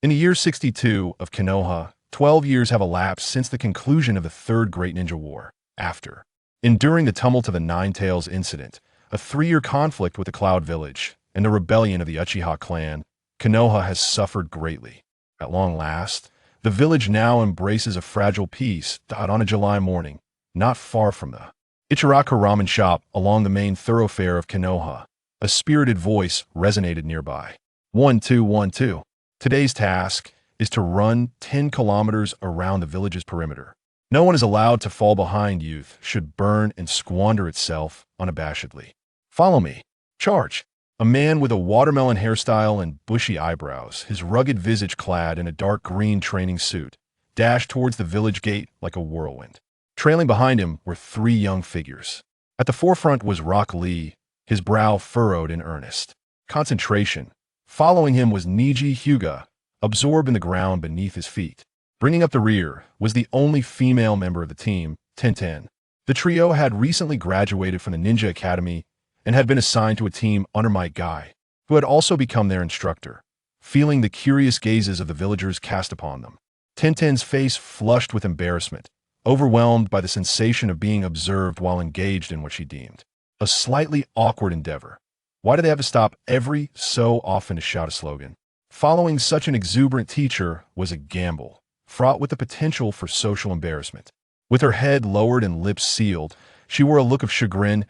In the year 62 of Konoha, 12 years have elapsed since the conclusion of the Third Great Ninja War. After enduring the tumult of the Nine Tails incident, a 3-year conflict with the Cloud Village, and the rebellion of the Uchiha clan, Konoha has suffered greatly. At long last, the village now embraces a fragile peace. On a July morning, not far from the Ichiraka ramen shop along the main thoroughfare of Konoha, a spirited voice resonated nearby. 1212. Today's task is to run 10 kilometers around the village's perimeter. No one is allowed to fall behind. Youth should burn and squander itself unabashedly. Follow me. Charge. A man with a watermelon hairstyle and bushy eyebrows, his rugged visage clad in a dark green training suit, dashed towards the village gate like a whirlwind. Trailing behind him were 3 young figures. At the forefront was Rock Lee, his brow furrowed in earnest concentration. Following him was Niji Hyuga, absorbed in the ground beneath his feet. Bringing up the rear was the only female member of the team, Tenten. The trio had recently graduated from the Ninja Academy and had been assigned to a team under Might Guy, who had also become their instructor. Feeling the curious gazes of the villagers cast upon them, Tenten's face flushed with embarrassment, overwhelmed by the sensation of being observed while engaged in what she deemed a slightly awkward endeavor. Why do they have to stop every so often to shout a slogan? Following such an exuberant teacher was a gamble, fraught with the potential for social embarrassment. With her head lowered and lips sealed, she wore a look of chagrin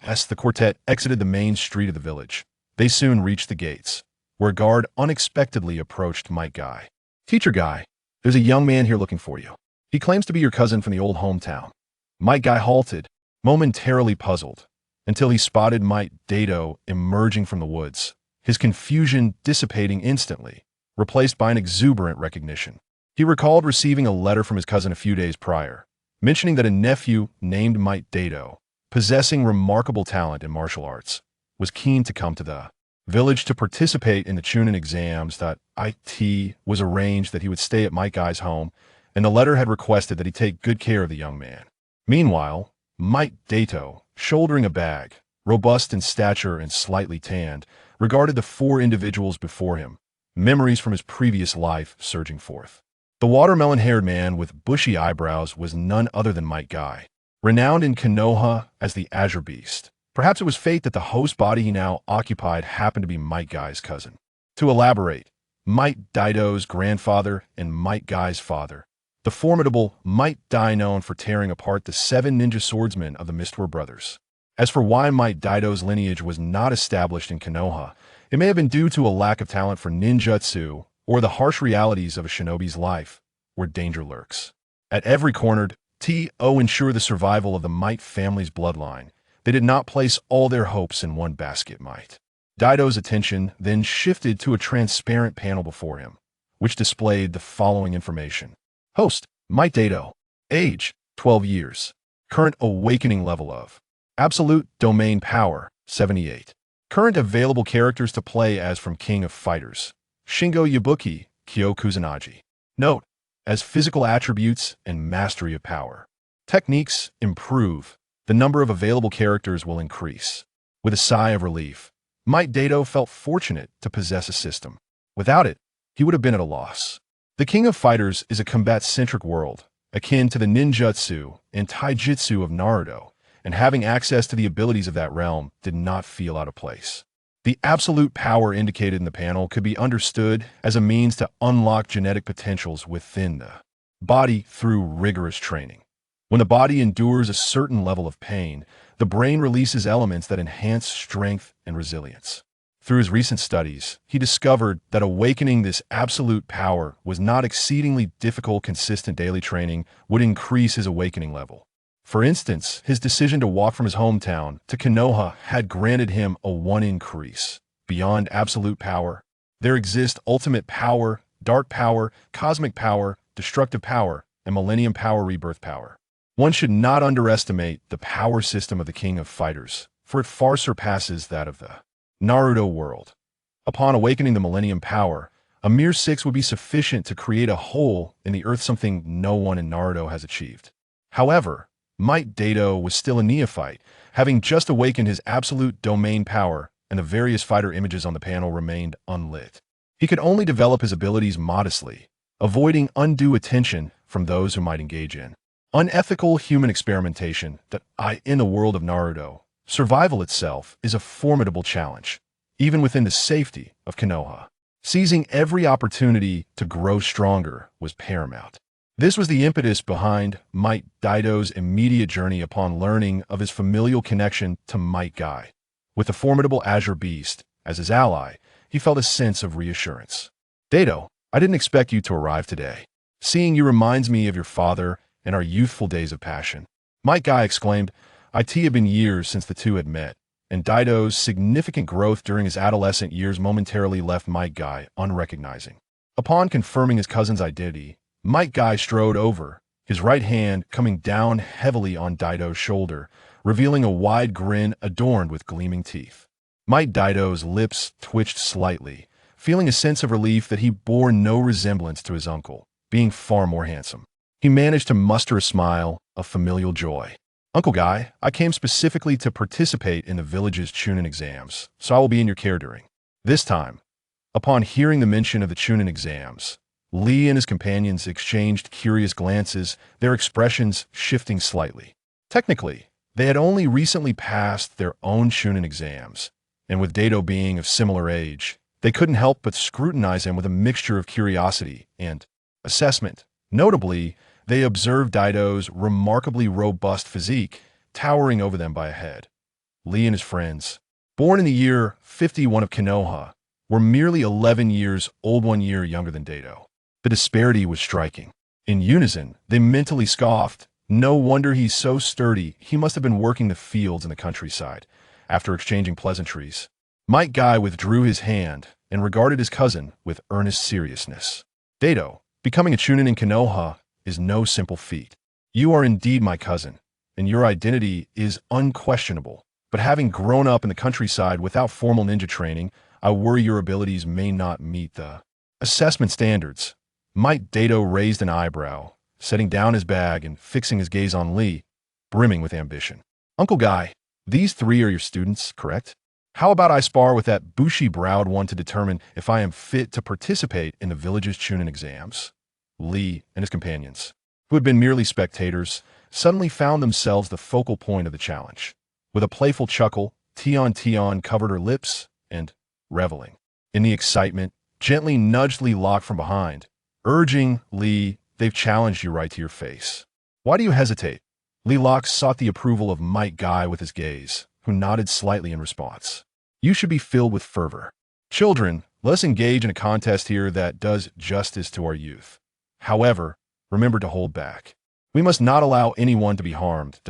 as the quartet exited the main street of the village. They soon reached the gates, where a guard unexpectedly approached Might Guy. "Teacher Guy, there's a young man here looking for you. He claims to be your cousin from the old hometown." Might Guy halted, momentarily puzzled, until he spotted Might Dato emerging from the woods, his confusion dissipating instantly, replaced by an exuberant recognition. He recalled receiving a letter from his cousin a few days prior, mentioning that a nephew named Might Dato, possessing remarkable talent in martial arts, was keen to come to the village to participate in the Chunin exams. It was arranged that he would stay at Might Guy's home, and the letter had requested that he take good care of the young man. Meanwhile, Might Dato, shouldering a bag, robust in stature and slightly tanned, regarded the 4 individuals before him, memories from his previous life surging forth. The watermelon-haired man with bushy eyebrows was none other than Might Guy, renowned in Konoha as the Azure Beast. Perhaps it was fate that the host body he now occupied happened to be Might Guy's cousin. To elaborate, Might Dato's grandfather and Might Guy's father, the formidable Might Dai, known for tearing apart the 7 ninja swordsmen of the Mistwar brothers. As for why Might Dato's lineage was not established in Konoha, it may have been due to a lack of talent for ninjutsu or the harsh realities of a shinobi's life, where danger lurks. At every corner, to ensure the survival of the Might family's bloodline, they did not place all their hopes in one basket. Might Dato's attention then shifted to a transparent panel before him, which displayed the following information. Host, Might Dato. Age, 12 years. Current awakening level of absolute domain power, 78. Current available characters to play as from King of Fighters, Shingo Yabuki, Kyo Kusanagi. Note, as physical attributes and mastery of power. Techniques improve, the number of available characters will increase. With a sigh of relief, Might Dato felt fortunate to possess a system. Without it, he would have been at a loss. The King of Fighters is a combat-centric world, akin to the ninjutsu and taijutsu of Naruto, and having access to the abilities of that realm did not feel out of place. The absolute power indicated in the panel could be understood as a means to unlock genetic potentials within the body through rigorous training. When the body endures a certain level of pain, the brain releases elements that enhance strength and resilience. Through his recent studies, he discovered that awakening this absolute power was not exceedingly difficult. Consistent daily training would increase his awakening level. For instance, his decision to walk from his hometown to Konoha had granted him a 1 increase. Beyond absolute power, there exist ultimate power, dark power, cosmic power, destructive power, and millennium power, rebirth power. One should not underestimate the power system of the King of Fighters, for it far surpasses that of the Naruto world. Upon awakening the millennium power, a mere 6 would be sufficient to create a hole in the earth, something no one in Naruto has achieved. However, Might Dato was still a neophyte, having just awakened his absolute domain power, and the various fighter images on the panel remained unlit. He could only develop his abilities modestly, avoiding undue attention from those who might engage in unethical human experimentation in the world of Naruto. Survival itself is a formidable challenge, even within the safety of Konoha. Seizing every opportunity to grow stronger was paramount. This was the impetus behind Might Daido's immediate journey upon learning of his familial connection to Might Guy. With the formidable Azure Beast as his ally, he felt a sense of reassurance. Daido, I didn't expect you to arrive today. Seeing you reminds me of your father and our youthful days of passion. Might Guy exclaimed. It had been years since the two had met, and Daido's significant growth during his adolescent years momentarily left Might Guy unrecognizing. Upon confirming his cousin's identity, Might Guy strode over, his right hand coming down heavily on Daido's shoulder, revealing a wide grin adorned with gleaming teeth. Might Daido's lips twitched slightly, feeling a sense of relief that he bore no resemblance to his uncle, being far more handsome. He managed to muster a smile of familial joy. Uncle Guy, I came specifically to participate in the village's Chunin exams, so I will be in your care during this time. Upon hearing the mention of the Chunin exams, Lee and his companions exchanged curious glances, their expressions shifting slightly. Technically, they had only recently passed their own Chunin exams, and with Daido being of similar age, they couldn't help but scrutinize him with a mixture of curiosity and assessment. Notably, they observed Daido's remarkably robust physique, towering over them by a head. Lee and his friends, born in the year 51 of Konoha, were merely 11 years old, 1 year younger than Daido. The disparity was striking. In unison, they mentally scoffed. No wonder he's so sturdy, he must have been working the fields in the countryside. After exchanging pleasantries, Might Guy withdrew his hand and regarded his cousin with earnest seriousness. Daido, becoming a Chunin in Konoha is no simple feat. You are indeed my cousin, and your identity is unquestionable. But having grown up in the countryside without formal ninja training, I worry your abilities may not meet the assessment standards. Might Daido raised an eyebrow, setting down his bag and fixing his gaze on Lee, brimming with ambition. Uncle Guy, these three are your students, correct? How about I spar with that bushy-browed one to determine if I am fit to participate in the village's Chunin exams? Lee and his companions, who had been merely spectators, suddenly found themselves the focal point of the challenge. With a playful chuckle, Tion covered her lips and, reveling in the excitement, gently nudged Lee Locke from behind, urging, Lee, they've challenged you right to your face. Why do you hesitate? Lee Locke sought the approval of Might Guy with his gaze, who nodded slightly in response. You should be filled with fervor. Children, let us engage in a contest here that does justice to our youth. However, remember to hold back. We must not allow anyone to be harmed.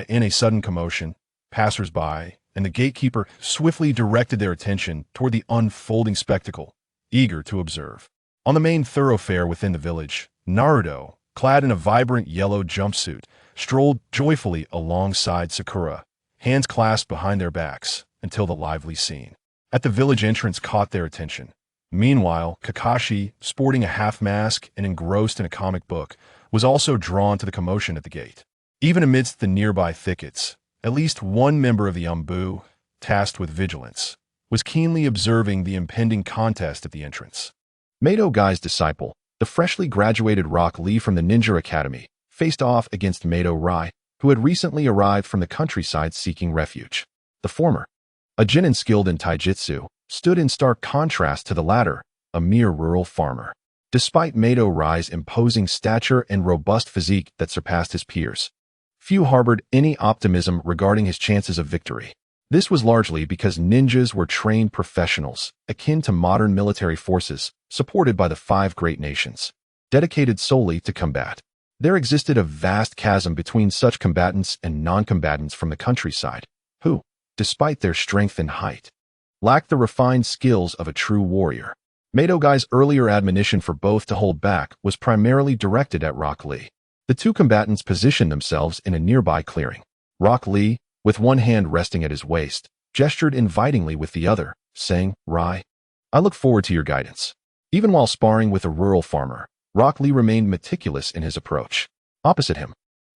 In a sudden commotion, passers-by and the gatekeeper swiftly directed their attention toward the unfolding spectacle, eager to observe. On the main thoroughfare within the village, Naruto, clad in a vibrant yellow jumpsuit, strolled joyfully alongside Sakura, hands clasped behind their backs, until the lively scene at the village entrance caught their attention. Meanwhile, Kakashi, sporting a half-mask and engrossed in a comic book, was also drawn to the commotion at the gate. Even amidst the nearby thickets, at least one member of the Umbu, tasked with vigilance, was keenly observing the impending contest at the entrance. Mato Guy's disciple, the freshly graduated Rock Lee from the Ninja Academy, faced off against Mato Rai, who had recently arrived from the countryside seeking refuge. The former, a genin skilled in taijutsu, stood in stark contrast to the latter, a mere rural farmer. Despite Mato Rai's imposing stature and robust physique that surpassed his peers, few harbored any optimism regarding his chances of victory. This was largely because ninjas were trained professionals, akin to modern military forces, supported by the five great nations, dedicated solely to combat. There existed a vast chasm between such combatants and non-combatants from the countryside, who, despite their strength and height, lacked the refined skills of a true warrior. Mato Guy's earlier admonition for both to hold back was primarily directed at Rock Lee. The two combatants positioned themselves in a nearby clearing. Rock Lee, with one hand resting at his waist, gestured invitingly with the other, saying, Rai, I look forward to your guidance. Even while sparring with a rural farmer, Rock Lee remained meticulous in his approach. Opposite him,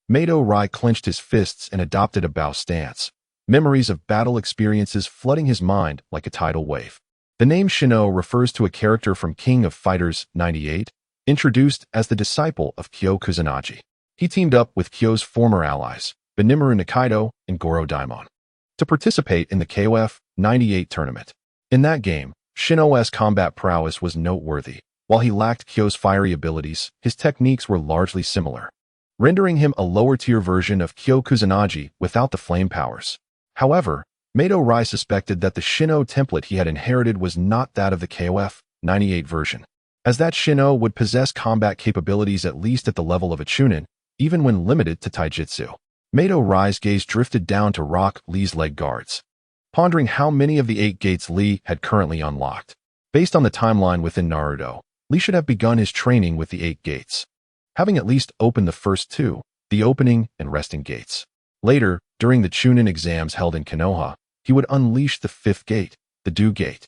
Mato Rai clenched his fists and adopted a bow stance, memories of battle experiences flooding his mind like a tidal wave. The name Shino refers to a character from KOF Fighters 98, introduced as the disciple of Kyo Kusanagi. He teamed up with Kyo's former allies, Benimaru Nikaido and Goro Daimon, to participate in the KOF 98 tournament. In that game, Shino's combat prowess was noteworthy. While he lacked Kyo's fiery abilities, his techniques were largely similar, rendering him a lower-tier version of Kyo Kusanagi without the flame powers. However, Mato Rai suspected that the Shino template he had inherited was not that of the KOF 98 version, as that Shino would possess combat capabilities at least at the level of a Chunin, even when limited to taijutsu. Mato Rai's gaze drifted down to Rock Lee's leg guards, pondering how many of the 8 gates Lee had currently unlocked. Based on the timeline within Naruto, Lee should have begun his training with the 8 gates, having at least opened the first 2, the opening and resting gates. Later, during the Chunin exams held in Konoha, he would unleash the 5th gate, the Do Gate,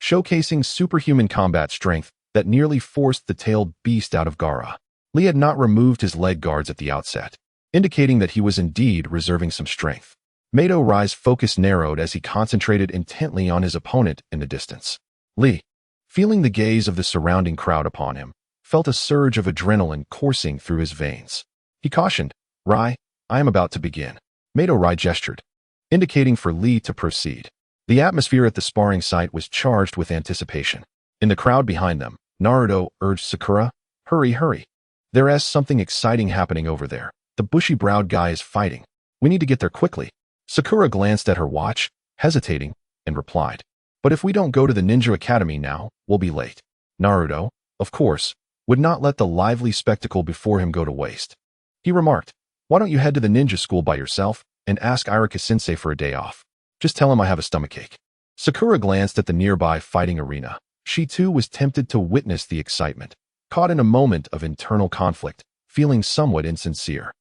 showcasing superhuman combat strength that nearly forced the tailed beast out of Gaara. Lee had not removed his leg guards at the outset, indicating that he was indeed reserving some strength. Mato Rai's focus narrowed as he concentrated intently on his opponent in the distance. Lee, feeling the gaze of the surrounding crowd upon him, felt a surge of adrenaline coursing through his veins. He cautioned, "Rai, I am about to begin." Mato Rai gestured, indicating for Lee to proceed. The atmosphere at the sparring site was charged with anticipation. In the crowd behind them, Naruto urged Sakura, "Hurry, hurry. There's something exciting happening over there. The bushy-browed guy is fighting. We need to get there quickly." Sakura glanced at her watch, hesitating, and replied, "But if we don't go to the Ninja Academy now, we'll be late." Naruto, of course, would not let the lively spectacle before him go to waste. He remarked, "Why don't you head to the ninja school by yourself and ask Irika-sensei for a day off? Just tell him I have a stomachache." Sakura glanced at the nearby fighting arena. She too was tempted to witness the excitement, caught in a moment of internal conflict, feeling somewhat insincere.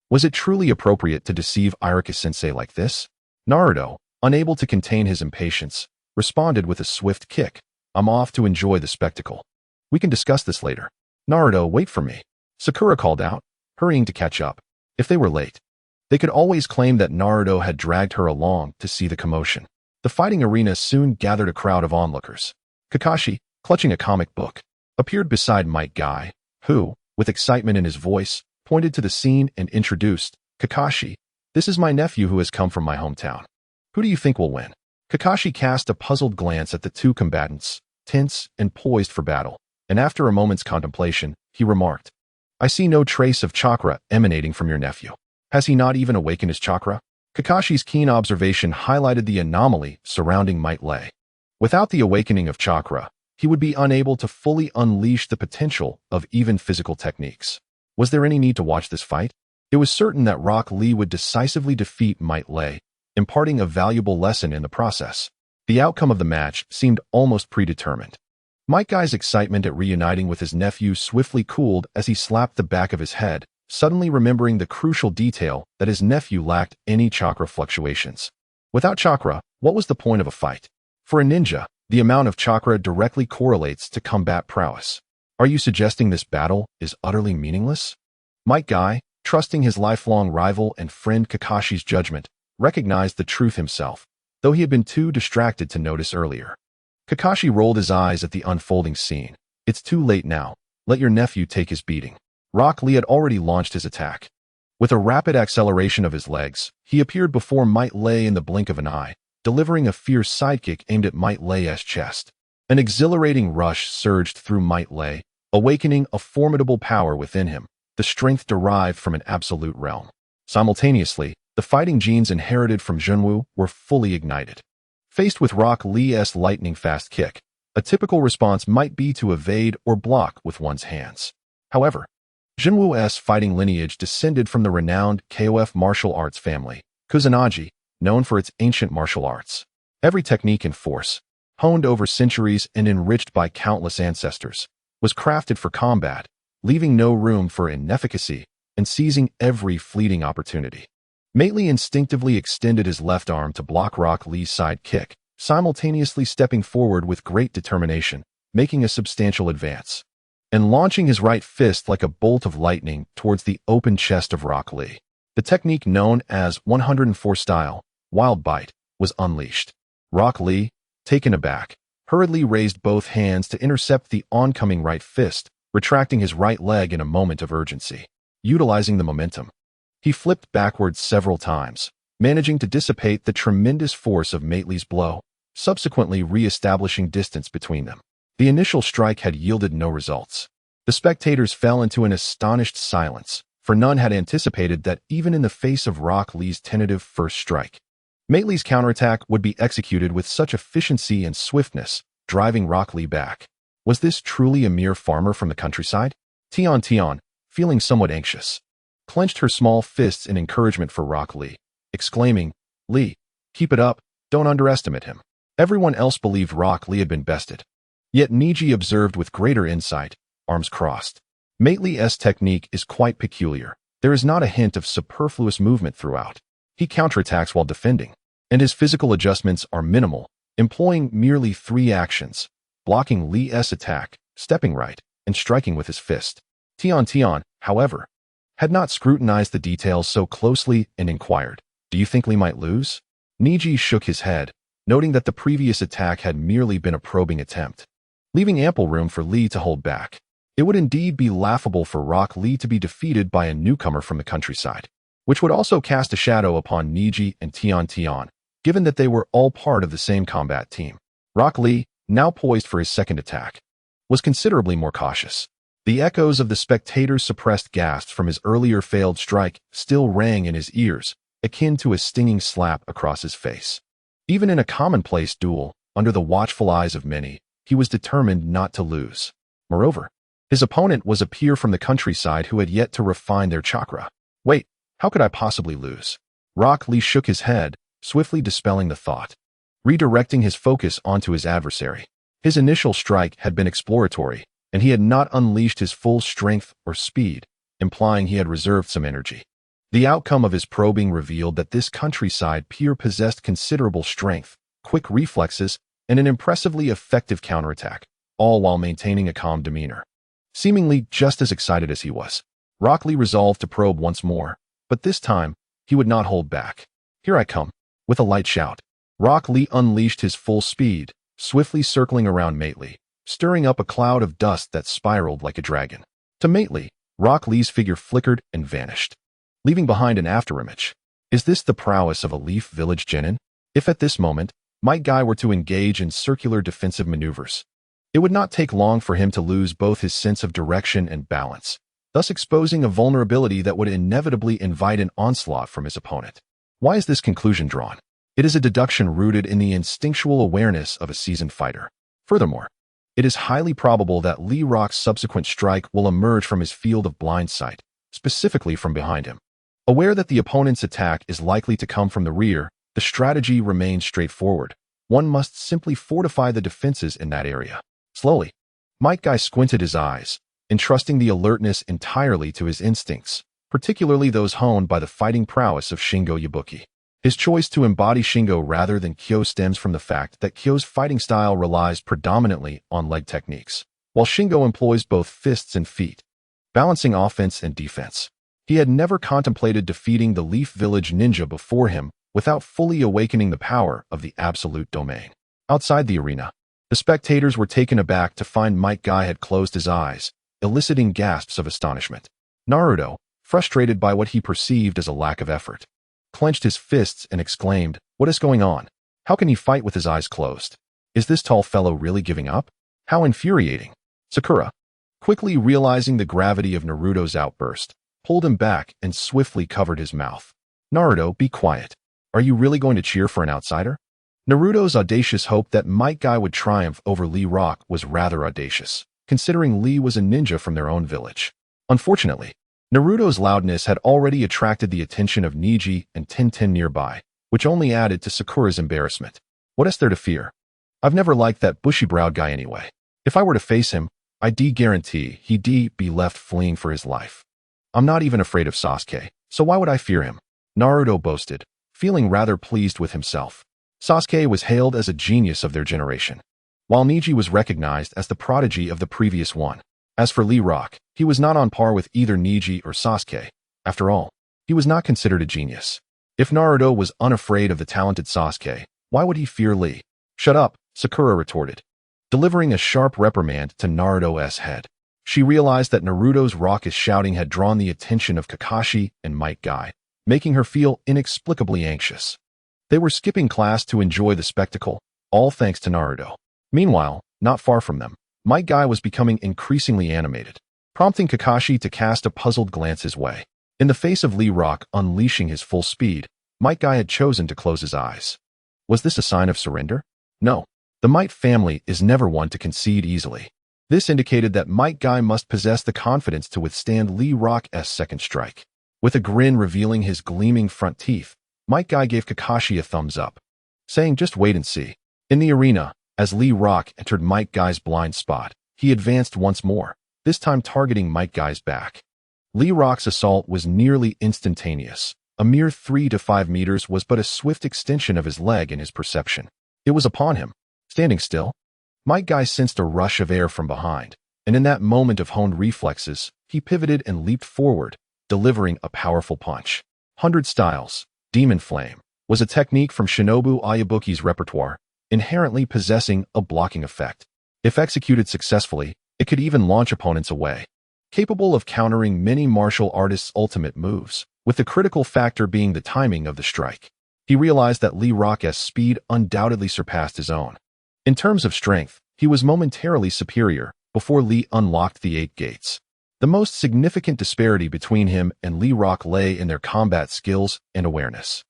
Was it truly appropriate to deceive Irika-sensei like this? Naruto, unable to contain his impatience, responded with a swift kick. "I'm off to enjoy the spectacle. We can discuss this later." "Naruto, wait for me," Sakura called out, hurrying to catch up. If they were late, they could always claim that Naruto had dragged her along to see the commotion. The fighting arena soon gathered a crowd of onlookers. Kakashi, clutching a comic book, appeared beside Might Guy, who, with excitement in his voice, pointed to the scene and introduced, "Kakashi, this is my nephew who has come from my hometown. Who do you think will win?" Kakashi cast a puzzled glance at the 2 combatants, tense and poised for battle, and after a moment's contemplation, he remarked, "I see no trace of chakra emanating from your nephew. Has he not even awakened his chakra?" Kakashi's keen observation highlighted the anomaly surrounding Might Lei. Without the awakening of chakra, he would be unable to fully unleash the potential of even physical techniques. Was there any need to watch this fight? It was certain that Rock Lee would decisively defeat Might Lei, imparting a valuable lesson in the process. The outcome of the match seemed almost predetermined. Might Guy's excitement at reuniting with his nephew swiftly cooled as he slapped the back of his head, suddenly remembering the crucial detail that his nephew lacked any chakra fluctuations. Without chakra, what was the point of a fight? For a ninja, the amount of chakra directly correlates to combat prowess. Are you suggesting this battle is utterly meaningless? Might Guy, trusting his lifelong rival and friend Kakashi's judgment, recognized the truth himself, though he had been too distracted to notice earlier. Kakashi rolled his eyes at the unfolding scene. "It's too late now. Let your nephew take his beating." Rock Lee had already launched his attack. With a rapid acceleration of his legs, he appeared before Might Lei in the blink of an eye, delivering a fierce sidekick aimed at Might Lei's chest. An exhilarating rush surged through Might Lei, awakening a formidable power within him, the strength derived from an absolute realm. Simultaneously, the fighting genes inherited from Junwoo were fully ignited. Faced with Rock Lee's lightning-fast kick, a typical response might be to evade or block with one's hands. However, Junwoo's fighting lineage descended from the renowned KOF martial arts family, Kusanagi, known for its ancient martial arts. Every technique and force, honed over centuries and enriched by countless ancestors, was crafted for combat, leaving no room for inefficacy and seizing every fleeting opportunity. Mately instinctively extended his left arm to block Rock Lee's side kick, simultaneously stepping forward with great determination, making a substantial advance, and launching his right fist like a bolt of lightning towards the open chest of Rock Lee. The technique known as 104 style, Wild Bite, was unleashed. Rock Lee, taken aback, hurriedly raised both hands to intercept the oncoming right fist, retracting his right leg in a moment of urgency. Utilizing the momentum, he flipped backwards several times, managing to dissipate the tremendous force of Mately's blow, subsequently re-establishing distance between them. The initial strike had yielded no results. The spectators fell into an astonished silence, for none had anticipated that even in the face of Rock Lee's tentative first strike, Mately's counterattack would be executed with such efficiency and swiftness, driving Rock Lee back. Was this truly a mere farmer from the countryside? Tian, feeling somewhat anxious, clenched her small fists in encouragement for Rock Lee, exclaiming, "Lee, keep it up, don't underestimate him." Everyone else believed Rock Lee had been bested. Yet Niji observed with greater insight, arms crossed. Mately's technique is quite peculiar. There is not a hint of superfluous movement throughout. He counterattacks while defending, and his physical adjustments are minimal, employing merely 3 actions: blocking Lee's attack, stepping right, and striking with his fist. Tian, however, had not scrutinized the details so closely and inquired, "Do you think Lee might lose?" Niji shook his head, noting that the previous attack had merely been a probing attempt, leaving ample room for Lee to hold back. It would indeed be laughable for Rock Lee to be defeated by a newcomer from the countryside, which would also cast a shadow upon Niji and Tian, given that they were all part of the same combat team. Rock Lee, now poised for his second attack, was considerably more cautious. The echoes of the spectators' suppressed gasps from his earlier failed strike still rang in his ears, akin to a stinging slap across his face. Even in a commonplace duel, under the watchful eyes of many, he was determined not to lose. Moreover, his opponent was a peer from the countryside who had yet to refine their chakra. Wait, how could I possibly lose? Rock Lee shook his head, swiftly dispelling the thought, redirecting his focus onto his adversary. His initial strike had been exploratory, and he had not unleashed his full strength or speed, implying he had reserved some energy. The outcome of his probing revealed that this countryside peer possessed considerable strength, quick reflexes, and an impressively effective counterattack, all while maintaining a calm demeanor. Seemingly just as excited as he was, Rock Lee resolved to probe once more, but this time, he would not hold back. "Here I come." With a light shout, Rock Lee unleashed his full speed, swiftly circling around Mately, stirring up a cloud of dust that spiraled like a dragon. To Mately, Rock Lee's figure flickered and vanished, leaving behind an afterimage. Is this the prowess of a Leaf Village genin? If at this moment, Might Guy were to engage in circular defensive maneuvers, it would not take long for him to lose both his sense of direction and balance, thus exposing a vulnerability that would inevitably invite an onslaught from his opponent. Why is this conclusion drawn? It is a deduction rooted in the instinctual awareness of a seasoned fighter. Furthermore, it is highly probable that Lee Rock's subsequent strike will emerge from his field of blind sight, specifically from behind him. Aware that the opponent's attack is likely to come from the rear, the strategy remains straightforward. One must simply fortify the defenses in that area. Slowly, Might Guy squinted his eyes, entrusting the alertness entirely to his instincts, particularly those honed by the fighting prowess of Shingo Yabuki. His choice to embody Shingo rather than Kyo stems from the fact that Kyo's fighting style relies predominantly on leg techniques, while Shingo employs both fists and feet, balancing offense and defense. He had never contemplated defeating the Leaf Village ninja before him without fully awakening the power of the absolute domain. Outside the arena, the spectators were taken aback to find Might Guy had closed his eyes, eliciting gasps of astonishment. Naruto, frustrated by what he perceived as a lack of effort, clenched his fists and exclaimed, "What is going on? How can he fight with his eyes closed? Is this tall fellow really giving up? How infuriating!" Sakura, quickly realizing the gravity of Naruto's outburst, pulled him back and swiftly covered his mouth. "Naruto, be quiet. Are you really going to cheer for an outsider?" Naruto's audacious hope that Might Guy would triumph over Lee Rock was rather audacious, considering Lee was a ninja from their own village. Unfortunately, Naruto's loudness had already attracted the attention of Niji and Tintin nearby, which only added to Sakura's embarrassment. What is there to fear? I've never liked that bushy-browed guy anyway. If I were to face him, I'd guarantee he'd be left fleeing for his life. I'm not even afraid of Sasuke, so why would I fear him? Naruto boasted, feeling rather pleased with himself. Sasuke was hailed as a genius of their generation, while Niji was recognized as the prodigy of the previous one. As for Lee Rock, he was not on par with either Niji or Sasuke. After all, he was not considered a genius. If Naruto was unafraid of the talented Sasuke, why would he fear Lee? "Shut up," Sakura retorted, delivering a sharp reprimand to Naruto's head. She realized that Naruto's raucous shouting had drawn the attention of Kakashi and Might Guy, making her feel inexplicably anxious. They were skipping class to enjoy the spectacle, all thanks to Naruto. Meanwhile, not far from them, Might Guy was becoming increasingly animated, prompting Kakashi to cast a puzzled glance his way. In the face of Lee Rock unleashing his full speed, Might Guy had chosen to close his eyes. Was this a sign of surrender? No. The Might family is never one to concede easily. This indicated that Might Guy must possess the confidence to withstand Lee Rock's second strike. With a grin revealing his gleaming front teeth, Might Guy gave Kakashi a thumbs up, saying just wait and see. In the arena, as Lee Rock entered Might Guy's blind spot, he advanced once more, this time targeting Might Guy's back. Lee Rock's assault was nearly instantaneous. A mere 3 to 5 meters was but a swift extension of his leg in his perception. It was upon him. Standing still, Might Guy sensed a rush of air from behind, and in that moment of honed reflexes, he pivoted and leaped forward, delivering a powerful punch. 100 Styles, Demon Flame, was a technique from Shinobu Ayabuki's repertoire, inherently possessing a blocking effect. If executed successfully, it could even launch opponents away, capable of countering many martial artists' ultimate moves, with the critical factor being the timing of the strike. He realized that Lee Rock's speed undoubtedly surpassed his own. In terms of strength, he was momentarily superior before Lee unlocked the 8 gates. The most significant disparity between him and Lee Rock lay in their combat skills and awareness.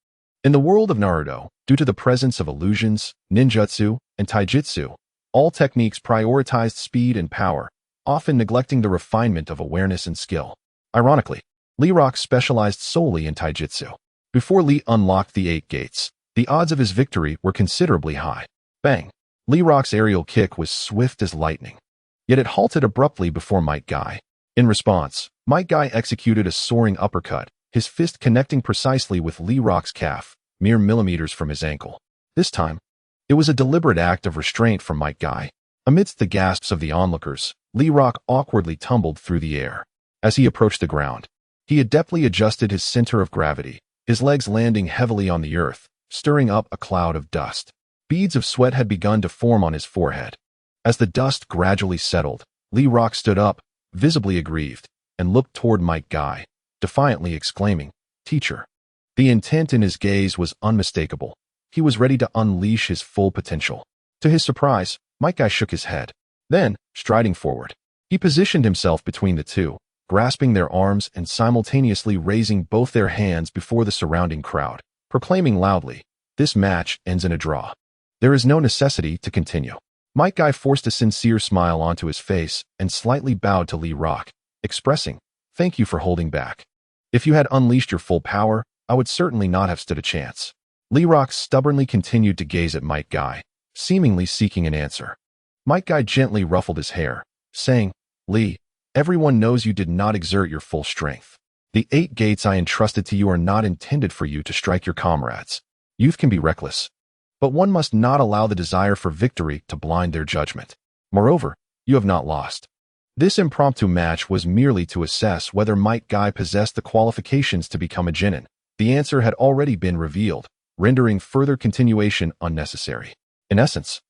In the world of Naruto, due to the presence of illusions, ninjutsu, and taijutsu, all techniques prioritized speed and power, often neglecting the refinement of awareness and skill. Ironically, Lee Rock specialized solely in taijutsu. Before Lee unlocked the 8 gates, the odds of his victory were considerably high. Bang! Lee Rock's aerial kick was swift as lightning. Yet it halted abruptly before Might Guy. In response, Might Guy executed a soaring uppercut, his fist connecting precisely with Lee Rock's calf, mere millimeters from his ankle. This time, it was a deliberate act of restraint from Might Guy. Amidst the gasps of the onlookers, Lee Rock awkwardly tumbled through the air. As he approached the ground, he adeptly adjusted his center of gravity, his legs landing heavily on the earth, stirring up a cloud of dust. Beads of sweat had begun to form on his forehead. As the dust gradually settled, Lee Rock stood up, visibly aggrieved, and looked toward Might Guy, defiantly exclaiming, "Teacher." The intent in his gaze was unmistakable. He was ready to unleash his full potential. To his surprise, Might Guy shook his head. Then, striding forward, he positioned himself between the two, grasping their arms and simultaneously raising both their hands before the surrounding crowd, proclaiming loudly, "This match ends in a draw. There is no necessity to continue." Might Guy forced a sincere smile onto his face and slightly bowed to Lee Rock, expressing, "Thank you for holding back. If you had unleashed your full power, I would certainly not have stood a chance." Lee Rock stubbornly continued to gaze at Might Guy, seemingly seeking an answer. Might Guy gently ruffled his hair, saying, "Lee, everyone knows you did not exert your full strength. The 8 gates I entrusted to you are not intended for you to strike your comrades. Youth can be reckless, but one must not allow the desire for victory to blind their judgment. Moreover, you have not lost." This impromptu match was merely to assess whether Might Guy possessed the qualifications to become a genin. The answer had already been revealed, rendering further continuation unnecessary. In essence,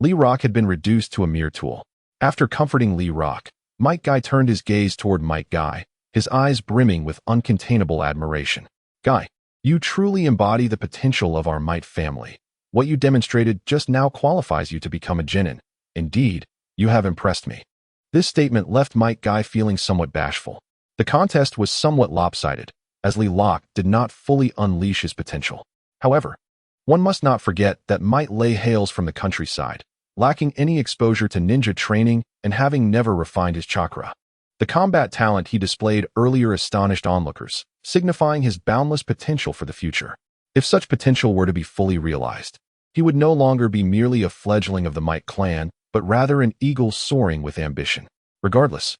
Lee Rock had been reduced to a mere tool. After comforting Lee Rock, Might Guy turned his gaze toward Might Guy, his eyes brimming with uncontainable admiration. "Guy, you truly embody the potential of our Might family. What you demonstrated just now qualifies you to become a genin. Indeed, you have impressed me." This statement left Might Guy feeling somewhat bashful. The contest was somewhat lopsided, as Lee Rock did not fully unleash his potential. However, one must not forget that Might Lay hails from the countryside, lacking any exposure to ninja training and having never refined his chakra. The combat talent he displayed earlier astonished onlookers, signifying his boundless potential for the future. If such potential were to be fully realized, he would no longer be merely a fledgling of the Might clan, but rather an eagle soaring with ambition. Regardless,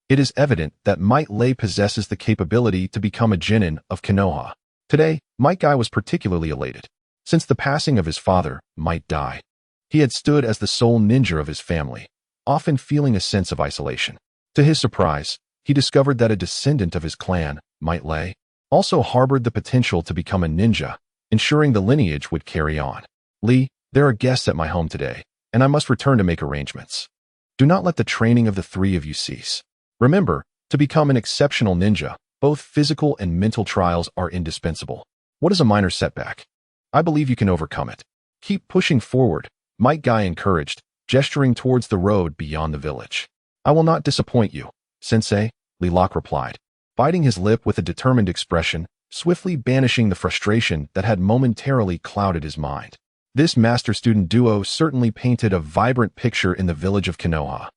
it is evident that Might Lay possesses the capability to become a genin of Konoha. Today, Might Guy was particularly elated. Since the passing of his father, Might Dai, he had stood as the sole ninja of his family, often feeling a sense of isolation. To his surprise, he discovered that a descendant of his clan, Might Lay, also harbored the potential to become a ninja, ensuring the lineage would carry on. "Lee, there are guests at my home today. and I must return to make arrangements. Do not let the training of the three of you cease. Remember, to become an exceptional ninja, both physical and mental trials are indispensable. What is a minor setback? I believe you can overcome it. Keep pushing forward, Might Guy encouraged, gesturing towards the road beyond the village. I will not disappoint you, Sensei, Lilac replied, biting his lip with a determined expression, swiftly banishing the frustration that had momentarily clouded his mind. This master-student duo certainly painted a vibrant picture in the village of Konoha.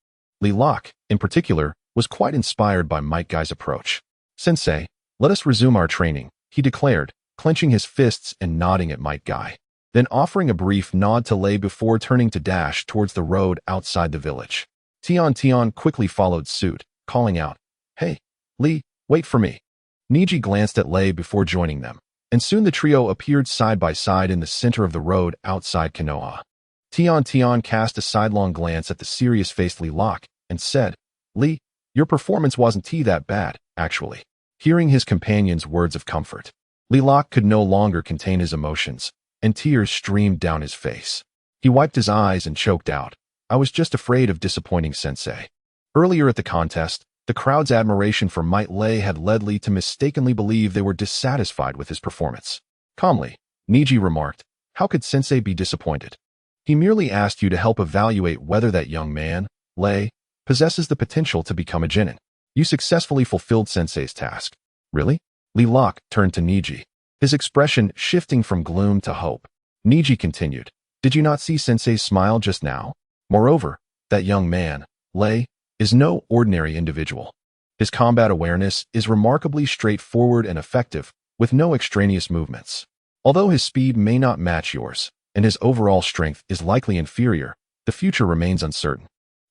Lilac, in particular, was quite inspired by Might Guy's approach. Sensei, let us resume our training, he declared, clenching his fists and nodding at Might Guy, then offering a brief nod to Lei before turning to dash towards the road outside the village. Tian quickly followed suit, calling out, "Hey, Li, wait for me." Niji glanced at Lei before joining them, and soon the trio appeared side by side in the center of the road outside Konoha. Tian cast a sidelong glance at the serious-faced Lilac and said, "Li, your performance wasn't that bad, actually." Hearing his companion's words of comfort, Lilac could no longer contain his emotions, and tears streamed down his face. He wiped his eyes and choked out, "I was just afraid of disappointing Sensei." Earlier at the contest, the crowd's admiration for Might Lei had led Li to mistakenly believe they were dissatisfied with his performance. Calmly, Niji remarked, "How could Sensei be disappointed? He merely asked you to help evaluate whether that young man, Lei, possesses the potential to become a genin. You successfully fulfilled Sensei's task." "Really?" Lilac turned to Niji, his expression shifting from gloom to hope. Niji continued, "Did you not see Sensei's smile just now? Moreover, that young man, Lei, is no ordinary individual. His combat awareness is remarkably straightforward and effective, with no extraneous movements. Although his speed may not match yours, and his overall strength is likely inferior, the future remains uncertain.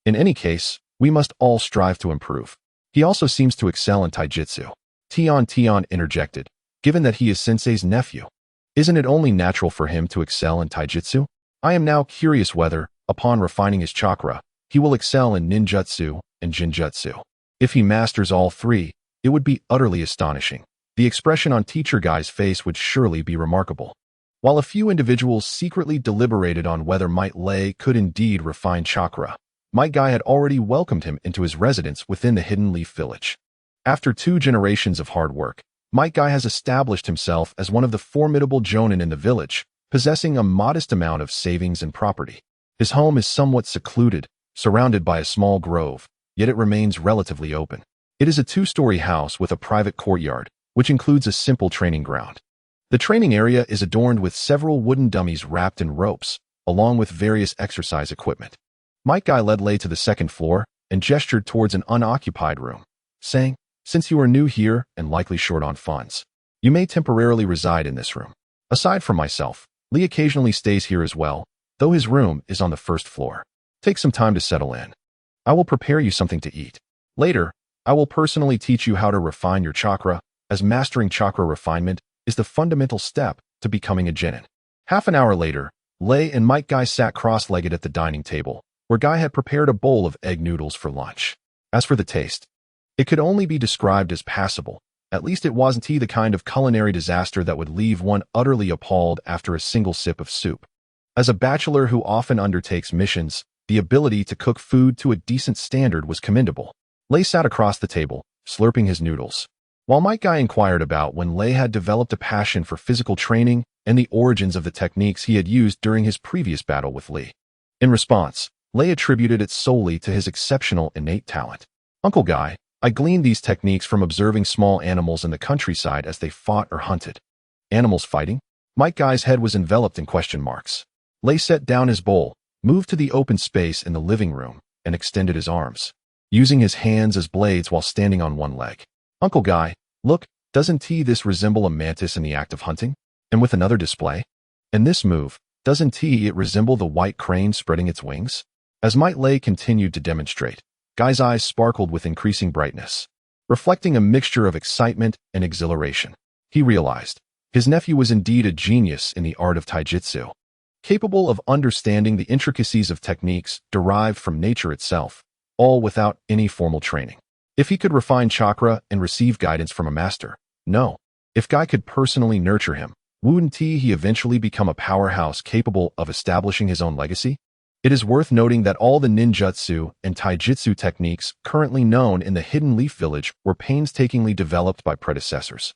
In any case, we must all strive to improve. He also seems to excel in taijutsu." Tian interjected, "Given that he is Sensei's nephew, isn't it only natural for him to excel in taijutsu? I am now curious whether, upon refining his chakra, he will excel in ninjutsu and jinjutsu. If he masters all three, it would be utterly astonishing. The expression on Teacher Guy's face would surely be remarkable." While a few individuals secretly deliberated on whether Might Lei could indeed refine chakra, Might Guy had already welcomed him into his residence within the Hidden Leaf Village. After 2 generations of hard work, Might Guy has established himself as one of the formidable jonin in the village, possessing a modest amount of savings and property. His home is somewhat secluded, surrounded by a small grove, yet it remains relatively open. It is a 2-story house with a private courtyard, which includes a simple training ground. The training area is adorned with several wooden dummies wrapped in ropes, along with various exercise equipment. Might Guy led Lei to the 2nd floor and gestured towards an unoccupied room, saying, "Since you are new here and likely short on funds, you may temporarily reside in this room. Aside from myself, Lee occasionally stays here as well, though his room is on the 1st floor. Take some time to settle in. I will prepare you something to eat. Later, I will personally teach you how to refine your chakra, as mastering chakra refinement is the fundamental step to becoming a genin." Half an hour later, Lei and Might Guy sat cross-legged at the dining table, where Guy had prepared a bowl of egg noodles for lunch. As for the taste, it could only be described as passable. At least it wasn't the kind of culinary disaster that would leave one utterly appalled after a single sip of soup. As a bachelor who often undertakes missions, the ability to cook food to a decent standard was commendable. Lei sat across the table, slurping his noodles, while Might Guy inquired about when Lei had developed a passion for physical training and the origins of the techniques he had used during his previous battle with Li. In response, Lei attributed it solely to his exceptional innate talent. "Uncle Guy, I gleaned these techniques from observing small animals in the countryside as they fought or hunted." "Animals fighting?" Might Guy's head was enveloped in question marks. Lei set down his bowl, moved to the open space in the living room, and extended his arms, using his hands as blades while standing on one leg. "Uncle Guy, look, doesn't this resemble a mantis in the act of hunting? And with another display? And this move, doesn't it resemble the white crane spreading its wings?" As Might Lei continued to demonstrate, Guy's eyes sparkled with increasing brightness, reflecting a mixture of excitement and exhilaration. He realized his nephew was indeed a genius in the art of taijutsu, capable of understanding the intricacies of techniques derived from nature itself, all without any formal training. If he could refine chakra and receive guidance from a master, no. If Guy could personally nurture him, wouldn't he eventually become a powerhouse capable of establishing his own legacy? It is worth noting that all the ninjutsu and taijutsu techniques currently known in the Hidden Leaf Village were painstakingly developed by predecessors,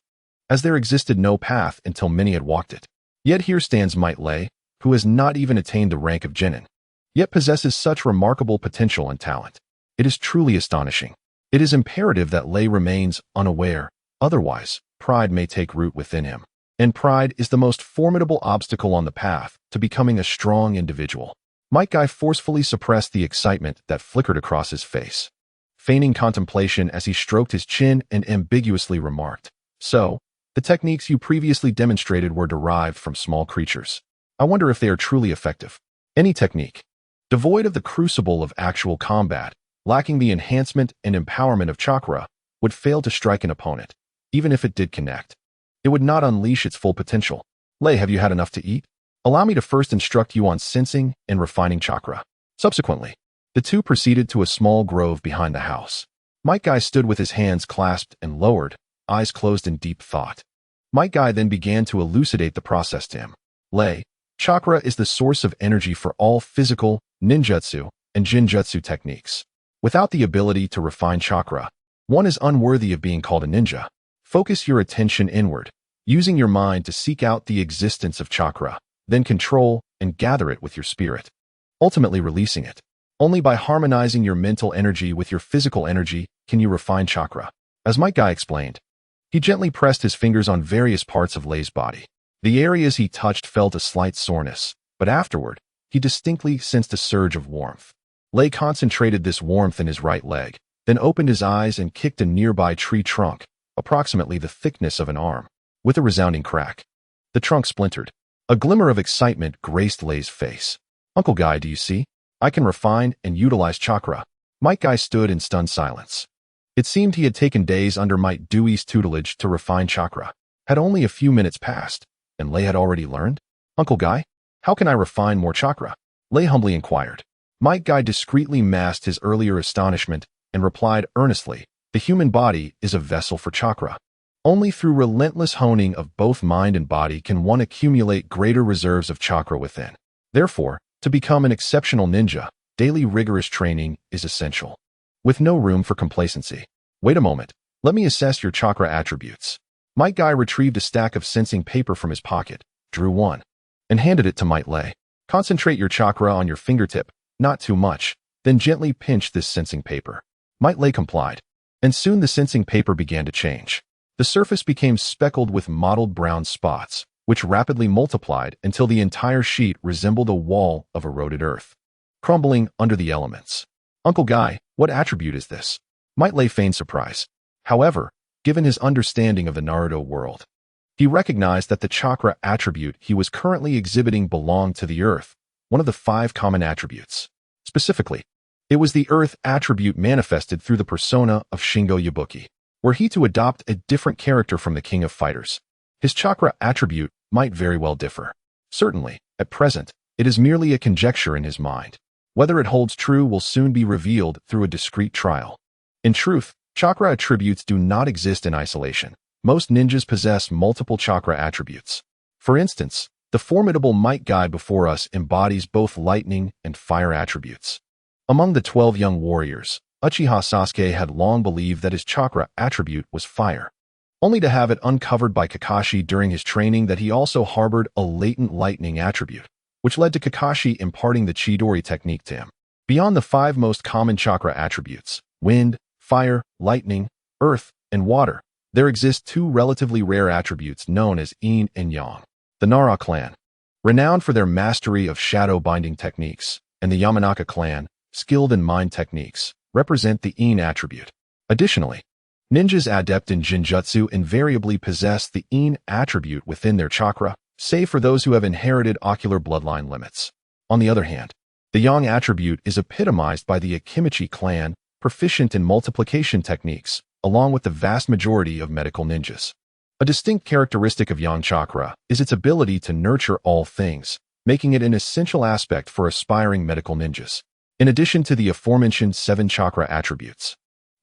as there existed no path until many had walked it. Yet here stands Might Lei, who has not even attained the rank of genin, yet possesses such remarkable potential and talent. It is truly astonishing. It is imperative that Lei remains unaware, otherwise, pride may take root within him. And pride is the most formidable obstacle on the path to becoming a strong individual. Might Guy forcefully suppressed the excitement that flickered across his face, feigning contemplation as he stroked his chin and ambiguously remarked, "So, the techniques you previously demonstrated were derived from small creatures. I wonder if they are truly effective." Any technique, devoid of the crucible of actual combat, lacking the enhancement and empowerment of chakra, would fail to strike an opponent. Even if it did connect, it would not unleash its full potential. Lei, have you had enough to eat? Allow me to first instruct you on sensing and refining chakra. Subsequently, the two proceeded to a small grove behind the house. Might Guy stood with his hands clasped and lowered, eyes closed in deep thought. Might Guy then began to elucidate the process to him. Lei, chakra is the source of energy for all physical, ninjutsu, and jinjutsu techniques. Without the ability to refine chakra, one is unworthy of being called a ninja. Focus your attention inward, using your mind to seek out the existence of chakra, then control and gather it with your spirit, ultimately releasing it. Only by harmonizing your mental energy with your physical energy can you refine chakra. As Might Guy explained, he gently pressed his fingers on various parts of Lei's body. The areas he touched felt a slight soreness, but afterward, he distinctly sensed a surge of warmth. Lei concentrated this warmth in his right leg, then opened his eyes and kicked a nearby tree trunk, approximately the thickness of an arm. With a resounding crack, the trunk splintered. A glimmer of excitement graced Lei's face. "Uncle Guy, do you see? I can refine and utilize chakra." Might Guy stood in stunned silence. It seemed he had taken days under Might Dewey's tutelage to refine chakra. Had only a few minutes passed, and Lei had already learned? "Uncle Guy, how can I refine more chakra?" Lei humbly inquired. Might Guy discreetly masked his earlier astonishment and replied earnestly, "The human body is a vessel for chakra. Only through relentless honing of both mind and body can one accumulate greater reserves of chakra within. Therefore, to become an exceptional ninja, daily rigorous training is essential, with no room for complacency." "Wait a moment. Let me assess your chakra attributes." Might Guy retrieved a stack of sensing paper from his pocket, drew one, and handed it to Might Lei. "Concentrate your chakra on your fingertip, not too much, then gently pinch this sensing paper." Might Lei complied, and soon the sensing paper began to change. The surface became speckled with mottled brown spots, which rapidly multiplied until the entire sheet resembled a wall of eroded earth, crumbling under the elements. "Uncle Guy, what attribute is this?" Might Lei feigned surprise. However, given his understanding of the Naruto world, he recognized that the chakra attribute he was currently exhibiting belonged to the earth, one of the 5 common attributes. Specifically, it was the earth attribute manifested through the persona of Shingo Yabuki. Were he to adopt a different character from the King of Fighters, his chakra attribute might very well differ. Certainly, at present, it is merely a conjecture in his mind. Whether it holds true will soon be revealed through a discrete trial. In truth, chakra attributes do not exist in isolation. Most ninjas possess multiple chakra attributes. For instance, the formidable Might Guy before us embodies both lightning and fire attributes. Among the 12 young warriors, Uchiha Sasuke had long believed that his chakra attribute was fire, only to have it uncovered by Kakashi during his training that he also harbored a latent lightning attribute, which led to Kakashi imparting the Chidori technique to him. Beyond the 5 most common chakra attributes, wind, fire, lightning, earth, and water, there exist 2 relatively rare attributes known as yin and yang. The Nara clan, renowned for their mastery of shadow binding techniques, and the Yamanaka clan, skilled in mind techniques, represent the yin attribute. Additionally, ninjas adept in jinjutsu invariably possess the yin attribute within their chakra, save for those who have inherited ocular bloodline limits. On the other hand, the yang attribute is epitomized by the Akimichi clan, proficient in multiplication techniques, along with the vast majority of medical ninjas. A distinct characteristic of yang chakra is its ability to nurture all things, making it an essential aspect for aspiring medical ninjas. In addition to the aforementioned 7 chakra attributes,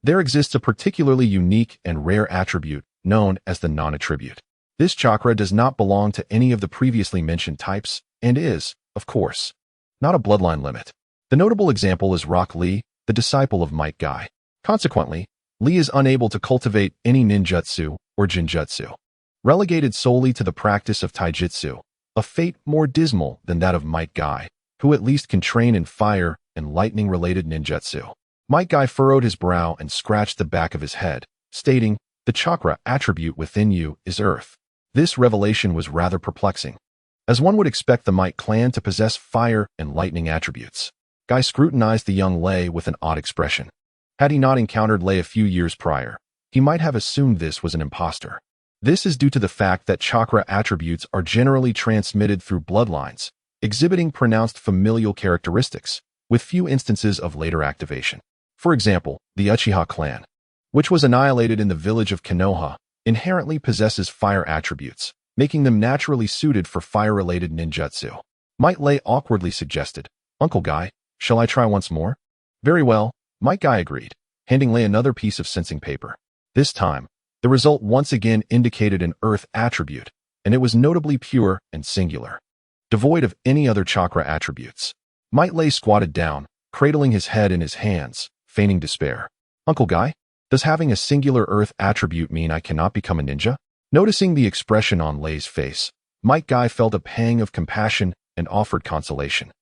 there exists a particularly unique and rare attribute known as the non-attribute. This chakra does not belong to any of the previously mentioned types and is, of course, not a bloodline limit. The notable example is Rock Lee, the disciple of Might Guy. Consequently, Lee is unable to cultivate any ninjutsu or jinjutsu, relegated solely to the practice of taijutsu, a fate more dismal than that of Might Guy, who at least can train in fire and lightning-related ninjutsu. Might Guy furrowed his brow and scratched the back of his head, stating, "The chakra attribute within you is earth." This revelation was rather perplexing, as one would expect the Might clan to possess fire and lightning attributes. Guy scrutinized the young Lei with an odd expression. Had he not encountered Lei a few years prior, he might have assumed this was an imposter. This is due to the fact that chakra attributes are generally transmitted through bloodlines, exhibiting pronounced familial characteristics, with few instances of later activation. For example, the Uchiha clan, which was annihilated in the village of Konoha, inherently possesses fire attributes, making them naturally suited for fire-related ninjutsu. Might Lei awkwardly suggested, "Uncle Guy, shall I try once more?" "Very well," Might Guy agreed, handing Lei another piece of sensing paper. This time, the result once again indicated an earth attribute, and it was notably pure and singular, devoid of any other chakra attributes. Might Lei squatted down, cradling his head in his hands, feigning despair. "Uncle Guy, does having a singular earth attribute mean I cannot become a ninja?" Noticing the expression on Lei's face, Might Guy felt a pang of compassion and offered consolation.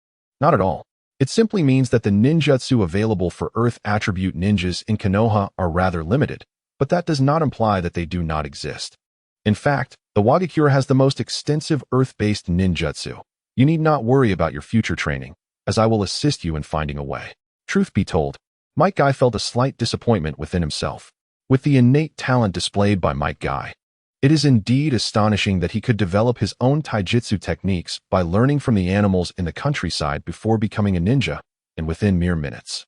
"Not at all. It simply means that the ninjutsu available for earth attribute ninjas in Konoha are rather limited, but that does not imply that they do not exist. In fact, the Wagakure has the most extensive earth-based ninjutsu. You need not worry about your future training, as I will assist you in finding a way." Truth be told, Might Guy felt a slight disappointment within himself. With the innate talent displayed by Might Guy, it is indeed astonishing that he could develop his own taijutsu techniques by learning from the animals in the countryside before becoming a ninja, and within mere minutes.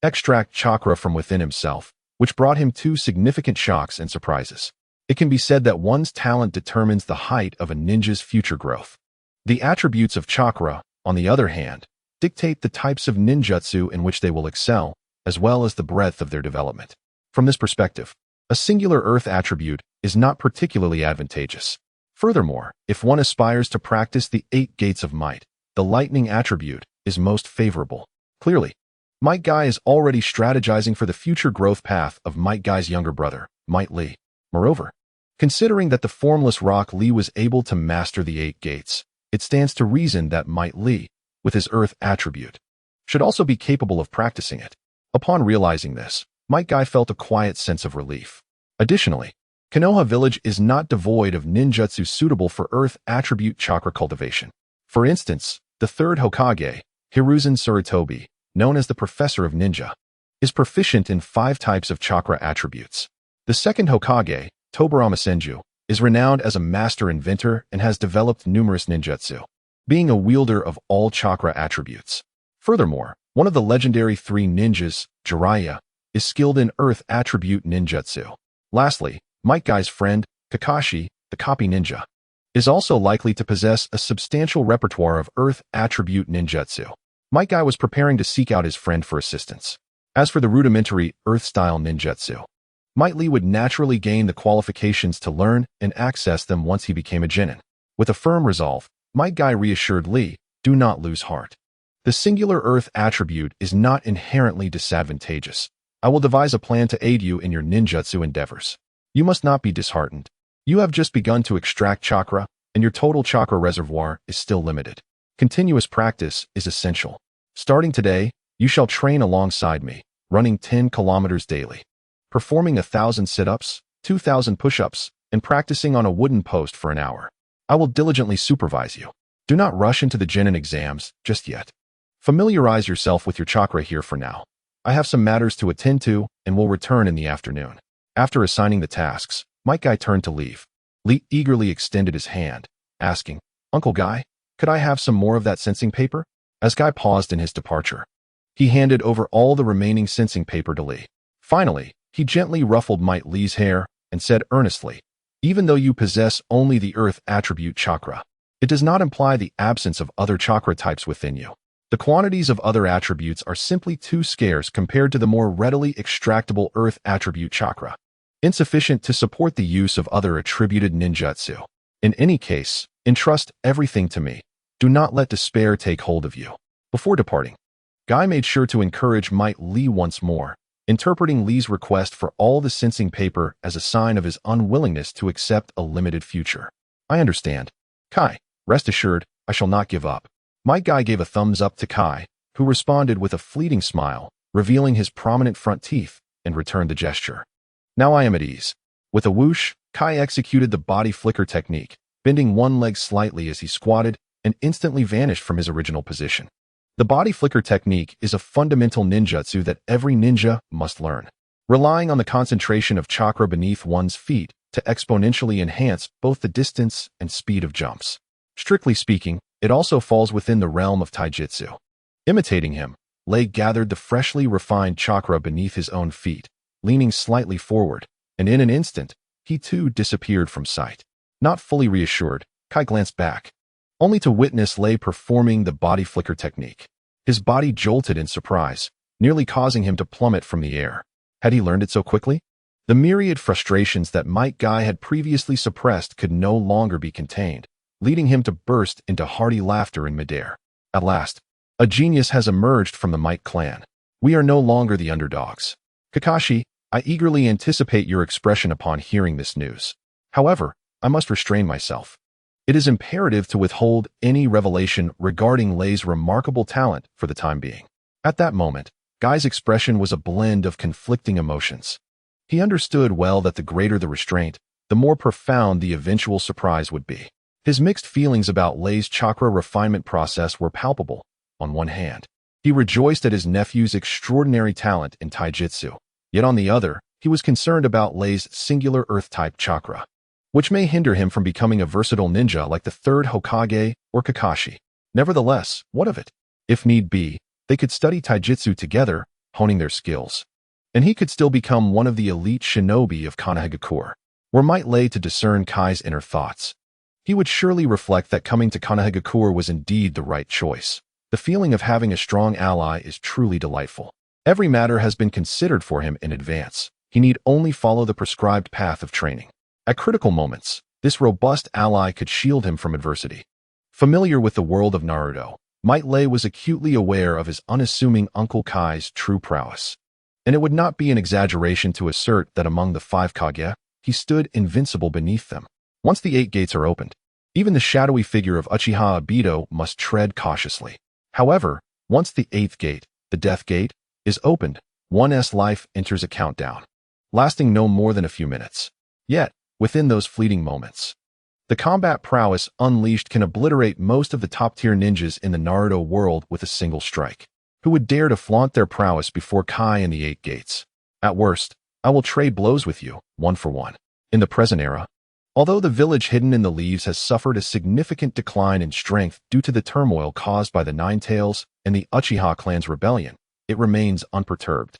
Extract chakra from within himself, which brought him two significant shocks and surprises. It can be said that one's talent determines the height of a ninja's future growth. The attributes of chakra, on the other hand, dictate the types of ninjutsu in which they will excel, as well as the breadth of their development. From this perspective, a singular earth attribute is not particularly advantageous. Furthermore, if one aspires to practice the 8 gates of might, the lightning attribute is most favorable. Clearly, Might Guy is already strategizing for the future growth path of Might Guy's younger brother, Might Lee. Moreover, considering that the formless Rock Lee was able to master the 8 gates, it stands to reason that Might Lee, with his earth attribute, should also be capable of practicing it. Upon realizing this, Might Guy felt a quiet sense of relief. Additionally, Konoha village is not devoid of ninjutsu suitable for earth attribute chakra cultivation. For instance, the third Hokage, Hiruzen Tsurutobi, known as the Professor of Ninja, is proficient in 5 types of chakra attributes. The second Hokage, Tobirama Senju, is renowned as a master inventor and has developed numerous ninjutsu, being a wielder of all chakra attributes. Furthermore, one of the legendary 3 ninjas, Jiraiya, is skilled in earth attribute ninjutsu. Lastly, Might Guy's friend, Kakashi, the copy ninja, is also likely to possess a substantial repertoire of earth attribute ninjutsu. Might Guy was preparing to seek out his friend for assistance. As for the rudimentary earth-style ninjutsu, Might Lee would naturally gain the qualifications to learn and access them once he became a genin. With a firm resolve, Might Guy reassured Lee, "Do not lose heart. The singular earth attribute is not inherently disadvantageous. I will devise a plan to aid you in your ninjutsu endeavors. You must not be disheartened. You have just begun to extract chakra, and your total chakra reservoir is still limited. Continuous practice is essential. Starting today, you shall train alongside me, running 10 kilometers daily, performing 1,000 sit-ups, 2,000 push-ups, and practicing on a wooden post for an hour. I will diligently supervise you. Do not rush into the genin exams just yet. Familiarize yourself with your chakra here for now. I have some matters to attend to and will return in the afternoon." After assigning the tasks, Might Guy turned to leave. Lee eagerly extended his hand, asking, "Uncle Guy, could I have some more of that sensing paper?" As Guy paused in his departure, he handed over all the remaining sensing paper to Lee. Finally, he gently ruffled Might Lee's hair and said earnestly, "Even though you possess only the earth attribute chakra, it does not imply the absence of other chakra types within you. The quantities of other attributes are simply too scarce compared to the more readily extractable earth attribute chakra, insufficient to support the use of other attributed ninjutsu. In any case, entrust everything to me. Do not let despair take hold of you." Before departing, Guy made sure to encourage Might Lee once more, interpreting Lee's request for all the sensing paper as a sign of his unwillingness to accept a limited future. I understand. Kai, rest assured, I shall not give up. Might Guy gave a thumbs up to Kai, who responded with a fleeting smile, revealing his prominent front teeth, and returned the gesture. Now I am at ease. With a whoosh, Kai executed the body flicker technique, bending one leg slightly as he squatted, and instantly vanished from his original position. The body flicker technique is a fundamental ninjutsu that every ninja must learn, relying on the concentration of chakra beneath one's feet to exponentially enhance both the distance and speed of jumps. Strictly speaking, it also falls within the realm of taijutsu. Imitating him, Lei gathered the freshly refined chakra beneath his own feet, leaning slightly forward, and in an instant, he too disappeared from sight. Not fully reassured, Kai glanced back, only to witness Lei performing the body flicker technique. His body jolted in surprise, nearly causing him to plummet from the air. Had he learned it so quickly? The myriad frustrations that Might Guy had previously suppressed could no longer be contained, leading him to burst into hearty laughter in midair. At last, a genius has emerged from the Might clan. We are no longer the underdogs. Kakashi, I eagerly anticipate your expression upon hearing this news. However, I must restrain myself. It is imperative to withhold any revelation regarding Lei's remarkable talent for the time being. At that moment, Guy's expression was a blend of conflicting emotions. He understood well that the greater the restraint, the more profound the eventual surprise would be. His mixed feelings about Lei's chakra refinement process were palpable. On one hand, he rejoiced at his nephew's extraordinary talent in taijutsu. Yet on the other, he was concerned about Lei's singular earth-type chakra, which may hinder him from becoming a versatile ninja like the third Hokage or Kakashi. Nevertheless, what of it? If need be, they could study taijutsu together, honing their skills. And he could still become one of the elite shinobi of Konohagakure. Were Might Lei to discern Kai's inner thoughts, he would surely reflect that coming to Konohagakure was indeed the right choice. The feeling of having a strong ally is truly delightful. Every matter has been considered for him in advance. He need only follow the prescribed path of training. At critical moments, this robust ally could shield him from adversity. Familiar with the world of Naruto, Might Lei was acutely aware of his unassuming Uncle Kai's true prowess. And it would not be an exaggeration to assert that among the Five Kage, he stood invincible beneath them. Once the 8 gates are opened, even the shadowy figure of Uchiha Obito must tread cautiously. However, once the 8th gate, the Death Gate, is opened, one's life enters a countdown, lasting no more than a few minutes. Yet, within those fleeting moments, the combat prowess unleashed can obliterate most of the top-tier ninjas in the Naruto world with a single strike. Who would dare to flaunt their prowess before Kai and the 8 gates? At worst, I will trade blows with you, 1 for 1. In the present era, although the village hidden in the leaves has suffered a significant decline in strength due to the turmoil caused by the Nine Tails and the Uchiha clan's rebellion, it remains unperturbed.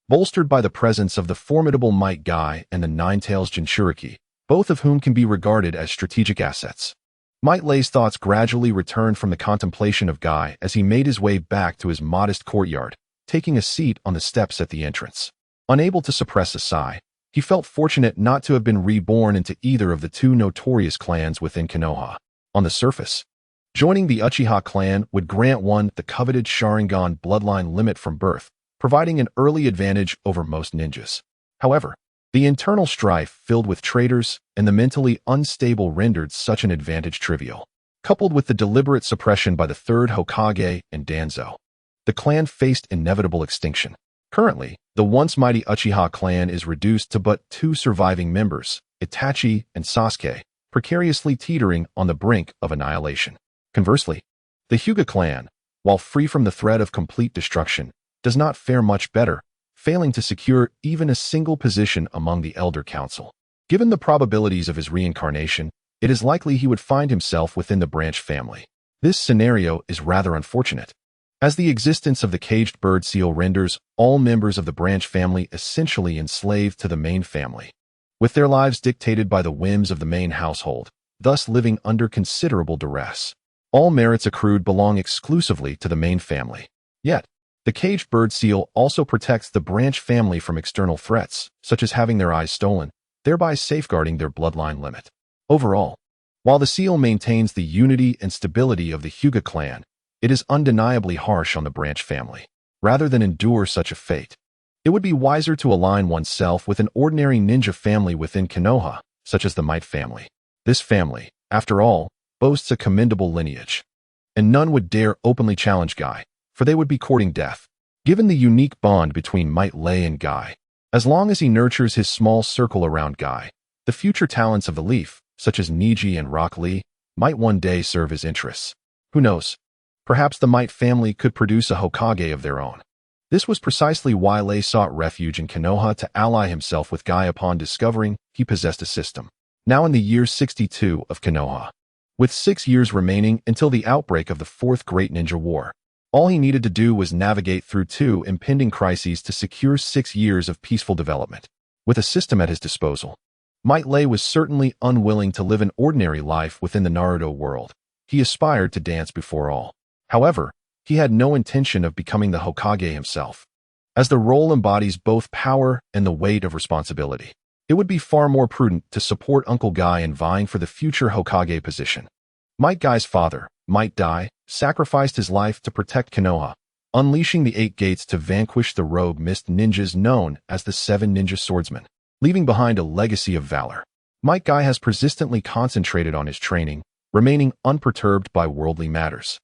Bolstered by the presence of the formidable Might Guy and the Nine Tails Jinchuriki, both of whom can be regarded as strategic assets. Might Lei's thoughts gradually returned from the contemplation of Guy as he made his way back to his modest courtyard, taking a seat on the steps at the entrance. Unable to suppress a sigh, he felt fortunate not to have been reborn into either of the 2 notorious clans within Konoha. On the surface, joining the Uchiha clan would grant one the coveted Sharingan bloodline limit from birth, providing an early advantage over most ninjas. However, the internal strife filled with traitors and the mentally unstable rendered such an advantage trivial. Coupled with the deliberate suppression by the 3rd Hokage and Danzo, the clan faced inevitable extinction. Currently, the once mighty Uchiha clan is reduced to but 2 surviving members, Itachi and Sasuke, precariously teetering on the brink of annihilation. Conversely, the Hyuga clan, while free from the threat of complete destruction, does not fare much better, failing to secure even a single position among the Elder Council. Given the probabilities of his reincarnation, it is likely he would find himself within the branch family. This scenario is rather unfortunate, as the existence of the caged bird seal renders all members of the branch family essentially enslaved to the main family, with their lives dictated by the whims of the main household, thus living under considerable duress. All merits accrued belong exclusively to the main family. Yet, the caged bird seal also protects the branch family from external threats, such as having their eyes stolen, thereby safeguarding their bloodline limit. Overall, while the seal maintains the unity and stability of the Hyuga clan, it is undeniably harsh on the branch family. rather than endure such a fate. It would be wiser to align oneself with an ordinary ninja family within Konoha, such as the Might family. This family, after all, boasts a commendable lineage, and none would dare openly challenge Guy, for they would be courting death. Given the unique bond between Might Lei and Guy, as long as he nurtures his small circle around Guy, the future talents of the Leaf, such as Niji and Rock Lee, might one day serve his interests. Who knows? Perhaps the Might family could produce a Hokage of their own. This was precisely why Lei sought refuge in Konoha to ally himself with Guy upon discovering he possessed a system. Now in the year 62 of Konoha, with 6 years remaining until the outbreak of the Fourth Great Ninja War, all he needed to do was navigate through 2 impending crises to secure 6 years of peaceful development. With a system at his disposal, Might Lei was certainly unwilling to live an ordinary life within the Naruto world. He aspired to dance before all. However, he had no intention of becoming the Hokage himself, as the role embodies both power and the weight of responsibility. It would be far more prudent to support Uncle Guy in vying for the future Hokage position. Might Guy's father, Might Dai, sacrificed his life to protect Konoha, unleashing the 8 gates to vanquish the rogue mist ninjas known as the 7 Ninja Swordsmen, leaving behind a legacy of valor. Might Guy has persistently concentrated on his training, remaining unperturbed by worldly matters,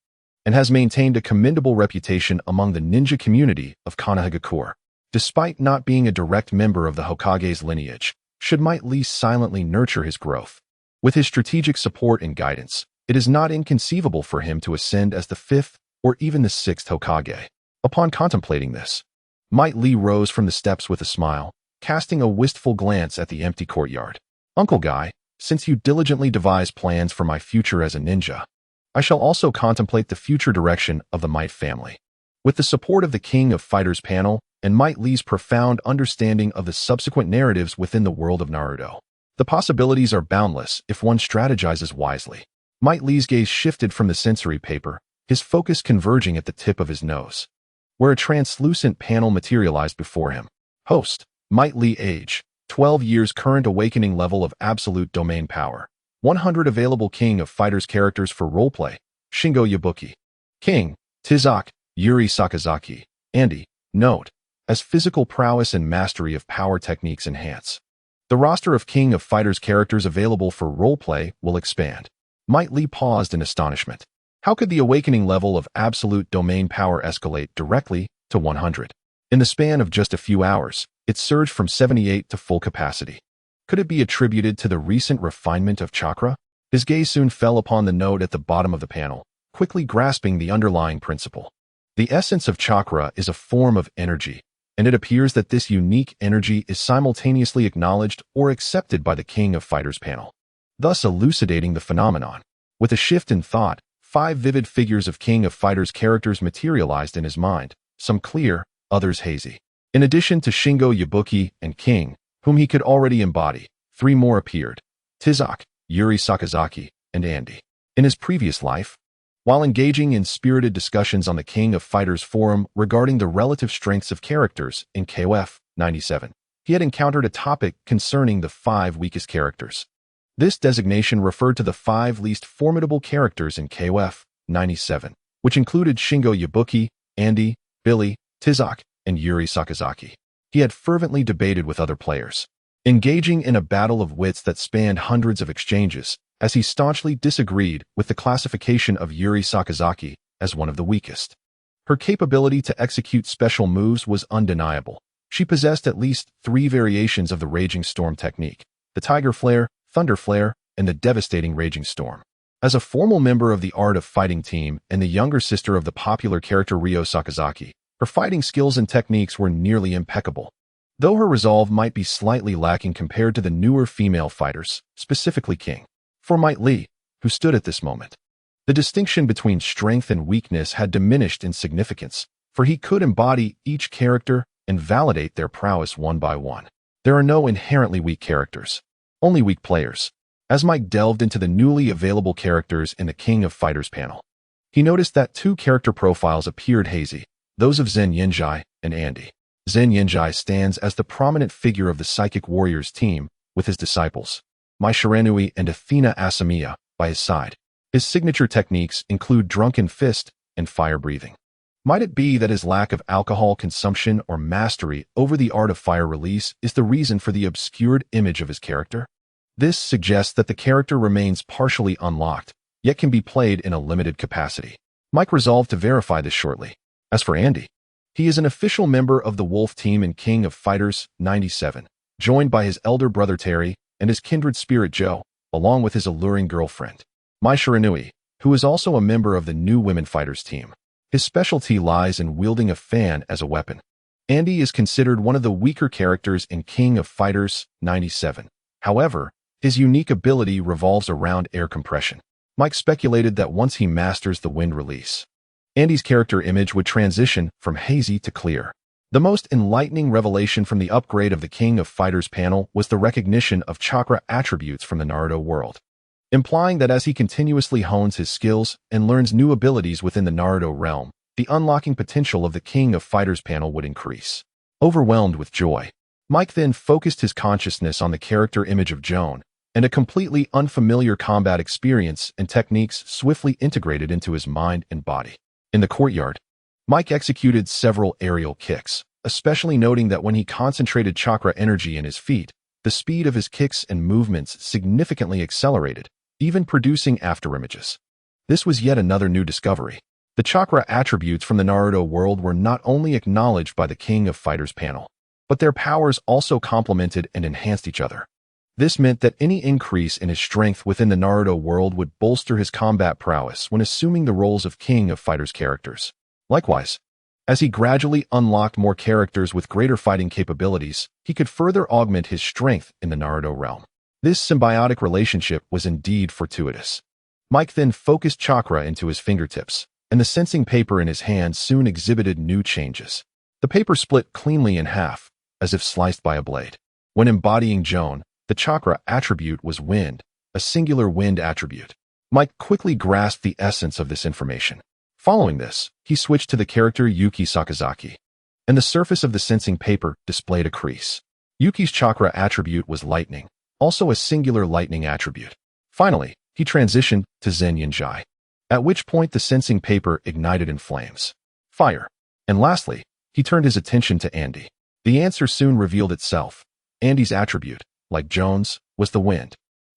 and has maintained a commendable reputation among the ninja community of Konohagakure. Despite not being a direct member of the Hokage's lineage, should Might Lee silently nurture his growth. With his strategic support and guidance, it is not inconceivable for him to ascend as the 5th or even the 6th Hokage. Upon contemplating this, Might Lee rose from the steps with a smile, casting a wistful glance at the empty courtyard. Uncle Guy, since you diligently devise plans for my future as a ninja, I shall also contemplate the future direction of the Might family. With the support of the King of Fighters panel and Might Lee's profound understanding of the subsequent narratives within the world of Naruto, the possibilities are boundless if one strategizes wisely. Might Lee's gaze shifted from the sensory paper, his focus converging at the tip of his nose, where a translucent panel materialized before him. Host, Might Lee age, 12 years current awakening level of absolute domain power. 100 available King of Fighters characters for roleplay. Shingo Yabuki. King, Tizak, Yuri Sakazaki. Andy, note, as physical prowess and mastery of power techniques enhance, the roster of King of Fighters characters available for roleplay will expand. Might Lee paused in astonishment. How could the awakening level of absolute domain power escalate directly to 100? In the span of just a few hours, it surged from 78 to full capacity. Could it be attributed to the recent refinement of chakra? His gaze soon fell upon the note at the bottom of the panel, quickly grasping the underlying principle. The essence of chakra is a form of energy, and it appears that this unique energy is simultaneously acknowledged or accepted by the King of Fighters panel, thus elucidating the phenomenon. With a shift in thought, 5 vivid figures of King of Fighters characters materialized in his mind, some clear, others hazy. In addition to Shingo Yabuki and King, whom he could already embody, 3 more appeared: Tizak, Yuri Sakazaki, and Andy. In his previous life, while engaging in spirited discussions on the King of Fighters forum regarding the relative strengths of characters in KOF 97, he had encountered a topic concerning the 5 weakest characters. This designation referred to the 5 least formidable characters in KOF 97, which included Shingo Yabuki, Andy, Billy, Tizak, and Yuri Sakazaki. He had fervently debated with other players, engaging in a battle of wits that spanned hundreds of exchanges, as he staunchly disagreed with the classification of Yuri Sakazaki as one of the weakest. Her capability to execute special moves was undeniable. She possessed at least 3 variations of the Raging Storm technique: the Tiger Flare, Thunder Flare, and the devastating Raging Storm. As a formal member of the Art of Fighting team and the younger sister of the popular character Ryo Sakazaki, her fighting skills and techniques were nearly impeccable, though her resolve might be slightly lacking compared to the newer female fighters, specifically King. For Might Lee, who stood at this moment, the distinction between strength and weakness had diminished in significance, for he could embody each character and validate their prowess one by one. There are no inherently weak characters, only weak players. As Mike delved into the newly available characters in the King of Fighters panel, he noticed that 2 character profiles appeared hazy, those of Zen Yinjai and Andy. Zen Yinjai stands as the prominent figure of the Psychic Warriors team, with his disciples, Mai Shiranui and Athena Asamiya, by his side. His signature techniques include Drunken Fist and Fire Breathing. Might it be that his lack of alcohol consumption or mastery over the art of fire release is the reason for the obscured image of his character? This suggests that the character remains partially unlocked, yet can be played in a limited capacity. Mike resolved to verify this shortly. As for Andy, he is an official member of the Wolf Team in King of Fighters 97, joined by his elder brother Terry and his kindred spirit Joe, along with his alluring girlfriend, Mai Shiranui, who is also a member of the new Women Fighters team. His specialty lies in wielding a fan as a weapon. Andy is considered one of the weaker characters in King of Fighters 97. However, his unique ability revolves around air compression. Mike speculated that once he masters the wind release, Andy's character image would transition from hazy to clear. The most enlightening revelation from the upgrade of the King of Fighters panel was the recognition of chakra attributes from the Naruto world, implying that as he continuously hones his skills and learns new abilities within the Naruto realm, the unlocking potential of the King of Fighters panel would increase. Overwhelmed with joy, Mike then focused his consciousness on the character image of Joan, and a completely unfamiliar combat experience and techniques swiftly integrated into his mind and body. In the courtyard, Mike executed several aerial kicks, especially noting that when he concentrated chakra energy in his feet, the speed of his kicks and movements significantly accelerated, even producing afterimages. This was yet another new discovery. The chakra attributes from the Naruto world were not only acknowledged by the King of Fighters panel, but their powers also complemented and enhanced each other. This meant that any increase in his strength within the Naruto world would bolster his combat prowess when assuming the roles of King of Fighters characters. Likewise, as he gradually unlocked more characters with greater fighting capabilities, he could further augment his strength in the Naruto realm. This symbiotic relationship was indeed fortuitous. Mike then focused chakra into his fingertips, and the sensing paper in his hand soon exhibited new changes. The paper split cleanly in half, as if sliced by a blade. When embodying Joan, the chakra attribute was wind, a singular wind attribute. Mike quickly grasped the essence of this information. Following this, he switched to the character Yuki Sakazaki, and the surface of the sensing paper displayed a crease. Yuki's chakra attribute was lightning, also a singular lightning attribute. Finally, he transitioned to Zen Yinjai, at which point the sensing paper ignited in flames. Fire. And lastly, he turned his attention to Andy. The answer soon revealed itself. Andy's attribute, like Joan's, was the wind.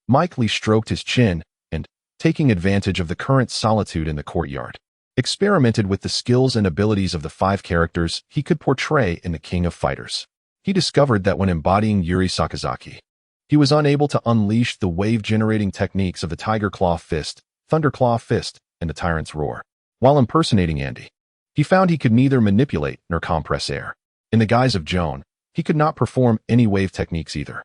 Mike Lee stroked his chin and, taking advantage of the current solitude in the courtyard, experimented with the skills and abilities of the 5 characters he could portray in the King of Fighters. He discovered that when embodying Yuri Sakazaki, he was unable to unleash the wave-generating techniques of the Tiger Claw Fist, Thunder Claw Fist, and the Tyrant's Roar. While impersonating Andy, he found he could neither manipulate nor compress air. In the guise of Joan, he could not perform any wave techniques either.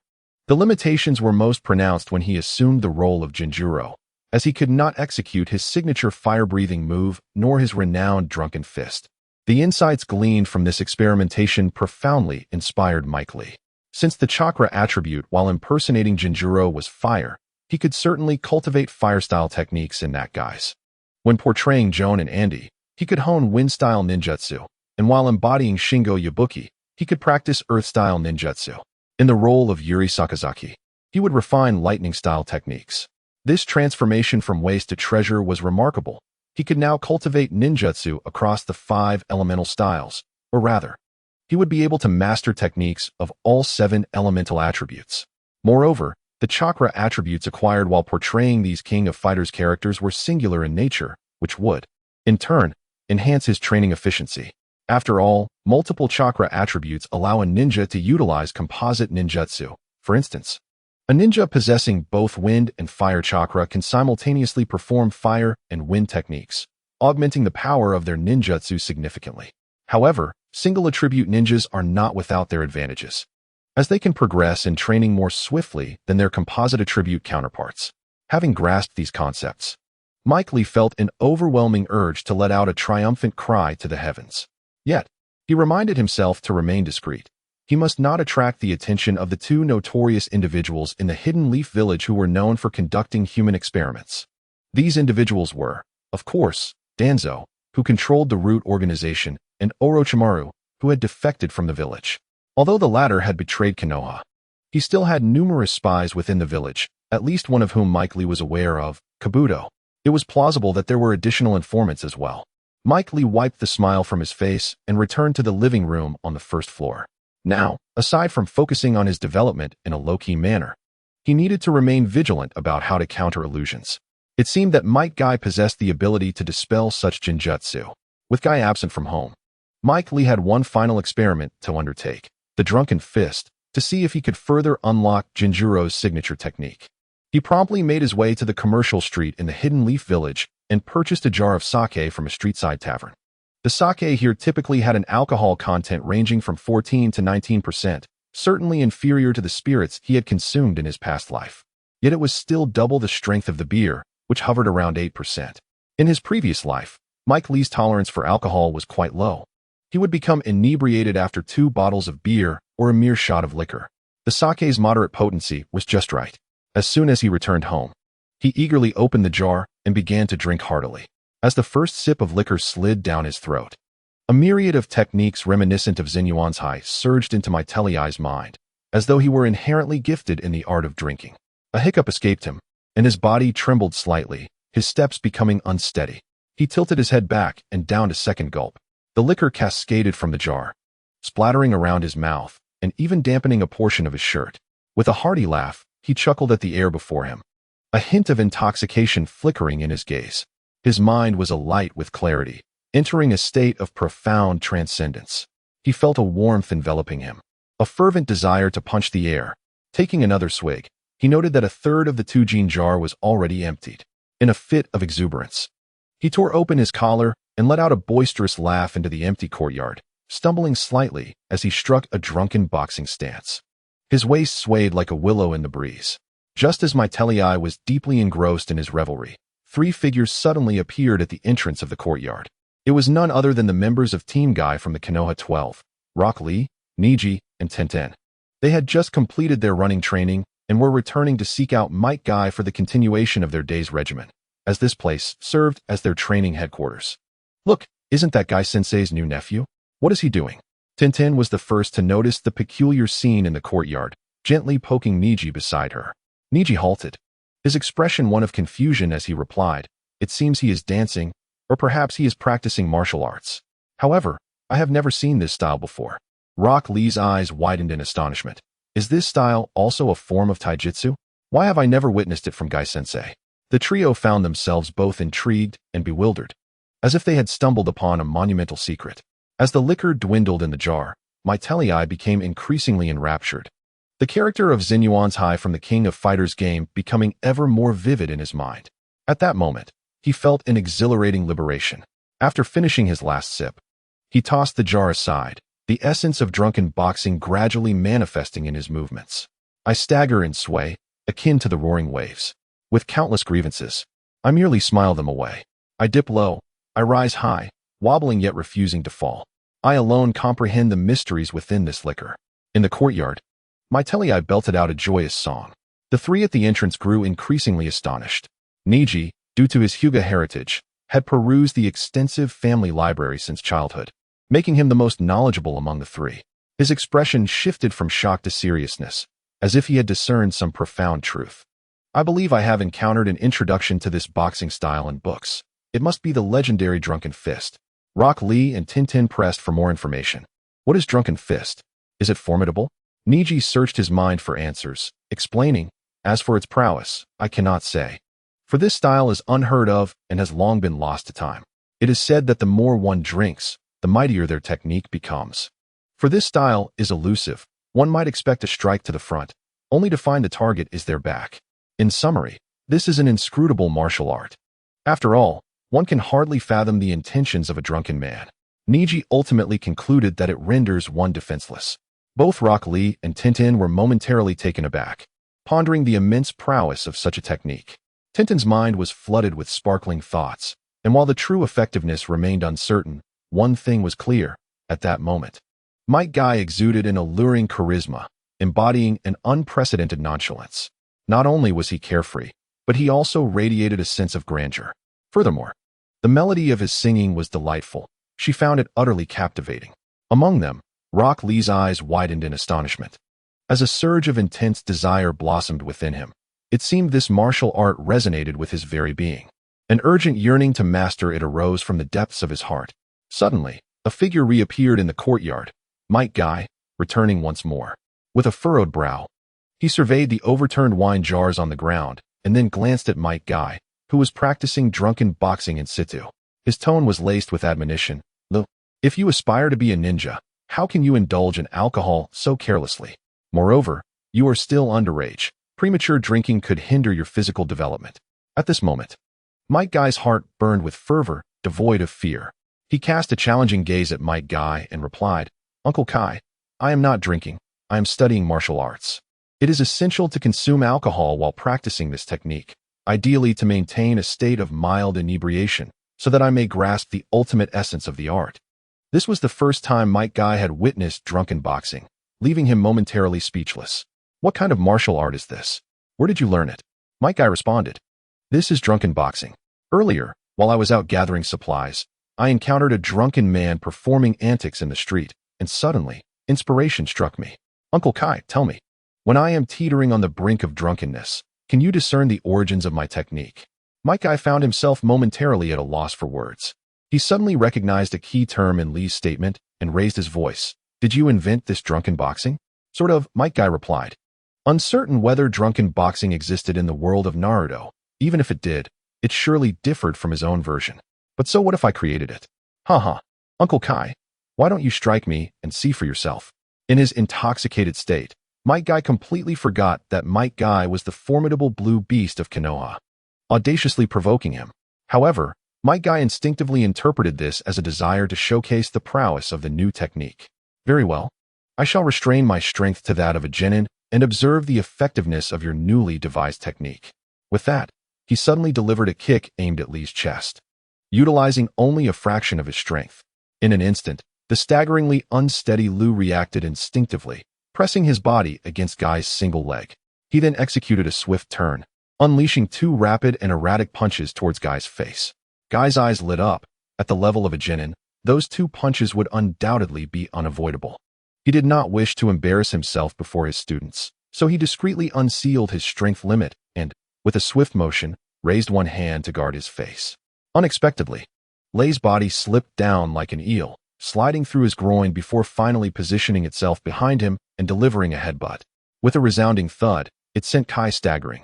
The limitations were most pronounced when he assumed the role of Jinjuro, as he could not execute his signature fire-breathing move nor his renowned Drunken Fist. The insights gleaned from this experimentation profoundly inspired Mike Lee. Since the chakra attribute while impersonating Jinjuro was fire, he could certainly cultivate fire-style techniques in that guise. When portraying Joan and Andy, he could hone wind-style ninjutsu, and while embodying Shingo Yabuki, he could practice earth-style ninjutsu. In the role of Yuri Sakazaki, he would refine lightning-style techniques. This transformation from waste to treasure was remarkable. He could now cultivate ninjutsu across the 5 elemental styles, or rather, he would be able to master techniques of all 7 elemental attributes. Moreover, the chakra attributes acquired while portraying these King of Fighters characters were singular in nature, which would, in turn, enhance his training efficiency. After all, multiple chakra attributes allow a ninja to utilize composite ninjutsu. For instance, a ninja possessing both wind and fire chakra can simultaneously perform fire and wind techniques, augmenting the power of their ninjutsu significantly. However, single-attribute ninjas are not without their advantages, as they can progress in training more swiftly than their composite attribute counterparts. Having grasped these concepts, Mike Lee felt an overwhelming urge to let out a triumphant cry to the heavens. Yet, he reminded himself to remain discreet. He must not attract the attention of the 2 notorious individuals in the Hidden Leaf Village who were known for conducting human experiments. These individuals were, of course, Danzo, who controlled the Root organization, and Orochimaru, who had defected from the village. Although the latter had betrayed Konoha, he still had numerous spies within the village, at least one of whom Mike Lee was aware of, Kabuto. It was plausible that there were additional informants as well. Mike Lee wiped the smile from his face and returned to the living room on the first floor. Now, aside from focusing on his development in a low-key manner, he needed to remain vigilant about how to counter illusions. It seemed that Mike Guy possessed the ability to dispel such genjutsu. With Guy absent from home, Mike Lee had one final experiment to undertake, the Drunken Fist, to see if he could further unlock Jinjuro's signature technique. He promptly made his way to the commercial street in the Hidden Leaf Village and purchased a jar of sake from a street-side tavern. The sake here typically had an alcohol content ranging from 14 to 19%, certainly inferior to the spirits he had consumed in his past life. Yet it was still double the strength of the beer, which hovered around 8%. In his previous life, Mike Lee's tolerance for alcohol was quite low. He would become inebriated after 2 bottles of beer or a mere shot of liquor. The sake's moderate potency was just right. As soon as he returned home, he eagerly opened the jar and began to drink heartily. As the first sip of liquor slid down his throat, a myriad of techniques reminiscent of Zenyuan's surged into my Telai's mind, as though he were inherently gifted in the art of drinking. A hiccup escaped him, and his body trembled slightly, his steps becoming unsteady. He tilted his head back and downed a second gulp. The liquor cascaded from the jar, splattering around his mouth and even dampening a portion of his shirt. With a hearty laugh, he chuckled at the air before him, a hint of intoxication flickering in his gaze. His mind was alight with clarity, entering a state of profound transcendence. He felt a warmth enveloping him, a fervent desire to punch the air. Taking another swig, he noted that a third of the Tujin jar was already emptied. In a fit of exuberance, he tore open his collar and let out a boisterous laugh into the empty courtyard, stumbling slightly as he struck a drunken boxing stance. His waist swayed like a willow in the breeze. Just as my Telai was deeply engrossed in his revelry, 3 figures suddenly appeared at the entrance of the courtyard. It was none other than the members of Team Guy from the Konoha 12, Rock Lee, Niji, and Tenten. They had just completed their running training and were returning to seek out Mike Guy for the continuation of their day's regimen, as this place served as their training headquarters. Look, isn't that Guy Sensei's new nephew? What is he doing? Tenten was the first to notice the peculiar scene in the courtyard, gently poking Niji beside her. Niji halted, his expression one of confusion as he replied, "It seems he is dancing, or perhaps he is practicing martial arts. However, I have never seen this style before." Rock Lee's eyes widened in astonishment. Is this style also a form of taijutsu? Why have I never witnessed it from Guy Sensei? The trio found themselves both intrigued and bewildered, as if they had stumbled upon a monumental secret. As the liquor dwindled in the jar, my Telai became increasingly enraptured, the character of Zenyuan's from the King of Fighters game becoming ever more vivid in his mind. At that moment, he felt an exhilarating liberation. After finishing his last sip, he tossed the jar aside, the essence of drunken boxing gradually manifesting in his movements. I stagger and sway, akin to the roaring waves. With countless grievances, I merely smile them away. I dip low, I rise high, wobbling yet refusing to fall. I alone comprehend the mysteries within this liquor. In the courtyard, my Telai belted out a joyous song. The 3 at the entrance grew increasingly astonished. Niji, due to his Hyuga heritage, had perused the extensive family library since childhood, making him the most knowledgeable among the 3. His expression shifted from shock to seriousness, as if he had discerned some profound truth. I believe I have encountered an introduction to this boxing style in books. It must be the legendary Drunken Fist. Rock Lee and Tintin pressed for more information. What is Drunken Fist? Is it formidable? Niji searched his mind for answers, explaining, as for its prowess, I cannot say. For this style is unheard of and has long been lost to time. It is said that the more one drinks, the mightier their technique becomes. For this style is elusive. One might expect a strike to the front, only to find the target is their back. In summary, this is an inscrutable martial art. After all, one can hardly fathom the intentions of a drunken man. Niji ultimately concluded that it renders one defenseless. Both Rock Lee and Tintin were momentarily taken aback, pondering the immense prowess of such a technique. Tintin's mind was flooded with sparkling thoughts, and while the true effectiveness remained uncertain, one thing was clear at that moment. Mike Guy exuded an alluring charisma, embodying an unprecedented nonchalance. Not only was he carefree, but he also radiated a sense of grandeur. Furthermore, the melody of his singing was delightful. She found it utterly captivating. Among them, Rock Lee's eyes widened in astonishment. As a surge of intense desire blossomed within him, it seemed this martial art resonated with his very being. An urgent yearning to master it arose from the depths of his heart. Suddenly, a figure reappeared in the courtyard, Might Guy, returning once more. With a furrowed brow, he surveyed the overturned wine jars on the ground and then glanced at Might Guy, who was practicing drunken boxing in situ. His tone was laced with admonition. Look, if you aspire to be a ninja, how can you indulge in alcohol so carelessly? Moreover, you are still underage. Premature drinking could hinder your physical development. At this moment, Might Guy's heart burned with fervor, devoid of fear. He cast a challenging gaze at Might Guy and replied, Uncle Kai, I am not drinking. I am studying martial arts. It is essential to consume alcohol while practicing this technique, ideally to maintain a state of mild inebriation, so that I may grasp the ultimate essence of the art. This was the first time Might Guy had witnessed drunken boxing, leaving him momentarily speechless. What kind of martial art is this? Where did you learn it? Might Guy responded, This is drunken boxing. Earlier, while I was out gathering supplies, I encountered a drunken man performing antics in the street, and suddenly, inspiration struck me. Uncle Kai, tell me, when I am teetering on the brink of drunkenness, can you discern the origins of my technique? Might Guy found himself momentarily at a loss for words. He suddenly recognized a key term in Lee's statement and raised his voice. Did you invent this drunken boxing? Sort of, Might Guy replied. Uncertain whether drunken boxing existed in the world of Naruto, even if it did, it surely differed from his own version. But so what if I created it? Haha. Uncle Kai, why don't you strike me and see for yourself? In his intoxicated state, Might Guy completely forgot that Might Guy was the formidable Blue Beast of Konoha, audaciously provoking him. However, Might Guy instinctively interpreted this as a desire to showcase the prowess of the new technique. Very well. I shall restrain my strength to that of a genin and observe the effectiveness of your newly devised technique. With that, he suddenly delivered a kick aimed at Lee's chest, utilizing only a fraction of his strength. In an instant, the staggeringly unsteady Liu reacted instinctively, pressing his body against Guy's single leg. He then executed a swift turn, unleashing two rapid and erratic punches towards Guy's face. Guy's eyes lit up. At the level of a genin, those two punches would undoubtedly be unavoidable. He did not wish to embarrass himself before his students, so he discreetly unsealed his strength limit and, with a swift motion, raised one hand to guard his face. Unexpectedly, Lei's body slipped down like an eel, sliding through his groin before finally positioning itself behind him and delivering a headbutt. With a resounding thud, it sent Kai staggering,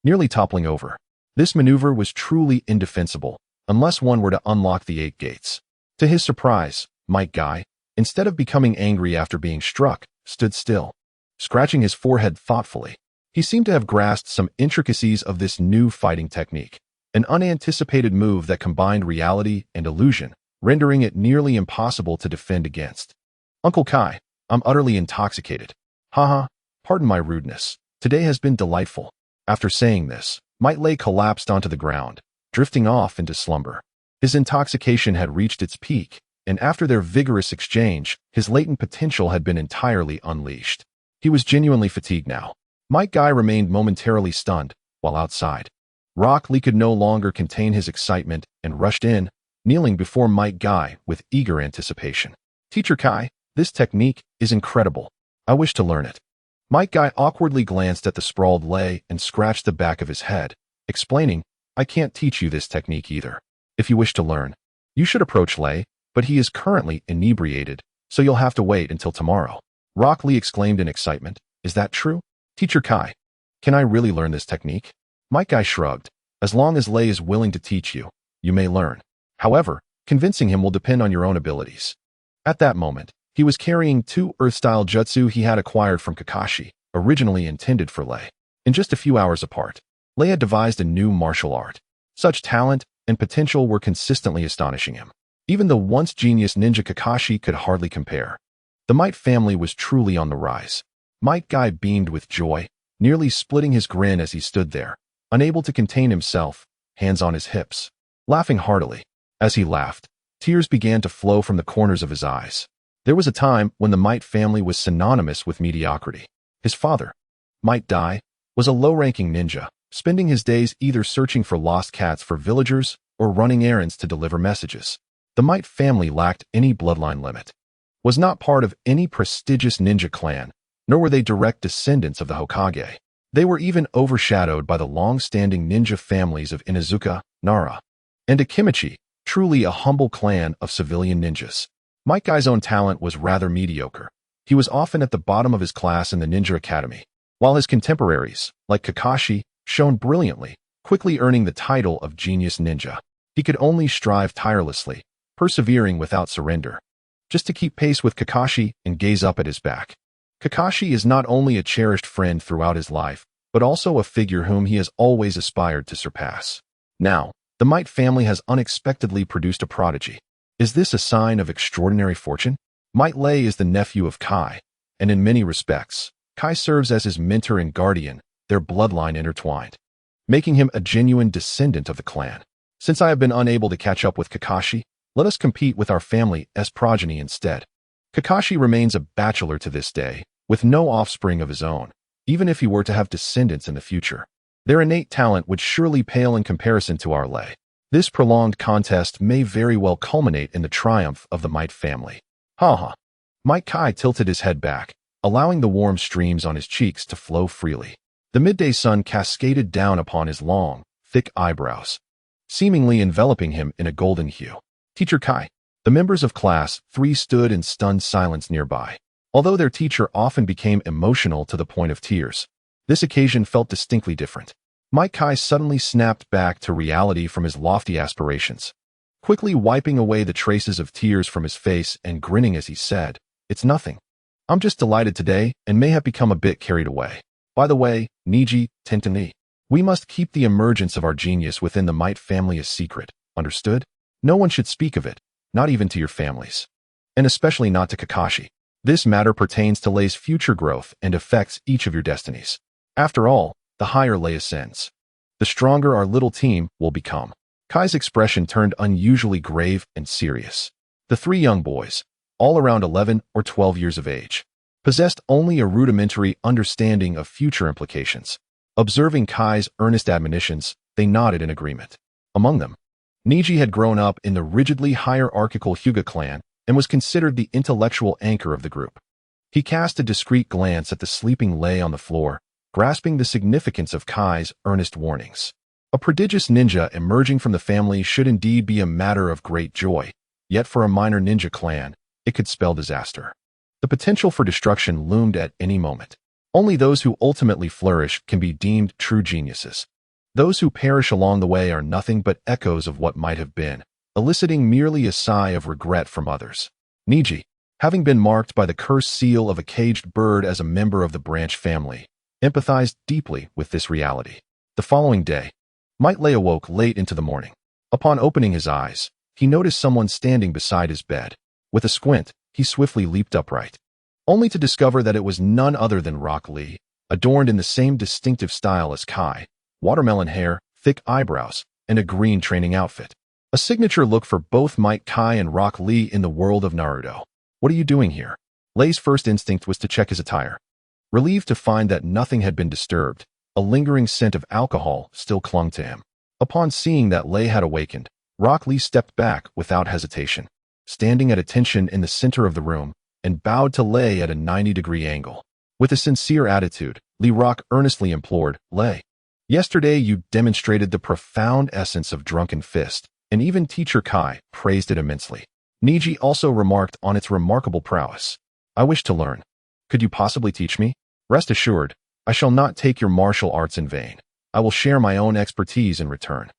nearly toppling over. This maneuver was truly indefensible, unless one were to unlock the 8 gates. To his surprise, Might Guy, instead of becoming angry after being struck, stood still, scratching his forehead thoughtfully. He seemed to have grasped some intricacies of this new fighting technique, an unanticipated move that combined reality and illusion, rendering it nearly impossible to defend against. Uncle Kai, I'm utterly intoxicated. Haha, pardon my rudeness. Today has been delightful. After saying this, Might Lei collapsed onto the ground, drifting off into slumber. His intoxication had reached its peak, and after their vigorous exchange, his latent potential had been entirely unleashed. He was genuinely fatigued now. Might Guy remained momentarily stunned, while outside, Rock Lee could no longer contain his excitement and rushed in, kneeling before Might Guy with eager anticipation. Teacher Kai, this technique is incredible. I wish to learn it. Might Guy awkwardly glanced at the sprawled Lei and scratched the back of his head, explaining, I can't teach you this technique either. If you wish to learn, you should approach Lei, but he is currently inebriated, so you'll have to wait until tomorrow. Rock Lee exclaimed in excitement, Is that true? Teacher Kai, can I really learn this technique? Might Guy shrugged. As long as Lei is willing to teach you, you may learn. However, convincing him will depend on your own abilities. At that moment, he was carrying 2 Earth-style jutsu he had acquired from Kakashi, originally intended for Lei. In just a few hours apart, Lei had devised a new martial art. Such talent and potential were consistently astonishing him. Even the once genius ninja Kakashi could hardly compare. The Might family was truly on the rise. Might Guy beamed with joy, nearly splitting his grin as he stood there, unable to contain himself, hands on his hips, laughing heartily. As he laughed, tears began to flow from the corners of his eyes. There was a time when the Might family was synonymous with mediocrity. His father, Might Dai, was a low-ranking ninja, spending his days either searching for lost cats for villagers or running errands to deliver messages. The Might family lacked any bloodline limit, was not part of any prestigious ninja clan, nor were they direct descendants of the Hokage. They were even overshadowed by the long-standing ninja families of Inuzuka, Nara, and Akimichi, truly a humble clan of civilian ninjas. Might Guy's own talent was rather mediocre. He was often at the bottom of his class in the ninja academy, while his contemporaries, like Kakashi, shone brilliantly, quickly earning the title of genius ninja. He could only strive tirelessly, persevering without surrender, just to keep pace with Kakashi and gaze up at his back. Kakashi is not only a cherished friend throughout his life, but also a figure whom he has always aspired to surpass. Now, the Might family has unexpectedly produced a prodigy. Is this a sign of extraordinary fortune? Might Lei is the nephew of Kai, and in many respects, Kai serves as his mentor and guardian, their bloodline intertwined, making him a genuine descendant of the clan. Since I have been unable to catch up with Kakashi, let us compete with our family's progeny instead. Kakashi remains a bachelor to this day, with no offspring of his own, even if he were to have descendants in the future. Their innate talent would surely pale in comparison to our Lei. This prolonged contest may very well culminate in the triumph of the Might family. Ha. Might Kai tilted his head back, allowing the warm streams on his cheeks to flow freely. The midday sun cascaded down upon his long, thick eyebrows, seemingly enveloping him in a golden hue. Teacher Kai. The members of Class 3 stood in stunned silence nearby. Although their teacher often became emotional to the point of tears, this occasion felt distinctly different. Might Kai suddenly snapped back to reality from his lofty aspirations, quickly wiping away the traces of tears from his face and grinning as he said, "It's nothing. I'm just delighted today and may have become a bit carried away. By the way, Niji, Tentani, we must keep the emergence of our genius within the Might family a secret, understood? No one should speak of it, not even to your families. And especially not to Kakashi. This matter pertains to Lei's future growth and affects each of your destinies. After all, the higher Lei ascends, the stronger our little team will become." Kai's expression turned unusually grave and serious. The three young boys, all around 11 or 12 years of age, possessed only a rudimentary understanding of future implications. Observing Kai's earnest admonitions, they nodded in agreement. Among them, Niji had grown up in the rigidly hierarchical Hyuga clan and was considered the intellectual anchor of the group. He cast a discreet glance at the sleeping Lei on the floor, grasping the significance of Kai's earnest warnings. A prodigious ninja emerging from the family should indeed be a matter of great joy, yet for a minor ninja clan, it could spell disaster. The potential for destruction loomed at any moment. Only those who ultimately flourish can be deemed true geniuses. Those who perish along the way are nothing but echoes of what might have been, eliciting merely a sigh of regret from others. Niji, having been marked by the cursed seal of a caged bird as a member of the branch family, empathized deeply with this reality. The following day, Might Lei awoke late into the morning. Upon opening his eyes, he noticed someone standing beside his bed. With a squint, he swiftly leaped upright, only to discover that it was none other than Rock Lee, adorned in the same distinctive style as Kai, watermelon hair, thick eyebrows, and a green training outfit. A signature look for both Might Kai and Rock Lee in the world of Naruto. "What are you doing here?" Lei's first instinct was to check his attire. Relieved to find that nothing had been disturbed, a lingering scent of alcohol still clung to him. Upon seeing that Lei had awakened, Rock Lee stepped back without hesitation, standing at attention in the center of the room, and bowed to Lei at a 90-degree angle. With a sincere attitude, Lee Rock earnestly implored, "Lei, yesterday you demonstrated the profound essence of Drunken Fist, and even Teacher Kai praised it immensely. Niji also remarked on its remarkable prowess. I wish to learn. Could you possibly teach me? Rest assured, I shall not take your martial arts in vain. I will share my own expertise in return.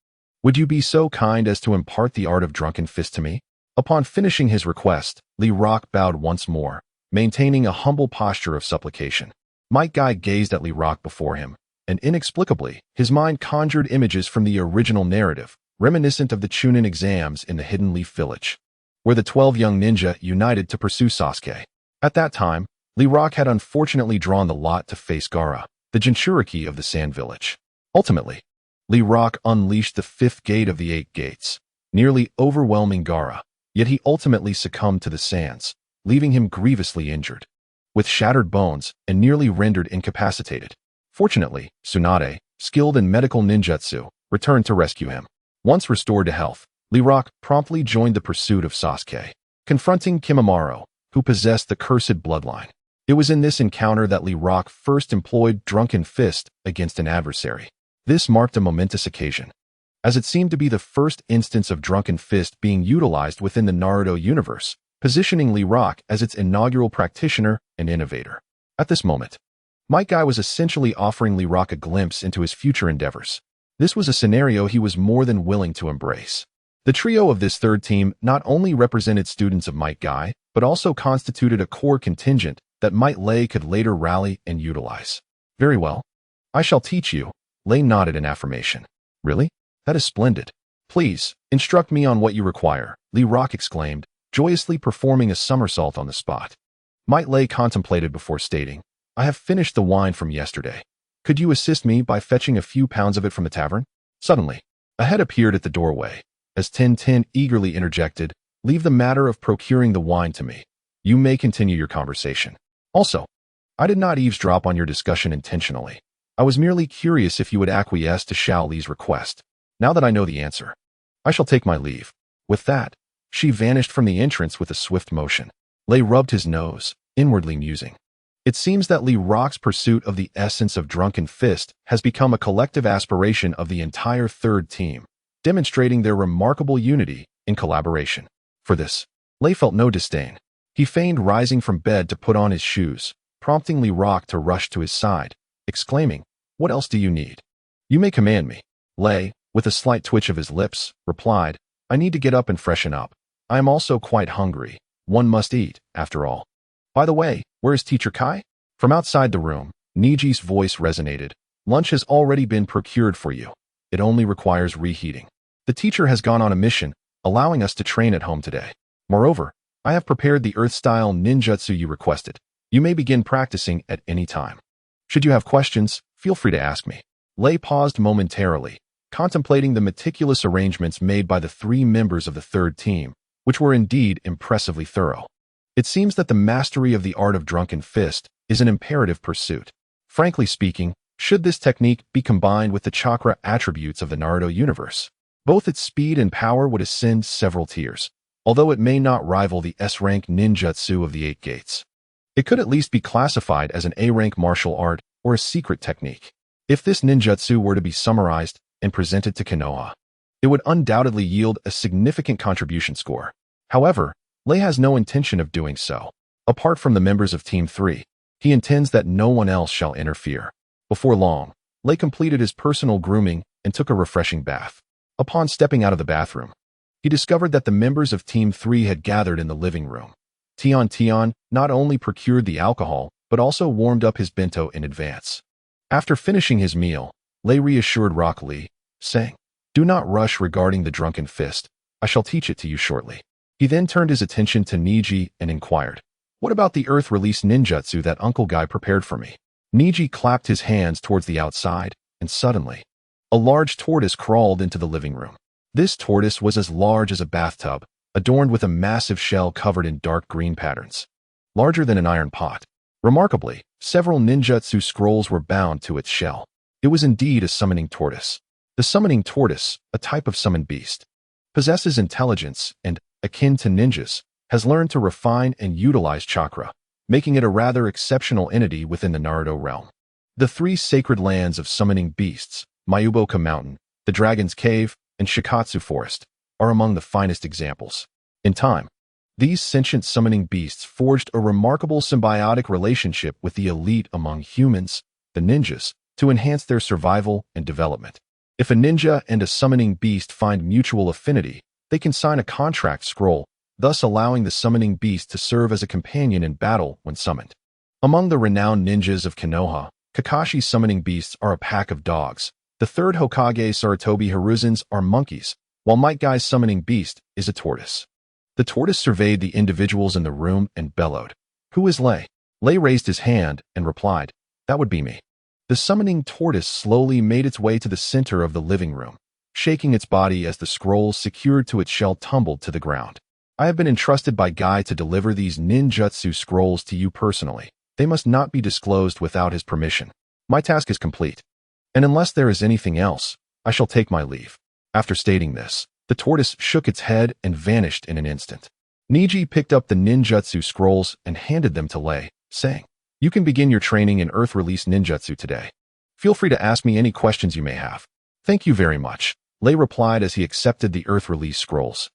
Would you be so kind as to impart the art of Drunken Fist to me?" Upon finishing his request, Lee Rock bowed once more, maintaining a humble posture of supplication. Might Guy gazed at Lee Rock before him, and inexplicably, his mind conjured images from the original narrative, reminiscent of the Chunin exams in the Hidden Leaf Village, where the 12 young ninja united to pursue Sasuke. At that time, Lee Rock had unfortunately drawn the lot to face Gaara, the Jinchuriki of the Sand Village. Ultimately, Lee Rock unleashed the 5th gate of the 8 gates, nearly overwhelming Gaara, yet he ultimately succumbed to the sands, leaving him grievously injured, with shattered bones and nearly rendered incapacitated. Fortunately, Tsunade, skilled in medical ninjutsu, returned to rescue him. Once restored to health, Lee Rock promptly joined the pursuit of Sasuke, confronting Kimimaro, who possessed the cursed bloodline. It was in this encounter that Lee Rock first employed Drunken Fist against an adversary. This marked a momentous occasion. as it seemed to be the first instance of Drunken Fist being utilized within the Naruto universe, positioning Lee Rock as its inaugural practitioner and innovator. At this moment, Might Guy was essentially offering Lee Rock a glimpse into his future endeavors. This was a scenario he was more than willing to embrace. The trio of this third team not only represented students of Might Guy, but also constituted a core contingent that Might Lei could later rally and utilize. Very well. I shall teach you. Lei nodded in affirmation. Really? That is splendid. Please, instruct me on what you require, Lee Rock exclaimed, joyously performing a somersault on the spot. Might Lei contemplated before stating, I have finished the wine from yesterday. Could you assist me by fetching a few pounds of it from the tavern? Suddenly, a head appeared at the doorway. As Tin eagerly interjected, leave the matter of procuring the wine to me. You may continue your conversation. Also, I did not eavesdrop on your discussion intentionally. I was merely curious if you would acquiesce to Xiao Li's request. Now that I know the answer, I shall take my leave. With that, she vanished from the entrance with a swift motion. Lei rubbed his nose, inwardly musing. It seems that Lee Rock's pursuit of the essence of Drunken Fist has become a collective aspiration of the entire third team, demonstrating their remarkable unity in collaboration. For this, Lei felt no disdain. He feigned rising from bed to put on his shoes, prompting Lee Rock to rush to his side, exclaiming, What else do you need? You may command me. Lei, with a slight twitch of his lips, replied, I need to get up and freshen up. I am also quite hungry. One must eat, after all. By the way, where is Teacher Kai? From outside the room, Niji's voice resonated. Lunch has already been procured for you. It only requires reheating. The teacher has gone on a mission, allowing us to train at home today. Moreover, I have prepared the earth-style ninjutsu you requested. You may begin practicing at any time. Should you have questions, feel free to ask me. Lei paused momentarily, contemplating the meticulous arrangements made by the three members of the third team, which were indeed impressively thorough. It seems that the mastery of the art of Drunken Fist is an imperative pursuit. Frankly speaking, should this technique be combined with the chakra attributes of the Naruto universe, both its speed and power would ascend several tiers, although it may not rival the S-rank ninjutsu of the Eight Gates. It could at least be classified as an A-rank martial art or a secret technique. If this ninjutsu were to be summarized and presented to Konoha, it would undoubtedly yield a significant contribution score. However, Lei has no intention of doing so. Apart from the members of Team 3, he intends that no one else shall interfere. Before long, Lei completed his personal grooming and took a refreshing bath. Upon stepping out of the bathroom, he discovered that the members of Team 3 had gathered in the living room. Tion not only procured the alcohol, but also warmed up his bento in advance. After finishing his meal, Lei reassured Rock Lee, saying, Do not rush regarding the Drunken Fist. I shall teach it to you shortly. He then turned his attention to Niji and inquired, What about the earth-release ninjutsu that Uncle Guy prepared for me? Niji clapped his hands towards the outside, and suddenly, a large tortoise crawled into the living room. This tortoise was as large as a bathtub, adorned with a massive shell covered in dark green patterns, larger than an iron pot. Remarkably, several ninjutsu scrolls were bound to its shell. It was indeed a summoning tortoise. The summoning tortoise, a type of summoned beast, possesses intelligence and, akin to ninjas, has learned to refine and utilize chakra, making it a rather exceptional entity within the Naruto realm. The three sacred lands of summoning beasts, Mayuboka Mountain, the Dragon's Cave, and Shikatsu Forest, are among the finest examples. In time, these sentient summoning beasts forged a remarkable symbiotic relationship with the elite among humans, the ninjas, to enhance their survival and development. If a ninja and a summoning beast find mutual affinity, they can sign a contract scroll, thus allowing the summoning beast to serve as a companion in battle when summoned. Among the renowned ninjas of Konoha, Kakashi's summoning beasts are a pack of dogs. The third Hokage Sarutobi Hiruzun's are monkeys, while Might Guy's summoning beast is a tortoise. The tortoise surveyed the individuals in the room and bellowed, Who is Lei? Lei raised his hand and replied, That would be me. The summoning tortoise slowly made its way to the center of the living room, shaking its body as the scrolls secured to its shell tumbled to the ground. I have been entrusted by Guy to deliver these ninjutsu scrolls to you personally. They must not be disclosed without his permission. My task is complete, and unless there is anything else, I shall take my leave. After stating this, the tortoise shook its head and vanished in an instant. Niji picked up the ninjutsu scrolls and handed them to Lei, saying, You can begin your training in Earth Release Ninjutsu today. Feel free to ask me any questions you may have. Thank you very much. Lei replied as he accepted the Earth Release scrolls,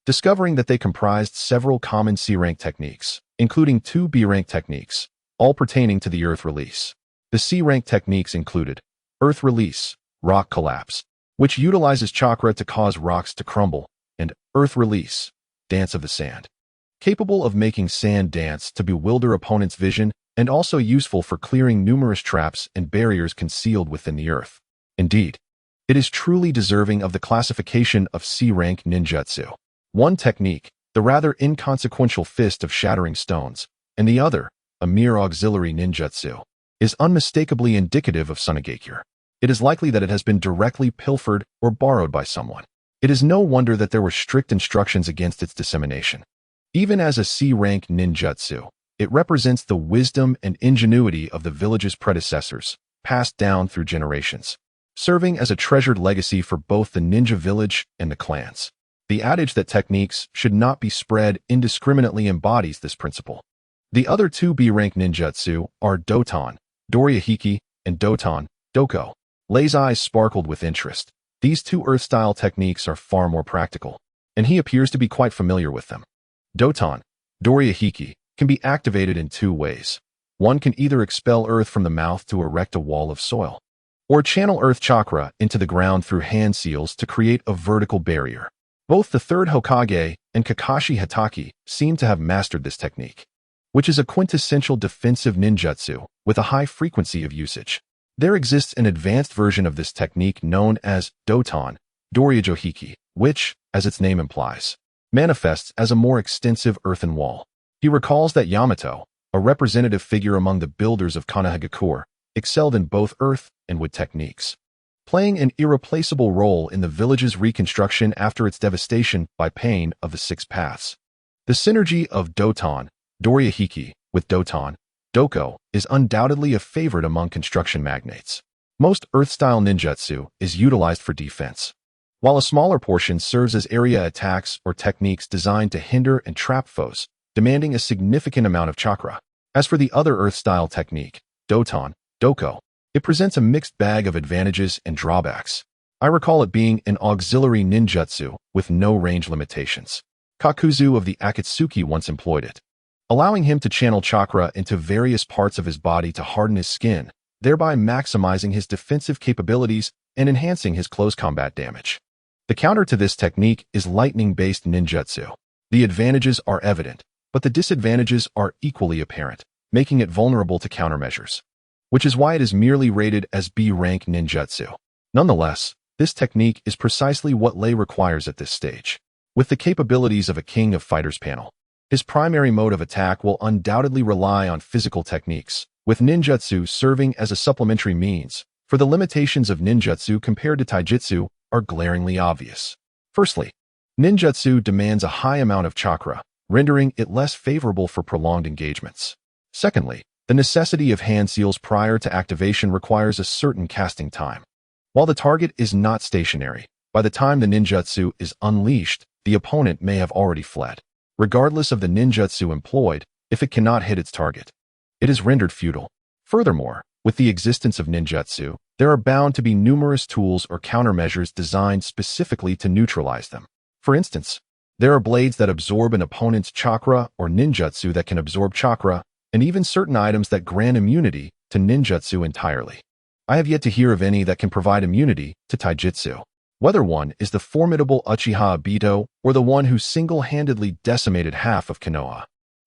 discovering that they comprised several common C-rank techniques, including 2 B-rank techniques, all pertaining to the Earth Release. The C-rank techniques included Earth Release, Rock Collapse, which utilizes chakra to cause rocks to crumble, and Earth Release, Dance of the Sand, capable of making sand dance to bewilder opponents' vision and also useful for clearing numerous traps and barriers concealed within the earth. Indeed, it is truly deserving of the classification of C-rank ninjutsu. One technique, the rather inconsequential Fist of Shattering Stones, and the other, a mere auxiliary ninjutsu, is unmistakably indicative of Sunagakure. It is likely that it has been directly pilfered or borrowed by someone. It is no wonder that there were strict instructions against its dissemination. Even as a C-rank ninjutsu, it represents the wisdom and ingenuity of the village's predecessors, passed down through generations, serving as a treasured legacy for both the ninja village and the clans. The adage that techniques should not be spread indiscriminately embodies this principle. The other 2 B-rank ninjutsu are Doton, Dorihiki, and Doton, Doko. Lei's eyes sparkled with interest. These 2 Earth-style techniques are far more practical, and he appears to be quite familiar with them. Doton, Dorihiki, can be activated in 2 ways. One can either expel earth from the mouth to erect a wall of soil, or channel earth chakra into the ground through hand seals to create a vertical barrier. Both the 3rd Hokage and Kakashi Hatake seem to have mastered this technique, which is a quintessential defensive ninjutsu with a high frequency of usage. There exists an advanced version of this technique known as Doton, Doryajohiki, which, as its name implies, manifests as a more extensive earthen wall. He recalls that Yamato, a representative figure among the builders of Konohagakure, excelled in both earth and wood techniques, playing an irreplaceable role in the village's reconstruction after its devastation by pain of the 6 paths. The synergy of Doton, Dorihiki, with Doton, Doko, is undoubtedly a favorite among construction magnates. Most earth-style ninjutsu is utilized for defense, while a smaller portion serves as area attacks or techniques designed to hinder and trap foes, demanding a significant amount of chakra. As for the other earth-style technique, Doton, Doko, it presents a mixed bag of advantages and drawbacks. I recall it being an auxiliary ninjutsu with no range limitations. Kakuzu of the Akatsuki once employed it, allowing him to channel chakra into various parts of his body to harden his skin, thereby maximizing his defensive capabilities and enhancing his close combat damage. The counter to this technique is lightning-based ninjutsu. The advantages are evident, but the disadvantages are equally apparent, making it vulnerable to countermeasures, which is why it is merely rated as B-rank ninjutsu. Nonetheless, this technique is precisely what Lei requires at this stage. With the capabilities of a King of Fighters panel, his primary mode of attack will undoubtedly rely on physical techniques, with ninjutsu serving as a supplementary means, for the limitations of ninjutsu compared to taijutsu are glaringly obvious. Firstly, ninjutsu demands a high amount of chakra, rendering it less favorable for prolonged engagements. Secondly, the necessity of hand seals prior to activation requires a certain casting time. While the target is not stationary, by the time the ninjutsu is unleashed, the opponent may have already fled. Regardless of the ninjutsu employed, if it cannot hit its target, it is rendered futile. Furthermore, with the existence of ninjutsu, there are bound to be numerous tools or countermeasures designed specifically to neutralize them. For instance, there are blades that absorb an opponent's chakra or ninjutsu that can absorb chakra, and even certain items that grant immunity to ninjutsu entirely. I have yet to hear of any that can provide immunity to taijutsu. Whether one is the formidable Uchiha Obito or the one who single-handedly decimated half of Konoha.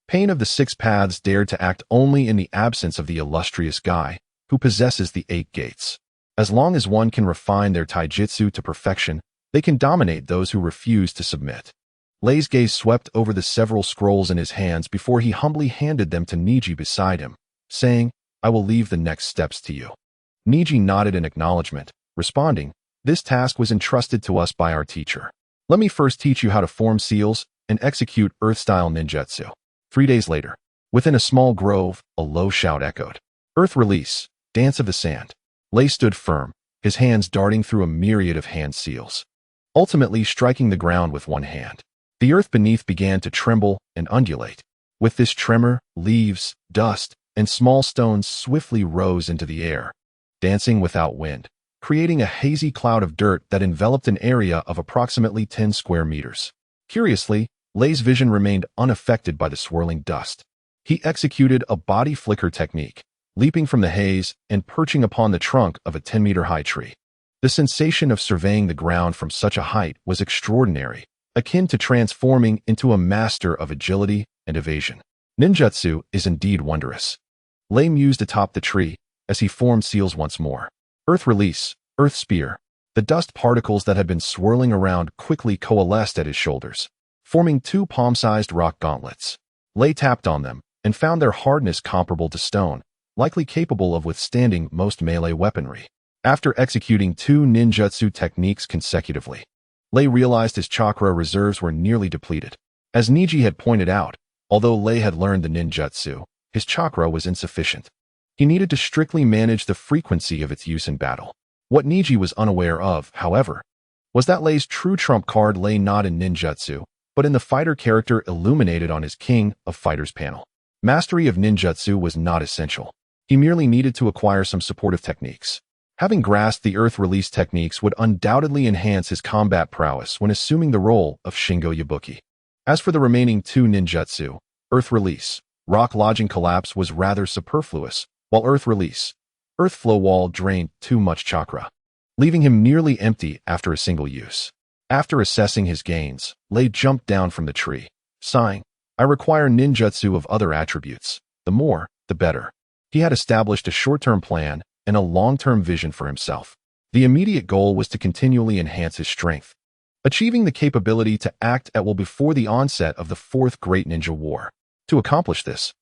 Pain of the 6 Paths dared to act only in the absence of the illustrious guy who possesses the 8 gates. As long as one can refine their taijutsu to perfection, they can dominate those who refuse to submit. Lei's gaze swept over the several scrolls in his hands before he humbly handed them to Niji beside him, saying, "I will leave the next steps to you." Niji nodded in acknowledgement, responding, "This task was entrusted to us by our teacher. Let me first teach you how to form seals and execute earth-style ninjutsu." 3 days later, within a small grove, a low shout echoed. "Earth Release, Dance of the Sand." Lei stood firm, his hands darting through a myriad of hand seals, ultimately striking the ground with one hand. The earth beneath began to tremble and undulate. With this tremor, leaves, dust, and small stones swiftly rose into the air, dancing without wind, creating a hazy cloud of dirt that enveloped an area of approximately 10 square meters. Curiously, Lei's vision remained unaffected by the swirling dust. He executed a body flicker technique, leaping from the haze and perching upon the trunk of a 10-meter-high tree. The sensation of surveying the ground from such a height was extraordinary, akin to transforming into a master of agility and evasion. Ninjutsu is indeed wondrous. Lei mused atop the tree as he formed seals once more. Earth release, earth spear. The dust particles that had been swirling around quickly coalesced at his shoulders, forming two palm-sized rock gauntlets. Lei tapped on them and found their hardness comparable to stone, likely capable of withstanding most melee weaponry. After executing two ninjutsu techniques consecutively, Lei realized his chakra reserves were nearly depleted. As Niji had pointed out, although Lei had learned the ninjutsu, his chakra was insufficient. He needed to strictly manage the frequency of its use in battle. What Niji was unaware of, however, was that Lei's true trump card lay not in ninjutsu, but in the fighter character illuminated on his King of Fighters panel. Mastery of ninjutsu was not essential. He merely needed to acquire some supportive techniques. Having grasped the earth release techniques would undoubtedly enhance his combat prowess when assuming the role of Shingo Yabuki. As for the remaining two ninjutsu, earth release, rock lodging collapse was rather superfluous, while earth release, earth flow wall drained too much chakra, leaving him nearly empty after a single use. After assessing his gains, Lei jumped down from the tree, sighing, "I require ninjutsu of other attributes. The more, the better." He had established a short-term plan and a long-term vision for himself. The immediate goal was to continually enhance his strength, achieving the capability to act at will before the onset of the Fourth Great Ninja War. To accomplish this,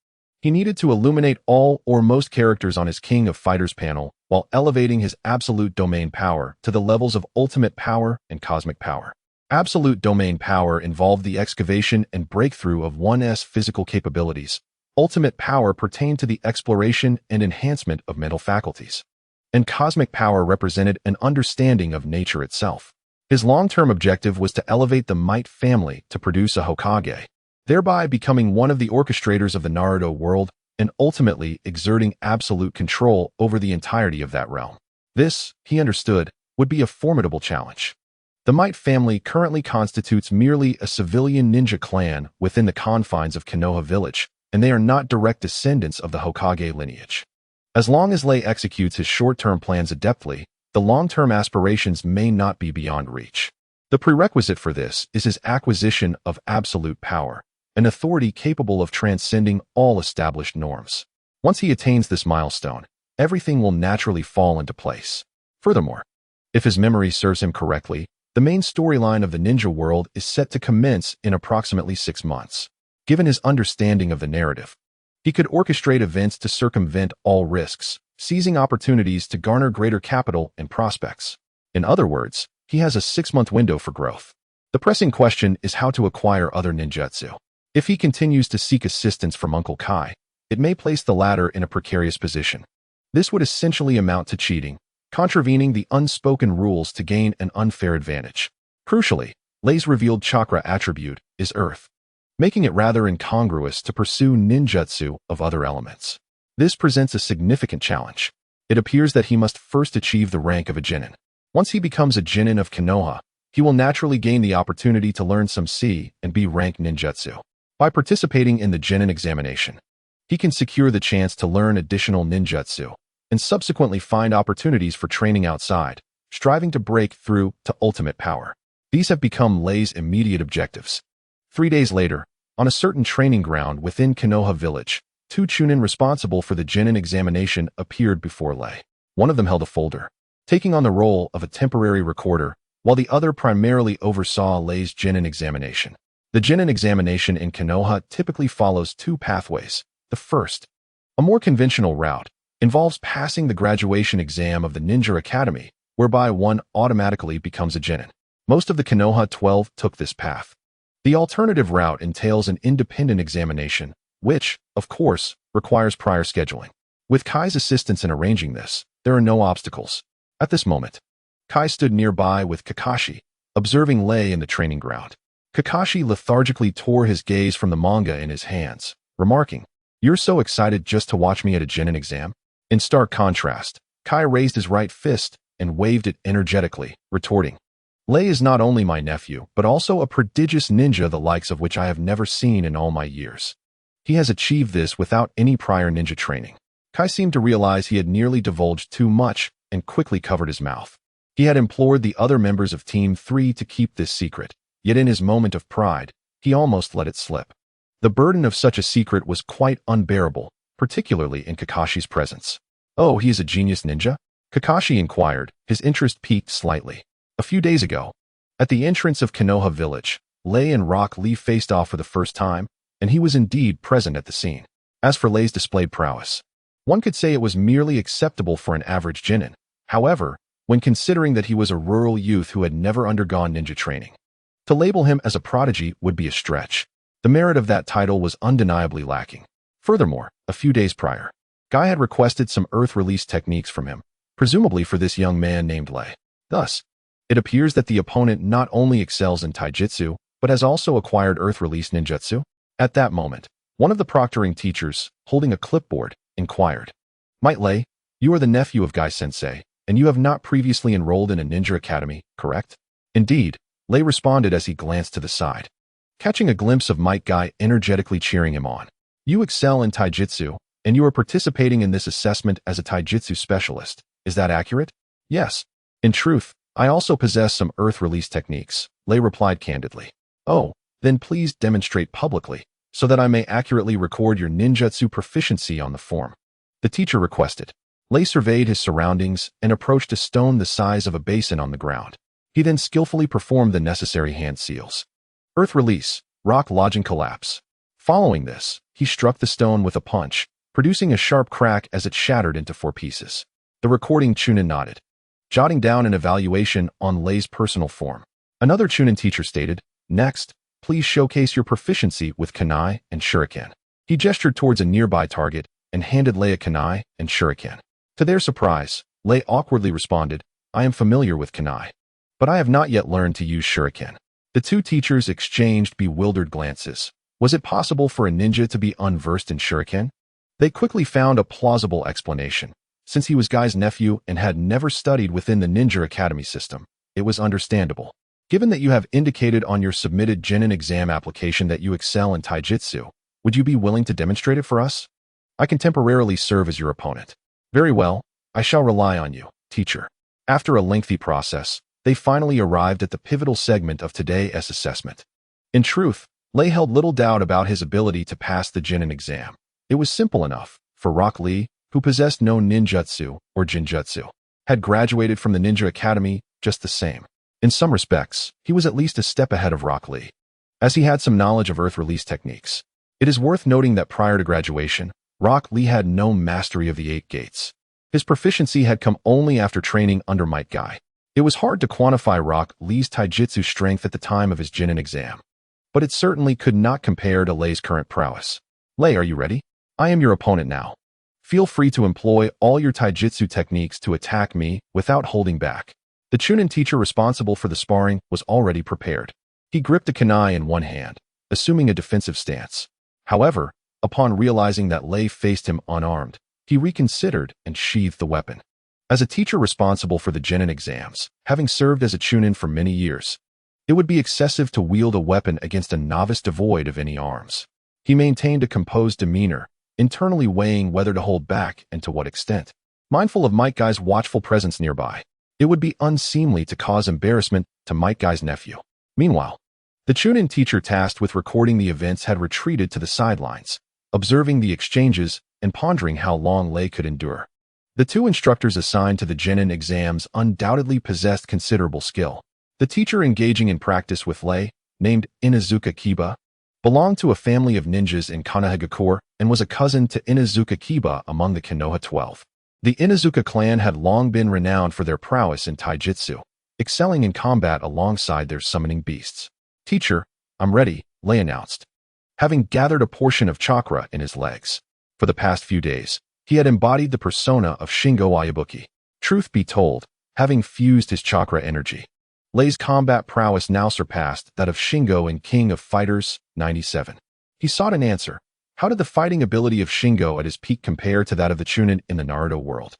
he needed to illuminate all or most characters on his King of Fighters panel while elevating his absolute domain power to the levels of ultimate power and cosmic power. Absolute domain power involved the excavation and breakthrough of one's physical capabilities. Ultimate power pertained to the exploration and enhancement of mental faculties. And cosmic power represented an understanding of nature itself. His long-term objective was to elevate the Might family to produce a Hokage, thereby becoming one of the orchestrators of the Naruto world and ultimately exerting absolute control over the entirety of that realm. This, he understood, would be a formidable challenge. The Might family currently constitutes merely a civilian ninja clan within the confines of Konoha village, and they are not direct descendants of the Hokage lineage. As long as Lei executes his short-term plans adeptly, the long-term aspirations may not be beyond reach. The prerequisite for this is his acquisition of absolute power, an authority capable of transcending all established norms. Once he attains this milestone, everything will naturally fall into place. Furthermore, if his memory serves him correctly, the main storyline of the ninja world is set to commence in approximately 6 months. Given his understanding of the narrative, he could orchestrate events to circumvent all risks, seizing opportunities to garner greater capital and prospects. In other words, he has a 6-month window for growth. The pressing question is how to acquire other ninjutsu. If he continues to seek assistance from Uncle Kai, it may place the latter in a precarious position. This would essentially amount to cheating, contravening the unspoken rules to gain an unfair advantage. Crucially, Lei's revealed chakra attribute is earth, making it rather incongruous to pursue ninjutsu of other elements. This presents a significant challenge. It appears that he must first achieve the rank of a genin. Once he becomes a genin of Konoha, he will naturally gain the opportunity to learn some C and B rank ninjutsu. By participating in the genin examination, he can secure the chance to learn additional ninjutsu and subsequently find opportunities for training outside, striving to break through to ultimate power. These have become Lei's immediate objectives. 3 days later, on a certain training ground within Konoha village, 2 chunin responsible for the genin examination appeared before Lei. One of them held a folder, taking on the role of a temporary recorder, while the other primarily oversaw Lei's genin examination. The genin examination in Konoha typically follows 2 pathways. The first, a more conventional route, involves passing the graduation exam of the Ninja Academy, whereby one automatically becomes a genin. Most of the Konoha 12 took this path. The alternative route entails an independent examination, which, of course, requires prior scheduling. With Kai's assistance in arranging this, there are no obstacles. At this moment, Kai stood nearby with Kakashi, observing Lei in the training ground. Kakashi lethargically tore his gaze from the manga in his hands, remarking, "You're so excited just to watch me at a genin exam?" In stark contrast, Kai raised his right fist and waved it energetically, retorting, "Lei is not only my nephew, but also a prodigious ninja the likes of which I have never seen in all my years. He has achieved this without any prior ninja training." Kai seemed to realize he had nearly divulged too much and quickly covered his mouth. He had implored the other members of Team 3 to keep this secret, yet in his moment of pride, he almost let it slip. The burden of such a secret was quite unbearable, particularly in Kakashi's presence. "Oh, he is a genius ninja?" Kakashi inquired, his interest piqued slightly. A few days ago, at the entrance of Konoha village, Lei and Rock Lee faced off for the first time, and he was indeed present at the scene. As for Lei's displayed prowess, one could say it was merely acceptable for an average genin. However, when considering that he was a rural youth who had never undergone ninja training, to label him as a prodigy would be a stretch. The merit of that title was undeniably lacking. Furthermore, a few days prior, Guy had requested some earth release techniques from him, presumably for this young man named Lei. Thus, it appears that the opponent not only excels in taijutsu, but has also acquired earth release ninjutsu. At that moment, one of the proctoring teachers, holding a clipboard, inquired, "Might Lei, you are the nephew of Guy-sensei, and you have not previously enrolled in a ninja academy, correct?" "Indeed," Lei responded as he glanced to the side, catching a glimpse of Might Guy energetically cheering him on. "You excel in taijutsu, and you are participating in this assessment as a taijutsu specialist. Is that accurate?" "Yes. In truth, I also possess some earth release techniques," Lei replied candidly. "Oh, then please demonstrate publicly, so that I may accurately record your ninjutsu proficiency on the form," the teacher requested. Lei surveyed his surroundings and approached a stone the size of a basin on the ground. He then skillfully performed the necessary hand seals. Earth release, rock lodging collapse. Following this, he struck the stone with a punch, producing a sharp crack as it shattered into 4 pieces. The recording Chunin nodded, jotting down an evaluation on Lei's personal form. Another Chunin teacher stated, "Next, please showcase your proficiency with kunai and shuriken." He gestured towards a nearby target and handed Lei a kunai and shuriken. To their surprise, Lei awkwardly responded, "I am familiar with kunai, but I have not yet learned to use shuriken." The two teachers exchanged bewildered glances. Was it possible for a ninja to be unversed in shuriken? They quickly found a plausible explanation. Since he was Guy's nephew and had never studied within the ninja academy system, it was understandable. "Given that you have indicated on your submitted genin exam application that you excel in taijutsu, would you be willing to demonstrate it for us? I can temporarily serve as your opponent." "Very well, I shall rely on you, teacher." After a lengthy process, they finally arrived at the pivotal segment of today's assessment. In truth, Lei held little doubt about his ability to pass the genin exam. It was simple enough, for Rock Lee, who possessed no ninjutsu or jinjutsu, had graduated from the ninja academy just the same. In some respects, he was at least a step ahead of Rock Lee, as he had some knowledge of earth release techniques. It is worth noting that prior to graduation, Rock Lee had no mastery of the 8 gates. His proficiency had come only after training under Might Guy. It was hard to quantify Rock Lee's taijutsu strength at the time of his genin exam, but it certainly could not compare to Lei's current prowess. "Lei, are you ready? I am your opponent now. Feel free to employ all your taijutsu techniques to attack me without holding back." The Chunin teacher responsible for the sparring was already prepared. He gripped a kunai in one hand, assuming a defensive stance. However, upon realizing that Lei faced him unarmed, he reconsidered and sheathed the weapon. As a teacher responsible for the genin exams, having served as a Chunin for many years, it would be excessive to wield a weapon against a novice devoid of any arms. He maintained a composed demeanor, internally weighing whether to hold back and to what extent. Mindful of Might Guy's watchful presence nearby, it would be unseemly to cause embarrassment to Might Guy's nephew. Meanwhile, the Chunin teacher tasked with recording the events had retreated to the sidelines, observing the exchanges and pondering how long Lei could endure. The two instructors assigned to the genin exams undoubtedly possessed considerable skill. The teacher engaging in practice with Lei, named Inuzuka Kiba, belonged to a family of ninjas in Konohagakure and was a cousin to Inuzuka Kiba among the Konoha 12. The Inuzuka clan had long been renowned for their prowess in taijutsu, excelling in combat alongside their summoning beasts. "Teacher, I'm ready," Lei announced, having gathered a portion of chakra in his legs. For the past few days, he had embodied the persona of Shingo Ayabuki. Truth be told, having fused his chakra energy, Lei's combat prowess now surpassed that of Shingo in King of Fighters 97. He sought an answer. How did the fighting ability of Shingo at his peak compare to that of the Chunin in the Naruto world?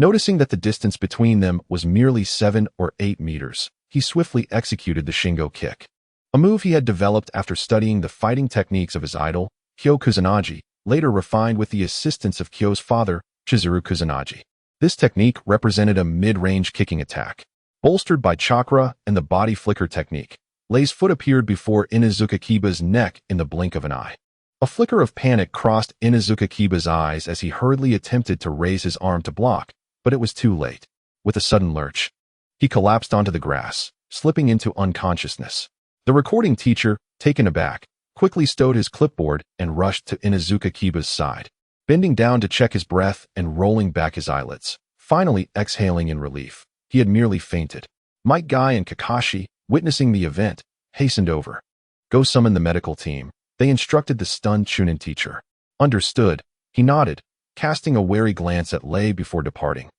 Noticing that the distance between them was merely 7 or 8 meters, he swiftly executed the Shingo kick, a move he had developed after studying the fighting techniques of his idol, Kyo Kusanagi, later refined with the assistance of Kyo's father, Chizuru Kusanagi. This technique represented a mid-range kicking attack. Bolstered by chakra and the body flicker technique, Lei's foot appeared before Inuzuka Kiba's neck in the blink of an eye. A flicker of panic crossed Inuzuka Kiba's eyes as he hurriedly attempted to raise his arm to block, but it was too late. With a sudden lurch, he collapsed onto the grass, slipping into unconsciousness. The recording teacher, taken aback, quickly stowed his clipboard and rushed to Inuzuka Kiba's side, bending down to check his breath and rolling back his eyelids, finally exhaling in relief. He had merely fainted. Might Guy and Kakashi, witnessing the event, hastened over. Go summon the medical team, they instructed the stunned Chunin teacher. Understood, he nodded, casting a wary glance at Lei before departing.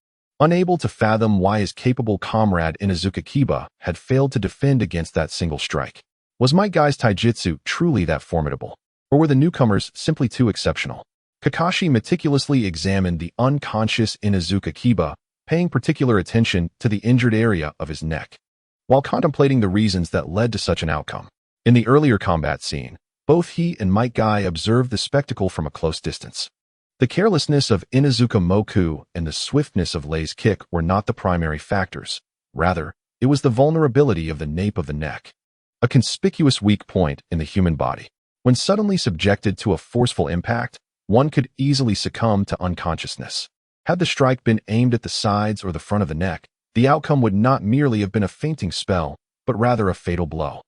Unable to fathom why his capable comrade Inuzuka Kiba had failed to defend against that single strike. Was Might Guy's taijutsu truly that formidable? Or were the newcomers simply too exceptional? Kakashi meticulously examined the unconscious Inuzuka Kiba, paying particular attention to the injured area of his neck, while contemplating the reasons that led to such an outcome. In the earlier combat scene, both he and Might Guy observed the spectacle from a close distance. The carelessness of Inuzuka Moku and the swiftness of Lei's kick were not the primary factors. Rather, it was the vulnerability of the nape of the neck, a conspicuous weak point in the human body. When suddenly subjected to a forceful impact, one could easily succumb to unconsciousness. Had the strike been aimed at the sides or the front of the neck, the outcome would not merely have been a fainting spell, but rather a fatal blow.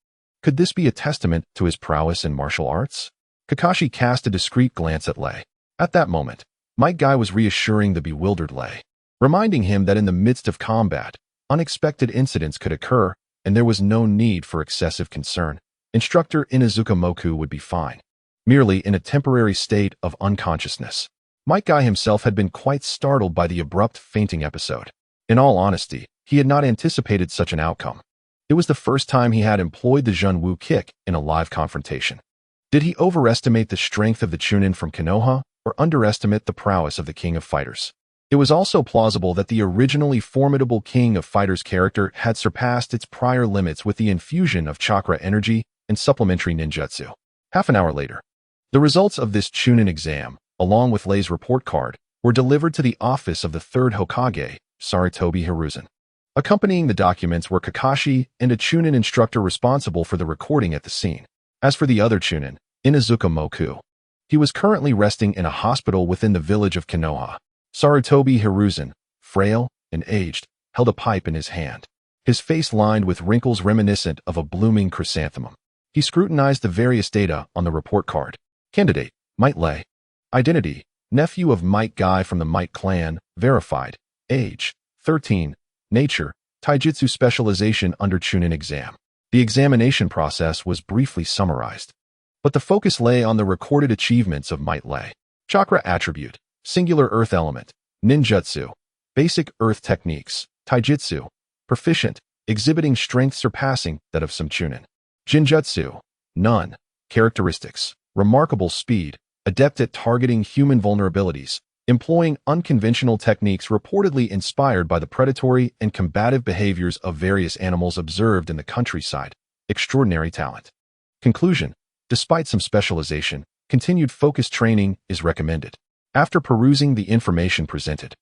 Could this be a testament to his prowess in martial arts? Kakashi cast a discreet glance at Lei. At that moment, Might Guy was reassuring the bewildered Lei, reminding him that in the midst of combat, unexpected incidents could occur, and there was no need for excessive concern. Instructor Inuzuka Moku would be fine, merely in a temporary state of unconsciousness. Might Guy himself had been quite startled by the abrupt fainting episode. In all honesty, he had not anticipated such an outcome. It was the first time he had employed the Junwu kick in a live confrontation. Did he overestimate the strength of the Chunin from Konoha, or underestimate the prowess of the King of Fighters? It was also plausible that the originally formidable King of Fighters character had surpassed its prior limits with the infusion of chakra energy and supplementary ninjutsu. Half an hour later, the results of this Chunin exam, along with Lei's report card, were delivered to the office of the third Hokage, Sarutobi Hiruzen. Accompanying the documents were Kakashi and a Chunin instructor responsible for the recording at the scene. As for the other Chunin, Inuzuka Moku, he was currently resting in a hospital within the village of Konoha. Sarutobi Hiruzen, frail and aged, held a pipe in his hand, his face lined with wrinkles reminiscent of a blooming chrysanthemum. He scrutinized the various data on the report card. Candidate, Might Lei. Identity, nephew of Might Guy from the Might clan, verified. Age, 13. Nature, taijutsu specialization under Chunin exam. The examination process was briefly summarized, but the focus lay on the recorded achievements of Might Lei. Chakra attribute, singular earth element, ninjutsu, basic earth techniques, taijutsu, proficient, exhibiting strength surpassing that of some Chunin. Jinjutsu, none. Characteristics, remarkable speed, adept at targeting human vulnerabilities, employing unconventional techniques reportedly inspired by the predatory and combative behaviors of various animals observed in the countryside. Extraordinary talent. Conclusion, despite some specialization, continued focused training is recommended. After perusing the information presented,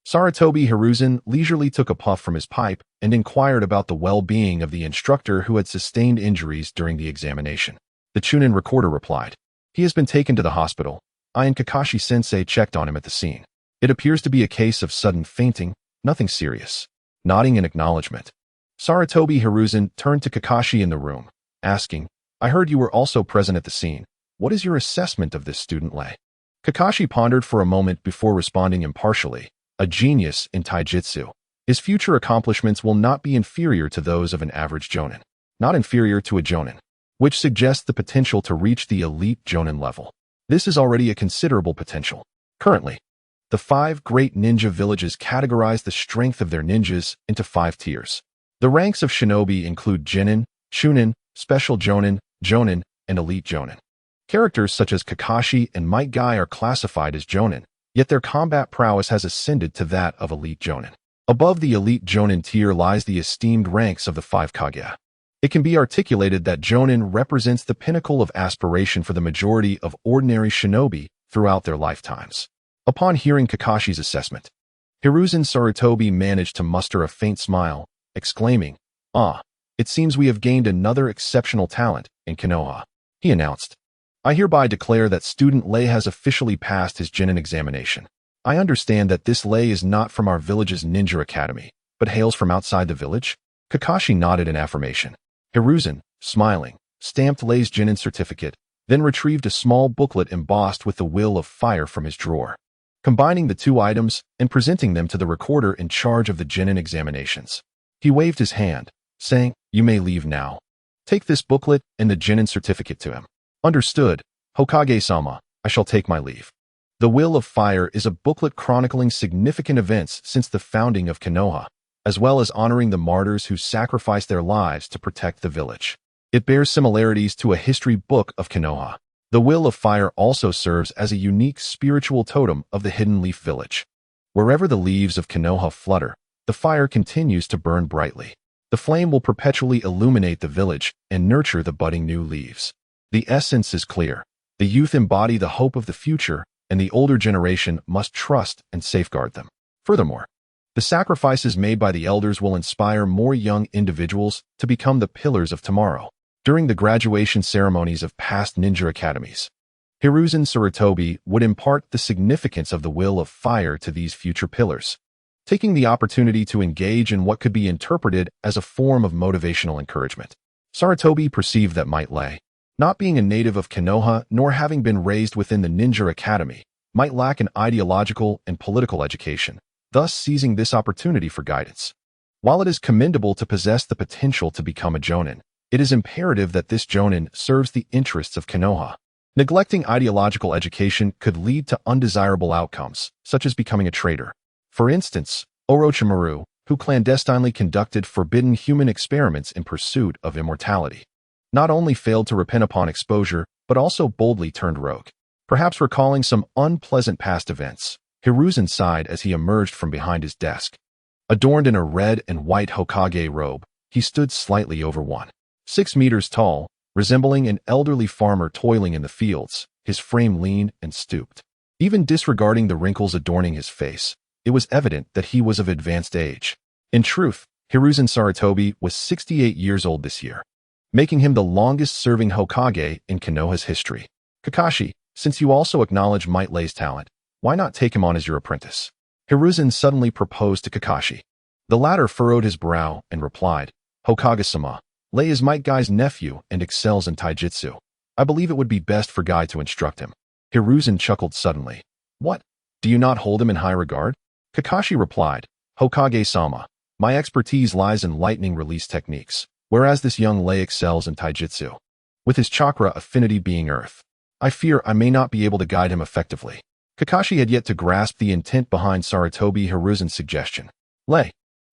Sarutobi Hiruzen leisurely took a puff from his pipe and inquired about the well-being of the instructor who had sustained injuries during the examination. The Chunin recorder replied, "He has been taken to the hospital. I and Kakashi-sensei checked on him at the scene. It appears to be a case of sudden fainting, nothing serious." Nodding in acknowledgement, Sarutobi Hiruzen turned to Kakashi in the room, asking, "I heard you were also present at the scene. What is your assessment of this student Lei?" Kakashi pondered for a moment before responding impartially, "A genius in taijutsu. His future accomplishments will not be inferior to those of an average jonin, not inferior to a jonin, which suggests the potential to reach the elite jonin level. This is already a considerable potential. Currently, the 5 great ninja villages categorize the strength of their ninjas into 5 tiers. The ranks of shinobi include Genin, Chunin, Special Jonin, Jonin, and Elite Jonin. Characters such as Kakashi and Might Guy are classified as Jonin, yet their combat prowess has ascended to that of elite jonin. Above the elite jonin tier lies the esteemed ranks of the Five Kage. It can be articulated that jonin represents the pinnacle of aspiration for the majority of ordinary shinobi throughout their lifetimes. Upon hearing Kakashi's assessment, Hiruzen Sarutobi managed to muster a faint smile, exclaiming, "Ah, it seems we have gained another exceptional talent in Konoha," he announced. "I hereby declare that student Lei has officially passed his Genin examination. I understand that this Lei is not from our village's ninja academy, but hails from outside the village?" Kakashi nodded in affirmation. Hiruzen, smiling, stamped Lei's Genin certificate, then retrieved a small booklet embossed with the will of fire from his drawer. Combining the two items and presenting them to the recorder in charge of the Genin examinations, he waved his hand, saying, "You may leave now. Take this booklet and the Genin certificate to him." "Understood, Hokage-sama, I shall take my leave." The Will of Fire is a booklet chronicling significant events since the founding of Konoha, as well as honoring the martyrs who sacrificed their lives to protect the village. It bears similarities to a history book of Konoha. The Will of Fire also serves as a unique spiritual totem of the Hidden Leaf Village. Wherever the leaves of Konoha flutter, the fire continues to burn brightly. The flame will perpetually illuminate the village and nurture the budding new leaves. The essence is clear. The youth embody the hope of the future, and the older generation must trust and safeguard them. Furthermore, the sacrifices made by the elders will inspire more young individuals to become the pillars of tomorrow. During the graduation ceremonies of past ninja academies, Hiruzen Sarutobi would impart the significance of the Will of Fire to these future pillars, taking the opportunity to engage in what could be interpreted as a form of motivational encouragement. Sarutobi perceived that Might Lei, not being a native of Konoha nor having been raised within the ninja academy, might lack an ideological and political education, thus seizing this opportunity for guidance. While it is commendable to possess the potential to become a jonin, it is imperative that this jonin serves the interests of Konoha. Neglecting ideological education could lead to undesirable outcomes, such as becoming a traitor. For instance, Orochimaru, who clandestinely conducted forbidden human experiments in pursuit of immortality, not only failed to repent upon exposure, but also boldly turned rogue. Perhaps recalling some unpleasant past events, Hiruzen sighed as he emerged from behind his desk. Adorned in a red and white Hokage robe, he stood slightly over 1.6 meters tall, resembling an elderly farmer toiling in the fields, his frame lean and stooped. Even disregarding the wrinkles adorning his face, it was evident that he was of advanced age. In truth, Hiruzen Sarutobi was 68 years old this year, making him the longest-serving Hokage in Konoha's history. "Kakashi, since you also acknowledge Might Lei's talent, why not take him on as your apprentice?" Hiruzen suddenly proposed to Kakashi. The latter furrowed his brow and replied, "Hokage-sama, Lei is Might Guy's nephew and excels in taijutsu. I believe it would be best for Guy to instruct him." Hiruzen chuckled suddenly. "What? Do you not hold him in high regard?" Kakashi replied, "Hokage-sama, my expertise lies in lightning release techniques, whereas this young Lei excels in taijutsu. With his chakra affinity being earth, I fear I may not be able to guide him effectively." Kakashi had yet to grasp the intent behind Sarutobi Hiruzen's suggestion. Lei,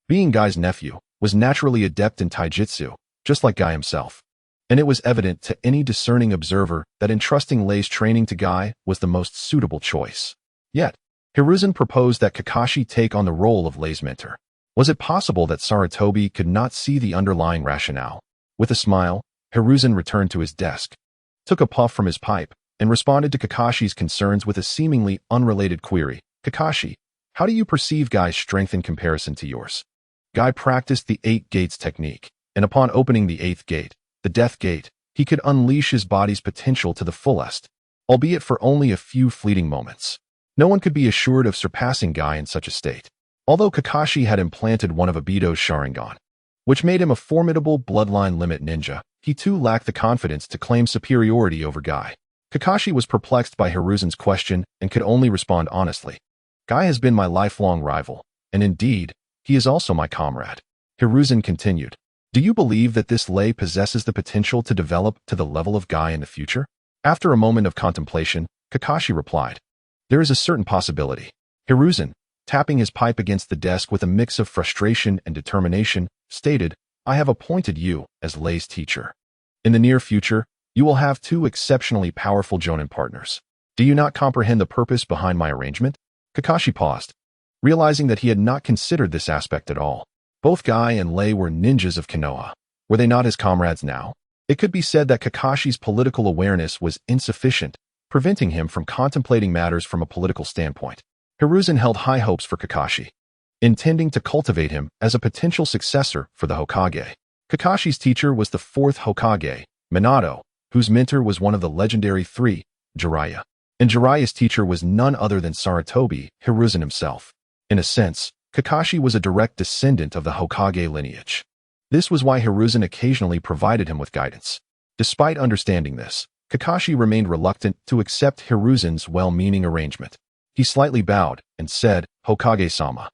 being Guy's nephew, was naturally adept in taijutsu, just like Guy himself, and it was evident to any discerning observer that entrusting Lei's training to Guy was the most suitable choice. Yet, Hiruzen proposed that Kakashi take on the role of Lei's mentor. Was it possible that Sarutobi could not see the underlying rationale? With a smile, Hiruzen returned to his desk, took a puff from his pipe, and responded to Kakashi's concerns with a seemingly unrelated query. "Kakashi, how do you perceive Guy's strength in comparison to yours?" Guy practiced the 8 gates technique, and upon opening the 8th gate, the Death Gate, he could unleash his body's potential to the fullest, albeit for only a few fleeting moments. No one could be assured of surpassing Guy in such a state. Although Kakashi had implanted one of Obito's Sharingan, which made him a formidable bloodline limit ninja, he too lacked the confidence to claim superiority over Guy. Kakashi was perplexed by Hiruzen's question and could only respond honestly. "Guy has been my lifelong rival, and indeed, he is also my comrade." Hiruzen continued, "Do you believe that this Lei possesses the potential to develop to the level of Guy in the future?" After a moment of contemplation, Kakashi replied, "There is a certain possibility." Hiruzen, tapping his pipe against the desk with a mix of frustration and determination, stated, "I have appointed you as Lei's teacher. In the near future, you will have 2 exceptionally powerful jonin partners. Do you not comprehend the purpose behind my arrangement?" Kakashi paused, realizing that he had not considered this aspect at all. Both Guy and Lei were ninjas of Konoha. Were they not his comrades now? It could be said that Kakashi's political awareness was insufficient, preventing him from contemplating matters from a political standpoint. Hiruzen held high hopes for Kakashi, intending to cultivate him as a potential successor for the Hokage. Kakashi's teacher was the fourth Hokage, Minato, whose mentor was one of the legendary three, Jiraiya. And Jiraiya's teacher was none other than Sarutobi, Hiruzen himself. In a sense, Kakashi was a direct descendant of the Hokage lineage. This was why Hiruzen occasionally provided him with guidance. Despite understanding this, Kakashi remained reluctant to accept Hiruzen's well-meaning arrangement. He slightly bowed and said, "Hokage-sama,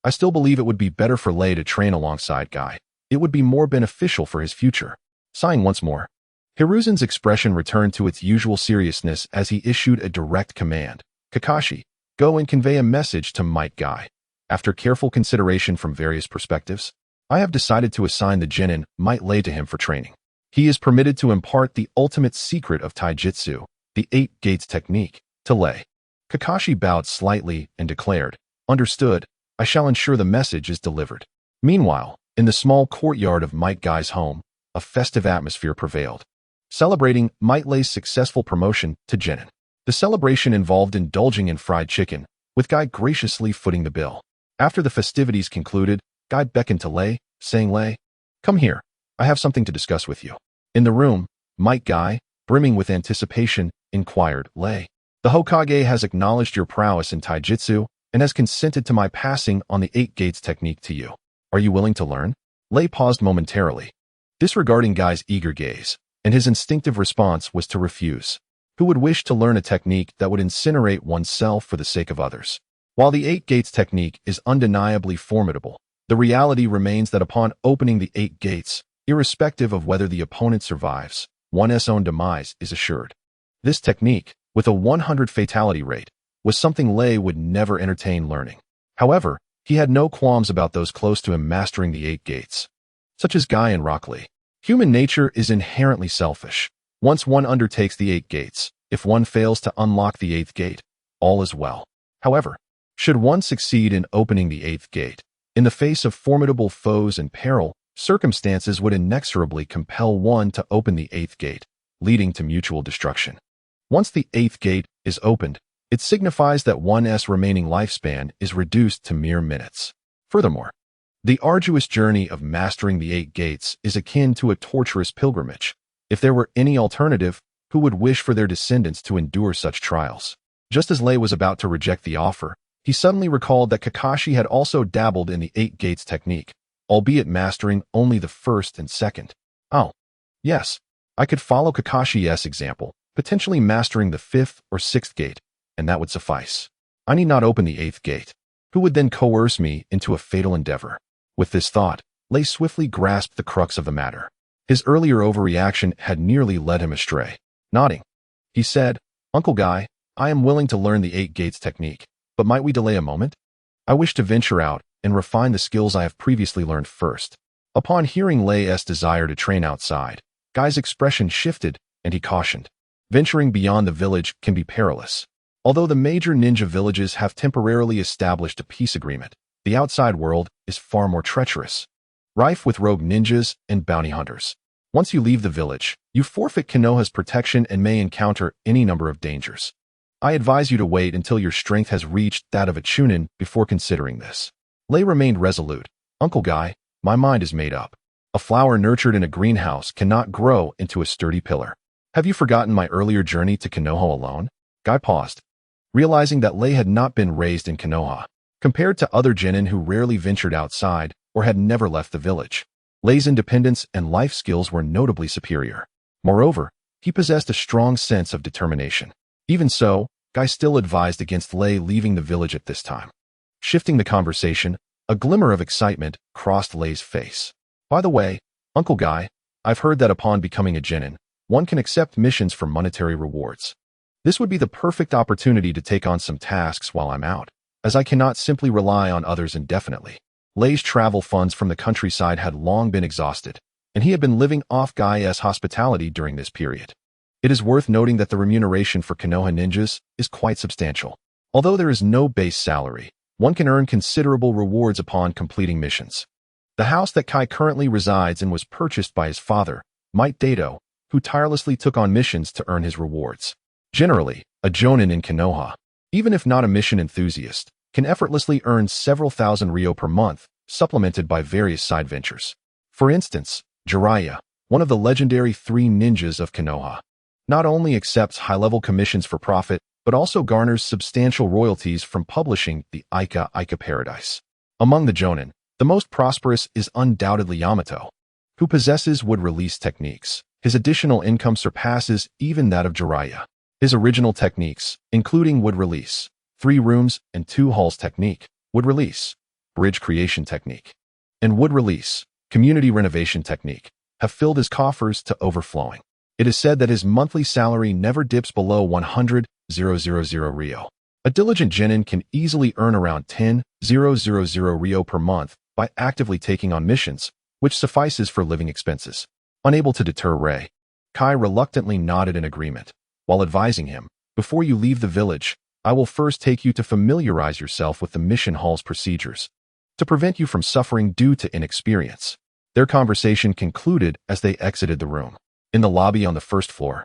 I still believe it would be better for Lei to train alongside Guy. It would be more beneficial for his future." Sighing once more, Hiruzen's expression returned to its usual seriousness as he issued a direct command. "Kakashi, go and convey a message to Might Guy. After careful consideration from various perspectives, I have decided to assign the genin Might Lei to him for training. He is permitted to impart the ultimate secret of taijutsu, the 8 Gates technique, to Lei." Kakashi bowed slightly and declared, "Understood, I shall ensure the message is delivered." Meanwhile, in the small courtyard of Might Guy's home, a festive atmosphere prevailed, celebrating Might Lei's successful promotion to genin. The celebration involved indulging in fried chicken, with Guy graciously footing the bill. After the festivities concluded, Guy beckoned to Lei, saying, "Lei, come here. I have something to discuss with you." In the room, Might Guy, brimming with anticipation, inquired, "Lei, the Hokage has acknowledged your prowess in taijutsu and has consented to my passing on the 8 Gates technique to you. Are you willing to learn?" Lei paused momentarily, disregarding Guy's eager gaze, and his instinctive response was to refuse. Who would wish to learn a technique that would incinerate oneself for the sake of others? While the 8 Gates technique is undeniably formidable, the reality remains that upon opening the 8 Gates, irrespective of whether the opponent survives, one's own demise is assured. This technique, with a 100 fatality rate, was something Lei would never entertain learning. However, he had no qualms about those close to him mastering the 8 Gates, such as Guy and Rock Lee. Human nature is inherently selfish. Once one undertakes the 8 Gates, if one fails to unlock the 8th gate, all is well. However, should one succeed in opening the 8th gate, in the face of formidable foes and peril, circumstances would inexorably compel one to open the 8th gate, leading to mutual destruction. Once the 8th gate is opened, it signifies that one's remaining lifespan is reduced to mere minutes. Furthermore, the arduous journey of mastering the 8 Gates is akin to a torturous pilgrimage. If there were any alternative, who would wish for their descendants to endure such trials? Just as Lei was about to reject the offer, he suddenly recalled that Kakashi had also dabbled in the 8 Gates technique, albeit mastering only the 1st and 2nd. Oh, yes, I could follow Kakashi's example, potentially mastering the 5th or 6th gate, and that would suffice. I need not open the 8th gate. Who would then coerce me into a fatal endeavor? With this thought, Lei swiftly grasped the crux of the matter. His earlier overreaction had nearly led him astray. Nodding, he said, "Uncle Guy, I am willing to learn the 8 Gates technique. But might we delay a moment? I wish to venture out and refine the skills I have previously learned first." Upon hearing Lei's desire to train outside, Guy's expression shifted and he cautioned. Venturing beyond the village can be perilous. Although the major ninja villages have temporarily established a peace agreement, the outside world is far more treacherous, rife with rogue ninjas and bounty hunters. Once you leave the village, you forfeit Konoha's protection and may encounter any number of dangers. I advise you to wait until your strength has reached that of a chunin before considering this. Lei remained resolute. "Uncle Guy, my mind is made up. A flower nurtured in a greenhouse cannot grow into a sturdy pillar. Have you forgotten my earlier journey to Konoha alone?" Guy paused, realizing that Lei had not been raised in Konoha. Compared to other genin who rarely ventured outside or had never left the village, Lei's independence and life skills were notably superior. Moreover, he possessed a strong sense of determination. Even so, Guy still advised against Lei leaving the village at this time. Shifting the conversation, a glimmer of excitement crossed Lei's face. "By the way, Uncle Guy, I've heard that upon becoming a genin, one can accept missions for monetary rewards. This would be the perfect opportunity to take on some tasks while I'm out, as I cannot simply rely on others indefinitely." Lei's travel funds from the countryside had long been exhausted, and he had been living off Guy's hospitality during this period. It is worth noting that the remuneration for Konoha ninjas is quite substantial. Although there is no base salary, one can earn considerable rewards upon completing missions. The house that Kai currently resides in was purchased by his father, Might Dato, who tirelessly took on missions to earn his rewards. Generally, a jonin in Konoha, even if not a mission enthusiast, can effortlessly earn several thousand ryo per month, supplemented by various side ventures. For instance, Jiraiya, one of the legendary 3 ninjas of Konoha, not only accepts high-level commissions for profit, but also garners substantial royalties from publishing the Ika Paradise. Among the jonin, the most prosperous is undoubtedly Yamato, who possesses wood-release techniques. His additional income surpasses even that of Jiraiya. His original techniques, including wood release, 3 rooms and 2 halls technique, wood release, bridge creation technique, and wood release, community renovation technique, have filled his coffers to overflowing. It is said that his monthly salary never dips below 100,000 ryo. A diligent genin can easily earn around 10,000 ryo per month by actively taking on missions, which suffices for living expenses. Unable to deter Ray, Kai reluctantly nodded in agreement, while advising him, "Before you leave the village, I will first take you to familiarize yourself with the mission hall's procedures, to prevent you from suffering due to inexperience." Their conversation concluded as they exited the room. In the lobby on the first floor,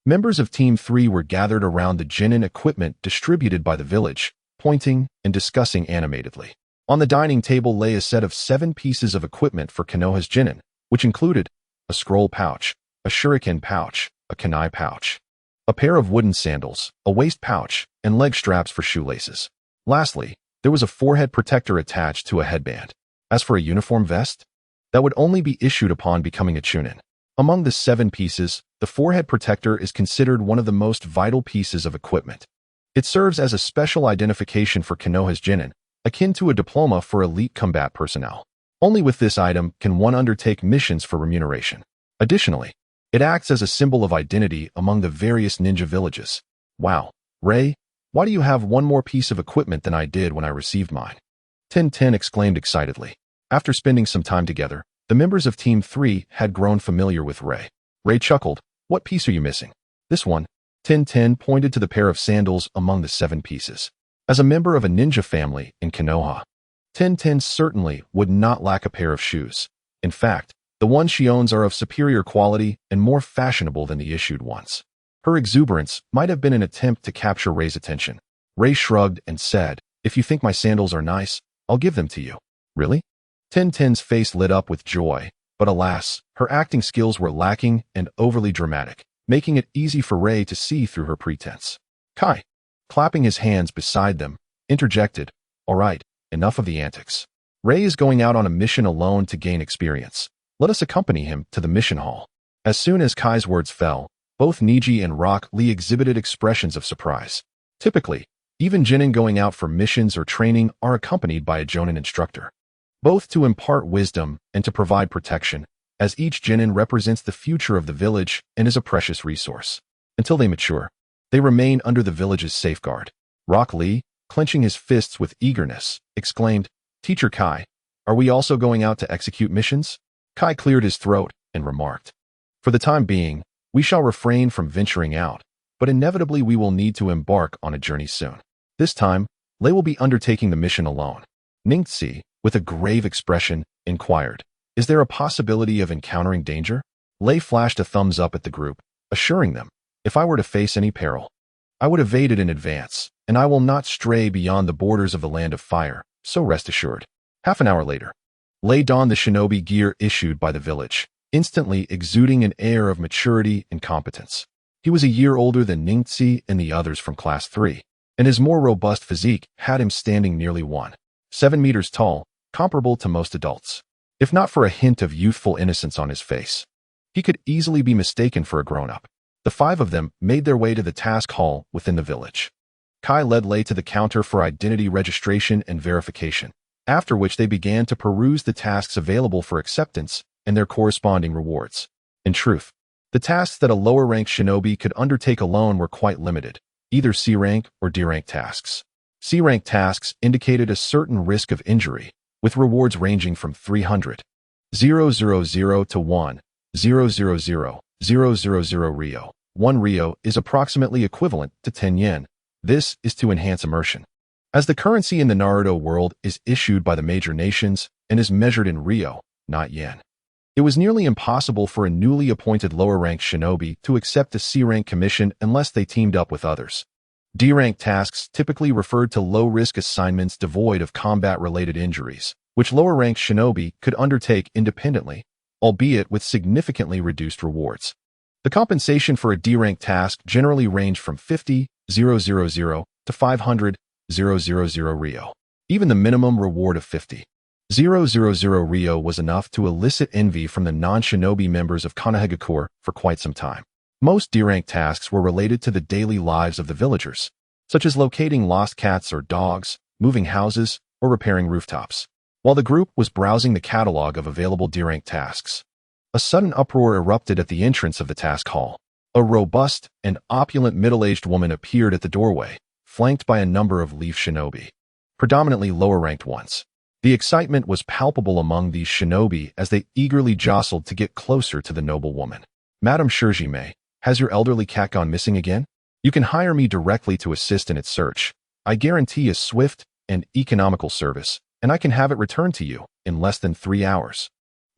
members of Team 3 were gathered around the genin equipment distributed by the village, pointing and discussing animatedly. On the dining table lay a set of 7 pieces of equipment for Konoha's genin, which included a scroll pouch, a shuriken pouch, a kunai pouch, a pair of wooden sandals, a waist pouch, and leg straps for shoelaces. Lastly, there was a forehead protector attached to a headband. As for a uniform vest, that would only be issued upon becoming a chunin. Among the 7 pieces, the forehead protector is considered one of the most vital pieces of equipment. It serves as a special identification for Konoha's genin, akin to a diploma for elite combat personnel. Only with this item can one undertake missions for remuneration. Additionally, it acts as a symbol of identity among the various ninja villages. "Wow, Ray, why do you have one more piece of equipment than I did when I received mine?" Ten exclaimed excitedly. After spending some time together, the members of Team 3 had grown familiar with Ray. Ray chuckled, "What piece are you missing?" "This one." Ten pointed to the pair of sandals among the 7 pieces. As a member of a ninja family in Konoha, Ten certainly would not lack a pair of shoes. In fact, the ones she owns are of superior quality and more fashionable than the issued ones. Her exuberance might have been an attempt to capture Ray's attention. Ray shrugged and said, "If you think my sandals are nice, I'll give them to you." "Really?" Ten's face lit up with joy, but alas, her acting skills were lacking and overly dramatic, making it easy for Ray to see through her pretense. Kai, clapping his hands beside them, interjected, "All right, enough of the antics. Ray is going out on a mission alone to gain experience. Let us accompany him to the mission hall." As soon as Kai's words fell, both Niji and Rock Lee exhibited expressions of surprise. Typically, even genin going out for missions or training are accompanied by a jonin instructor, both to impart wisdom and to provide protection, as each genin represents the future of the village and is a precious resource. Until they mature, they remain under the village's safeguard. Rock Lee, clenching his fists with eagerness, exclaimed, "Teacher Kai, are we also going out to execute missions?" Kai cleared his throat and remarked, "For the time being, we shall refrain from venturing out, but inevitably we will need to embark on a journey soon. This time, Lei will be undertaking the mission alone." Ningxi, with a grave expression, inquired, "Is there a possibility of encountering danger?" Lei flashed a thumbs up at the group, assuring them, "If I were to face any peril, I would evade it in advance, and I will not stray beyond the borders of the land of fire, so rest assured." Half an hour later, Lei donned the shinobi gear issued by the village, instantly exuding an air of maturity and competence. He was a year older than Ningxi and the others from Class 3, and his more robust physique had him standing nearly 1.7 meters tall, comparable to most adults. If not for a hint of youthful innocence on his face, he could easily be mistaken for a grown-up. The 5 of them made their way to the task hall within the village. Kai led Lei to the counter for identity registration and verification, after which they began to peruse the tasks available for acceptance and their corresponding rewards. In truth, the tasks that a lower-ranked shinobi could undertake alone were quite limited, either C-rank or D-rank tasks. C-rank tasks indicated a certain risk of injury, with rewards ranging from 300,000 to 1,000,000 ryo. 1 ryo is approximately equivalent to 10 yen, This is to enhance immersion. As the currency in the Naruto world is issued by the major nations and is measured in Ryo, not yen, it was nearly impossible for a newly appointed lower-ranked shinobi to accept a C-rank commission unless they teamed up with others. D-rank tasks typically referred to low-risk assignments devoid of combat-related injuries, which lower-ranked shinobi could undertake independently, albeit with significantly reduced rewards. The compensation for a D-rank task generally ranged from 50,000 to 500,000 Ryo. Even the minimum reward of 50,000 Ryo was enough to elicit envy from the non-shinobi members of Konoha for quite some time. Most D-rank tasks were related to the daily lives of the villagers, such as locating lost cats or dogs, moving houses, or repairing rooftops. While the group was browsing the catalog of available D-rank tasks, a sudden uproar erupted at the entrance of the task hall. A robust and opulent middle-aged woman appeared at the doorway, flanked by a number of leaf shinobi, predominantly lower-ranked ones. The excitement was palpable among these shinobi as they eagerly jostled to get closer to the noble woman. "Madam Shirjime, has your elderly cat gone missing again? You can hire me directly to assist in its search. I guarantee a swift and economical service, and I can have it returned to you in less than 3 hours.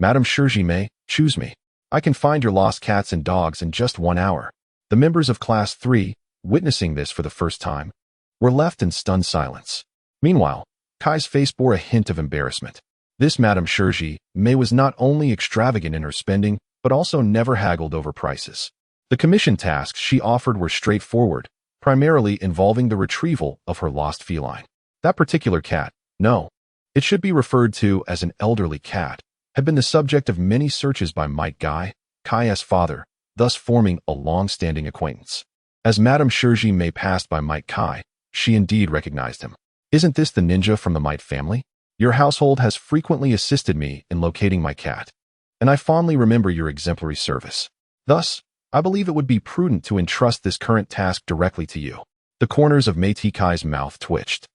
Madam Shirjime, choose me. I can find your lost cats and dogs in just 1 hour." The members of Class 3, witnessing this for the first time, were left in stunned silence. Meanwhile, Kai's face bore a hint of embarrassment. This Madam Shirjime was not only extravagant in her spending, but also never haggled over prices. The commission tasks she offered were straightforward, primarily involving the retrieval of her lost feline. That particular cat, no, it should be referred to as an elderly cat, had been the subject of many searches by Might Guy, Kai's father, thus forming a long-standing acquaintance. As Madame Shirjime passed by Might Kai, she indeed recognized him. "Isn't this the ninja from the Might family? Your household has frequently assisted me in locating my cat, and I fondly remember your exemplary service. Thus, I believe it would be prudent to entrust this current task directly to you." The corners of Meitei Kai's mouth twitched,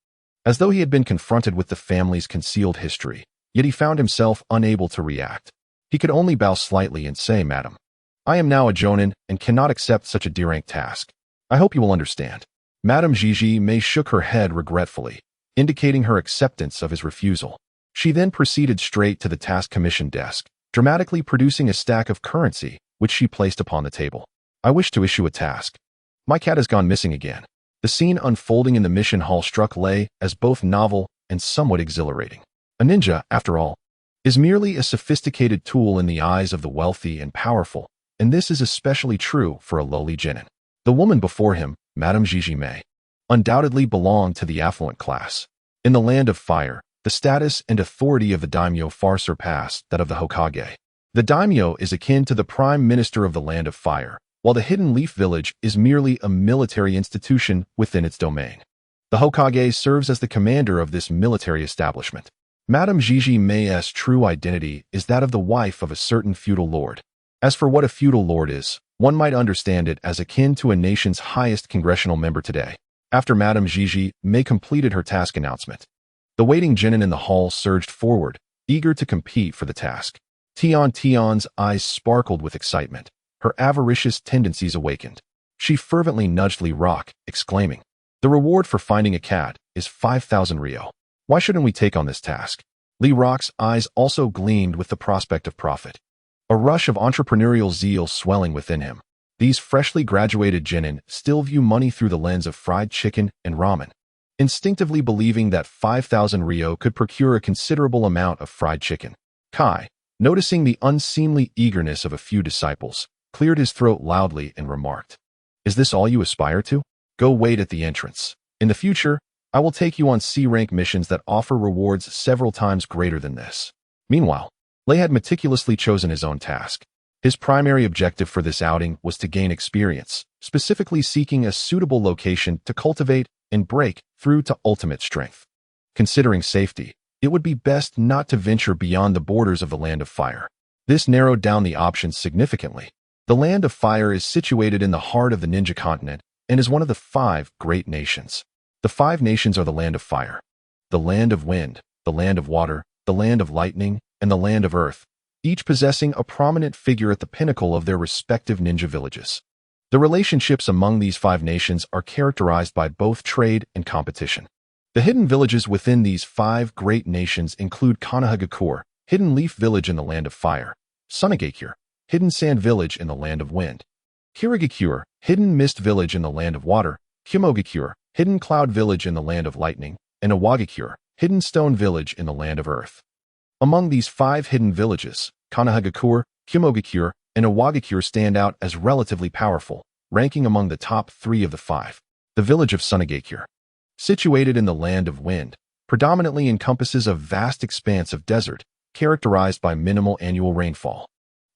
as though he had been confronted with the family's concealed history, yet he found himself unable to react. He could only bow slightly and say, "Madam, I am now a jonin and cannot accept such a D-rank task. I hope you will understand." Madame Shirjime shook her head regretfully, indicating her acceptance of his refusal. She then proceeded straight to the task commission desk, dramatically producing a stack of currency, which she placed upon the table. "I wish to issue a task. My cat has gone missing again." The scene unfolding in the mission hall struck Lei as both novel and somewhat exhilarating. A ninja, after all, is merely a sophisticated tool in the eyes of the wealthy and powerful, and this is especially true for a lowly genin. The woman before him, Madame Shirjime, undoubtedly belonged to the affluent class. In the land of fire, the status and authority of the daimyo far surpassed that of the Hokage. The daimyo is akin to the prime minister of the land of fire, while the hidden leaf village is merely a military institution within its domain. The Hokage serves as the commander of this military establishment. Madame Shijime's true identity is that of the wife of a certain feudal lord. As for what a feudal lord is, one might understand it as akin to a nation's highest congressional member today. After Madame Shirjime completed her task announcement, the waiting genin in the hall surged forward, eager to compete for the task. Tion's eyes sparkled with excitement. Her avaricious tendencies awakened. She fervently nudged Lee Rock, exclaiming, "The reward for finding a cat is 5,000 Ryo. Why shouldn't we take on this task?" Lee Rock's eyes also gleamed with the prospect of profit, a rush of entrepreneurial zeal swelling within him. These freshly graduated genin still view money through the lens of fried chicken and ramen, instinctively believing that 5,000 Ryo could procure a considerable amount of fried chicken. Kai, noticing the unseemly eagerness of a few disciples, cleared his throat loudly and remarked, "Is this all you aspire to? Go wait at the entrance. In the future, I will take you on C-rank missions that offer rewards several times greater than this." Meanwhile, Lei had meticulously chosen his own task. His primary objective for this outing was to gain experience, specifically seeking a suitable location to cultivate and break through to ultimate strength. Considering safety, it would be best not to venture beyond the borders of the Land of Fire. This narrowed down the options significantly. The Land of Fire is situated in the heart of the Ninja continent and is one of the 5 great nations. The 5 nations are the Land of Fire, the Land of Wind, the Land of Water, the Land of Lightning, and the Land of Earth, each possessing a prominent figure at the pinnacle of their respective ninja villages. The relationships among these 5 nations are characterized by both trade and competition. The hidden villages within these 5 great nations include Konoha, hidden leaf village in the land of fire; Sunagakure, hidden sand village in the land of wind; Kirigakure, hidden mist village in the land of water; Kumogakure, hidden cloud village in the land of lightning; and Awagakure, hidden stone village in the land of earth. Among these 5 hidden villages, Konoha, Kumogakure, and Awagakure stand out as relatively powerful, ranking among the top 3 of the 5. The village of Sunagakure, situated in the land of wind, predominantly encompasses a vast expanse of desert, characterized by minimal annual rainfall.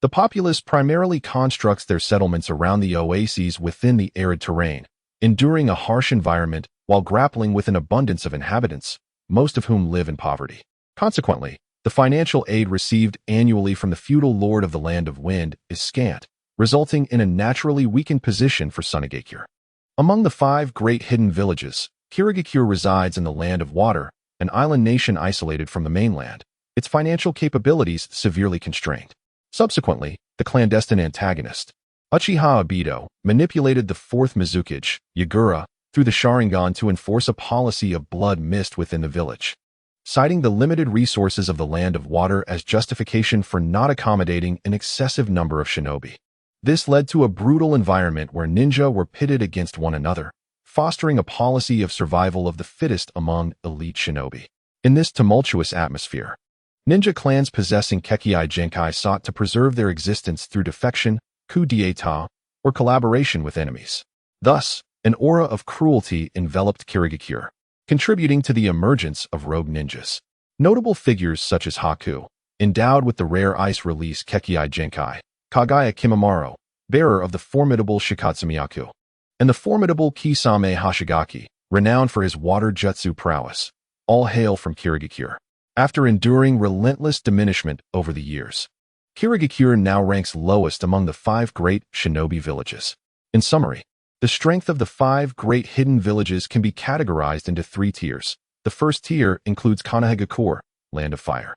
The populace primarily constructs their settlements around the oases within the arid terrain, enduring a harsh environment while grappling with an abundance of inhabitants, most of whom live in poverty. Consequently, the financial aid received annually from the feudal lord of the land of wind is scant, resulting in a naturally weakened position for Sunagakure. Among the 5 great hidden villages, Kirigakure resides in the land of water, an island nation isolated from the mainland, its financial capabilities severely constrained. Subsequently, the clandestine antagonist, Uchiha Obito, manipulated the 4th Mizukage, Yagura, through the Sharingan to enforce a policy of blood mist within the village, citing the limited resources of the land of water as justification for not accommodating an excessive number of shinobi. This led to a brutal environment where ninja were pitted against one another, fostering a policy of survival of the fittest among elite shinobi. In this tumultuous atmosphere, ninja clans possessing Kekkei Genkai sought to preserve their existence through defection, coup d'état, or collaboration with enemies. Thus, an aura of cruelty enveloped Kirigakure, contributing to the emergence of rogue ninjas. Notable figures such as Haku, endowed with the rare ice release Kekkei Genkai; Kagaya Kimimaro, bearer of the formidable Shikatsumiyaku; and the formidable Kisame Hashigaki, renowned for his water jutsu prowess, all hail from Kirigakure. After enduring relentless diminishment over the years, Kirigakure now ranks lowest among the 5 great shinobi villages. In summary, the strength of the 5 great hidden villages can be categorized into 3 tiers. The first tier includes Konoha, land of fire.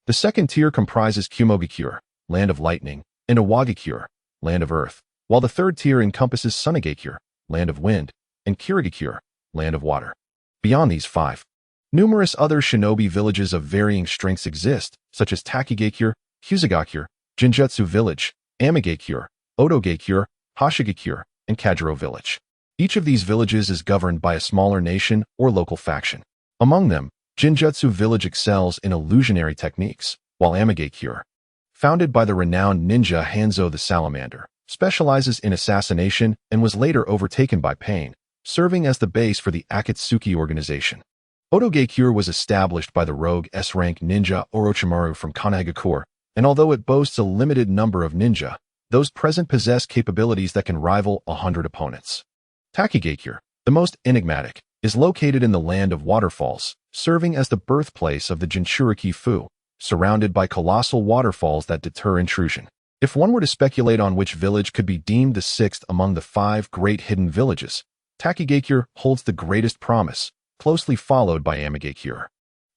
The second tier comprises Kumogakure, land of lightning, and Awagakure, land of earth, while the third tier encompasses Sunagakure, land of wind, and Kirigakure, land of water. Beyond these 5, numerous other shinobi villages of varying strengths exist, such as Takigakure, Husugakure, Jinjutsu Village, Amigakure, Otogakure, Hashigakure, and Kajiro Village. Each of these villages is governed by a smaller nation or local faction. Among them, Jinjutsu Village excels in illusionary techniques, while Amigakure, founded by the renowned ninja Hanzo the Salamander, specializes in assassination and was later overtaken by Pain, serving as the base for the Akatsuki organization. Otogakure was established by the rogue S-rank ninja Orochimaru from Konoha, and although it boasts a limited number of ninja, those present possess capabilities that can rival 100 opponents. Takigakure, the most enigmatic, is located in the land of waterfalls, serving as the birthplace of the Jinchuriki Fu, surrounded by colossal waterfalls that deter intrusion. If one were to speculate on which village could be deemed the 6th among the 5 great hidden villages, Takigakure holds the greatest promise, closely followed by Amigakure.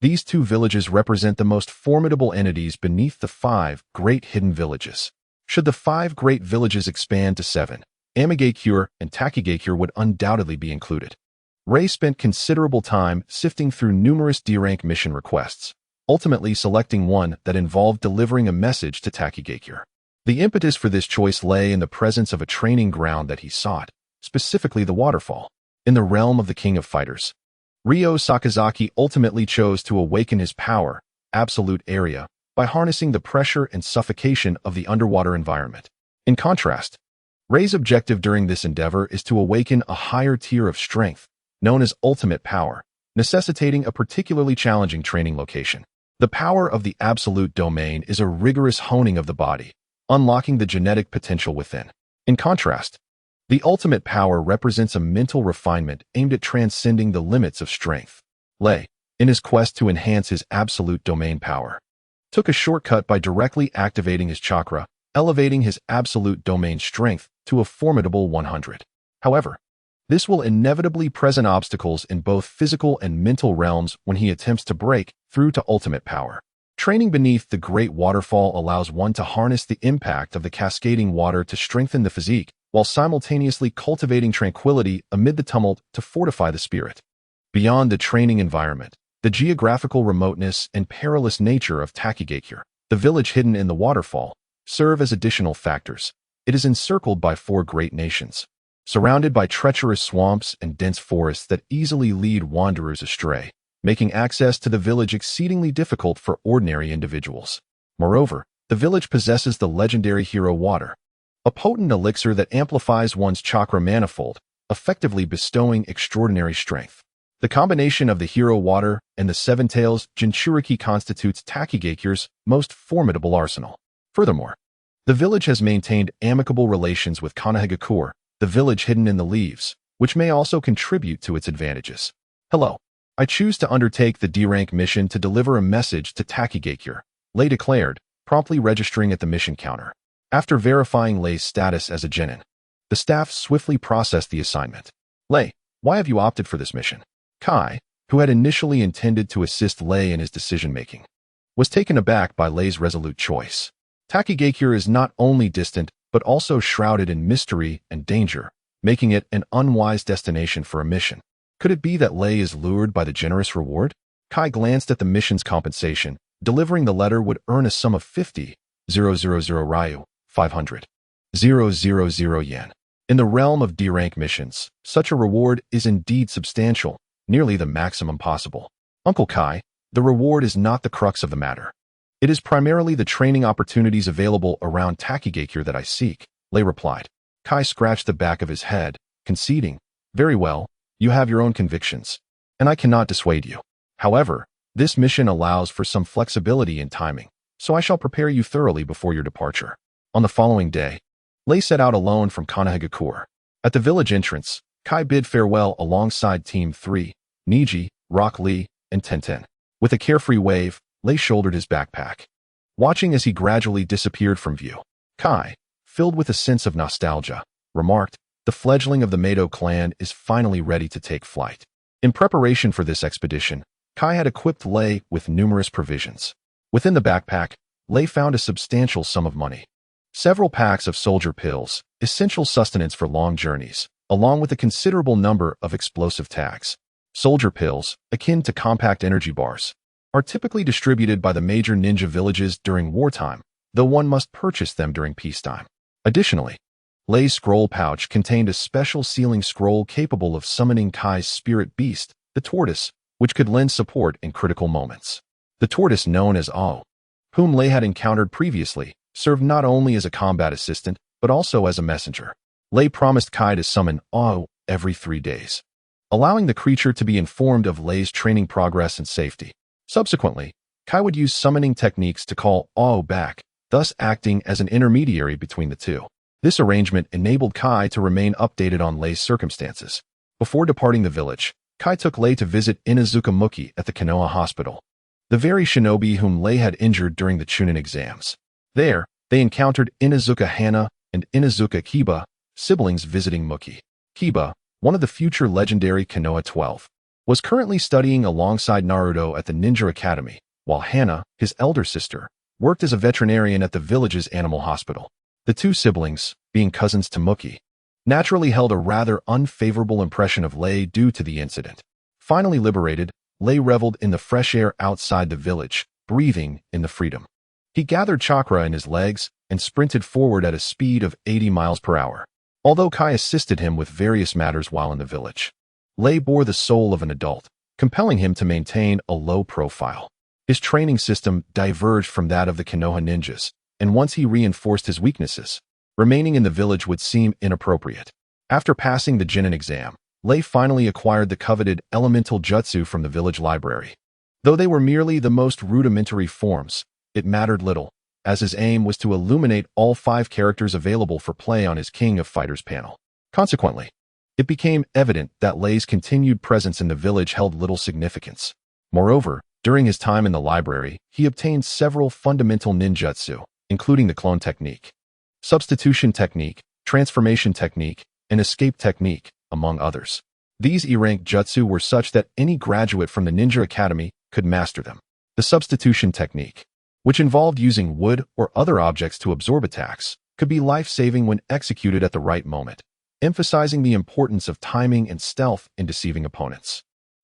These 2 villages represent the most formidable entities beneath the 5 great hidden villages. Should the 5 great villages expand to 7, Amigakure and Takigakure would undoubtedly be included. Ray spent considerable time sifting through numerous D-rank mission requests, ultimately selecting one that involved delivering a message to Takigakure. The impetus for this choice lay in the presence of a training ground that he sought, specifically the waterfall. In the realm of the King of Fighters, Ryo Sakazaki ultimately chose to awaken his power, absolute area, by harnessing the pressure and suffocation of the underwater environment. In contrast, Ray's objective during this endeavor is to awaken a higher tier of strength, known as ultimate power, necessitating a particularly challenging training location. The power of the absolute domain is a rigorous honing of the body, unlocking the genetic potential within. In contrast, the ultimate power represents a mental refinement aimed at transcending the limits of strength. Lei, in his quest to enhance his absolute domain power, took a shortcut by directly activating his chakra, elevating his absolute domain strength to a formidable 100. However, this will inevitably present obstacles in both physical and mental realms when he attempts to break through to ultimate power. Training beneath the Great Waterfall allows one to harness the impact of the cascading water to strengthen the physique, while simultaneously cultivating tranquility amid the tumult to fortify the spirit. Beyond the training environment, the geographical remoteness and perilous nature of Takigakure, the village hidden in the waterfall, serve as additional factors. It is encircled by 4 great nations, surrounded by treacherous swamps and dense forests that easily lead wanderers astray, making access to the village exceedingly difficult for ordinary individuals. Moreover, the village possesses the legendary hero water, a potent elixir that amplifies one's chakra manifold, effectively bestowing extraordinary strength. The combination of the hero water and the Seven Tails Jinchuriki constitutes Takigakure's most formidable arsenal. Furthermore, the village has maintained amicable relations with Konohagakure, the village hidden in the leaves, which may also contribute to its advantages. Hello. I choose to undertake the D-rank mission to deliver a message to Takigakure, Lei declared, promptly registering at the mission counter. After verifying Lei's status as a genin, the staff swiftly processed the assignment. Lei, why have you opted for this mission? Kai, who had initially intended to assist Lei in his decision-making, was taken aback by Lei's resolute choice. Takigakure is not only distant, but also shrouded in mystery and danger, making it an unwise destination for a mission. Could it be that Lei is lured by the generous reward? Kai glanced at the mission's compensation. Delivering the letter would earn a sum of 50,000 Ryu, 500,000 yen. In the realm of D-rank missions, such a reward is indeed substantial, nearly the maximum possible. Uncle Kai, the reward is not the crux of the matter. It is primarily the training opportunities available around Takigakure that I seek, Lei replied. Kai scratched the back of his head, conceding, very well, you have your own convictions, and I cannot dissuade you. However, this mission allows for some flexibility in timing, so I shall prepare you thoroughly before your departure. On the following day, Lei set out alone from Konohagakure. At the village entrance, Kai bid farewell alongside Team 3, Niji, Rock Lee, and Tenten. With a carefree wave, Lei shouldered his backpack. Watching as he gradually disappeared from view, Kai, filled with a sense of nostalgia, remarked, the fledgling of the Mado clan is finally ready to take flight. In preparation for this expedition, Kai had equipped Lei with numerous provisions. Within the backpack, Lei found a substantial sum of money. Several packs of soldier pills, essential sustenance for long journeys, along with a considerable number of explosive tags. Soldier pills, akin to compact energy bars, are typically distributed by the major ninja villages during wartime, though one must purchase them during peacetime. Additionally, Lei's scroll pouch contained a special sealing scroll capable of summoning Kai's spirit beast, the tortoise, which could lend support in critical moments. The tortoise, known as Ao, whom Lei had encountered previously, served not only as a combat assistant, but also as a messenger. Lei promised Kai to summon Ao every 3 days, allowing the creature to be informed of Lei's training progress and safety. Subsequently, Kai would use summoning techniques to call Ao back, thus acting as an intermediary between the two. This arrangement enabled Kai to remain updated on Lei's circumstances. Before departing the village, Kai took Lei to visit Inuzuka Muki at the Konoha hospital, the very shinobi whom Lei had injured during the Chunin exams. There, they encountered Inuzuka Hana and Inuzuka Kiba, siblings visiting Muki. Kiba, one of the future legendary Konoha 12, was currently studying alongside Naruto at the Ninja Academy, while Hana, his elder sister, worked as a veterinarian at the village's animal hospital. The two siblings, being cousins to Muki, naturally held a rather unfavorable impression of Lei due to the incident. Finally liberated, Lei reveled in the fresh air outside the village, breathing in the freedom. He gathered chakra in his legs and sprinted forward at a speed of 80 miles per hour. Although Kai assisted him with various matters while in the village, Lei bore the soul of an adult, compelling him to maintain a low profile. His training system diverged from that of the Konoha ninjas, and once he reinforced his weaknesses, remaining in the village would seem inappropriate. After passing the Genin exam, Lei finally acquired the coveted elemental jutsu from the village library. Though they were merely the most rudimentary forms, it mattered little, as his aim was to illuminate all 5 characters available for play on his King of Fighters panel. Consequently, it became evident that Lei's continued presence in the village held little significance. Moreover, during his time in the library, he obtained several fundamental ninjutsu, including the clone technique, substitution technique, transformation technique, and escape technique, among others. These E-rank jutsu were such that any graduate from the Ninja Academy could master them. The substitution technique, which involved using wood or other objects to absorb attacks, could be life-saving when executed at the right moment, emphasizing the importance of timing and stealth in deceiving opponents.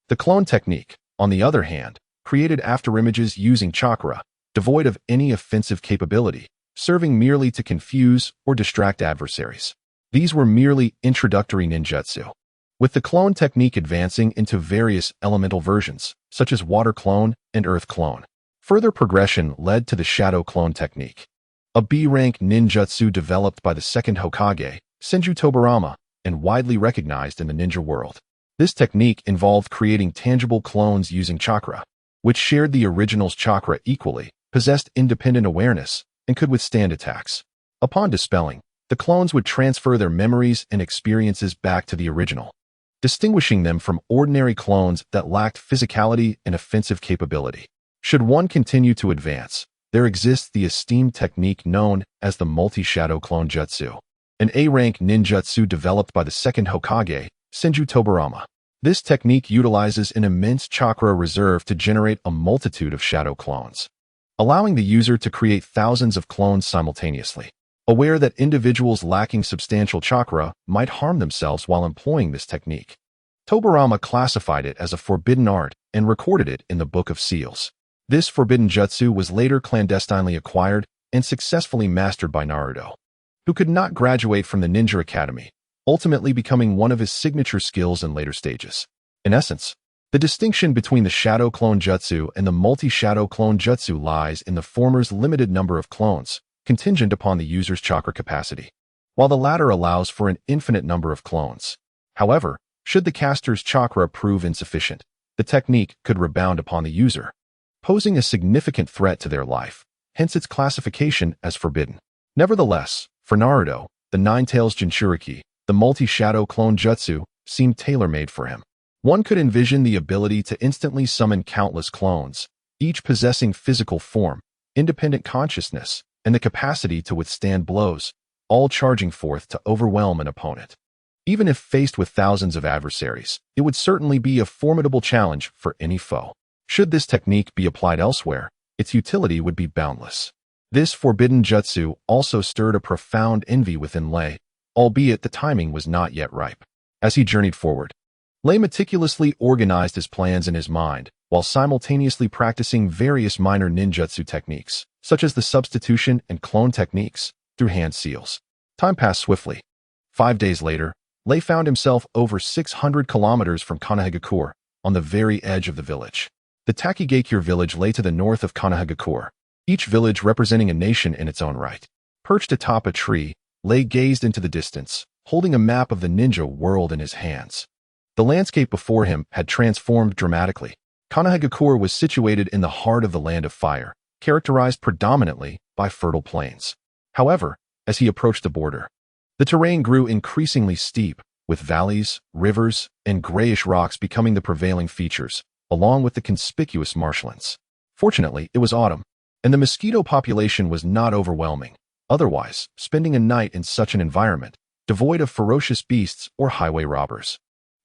The clone technique, on the other hand, created afterimages using chakra, devoid of any offensive capability, serving merely to confuse or distract adversaries. These were merely introductory ninjutsu, with the clone technique advancing into various elemental versions, such as water clone and earth clone. Further progression led to the shadow clone technique, a B-rank ninjutsu developed by the second Hokage, Senju Tobirama, and widely recognized in the ninja world. This technique involved creating tangible clones using chakra, which shared the original's chakra equally, possessed independent awareness, and could withstand attacks. Upon dispelling, the clones would transfer their memories and experiences back to the original, distinguishing them from ordinary clones that lacked physicality and offensive capability. Should one continue to advance, there exists the esteemed technique known as the multi-shadow clone jutsu, an A-rank ninjutsu developed by the second Hokage, Senju Tobirama. This technique utilizes an immense chakra reserve to generate a multitude of shadow clones, allowing the user to create thousands of clones simultaneously. Aware that individuals lacking substantial chakra might harm themselves while employing this technique, Tobirama classified it as a forbidden art and recorded it in the Book of Seals. This forbidden jutsu was later clandestinely acquired and successfully mastered by Naruto, who could not graduate from the Ninja Academy, ultimately becoming one of his signature skills in later stages. In essence, the distinction between the shadow clone jutsu and the multi-shadow clone jutsu lies in the former's limited number of clones, contingent upon the user's chakra capacity, while the latter allows for an infinite number of clones. However, should the caster's chakra prove insufficient, the technique could rebound upon the user, posing a significant threat to their life, hence its classification as forbidden. Nevertheless, for Naruto, the Nine-Tails Jinchuriki, the multi-shadow clone jutsu, seemed tailor-made for him. One could envision the ability to instantly summon countless clones, each possessing physical form, independent consciousness, and the capacity to withstand blows, all charging forth to overwhelm an opponent. Even if faced with thousands of adversaries, it would certainly be a formidable challenge for any foe. Should this technique be applied elsewhere, its utility would be boundless. This forbidden jutsu also stirred a profound envy within Lei, albeit the timing was not yet ripe. As he journeyed forward, Lei meticulously organized his plans in his mind, while simultaneously practicing various minor ninjutsu techniques, such as the substitution and clone techniques, through hand seals. Time passed swiftly. 5 days later, Lei found himself over 600 kilometers from Konohagakure, on the very edge of the village. The Takigakure village lay to the north of Konohagakure, each village representing a nation in its own right. Perched atop a tree, Lei gazed into the distance, holding a map of the ninja world in his hands. The landscape before him had transformed dramatically. Konohagakure was situated in the heart of the Land of Fire, characterized predominantly by fertile plains. However, as he approached the border, the terrain grew increasingly steep, with valleys, rivers, and grayish rocks becoming the prevailing features, along with the conspicuous marshlands. Fortunately, it was autumn, and the mosquito population was not overwhelming. Otherwise, spending a night in such an environment, devoid of ferocious beasts or highway robbers,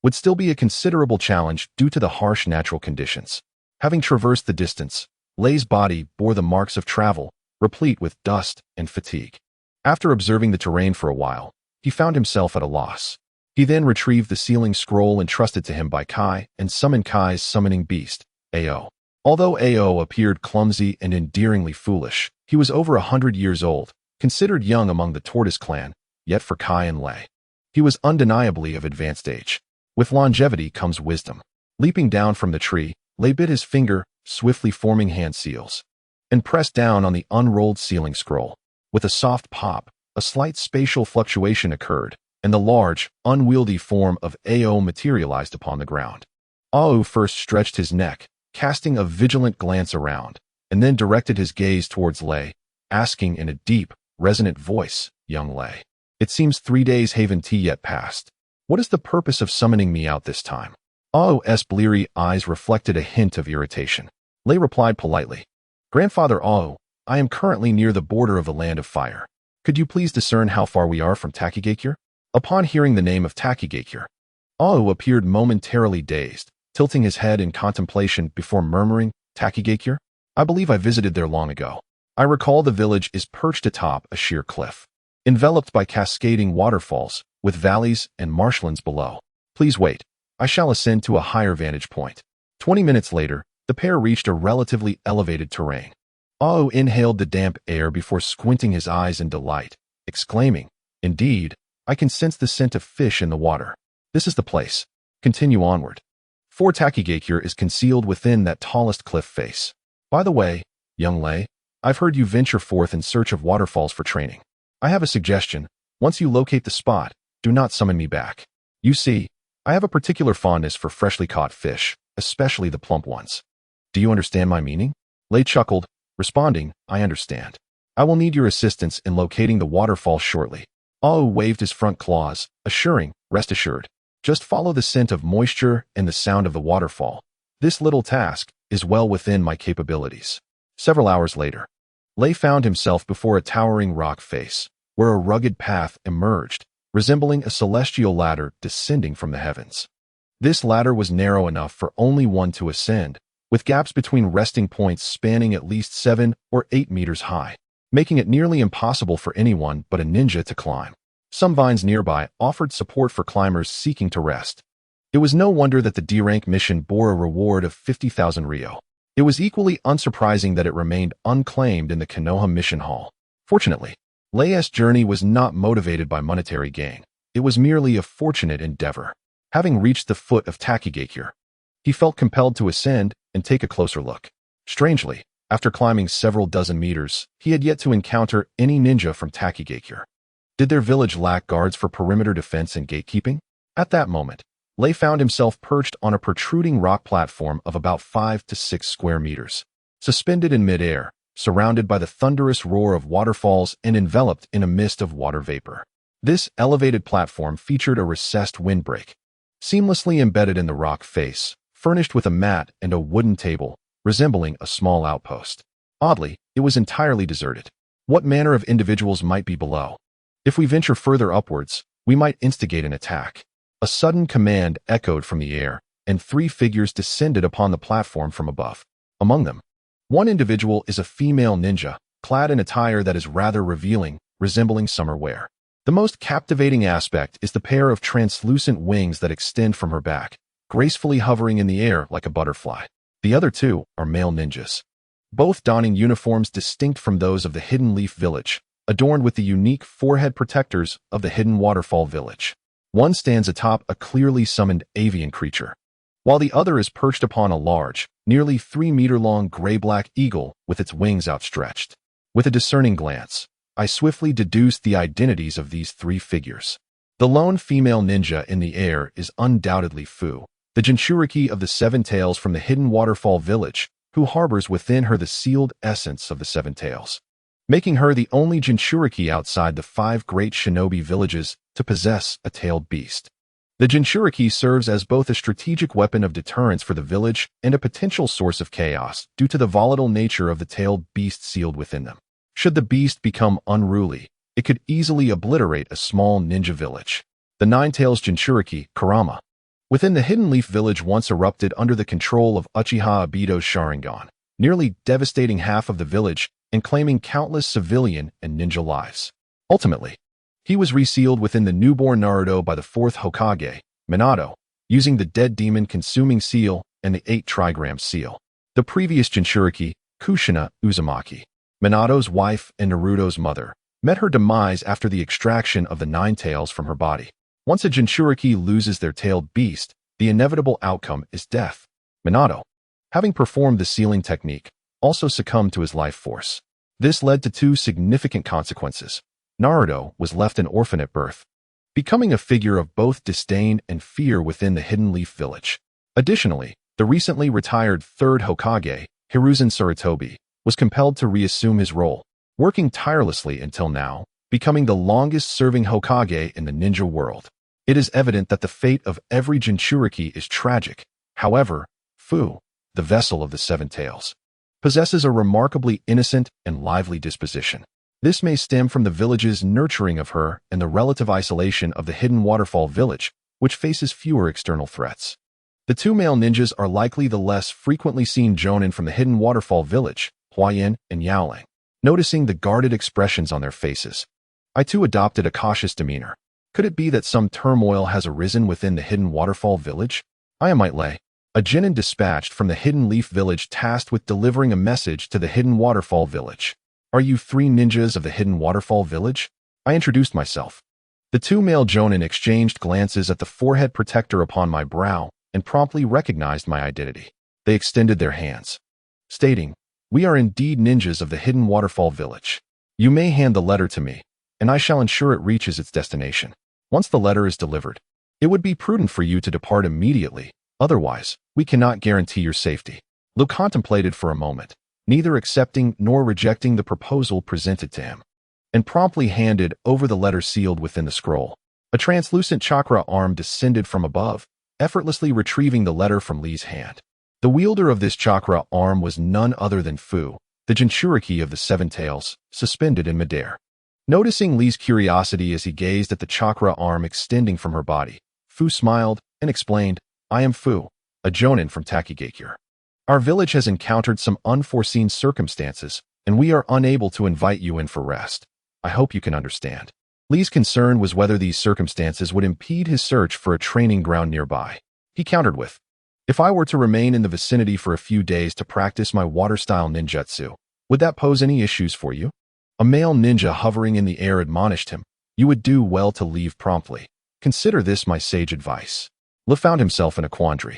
would still be a considerable challenge due to the harsh natural conditions. Having traversed the distance, Lei's body bore the marks of travel, replete with dust and fatigue. After observing the terrain for a while, he found himself at a loss. He then retrieved the sealing scroll entrusted to him by Kai and summoned Kai's summoning beast, Ao. Although Ao appeared clumsy and endearingly foolish, he was over 100 years old, considered young among the Tortoise clan, yet for Kai and Lei, he was undeniably of advanced age. With longevity comes wisdom. Leaping down from the tree, Lei bit his finger, swiftly forming hand seals, and pressed down on the unrolled sealing scroll. With a soft pop, a slight spatial fluctuation occurred, and the large, unwieldy form of Ao materialized upon the ground. Ao first stretched his neck, casting a vigilant glance around, and then directed his gaze towards Lei, asking in a deep, resonant voice, "Young Lei, it seems 3 days haven't yet passed. What is the purpose of summoning me out this time?" Ao's bleary eyes reflected a hint of irritation. Lei replied politely, "Grandfather Ao, I am currently near the border of the Land of Fire. Could you please discern how far we are from Takigakure?" Upon hearing the name of Takigakure, Ao appeared momentarily dazed, tilting his head in contemplation before murmuring, "Takigakure? I believe I visited there long ago. I recall the village is perched atop a sheer cliff. enveloped by cascading waterfalls, with valleys and marshlands below. Please wait. I shall ascend to a higher vantage point. 20 minutes later, the pair reached a relatively elevated terrain. Ao inhaled the damp air before squinting his eyes in delight, exclaiming, "Indeed, I can sense the scent of fish in the water. This is the place. Continue onward." Fort Takigakure is concealed within that tallest cliff face. By the way, young Lei, I've heard you venture forth in search of waterfalls for training. I have a suggestion. Once you locate the spot, do not summon me back. You see, I have a particular fondness for freshly caught fish, especially the plump ones. Do you understand my meaning? Lei chuckled, responding, "I understand. I will need your assistance in locating the waterfall shortly." Ao waved his front claws, assuring, "Rest assured. Just follow the scent of moisture and the sound of the waterfall. This little task is well within my capabilities." Several hours later, Lei found himself before a towering rock face, where a rugged path emerged, resembling a celestial ladder descending from the heavens. This ladder was narrow enough for only one to ascend, with gaps between resting points spanning at least 7 or 8 meters high, making it nearly impossible for anyone but a ninja to climb. Some vines nearby offered support for climbers seeking to rest. It was no wonder that the D-rank mission bore a reward of 50,000 ryo. It was equally unsurprising that it remained unclaimed in the Konoha mission hall. Fortunately, Lei's journey was not motivated by monetary gain. It was merely a fortunate endeavor. Having reached the foot of Takigakure, he felt compelled to ascend and take a closer look. Strangely, after climbing several dozen meters, he had yet to encounter any ninja from Takigakure. Did their village lack guards for perimeter defense and gatekeeping? At that moment, Lei found himself perched on a protruding rock platform of about 5 to 6 square meters, suspended in midair, surrounded by the thunderous roar of waterfalls and enveloped in a mist of water vapor. This elevated platform featured a recessed windbreak, seamlessly embedded in the rock face, furnished with a mat and a wooden table, resembling a small outpost. Oddly, it was entirely deserted. What manner of individuals might be below? If we venture further upwards, we might instigate an attack. A sudden command echoed from the air, and 3 figures descended upon the platform from above. Among them, one individual is a female ninja, clad in attire that is rather revealing, resembling summer wear. The most captivating aspect is the pair of translucent wings that extend from her back, gracefully hovering in the air like a butterfly. The other 2 are male ninjas, both donning uniforms distinct from those of the Hidden Leaf Village, adorned with the unique forehead protectors of the Hidden Waterfall Village. One stands atop a clearly summoned avian creature, while the other is perched upon a large, nearly 3-meter-long gray-black eagle with its wings outstretched. With a discerning glance, I swiftly deduced the identities of these 3 figures. The lone female ninja in the air is undoubtedly Fu, the Jinchuriki of the 7 Tails from the Hidden Waterfall Village, who harbors within her the sealed essence of the 7 Tails, making her the only Jinchuriki outside the 5 great shinobi villages to possess a tailed beast. The Jinchuriki serves as both a strategic weapon of deterrence for the village and a potential source of chaos due to the volatile nature of the tailed beast sealed within them. Should the beast become unruly, it could easily obliterate a small ninja village. The 9 Tails Jinchuriki, Kurama, within the Hidden Leaf Village once erupted under the control of Uchiha Obito's Sharingan, nearly devastating half of the village and claiming countless civilian and ninja lives. Ultimately, he was resealed within the newborn Naruto by the 4th Hokage, Minato, using the Dead Demon Consuming Seal and the 8 Trigram Seal. The previous Jinchuriki, Kushina Uzumaki, Minato's wife and Naruto's mother, met her demise after the extraction of the 9 tails from her body. Once a Jinchuriki loses their tailed beast, the inevitable outcome is death. Minato, having performed the sealing technique, also succumbed to his life force. This led to 2 significant consequences. Naruto was left an orphan at birth, becoming a figure of both disdain and fear within the Hidden Leaf Village. Additionally, the recently retired 3rd Hokage, Hiruzen Sarutobi, was compelled to reassume his role, working tirelessly until now, becoming the longest-serving Hokage in the ninja world. It is evident that the fate of every Jinchuriki is tragic. However, Fu, the vessel of the 7 Tails, possesses a remarkably innocent and lively disposition. This may stem from the village's nurturing of her and the relative isolation of the Hidden Waterfall Village, which faces fewer external threats. The 2 male ninjas are likely the less frequently seen jonin from the Hidden Waterfall Village, Huayan and Yaoling. Noticing the guarded expressions on their faces, I too adopted a cautious demeanor. Could it be that some turmoil has arisen within the hidden waterfall village? I am Lei, a genin dispatched from the Hidden Leaf Village tasked with delivering a message to the Hidden Waterfall Village. Are you 3 ninjas of the Hidden Waterfall Village? I introduced myself. The 2 male jonin exchanged glances at the forehead protector upon my brow and promptly recognized my identity. They extended their hands, stating, "We are indeed ninjas of the Hidden Waterfall Village. You may hand the letter to me, and I shall ensure it reaches its destination. Once the letter is delivered, it would be prudent for you to depart immediately. Otherwise, we cannot guarantee your safety." Lu contemplated for a moment, neither accepting nor rejecting the proposal presented to him, and promptly handed over the letter sealed within the scroll. A translucent chakra arm descended from above, effortlessly retrieving the letter from Li's hand. The wielder of this chakra arm was none other than Fu, the Jinchuriki of the 7 tails, suspended in midair. Noticing Li's curiosity as he gazed at the chakra arm extending from her body, Fu smiled and explained, "I am Fu, a jonin from Takigakure. Our village has encountered some unforeseen circumstances, and we are unable to invite you in for rest. I hope you can understand." Li's concern was whether these circumstances would impede his search for a training ground nearby. He countered with, "If I were to remain in the vicinity for a few days to practice my water-style ninjutsu, would that pose any issues for you?" A male ninja hovering in the air admonished him, "You would do well to leave promptly. Consider this my sage advice." Li found himself in a quandary.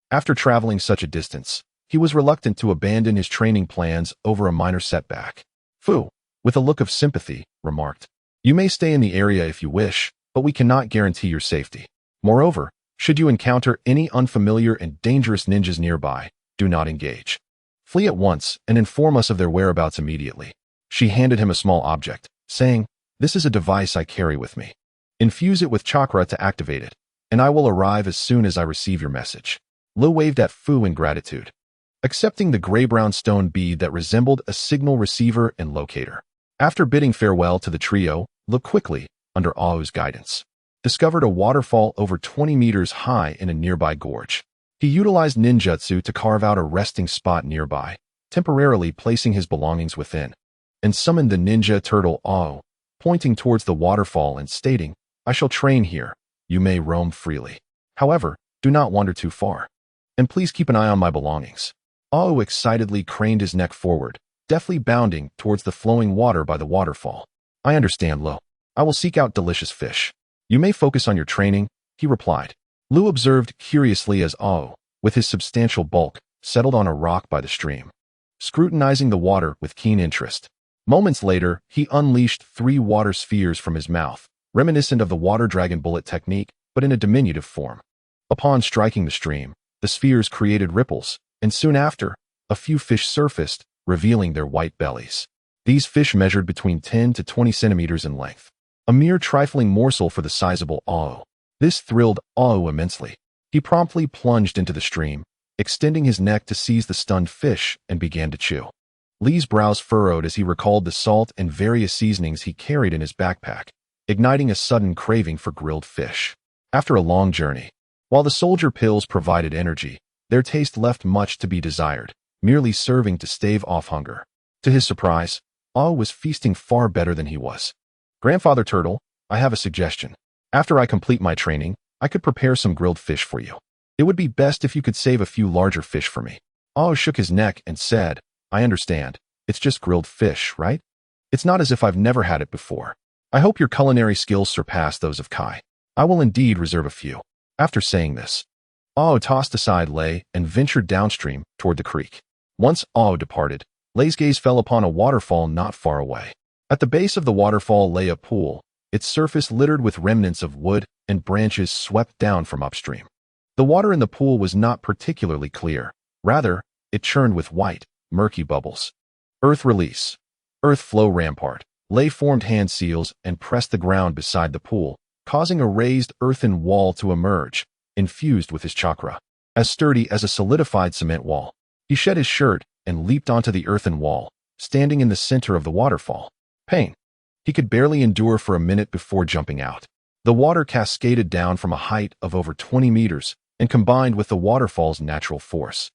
After traveling such a distance, he was reluctant to abandon his training plans over a minor setback. Fu, with a look of sympathy, remarked, "You may stay in the area if you wish, but we cannot guarantee your safety. Moreover, should you encounter any unfamiliar and dangerous ninjas nearby, do not engage. Flee at once and inform us of their whereabouts immediately." She handed him a small object, saying, "This is a device I carry with me. Infuse it with chakra to activate it, and I will arrive as soon as I receive your message." Lu waved at Fu in gratitude, accepting the gray-brown stone bead that resembled a signal receiver and locator. After bidding farewell to the trio, Lu quickly, under Ao's guidance, discovered a waterfall over 20 meters high in a nearby gorge. He utilized ninjutsu to carve out a resting spot nearby, temporarily placing his belongings within, and summoned the ninja turtle Ao, pointing towards the waterfall and stating, "I shall train here. You may roam freely. However, do not wander too far. And please keep an eye on my belongings." Ao excitedly craned his neck forward, deftly bounding towards the flowing water by the waterfall. "I understand, Lu. I will seek out delicious fish. You may focus on your training," he replied. Lu observed curiously as Ao, with his substantial bulk, settled on a rock by the stream, scrutinizing the water with keen interest. Moments later, he unleashed 3 water spheres from his mouth, reminiscent of the water dragon bullet technique, but in a diminutive form. Upon striking the stream, the spheres created ripples, and soon after, a few fish surfaced, revealing their white bellies. These fish measured between 10 to 20 centimeters in length, a mere trifling morsel for the sizable Ao. This thrilled Ao immensely. He promptly plunged into the stream, extending his neck to seize the stunned fish and began to chew. Li's brows furrowed as he recalled the salt and various seasonings he carried in his backpack, igniting a sudden craving for grilled fish. After a long journey, while the soldier pills provided energy, their taste left much to be desired, merely serving to stave off hunger. To his surprise, Ao was feasting far better than he was. "Grandfather Turtle, I have a suggestion. After I complete my training, I could prepare some grilled fish for you. It would be best if you could save a few larger fish for me." Ao shook his neck and said, "I understand. It's just grilled fish, right? It's not as if I've never had it before. I hope your culinary skills surpass those of Kai. I will indeed reserve a few." After saying this, Ao tossed aside Lei and ventured downstream toward the creek. Once Ao departed, Lei's gaze fell upon a waterfall not far away. At the base of the waterfall lay a pool, its surface littered with remnants of wood and branches swept down from upstream. The water in the pool was not particularly clear. Rather, it churned with white, murky bubbles. Earth release. Earth flow rampart. Lei formed hand seals and pressed the ground beside the pool, causing a raised earthen wall to emerge, infused with his chakra, as sturdy as a solidified cement wall. He shed his shirt and leaped onto the earthen wall, standing in the center of the waterfall. Pain. He could barely endure for a minute before jumping out. The water cascaded down from a height of over 20 meters and combined with the waterfall's natural force.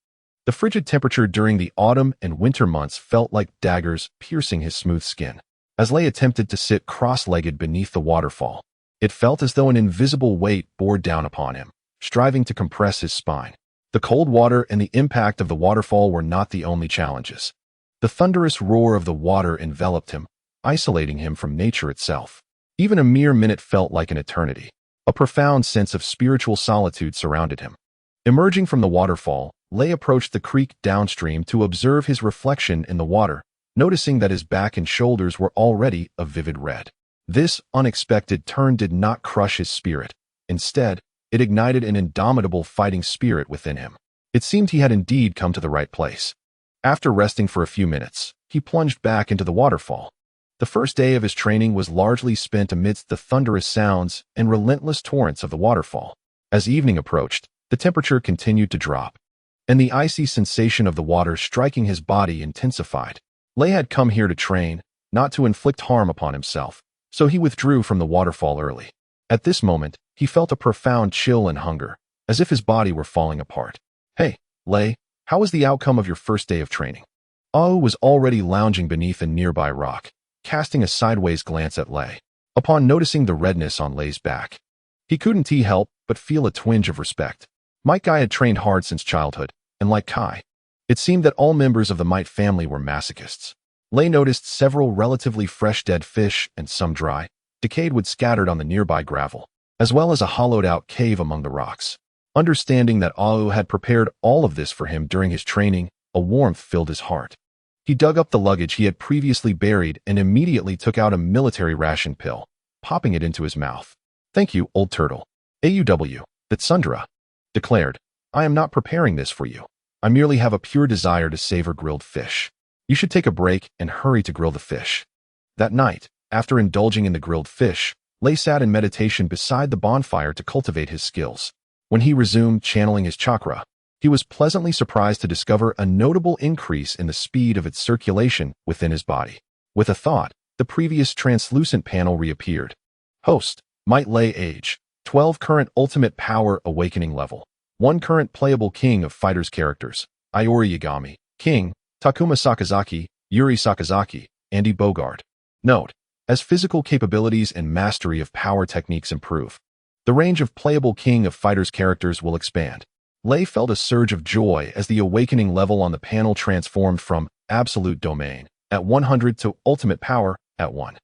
The frigid temperature during the autumn and winter months felt like daggers piercing his smooth skin. As Lei attempted to sit cross-legged beneath the waterfall, it felt as though an invisible weight bore down upon him, striving to compress his spine. The cold water and the impact of the waterfall were not the only challenges. The thunderous roar of the water enveloped him, isolating him from nature itself. Even a mere minute felt like an eternity. A profound sense of spiritual solitude surrounded him. Emerging from the waterfall, Lei approached the creek downstream to observe his reflection in the water, noticing that his back and shoulders were already a vivid red. This unexpected turn did not crush his spirit. Instead, it ignited an indomitable fighting spirit within him. It seemed he had indeed come to the right place. After resting for a few minutes, he plunged back into the waterfall. The first day of his training was largely spent amidst the thunderous sounds and relentless torrents of the waterfall. As evening approached, the temperature continued to drop, and the icy sensation of the water striking his body intensified. Lei had come here to train, not to inflict harm upon himself, so he withdrew from the waterfall early. At this moment, he felt a profound chill and hunger, as if his body were falling apart. "Hey, Lei, how was the outcome of your first day of training?" Ao was already lounging beneath a nearby rock, casting a sideways glance at Lei. Upon noticing the redness on Lei's back, he couldn't help but feel a twinge of respect. Might Guy had trained hard since childhood, and like Kai, it seemed that all members of the Might family were masochists. Lei noticed several relatively fresh dead fish and some dry, decayed wood scattered on the nearby gravel, as well as a hollowed-out cave among the rocks. Understanding that Ao had prepared all of this for him during his training, a warmth filled his heart. He dug up the luggage he had previously buried and immediately took out a military ration pill, popping it into his mouth. "Thank you, old turtle." "AUW, that Sundara declared, "I am not preparing this for you. I merely have a pure desire to savor grilled fish. You should take a break and hurry to grill the fish." That night, after indulging in the grilled fish, Lei sat in meditation beside the bonfire to cultivate his skills. When he resumed channeling his chakra, he was pleasantly surprised to discover a notable increase in the speed of its circulation within his body. With a thought, the previous translucent panel reappeared. Host, Might Lei age, 12 current ultimate power awakening level, 1 current playable King of Fighters characters, Iori Yagami, King, Takuma Sakazaki, Yuri Sakazaki, Andy Bogard. Note, as physical capabilities and mastery of power techniques improve, the range of playable King of Fighters characters will expand. Lei felt a surge of joy as the awakening level on the panel transformed from Absolute Domain at 100 to Ultimate Power at 1.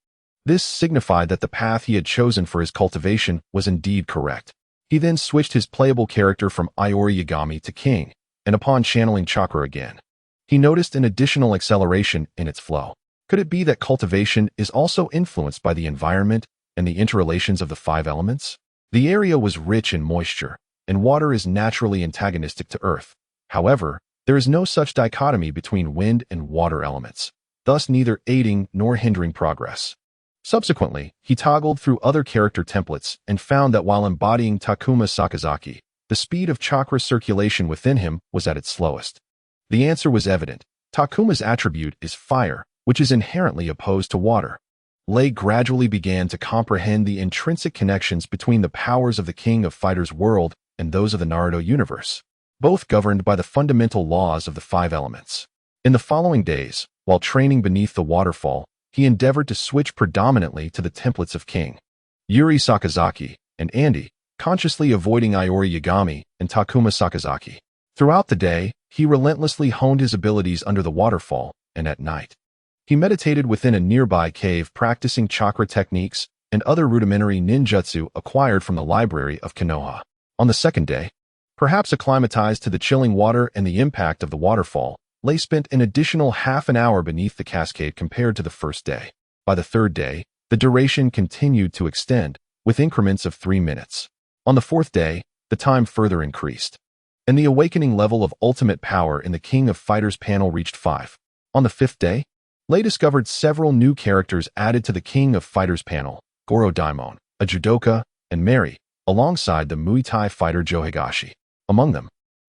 This signified that the path he had chosen for his cultivation was indeed correct. He then switched his playable character from Iori Yagami to King, and upon channeling chakra again, he noticed an additional acceleration in its flow. Could it be that cultivation is also influenced by the environment and the interrelations of the 5 elements? The area was rich in moisture, and water is naturally antagonistic to earth. However, there is no such dichotomy between wind and water elements, thus neither aiding nor hindering progress. Subsequently, he toggled through other character templates and found that while embodying Takuma Sakazaki, the speed of chakra circulation within him was at its slowest. The answer was evident. Takuma's attribute is fire, which is inherently opposed to water. Lei gradually began to comprehend the intrinsic connections between the powers of the King of Fighters world and those of the Naruto universe, both governed by the fundamental laws of the 5 elements. In the following days, while training beneath the waterfall, he endeavored to switch predominantly to the templates of King, Yuri Sakazaki, and Andy, consciously avoiding Iori Yagami and Takuma Sakazaki. Throughout the day, he relentlessly honed his abilities under the waterfall, and at night, he meditated within a nearby cave practicing chakra techniques and other rudimentary ninjutsu acquired from the library of Konoha. On the second day, perhaps acclimatized to the chilling water and the impact of the waterfall, Lei spent an additional half an hour beneath the cascade compared to the first day. By the third day, the duration continued to extend, with increments of 3 minutes. On the fourth day, the time further increased, and the awakening level of ultimate power in the King of Fighters panel reached 5. On the fifth day, Lei discovered several new characters added to the King of Fighters panel, Goro Daimon, a judoka, and Mary, alongside the Muay Thai fighter Joe Higashi. Among them,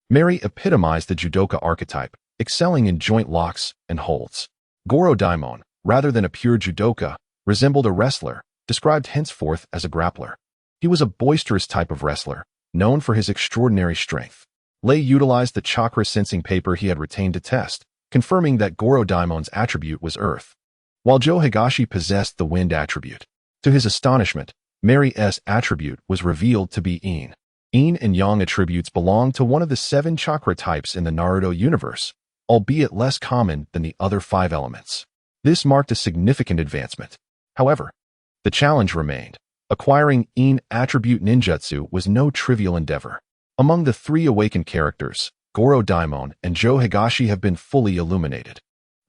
Mary epitomized the judoka archetype, excelling in joint locks and holds. Goro Daimon, rather than a pure judoka, resembled a wrestler, described henceforth as a grappler. He was a boisterous type of wrestler, known for his extraordinary strength. Lei utilized the chakra sensing paper he had retained to test, confirming that Goro Daimon's attribute was earth. while Joe Higashi possessed the wind attribute. To his astonishment, Mary's attribute was revealed to be Yin. Yin and Yang attributes belong to one of the 7 chakra types in the Naruto universe, albeit less common than the other 5 elements. This marked a significant advancement. However, the challenge remained. Acquiring Yin attribute ninjutsu was no trivial endeavor. Among the 3 awakened characters, Goro Daimon and Joe Higashi have been fully illuminated,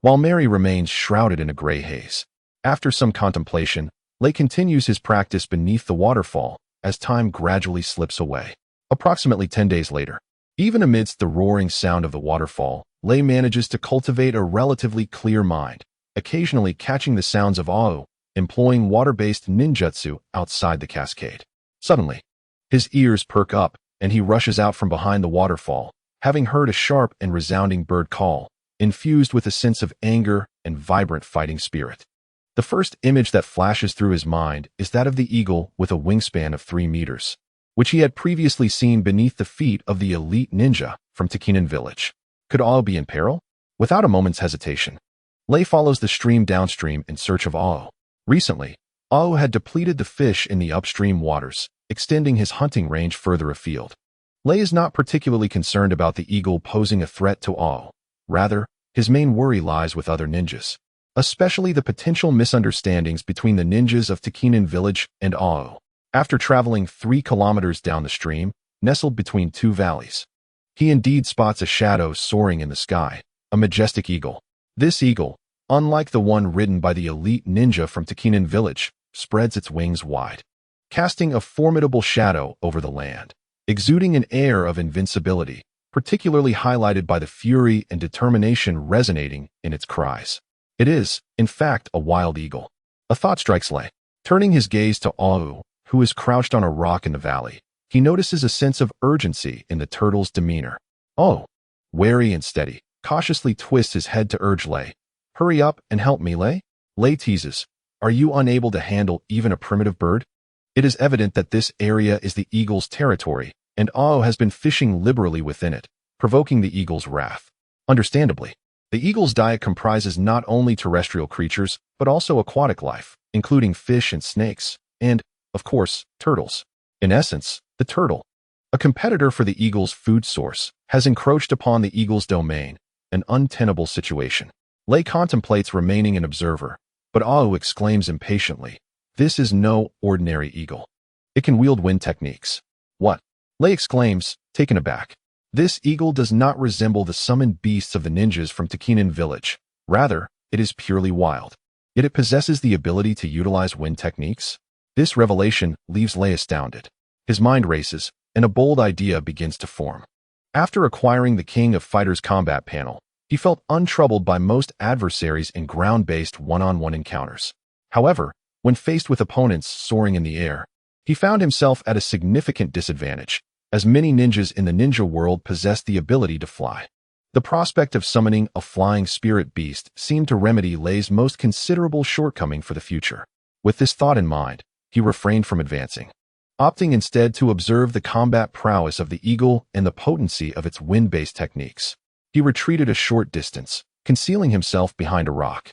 while Mary remains shrouded in a gray haze. After some contemplation, Lei continues his practice beneath the waterfall as time gradually slips away. Approximately 10 days later, even amidst the roaring sound of the waterfall, Lei manages to cultivate a relatively clear mind, occasionally catching the sounds of Ao, employing water-based ninjutsu outside the cascade. Suddenly, his ears perk up, and he rushes out from behind the waterfall, having heard a sharp and resounding bird call, infused with a sense of anger and vibrant fighting spirit. The first image that flashes through his mind is that of the eagle with a wingspan of 3 meters, which he had previously seen beneath the feet of the elite ninja from Takinen village. Could Ao be in peril? Without a moment's hesitation, Lei follows the stream downstream in search of Ao. Recently, Ao had depleted the fish in the upstream waters, extending his hunting range further afield. Lei is not particularly concerned about the eagle posing a threat to Ao. Rather, his main worry lies with other ninjas, especially the potential misunderstandings between the ninjas of Takinen village and Ao. After traveling 3 kilometers down the stream, nestled between 2 valleys, he indeed spots a shadow soaring in the sky, a majestic eagle. This eagle, unlike the one ridden by the elite ninja from Takinen village, spreads its wings wide, casting a formidable shadow over the land, exuding an air of invincibility, particularly highlighted by the fury and determination resonating in its cries. It is, in fact, a wild eagle. A thought strikes Lei. Turning his gaze to Ao, who is crouched on a rock in the valley, he notices a sense of urgency in the turtle's demeanor. Ao, wary and steady, cautiously twists his head to urge Lei. Hurry up and help me, Lei. Lei teases, are you unable to handle even a primitive bird? It is evident that this area is the eagle's territory, and Ao has been fishing liberally within it, provoking the eagle's wrath. Understandably, the eagle's diet comprises not only terrestrial creatures, but also aquatic life, including fish and snakes, and, of course, turtles. In essence, the turtle, a competitor for the eagle's food source, has encroached upon the eagle's domain, an untenable situation. Lei contemplates remaining an observer, but Ao exclaims impatiently, this is no ordinary eagle. It can wield wind techniques. What? Lei exclaims, taken aback. This eagle does not resemble the summoned beasts of the ninjas from Takinen village. Rather, it is purely wild. Yet it possesses the ability to utilize wind techniques. This revelation leaves Lei astounded. His mind races, and a bold idea begins to form. After acquiring the King of Fighters combat panel, he felt untroubled by most adversaries in ground-based one-on-one encounters. However, when faced with opponents soaring in the air, he found himself at a significant disadvantage, as many ninjas in the ninja world possess the ability to fly. The prospect of summoning a flying spirit beast seemed to remedy Lei's most considerable shortcoming for the future. With this thought in mind, he refrained from advancing, opting instead to observe the combat prowess of the eagle and the potency of its wind-based techniques. He retreated a short distance, concealing himself behind a rock.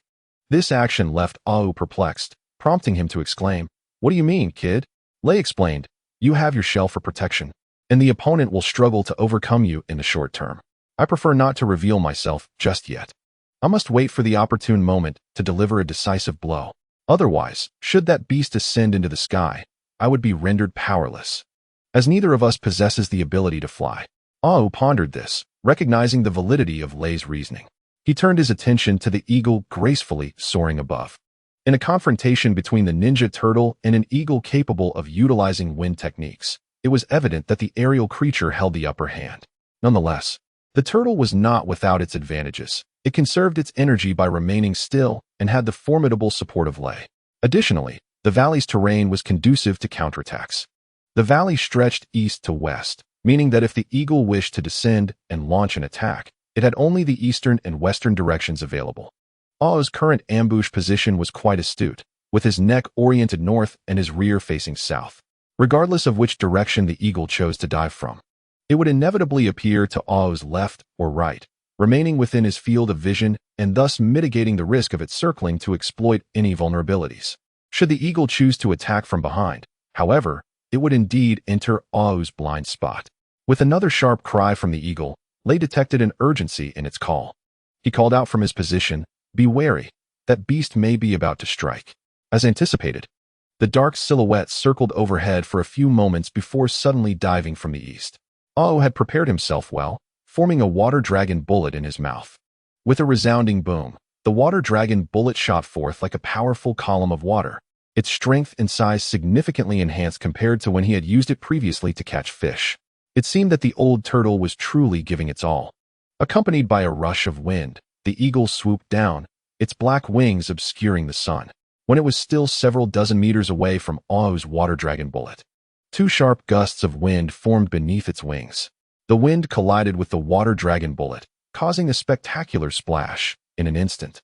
This action left Ao perplexed, prompting him to exclaim, "What do you mean, kid?" Lei explained, "You have your shell for protection, and the opponent will struggle to overcome you in the short term. I prefer not to reveal myself just yet. I must wait for the opportune moment to deliver a decisive blow. Otherwise, should that beast ascend into the sky, I would be rendered powerless." As neither of us possesses the ability to fly, Ao pondered this, recognizing the validity of Lei's reasoning. He turned his attention to the eagle gracefully soaring above. In a confrontation between the ninja turtle and an eagle capable of utilizing wind techniques, it was evident that the aerial creature held the upper hand. Nonetheless, the turtle was not without its advantages. It conserved its energy by remaining still and had the formidable support of Lei. Additionally, the valley's terrain was conducive to counterattacks. The valley stretched east to west, meaning that if the eagle wished to descend and launch an attack, it had only the eastern and western directions available. Ao's current ambush position was quite astute, with his neck oriented north and his rear facing south. Regardless of which direction the eagle chose to dive from, it would inevitably appear to Ao's left or right, remaining within his field of vision and thus mitigating the risk of it circling to exploit any vulnerabilities. Should the eagle choose to attack from behind, however, it would indeed enter Ao's blind spot. With another sharp cry from the eagle, Lei detected an urgency in its call. He called out from his position, "Be wary, that beast may be about to strike." As anticipated, the dark silhouette circled overhead for a few moments before suddenly diving from the east. Ao had prepared himself well, forming a water dragon bullet in his mouth. With a resounding boom, the water dragon bullet shot forth like a powerful column of water, its strength and size significantly enhanced compared to when he had used it previously to catch fish. It seemed that the old turtle was truly giving its all. Accompanied by a rush of wind, the eagle swooped down, its black wings obscuring the sun, when it was still several dozen meters away from Ao's water dragon bullet. Two sharp gusts of wind formed beneath its wings. The wind collided with the water dragon bullet, causing a spectacular splash. In an instant,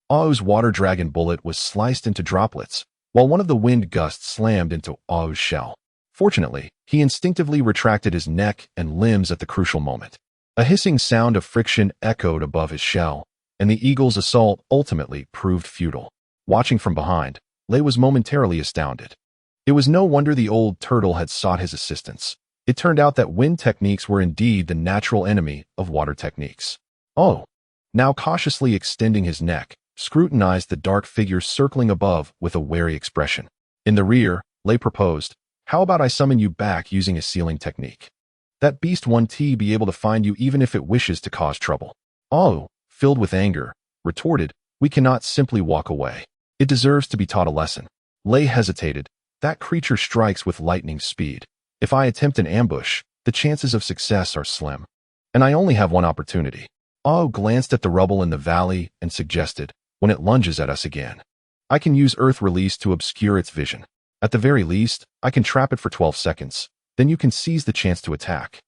Ao's water dragon bullet was sliced into droplets, while one of the wind gusts slammed into Ao's shell. Fortunately, he instinctively retracted his neck and limbs at the crucial moment. A hissing sound of friction echoed above his shell, and the eagle's assault ultimately proved futile. Watching from behind, Lei was momentarily astounded. It was no wonder the old turtle had sought his assistance. It turned out that wind techniques were indeed the natural enemy of water techniques. Ao, now cautiously extending his neck, scrutinized the dark figure circling above with a wary expression. In the rear, Lei proposed, "How about I summon you back using a sealing technique? That beast won't be able to find you even if it wishes to cause trouble." Ao, filled with anger, retorted, "We cannot simply walk away. It deserves to be taught a lesson." Lei hesitated. "That creature strikes with lightning speed. If I attempt an ambush, the chances of success are slim. And I only have one opportunity." Ao glanced at the rubble in the valley and suggested, "When it lunges at us again, I can use Earth Release to obscure its vision. At the very least, I can trap it for 12 seconds. Then you can seize the chance to attack.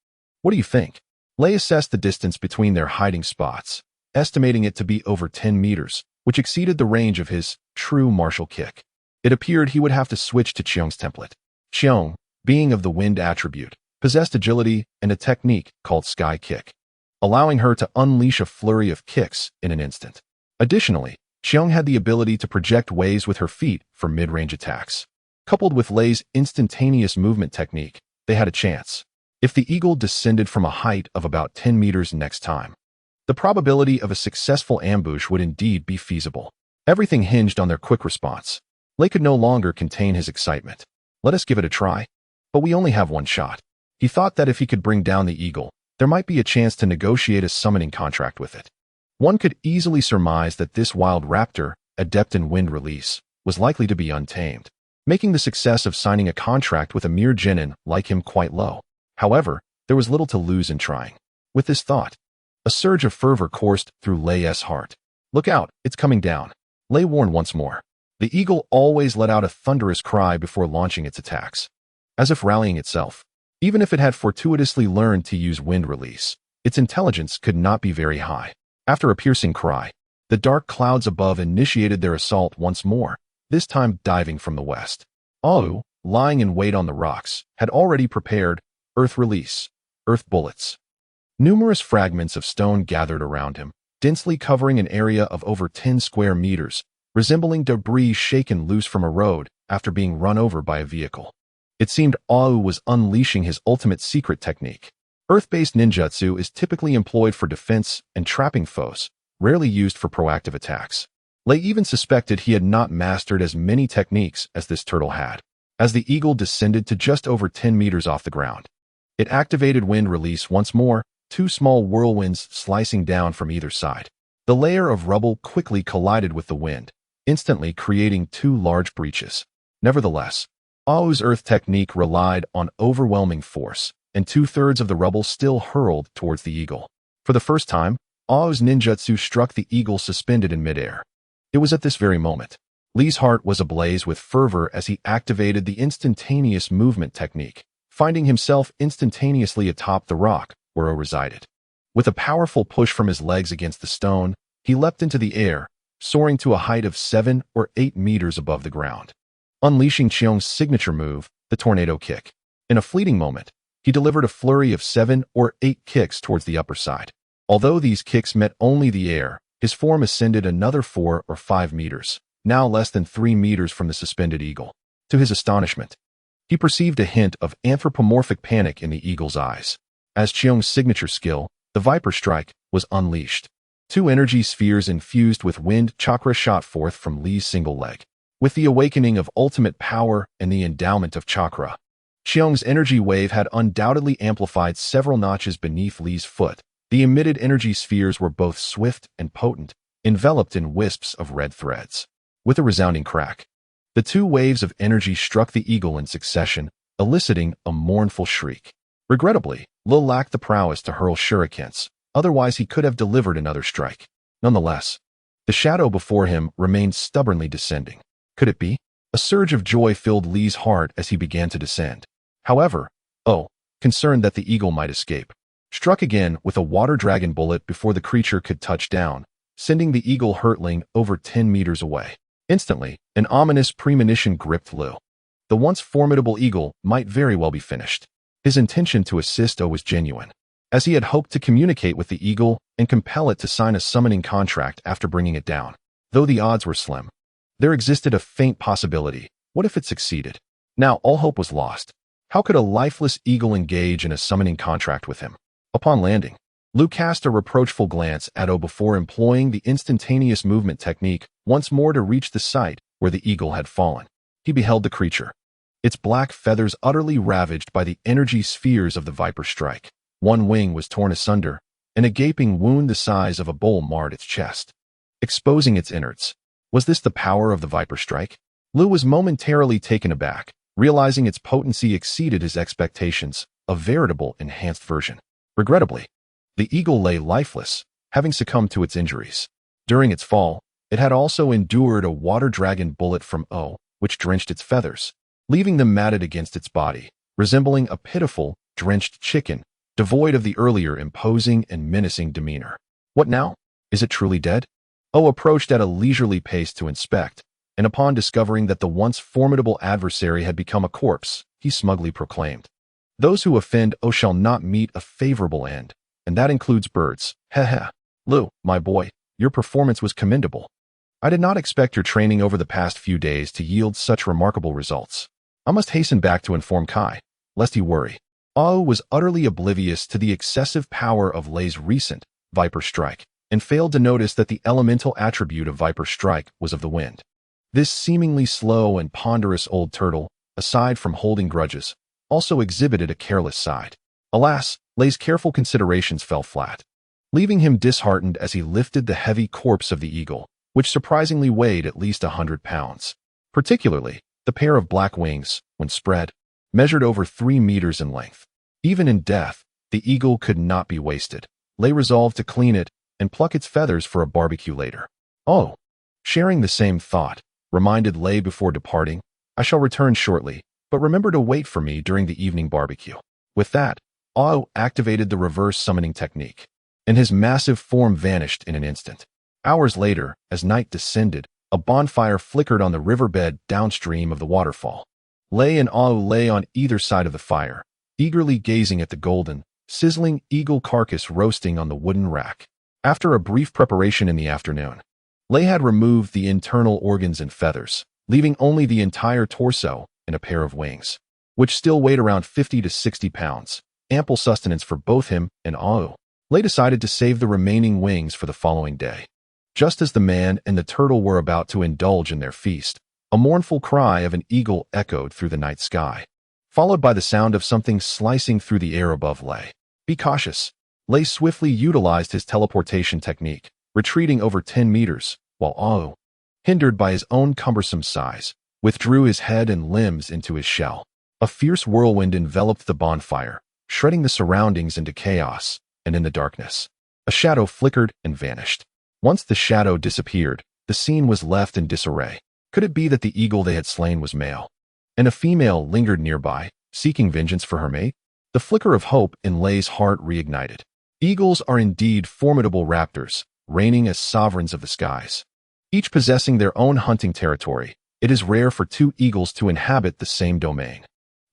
What do you think?" Lei assessed the distance between their hiding spots, estimating it to be over 10 meters, which exceeded the range of his true martial kick. It appeared he would have to switch to Qiong's template. Qiong, being of the wind attribute, possessed agility and a technique called Sky Kick, allowing her to unleash a flurry of kicks in an instant. Additionally, Qiong had the ability to project waves with her feet for mid-range attacks. Coupled with Lei's instantaneous movement technique, they had a chance. If the eagle descended from a height of about 10 meters next time, the probability of a successful ambush would indeed be feasible. Everything hinged on their quick response. Lei could no longer contain his excitement. "Let us give it a try. But we only have one shot." He thought that if he could bring down the eagle, there might be a chance to negotiate a summoning contract with it. One could easily surmise that this wild raptor, adept in wind release, was likely to be untamed, making the success of signing a contract with a mere genin like him quite low. However, there was little to lose in trying. With this thought, a surge of fervor coursed through Lei's heart. "Look out, it's coming down," Lei warned once more. The eagle always let out a thunderous cry before launching its attacks, as if rallying itself. Even if it had fortuitously learned to use wind release, its intelligence could not be very high. After a piercing cry, the dark clouds above initiated their assault once more, this time diving from the west. Ao, lying in wait on the rocks, had already prepared Earth Release, Earth Bullets. Numerous fragments of stone gathered around him, densely covering an area of over 10 square meters, resembling debris shaken loose from a road after being run over by a vehicle. It seemed Ao was unleashing his ultimate secret technique. Earth-based ninjutsu is typically employed for defense and trapping foes, rarely used for proactive attacks. Lei even suspected he had not mastered as many techniques as this turtle had. As the eagle descended to just over 10 meters off the ground, it activated wind release once more, two small whirlwinds slicing down from either side. The layer of rubble quickly collided with the wind, instantly creating two large breaches. Nevertheless, Ao's earth technique relied on overwhelming force, and 2/3 of the rubble still hurled towards the eagle. For the first time, Ao's ninjutsu struck the eagle suspended in midair. It was at this very moment. Lei's heart was ablaze with fervor as he activated the instantaneous movement technique, finding himself instantaneously atop the rock where Ao resided. With a powerful push from his legs against the stone, he leapt into the air, soaring to a height of 7 or 8 meters above the ground. Unleashing Qiong's signature move, the tornado kick. In a fleeting moment, he delivered a flurry of 7 or 8 kicks towards the upper side. Although these kicks met only the air, his form ascended another 4 or 5 meters, now less than 3 meters from the suspended eagle. To his astonishment, he perceived a hint of anthropomorphic panic in the eagle's eyes. As Cheong's signature skill, the Viper Strike, was unleashed. 2 energy spheres infused with wind chakra shot forth from Li's single leg. With the awakening of ultimate power and the endowment of chakra, Cheong's energy wave had undoubtedly amplified several notches beneath Li's foot. The emitted energy spheres were both swift and potent, enveloped in wisps of red threads. With a resounding crack, the 2 waves of energy struck the eagle in succession, eliciting a mournful shriek. Regrettably, Lil lacked the prowess to hurl shurikens, otherwise he could have delivered another strike. Nonetheless, the shadow before him remained stubbornly descending. Could it be? A surge of joy filled Li's heart as he began to descend. However, concerned that the eagle might escape, struck again with a water dragon bullet before the creature could touch down, sending the eagle hurtling over 10 meters away. Instantly, an ominous premonition gripped Lu. The once formidable eagle might very well be finished. His intention to assist was genuine, as he had hoped to communicate with the eagle and compel it to sign a summoning contract after bringing it down. Though the odds were slim, there existed a faint possibility. What if it succeeded? Now all hope was lost. How could a lifeless eagle engage in a summoning contract with him? Upon landing, Lu cast a reproachful glance at O before employing the instantaneous movement technique once more to reach the site where the eagle had fallen. He beheld the creature, its black feathers utterly ravaged by the energy spheres of the Viper Strike. One wing was torn asunder, and a gaping wound the size of a bowl marred its chest, exposing its innards. Was this the power of the Viper Strike? Lu was momentarily taken aback, realizing its potency exceeded his expectations, a veritable enhanced version. Regrettably, the eagle lay lifeless, having succumbed to its injuries. During its fall, it had also endured a water dragon bullet from O, which drenched its feathers, leaving them matted against its body, resembling a pitiful, drenched chicken, devoid of the earlier imposing and menacing demeanor. What now? Is it truly dead? O approached at a leisurely pace to inspect, and upon discovering that the once formidable adversary had become a corpse, he smugly proclaimed, "Those who offend O shall not meet a favorable end, and that includes birds. Heh. Lu, my boy, your performance was commendable. I did not expect your training over the past few days to yield such remarkable results. I must hasten back to inform Kai, lest he worry." O was utterly oblivious to the excessive power of Lei's recent Viper Strike, and failed to notice that the elemental attribute of Viper Strike was of the wind. This seemingly slow and ponderous old turtle, aside from holding grudges, also exhibited a careless side. Alas, Lei's careful considerations fell flat, leaving him disheartened as he lifted the heavy corpse of the eagle, which surprisingly weighed at least 100 pounds. Particularly, the pair of black wings, when spread, measured over 3 meters in length. Even in death, the eagle could not be wasted. Lei resolved to clean it and pluck its feathers for a barbecue later. Oh, sharing the same thought, reminded Lei before departing, "I shall return shortly, but remember to wait for me during the evening barbecue." With that, O activated the reverse summoning technique, and his massive form vanished in an instant. Hours later, as night descended, a bonfire flickered on the riverbed downstream of the waterfall. Lei and O lay on either side of the fire, eagerly gazing at the golden, sizzling eagle carcass roasting on the wooden rack. After a brief preparation in the afternoon, Lei had removed the internal organs and feathers, leaving only the entire torso and a pair of wings, which still weighed around 50 to 60 pounds, ample sustenance for both him and O. Lei decided to save the remaining wings for the following day. Just as the man and the turtle were about to indulge in their feast, a mournful cry of an eagle echoed through the night sky, followed by the sound of something slicing through the air above Lei. Be cautious. Lei swiftly utilized his teleportation technique, retreating over 10 meters, while O, hindered by his own cumbersome size, withdrew his head and limbs into his shell. A fierce whirlwind enveloped the bonfire, shredding the surroundings into chaos, and in the darkness, a shadow flickered and vanished. Once the shadow disappeared, the scene was left in disarray. Could it be that the eagle they had slain was male, and a female lingered nearby, seeking vengeance for her mate? The flicker of hope in Lei's heart reignited. Eagles are indeed formidable raptors, reigning as sovereigns of the skies. Each possessing their own hunting territory, it is rare for 2 eagles to inhabit the same domain.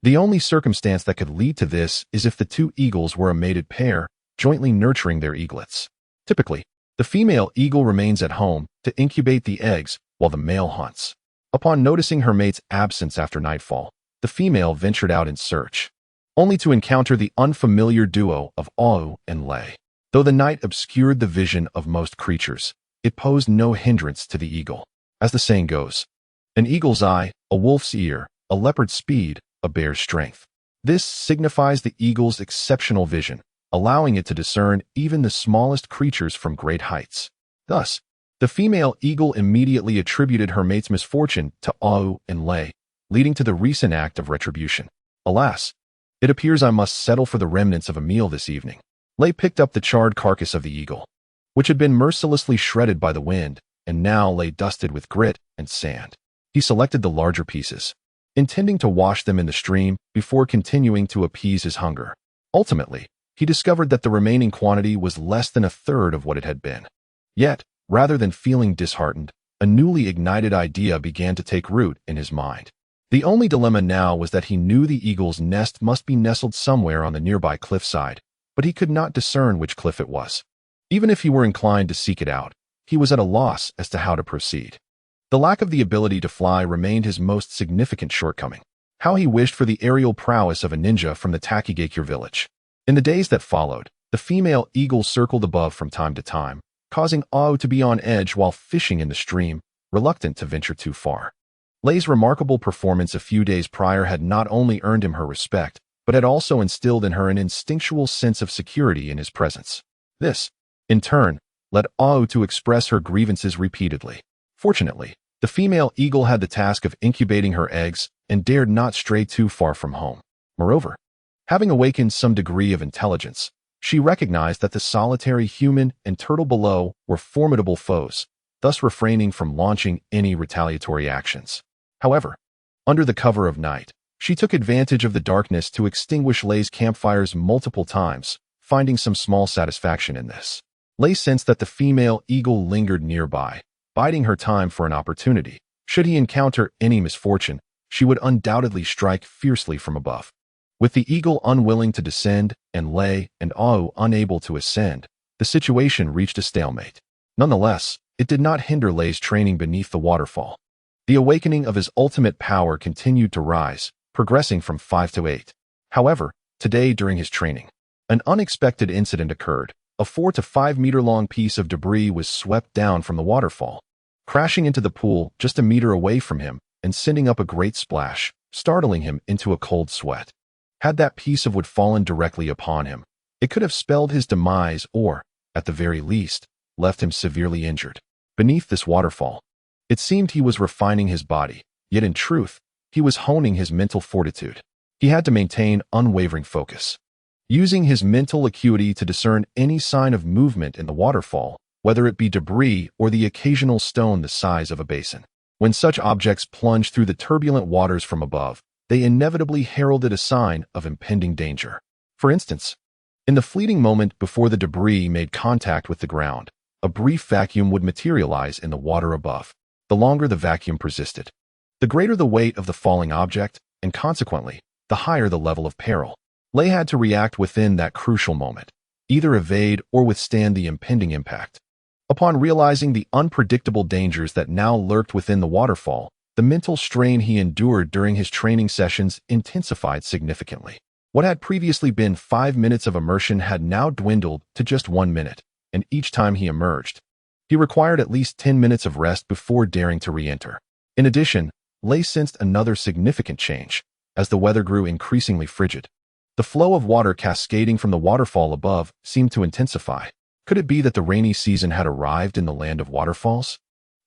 The only circumstance that could lead to this is if the 2 eagles were a mated pair, jointly nurturing their eaglets. Typically, The female eagle remains at home to incubate the eggs while the male hunts. Upon noticing her mate's absence after nightfall, the female ventured out in search, only to encounter the unfamiliar duo of Au and Lei. Though the night obscured the vision of most creatures, it posed no hindrance to the eagle. As the saying goes, an eagle's eye, a wolf's ear, a leopard's speed, a bear's strength. This signifies the eagle's exceptional vision, allowing it to discern even the smallest creatures from great heights. Thus, the female eagle immediately attributed her mate's misfortune to Au and Lei, leading to the recent act of retribution. Alas, it appears I must settle for the remnants of a meal this evening. Lei picked up the charred carcass of the eagle, which had been mercilessly shredded by the wind and now lay dusted with grit and sand. He selected the larger pieces, intending to wash them in the stream before continuing to appease his hunger. Ultimately, he discovered that the remaining quantity was less than a third of what it had been. Yet, rather than feeling disheartened, a newly ignited idea began to take root in his mind. The only dilemma now was that he knew the eagle's nest must be nestled somewhere on the nearby cliffside, but he could not discern which cliff it was. Even if he were inclined to seek it out, he was at a loss as to how to proceed. The lack of the ability to fly remained his most significant shortcoming. How he wished for the aerial prowess of a ninja from the Takigakure village. In the days that followed, the female eagle circled above from time to time, causing Ao to be on edge while fishing in the stream, reluctant to venture too far. Lei's remarkable performance a few days prior had not only earned him her respect, but had also instilled in her an instinctual sense of security in his presence. This, in turn, led Ao to express her grievances repeatedly. Fortunately, the female eagle had the task of incubating her eggs and dared not stray too far from home. Moreover, having awakened some degree of intelligence, she recognized that the solitary human and turtle below were formidable foes, thus refraining from launching any retaliatory actions. However, under the cover of night, she took advantage of the darkness to extinguish Lei's campfires multiple times, finding some small satisfaction in this. Lei sensed that the female eagle lingered nearby, biding her time for an opportunity. Should he encounter any misfortune, she would undoubtedly strike fiercely from above. With the eagle unwilling to descend and Lei and Ao unable to ascend, the situation reached a stalemate. Nonetheless, it did not hinder Lei's training beneath the waterfall. The awakening of his ultimate power continued to rise, progressing from 5 to 8. However, today during his training, an unexpected incident occurred. A 4 to 5 meter long piece of debris was swept down from the waterfall, crashing into the pool just a meter away from him and sending up a great splash, startling him into a cold sweat. Had that piece of wood fallen directly upon him, it could have spelled his demise or, at the very least, left him severely injured. Beneath this waterfall, it seemed he was refining his body, yet in truth, he was honing his mental fortitude. He had to maintain unwavering focus, using his mental acuity to discern any sign of movement in the waterfall, whether it be debris or the occasional stone the size of a basin. When such objects plunged through the turbulent waters from above, they inevitably heralded a sign of impending danger. For instance, in the fleeting moment before the debris made contact with the ground, a brief vacuum would materialize in the water above. The longer the vacuum persisted, the greater the weight of the falling object, and consequently, the higher the level of peril. Lei had to react within that crucial moment, either evade or withstand the impending impact. Upon realizing the unpredictable dangers that now lurked within the waterfall, the mental strain he endured during his training sessions intensified significantly. What had previously been 5 minutes of immersion had now dwindled to just 1 minute, and each time he emerged, he required at least 10 minutes of rest before daring to re-enter. In addition, Lei sensed another significant change, as the weather grew increasingly frigid. The flow of water cascading from the waterfall above seemed to intensify. Could it be that the rainy season had arrived in the land of waterfalls?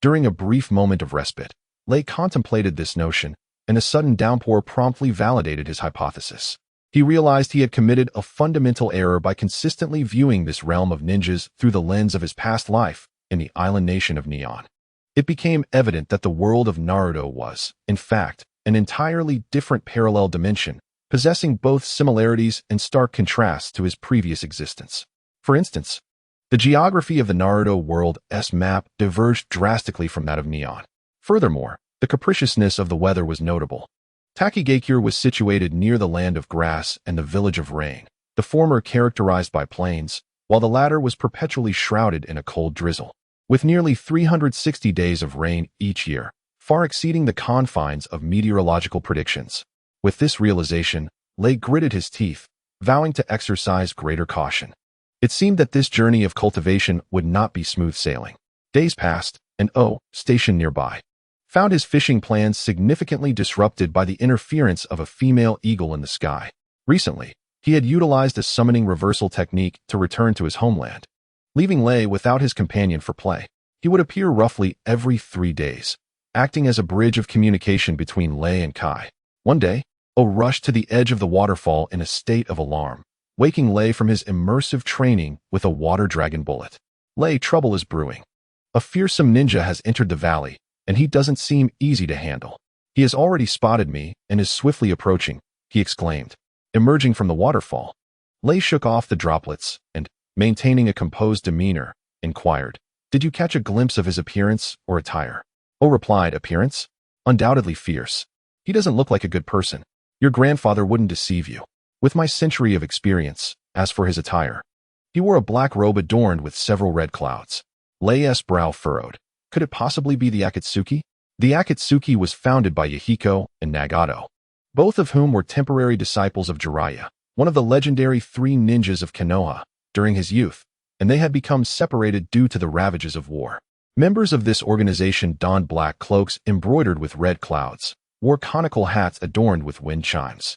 During a brief moment of respite, Lei contemplated this notion, and a sudden downpour promptly validated his hypothesis. He realized he had committed a fundamental error by consistently viewing this realm of ninjas through the lens of his past life in the island nation of Neon. It became evident that the world of Naruto was, in fact, an entirely different parallel dimension, possessing both similarities and stark contrasts to his previous existence. For instance, the geography of the Naruto world's map diverged drastically from that of Neon. Furthermore, the capriciousness of the weather was notable. Takigakure was situated near the land of grass and the village of rain, the former characterized by plains, while the latter was perpetually shrouded in a cold drizzle. With nearly 360 days of rain each year, far exceeding the confines of meteorological predictions. With this realization, Lei gritted his teeth, vowing to exercise greater caution. It seemed that this journey of cultivation would not be smooth sailing. Days passed, and stationed nearby, found his fishing plans significantly disrupted by the interference of a female eagle in the sky. Recently, he had utilized a summoning reversal technique to return to his homeland. Leaving Lei without his companion for play, he would appear roughly every 3 days, acting as a bridge of communication between Lei and Kai. One day, rushed to the edge of the waterfall in a state of alarm, waking Lei from his immersive training with a water dragon bullet. Lei, trouble is brewing. A fearsome ninja has entered the valley, and he doesn't seem easy to handle. He has already spotted me and is swiftly approaching, he exclaimed. Emerging from the waterfall, Lei shook off the droplets and, maintaining a composed demeanor, inquired, "Did you catch a glimpse of his appearance or attire?" Replied, "Appearance? Undoubtedly fierce. He doesn't look like a good person. Your grandfather wouldn't deceive you." With my century of experience, as for his attire, he wore a black robe adorned with several red clouds. Lei's brow furrowed. Could it possibly be the Akatsuki? The Akatsuki was founded by Yahiko and Nagato, both of whom were temporary disciples of Jiraiya, one of the legendary 3 ninjas of Konoha, during his youth, and they had become separated due to the ravages of war. Members of this organization donned black cloaks embroidered with red clouds, wore conical hats adorned with wind chimes,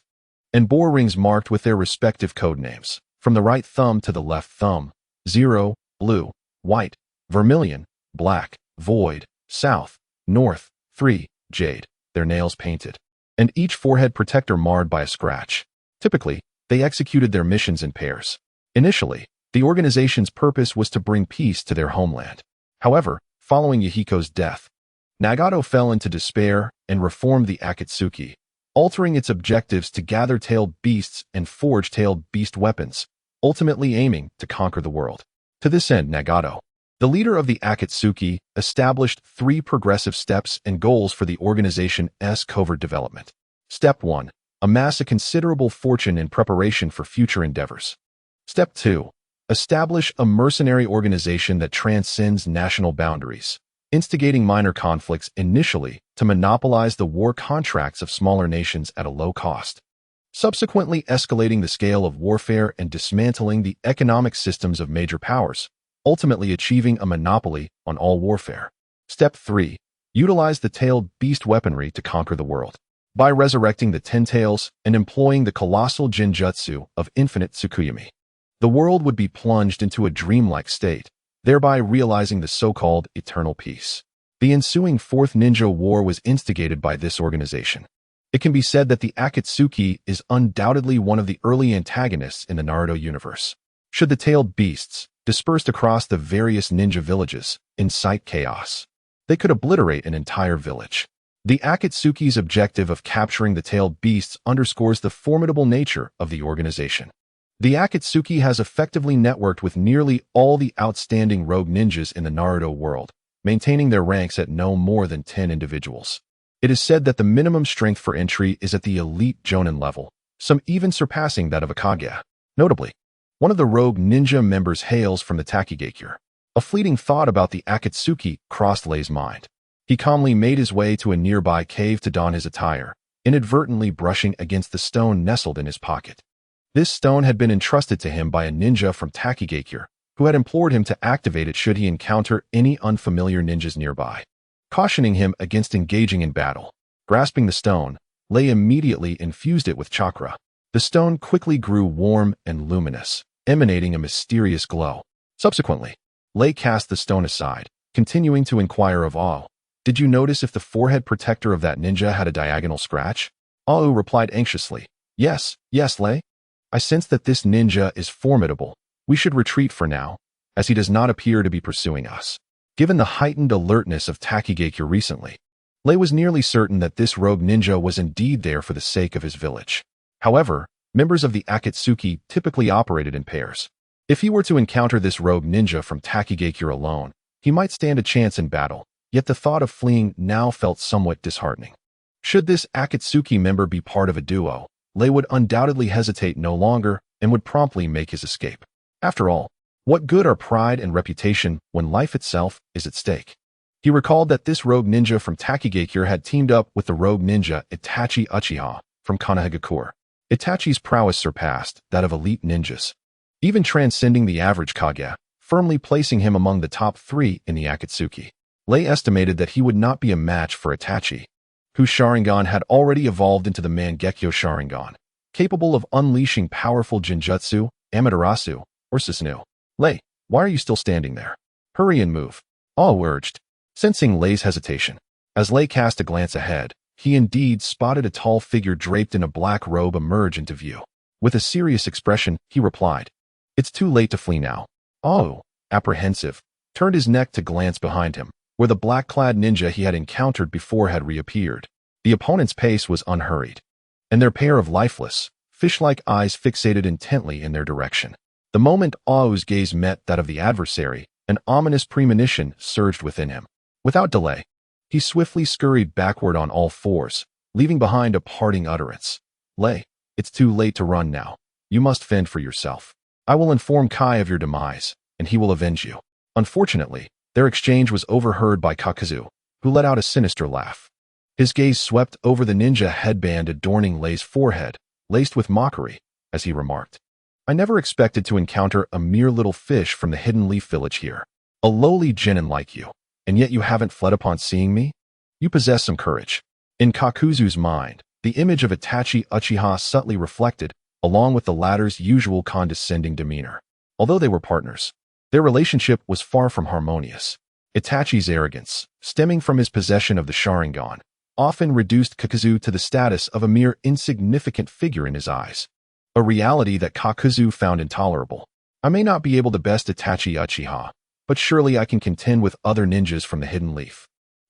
and bore rings marked with their respective code names, from the right thumb to the left thumb: 0, blue, white, vermilion, black, void, south, north, 3, jade, their nails painted, and each forehead protector marred by a scratch. Typically, they executed their missions in pairs. Initially, the organization's purpose was to bring peace to their homeland. However, following Yahiko's death, Nagato fell into despair and reformed the Akatsuki, altering its objectives to gather tailed beasts and forge tailed beast weapons, ultimately aiming to conquer the world. To this end, Nagato, the leader of the Akatsuki, established 3 progressive steps and goals for the organization's covert development. Step 1. Amass a considerable fortune in preparation for future endeavors. Step 2. Establish a mercenary organization that transcends national boundaries, instigating minor conflicts initially to monopolize the war contracts of smaller nations at a low cost, subsequently escalating the scale of warfare and dismantling the economic systems of major powers, ultimately achieving a monopoly on all warfare. Step 3. Utilize the tailed beast weaponry to conquer the world. By resurrecting the 10 tails and employing the colossal genjutsu of infinite Tsukuyomi, the world would be plunged into a dreamlike state, thereby realizing the so-called eternal peace. The ensuing 4th Ninja War was instigated by this organization. It can be said that the Akatsuki is undoubtedly one of the early antagonists in the Naruto universe. Should the tailed beasts, dispersed across the various ninja villages, incite chaos, they could obliterate an entire village. The Akatsuki's objective of capturing the tailed beasts underscores the formidable nature of the organization. The Akatsuki has effectively networked with nearly all the outstanding rogue ninjas in the Naruto world, maintaining their ranks at no more than 10 individuals. It is said that the minimum strength for entry is at the elite Jonin level, some even surpassing that of a Kage. Notably, one of the rogue ninja members hails from the Takigakure. A fleeting thought about the Akatsuki crossed Lei's mind. He calmly made his way to a nearby cave to don his attire, inadvertently brushing against the stone nestled in his pocket. This stone had been entrusted to him by a ninja from Takigakure, who had implored him to activate it should he encounter any unfamiliar ninjas nearby, cautioning him against engaging in battle. Grasping the stone, Lei immediately infused it with chakra. The stone quickly grew warm and luminous, emanating a mysterious glow. Subsequently, Lei cast the stone aside, continuing to inquire of Ao. "Did you notice if the forehead protector of that ninja had a diagonal scratch?" Ao replied anxiously, Yes, Lei. I sense that this ninja is formidable. We should retreat for now, as he does not appear to be pursuing us." Given the heightened alertness of Takigakure recently, Lei was nearly certain that this rogue ninja was indeed there for the sake of his village. However, members of the Akatsuki typically operated in pairs. If he were to encounter this rogue ninja from Takigakure alone, he might stand a chance in battle, yet the thought of fleeing now felt somewhat disheartening. Should this Akatsuki member be part of a duo, Lei would undoubtedly hesitate no longer and would promptly make his escape. After all, What good are pride and reputation when life itself is at stake? He recalled that this rogue ninja from Takigakure had teamed up with the rogue ninja Itachi Uchiha from Konohagakure. Itachi's prowess surpassed that of elite ninjas, even transcending the average Kage, firmly placing him among the top 3 in the Akatsuki. Lei estimated that he would not be a match for Itachi, whose Sharingan had already evolved into the Mangekyo Sharingan, capable of unleashing powerful Genjutsu, Amaterasu, or Susanoo. Lei, why are you still standing there? Hurry and move. Ao urged, sensing Lei's hesitation. As Lei cast a glance ahead, he indeed spotted a tall figure draped in a black robe emerge into view. With a serious expression, he replied, "It's too late to flee now." Ao, apprehensive, turned his neck to glance behind him, where the black-clad ninja he had encountered before had reappeared. The opponent's pace was unhurried, and their pair of lifeless, fish-like eyes fixated intently in their direction. The moment Ao's gaze met that of the adversary, an ominous premonition surged within him. Without delay, he swiftly scurried backward on all fours, leaving behind a parting utterance. "Lei, it's too late to run now. You must fend for yourself. I will inform Kai of your demise, and he will avenge you." Unfortunately, their exchange was overheard by Kakuzu, who let out a sinister laugh. His gaze swept over the ninja headband adorning Lei's forehead, laced with mockery, as he remarked, "I never expected to encounter a mere little fish from the Hidden Leaf Village here. A lowly genin like you, and yet you haven't fled upon seeing me? You possess some courage." In Kakuzu's mind, the image of Itachi Uchiha subtly reflected, along with the latter's usual condescending demeanor. Although they were partners, their relationship was far from harmonious. Itachi's arrogance, stemming from his possession of the Sharingan, often reduced Kakuzu to the status of a mere insignificant figure in his eyes, a reality that Kakuzu found intolerable. "I may not be able to best Itachi Uchiha, but surely I can contend with other ninjas from the Hidden Leaf."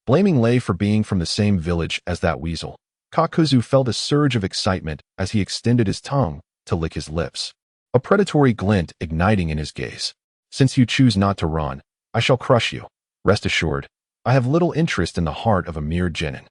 Blaming Lei for being from the same village as that weasel, Kakuzu felt a surge of excitement as he extended his tongue to lick his lips, a predatory glint igniting in his gaze. "Since you choose not to run, I shall crush you. Rest assured, I have little interest in the heart of a mere genin."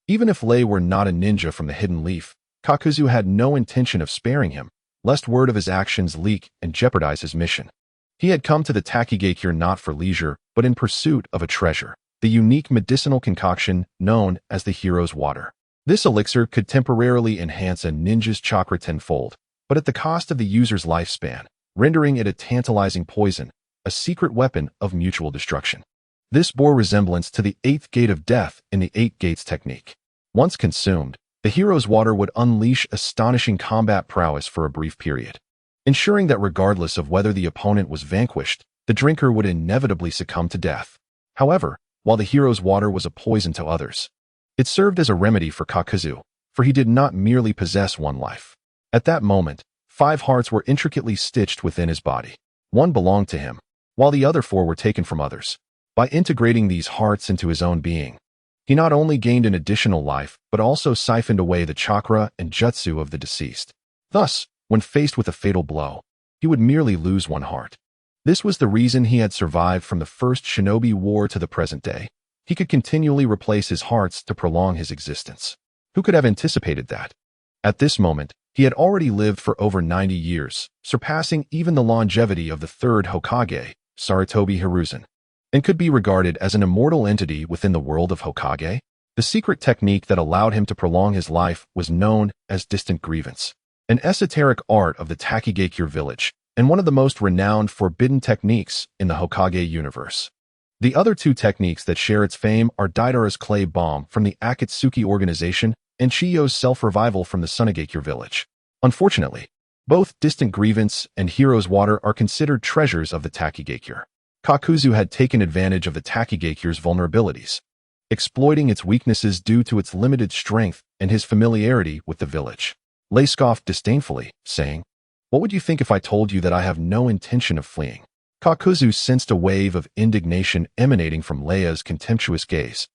Even if Lei were not a ninja from the Hidden Leaf, Kakuzu had no intention of sparing him, lest word of his actions leak and jeopardize his mission. He had come to the Takigakure not for leisure, but in pursuit of a treasure, the unique medicinal concoction known as the Hero's Water. This elixir could temporarily enhance a ninja's chakra tenfold, but at the cost of the user's lifespan, rendering it a tantalizing poison, a secret weapon of mutual destruction. This bore resemblance to the 8th gate of death in the 8 gates technique. Once consumed, the Hero's Water would unleash astonishing combat prowess for a brief period, ensuring that regardless of whether the opponent was vanquished, the drinker would inevitably succumb to death. However, while the Hero's Water was a poison to others, it served as a remedy for Kakuzu, for he did not merely possess one life. At that moment, 5 hearts were intricately stitched within his body. One belonged to him, while the other 4 were taken from others. By integrating these hearts into his own being, he not only gained an additional life, but also siphoned away the chakra and jutsu of the deceased. Thus, when faced with a fatal blow, he would merely lose 1 heart. This was the reason he had survived from the first shinobi war to the present day. He could continually replace his hearts to prolong his existence. Who could have anticipated that? At this moment, he had already lived for over 90 years, surpassing even the longevity of the 3rd Hokage, Sarutobi Hiruzen, and could be regarded as an immortal entity within the world of Hokage. The secret technique that allowed him to prolong his life was known as distant grievance, an esoteric art of the Takigakure village, and one of the most renowned forbidden techniques in the Hokage universe. The other 2 techniques that share its fame are Daidara's clay bomb from the Akatsuki organization and Chiyo's self-revival from the Sunagakure village. Unfortunately, both distant grievance and Hero's Water are considered treasures of the Takigakure. Kakuzu had taken advantage of the Takigakure's vulnerabilities, exploiting its weaknesses due to its limited strength and his familiarity with the village. Lei scoffed disdainfully, saying, "What would you think if I told you that I have no intention of fleeing?" Kakuzu sensed a wave of indignation emanating from Leia's contemptuous gaze,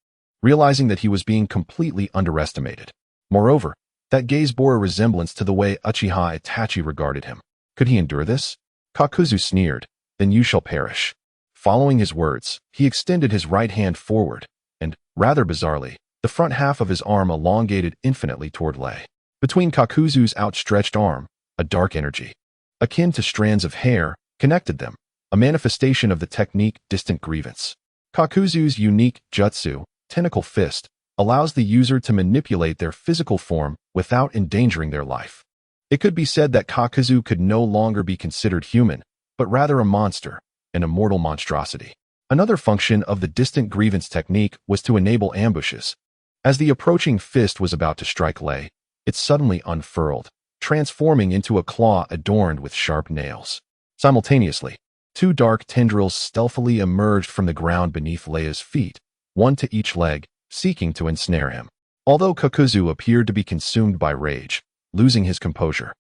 realizing that he was being completely underestimated. Moreover, that gaze bore a resemblance to the way Uchiha Itachi regarded him. Could he endure this? Kakuzu sneered, "Then you shall perish." Following his words, he extended his right hand forward, and, rather bizarrely, the front half of his arm elongated infinitely toward Lei. Between Kakuzu's outstretched arm, a dark energy, akin to strands of hair, connected them, a manifestation of the technique Distant Grievance. Kakuzu's unique jutsu, Tentacle Fist, allows the user to manipulate their physical form without endangering their life. It could be said that Kakuzu could no longer be considered human, but rather a monster, an immortal monstrosity. Another function of the Distant Grievance technique was to enable ambushes. As the approaching fist was about to strike Lei, it suddenly unfurled, transforming into a claw adorned with sharp nails. Simultaneously, two dark tendrils stealthily emerged from the ground beneath Lei's feet, one to each leg, seeking to ensnare him. Although Kakuzu appeared to be consumed by rage, losing his composure,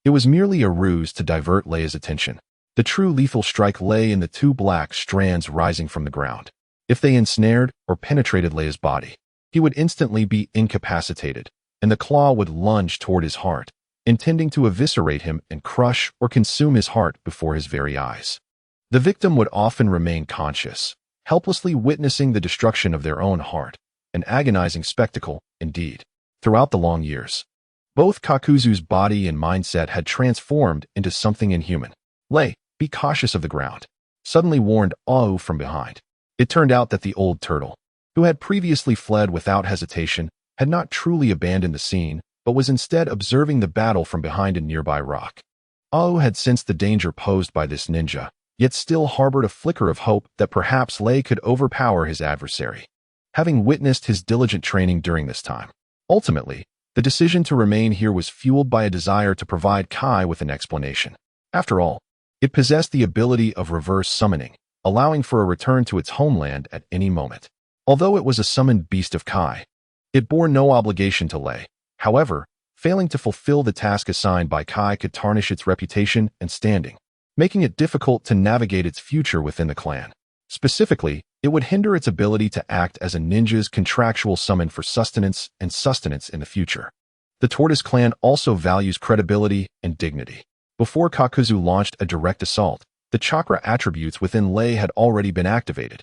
it was merely a ruse to divert Lei's attention. The true lethal strike lay in the two black strands rising from the ground. If they ensnared or penetrated Lei's body, he would instantly be incapacitated, and the claw would lunge toward his heart, intending to eviscerate him and crush or consume his heart before his very eyes. The victim would often remain conscious, helplessly witnessing the destruction of their own heart, an agonizing spectacle, indeed. Throughout the long years, both Kakuzu's body and mindset had transformed into something inhuman. Lei, be cautious of the ground, suddenly warned Ao from behind. It turned out that the old turtle, who had previously fled without hesitation, had not truly abandoned the scene, but was instead observing the battle from behind a nearby rock. Ao had sensed the danger posed by this ninja, yet still harbored a flicker of hope that perhaps Lei could overpower his adversary. Having witnessed his diligent training during this time, ultimately, the decision to remain here was fueled by a desire to provide Kai with an explanation. After all, it possessed the ability of reverse summoning, allowing for a return to its homeland at any moment. Although it was a summoned beast of Kai, it bore no obligation to Lei. However, failing to fulfill the task assigned by Kai could tarnish its reputation and standing, making it difficult to navigate its future within the clan. Specifically, it would hinder its ability to act as a ninja's contractual summon for sustenance in the future. The Tortoise clan also values credibility and dignity. Before Kakuzu launched a direct assault, the chakra attributes within Lei had already been activated,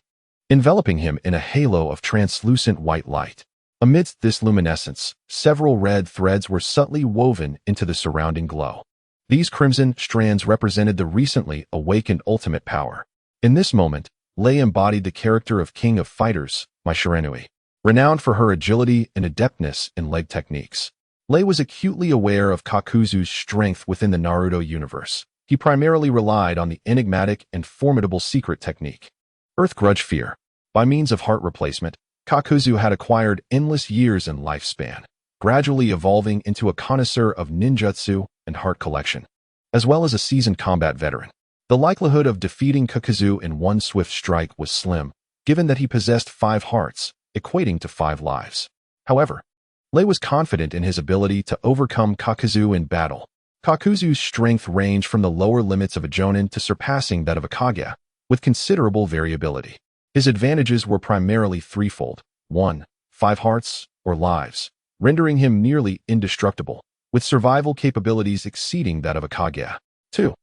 enveloping him in a halo of translucent white light. Amidst this luminescence, several red threads were subtly woven into the surrounding glow. These crimson strands represented the recently awakened ultimate power. In this moment, Lei embodied the character of King of Fighters, Mai Shiranui. Renowned for her agility and adeptness in leg techniques, Lei was acutely aware of Kakuzu's strength within the Naruto universe. He primarily relied on the enigmatic and formidable secret technique, Earth Grudge Fear. By means of heart replacement, Kakuzu had acquired endless years in lifespan, gradually evolving into a connoisseur of ninjutsu and heart collection, as well as a seasoned combat veteran. The likelihood of defeating Kakuzu in one swift strike was slim, given that he possessed 5 hearts, equating to 5 lives. However, Lei was confident in his ability to overcome Kakuzu in battle. Kakuzu's strength ranged from the lower limits of a Jonin to surpassing that of a Kage, with considerable variability. His advantages were primarily threefold. 1. 5 hearts, or lives, rendering him nearly indestructible, with survival capabilities exceeding that of a Kage. 2.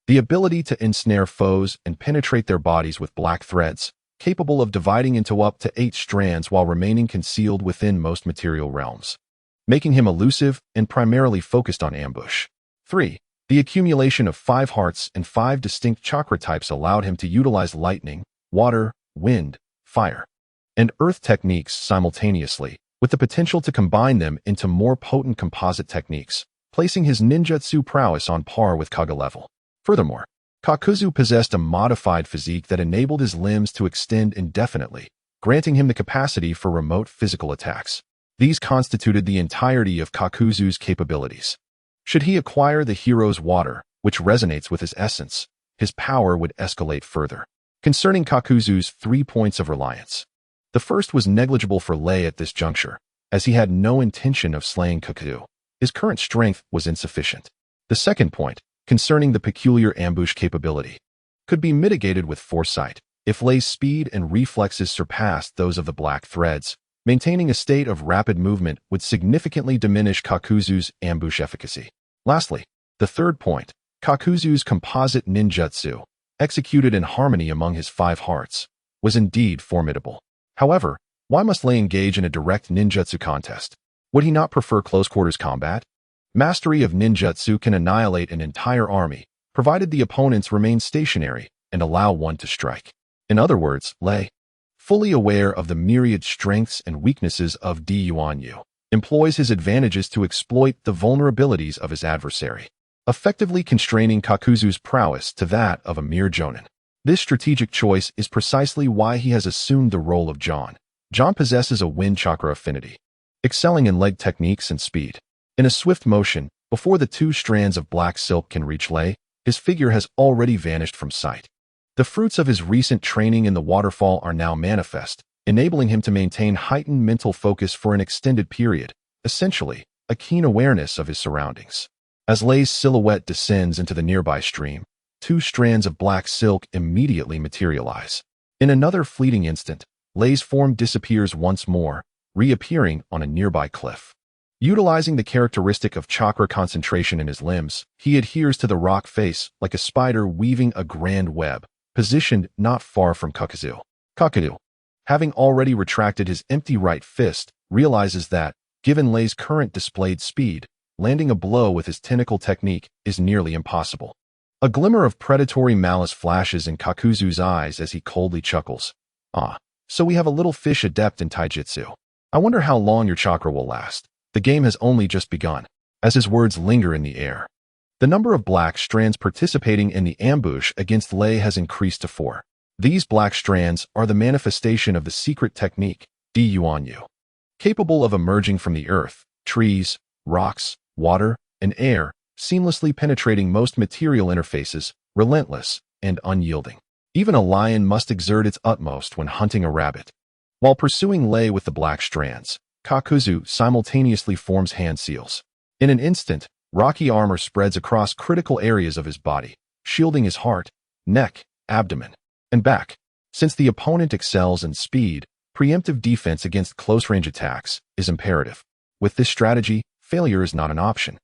The ability to ensnare foes and penetrate their bodies with black threads, capable of dividing into up to 8 strands while remaining concealed within most material realms, making him elusive and primarily focused on ambush. 3. The accumulation of 5 hearts and 5 distinct chakra types allowed him to utilize lightning, water, wind, fire, and earth techniques simultaneously, with the potential to combine them into more potent composite techniques, placing his ninjutsu prowess on par with Kage level. Furthermore, Kakuzu possessed a modified physique that enabled his limbs to extend indefinitely, granting him the capacity for remote physical attacks. These constituted the entirety of Kakuzu's capabilities. Should he acquire the hero's water, which resonates with his essence, his power would escalate further. Concerning Kakuzu's 3 points of reliance, the first was negligible for Lei at this juncture, as he had no intention of slaying Kakuzu. His current strength was insufficient. The second point, concerning the peculiar ambush capability, could be mitigated with foresight. If Lei's speed and reflexes surpassed those of the black threads, maintaining a state of rapid movement would significantly diminish Kakuzu's ambush efficacy. Lastly, the third point, Kakuzu's composite ninjutsu, executed in harmony among his 5 hearts, was indeed formidable. However, why must Lei engage in a direct ninjutsu contest? Would he not prefer close-quarters combat? Mastery of ninjutsu can annihilate an entire army, provided the opponents remain stationary, and allow one to strike. In other words, Lei, fully aware of the myriad strengths and weaknesses of Di Yuanyu, employs his advantages to exploit the vulnerabilities of his adversary, effectively constraining Kakuzu's prowess to that of a mere jonin. This strategic choice is precisely why he has assumed the role of John. John possesses a wind chakra affinity, excelling in leg techniques and speed. In a swift motion, before the two strands of black silk can reach Lei, his figure has already vanished from sight. The fruits of his recent training in the waterfall are now manifest, enabling him to maintain heightened mental focus for an extended period, essentially, a keen awareness of his surroundings. As Lei's silhouette descends into the nearby stream, two strands of black silk immediately materialize. In another fleeting instant, Lei's form disappears once more, reappearing on a nearby cliff. Utilizing the characteristic of chakra concentration in his limbs, he adheres to the rock face like a spider weaving a grand web, positioned not far from Kakuzu. Kakuzu, having already retracted his empty right fist, realizes that, given Lei's current displayed speed, landing a blow with his tentacle technique is nearly impossible. A glimmer of predatory malice flashes in Kakuzu's eyes as he coldly chuckles. Ah, so we have a little fish adept in taijutsu. I wonder how long your chakra will last. The game has only just begun. As his words linger in the air, the number of black strands participating in the ambush against Lei has increased to 4. These black strands are the manifestation of the secret technique, Di Yuanyu. Capable of emerging from the earth, trees, rocks, water, and air, seamlessly penetrating most material interfaces, relentless and unyielding. Even a lion must exert its utmost when hunting a rabbit. While pursuing Lei with the black strands, Kakuzu simultaneously forms hand seals. In an instant, rocky armor spreads across critical areas of his body, shielding his heart, neck, abdomen, and back. Since the opponent excels in speed, preemptive defense against close-range attacks is imperative. With this strategy, failure is not an option.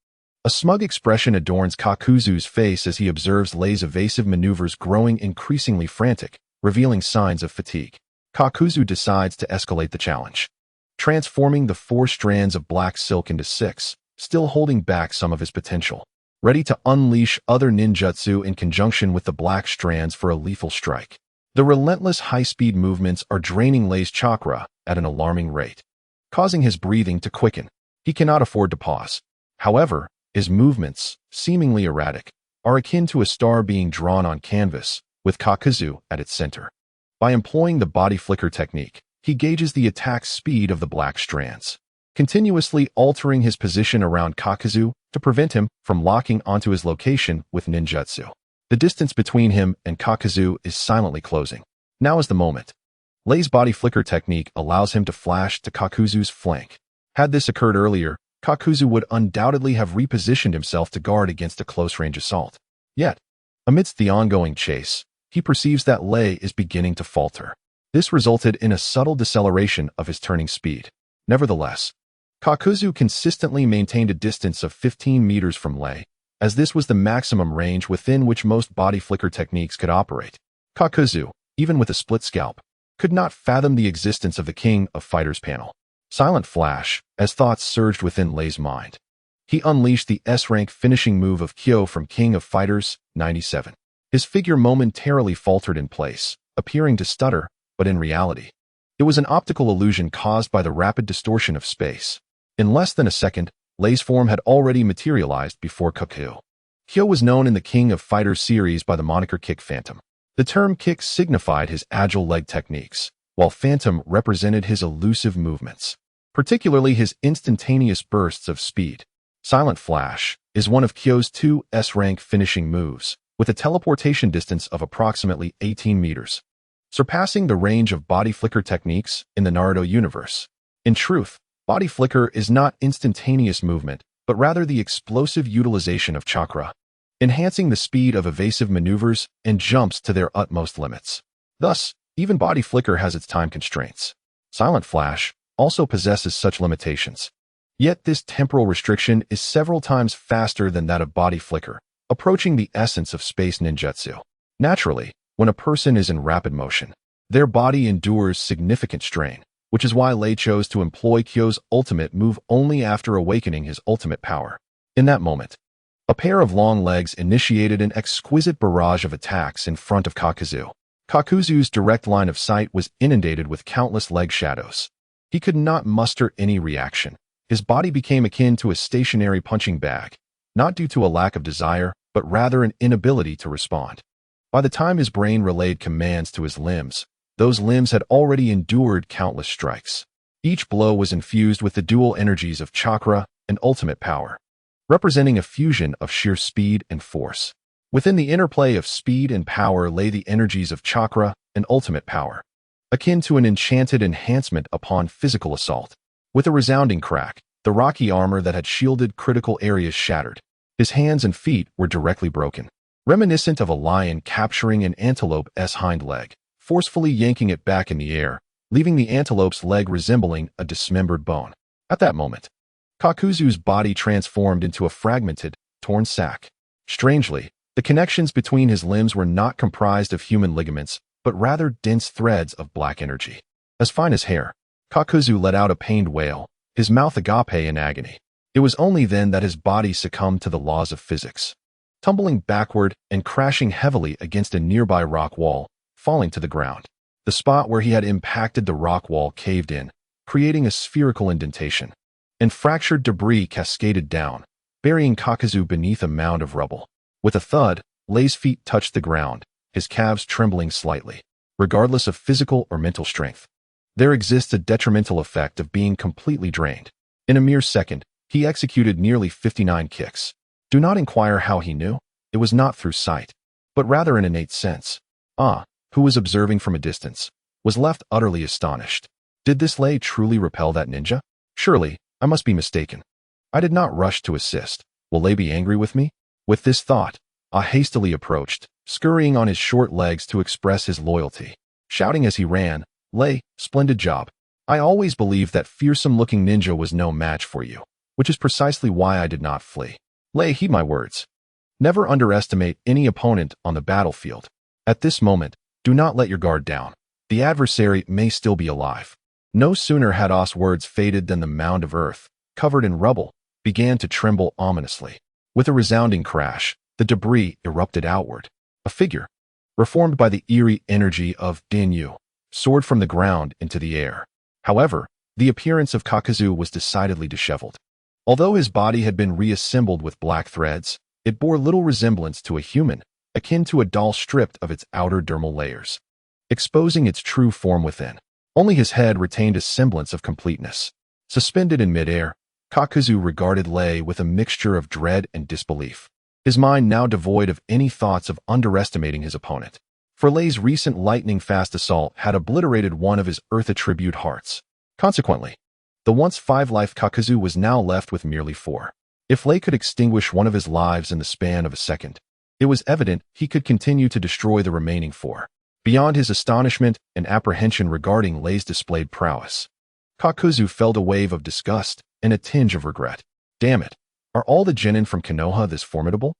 A smug expression adorns Kakuzu's face as he observes Lei's evasive maneuvers growing increasingly frantic, revealing signs of fatigue. Kakuzu decides to escalate the challenge, transforming the 4 strands of black silk into 6, still holding back some of his potential, ready to unleash other ninjutsu in conjunction with the black strands for a lethal strike. The relentless high-speed movements are draining Lei's chakra at an alarming rate, causing his breathing to quicken. He cannot afford to pause. However, his movements, seemingly erratic, are akin to a star being drawn on canvas, with Kakuzu at its center. By employing the body flicker technique, he gauges the attack speed of the black strands, continuously altering his position around Kakuzu to prevent him from locking onto his location with ninjutsu. The distance between him and Kakuzu is silently closing. Now is the moment. Lei's body flicker technique allows him to flash to Kakuzu's flank. Had this occurred earlier, Kakuzu would undoubtedly have repositioned himself to guard against a close-range assault. Yet, amidst the ongoing chase, he perceives that Lei is beginning to falter. This resulted in a subtle deceleration of his turning speed. Nevertheless, Kakuzu consistently maintained a distance of 15 meters from Lei, as this was the maximum range within which most body flicker techniques could operate. Kakuzu, even with a split scalp, could not fathom the existence of the King of Fighters panel. Silent flash, as thoughts surged within Lei's mind. He unleashed the S-rank finishing move of Kyo from King of Fighters 97. His figure momentarily faltered in place, appearing to stutter, but in reality, it was an optical illusion caused by the rapid distortion of space. In less than a second, Lei's form had already materialized before Kakuzu. Kyo was known in the King of Fighters series by the moniker Kick Phantom. The term kick signified his agile leg techniques, while Phantom represented his elusive movements, particularly his instantaneous bursts of speed. Silent Flash is one of Kyo's 2 S-rank finishing moves, with a teleportation distance of approximately 18 meters, surpassing the range of body flicker techniques in the Naruto universe. In truth, body flicker is not instantaneous movement, but rather the explosive utilization of chakra, enhancing the speed of evasive maneuvers and jumps to their utmost limits. Thus, even body flicker has its time constraints. Silent Flash also possesses such limitations. Yet this temporal restriction is several times faster than that of body flicker, approaching the essence of space ninjutsu. Naturally, when a person is in rapid motion, their body endures significant strain, which is why Lei chose to employ Kyo's ultimate move only after awakening his ultimate power. In that moment, A pair of long legs initiated an exquisite barrage of attacks in front of Kakuzu. Kakuzu's direct line of sight was inundated with countless leg shadows. He could not muster any reaction. His body became akin to a stationary punching bag, not due to a lack of desire, but rather an inability to respond. By the time his brain relayed commands to his limbs, those limbs had already endured countless strikes. Each blow was infused with the dual energies of chakra and ultimate power, representing a fusion of sheer speed and force. Within the interplay of speed and power lay the energies of chakra and ultimate power, akin to an enchanted enhancement upon physical assault. With a resounding crack, the rocky armor that had shielded critical areas shattered. His hands and feet were directly broken, reminiscent of a lion capturing an antelope's hind leg, forcefully yanking it back in the air, leaving the antelope's leg resembling a dismembered bone. At that moment, Kakuzu's body transformed into a fragmented, torn sack. Strangely, the connections between his limbs were not comprised of human ligaments, but rather dense threads of black energy. As fine as hair, Kakuzu let out a pained wail, his mouth agape in agony. It was only then that his body succumbed to the laws of physics, tumbling backward and crashing heavily against a nearby rock wall, falling to the ground. The spot where he had impacted the rock wall caved in, creating a spherical indentation, and fractured debris cascaded down, burying Kakuzu beneath a mound of rubble. With a thud, Lei's feet touched the ground, his calves trembling slightly. Regardless of physical or mental strength, there exists a detrimental effect of being completely drained. In a mere second, he executed nearly 59 kicks. Do not inquire how he knew. It was not through sight, but rather an innate sense. Who was observing from a distance, was left utterly astonished. Did this Lei truly repel that ninja? Surely, I must be mistaken. I did not rush to assist. Will Lei be angry with me? With this thought, I hastily approached, scurrying on his short legs to express his loyalty, shouting as he ran, "Lei, splendid job. I always believed that fearsome-looking ninja was no match for you, which is precisely why I did not flee. Lei, heed my words. Never underestimate any opponent on the battlefield. At this moment, do not let your guard down. The adversary may still be alive." No sooner had Os' words faded than the mound of earth, covered in rubble, began to tremble ominously. With a resounding crash, the debris erupted outward. A figure, reformed by the eerie energy of Dinyu, soared from the ground into the air. However, the appearance of Kakuzu was decidedly disheveled. Although his body had been reassembled with black threads, it bore little resemblance to a human, akin to a doll stripped of its outer dermal layers, exposing its true form within. Only his head retained a semblance of completeness. Suspended in midair, Kakuzu regarded Lei with a mixture of dread and disbelief, his mind now devoid of any thoughts of underestimating his opponent. For Lei's recent lightning-fast assault had obliterated one of his earth-attribute hearts. Consequently, the once 5-life Kakuzu was now left with merely 4. If Lei could extinguish one of his lives in the span of a second, it was evident he could continue to destroy the remaining 4. Beyond his astonishment and apprehension regarding Lei's displayed prowess, Kakuzu felt a wave of disgust and a tinge of regret. Damn it, are all the genin from Konoha this formidable?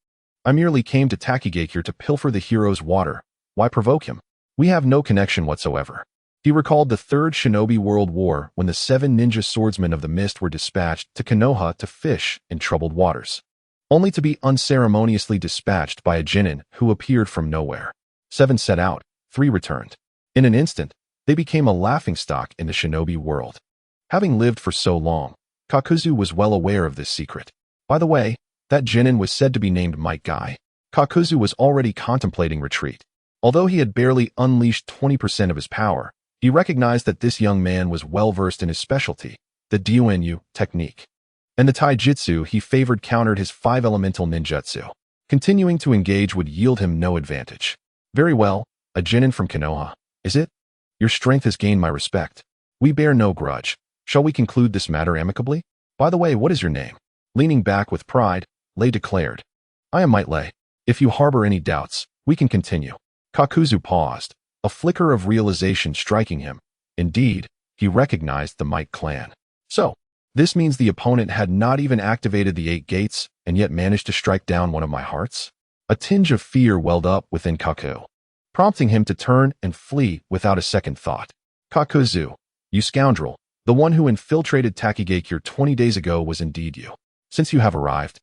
I merely came to Takigakure to pilfer the hero's water. Why provoke him? We have no connection whatsoever. He recalled the Third Shinobi World War when the 7 ninja swordsmen of the mist were dispatched to Konoha to fish in troubled waters, only to be unceremoniously dispatched by a genin who appeared from nowhere. 7 set out, 3 returned. In an instant, they became a laughingstock in the shinobi world. Having lived for so long, Kakuzu was well aware of this secret. By the way, that genin was said to be named Might Guy. Kakuzu was already contemplating retreat. Although he had barely unleashed 20% of his power, he recognized that this young man was well-versed in his specialty, the Ryuenyu technique, and the taijutsu he favored countered his 5-elemental ninjutsu. Continuing to engage would yield him no advantage. Very well, a genin from Konoha, is it? Your strength has gained my respect. We bear no grudge. Shall we conclude this matter amicably? By the way, what is your name? Leaning back with pride, Lei declared. I am Might Lei. If you harbor any doubts, we can continue. Kakuzu paused, a flicker of realization striking him. Indeed, he recognized the Might clan. So, this means the opponent had not even activated the 8 gates and yet managed to strike down one of my hearts? A tinge of fear welled up within Kaku, prompting him to turn and flee without a second thought. Kakuzu, you scoundrel, the one who infiltrated Takigakure 20 days ago was indeed you. Since you have arrived,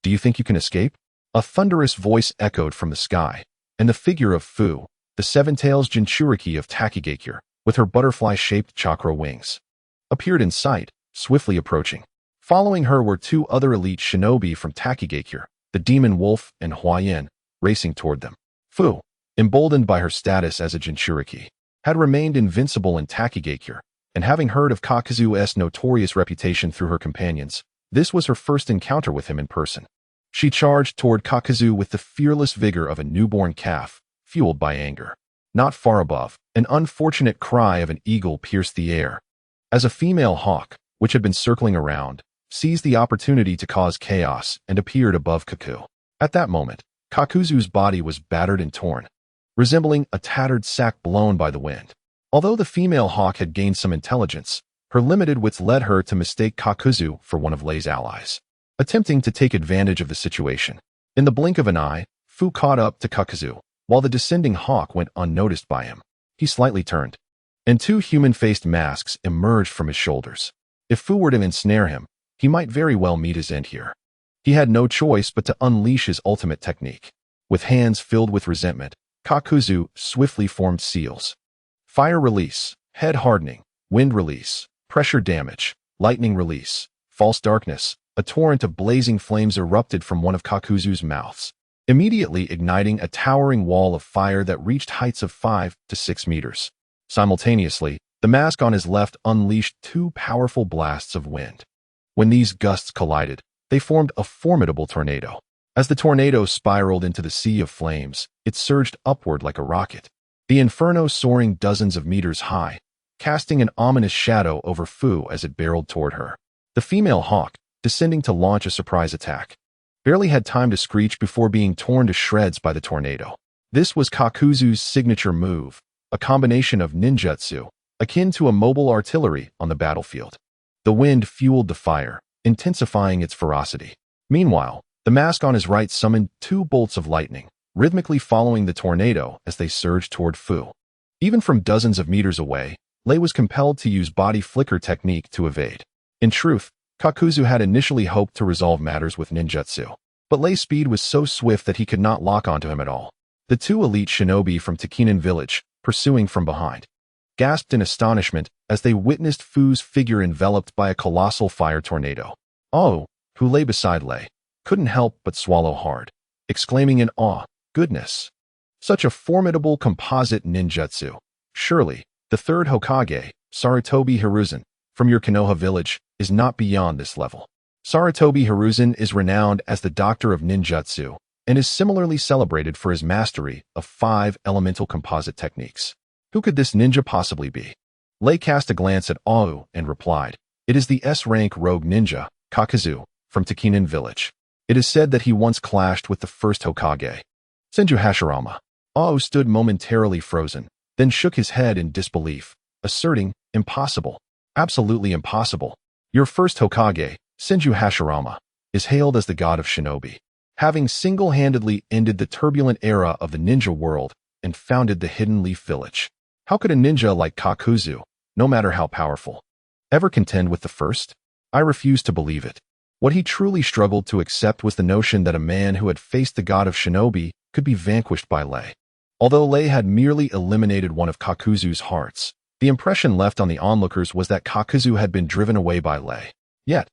Do you think you can escape? A thunderous voice echoed from the sky, and the figure of Fu, the seven-tails Jinchuriki of Takigakure, with her butterfly-shaped chakra wings, appeared in sight, swiftly approaching. Following her were two other elite shinobi from Takigakure, the Demon Wolf and Huayan, racing toward them. Fu, emboldened by her status as a Jinchuriki, had remained invincible in Takigakure, and having heard of Kakuzu's notorious reputation through her companions, this was her first encounter with him in person. She charged toward Kakuzu with the fearless vigor of a newborn calf, fueled by anger. Not far above, an unfortunate cry of an eagle pierced the air, as a female hawk, which had been circling around, seized the opportunity to cause chaos and appeared above Kaku. At that moment, Kakuzu's body was battered and torn, resembling a tattered sack blown by the wind. Although the female hawk had gained some intelligence, her limited wits led her to mistake Kakuzu for one of Lei's allies, attempting to take advantage of the situation. In the blink of an eye, Fu caught up to Kakuzu, while the descending hawk went unnoticed by him. He slightly turned, and two human-faced masks emerged from his shoulders. If Fu were to ensnare him, he might very well meet his end here. He had no choice but to unleash his ultimate technique. With hands filled with resentment, Kakuzu swiftly formed seals. Fire release, head hardening, wind release, pressure damage, lightning release, false darkness. A torrent of blazing flames erupted from one of Kakuzu's mouths, immediately igniting a towering wall of fire that reached heights of 5 to 6 meters. Simultaneously, the mask on his left unleashed two powerful blasts of wind. When these gusts collided, they formed a formidable tornado. As the tornado spiraled into the sea of flames, it surged upward like a rocket, the inferno soaring dozens of meters high, casting an ominous shadow over Fu as it barreled toward her. The female hawk, descending to launch a surprise attack, barely had time to screech before being torn to shreds by the tornado. This was Kakuzu's signature move, a combination of ninjutsu, akin to a mobile artillery on the battlefield. The wind fueled the fire, intensifying its ferocity. Meanwhile, the mask on his right summoned two bolts of lightning, rhythmically following the tornado as they surged toward Fu. Even from dozens of meters away, Lei was compelled to use body flicker technique to evade. In truth, Kakuzu had initially hoped to resolve matters with ninjutsu, but Lei's speed was so swift that he could not lock onto him at all. The two elite shinobi from Takinan village, pursuing from behind, gasped in astonishment as they witnessed Fu's figure enveloped by a colossal fire tornado. Oh, who lay beside Lei, couldn't help but swallow hard, exclaiming in awe, "Goodness! Such a formidable composite ninjutsu. Surely, the third Hokage, Sarutobi Hiruzen, from your Konoha village, is not beyond this level." Sarutobi Hiruzen is renowned as the doctor of ninjutsu and is similarly celebrated for his mastery of 5 elemental composite techniques. Who could this ninja possibly be? Lei cast a glance at Au and replied, "It is the S-rank rogue ninja, Kakuzu, from Takinan village. It is said that he once clashed with the first Hokage, Senju Hashirama." Au stood momentarily frozen, then shook his head in disbelief, asserting, "Impossible. Absolutely impossible. Your first Hokage, Senju Hashirama, is hailed as the god of shinobi, having single-handedly ended the turbulent era of the ninja world and founded the Hidden Leaf Village. How could a ninja like Kakuzu, no matter how powerful, ever contend with the first? I refuse to believe it." What he truly struggled to accept was the notion that a man who had faced the god of shinobi could be vanquished by Lei. Although Lei had merely eliminated one of Kakuzu's hearts, the impression left on the onlookers was that Kakuzu had been driven away by Lei. Yet,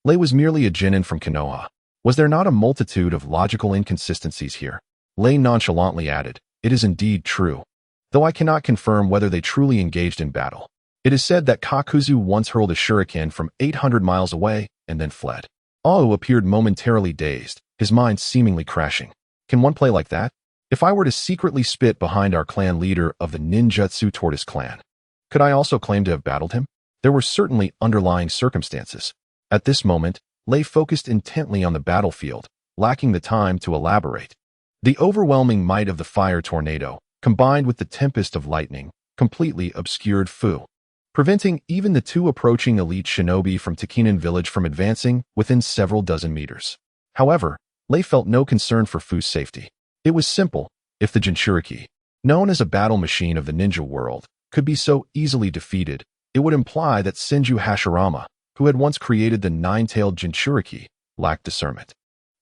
Lei was merely a genin from Konoha. Was there not a multitude of logical inconsistencies here? Lei nonchalantly added, "It is indeed true, though I cannot confirm whether they truly engaged in battle. It is said that Kakuzu once hurled a shuriken from 800 miles away and then fled." Au appeared momentarily dazed, his mind seemingly crashing. Can one play like that? If I were to secretly spit behind our clan leader of the ninjutsu tortoise clan, could I also claim to have battled him? There were certainly underlying circumstances. At this moment, Lei focused intently on the battlefield, lacking the time to elaborate. The overwhelming might of the fire tornado, combined with the tempest of lightning, completely obscured Fu, preventing even the two approaching elite shinobi from Takinan village from advancing within several dozen meters. However, Lei felt no concern for Fu's safety. It was simple. If the Jinchuriki, known as a battle machine of the ninja world, could be so easily defeated, it would imply that Senju Hashirama, who had once created the nine-tailed Jinchuriki, lacked discernment.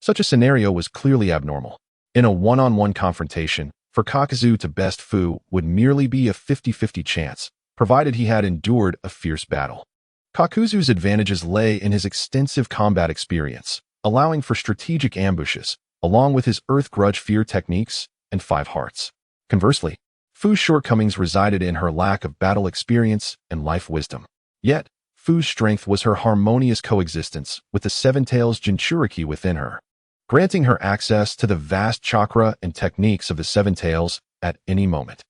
Such a scenario was clearly abnormal. In a one-on-one confrontation, for Kakuzu to best Fu would merely be a 50-50 chance, provided he had endured a fierce battle. Kakuzu's advantages lay in his extensive combat experience, allowing for strategic ambushes, along with his Earth Grudge Fear techniques and Five Hearts. Conversely, Fu's shortcomings resided in her lack of battle experience and life wisdom. Yet, Fu's strength was her harmonious coexistence with the Seven Tails Jinchuriki within her, granting her access to the vast chakra and techniques of the Seven Tails at any moment.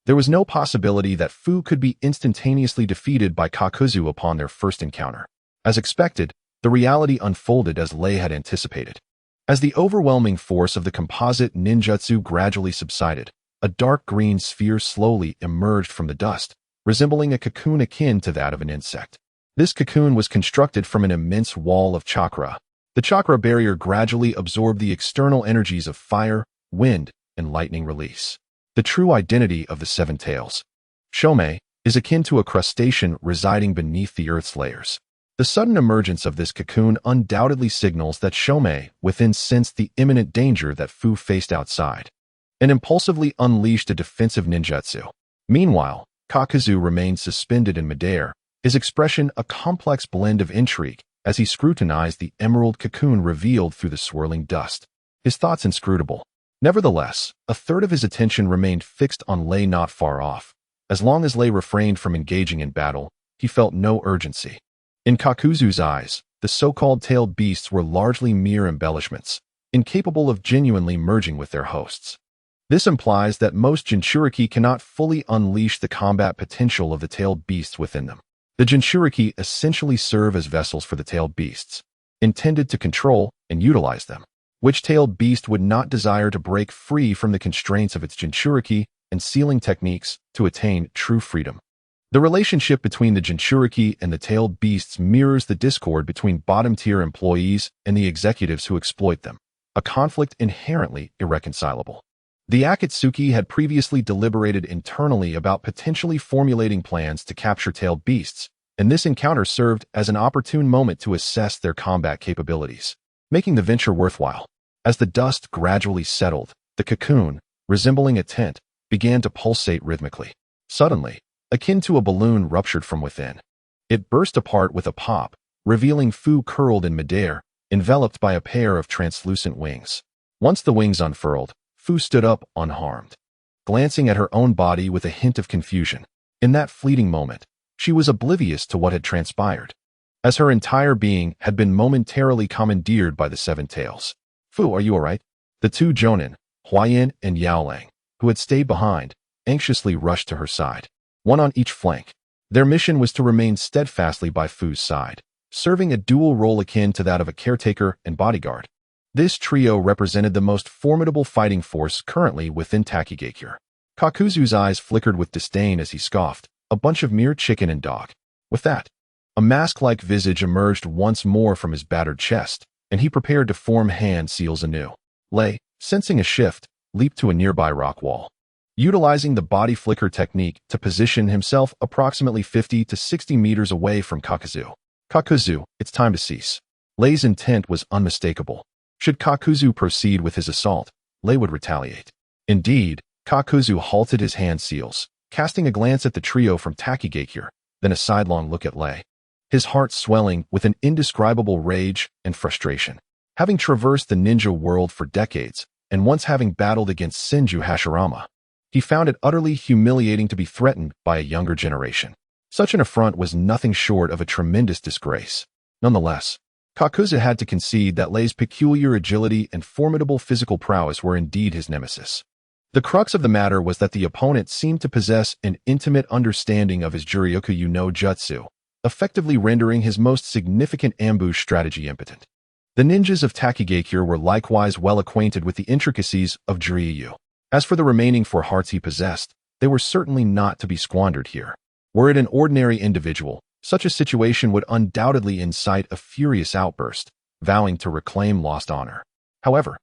There was no possibility that Fu could be instantaneously defeated by Kakuzu upon their first encounter. As expected, the reality unfolded as Lei had anticipated. As the overwhelming force of the composite ninjutsu gradually subsided, a dark green sphere slowly emerged from the dust, resembling a cocoon akin to that of an insect. This cocoon was constructed from an immense wall of chakra. The chakra barrier gradually absorbed the external energies of fire, wind, and lightning release. The true identity of the Seven Tails, Shomei, is akin to a crustacean residing beneath the Earth's layers. The sudden emergence of this cocoon undoubtedly signals that Shomei within sensed the imminent danger that Fu faced outside, and impulsively unleashed a defensive ninjutsu. Meanwhile, Kakuzu remained suspended in midair, his expression a complex blend of intrigue as he scrutinized the emerald cocoon revealed through the swirling dust. His thoughts inscrutable. Nevertheless, a third of his attention remained fixed on Lei not far off. As long as Lei refrained from engaging in battle, he felt no urgency. In Kakuzu's eyes, the so-called tailed beasts were largely mere embellishments, incapable of genuinely merging with their hosts. This implies that most Jinchuriki cannot fully unleash the combat potential of the tailed beasts within them. The Jinchuriki essentially serve as vessels for the tailed beasts, intended to control and utilize them. Which tailed beast would not desire to break free from the constraints of its Jinchuriki and sealing techniques to attain true freedom? The relationship between the Jinchuriki and the tailed beasts mirrors the discord between bottom-tier employees and the executives who exploit them, a conflict inherently irreconcilable. The Akatsuki had previously deliberated internally about potentially formulating plans to capture tailed beasts, and this encounter served as an opportune moment to assess their combat capabilities, making the venture worthwhile. As the dust gradually settled, the cocoon, resembling a tent, began to pulsate rhythmically. Suddenly, akin to a balloon ruptured from within, it burst apart with a pop, revealing Fu curled in midair, enveloped by a pair of translucent wings. Once the wings unfurled, Fu stood up unharmed, glancing at her own body with a hint of confusion. In that fleeting moment, she was oblivious to what had transpired, as her entire being had been momentarily commandeered by the Seven Tails. Fu, are you alright? The two Jonin, Huayan and Yaolang, who had stayed behind, anxiously rushed to her side, one on each flank. Their mission was to remain steadfastly by Fu's side, serving a dual role akin to that of a caretaker and bodyguard. This trio represented the most formidable fighting force currently within Takigakure. Kakuzu's eyes flickered with disdain as he scoffed, a bunch of mere chicken and dog. With that, a mask-like visage emerged once more from his battered chest, and he prepared to form hand seals anew. Lei, sensing a shift, leaped to a nearby rock wall, utilizing the body flicker technique to position himself approximately 50 to 60 meters away from Kakuzu. Kakuzu, it's time to cease. Lei's intent was unmistakable. Should Kakuzu proceed with his assault, Lei would retaliate. Indeed, Kakuzu halted his hand seals, casting a glance at the trio from Takigakure, then a sidelong look at Lei, his heart swelling with an indescribable rage and frustration. Having traversed the ninja world for decades, and once having battled against Senju Hashirama, he found it utterly humiliating to be threatened by a younger generation. Such an affront was nothing short of a tremendous disgrace. Nonetheless, Kakuzu had to concede that Lei's peculiar agility and formidable physical prowess were indeed his nemesis. The crux of the matter was that the opponent seemed to possess an intimate understanding of his Juryoku no Jutsu, effectively rendering his most significant ambush strategy impotent. The ninjas of Takigakure were likewise well acquainted with the intricacies of Juryu. As for the remaining 4 hearts he possessed, they were certainly not to be squandered here. Were it an ordinary individual, such a situation would undoubtedly incite a furious outburst, vowing to reclaim lost honor. However,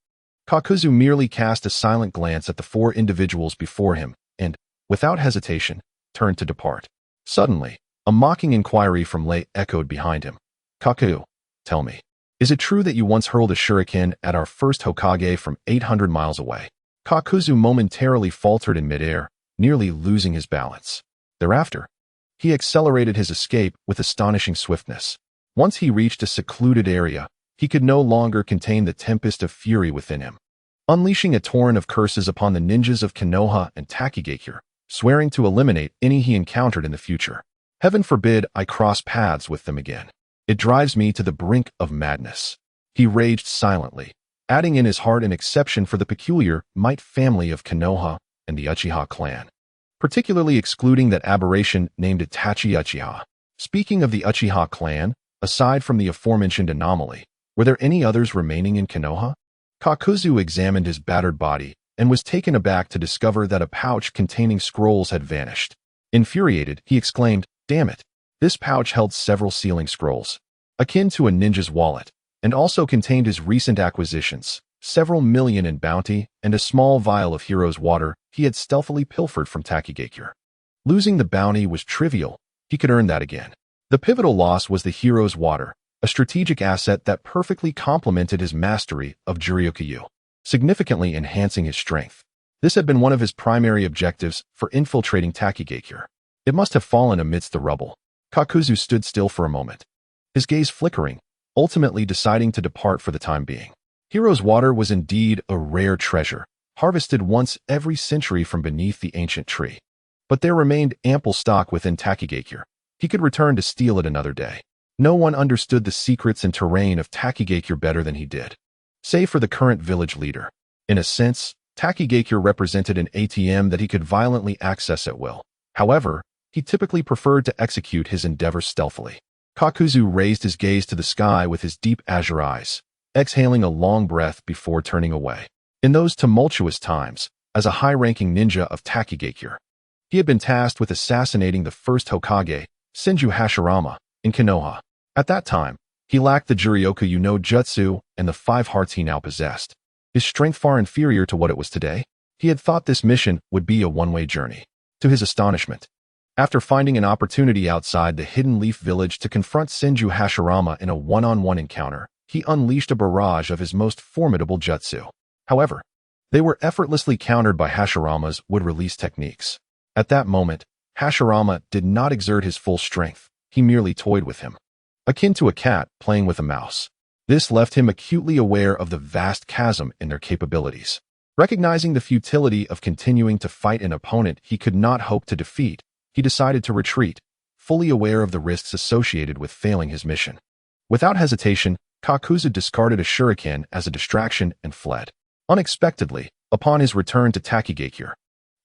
Kakuzu merely cast a silent glance at the 4 individuals before him and, without hesitation, turned to depart. Suddenly, a mocking inquiry from Lei echoed behind him. Kaku, tell me, Is it true that you once hurled a shuriken at our first Hokage from 800 miles away? Kakuzu momentarily faltered in midair, nearly losing his balance. Thereafter, he accelerated his escape with astonishing swiftness. Once he reached a secluded area, he could no longer contain the tempest of fury within him. Unleashing a torrent of curses upon the ninjas of Konoha and Takigakure, swearing to eliminate any he encountered in the future. Heaven forbid I cross paths with them again. It drives me to the brink of madness. He raged silently, adding in his heart an exception for the peculiar Might family of Konoha and the Uchiha clan, particularly excluding that aberration named Itachi Uchiha. Speaking of the Uchiha clan, aside from the aforementioned anomaly, were there any others remaining in Konoha? Kakuzu examined his battered body and was taken aback to discover that a pouch containing scrolls had vanished. Infuriated, he exclaimed, "Damn it! This pouch held several sealing scrolls, akin to a ninja's wallet, and also contained his recent acquisitions, several million in bounty, and a small vial of hero's water he had stealthily pilfered from Takigakure. Losing the bounty was trivial, he could earn that again. The pivotal loss was the hero's water, a strategic asset that perfectly complemented his mastery of Juryoku, significantly enhancing his strength. This had been one of his primary objectives for infiltrating Takigakure. It must have fallen amidst the rubble. Kakuzu stood still for a moment, his gaze flickering, ultimately deciding to depart for the time being. Hero's water was indeed a rare treasure, harvested once every century from beneath the ancient tree. But there remained ample stock within Takigakure. He could return to steal it another day. No one understood the secrets and terrain of Takigakure better than he did, save for the current village leader. In a sense, Takigakure represented an ATM that he could violently access at will. However, he typically preferred to execute his endeavors stealthily. Kakuzu raised his gaze to the sky with his deep azure eyes, exhaling a long breath before turning away. In those tumultuous times, as a high-ranking ninja of Takigakure, he had been tasked with assassinating the first Hokage, Senju Hashirama, in Konoha. At that time, he lacked the Juryoku no Jutsu and the 5 hearts he now possessed. His strength far inferior to what it was today. He had thought this mission would be a one-way journey. To his astonishment, after finding an opportunity outside the Hidden Leaf Village to confront Senju Hashirama in a one-on-one encounter, he unleashed a barrage of his most formidable jutsu. However, they were effortlessly countered by Hashirama's would-release techniques. At that moment, Hashirama did not exert his full strength. He merely toyed with him, akin to a cat playing with a mouse. This left him acutely aware of the vast chasm in their capabilities. Recognizing the futility of continuing to fight an opponent he could not hope to defeat, he decided to retreat, fully aware of the risks associated with failing his mission. Without hesitation, Kakuzu discarded a shuriken as a distraction and fled. Unexpectedly, upon his return to Takigakure,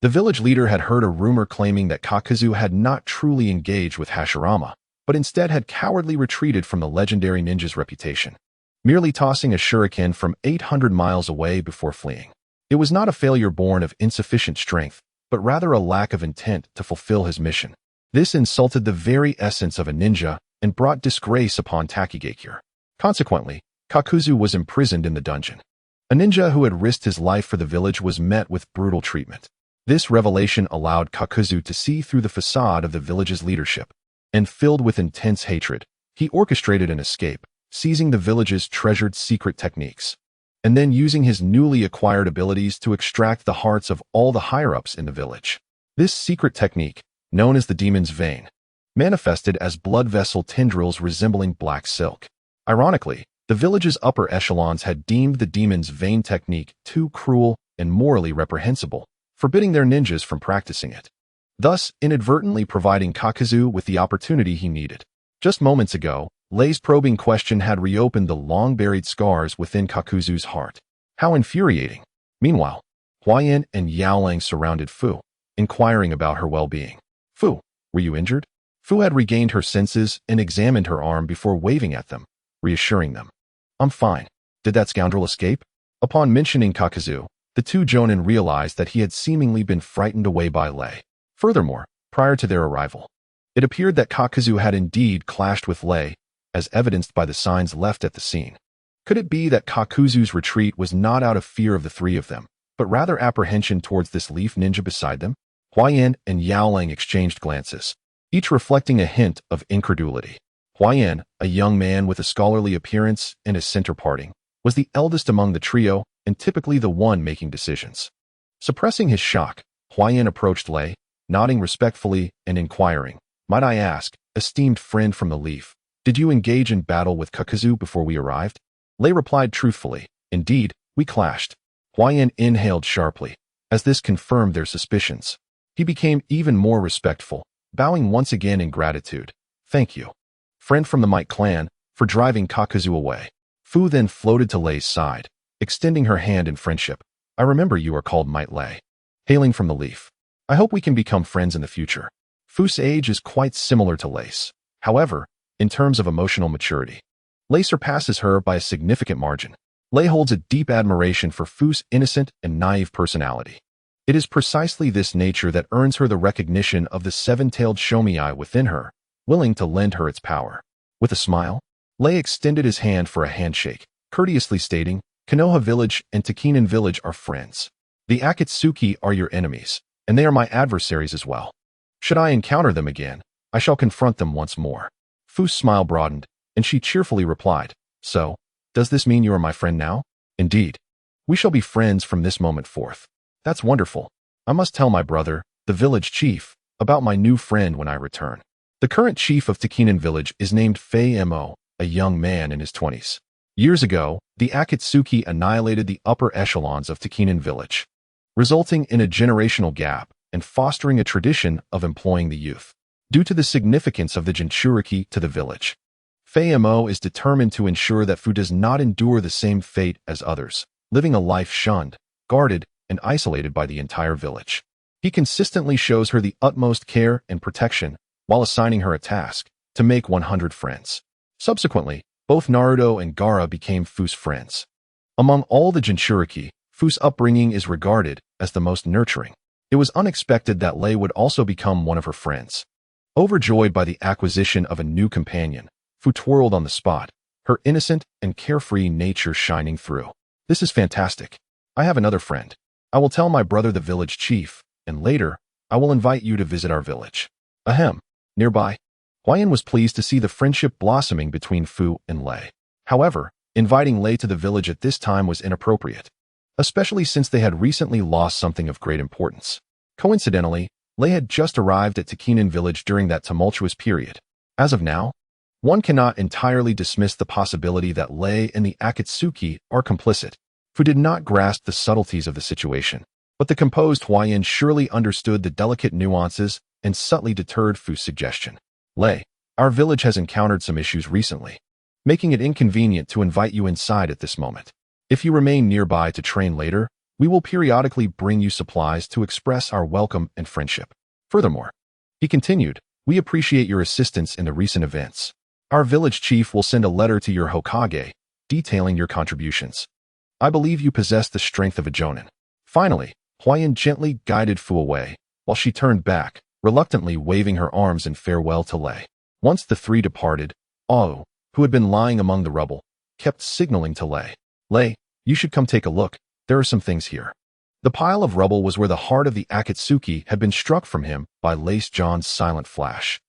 the village leader had heard a rumor claiming that Kakuzu had not truly engaged with Hashirama, but instead had cowardly retreated from the legendary ninja's reputation, merely tossing a shuriken from 800 miles away before fleeing. It was not a failure born of insufficient strength, but rather a lack of intent to fulfill his mission. This insulted the very essence of a ninja and brought disgrace upon Takigakure. Consequently, Kakuzu was imprisoned in the dungeon. A ninja who had risked his life for the village was met with brutal treatment. This revelation allowed Kakuzu to see through the facade of the village's leadership, and filled with intense hatred, he orchestrated an escape, seizing the village's treasured secret techniques, and then using his newly acquired abilities to extract the hearts of all the higher-ups in the village. This secret technique, known as the Demon's Vein, manifested as blood vessel tendrils resembling black silk. Ironically, the village's upper echelons had deemed the Demon's Vein technique too cruel and morally reprehensible, forbidding their ninjas from practicing it, thus inadvertently providing Kakuzu with the opportunity he needed. Just moments ago, Lei's probing question had reopened the long-buried scars within Kakuzu's heart. How infuriating! Meanwhile, Huayan and Yaolang surrounded Fu, inquiring about her well-being. "Fu, were you injured?" Fu had regained her senses and examined her arm before waving at them, reassuring them. "I'm fine. Did that scoundrel escape?" Upon mentioning Kakuzu, the two Jonin realized that he had seemingly been frightened away by Lei. Furthermore, prior to their arrival, it appeared that Kakuzu had indeed clashed with Lei, as evidenced by the signs left at the scene. Could it be that Kakuzu's retreat was not out of fear of the three of them, but rather apprehension towards this leaf ninja beside them? Huayan and Yaolang exchanged glances, each reflecting a hint of incredulity. Huayan, a young man with a scholarly appearance and his center parting, was the eldest among the trio and typically the one making decisions. Suppressing his shock, Huayan approached Lei, nodding respectfully and inquiring, "Might I ask, esteemed friend from the Leaf, did you engage in battle with Kakazu before we arrived?" Lei replied truthfully, "Indeed, we clashed." Huayan inhaled sharply, as this confirmed their suspicions. He became even more respectful, bowing once again in gratitude. "Thank you, friend from the Might clan, for driving Kakazu away." Fu then floated to Lei's side, extending her hand in friendship. "I remember you are called Might Lei, hailing from the Leaf. I hope we can become friends in the future." Fu's age is quite similar to Lei's. However, in terms of emotional maturity, Lei surpasses her by a significant margin. Lei holds a deep admiration for Fu's innocent and naive personality. It is precisely this nature that earns her the recognition of the seven-tailed Shomiai within her, willing to lend her its power. With a smile, Lei extended his hand for a handshake, courteously stating, "Konoha village and Takinan village are friends. The Akatsuki are your enemies, and they are my adversaries as well. Should I encounter them again, I shall confront them once more." Fu's smile broadened, and she cheerfully replied, "So, does this mean you are my friend now?" "Indeed. We shall be friends from this moment forth." "That's wonderful. I must tell my brother, the village chief, about my new friend when I return." The current chief of Takinan village is named Fei Mo, a young man in his 20s. Years ago, the Akatsuki annihilated the upper echelons of Takinan village, resulting in a generational gap and fostering a tradition of employing the youth. Due to the significance of the Jinchuriki to the village, Fei Mo is determined to ensure that Fu does not endure the same fate as others, living a life shunned, guarded, and isolated by the entire village. He consistently shows her the utmost care and protection while assigning her a task to make 100 friends. Subsequently, both Naruto and Gaara became Fu's friends. Among all the Jinchuriki, Fu's upbringing is regarded as the most nurturing. It was unexpected that Lei would also become one of her friends. Overjoyed by the acquisition of a new companion, Fu twirled on the spot, her innocent and carefree nature shining through. "This is fantastic. I have another friend. I will tell my brother the village chief, and later, I will invite you to visit our village." Ahem. Nearby, Huayan was pleased to see the friendship blossoming between Fu and Lei. However, inviting Lei to the village at this time was inappropriate, especially since they had recently lost something of great importance. Coincidentally, Lei had just arrived at Takinan village during that tumultuous period. As of now, one cannot entirely dismiss the possibility that Lei and the Akatsuki are complicit. Fu did not grasp the subtleties of the situation, but the composed Huayan surely understood the delicate nuances and subtly deterred Fu's suggestion. "Lei, our village has encountered some issues recently, making it inconvenient to invite you inside at this moment. If you remain nearby to train later, we will periodically bring you supplies to express our welcome and friendship. Furthermore," he continued, "we appreciate your assistance in the recent events. Our village chief will send a letter to your Hokage, detailing your contributions. I believe you possess the strength of a Jonin." Finally, Huayan gently guided Fu away, while she turned back, reluctantly waving her arms in farewell to Lei. Once the three departed, Ao, who had been lying among the rubble, kept signaling to Lei, "Lei, you should come take a look. There are some things here." The pile of rubble was where the heart of the Akatsuki had been struck from him by Lace John's silent flash,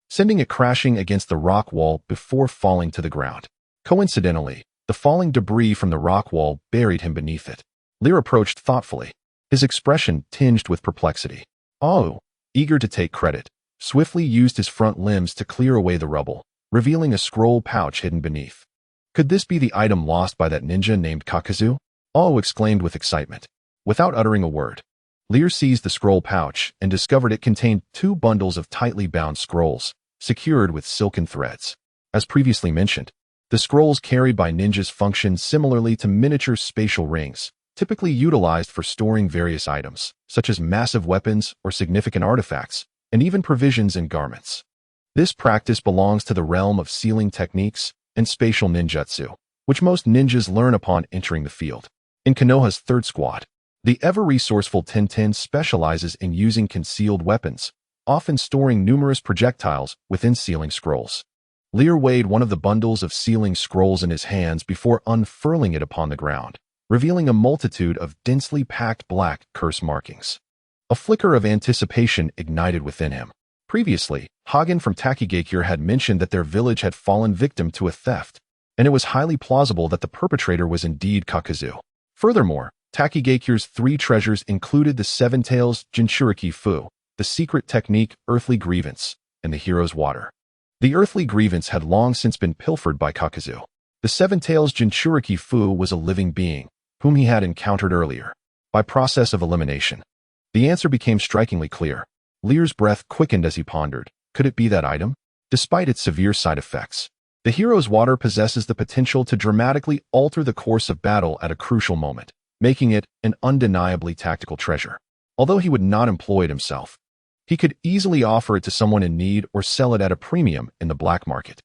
sending it crashing against the rock wall before falling to the ground. Coincidentally, the falling debris from the rock wall buried him beneath it. Lear approached thoughtfully, his expression tinged with perplexity. Ao, eager to take credit, swiftly used his front limbs to clear away the rubble, revealing a scroll pouch hidden beneath. Could this be the item lost by that ninja named Kakazu? Ao exclaimed with excitement. Without uttering a word, Lear seized the scroll pouch and discovered it contained 2 bundles of tightly bound scrolls, secured with silken threads. As previously mentioned, the scrolls carried by ninjas function similarly to miniature spatial rings, typically utilized for storing various items, such as massive weapons or significant artifacts, and even provisions and garments. This practice belongs to the realm of sealing techniques and spatial ninjutsu, which most ninjas learn upon entering the field. In Konoha's 3rd squad, the ever-resourceful Tenten specializes in using concealed weapons, often storing numerous projectiles within sealing scrolls. Lear weighed one of the bundles of sealing scrolls in his hands before unfurling it upon the ground, revealing a multitude of densely packed black curse markings. A flicker of anticipation ignited within him. Previously, Hagen from Takigakure had mentioned that their village had fallen victim to a theft, and it was highly plausible that the perpetrator was indeed Kakuzu. Furthermore, Takigakure's 3 treasures included the Seven Tails Jinchuriki Fu, the secret technique Earthly Grievance, and the Hero's Water. The Earthly Grievance had long since been pilfered by Kakuzu. The Seven Tails Jinchuriki Fu was a living being, whom he had encountered earlier. By process of elimination, the answer became strikingly clear. Lear's breath quickened as he pondered. Could it be that item? Despite its severe side effects, the Hero's Water possesses the potential to dramatically alter the course of battle at a crucial moment, making it an undeniably tactical treasure. Although he would not employ it himself, he could easily offer it to someone in need or sell it at a premium in the black market.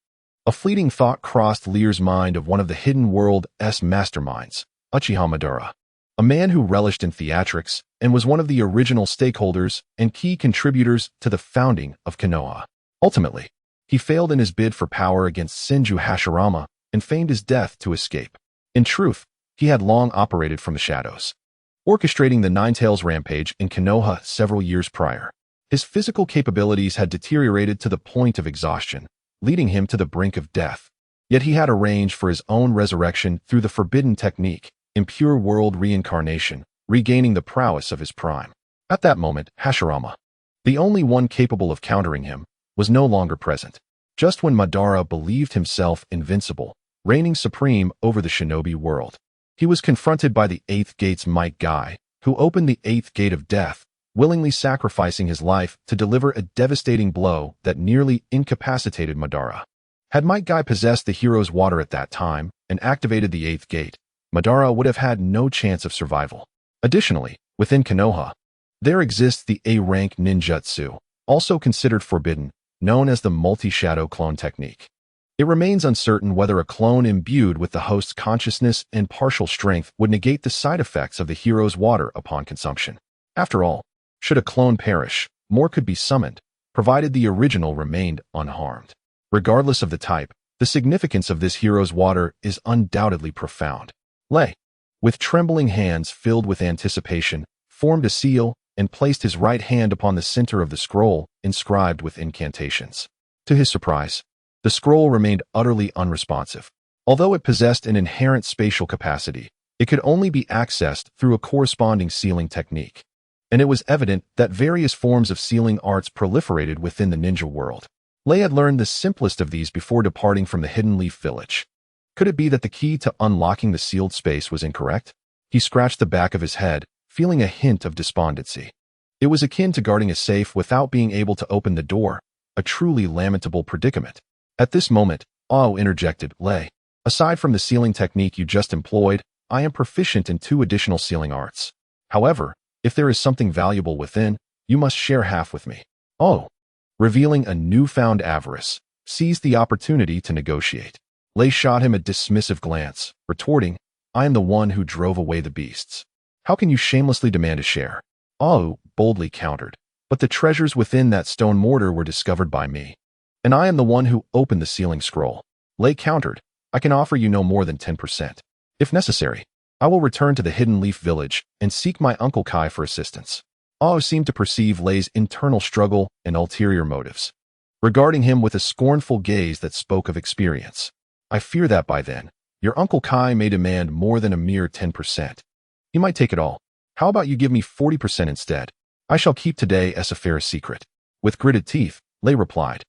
A fleeting thought crossed Lear's mind of one of the Hidden World's masterminds, Uchiha Madara, a man who relished in theatrics and was one of the original stakeholders and key contributors to the founding of Konoha. Ultimately, he failed in his bid for power against Senju Hashirama and feigned his death to escape. In truth, he had long operated from the shadows, orchestrating the Nine Tails rampage in Konoha several years prior. His physical capabilities had deteriorated to the point of exhaustion, leading him to the brink of death. Yet he had arranged for his own resurrection through the forbidden technique, impure world reincarnation, regaining the prowess of his prime. At that moment, Hashirama, the only one capable of countering him, was no longer present. Just when Madara believed himself invincible, reigning supreme over the shinobi world, he was confronted by the Eighth Gate's Might Guy, who opened the Eighth Gate of Death, willingly sacrificing his life to deliver a devastating blow that nearly incapacitated Madara. Had Might Guy possessed the Hero's Water at that time and activated the Eighth Gate, Madara would have had no chance of survival. Additionally, within Konoha, there exists the A-rank ninjutsu, also considered forbidden, known as the multi-shadow clone technique. It remains uncertain whether a clone imbued with the host's consciousness and partial strength would negate the side effects of the Hero's Water upon consumption. After all, should a clone perish, more could be summoned, provided the original remained unharmed. Regardless of the type, the significance of this Hero's Water is undoubtedly profound. Lei, with trembling hands filled with anticipation, formed a seal and placed his right hand upon the center of the scroll, inscribed with incantations. To his surprise, the scroll remained utterly unresponsive. Although it possessed an inherent spatial capacity, it could only be accessed through a corresponding sealing technique. And it was evident that various forms of sealing arts proliferated within the ninja world. Lei had learned the simplest of these before departing from the Hidden Leaf Village. Could it be that the key to unlocking the sealed space was incorrect? He scratched the back of his head, feeling a hint of despondency. It was akin to guarding a safe without being able to open the door, a truly lamentable predicament. At this moment, Ao interjected, Lei, aside from the sealing technique you just employed, I am proficient in 2 additional sealing arts. However, if there is something valuable within, you must share half with me. Oh, revealing a newfound avarice, seized the opportunity to negotiate. Lei shot him a dismissive glance, retorting, I am the one who drove away the beasts. How can you shamelessly demand a share? Ao boldly countered, but the treasures within that stone mortar were discovered by me. And I am the one who opened the sealing scroll. Lei countered, I can offer you no more than 10%. If necessary, I will return to the Hidden Leaf Village and seek my Uncle Kai for assistance. Ao seemed to perceive Lei's internal struggle and ulterior motives, regarding him with a scornful gaze that spoke of experience. I fear that by then, your Uncle Kai may demand more than a mere 10%. He might take it all. How about you give me 40% instead? I shall keep today as a fair secret. With gritted teeth, Lei replied,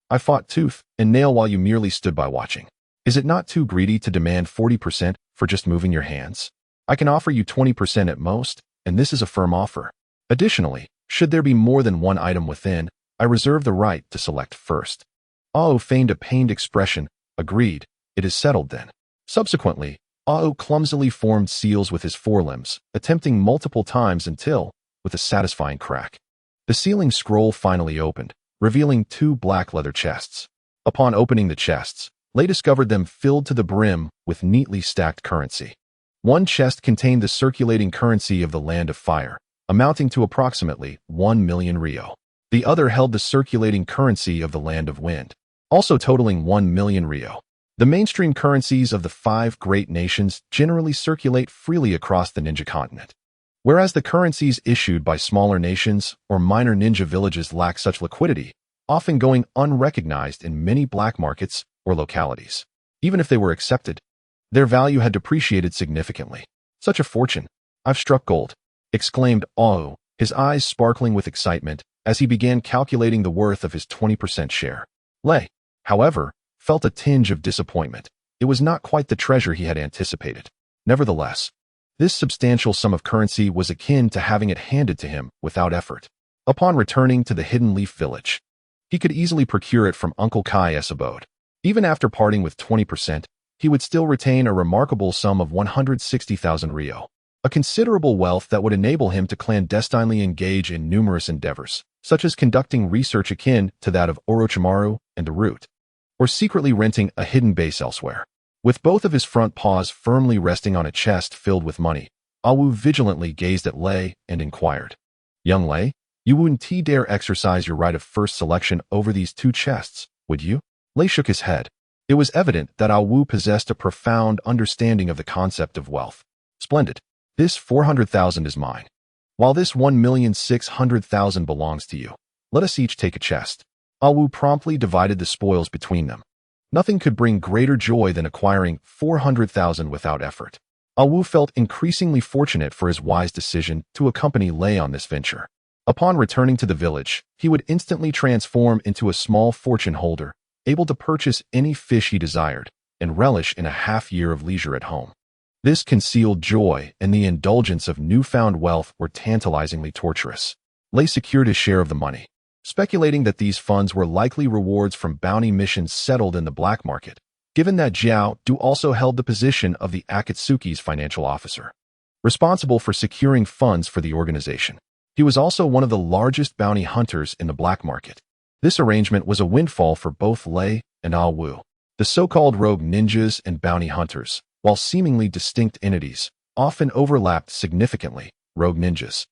I fought tooth and nail while you merely stood by watching. Is it not too greedy to demand 40% for just moving your hands? I can offer you 20% at most, and this is a firm offer. Additionally, should there be more than one item within, I reserve the right to select first. Ao feigned a pained expression, agreed, it is settled then. Subsequently, Ao clumsily formed seals with his forelimbs, attempting multiple times until, with a satisfying crack, the sealing scroll finally opened, revealing 2 black leather chests. Upon opening the chests, Lei discovered them filled to the brim with neatly stacked currency. One chest contained the circulating currency of the Land of Fire, amounting to approximately 1 million ryo. The other held the circulating currency of the Land of Wind, also totaling 1 million ryo. The mainstream currencies of the 5 great nations generally circulate freely across the ninja continent, whereas the currencies issued by smaller nations or minor ninja villages lack such liquidity, often going unrecognized in many black markets or localities. Even if they were accepted, their value had depreciated significantly. Such a fortune! I've struck gold, exclaimed Ao, his eyes sparkling with excitement as he began calculating the worth of his 20% share. Lei, however, felt a tinge of disappointment. It was not quite the treasure he had anticipated. Nevertheless, this substantial sum of currency was akin to having it handed to him without effort. Upon returning to the Hidden Leaf Village, he could easily procure it from Uncle Kai's abode. Even after parting with 20%, he would still retain a remarkable sum of 160,000 Rio, a considerable wealth that would enable him to clandestinely engage in numerous endeavors, such as conducting research akin to that of Orochimaru and Naruto, or secretly renting a hidden base elsewhere. With both of his front paws firmly resting on a chest filled with money, Awu vigilantly gazed at Lei and inquired, "Young Lei, you wouldn't dare exercise your right of first selection over these two chests, would you?" Lei shook his head. It was evident that Awu possessed a profound understanding of the concept of wealth. "Splendid. This 400,000 is mine, while this 1,600,000 belongs to you. Let us each take a chest." Awu promptly divided the spoils between them. Nothing could bring greater joy than acquiring 400,000 without effort. Awu felt increasingly fortunate for his wise decision to accompany Lei on this venture. Upon returning to the village, he would instantly transform into a small fortune holder, able to purchase any fish he desired and relish in a half-year of leisure at home. This concealed joy and the indulgence of newfound wealth were tantalizingly torturous. Lei secured his share of the money, speculating that these funds were likely rewards from bounty missions settled in the black market, given that Jiao Du also held the position of the Akatsuki's financial officer, responsible for securing funds for the organization. He was also one of the largest bounty hunters in the black market. This arrangement was a windfall for both Lei and Awu. The so-called rogue ninjas and bounty hunters, while seemingly distinct entities, often overlapped significantly. Rogue ninjas,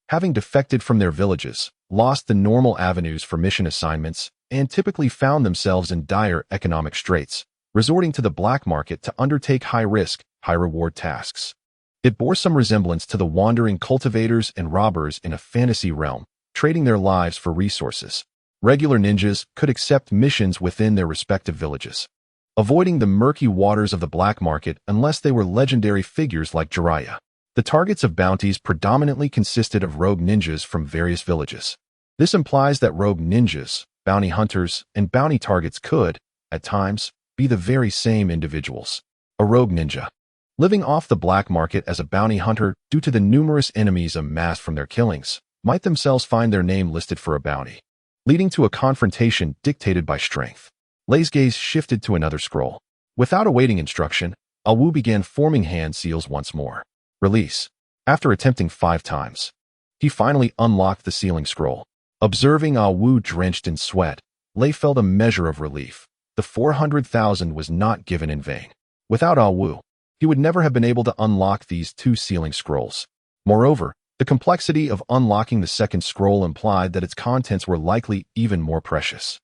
having defected from their villages, lost the normal avenues for mission assignments, and typically found themselves in dire economic straits, resorting to the black market to undertake high-risk, high-reward tasks. It bore some resemblance to the wandering cultivators and robbers in a fantasy realm, trading their lives for resources. Regular ninjas could accept missions within their respective villages, avoiding the murky waters of the black market unless they were legendary figures like Jiraiya. The targets of bounties predominantly consisted of rogue ninjas from various villages. This implies that rogue ninjas, bounty hunters, and bounty targets could, at times, be the very same individuals. A rogue ninja, living off the black market as a bounty hunter due to the numerous enemies amassed from their killings, might themselves find their name listed for a bounty, leading to a confrontation dictated by strength. Lei's gaze shifted to another scroll. Without awaiting instruction, Awu began forming hand seals once more. Release. After attempting 5 times, he finally unlocked the sealing scroll. Observing Awu drenched in sweat, Lei felt a measure of relief. The 400,000 was not given in vain. Without Awu, he would never have been able to unlock these 2 sealing scrolls. Moreover, the complexity of unlocking the second scroll implied that its contents were likely even more precious.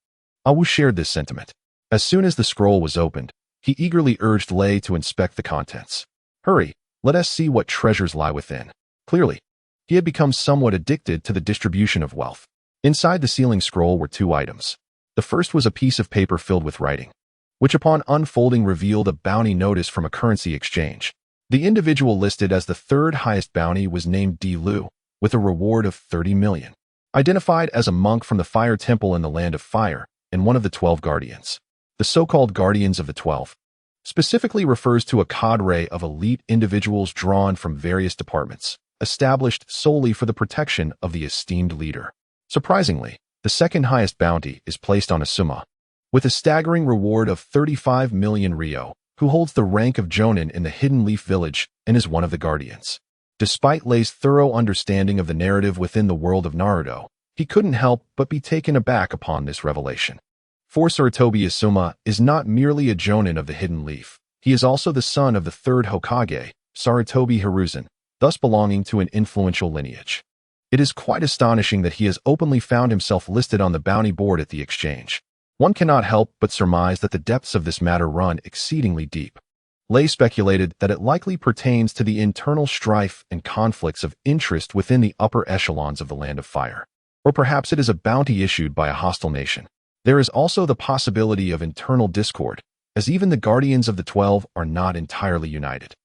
Awu shared this sentiment. As soon as the scroll was opened, he eagerly urged Lei to inspect the contents. "Hurry, let us see what treasures lie within." Clearly, he had become somewhat addicted to the distribution of wealth. Inside the sealing scroll were 2 items. The first was a piece of paper filled with writing, which upon unfolding revealed a bounty notice from a currency exchange. The individual listed as the 3rd highest bounty was named Di Lu, with a reward of 30 million. Identified as a monk from the Fire Temple in the Land of Fire and one of the 12 Guardians. The so-called Guardians of the 12 specifically refers to a cadre of elite individuals drawn from various departments, established solely for the protection of the esteemed leader. Surprisingly, the 2nd highest bounty is placed on Asuma, with a staggering reward of 35 million Rio, who holds the rank of Jonin in the Hidden Leaf Village and is one of the Guardians. Despite Lei's thorough understanding of the narrative within the world of Naruto, he couldn't help but be taken aback upon this revelation. For Sarutobi Asuma is not merely a Jonin of the Hidden Leaf, he is also the son of the 3rd Hokage, Sarutobi Hiruzen, thus belonging to an influential lineage. It is quite astonishing that he has openly found himself listed on the bounty board at the exchange. One cannot help but surmise that the depths of this matter run exceedingly deep. Lei speculated that it likely pertains to the internal strife and conflicts of interest within the upper echelons of the Land of Fire. Or perhaps it is a bounty issued by a hostile nation. There is also the possibility of internal discord, as even the Guardians of the 12 are not entirely united.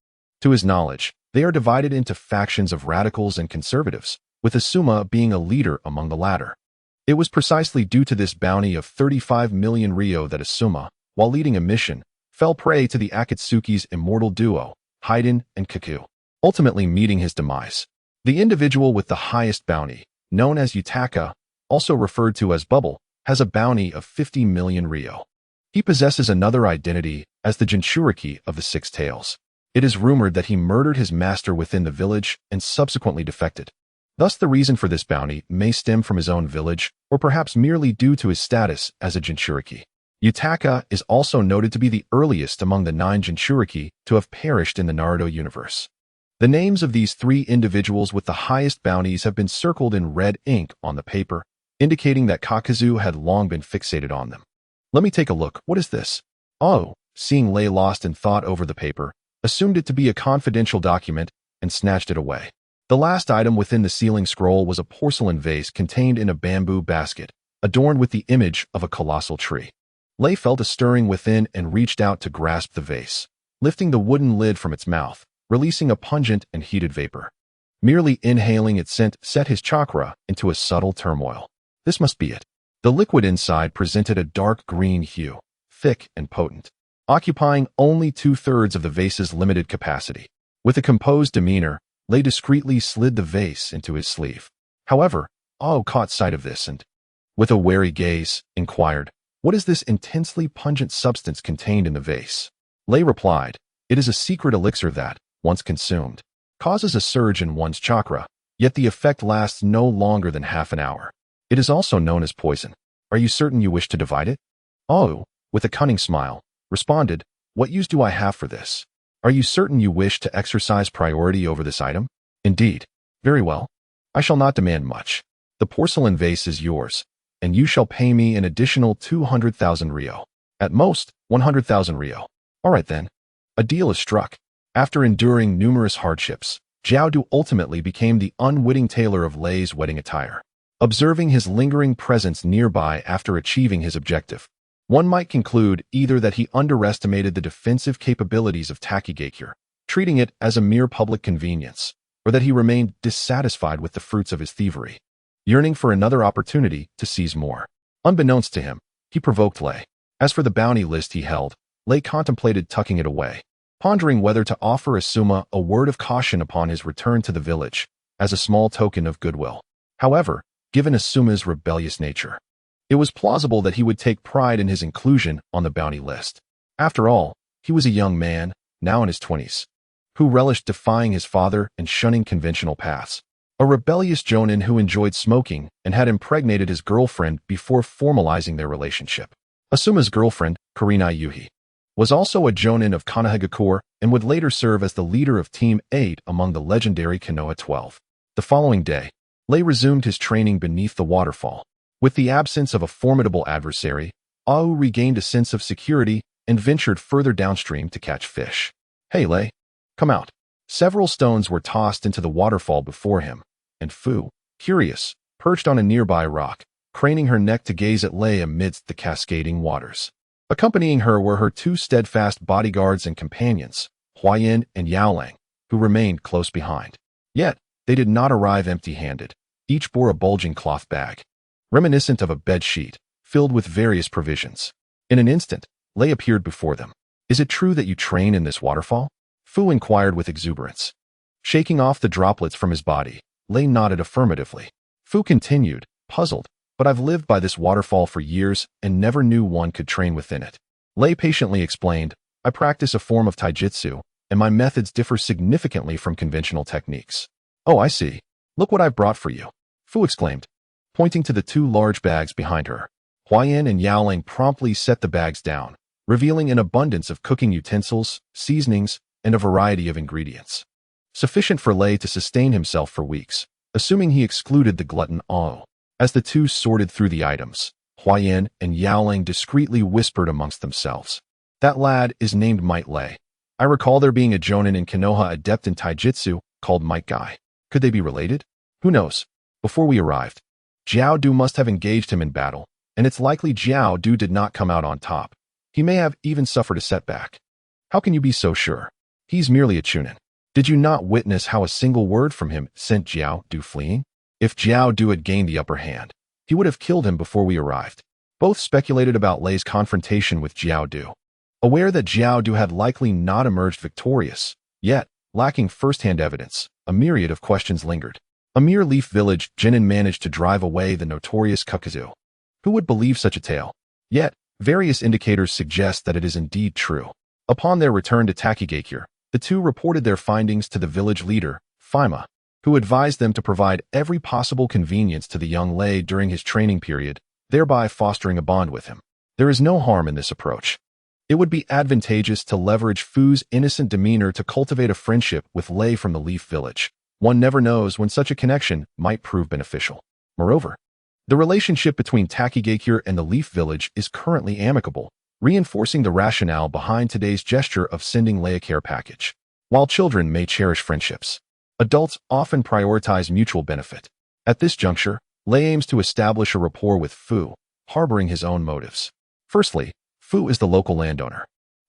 To his knowledge, they are divided into factions of radicals and conservatives, with Asuma being a leader among the latter. It was precisely due to this bounty of 35 million ryo that Asuma, while leading a mission, fell prey to the Akatsuki's immortal duo, Haiden and Kaku, ultimately meeting his demise. The individual with the highest bounty, known as Yutaka, also referred to as Bubble, has a bounty of 50 million ryo. He possesses another identity as the Jinchuriki of the Six Tails. It is rumored that he murdered his master within the village and subsequently defected. Thus, the reason for this bounty may stem from his own village, or perhaps merely due to his status as a Jinchuriki. Yutaka is also noted to be the earliest among the 9 Jinchuriki to have perished in the Naruto universe. The names of these 3 individuals with the highest bounties have been circled in red ink on the paper, indicating that Kakazu had long been fixated on them. Let me take a look. What is this? Oh, seeing Lei lost in thought over the paper, assumed it to be a confidential document and snatched it away. The last item within the sealing scroll was a porcelain vase contained in a bamboo basket, adorned with the image of a colossal tree. Lei felt a stirring within and reached out to grasp the vase, lifting the wooden lid from its mouth, releasing a pungent and heated vapor. Merely inhaling its scent set his chakra into a subtle turmoil. This must be it. The liquid inside presented a dark green hue, thick and potent, occupying only 2/3 of the vase's limited capacity. With a composed demeanor, Lei discreetly slid the vase into his sleeve. However, Ao caught sight of this and, with a wary gaze, inquired, "What is this intensely pungent substance contained in the vase?" Lei replied, "It is a secret elixir that, once consumed, causes a surge in one's chakra, yet the effect lasts no longer than half an hour. It is also known as poison. Are you certain you wish to divide it?" Ao, with a cunning smile, responded, "What use do I have for this? Are you certain you wish to exercise priority over this item?" "Indeed. Very well. I shall not demand much. The porcelain vase is yours, and you shall pay me an additional 200,000 ryo. At most, 100,000 ryo. All right then. A deal is struck." After enduring numerous hardships, Jiaodu ultimately became the unwitting tailor of Lei's wedding attire. Observing his lingering presence nearby after achieving his objective, one might conclude either that he underestimated the defensive capabilities of Takigakure, treating it as a mere public convenience, or that he remained dissatisfied with the fruits of his thievery, yearning for another opportunity to seize more. Unbeknownst to him, he provoked Lei. As for the bounty list he held, Lei contemplated tucking it away, pondering whether to offer Asuma a word of caution upon his return to the village, as a small token of goodwill. However, given Asuma's rebellious nature, it was plausible that he would take pride in his inclusion on the bounty list. After all, he was a young man, now in his 20s, who relished defying his father and shunning conventional paths. A rebellious jonin who enjoyed smoking and had impregnated his girlfriend before formalizing their relationship. Asuma's girlfriend, Kurenai Yuhi, was also a jonin of Konohagakure and would later serve as the leader of Team 8 among the legendary Konoha 12. The following day, Lei resumed his training beneath the waterfall. With the absence of a formidable adversary, Ao regained a sense of security and ventured further downstream to catch fish. "Hey Lei, come out." Several stones were tossed into the waterfall before him, and Fu, curious, perched on a nearby rock, craning her neck to gaze at Lei amidst the cascading waters. Accompanying her were her 2 steadfast bodyguards and companions, Huayan and Yaolang, who remained close behind. Yet, they did not arrive empty-handed. Each bore a bulging cloth bag, reminiscent of a bed sheet, filled with various provisions. In an instant, Lei appeared before them. "Is it true that you train in this waterfall?" Fu inquired with exuberance. Shaking off the droplets from his body, Lei nodded affirmatively. Fu continued, puzzled, "But I've lived by this waterfall for years and never knew one could train within it." Lei patiently explained, "I practice a form of taijutsu, and my methods differ significantly from conventional techniques." "Oh, I see. Look what I've brought for you," Fu exclaimed, pointing to the 2 large bags behind her. Huayan and Yaoling promptly set the bags down, revealing an abundance of cooking utensils, seasonings, and a variety of ingredients, sufficient for Lei to sustain himself for weeks, assuming he excluded the glutton Ao. As the 2 sorted through the items, Huayan and Yaoling discreetly whispered amongst themselves, "That lad is named Might Lei. I recall there being a jonin in Konoha adept in taijutsu called Might Guy. Could they be related? Who knows?" Before we arrived, Jiao Du must have engaged him in battle, and it's likely Jiao Du did not come out on top. He may have even suffered a setback. How can you be so sure? He's merely a chunin. Did you not witness how a single word from him sent Jiao Du fleeing? If Jiao Du had gained the upper hand, he would have killed him before we arrived. Both speculated about Lei's confrontation with Jiao Du. Aware that Jiao Du had likely not emerged victorious, yet, lacking first-hand evidence, a myriad of questions lingered. A mere leaf village, Jinin managed to drive away the notorious Kukazu. Who would believe such a tale? Yet, various indicators suggest that it is indeed true. Upon their return to Takigakure, the two reported their findings to the village leader, Fima, who advised them to provide every possible convenience to the young Lei during his training period, thereby fostering a bond with him. There is no harm in this approach. It would be advantageous to leverage Fu's innocent demeanor to cultivate a friendship with Lei from the Leaf Village. One never knows when such a connection might prove beneficial. Moreover, the relationship between Takigakure and the Leaf Village is currently amicable, reinforcing the rationale behind today's gesture of sending Lei a care package. While children may cherish friendships, adults often prioritize mutual benefit. At this juncture, Lei aims to establish a rapport with Fu, harboring his own motives. Firstly, Fu is the local landowner,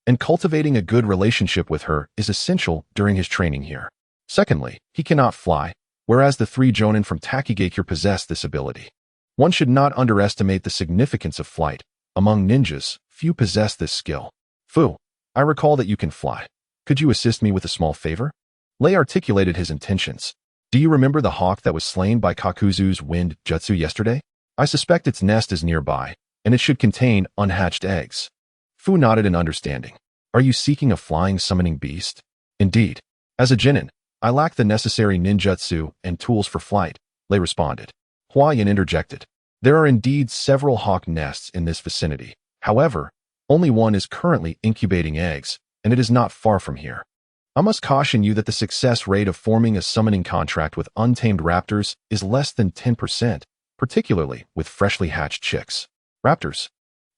and cultivating a good relationship with her is essential during his training here. Secondly, he cannot fly, whereas the three Jonin from Takigakure possess this ability. One should not underestimate the significance of flight. Among ninjas, few possess this skill. Fu, I recall that you can fly. Could you assist me with a small favor? Lei articulated his intentions. Do you remember the hawk that was slain by Kakuzu's wind jutsu yesterday? I suspect its nest is nearby, and it should contain unhatched eggs. Fu nodded in understanding. Are you seeking a flying summoning beast? Indeed. As a genin, I lack the necessary ninjutsu and tools for flight, Lei responded. Huayan interjected. There are indeed several hawk nests in this vicinity. However, only one is currently incubating eggs, and it is not far from here. I must caution you that the success rate of forming a summoning contract with untamed raptors is less than 10%, particularly with freshly hatched chicks. Raptors,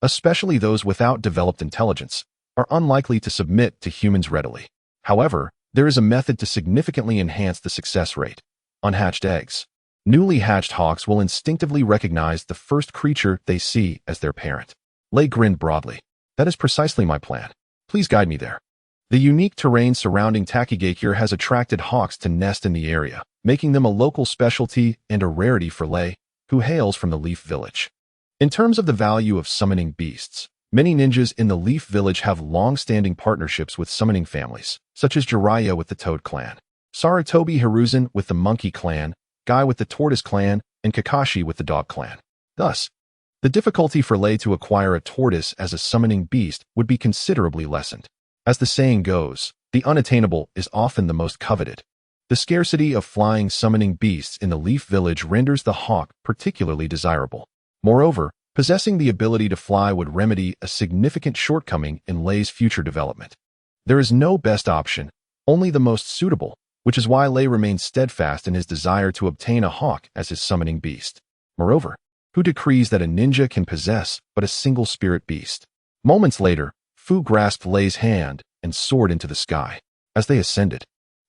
especially those without developed intelligence, are unlikely to submit to humans readily. However, there is a method to significantly enhance the success rate. Unhatched eggs. Newly hatched hawks will instinctively recognize the first creature they see as their parent. Lei grinned broadly. That is precisely my plan. Please guide me there. The unique terrain surrounding Takigakure has attracted hawks to nest in the area, making them a local specialty and a rarity for Lei, who hails from the Leaf Village. In terms of the value of summoning beasts, many ninjas in the Leaf Village have long-standing partnerships with summoning families, such as Jiraiya with the Toad Clan, Sarutobi Hiruzen with the Monkey Clan, Guy with the Tortoise Clan, and Kakashi with the Dog Clan. Thus, the difficulty for Lei to acquire a tortoise as a summoning beast would be considerably lessened. As the saying goes, the unattainable is often the most coveted. The scarcity of flying summoning beasts in the Leaf Village renders the hawk particularly desirable. Moreover, possessing the ability to fly would remedy a significant shortcoming in Lei's future development. There is no best option, only the most suitable, which is why Lei remains steadfast in his desire to obtain a hawk as his summoning beast. Moreover, who decrees that a ninja can possess but a single spirit beast? Moments later, Fu grasped Lei's hand and soared into the sky. As they ascended,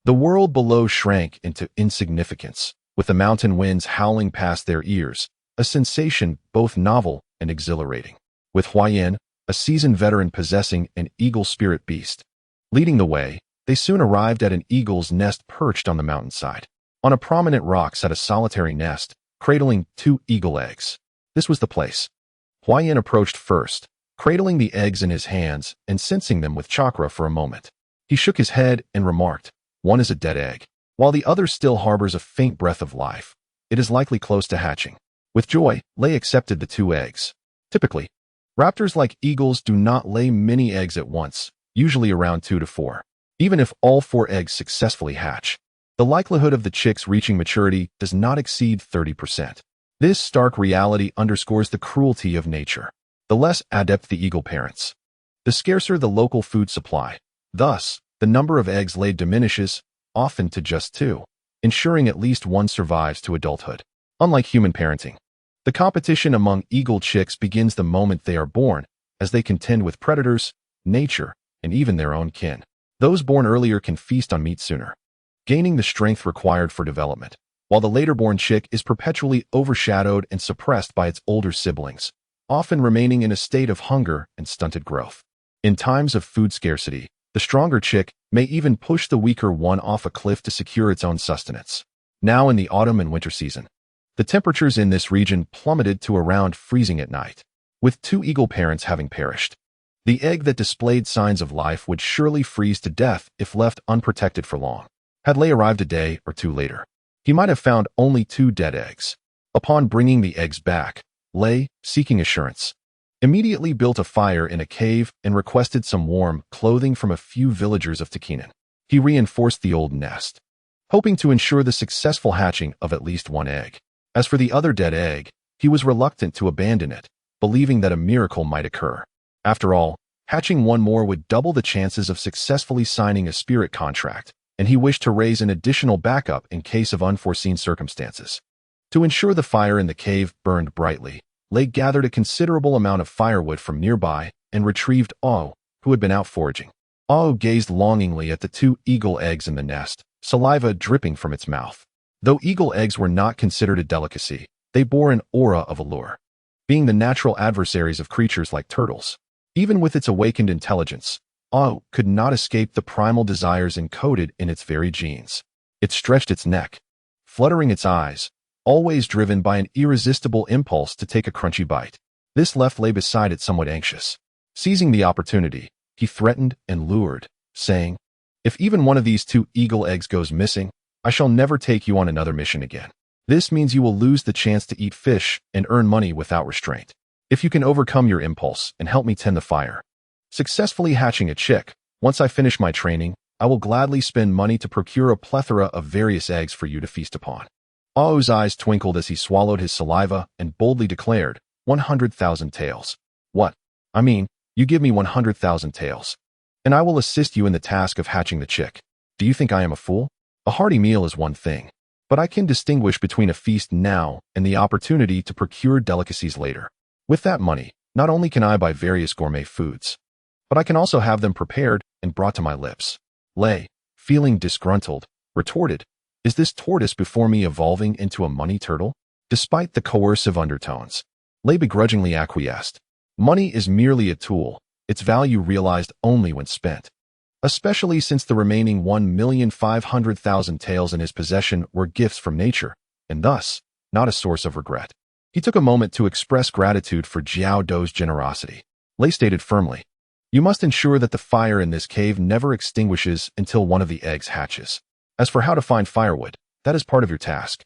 the world below shrank into insignificance, with the mountain winds howling past their ears, a sensation both novel and exhilarating. With Huayan, a seasoned veteran possessing an eagle spirit beast, leading the way, they soon arrived at an eagle's nest perched on the mountainside. On a prominent rock sat a solitary nest, cradling 2 eagle eggs. This was the place. Huayan approached first, cradling the eggs in his hands and sensing them with chakra for a moment. He shook his head and remarked, one is a dead egg, while the other still harbors a faint breath of life. It is likely close to hatching. With joy, Lei accepted the 2 eggs. Typically, raptors like eagles do not lay many eggs at once, usually around 2 to 4. Even if all 4 eggs successfully hatch, the likelihood of the chicks reaching maturity does not exceed 30%. This stark reality underscores the cruelty of nature. The less adept the eagle parents, the scarcer the local food supply. Thus, the number of eggs laid diminishes, often to just 2, ensuring at least one survives to adulthood. Unlike human parenting, the competition among eagle chicks begins the moment they are born, as they contend with predators, nature, and even their own kin. Those born earlier can feast on meat sooner, gaining the strength required for development. while the later-born chick is perpetually overshadowed and suppressed by its older siblings, often remaining in a state of hunger and stunted growth. In times of food scarcity, the stronger chick may even push the weaker one off a cliff to secure its own sustenance. Now in the autumn and winter season, the temperatures in this region plummeted to around freezing at night, with 2 eagle parents having perished. The egg that displayed signs of life would surely freeze to death if left unprotected for long. Had Lei arrived a day or 2 later, he might have found only 2 dead eggs. Upon bringing the eggs back, Lei, seeking assurance, immediately built a fire in a cave and requested some warm clothing from a few villagers of Tekinan. He reinforced the old nest, hoping to ensure the successful hatching of at least 1 egg. As for the other dead egg, he was reluctant to abandon it, believing that a miracle might occur. After all, hatching 1 more would double the chances of successfully signing a spirit contract, and he wished to raise an additional backup in case of unforeseen circumstances. To ensure the fire in the cave burned brightly, Lei gathered a considerable amount of firewood from nearby and retrieved Ao, who had been out foraging. Ao gazed longingly at the 2 eagle eggs in the nest, saliva dripping from its mouth. Though eagle eggs were not considered a delicacy, they bore an aura of allure, being the natural adversaries of creatures like turtles. Even with its awakened intelligence, Ao could not escape the primal desires encoded in its very genes. It stretched its neck, fluttering its eyes, always driven by an irresistible impulse to take a crunchy bite. This left Lei beside it somewhat anxious. Seizing the opportunity, he threatened and lured, saying, "If even one of these 2 eagle eggs goes missing, I shall never take you on another mission again. This means you will lose the chance to eat fish and earn money without restraint. If you can overcome your impulse and help me tend the fire, successfully hatching a chick, once I finish my training, I will gladly spend money to procure a plethora of various eggs for you to feast upon." Ao's eyes twinkled as he swallowed his saliva and boldly declared, 100,000 taels. "What? I mean, you give me 100,000 taels, and I will assist you in the task of hatching the chick. Do you think I am a fool? A hearty meal is one thing, but I can distinguish between a feast now and the opportunity to procure delicacies later. With that money, not only can I buy various gourmet foods, but I can also have them prepared and brought to my lips." Lei, feeling disgruntled, retorted, "Is this tortoise before me evolving into a money turtle?" Despite the coercive undertones, Lei begrudgingly acquiesced. Money is merely a tool, its value realized only when spent. Especially since the remaining 1,500,000 taels in his possession were gifts from nature, and thus, not a source of regret. He took a moment to express gratitude for Jiao Dou's generosity. Lei stated firmly, "You must ensure that the fire in this cave never extinguishes until one of the eggs hatches. As for how to find firewood, that is part of your task."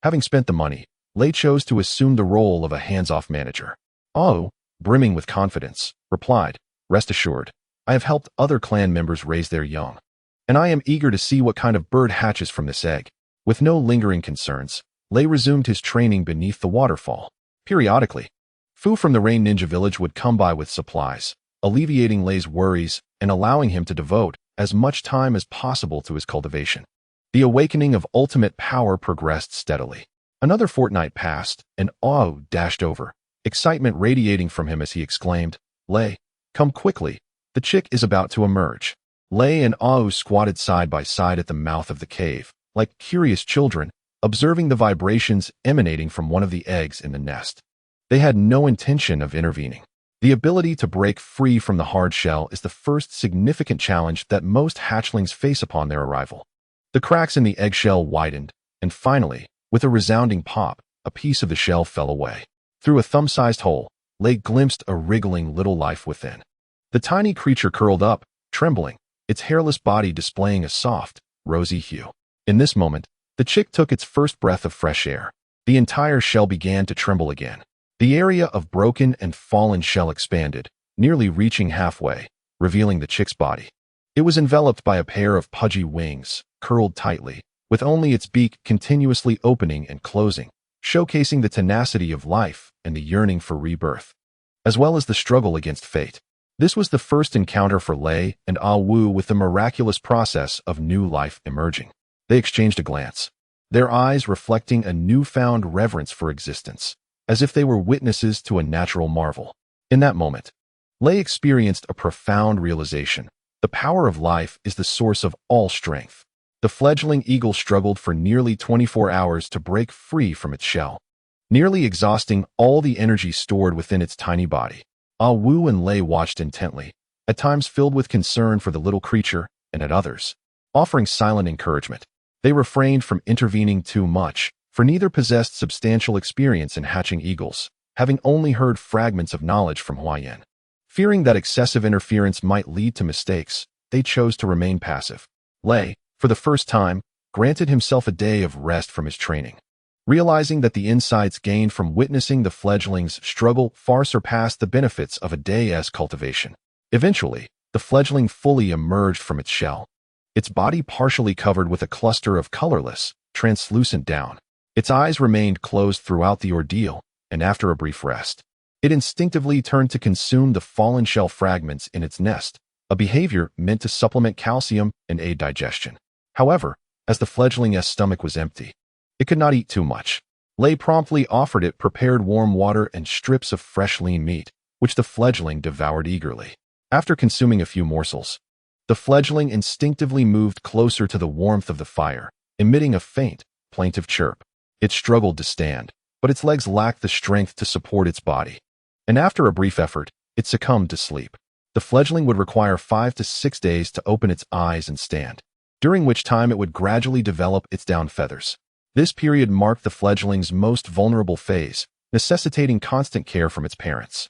Having spent the money, Lei chose to assume the role of a hands-off manager. Ao, brimming with confidence, replied, "Rest assured, I have helped other clan members raise their young, and I am eager to see what kind of bird hatches from this egg." With no lingering concerns, Lei resumed his training beneath the waterfall. Periodically, Fu from the Rain Ninja Village would come by with supplies, alleviating Lei's worries and allowing him to devote as much time as possible to his cultivation. The awakening of ultimate power progressed steadily. Another fortnight passed, and Ao dashed over, excitement radiating from him as he exclaimed, "Lei, come quickly, the chick is about to emerge." Lei and Ao squatted side by side at the mouth of the cave, like curious children, observing the vibrations emanating from one of the eggs in the nest. They had no intention of intervening. The ability to break free from the hard shell is the first significant challenge that most hatchlings face upon their arrival. The cracks in the eggshell widened, and finally, with a resounding pop, a piece of the shell fell away. Through a thumb-sized hole, Lei glimpsed a wriggling little life within. The tiny creature curled up, trembling, its hairless body displaying a soft, rosy hue. In this moment, the chick took its first breath of fresh air. The entire shell began to tremble again. The area of broken and fallen shell expanded, nearly reaching halfway, revealing the chick's body. It was enveloped by a pair of pudgy wings, curled tightly, with only its beak continuously opening and closing, showcasing the tenacity of life and the yearning for rebirth, as well as the struggle against fate. This was the first encounter for Lei and Ah Wu with the miraculous process of new life emerging. They exchanged a glance, their eyes reflecting a newfound reverence for existence, as if they were witnesses to a natural marvel. In that moment, Lei experienced a profound realization. The power of life is the source of all strength. The fledgling eagle struggled for nearly 24 hours to break free from its shell, nearly exhausting all the energy stored within its tiny body. Ah Wu and Lei watched intently, at times filled with concern for the little creature, and at others, offering silent encouragement. They refrained from intervening too much, for neither possessed substantial experience in hatching eagles, having only heard fragments of knowledge from Huayan. Fearing that excessive interference might lead to mistakes, they chose to remain passive. Lei, for the first time, granted himself a day of rest from his training. Realizing that the insights gained from witnessing the fledgling's struggle far surpassed the benefits of a day's cultivation. Eventually, the fledgling fully emerged from its shell, its body partially covered with a cluster of colorless, translucent down. Its eyes remained closed throughout the ordeal, and after a brief rest, it instinctively turned to consume the fallen shell fragments in its nest, a behavior meant to supplement calcium and aid digestion. However, as the fledgling's stomach was empty, it could not eat too much. Lei promptly offered it prepared warm water and strips of fresh lean meat, which the fledgling devoured eagerly. After consuming a few morsels, the fledgling instinctively moved closer to the warmth of the fire, emitting a faint, plaintive chirp. It struggled to stand, but its legs lacked the strength to support its body. And after a brief effort, it succumbed to sleep. The fledgling would require 5 to 6 days to open its eyes and stand, during which time it would gradually develop its down feathers. This period marked the fledgling's most vulnerable phase, necessitating constant care from its parents.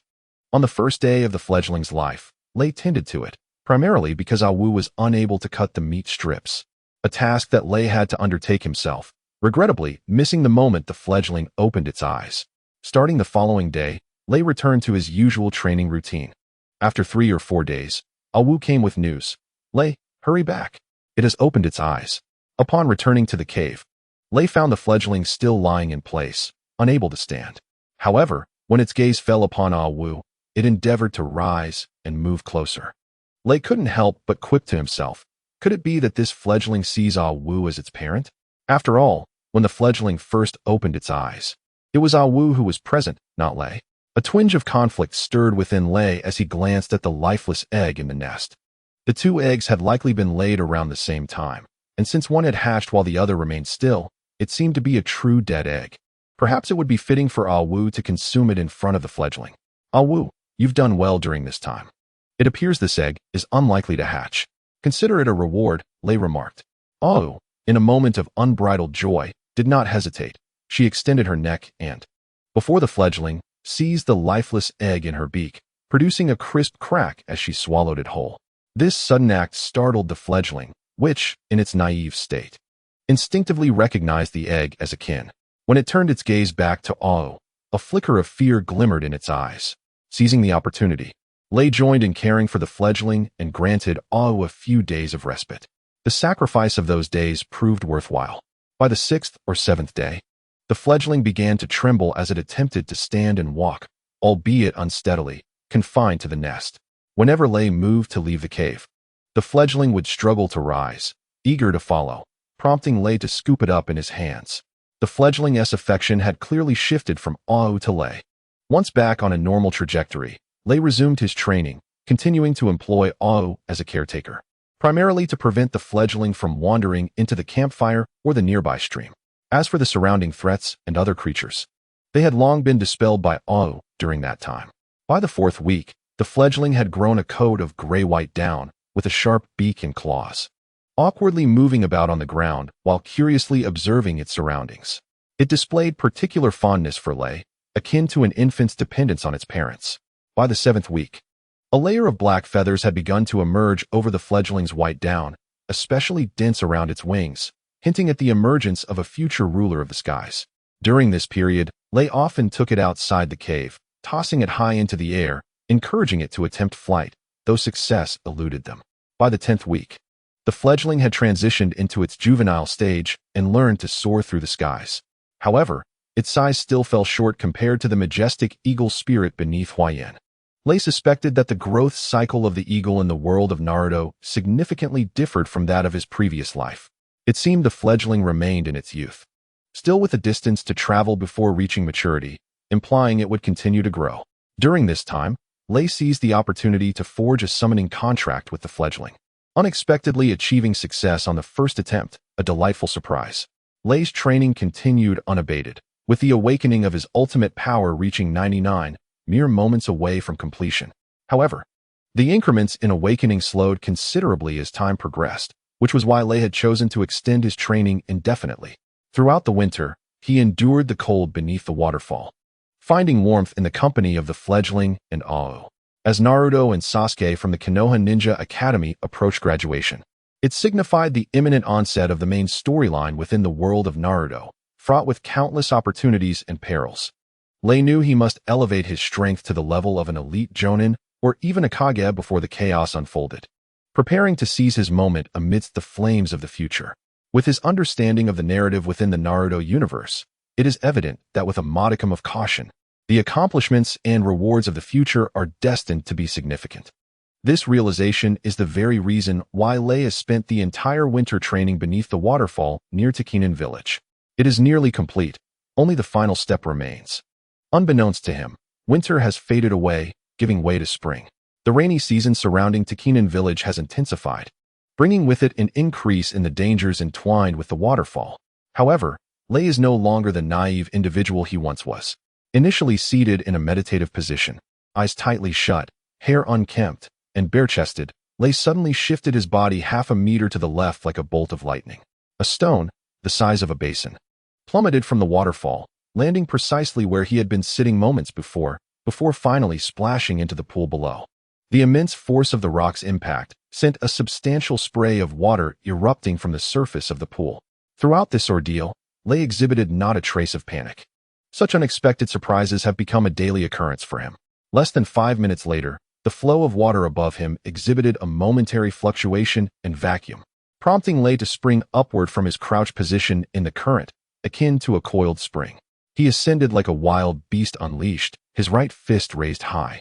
On the first day of the fledgling's life, Lei tended to it, primarily because Ah Wu was unable to cut the meat strips, a task that Lei had to undertake himself, regrettably missing the moment the fledgling opened its eyes. Starting the following day, Lei returned to his usual training routine. After 3 or 4 days, Ah Wu came with news. Lei, hurry back. It has opened its eyes. Upon returning to the cave, Lei found the fledgling still lying in place, unable to stand. However, when its gaze fell upon Ah Wu, it endeavored to rise and move closer. Lei couldn't help but quip to himself. Could it be that this fledgling sees Ah Wu as its parent? After all, when the fledgling first opened its eyes, it was Ah Wu who was present, not Lei. A twinge of conflict stirred within Lei as he glanced at the lifeless egg in the nest. The 2 eggs had likely been laid around the same time, and since one had hatched while the other remained still, it seemed to be a true dead egg. Perhaps it would be fitting for Ah Wu to consume it in front of the fledgling. Ah Wu, you've done well during this time. It appears this egg is unlikely to hatch. Consider it a reward, Lei remarked. Ah Wu, in a moment of unbridled joy, did not hesitate. She extended her neck and, before the fledgling, seized the lifeless egg in her beak, producing a crisp crack as she swallowed it whole. This sudden act startled the fledgling, which, in its naive state, instinctively recognized the egg as a kin. When it turned its gaze back to Ah Wu, a flicker of fear glimmered in its eyes. Seizing the opportunity, Lei joined in caring for the fledgling and granted Ah Wu a few days of respite. The sacrifice of those days proved worthwhile. By the 6th or 7th day, the fledgling began to tremble as it attempted to stand and walk, albeit unsteadily, confined to the nest. Whenever Lei moved to leave the cave, the fledgling would struggle to rise, eager to follow, prompting Lei to scoop it up in his hands. The fledgling's affection had clearly shifted from Ah Wu to Lei. Once back on a normal trajectory, Lei resumed his training, continuing to employ Ah Wu as a caretaker, primarily to prevent the fledgling from wandering into the campfire or the nearby stream. As for the surrounding threats and other creatures, they had long been dispelled by Ah Wu during that time. By the 4th week, the fledgling had grown a coat of gray-white down with a sharp beak and claws, awkwardly moving about on the ground while curiously observing its surroundings. It displayed particular fondness for Lei, akin to an infant's dependence on its parents. By the 7th week, a layer of black feathers had begun to emerge over the fledgling's white down, especially dense around its wings, hinting at the emergence of a future ruler of the skies. During this period, Lei often took it outside the cave, tossing it high into the air, encouraging it to attempt flight, though success eluded them. By the 10th week, the fledgling had transitioned into its juvenile stage and learned to soar through the skies. However, its size still fell short compared to the majestic eagle spirit beneath Huayan. Lei suspected that the growth cycle of the eagle in the world of Naruto significantly differed from that of his previous life. It seemed the fledgling remained in its youth, still with a distance to travel before reaching maturity, implying it would continue to grow. During this time, Lei seized the opportunity to forge a summoning contract with the fledgling. unexpectedly achieving success on the first attempt, a delightful surprise. Lei's training continued unabated, with the awakening of his ultimate power reaching 99, mere moments away from completion. However, the increments in awakening slowed considerably as time progressed, which was why Lei had chosen to extend his training indefinitely. Throughout the winter, he endured the cold beneath the waterfall, finding warmth in the company of the fledgling and Ao. As Naruto and Sasuke from the Konoha Ninja Academy approached graduation, it signified the imminent onset of the main storyline within the world of Naruto, fraught with countless opportunities and perils. Lei knew he must elevate his strength to the level of an elite Jonin or even a Kage before the chaos unfolded, preparing to seize his moment amidst the flames of the future. With his understanding of the narrative within the Naruto universe, it is evident that with a modicum of caution, the accomplishments and rewards of the future are destined to be significant. This realization is the very reason why Lei has spent the entire winter training beneath the waterfall near Takinen village. It is nearly complete, only the final step remains. Unbeknownst to him, winter has faded away, giving way to spring. The rainy season surrounding Takinen village has intensified, bringing with it an increase in the dangers entwined with the waterfall. However, Lei is no longer the naive individual he once was. Initially seated in a meditative position, eyes tightly shut, hair unkempt, and bare-chested, Lei suddenly shifted his body half a meter to the left like a bolt of lightning. A stone, the size of a basin, plummeted from the waterfall, landing precisely where he had been sitting moments before finally splashing into the pool below. The immense force of the rock's impact sent a substantial spray of water erupting from the surface of the pool. Throughout this ordeal, Lei exhibited not a trace of panic. Such unexpected surprises have become a daily occurrence for him. Less than 5 minutes later, the flow of water above him exhibited a momentary fluctuation and vacuum, prompting Lei to spring upward from his crouched position in the current, akin to a coiled spring. He ascended like a wild beast unleashed, his right fist raised high,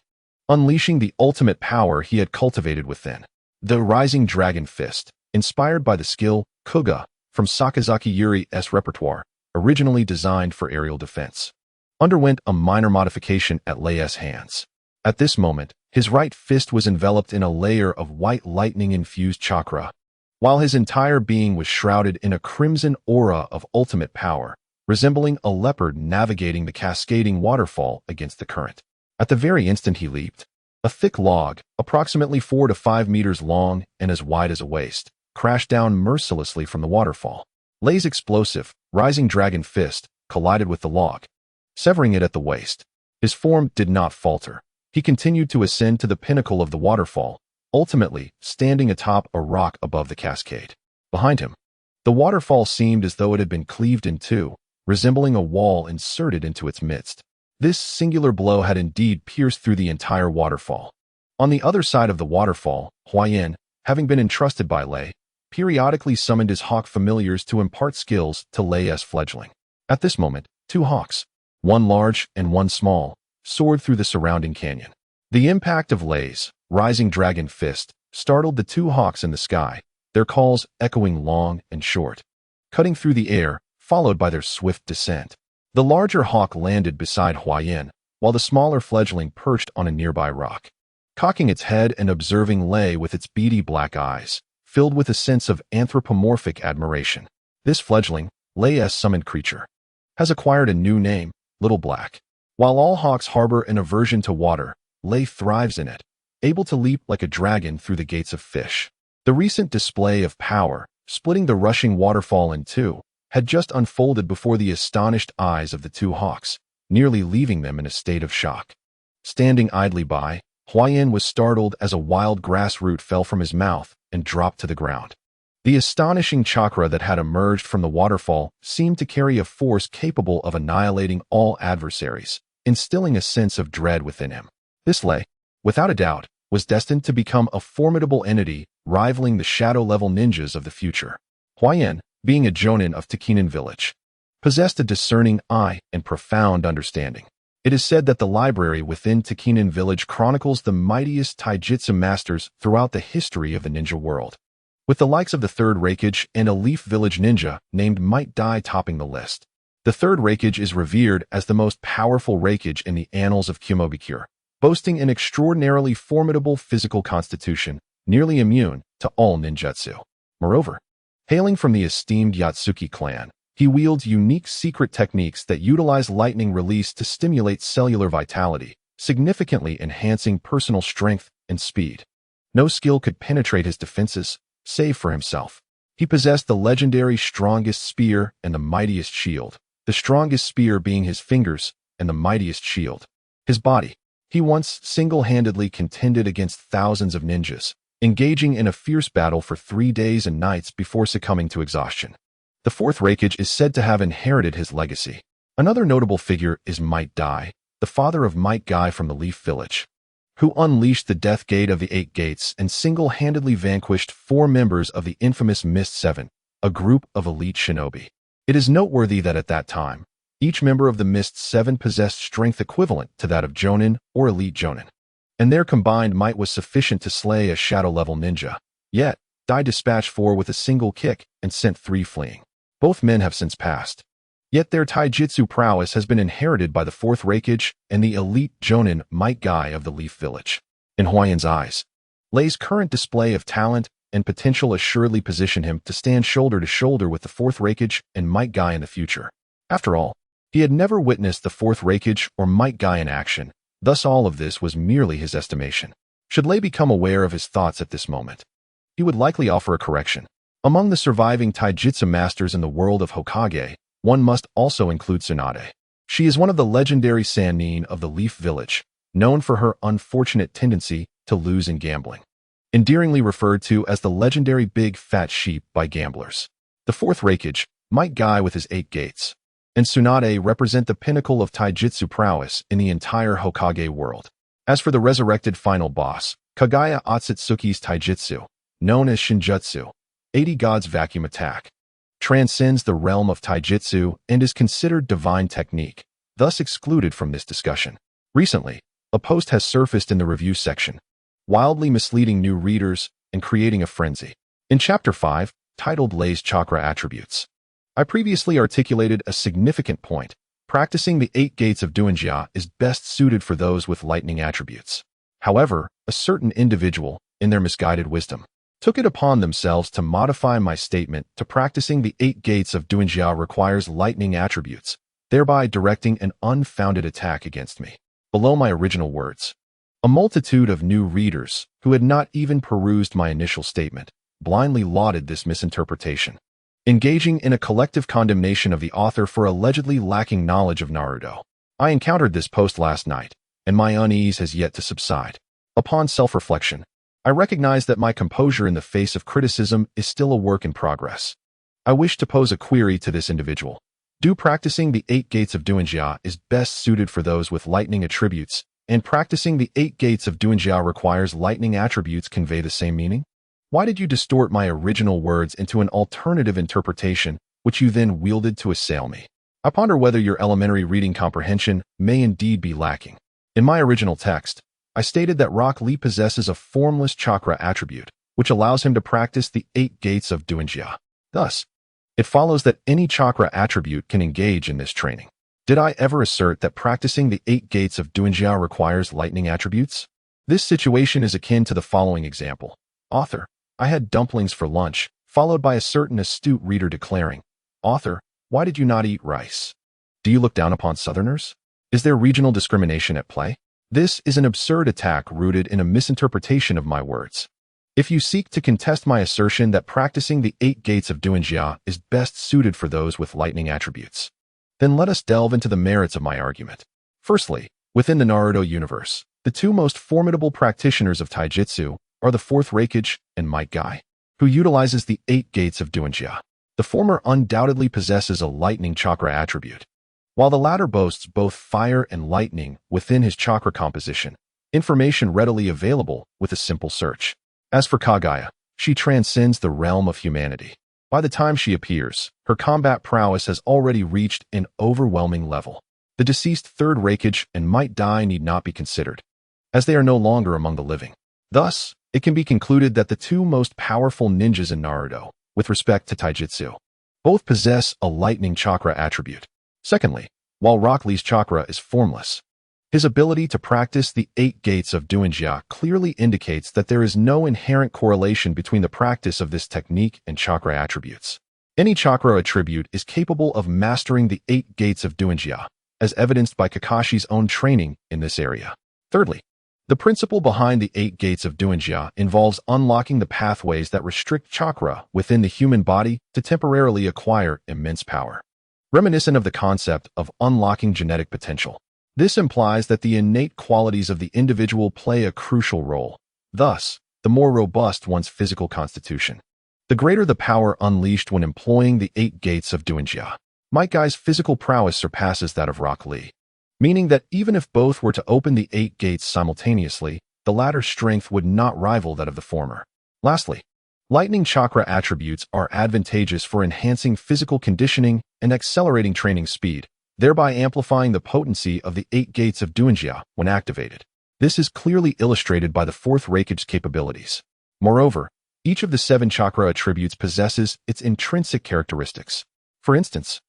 unleashing the ultimate power he had cultivated within. The Rising Dragon Fist, inspired by the skill Kuga from Sakazaki Yuri's repertoire, originally designed for aerial defense, underwent a minor modification at Lei's hands. At this moment, his right fist was enveloped in a layer of white lightning-infused chakra, while his entire being was shrouded in a crimson aura of ultimate power, resembling a leopard navigating the cascading waterfall against the current. At the very instant he leaped, a thick log, approximately 4 to 5 meters long and as wide as a waist, crashed down mercilessly from the waterfall. Lei's explosive, Rising Dragon Fist collided with the log, severing it at the waist. His form did not falter. He continued to ascend to the pinnacle of the waterfall, ultimately standing atop a rock above the cascade. Behind him, the waterfall seemed as though it had been cleaved in two, resembling a wall inserted into its midst. This singular blow had indeed pierced through the entire waterfall. On the other side of the waterfall, Huayan, having been entrusted by Lei, periodically summoned his hawk familiars to impart skills to Lei's fledgling. At this moment, 2 hawks, one large and one small, soared through the surrounding canyon. The impact of Lei's Rising Dragon Fist startled the 2 hawks in the sky, their calls echoing long and short, cutting through the air, followed by their swift descent. The larger hawk landed beside Huayan, while the smaller fledgling perched on a nearby rock, cocking its head and observing Lei with its beady black eyes, filled with a sense of anthropomorphic admiration. This fledgling, Lei's summoned creature, has acquired a new name, Little Black. While all hawks harbor an aversion to water, Lei thrives in it, able to leap like a dragon through the gates of fish. The recent display of power, splitting the rushing waterfall in two, had just unfolded before the astonished eyes of the 2 hawks, nearly leaving them in a state of shock. Standing idly by, Huayan was startled as a wild grass root fell from his mouth and dropped to the ground. The astonishing chakra that had emerged from the waterfall seemed to carry a force capable of annihilating all adversaries, instilling a sense of dread within him. This Lei, without a doubt, was destined to become a formidable entity rivaling the shadow-level ninjas of the future. Huayan, being a Jonin of Takinen village, possessed a discerning eye and profound understanding. It is said that the library within Takinen village chronicles the mightiest taijutsu masters throughout the history of the ninja world, with the likes of the Third Raikage and a Leaf Village ninja named Might Dai topping the list. The Third Raikage is revered as the most powerful Raikage in the annals of Kyomogakure, boasting an extraordinarily formidable physical constitution, nearly immune to all ninjutsu. Moreover, hailing from the esteemed Yatsuki clan, he wields unique secret techniques that utilize lightning release to stimulate cellular vitality, significantly enhancing personal strength and speed. No skill could penetrate his defenses, save for himself. He possessed the legendary strongest spear and the mightiest shield, the strongest spear being his fingers and the mightiest shield his body. He once single-handedly contended against thousands of ninjas, engaging in a fierce battle for 3 days and nights before succumbing to exhaustion. The fourth Raikage is said to have inherited his legacy. Another notable figure is Might Dai, the father of Might Guy from the Leaf Village, who unleashed the Death Gate of the Eight Gates and single-handedly vanquished 4 members of the infamous Mist Seven, a group of elite shinobi. It is noteworthy that at that time, each member of the Mist Seven possessed strength equivalent to that of Jonin or Elite Jonin, and their combined might was sufficient to slay a shadow-level ninja. Yet, Dai dispatched 4 with a single kick and sent 3 fleeing. Both men have since passed. Yet their taijutsu prowess has been inherited by the fourth Raikage and the elite Jonin Might Guy of the Leaf Village. In Huayan's eyes, Lei's current display of talent and potential assuredly position him to stand shoulder to shoulder with the fourth Raikage and Might Guy in the future. After all, he had never witnessed the fourth Raikage or Might Guy in action, thus all of this was merely his estimation. Should Lei become aware of his thoughts at this moment, he would likely offer a correction. Among the surviving taijutsu masters in the world of Hokage, one must also include Tsunade. She is one of the legendary Sannin of the Leaf Village, known for her unfortunate tendency to lose in gambling. Endearingly referred to as the legendary Big Fat Sheep by gamblers. The fourth Raikage, Might Guy with his 8 gates, and Tsunade represent the pinnacle of taijutsu prowess in the entire Hokage world. As for the resurrected final boss, Kagaya Otsutsuki's taijutsu, known as Shinjutsu, 80 Gods Vacuum Attack, transcends the realm of taijutsu and is considered divine technique, thus excluded from this discussion. Recently, a post has surfaced in the review section, wildly misleading new readers and creating a frenzy. In Chapter 5, titled Lei's Chakra Attributes, I previously articulated a significant point. Practicing the 8 gates of Duanjia is best suited for those with lightning attributes. However, a certain individual, in their misguided wisdom, took it upon themselves to modify my statement to practicing the 8 gates of Duanjia requires lightning attributes, thereby directing an unfounded attack against me. Below my original words, a multitude of new readers, who had not even perused my initial statement, blindly lauded this misinterpretation, engaging in a collective condemnation of the author for allegedly lacking knowledge of Naruto. I encountered this post last night, and my unease has yet to subside. Upon self-reflection, I recognize that my composure in the face of criticism is still a work in progress. I wish to pose a query to this individual. Do practicing the 8 gates of Duanjia is best suited for those with lightning attributes, and practicing the 8 gates of Duanjia requires lightning attributes convey the same meaning? Why did you distort my original words into an alternative interpretation, which you then wielded to assail me? I ponder whether your elementary reading comprehension may indeed be lacking. In my original text, I stated that Rock Lee possesses a formless chakra attribute, which allows him to practice the 8 gates of Duanjia. Thus, it follows that any chakra attribute can engage in this training. Did I ever assert that practicing the 8 gates of Duanjia requires lightning attributes? This situation is akin to the following example. Author, I had dumplings for lunch, followed by a certain astute reader declaring, Author, why did you not eat rice? Do you look down upon Southerners? Is there regional discrimination at play? This is an absurd attack rooted in a misinterpretation of my words. If you seek to contest my assertion that practicing the 8 gates of Duanjia is best suited for those with lightning attributes, then let us delve into the merits of my argument. Firstly, within the Naruto universe, the 2 most formidable practitioners of taijutsu are the 4th Raikage and Might Guy, who utilizes the 8 gates of Duanjia. The former undoubtedly possesses a lightning chakra attribute, while the latter boasts both fire and lightning within his chakra composition, information readily available with a simple search. As for Kagaya, she transcends the realm of humanity. By the time she appears, her combat prowess has already reached an overwhelming level. The deceased 3rd Raikage and Might Dai need not be considered, as they are no longer among the living. Thus, it can be concluded that the 2 most powerful ninjas in Naruto, with respect to taijutsu, both possess a lightning chakra attribute. Secondly, while Rock Lee's chakra is formless, His ability to practice the 8 gates of Duanjia clearly indicates that there is no inherent correlation between the practice of this technique and chakra attributes. Any chakra attribute is capable of mastering the 8 gates of Duanjia, as evidenced by Kakashi's own training in this area. Thirdly, the principle behind the 8 gates of Duanjia involves unlocking the pathways that restrict chakra within the human body to temporarily acquire immense power. Reminiscent of the concept of unlocking genetic potential, this implies that the innate qualities of the individual play a crucial role. Thus, the more robust one's physical constitution, the greater the power unleashed when employing the 8 gates of Duanjia. Might Guy's physical prowess surpasses that of Rock Lee, meaning that even if both were to open the 8 gates simultaneously, the latter's strength would not rival that of the former. Lastly, lightning chakra attributes are advantageous for enhancing physical conditioning and accelerating training speed, thereby amplifying the potency of the 8 gates of Duanjia when activated. This is clearly illustrated by the 4th Raikage's capabilities. Moreover, each of the 7 chakra attributes possesses its intrinsic characteristics. For instance,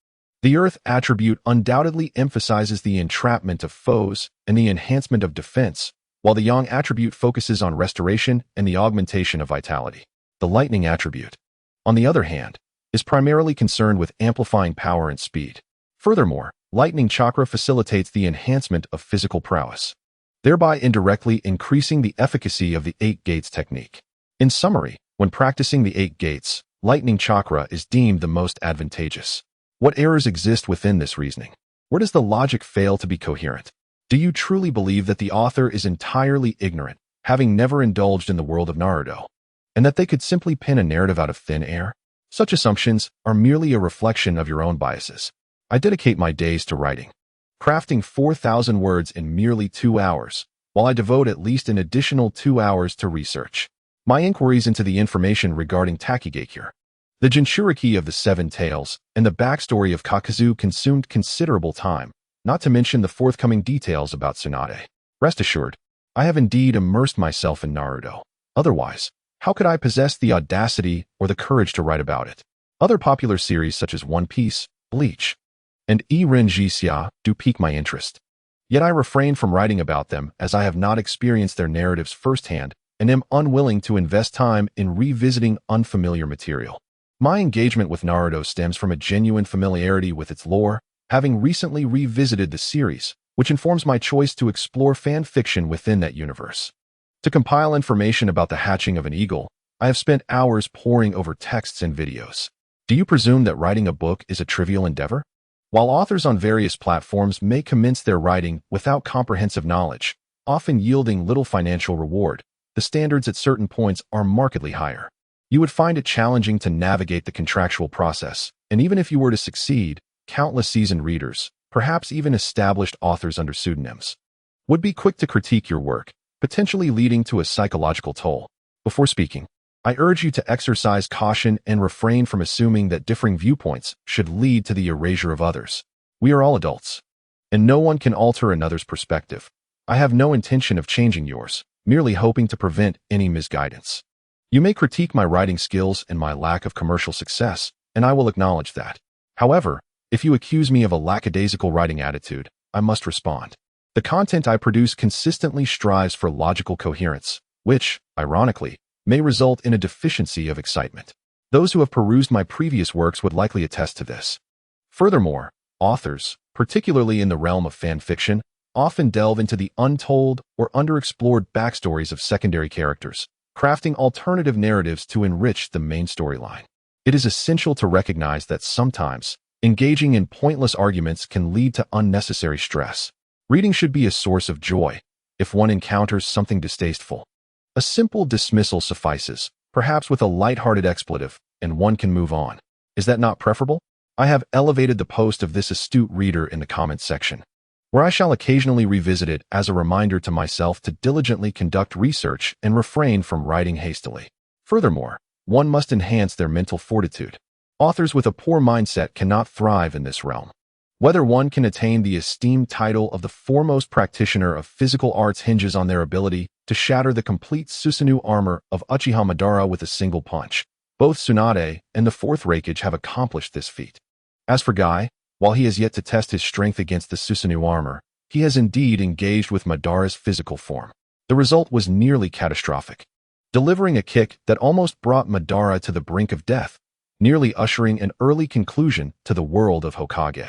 the Earth attribute undoubtedly emphasizes the entrapment of foes and the enhancement of defense, while the Yang attribute focuses on restoration and the augmentation of vitality. The Lightning attribute, on the other hand, is primarily concerned with amplifying power and speed. Furthermore, Lightning chakra facilitates the enhancement of physical prowess, thereby indirectly increasing the efficacy of the 8 gates technique. In summary, when practicing the 8 gates, Lightning chakra is deemed the most advantageous. What errors exist within this reasoning? Where does the logic fail to be coherent? Do you truly believe that the author is entirely ignorant, having never indulged in the world of Naruto, and that they could simply pin a narrative out of thin air? Such assumptions are merely a reflection of your own biases. I dedicate my days to writing, crafting 4,000 words in merely 2 hours, while I devote at least an additional 2 hours to research. My inquiries into the information regarding Takigakure, the Jinchuriki of the 7 Tails, and the backstory of Kakazu consumed considerable time, not to mention the forthcoming details about Tsunade. Rest assured, I have indeed immersed myself in Naruto. Otherwise, how could I possess the audacity or the courage to write about it? Other popular series such as One Piece, Bleach, and Eren Jisia do pique my interest. Yet I refrain from writing about them as I have not experienced their narratives firsthand and am unwilling to invest time in revisiting unfamiliar material. My engagement with Naruto stems from a genuine familiarity with its lore, having recently revisited the series, which informs my choice to explore fan fiction within that universe. To compile information about the hatching of an eagle, I have spent hours poring over texts and videos. Do you presume that writing a book is a trivial endeavor? While authors on various platforms may commence their writing without comprehensive knowledge, often yielding little financial reward, the standards at certain points are markedly higher. You would find it challenging to navigate the contractual process, and even if you were to succeed, countless seasoned readers, perhaps even established authors under pseudonyms, would be quick to critique your work, potentially leading to a psychological toll. Before speaking, I urge you to exercise caution and refrain from assuming that differing viewpoints should lead to the erasure of others. We are all adults, and no one can alter another's perspective. I have no intention of changing yours, merely hoping to prevent any misguidance. You may critique my writing skills and my lack of commercial success, and I will acknowledge that. However, if you accuse me of a lackadaisical writing attitude, I must respond. The content I produce consistently strives for logical coherence, which, ironically, may result in a deficiency of excitement. Those who have perused my previous works would likely attest to this. Furthermore, authors, particularly in the realm of fan fiction, often delve into the untold or underexplored backstories of secondary characters, crafting alternative narratives to enrich the main storyline. It is essential to recognize that sometimes, engaging in pointless arguments can lead to unnecessary stress. Reading should be a source of joy. If one encounters something distasteful, a simple dismissal suffices, perhaps with a light-hearted expletive, and one can move on. Is that not preferable? I have elevated the post of this astute reader in the comments section, where I shall occasionally revisit it as a reminder to myself to diligently conduct research and refrain from writing hastily. Furthermore, one must enhance their mental fortitude. Authors with a poor mindset cannot thrive in this realm. Whether one can attain the esteemed title of the foremost practitioner of physical arts hinges on their ability to shatter the complete Susanoo armor of Uchiha Madara with a single punch. Both Tsunade and the 4th Raikage have accomplished this feat. As for Guy, while he has yet to test his strength against the Susanoo armor, he has indeed engaged with Madara's physical form. The result was nearly catastrophic, delivering a kick that almost brought Madara to the brink of death, nearly ushering an early conclusion to the world of Hokage.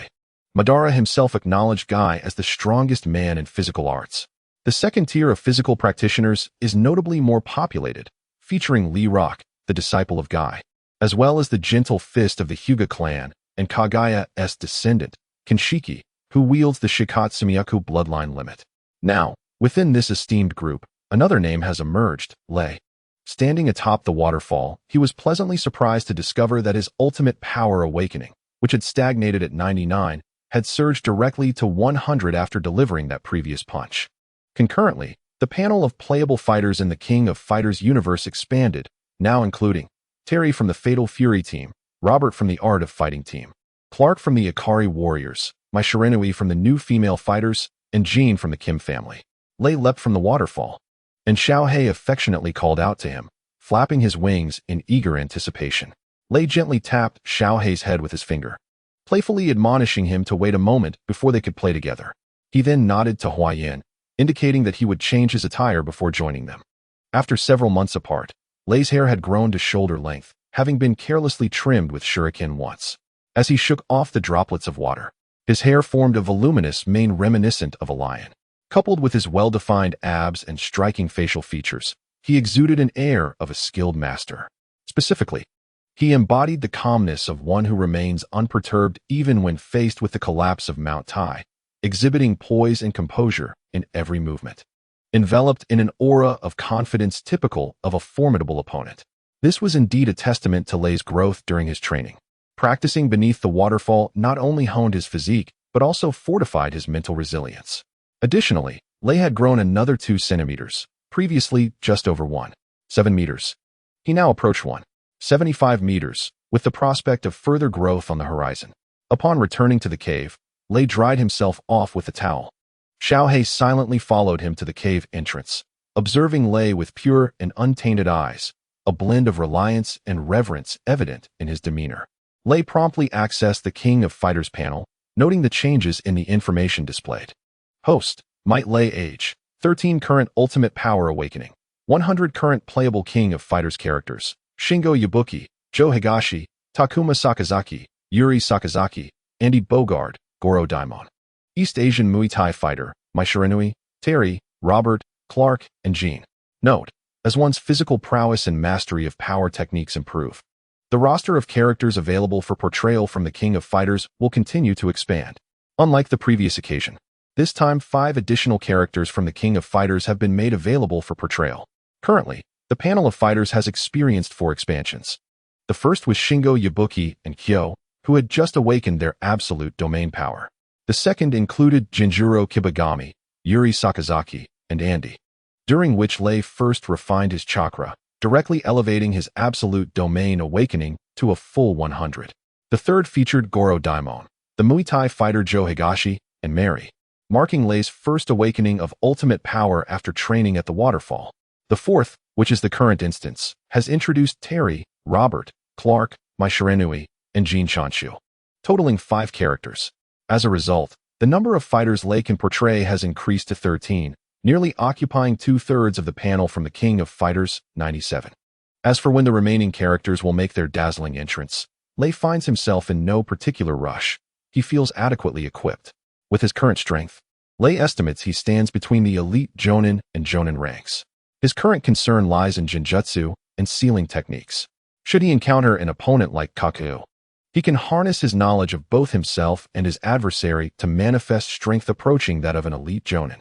Madara himself acknowledged Guy as the strongest man in physical arts. The second tier of physical practitioners is notably more populated, featuring Lee Rock, the disciple of Guy, as well as the gentle fist of the Hyuga clan and Kagaya's descendant, Kinshiki, who wields the Shikatsumiyaku bloodline limit. Now, within this esteemed group, another name has emerged, Lei. Standing atop the waterfall, he was pleasantly surprised to discover that his ultimate power awakening, which had stagnated at 99, had surged directly to 100 after delivering that previous punch. Concurrently, the panel of playable fighters in the King of Fighters universe expanded, now including Terry from the Fatal Fury team, Robert from the Art of Fighting team, Clark from the Ikari Warriors, Mai Shiranui from the New Female Fighters, and Jean from the Kim family. Lei leapt from the waterfall, and Xiaohei affectionately called out to him, flapping his wings in eager anticipation. Lei gently tapped Xiaohei's head with his finger, playfully admonishing him to wait a moment before they could play together. He then nodded to Huayan, indicating that he would change his attire before joining them. After several months apart, Lei's hair had grown to shoulder length, having been carelessly trimmed with shuriken once. As he shook off the droplets of water, his hair formed a voluminous mane reminiscent of a lion. Coupled with his well-defined abs and striking facial features, he exuded an air of a skilled master. Specifically, he embodied the calmness of one who remains unperturbed even when faced with the collapse of Mount Tai, exhibiting poise and composure in every movement, enveloped in an aura of confidence typical of a formidable opponent. This was indeed a testament to Lei's growth during his training. Practicing beneath the waterfall not only honed his physique, but also fortified his mental resilience. Additionally, Lei had grown another 2 centimeters, previously just over 1.7 meters. He now approached 1.75 meters, with the prospect of further growth on the horizon. Upon returning to the cave, Lei dried himself off with a towel. Xiaohei silently followed him to the cave entrance, observing Lei with pure and untainted eyes, a blend of reliance and reverence evident in his demeanor. Lei promptly accessed the King of Fighters panel, noting the changes in the information displayed. Host, Might Lei age, 13 current ultimate power awakening, 100 current playable King of Fighters characters, Shingo Yabuki, Joe Higashi, Takuma Sakazaki, Yuri Sakazaki, Andy Bogard, Goro Daimon. East Asian Muay Thai fighter, Mai Shiranui, Terry, Robert, Clark, and Jean. Note, as one's physical prowess and mastery of power techniques improve, the roster of characters available for portrayal from the King of Fighters will continue to expand. Unlike the previous occasion, this time 5 additional characters from the King of Fighters have been made available for portrayal. Currently, the panel of fighters has experienced 4 expansions. The first was Shingo Yabuki and Kyo, who had just awakened their absolute domain power. The second included Jinjuro Kibagami, Yuri Sakazaki, and Andy, during which Lei first refined his chakra, directly elevating his absolute domain awakening to a full 100. The third featured Goro Daimon, the Muay Thai fighter Joe Higashi, and Mary, marking Lei's first awakening of ultimate power after training at the waterfall. The fourth, which is the current instance, has introduced Terry, Robert, Clark, Mai Shiranui, and Jean Chanshu, totaling 5 characters. As a result, the number of fighters Lei can portray has increased to 13, nearly occupying 2/3 of the panel from the King of Fighters, 97. As for when the remaining characters will make their dazzling entrance, Lei finds himself in no particular rush. He feels adequately equipped. With his current strength, Lei estimates he stands between the elite Jonin and Jonin ranks. His current concern lies in Jinjutsu and sealing techniques. Should he encounter an opponent like Kaku, he can harness his knowledge of both himself and his adversary to manifest strength approaching that of an elite Jonin,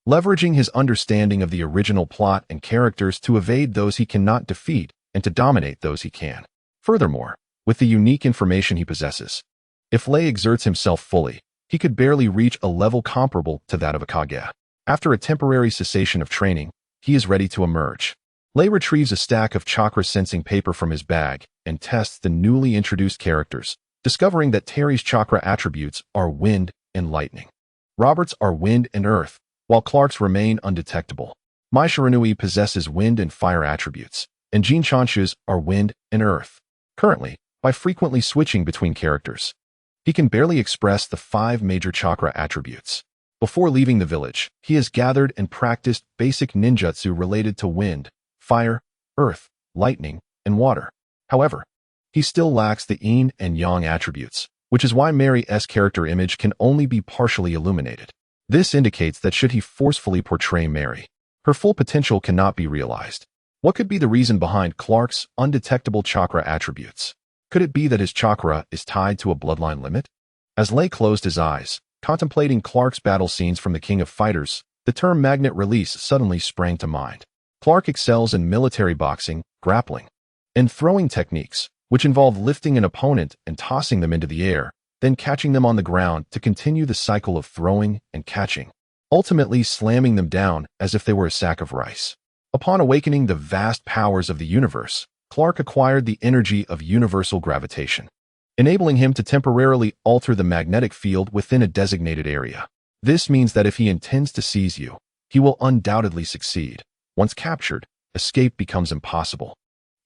leveraging his understanding of the original plot and characters to evade those he cannot defeat and to dominate those he can. Furthermore, with the unique information he possesses, if Lei exerts himself fully, he could barely reach a level comparable to that of a Kage. After a temporary cessation of training, he is ready to emerge. Lei retrieves a stack of chakra-sensing paper from his bag and tests the newly introduced characters, discovering that Terry's chakra attributes are wind and lightning. Robert's are wind and earth, while Clark's remain undetectable. Mai Shiranui possesses wind and fire attributes, and Jean Chanshu's are wind and earth. Currently, by frequently switching between characters, he can barely express the 5 major chakra attributes. Before leaving the village, he has gathered and practiced basic ninjutsu related to wind, fire, earth, lightning, and water. However, he still lacks the yin and yang attributes, which is why Mary's character image can only be partially illuminated. This indicates that should he forcefully portray Mary, her full potential cannot be realized. What could be the reason behind Clark's undetectable chakra attributes? Could it be that his chakra is tied to a bloodline limit? As Lei closed his eyes, contemplating Clark's battle scenes from the King of Fighters, the term magnet release suddenly sprang to mind. Clark excels in military boxing, grappling, and throwing techniques, which involve lifting an opponent and tossing them into the air, then catching them on the ground to continue the cycle of throwing and catching, ultimately slamming them down as if they were a sack of rice. Upon awakening the vast powers of the universe, Clark acquired the energy of universal gravitation, enabling him to temporarily alter the magnetic field within a designated area. This means that if he intends to seize you, he will undoubtedly succeed. Once captured, escape becomes impossible,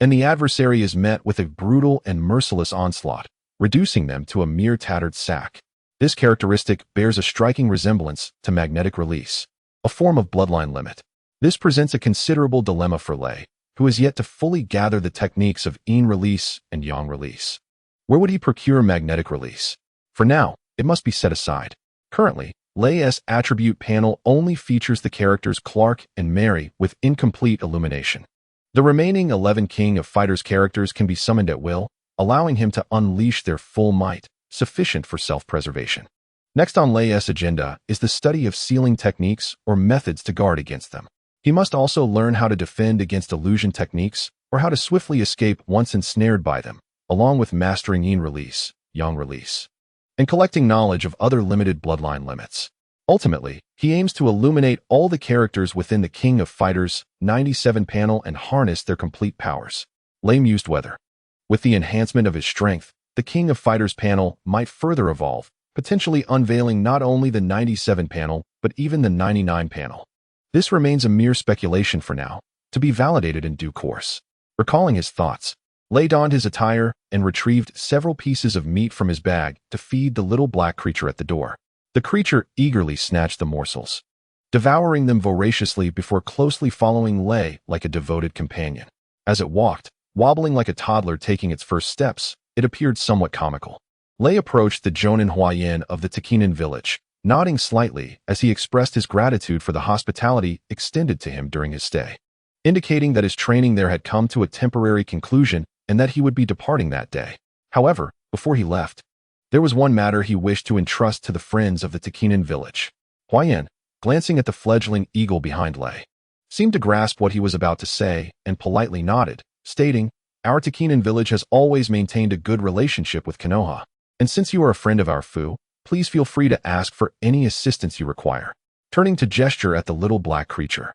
and the adversary is met with a brutal and merciless onslaught, reducing them to a mere tattered sack. This characteristic bears a striking resemblance to magnetic release, a form of bloodline limit. This presents a considerable dilemma for Lei, who has yet to fully gather the techniques of yin release and yang release. Where would he procure magnetic release? For now, it must be set aside. Currently, Lei's attribute panel only features the characters Clark and Mary with incomplete illumination. The remaining 11 King of Fighters characters can be summoned at will, allowing him to unleash their full might, sufficient for self-preservation. Next on Lei's agenda is the study of sealing techniques or methods to guard against them. He must also learn how to defend against illusion techniques or how to swiftly escape once ensnared by them, along with mastering yin release, yang release, and collecting knowledge of other limited bloodline limits. Ultimately, he aims to illuminate all the characters within the King of Fighters 97 panel and harness their complete powers. Lei mused whether, with the enhancement of his strength, the King of Fighters panel might further evolve, potentially unveiling not only the 97 panel, but even the 99 panel. This remains a mere speculation for now, to be validated in due course. Recalling his thoughts, Lei donned his attire and retrieved several pieces of meat from his bag to feed the little black creature at the door. The creature eagerly snatched the morsels, devouring them voraciously before closely following Lei like a devoted companion. As it walked, wobbling like a toddler taking its first steps, it appeared somewhat comical. Lei approached the Jonin Huayan of the Takinan village, nodding slightly as he expressed his gratitude for the hospitality extended to him during his stay, indicating that his training there had come to a temporary conclusion and that he would be departing that day. However, before he left, there was one matter he wished to entrust to the friends of the Takinan village. Huayan, glancing at the fledgling eagle behind Lei, seemed to grasp what he was about to say and politely nodded, stating, "Our Takinan village has always maintained a good relationship with Konoha, and since you are a friend of our Fu, please feel free to ask for any assistance you require." Turning to gesture at the little black creature,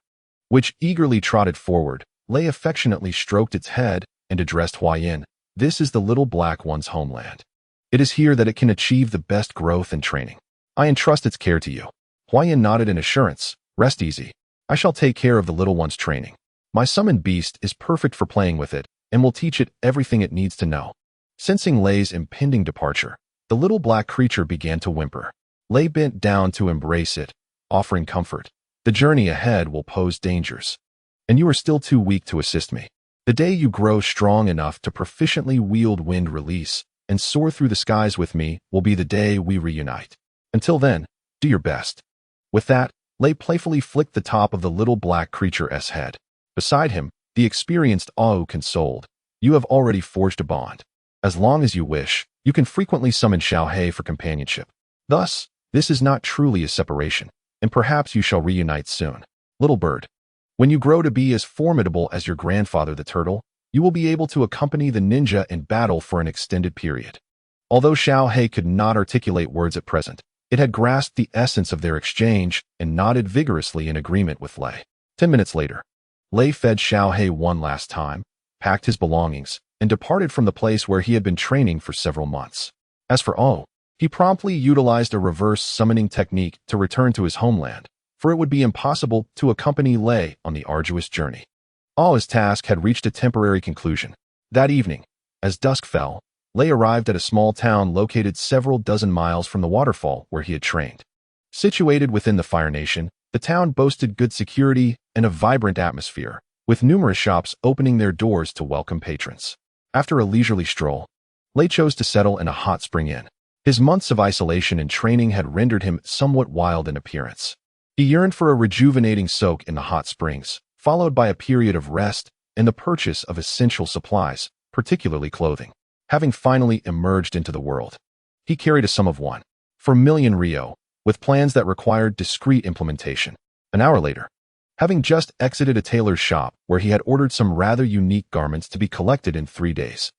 which eagerly trotted forward, Lei affectionately stroked its head and addressed Huayan, "This is the little black one's homeland. It is here that it can achieve the best growth and training. I entrust its care to you." Huayan nodded in assurance, "Rest easy. I shall take care of the little one's training. My summoned beast is perfect for playing with it and will teach it everything it needs to know." Sensing Lei's impending departure, the little black creature began to whimper. Lei bent down to embrace it, offering comfort. "The journey ahead will pose dangers, and you are still too weak to assist me. The day you grow strong enough to proficiently wield wind release and soar through the skies with me will be the day we reunite. Until then, do your best." With that, Lei playfully flicked the top of the little black creature's head. Beside him, the experienced Au consoled, "You have already forged a bond. As long as you wish, you can frequently summon Xiaohei for companionship. Thus, this is not truly a separation, and perhaps you shall reunite soon. Little bird, when you grow to be as formidable as your grandfather the turtle, you will be able to accompany the ninja in battle for an extended period." Although Xiaohei could not articulate words at present, it had grasped the essence of their exchange and nodded vigorously in agreement with Lei. 10 minutes later, Lei fed Xiaohei one last time, packed his belongings, and departed from the place where he had been training for several months. As for Au, he promptly utilized a reverse summoning technique to return to his homeland, for it would be impossible to accompany Lei on the arduous journey. Au's task had reached a temporary conclusion. That evening, as dusk fell, Lei arrived at a small town located several dozen miles from the waterfall where he had trained. Situated within the Fire Nation, the town boasted good security and a vibrant atmosphere, with numerous shops opening their doors to welcome patrons. After a leisurely stroll, Lei chose to settle in a hot spring inn. His months of isolation and training had rendered him somewhat wild in appearance. He yearned for a rejuvenating soak in the hot springs, followed by a period of rest and the purchase of essential supplies, particularly clothing. Having finally emerged into the world, he carried a sum of 1,400,000 Rio, with plans that required discreet implementation. An hour later, having just exited a tailor's shop where he had ordered some rather unique garments to be collected in 3 days,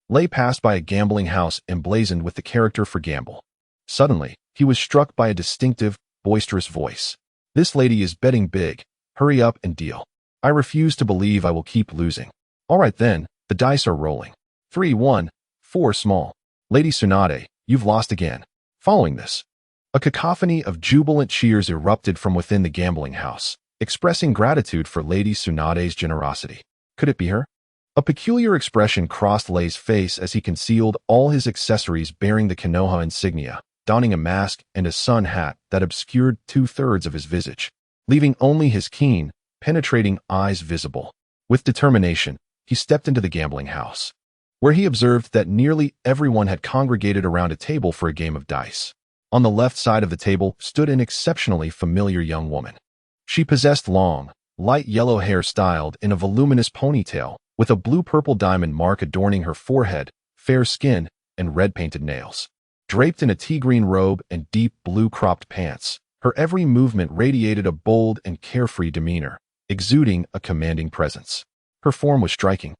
Lei passed by a gambling house emblazoned with the character for gamble. Suddenly, he was struck by a distinctive, boisterous voice. "This lady is betting big. Hurry up and deal. I refuse to believe I will keep losing." "All right then, the dice are rolling. 3, 1, 4 small. Lady Tsunade, you've lost again." Following this, a cacophony of jubilant cheers erupted from within the gambling house, expressing gratitude for Lady Tsunade's generosity. Could it be her? A peculiar expression crossed Lei's face as he concealed all his accessories bearing the Konoha insignia, donning a mask and a sun hat that obscured 2/3 of his visage, leaving only his keen, penetrating eyes visible. With determination, he stepped into the gambling house, where he observed that nearly everyone had congregated around a table for a game of dice. On the left side of the table stood an exceptionally familiar young woman. She possessed long, light yellow hair styled in a voluminous ponytail, with a blue-purple diamond mark adorning her forehead, fair skin, and red-painted nails. Draped in a tea-green robe and deep blue cropped pants, her every movement radiated a bold and carefree demeanor, exuding a commanding presence. Her form was striking,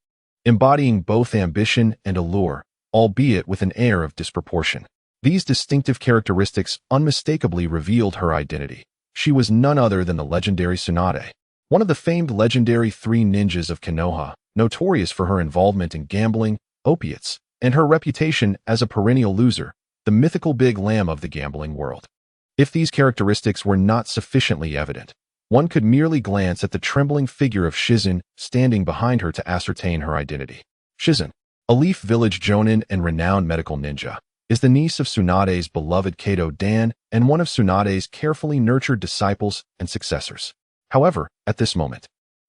embodying both ambition and allure, albeit with an air of disproportion. These distinctive characteristics unmistakably revealed her identity. She was none other than the legendary Tsunade, one of the famed legendary 3 ninjas of Konoha, notorious for her involvement in gambling, opiates, and her reputation as a perennial loser, the mythical big lamb of the gambling world. If these characteristics were not sufficiently evident, one could merely glance at the trembling figure of Shizun standing behind her to ascertain her identity. Shizun, a Leaf Village jonin and renowned medical ninja, is the niece of Tsunade's beloved Kato Dan and one of Tsunade's carefully nurtured disciples and successors. However, at this moment,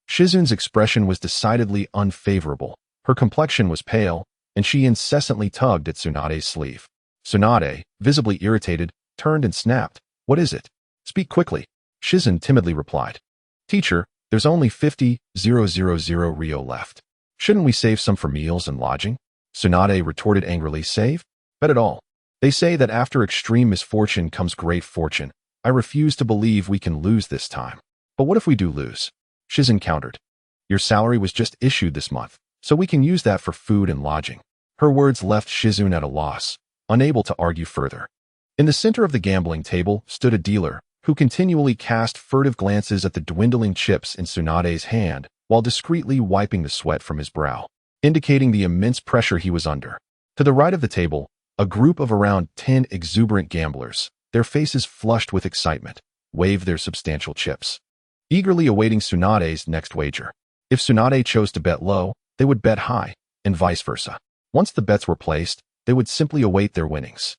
Shizun's expression was decidedly unfavorable. Her complexion was pale, and she incessantly tugged at Tsunade's sleeve. Tsunade, visibly irritated, turned and snapped. "What is it? Speak quickly." Shizun timidly replied. "Teacher, there's only 50,000 Rio left. Shouldn't we save some for meals and lodging?" Tsunade retorted angrily. "Save? Bet it all. They say that after extreme misfortune comes great fortune. I refuse to believe we can lose this time." "But what if we do lose?" Shizun countered. "Your salary was just issued this month, so we can use that for food and lodging." Her words left Shizun at a loss, unable to argue further. In the center of the gambling table stood a dealer, who continually cast furtive glances at the dwindling chips in Tsunade's hand while discreetly wiping the sweat from his brow, indicating the immense pressure he was under. To the right of the table, a group of around 10 exuberant gamblers, their faces flushed with excitement, waved their substantial chips, eagerly awaiting Tsunade's next wager. If Tsunade chose to bet low, they would bet high, and vice versa. Once the bets were placed, they would simply await their winnings.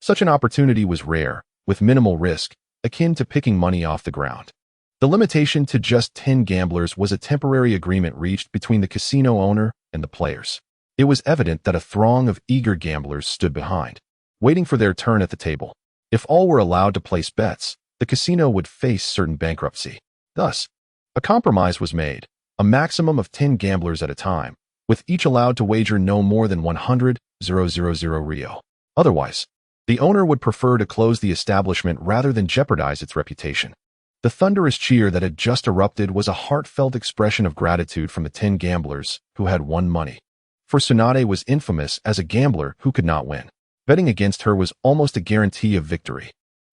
Such an opportunity was rare, with minimal risk, akin to picking money off the ground. The limitation to just 10 gamblers was a temporary agreement reached between the casino owner and the players. It was evident that a throng of eager gamblers stood behind, waiting for their turn at the table. If all were allowed to place bets, the casino would face certain bankruptcy. Thus, a compromise was made, a maximum of 10 gamblers at a time, with each allowed to wager no more than 100,000 Rio. Otherwise, the owner would prefer to close the establishment rather than jeopardize its reputation. The thunderous cheer that had just erupted was a heartfelt expression of gratitude from the 10 gamblers who had won money. For Tsunade was infamous as a gambler who could not win. Betting against her was almost a guarantee of victory.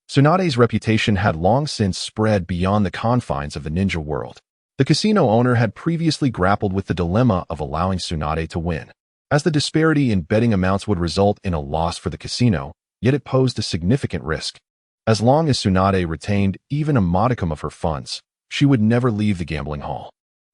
Tsunade's reputation had long since spread beyond the confines of the ninja world. The casino owner had previously grappled with the dilemma of allowing Tsunade to win, as the disparity in betting amounts would result in a loss for the casino, yet it posed a significant risk. As long as Tsunade retained even a modicum of her funds, she would never leave the gambling hall.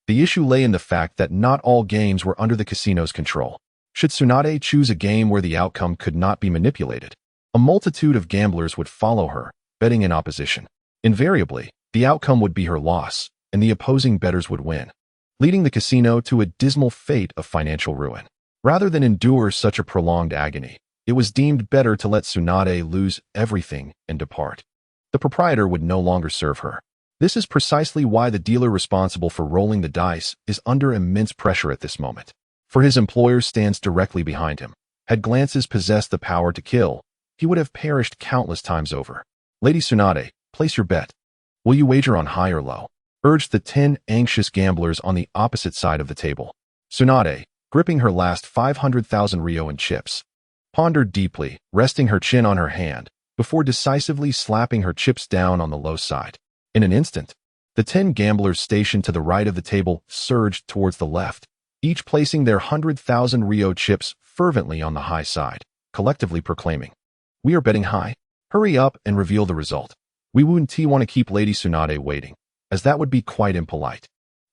The issue lay in the fact that not all games were under the casino's control. Should Tsunade choose a game where the outcome could not be manipulated, a multitude of gamblers would follow her, betting in opposition. Invariably, the outcome would be her loss, and the opposing bettors would win, leading the casino to a dismal fate of financial ruin. Rather than endure such a prolonged agony, it was deemed better to let Tsunade lose everything and depart. The proprietor would no longer serve her. This is precisely why the dealer responsible for rolling the dice is under immense pressure at this moment. For his employer stands directly behind him. Had glances possessed the power to kill, he would have perished countless times over. Lady Tsunade, place your bet. Will you wager on high or low? Urged the 10 anxious gamblers on the opposite side of the table. Tsunade, gripping her last 500,000 ryo in chips, pondered deeply, resting her chin on her hand, before decisively slapping her chips down on the low side. In an instant, the 10 gamblers stationed to the right of the table surged towards the left, each placing their 100,000 ryo chips fervently on the high side, collectively proclaiming, "We are betting high. Hurry up and reveal the result. We wouldn't want to keep Lady Tsunade waiting, as that would be quite impolite."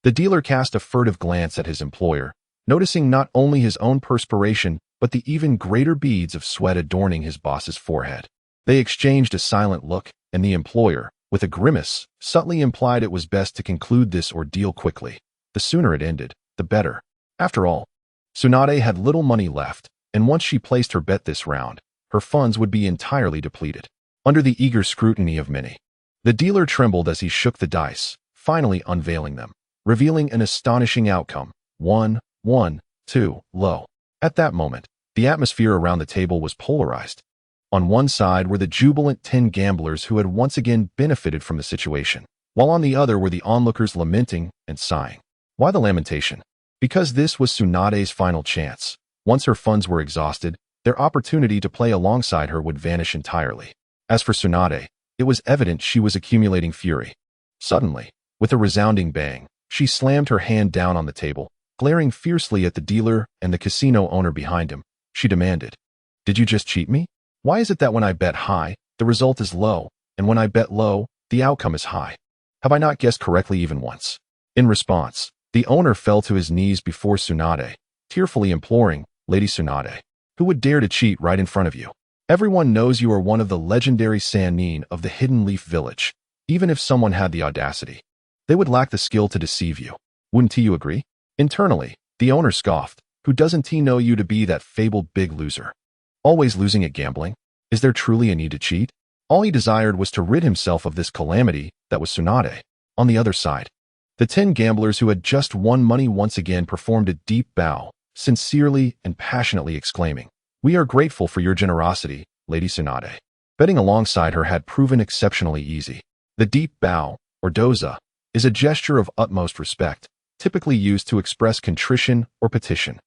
The dealer cast a furtive glance at his employer, noticing not only his own perspiration, but the even greater beads of sweat adorning his boss's forehead. They exchanged a silent look, and the employer, with a grimace, subtly implied it was best to conclude this ordeal quickly. The sooner it ended, the better. After all, Tsunade had little money left, and once she placed her bet this round, her funds would be entirely depleted. Under the eager scrutiny of many, the dealer trembled as he shook the dice, finally unveiling them, revealing an astonishing outcome: 1, 1, 2, low. At that moment, the atmosphere around the table was polarized. On one side were the jubilant 10 gamblers who had once again benefited from the situation, while on the other were the onlookers lamenting and sighing. Why the lamentation? Because this was Tsunade's final chance. Once her funds were exhausted, their opportunity to play alongside her would vanish entirely. As for Tsunade, it was evident she was accumulating fury. Suddenly, with a resounding bang, she slammed her hand down on the table, glaring fiercely at the dealer and the casino owner behind him. She demanded, "Did you just cheat me? Why is it that when I bet high, the result is low, and when I bet low, the outcome is high? Have I not guessed correctly even once?" In response, the owner fell to his knees before Tsunade, tearfully imploring, "Lady Tsunade, who would dare to cheat right in front of you? Everyone knows you are one of the legendary Sannin of the Hidden Leaf Village. Even if someone had the audacity, they would lack the skill to deceive you. Wouldn't you agree?" Internally, the owner scoffed. "Who doesn't he know you to be that fabled big loser? Always losing at gambling? Is there truly a need to cheat?" All he desired was to rid himself of this calamity that was Tsunade. On the other side, the 10 gamblers who had just won money once again performed a deep bow, sincerely and passionately exclaiming, "We are grateful for your generosity, Lady Tsunade." Betting alongside her had proven exceptionally easy. The deep bow, or doza, is a gesture of utmost respect, typically used to express contrition or petition,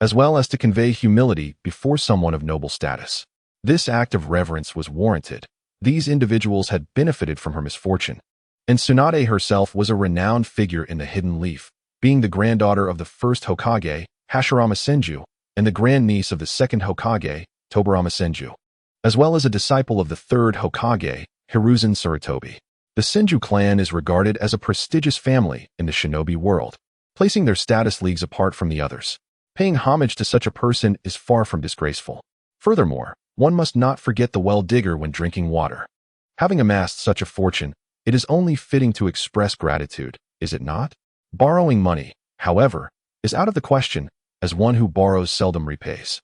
as well as to convey humility before someone of noble status. This act of reverence was warranted. These individuals had benefited from her misfortune, and Tsunade herself was a renowned figure in the Hidden Leaf, being the granddaughter of the first Hokage, Hashirama Senju, and the grandniece of the second Hokage, Tobarama Senju, as well as a disciple of the third Hokage, Hiruzen Sarutobi. The Senju clan is regarded as a prestigious family in the shinobi world, placing their status leagues apart from the others. Paying homage to such a person is far from disgraceful. Furthermore, one must not forget the well-digger when drinking water. Having amassed such a fortune, it is only fitting to express gratitude, is it not? Borrowing money, however, is out of the question, as one who borrows seldom repays.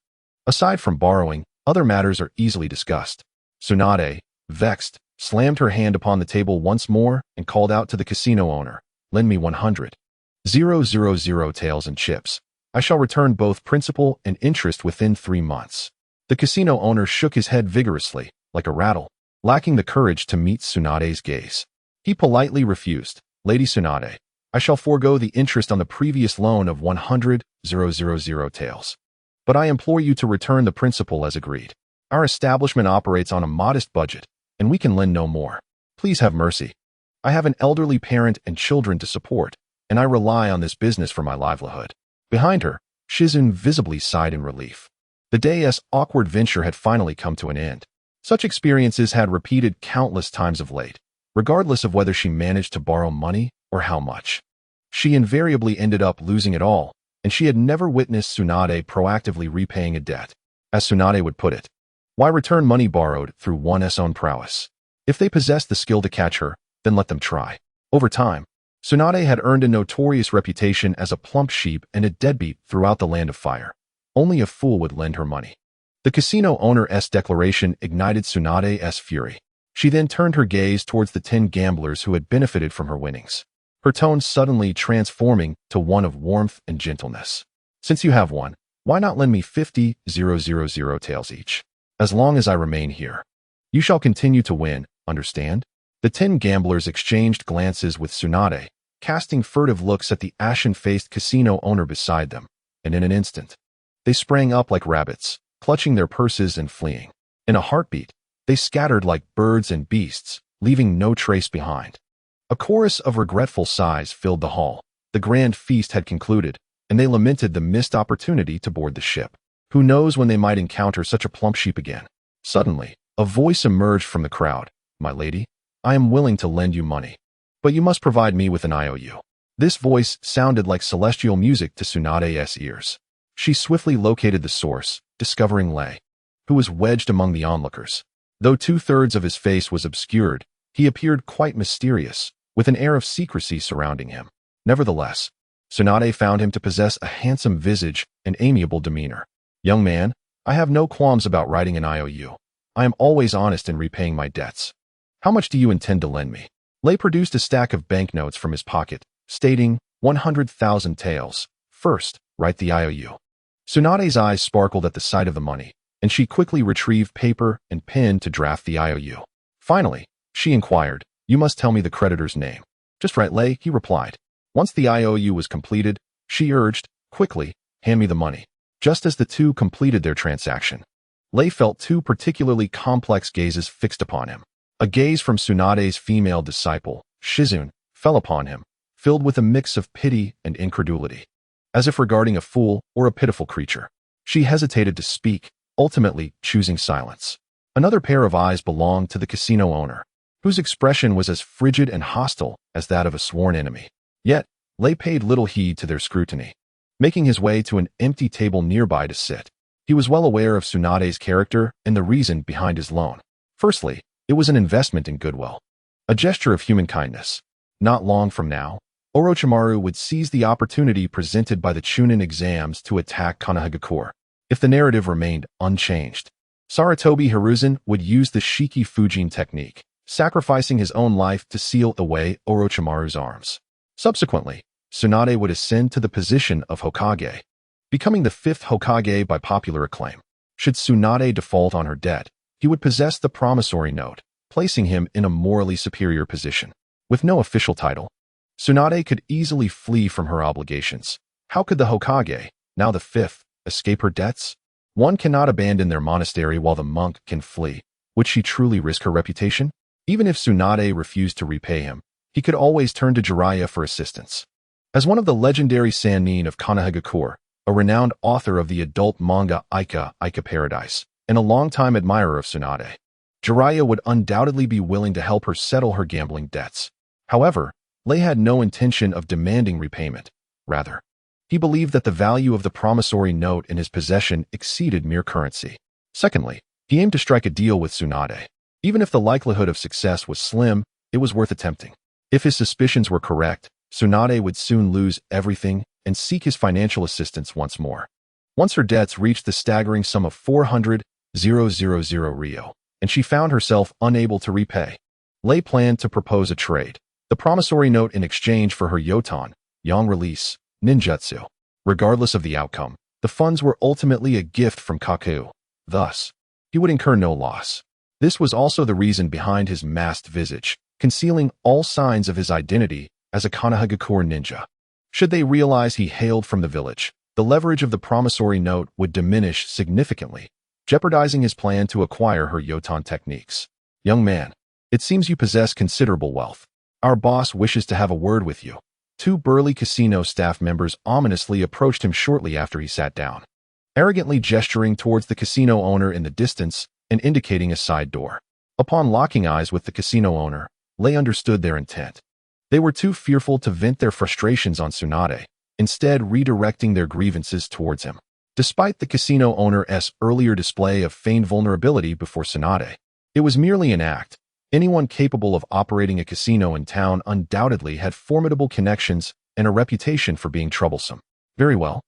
Aside from borrowing, other matters are easily discussed. Tsunade, vexed, slammed her hand upon the table once more and called out to the casino owner, "Lend me 100,000 taels and chips. I shall return both principal and interest within 3 months." The casino owner shook his head vigorously, like a rattle, lacking the courage to meet Tsunade's gaze. He politely refused, "Lady Tsunade, I shall forego the interest on the previous loan of 100,000 taels. But I implore you to return the principal as agreed. Our establishment operates on a modest budget, and we can lend no more. Please have mercy. I have an elderly parent and children to support, and I rely on this business for my livelihood." Behind her, Shizun visibly sighed in relief. The day's awkward venture had finally come to an end. Such experiences had repeated countless times of late, regardless of whether she managed to borrow money or how much. She invariably ended up losing it all, and she had never witnessed Tsunade proactively repaying a debt. As Tsunade would put it, why return money borrowed through one's own prowess? If they possessed the skill to catch her, then let them try. Over time, Tsunade had earned a notorious reputation as a plump sheep and a deadbeat throughout the Land of Fire. Only a fool would lend her money. The casino owner's declaration ignited Tsunade's fury. She then turned her gaze towards the 10 gamblers who had benefited from her winnings, her tone suddenly transforming to one of warmth and gentleness. Since you have won, why not lend me 50,000 taels each? As long as I remain here, you shall continue to win, understand? The 10 gamblers exchanged glances with Tsunade, casting furtive looks at the ashen-faced casino owner beside them, and in an instant, they sprang up like rabbits, clutching their purses and fleeing. In a heartbeat, they scattered like birds and beasts, leaving no trace behind. A chorus of regretful sighs filled the hall. The grand feast had concluded, and they lamented the missed opportunity to board the ship. Who knows when they might encounter such a plump sheep again? Suddenly, a voice emerged from the crowd. My lady, I am willing to lend you money, but you must provide me with an IOU. This voice sounded like celestial music to Tsunade's ears. She swiftly located the source, discovering Lei, who was wedged among the onlookers. Though 2/3 of his face was obscured, he appeared quite mysterious, with an air of secrecy surrounding him. Nevertheless, Tsunade found him to possess a handsome visage and amiable demeanor. Young man, I have no qualms about writing an IOU. I am always honest in repaying my debts. How much do you intend to lend me? Lei produced a stack of banknotes from his pocket, stating 100,000 taels. First, write the IOU. Tsunade's eyes sparkled at the sight of the money, and she quickly retrieved paper and pen to draft the IOU. Finally, she inquired, you must tell me the creditor's name. Just right, Lei, he replied. Once the IOU was completed, she urged, quickly, hand me the money. Just as the two completed their transaction, Lei felt two particularly complex gazes fixed upon him. A gaze from Tsunade's female disciple, Shizune, fell upon him, filled with a mix of pity and incredulity. As if regarding a fool or a pitiful creature, she hesitated to speak, ultimately choosing silence. Another pair of eyes belonged to the casino owner, whose expression was as frigid and hostile as that of a sworn enemy. Yet, Lei paid little heed to their scrutiny. Making his way to an empty table nearby to sit, he was well aware of Tsunade's character and the reason behind his loan. Firstly, it was an investment in goodwill, a gesture of human kindness. Not long from now, Orochimaru would seize the opportunity presented by the Chunin exams to attack Konohagakure. If the narrative remained unchanged, Sarutobi Hiruzen would use the Shiki Fujin technique, sacrificing his own life to seal away Orochimaru's arms. Subsequently, Tsunade would ascend to the position of Hokage, becoming the 5th Hokage by popular acclaim. Should Tsunade default on her debt, he would possess the promissory note, placing him in a morally superior position. With no official title, Tsunade could easily flee from her obligations. How could the Hokage, now the 5th, escape her debts? One cannot abandon their monastery while the monk can flee. Would she truly risk her reputation? Even if Tsunade refused to repay him, he could always turn to Jiraiya for assistance. As one of the legendary Sannin of Konohagakure, a renowned author of the adult manga Aika Paradise, and a longtime admirer of Tsunade, Jiraiya would undoubtedly be willing to help her settle her gambling debts. However, Lei had no intention of demanding repayment. Rather, he believed that the value of the promissory note in his possession exceeded mere currency. Secondly, he aimed to strike a deal with Tsunade. Even if the likelihood of success was slim, it was worth attempting. If his suspicions were correct, Tsunade would soon lose everything and seek his financial assistance once more. Once her debts reached the staggering sum of 400,000 ryo, and she found herself unable to repay, Lei planned to propose a trade, the promissory note in exchange for her yoton, yang release, ninjutsu. Regardless of the outcome, the funds were ultimately a gift from Kaku. Thus, he would incur no loss. This was also the reason behind his masked visage, concealing all signs of his identity as a Konohagakure ninja. Should they realize he hailed from the village, the leverage of the promissory note would diminish significantly, jeopardizing his plan to acquire her yoton techniques. Young man, it seems you possess considerable wealth. Our boss wishes to have a word with you. Two burly casino staff members ominously approached him shortly after he sat down, arrogantly gesturing towards the casino owner in the distance and indicating a side door. Upon locking eyes with the casino owner, Lei understood their intent. They were too fearful to vent their frustrations on Tsunade, instead redirecting their grievances towards him. Despite the casino owner's earlier display of feigned vulnerability before Tsunade, it was merely an act, Anyone capable of operating a casino in town undoubtedly had formidable connections and a reputation for being troublesome. Very well.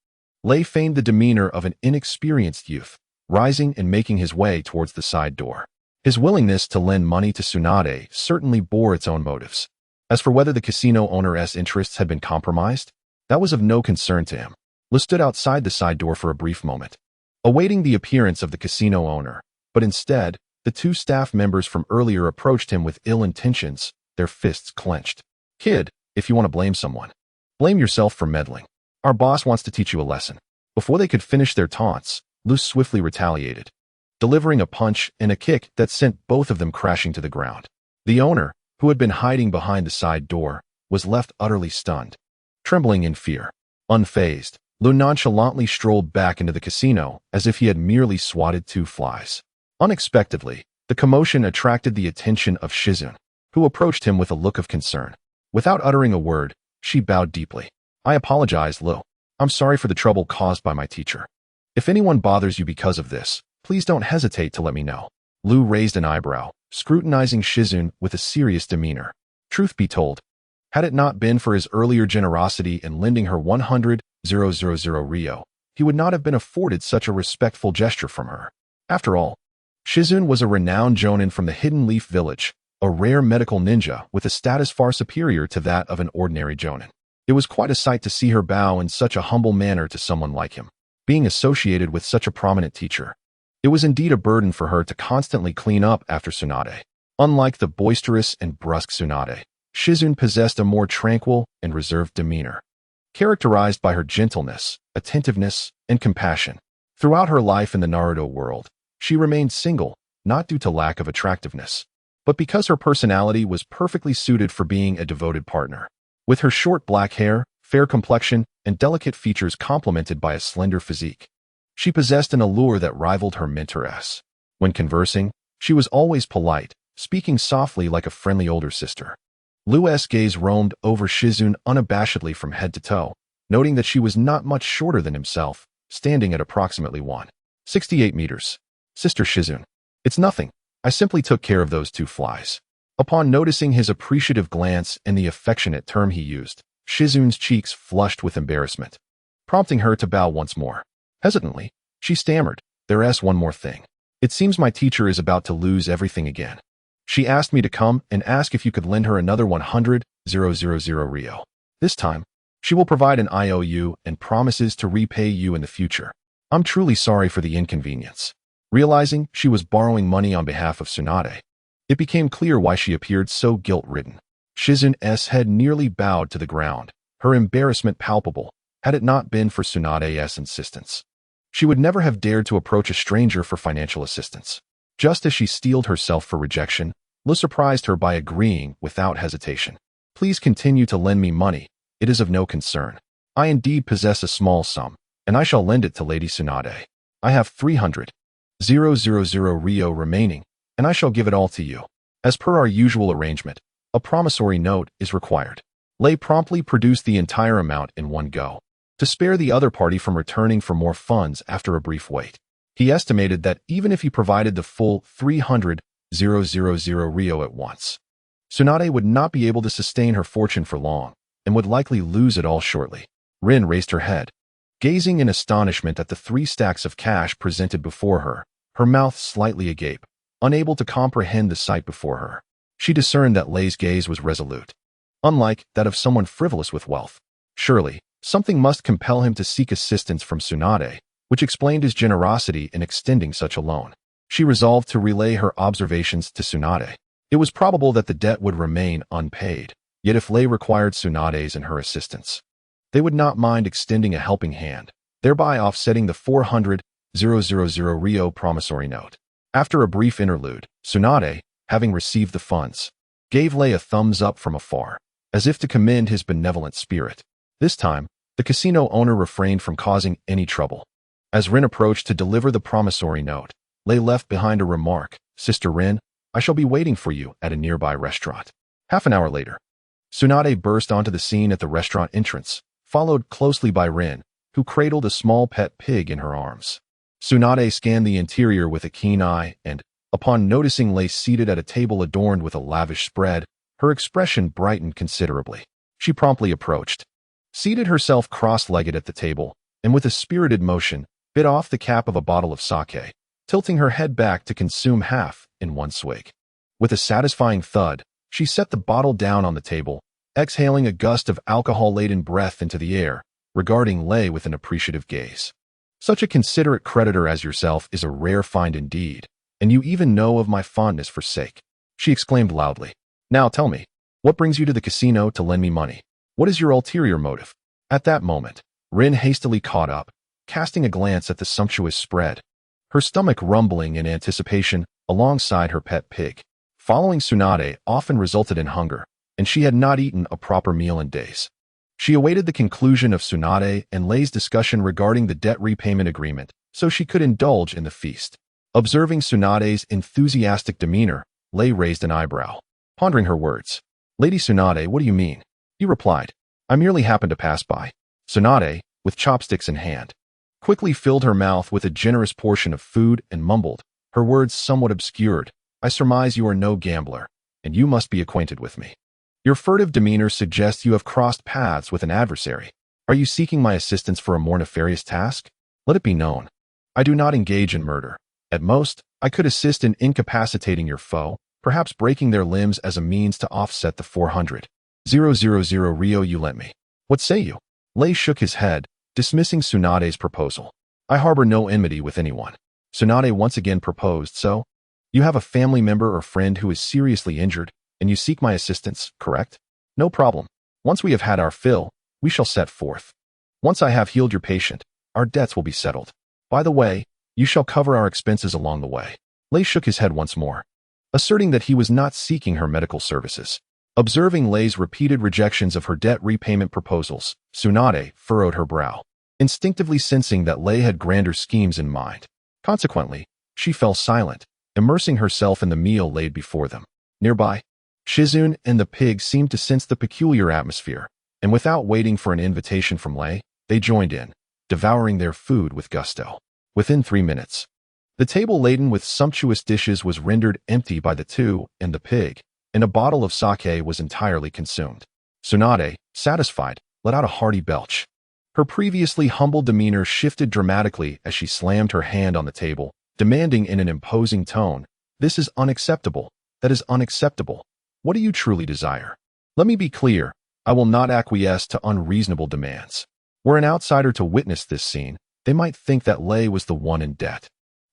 Lei feigned the demeanor of an inexperienced youth, rising and making his way towards the side door. His willingness to lend money to Tsunade certainly bore its own motives. As for whether the casino owner's interests had been compromised, that was of no concern to him. Lei stood outside the side door for a brief moment, awaiting the appearance of the casino owner, but instead, the two staff members from earlier approached him with ill intentions, their fists clenched. Kid, if you want to blame someone, blame yourself for meddling. Our boss wants to teach you a lesson. Before they could finish their taunts, Lei swiftly retaliated, delivering a punch and a kick that sent both of them crashing to the ground. The owner, who had been hiding behind the side door, was left utterly stunned. Trembling in fear, unfazed, Lei nonchalantly strolled back into the casino as if he had merely swatted two flies. Unexpectedly, the commotion attracted the attention of Shizune, who approached him with a look of concern. Without uttering a word, she bowed deeply. I apologize, Lei. I'm sorry for the trouble caused by my teacher. If anyone bothers you because of this, please don't hesitate to let me know. Lei raised an eyebrow, scrutinizing Shizune with a serious demeanor. Truth be told, had it not been for his earlier generosity in lending her 100,000 ryo, he would not have been afforded such a respectful gesture from her. After all, Shizune was a renowned jonin from the Hidden Leaf Village, a rare medical ninja with a status far superior to that of an ordinary jonin. It was quite a sight to see her bow in such a humble manner to someone like him. Being associated with such a prominent teacher, it was indeed a burden for her to constantly clean up after Tsunade. Unlike the boisterous and brusque Tsunade, Shizune possessed a more tranquil and reserved demeanor, characterized by her gentleness, attentiveness, and compassion. Throughout her life in the Naruto world, she remained single, not due to lack of attractiveness, but because her personality was perfectly suited for being a devoted partner. With her short black hair, fair complexion, and delicate features complemented by a slender physique, she possessed an allure that rivaled her mentoress. When conversing, she was always polite, speaking softly like a friendly older sister. Lei's gaze roamed over Shizune unabashedly from head to toe, noting that she was not much shorter than himself, standing at approximately 168 meters. Sister Shizune, it's nothing. I simply took care of those two flies. Upon noticing his appreciative glance and the affectionate term he used, Shizune's cheeks flushed with embarrassment, prompting her to bow once more. Hesitantly, she stammered, There's one more thing. It seems my teacher is about to lose everything again. She asked me to come and ask if you could lend her another 100,000 ryo. This time, she will provide an IOU and promises to repay you in the future. I'm truly sorry for the inconvenience. Realizing she was borrowing money on behalf of Tsunade, it became clear why she appeared so guilt-ridden. Shizune's head nearly bowed to the ground, her embarrassment palpable, had it not been for Tsunade's insistence. She would never have dared to approach a stranger for financial assistance. Just as she steeled herself for rejection, Lei surprised her by agreeing without hesitation. Please continue to lend me money. It is of no concern. I indeed possess a small sum, and I shall lend it to Lady Tsunade. I have 300,000 ryo remaining, and I shall give it all to you. As per our usual arrangement, a promissory note is required. Lei promptly produced the entire amount in one go, to spare the other party from returning for more funds after a brief wait. He estimated that even if he provided the full 300,000 ryo at once, Tsunade would not be able to sustain her fortune for long, and would likely lose it all shortly. Rin raised her head, gazing in astonishment at the 3 stacks of cash presented before her, her mouth slightly agape, unable to comprehend the sight before her. She discerned that Lei's gaze was resolute, unlike that of someone frivolous with wealth. Surely, something must compel him to seek assistance from Tsunade, which explained his generosity in extending such a loan. She resolved to relay her observations to Tsunade. It was probable that the debt would remain unpaid, yet if Lei required Tsunade's and her assistance, they would not mind extending a helping hand, thereby offsetting the 400,000 ryo promissory note. After a brief interlude, Tsunade, having received the funds, gave Lei a thumbs up from afar, as if to commend his benevolent spirit. This time, the casino owner refrained from causing any trouble. As Rin approached to deliver the promissory note, Lei left behind a remark, Sister Rin, I shall be waiting for you at a nearby restaurant. Half an hour later, Tsunade burst onto the scene at the restaurant entrance, followed closely by Rin, who cradled a small pet pig in her arms. Tsunade scanned the interior with a keen eye and, Upon noticing Lei seated at a table adorned with a lavish spread, her expression brightened considerably. She promptly approached, seated herself cross-legged at the table, and with a spirited motion, bit off the cap of a bottle of sake, tilting her head back to consume half in one swig. With a satisfying thud, she set the bottle down on the table, exhaling a gust of alcohol-laden breath into the air, regarding Lei with an appreciative gaze. Such a considerate creditor as yourself is a rare find indeed, and you even know of my fondness for sake, she exclaimed loudly. Now tell me, what brings you to the casino to lend me money? What is your ulterior motive? At that moment, Rin hastily caught up, casting a glance at the sumptuous spread, her stomach rumbling in anticipation alongside her pet pig. Following Tsunade often resulted in hunger, and she had not eaten a proper meal in days. She awaited the conclusion of Tsunade and Lei's discussion regarding the debt repayment agreement so she could indulge in the feast. Observing Tsunade's enthusiastic demeanor, Lei raised an eyebrow, pondering her words. Lady Tsunade, what do you mean? He replied, I merely happened to pass by. Tsunade, with chopsticks in hand, quickly filled her mouth with a generous portion of food and mumbled, her words somewhat obscured, I surmise you are no gambler, and you must be acquainted with me. Your furtive demeanor suggests you have crossed paths with an adversary. Are you seeking my assistance for a more nefarious task? Let it be known, I do not engage in murder. At most, I could assist in incapacitating your foe, perhaps breaking their limbs as a means to offset the 400,000 Rio you lent me. What say you? Lei shook his head, dismissing Tsunade's proposal. I harbor no enmity with anyone. Tsunade once again proposed, so? You have a family member or friend who is seriously injured, and you seek my assistance, correct? No problem. Once we have had our fill, we shall set forth. Once I have healed your patient, our debts will be settled. By the way, you shall cover our expenses along the way. Lei shook his head once more, asserting that he was not seeking her medical services. Observing Lei's repeated rejections of her debt repayment proposals, Tsunade furrowed her brow, instinctively sensing that Lei had grander schemes in mind. Consequently, she fell silent, immersing herself in the meal laid before them. Nearby, Shizune and the pig seemed to sense the peculiar atmosphere, and without waiting for an invitation from Lei, they joined in, devouring their food with gusto. Within 3 minutes, the table laden with sumptuous dishes was rendered empty by the two and the pig, and a bottle of sake was entirely consumed. Tsunade, satisfied, let out a hearty belch. Her previously humble demeanor shifted dramatically as she slammed her hand on the table, demanding in an imposing tone, This is unacceptable. That is unacceptable. What do you truly desire? Let me be clear, I will not acquiesce to unreasonable demands. Were an outsider to witness this scene, they might think that Lei was the one in debt.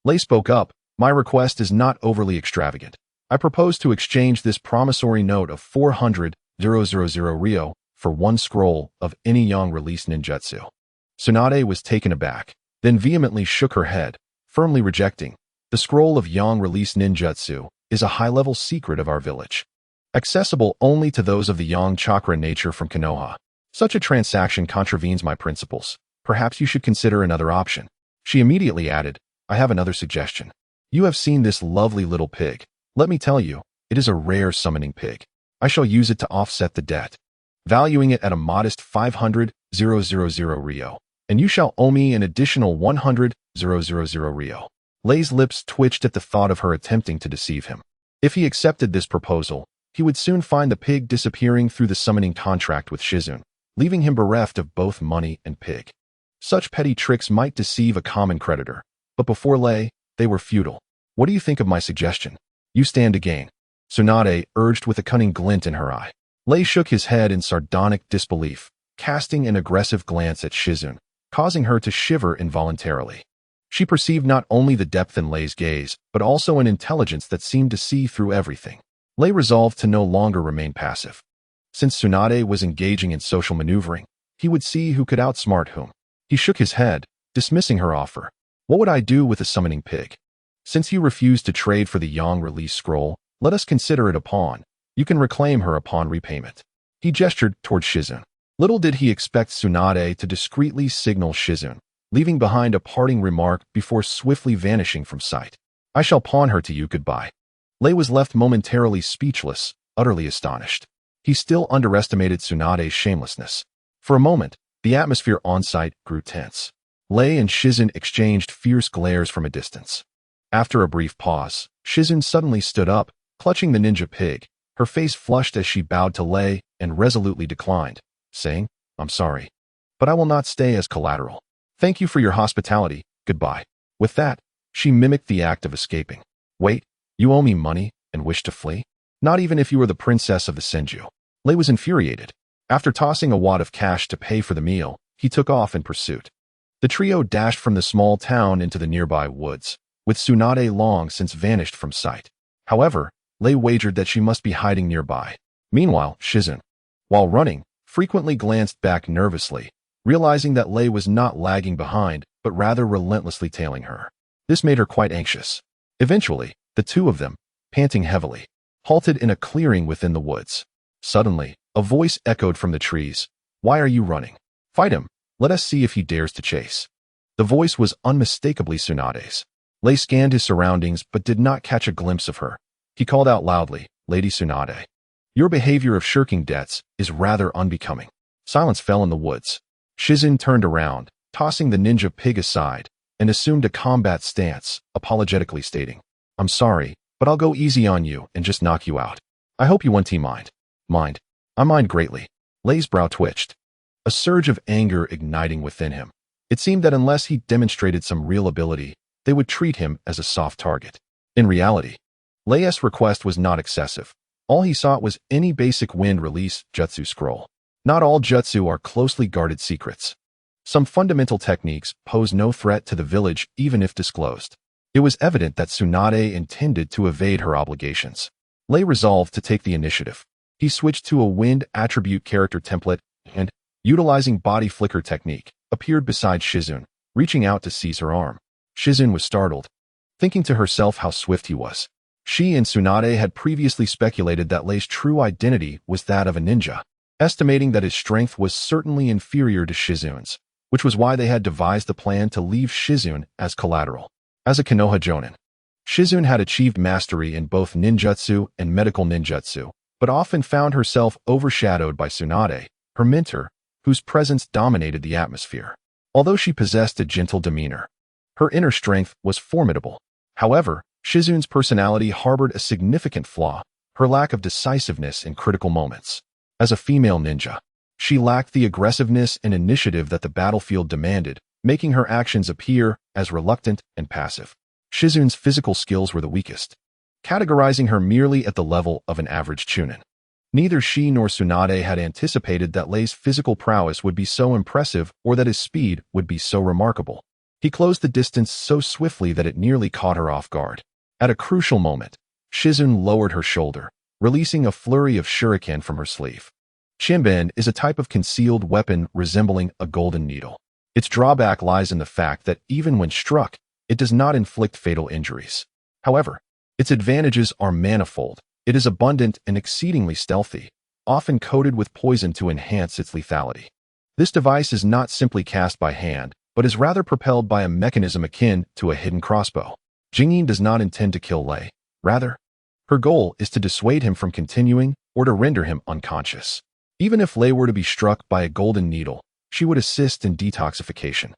Lei spoke up, my request is not overly extravagant. I propose to exchange this promissory note of 400,000 Rio for one scroll of any young release ninjutsu. Tsunade was taken aback, then vehemently shook her head, firmly rejecting. The scroll of yang release ninjutsu is a high-level secret of our village, accessible only to those of the yang chakra nature from Konoha. Such a transaction contravenes my principles. Perhaps you should consider another option. She immediately added, I have another suggestion. You have seen this lovely little pig. Let me tell you, it is a rare summoning pig. I shall use it to offset the debt, valuing it at a modest 500,000 Rio, and you shall owe me an additional 100,000 Rio. Lei's lips twitched at the thought of her attempting to deceive him. If he accepted this proposal, he would soon find the pig disappearing through the summoning contract with Shizune, leaving him bereft of both money and pig. Such petty tricks might deceive a common creditor, but before Lei, they were futile. What do you think of my suggestion? You stand to gain, Tsunade urged with a cunning glint in her eye. Lei shook his head in sardonic disbelief, casting an aggressive glance at Shizune, causing her to shiver involuntarily. She perceived not only the depth in Lei's gaze, but also an intelligence that seemed to see through everything. Lei resolved to no longer remain passive. Since Tsunade was engaging in social maneuvering, he would see who could outsmart whom. He shook his head, dismissing her offer. What would I do with a summoning pig? Since you refuse to trade for the yang release scroll, let us consider it a pawn. You can reclaim her upon repayment. He gestured toward Shizune. Little did he expect Tsunade to discreetly signal Shizune, leaving behind a parting remark before swiftly vanishing from sight. I shall pawn her to you, goodbye. Lei was left momentarily speechless, utterly astonished. He still underestimated Tsunade's shamelessness. For a moment, the atmosphere on site grew tense. Lei and Shizune exchanged fierce glares from a distance. After a brief pause, Shizune suddenly stood up, clutching the ninja pig. Her face flushed as she bowed to Lei and resolutely declined, saying, "I'm sorry, but I will not stay as collateral. Thank you for your hospitality, goodbye." With that, she mimicked the act of escaping. "Wait, you owe me money and wish to flee? Not even if you were the princess of the Senju." Lei was infuriated. After tossing a wad of cash to pay for the meal, he took off in pursuit. The trio dashed from the small town into the nearby woods, with Tsunade long since vanished from sight. However, Lei wagered that she must be hiding nearby. Meanwhile, Shizune, while running, frequently glanced back nervously, realizing that Lei was not lagging behind, but rather relentlessly tailing her. This made her quite anxious. Eventually, the two of them, panting heavily, halted in a clearing within the woods. Suddenly, a voice echoed from the trees. "Why are you running? Fight him. Let us see if he dares to chase." The voice was unmistakably Tsunade's. Lei scanned his surroundings but did not catch a glimpse of her. He called out loudly, "Lady Tsunade, your behavior of shirking debts is rather unbecoming." Silence fell in the woods. Shizune turned around, tossing the ninja pig aside, and assumed a combat stance, apologetically stating, "I'm sorry, but I'll go easy on you and just knock you out. I hope you want mind." "Mind? I mind greatly." Lei's brow twitched, a surge of anger igniting within him. It seemed that unless he demonstrated some real ability, they would treat him as a soft target. In reality, Lei's request was not excessive. All he sought was any basic wind release jutsu scroll. Not all jutsu are closely guarded secrets. Some fundamental techniques pose no threat to the village even if disclosed. It was evident that Tsunade intended to evade her obligations. Lei resolved to take the initiative. He switched to a wind attribute character template and, utilizing body flicker technique, appeared beside Shizune, reaching out to seize her arm. Shizune was startled, thinking to herself how swift he was. She and Tsunade had previously speculated that Lei's true identity was that of a ninja, estimating that his strength was certainly inferior to Shizune's, which was why they had devised the plan to leave Shizune as collateral. As a Konoha Jonin, Shizune had achieved mastery in both ninjutsu and medical ninjutsu, but often found herself overshadowed by Tsunade, her mentor, whose presence dominated the atmosphere. Although she possessed a gentle demeanor, her inner strength was formidable. However, Shizune's personality harbored a significant flaw, her lack of decisiveness in critical moments. As a female ninja, she lacked the aggressiveness and initiative that the battlefield demanded, making her actions appear as reluctant and passive. Shizune's physical skills were the weakest, categorizing her merely at the level of an average chunin. Neither she nor Tsunade had anticipated that Lei's physical prowess would be so impressive or that his speed would be so remarkable. He closed the distance so swiftly that it nearly caught her off guard. At a crucial moment, Shizune lowered her shoulder, releasing a flurry of shuriken from her sleeve. Shinben is a type of concealed weapon resembling a golden needle. Its drawback lies in the fact that even when struck, it does not inflict fatal injuries. However, its advantages are manifold. It is abundant and exceedingly stealthy, often coated with poison to enhance its lethality. This device is not simply cast by hand, but is rather propelled by a mechanism akin to a hidden crossbow. Jingyin does not intend to kill Lei. Rather, her goal is to dissuade him from continuing or to render him unconscious. Even if Lei were to be struck by a golden needle, she would assist in detoxification,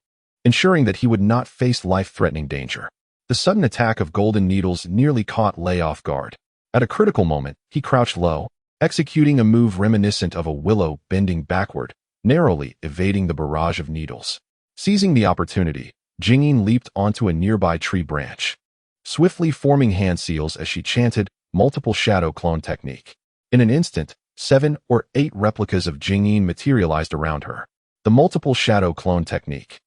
ensuring that he would not face life-threatening danger. The sudden attack of golden needles nearly caught Lei off guard. At a critical moment, he crouched low, executing a move reminiscent of a willow bending backward, narrowly evading the barrage of needles. Seizing the opportunity, Jingyin leaped onto a nearby tree branch, swiftly forming hand seals as she chanted multiple shadow clone technique. In an instant, 7 or 8 replicas of Jingyin materialized around her. The multiple shadow clone technique,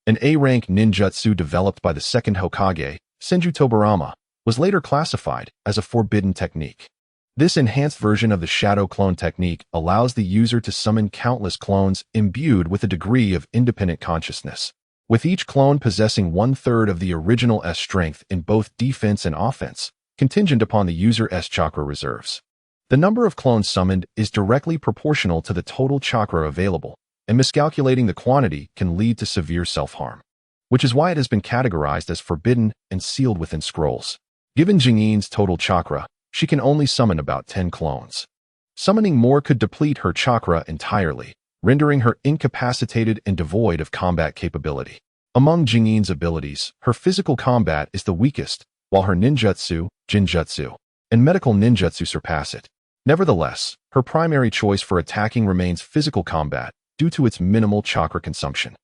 an A-rank ninjutsu developed by the second Hokage, Senju Tobarama, was later classified as a forbidden technique. This enhanced version of the shadow clone technique allows the user to summon countless clones imbued with a degree of independent consciousness, with each clone possessing 1/3 of the original S strength in both defense and offense, contingent upon the user's chakra reserves. The number of clones summoned is directly proportional to the total chakra available, and miscalculating the quantity can lead to severe self-harm, which is why it has been categorized as forbidden and sealed within scrolls. Given Jingyin's total chakra, she can only summon about 10 clones. Summoning more could deplete her chakra entirely, rendering her incapacitated and devoid of combat capability. Among Jingyin's abilities, her physical combat is the weakest, while her ninjutsu, jinjutsu, and medical ninjutsu surpass it. Nevertheless, her primary choice for attacking remains physical combat due to its minimal chakra consumption.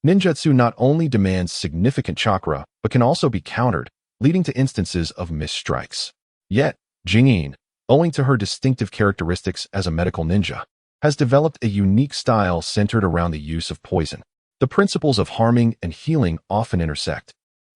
Ninjutsu not only demands significant chakra, but can also be countered, leading to instances of missed strikes. Yet, Jingyin, owing to her distinctive characteristics as a medical ninja, has developed a unique style centered around the use of poison. The principles of harming and healing often intersect.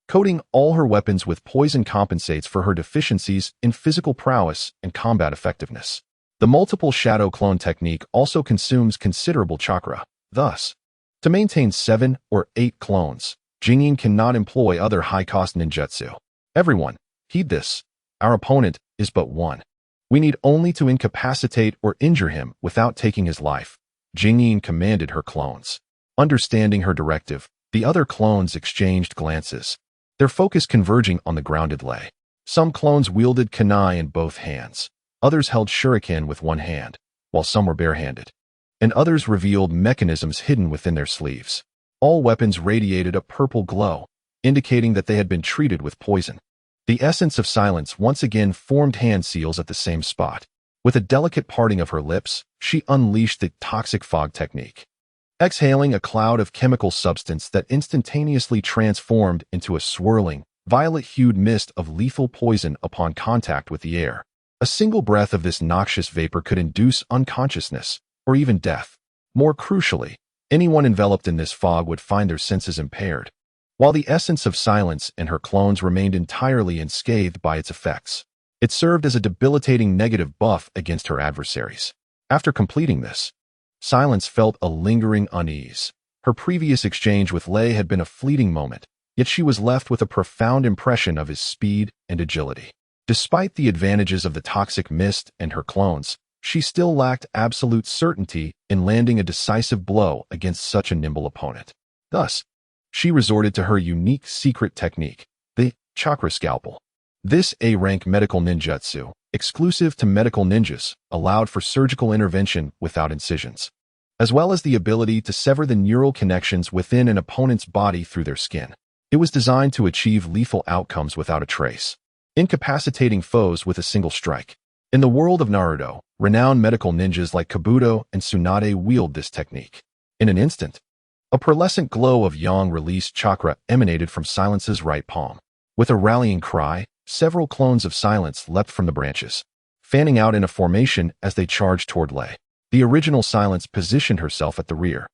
Coating all her weapons with poison compensates for her deficiencies in physical prowess and combat effectiveness. The multiple shadow clone technique also consumes considerable chakra. Thus, to maintain 7 or 8 clones, Jingyin cannot employ other high-cost ninjutsu. Everyone, heed this. Our opponent is but one. We need only to incapacitate or injure him without taking his life. Jingyin commanded her clones. Understanding her directive, the other clones exchanged glances, their focus converging on the grounded Lei. Some clones wielded kunai in both hands. Others held shuriken with one hand, while some were barehanded. And others revealed mechanisms hidden within their sleeves. All weapons radiated a purple glow, indicating that they had been treated with poison. The essence of silence once again formed hand seals at the same spot. With a delicate parting of her lips, she unleashed the toxic fog technique, exhaling a cloud of chemical substance that instantaneously transformed into a swirling, violet-hued mist of lethal poison upon contact with the air. A single breath of this noxious vapor could induce unconsciousness, or even death. More crucially, anyone enveloped in this fog would find their senses impaired, while the essence of silence and her clones remained entirely unscathed by its effects. It served as a debilitating negative buff against her adversaries. After completing this, Silence felt a lingering unease. Her previous exchange with Lei had been a fleeting moment, yet she was left with a profound impression of his speed and agility. Despite the advantages of the toxic mist and her clones, she still lacked absolute certainty in landing a decisive blow against such a nimble opponent. Thus, she resorted to her unique secret technique, the chakra scalpel. This A-rank medical ninjutsu, exclusive to medical ninjas, allowed for surgical intervention without incisions, as well as the ability to sever the neural connections within an opponent's body through their skin. It was designed to achieve lethal outcomes without a trace, incapacitating foes with a single strike. In the world of Naruto, renowned medical ninjas like Kabuto and Tsunade wield this technique. In an instant, a pearlescent glow of yang-released chakra emanated from Silence's right palm. With a rallying cry, several clones of Silence leapt from the branches, fanning out in a formation as they charged toward Lei. The original Silence positioned herself at the rear,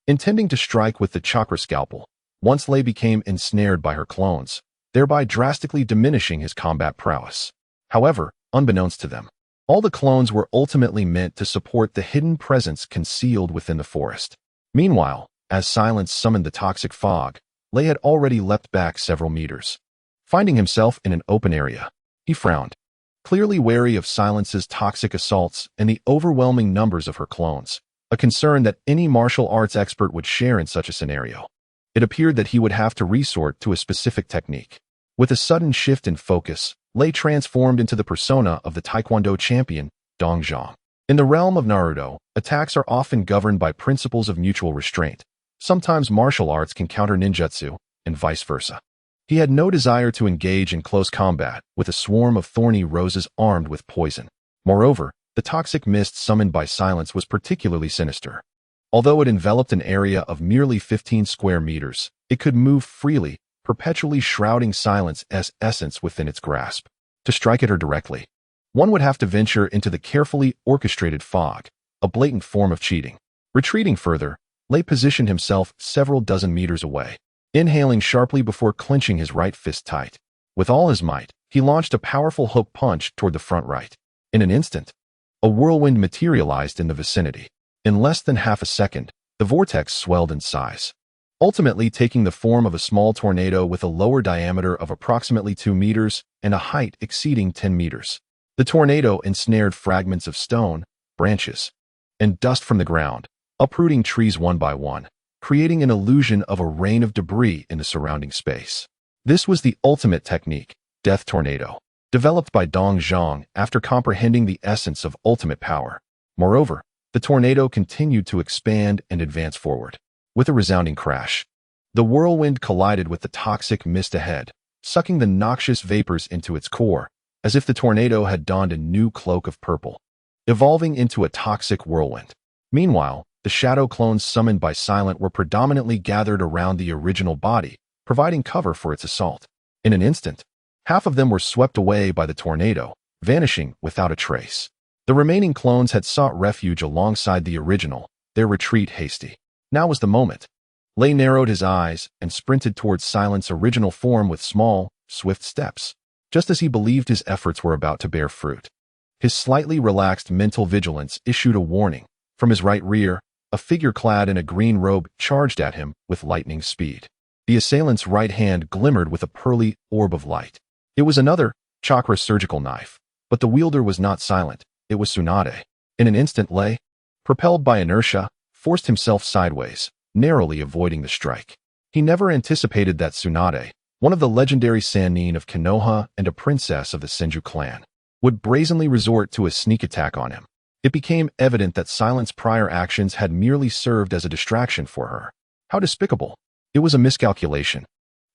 intending to strike with the chakra scalpel, once Lei became ensnared by her clones, thereby drastically diminishing his combat prowess. However, unbeknownst to them, all the clones were ultimately meant to support the hidden presence concealed within the forest. Meanwhile, as Silence summoned the toxic fog, Lei had already leapt back several meters. Finding himself in an open area, he frowned, clearly wary of Silence's toxic assaults and the overwhelming numbers of her clones, a concern that any martial arts expert would share in such a scenario. It appeared that he would have to resort to a specific technique. With a sudden shift in focus, Lei transformed into the persona of the Taekwondo champion, Dong Zhang. In the realm of Naruto, attacks are often governed by principles of mutual restraint. Sometimes martial arts can counter ninjutsu, and vice versa. He had no desire to engage in close combat with a swarm of thorny roses armed with poison. Moreover, the toxic mist summoned by Silence was particularly sinister. Although it enveloped an area of merely 15 square meters, it could move freely, perpetually shrouding Silence's essence within its grasp. To strike at her directly, one would have to venture into the carefully orchestrated fog, a blatant form of cheating. Retreating further, Lei positioned himself several dozen meters away, inhaling sharply before clenching his right fist tight. With all his might, he launched a powerful hook punch toward the front right. In an instant, a whirlwind materialized in the vicinity. In less than half a second, the vortex swelled in size, ultimately taking the form of a small tornado with a lower diameter of approximately 2 meters and a height exceeding 10 meters. The tornado ensnared fragments of stone, branches, and dust from the ground, uprooting trees one by one, creating an illusion of a rain of debris in the surrounding space. This was the ultimate technique, Death Tornado, developed by Dong Zhang after comprehending the essence of ultimate power. Moreover, the tornado continued to expand and advance forward. With a resounding crash, the whirlwind collided with the toxic mist ahead, sucking the noxious vapors into its core, as if the tornado had donned a new cloak of purple, evolving into a toxic whirlwind. Meanwhile, the shadow clones summoned by Silent were predominantly gathered around the original body, providing cover for its assault. In an instant, half of them were swept away by the tornado, vanishing without a trace. The remaining clones had sought refuge alongside the original, their retreat hasty. Now was the moment. Lei narrowed his eyes and sprinted towards Silent's original form with small, swift steps, just as he believed his efforts were about to bear fruit. His slightly relaxed mental vigilance issued a warning. From his right rear, a figure clad in a green robe charged at him with lightning speed. The assailant's right hand glimmered with a pearly orb of light. It was another chakra surgical knife, but the wielder was not Silent. It was Tsunade. In an instant, Lei, propelled by inertia, forced himself sideways, narrowly avoiding the strike. He never anticipated that Tsunade, one of the legendary Sannin of Konoha and a princess of the Senju clan, would brazenly resort to a sneak attack on him. It became evident that Silent's prior actions had merely served as a distraction for her. How despicable! It was a miscalculation,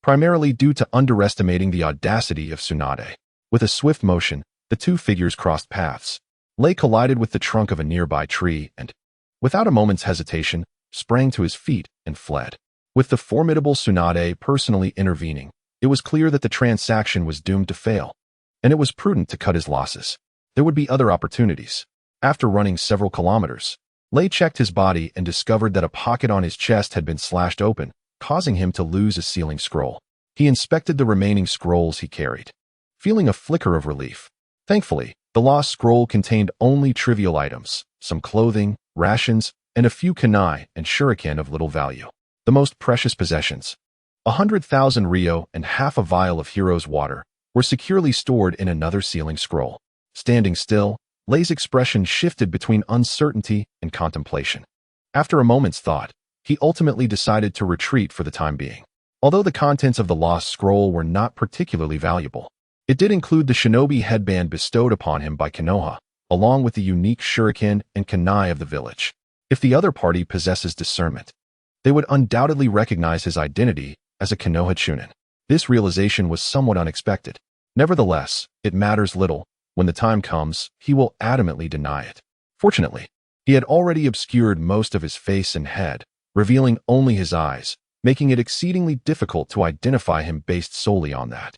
primarily due to underestimating the audacity of Tsunade. With a swift motion, the two figures crossed paths. Lei collided with the trunk of a nearby tree and, without a moment's hesitation, sprang to his feet and fled. With the formidable Tsunade personally intervening, it was clear that the transaction was doomed to fail, and it was prudent to cut his losses. There would be other opportunities. After running several kilometers, Lei checked his body and discovered that a pocket on his chest had been slashed open, causing him to lose a sealing scroll. He inspected the remaining scrolls he carried, feeling a flicker of relief. Thankfully, the lost scroll contained only trivial items, some clothing, rations, and a few kunai and shuriken of little value. The most precious possessions, 100,000 ryo and half a vial of hero's water, were securely stored in another sealing scroll. Standing still, Lei's expression shifted between uncertainty and contemplation. After a moment's thought, he ultimately decided to retreat for the time being. Although the contents of the lost scroll were not particularly valuable, it did include the shinobi headband bestowed upon him by Konoha, along with the unique shuriken and kunai of the village. If the other party possesses discernment, they would undoubtedly recognize his identity as a Konoha Chunin. This realization was somewhat unexpected. Nevertheless, it matters little. When the time comes, he will adamantly deny it. Fortunately, he had already obscured most of his face and head, revealing only his eyes, making it exceedingly difficult to identify him based solely on that.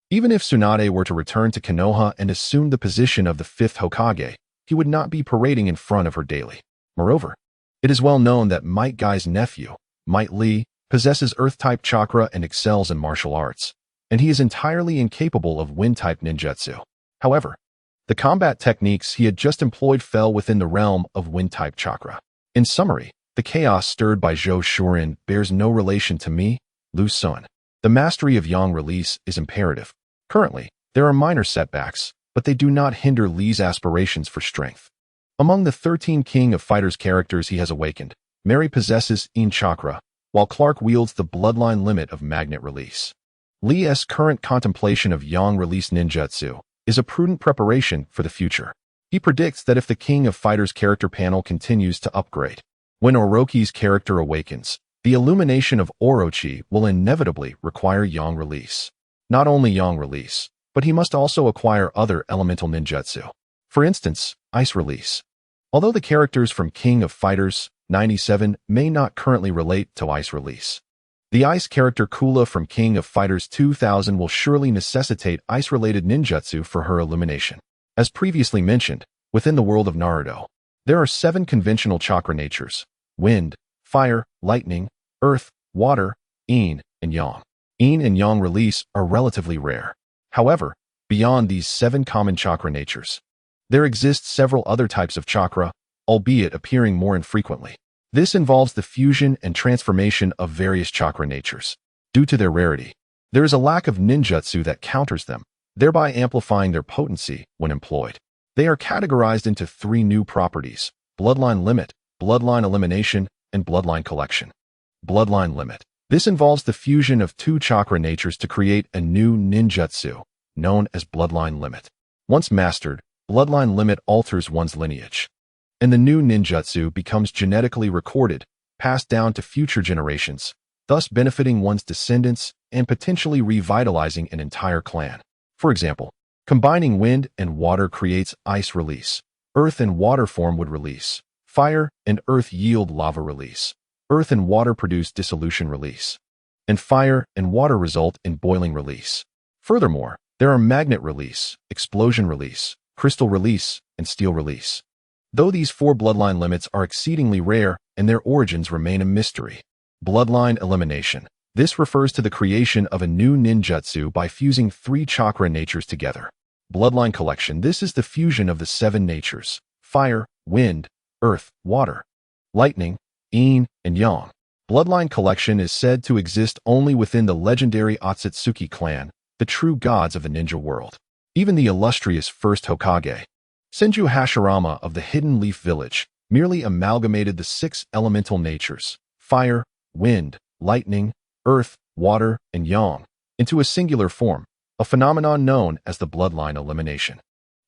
Even if Tsunade were to return to Konoha and assume the position of the fifth Hokage, he would not be parading in front of her daily. Moreover, it is well known that Might Guy's nephew, Might Lee, possesses Earth-type chakra and excels in martial arts, and he is entirely incapable of Wind-type ninjutsu. However, the combat techniques he had just employed fell within the realm of Wind-type chakra. In summary, the chaos stirred by Zhou Shuren bears no relation to me, Lu Sun. The mastery of Yang release is imperative. Currently, there are minor setbacks, but they do not hinder Lee's aspirations for strength. Among the 13 King of Fighters characters he has awakened, Mary possesses In Chakra, while Clark wields the bloodline limit of Magnet Release. Lee's current contemplation of Yang release ninjutsu is a prudent preparation for the future. He predicts that if the King of Fighters character panel continues to upgrade, when Orochi's character awakens, the illumination of Orochi will inevitably require Yang release. Not only Yang release, but he must also acquire other elemental ninjutsu. For instance, Ice release. Although the characters from King of Fighters 97 may not currently relate to Ice release, the Ice character Kula from King of Fighters 2000 will surely necessitate Ice-related ninjutsu for her illumination. As previously mentioned, within the world of Naruto, there are 7 conventional chakra natures: wind, fire, lightning, earth, water, yin, and yang. Yin and yang release are relatively rare. However, beyond these 7 common chakra natures, there exist several other types of chakra, albeit appearing more infrequently. This involves the fusion and transformation of various chakra natures. Due to their rarity, there is a lack of ninjutsu that counters them, thereby amplifying their potency when employed. They are categorized into 3 new properties: bloodline limit, bloodline elimination, and bloodline collection. Bloodline limit. This involves the fusion of 2 chakra natures to create a new ninjutsu, known as bloodline limit. Once mastered, bloodline limit alters one's lineage, and the new ninjutsu becomes genetically recorded, passed down to future generations, thus benefiting one's descendants and potentially revitalizing an entire clan. For example, combining wind and water creates ice release. Earth and water form wood release. Fire and earth yield lava release. Earth and water produce dissolution release. And fire and water result in boiling release. Furthermore, there are magnet release, explosion release, crystal release, and steel release. Though these 4 bloodline limits are exceedingly rare and their origins remain a mystery. Bloodline elimination. This refers to the creation of a new ninjutsu by fusing 3 chakra natures together. Bloodline collection. This is the fusion of the 7 natures: fire, wind, earth, water, lightning, yin, and yang. Bloodline collection is said to exist only within the legendary Otsutsuki clan, the true gods of the ninja world. Even the illustrious first Hokage, Senju Hashirama of the Hidden Leaf Village, merely amalgamated the 6 elemental natures, fire, wind, lightning, earth, water, and yang, into a singular form, a phenomenon known as the bloodline elimination.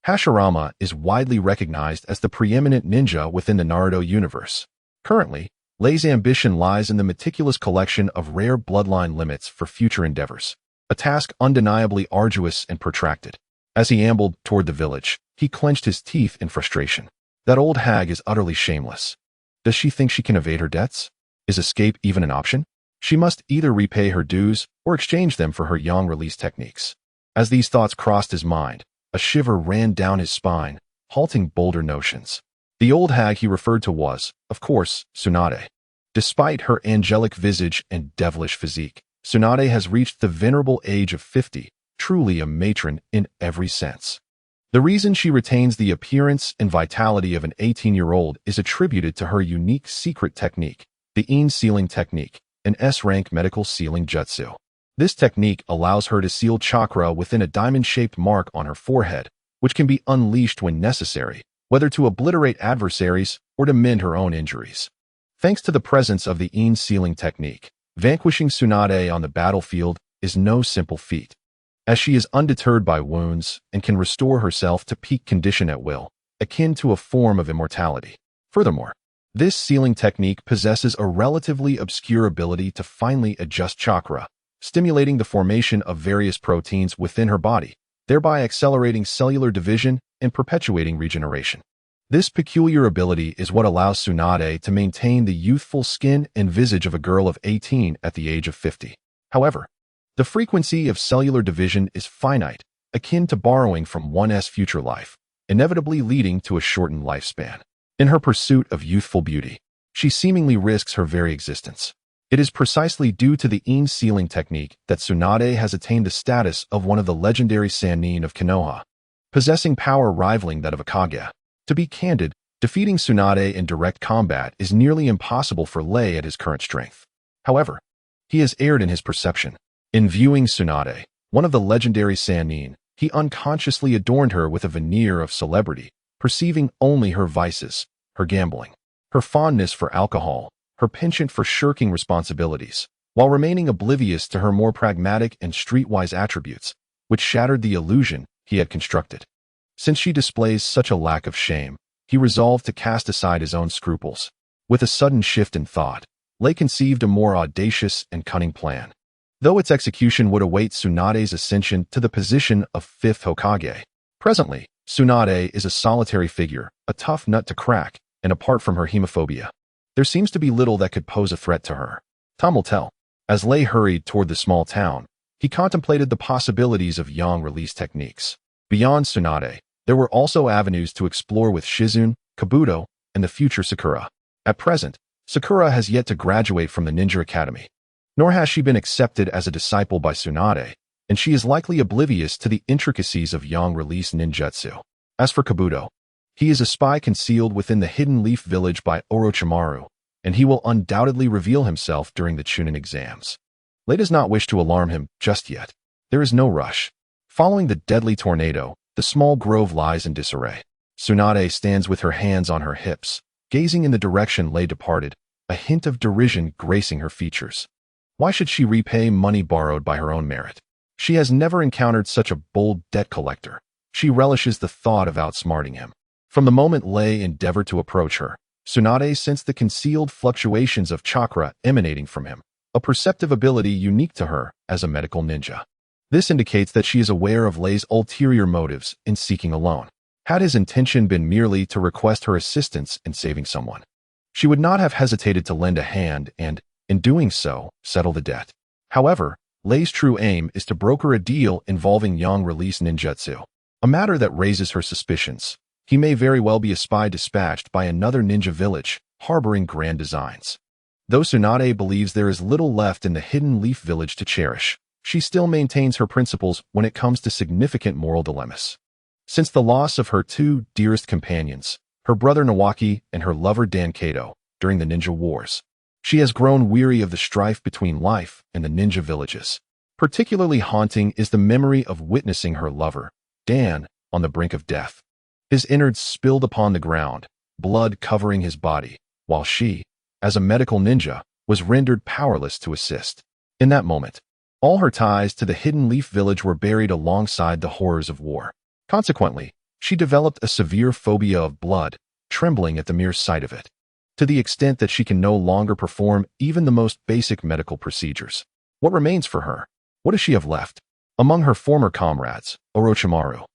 Hashirama is widely recognized as the preeminent ninja within the Naruto universe. Currently, Lei's ambition lies in the meticulous collection of rare bloodline limits for future endeavors, a task undeniably arduous and protracted. As he ambled toward the village, he clenched his teeth in frustration. That old hag is utterly shameless. Does she think she can evade her debts? Is escape even an option? She must either repay her dues or exchange them for her yang release techniques. As these thoughts crossed his mind, a shiver ran down his spine, halting bolder notions. The old hag he referred to was, of course, Tsunade. Despite her angelic visage and devilish physique, Tsunade has reached the venerable age of 50, truly a matron in every sense. The reason she retains the appearance and vitality of an 18-year-old is attributed to her unique secret technique, the Yin sealing technique, an S-rank medical sealing jutsu. This technique allows her to seal chakra within a diamond-shaped mark on her forehead, which can be unleashed when necessary, whether to obliterate adversaries or to mend her own injuries. Thanks to the presence of the Yin sealing technique, vanquishing Tsunade on the battlefield is no simple feat, as she is undeterred by wounds and can restore herself to peak condition at will, akin to a form of immortality. Furthermore, this sealing technique possesses a relatively obscure ability to finely adjust chakra, stimulating the formation of various proteins within her body, thereby accelerating cellular division and perpetuating regeneration. This peculiar ability is what allows Tsunade to maintain the youthful skin and visage of a girl of 18 at the age of 50. However, the frequency of cellular division is finite, akin to borrowing from one's future life, inevitably leading to a shortened lifespan. In her pursuit of youthful beauty, she seemingly risks her very existence. It is precisely due to the Yin sealing technique that Tsunade has attained the status of one of the legendary Sannin of Konoha, possessing power rivaling that of a Kage. To be candid, defeating Tsunade in direct combat is nearly impossible for Lei at his current strength. However, he has erred in his perception. In viewing Tsunade, one of the legendary Sannin, he unconsciously adorned her with a veneer of celebrity, perceiving only her vices, her gambling, her fondness for alcohol, her penchant for shirking responsibilities, while remaining oblivious to her more pragmatic and streetwise attributes, which shattered the illusion he had constructed. Since she displays such a lack of shame, he resolved to cast aside his own scruples. With a sudden shift in thought, Lei conceived a more audacious and cunning plan. Though its execution would await Tsunade's ascension to the position of 5th Hokage. Presently, Tsunade is a solitary figure, a tough nut to crack, and apart from her hemophobia, there seems to be little that could pose a threat to her. Time will tell. As Lei hurried toward the small town, he contemplated the possibilities of yang release techniques. Beyond Tsunade, there were also avenues to explore with Shizune, Kabuto, and the future Sakura. At present, Sakura has yet to graduate from the Ninja Academy, nor has she been accepted as a disciple by Tsunade, and she is likely oblivious to the intricacies of yang release ninjutsu. As for Kabuto, he is a spy concealed within the Hidden Leaf Village by Orochimaru, and he will undoubtedly reveal himself during the Chunin exams. Lei does not wish to alarm him just yet. There is no rush. Following the deadly tornado, the small grove lies in disarray. Tsunade stands with her hands on her hips, gazing in the direction Lei departed, a hint of derision gracing her features. Why should she repay money borrowed by her own merit? She has never encountered such a bold debt collector. She relishes the thought of outsmarting him. From the moment Lei endeavored to approach her, Tsunade sensed the concealed fluctuations of chakra emanating from him, a perceptive ability unique to her as a medical ninja. This indicates that she is aware of Lei's ulterior motives in seeking a loan. Had his intention been merely to request her assistance in saving someone, she would not have hesitated to lend a hand and, in doing so, settle the debt. However, Lei's true aim is to broker a deal involving Yang release ninjutsu, a matter that raises her suspicions. He may very well be a spy dispatched by another ninja village, harboring grand designs. Though Tsunade believes there is little left in the Hidden Leaf Village to cherish, she still maintains her principles when it comes to significant moral dilemmas. Since the loss of her two dearest companions, her brother Nawaki and her lover Dankato, during the ninja wars, she has grown weary of the strife between life and the ninja villages. Particularly haunting is the memory of witnessing her lover, Dan, on the brink of death. His innards spilled upon the ground, blood covering his body, while she, as a medical ninja, was rendered powerless to assist. In that moment, all her ties to the Hidden Leaf Village were buried alongside the horrors of war. Consequently, she developed a severe phobia of blood, trembling at the mere sight of it, to the extent that she can no longer perform even the most basic medical procedures. What remains for her? What does she have left? Among her former comrades, Orochimaru,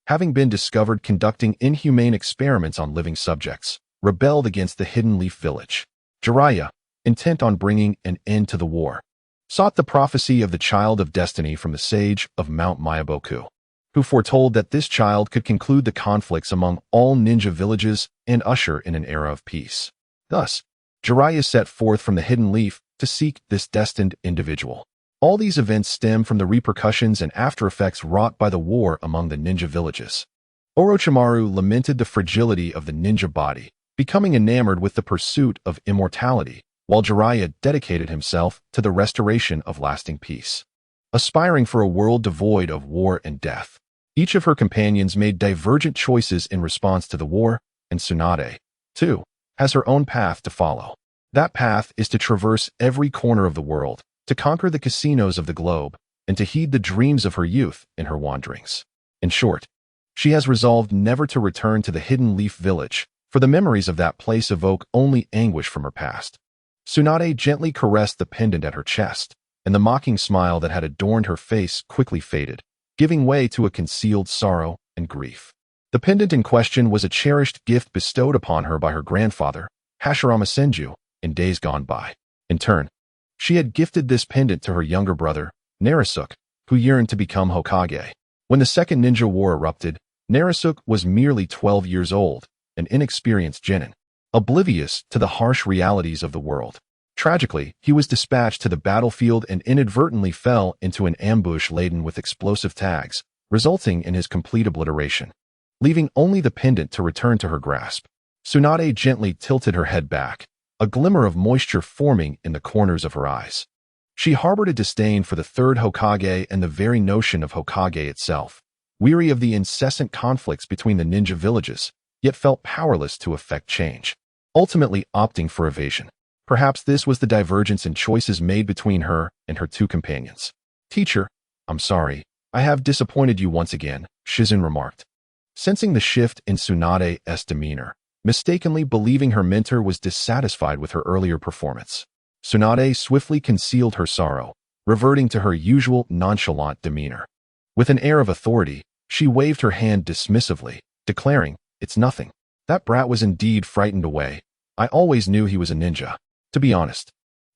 having been discovered conducting inhumane experiments on living subjects, rebelled against the Hidden Leaf Village. Jiraiya, intent on bringing an end to the war, sought the prophecy of the Child of Destiny from the sage of Mount Myaboku, who foretold that this child could conclude the conflicts among all ninja villages and usher in an era of peace. Thus, Jiraiya set forth from the Hidden Leaf to seek this destined individual. All these events stem from the repercussions and after-effects wrought by the war among the ninja villages. Orochimaru lamented the fragility of the ninja body, becoming enamored with the pursuit of immortality, while Jiraiya dedicated himself to the restoration of lasting peace, aspiring for a world devoid of war and death. Each of her companions made divergent choices in response to the war, and Tsunade, too, has her own path to follow. That path is to traverse every corner of the world, to conquer the casinos of the globe, and to heed the dreams of her youth in her wanderings. In short, she has resolved never to return to the Hidden Leaf Village, for the memories of that place evoke only anguish from her past. Tsunade gently caressed the pendant at her chest, and the mocking smile that had adorned her face quickly faded, giving way to a concealed sorrow and grief. The pendant in question was a cherished gift bestowed upon her by her grandfather, Hashirama Senju, in days gone by. In turn, she had gifted this pendant to her younger brother, Naruto, who yearned to become Hokage. When the Second Ninja War erupted, Naruto was merely 12 years old, an inexperienced genin, oblivious to the harsh realities of the world. Tragically, he was dispatched to the battlefield and inadvertently fell into an ambush laden with explosive tags, resulting in his complete obliteration. Leaving only the pendant to return to her grasp, Tsunade gently tilted her head back, a glimmer of moisture forming in the corners of her eyes. She harbored a disdain for the third Hokage and the very notion of Hokage itself, weary of the incessant conflicts between the ninja villages, yet felt powerless to effect change, ultimately opting for evasion. Perhaps this was the divergence in choices made between her and her two companions. "Teacher, I'm sorry, I have disappointed you once again," Shizun remarked. Sensing the shift in Tsunade's demeanor, mistakenly believing her mentor was dissatisfied with her earlier performance, Tsunade swiftly concealed her sorrow, reverting to her usual nonchalant demeanor. With an air of authority, she waved her hand dismissively, declaring, "It's nothing. That brat was indeed frightened away. I always knew he was a ninja. To be honest,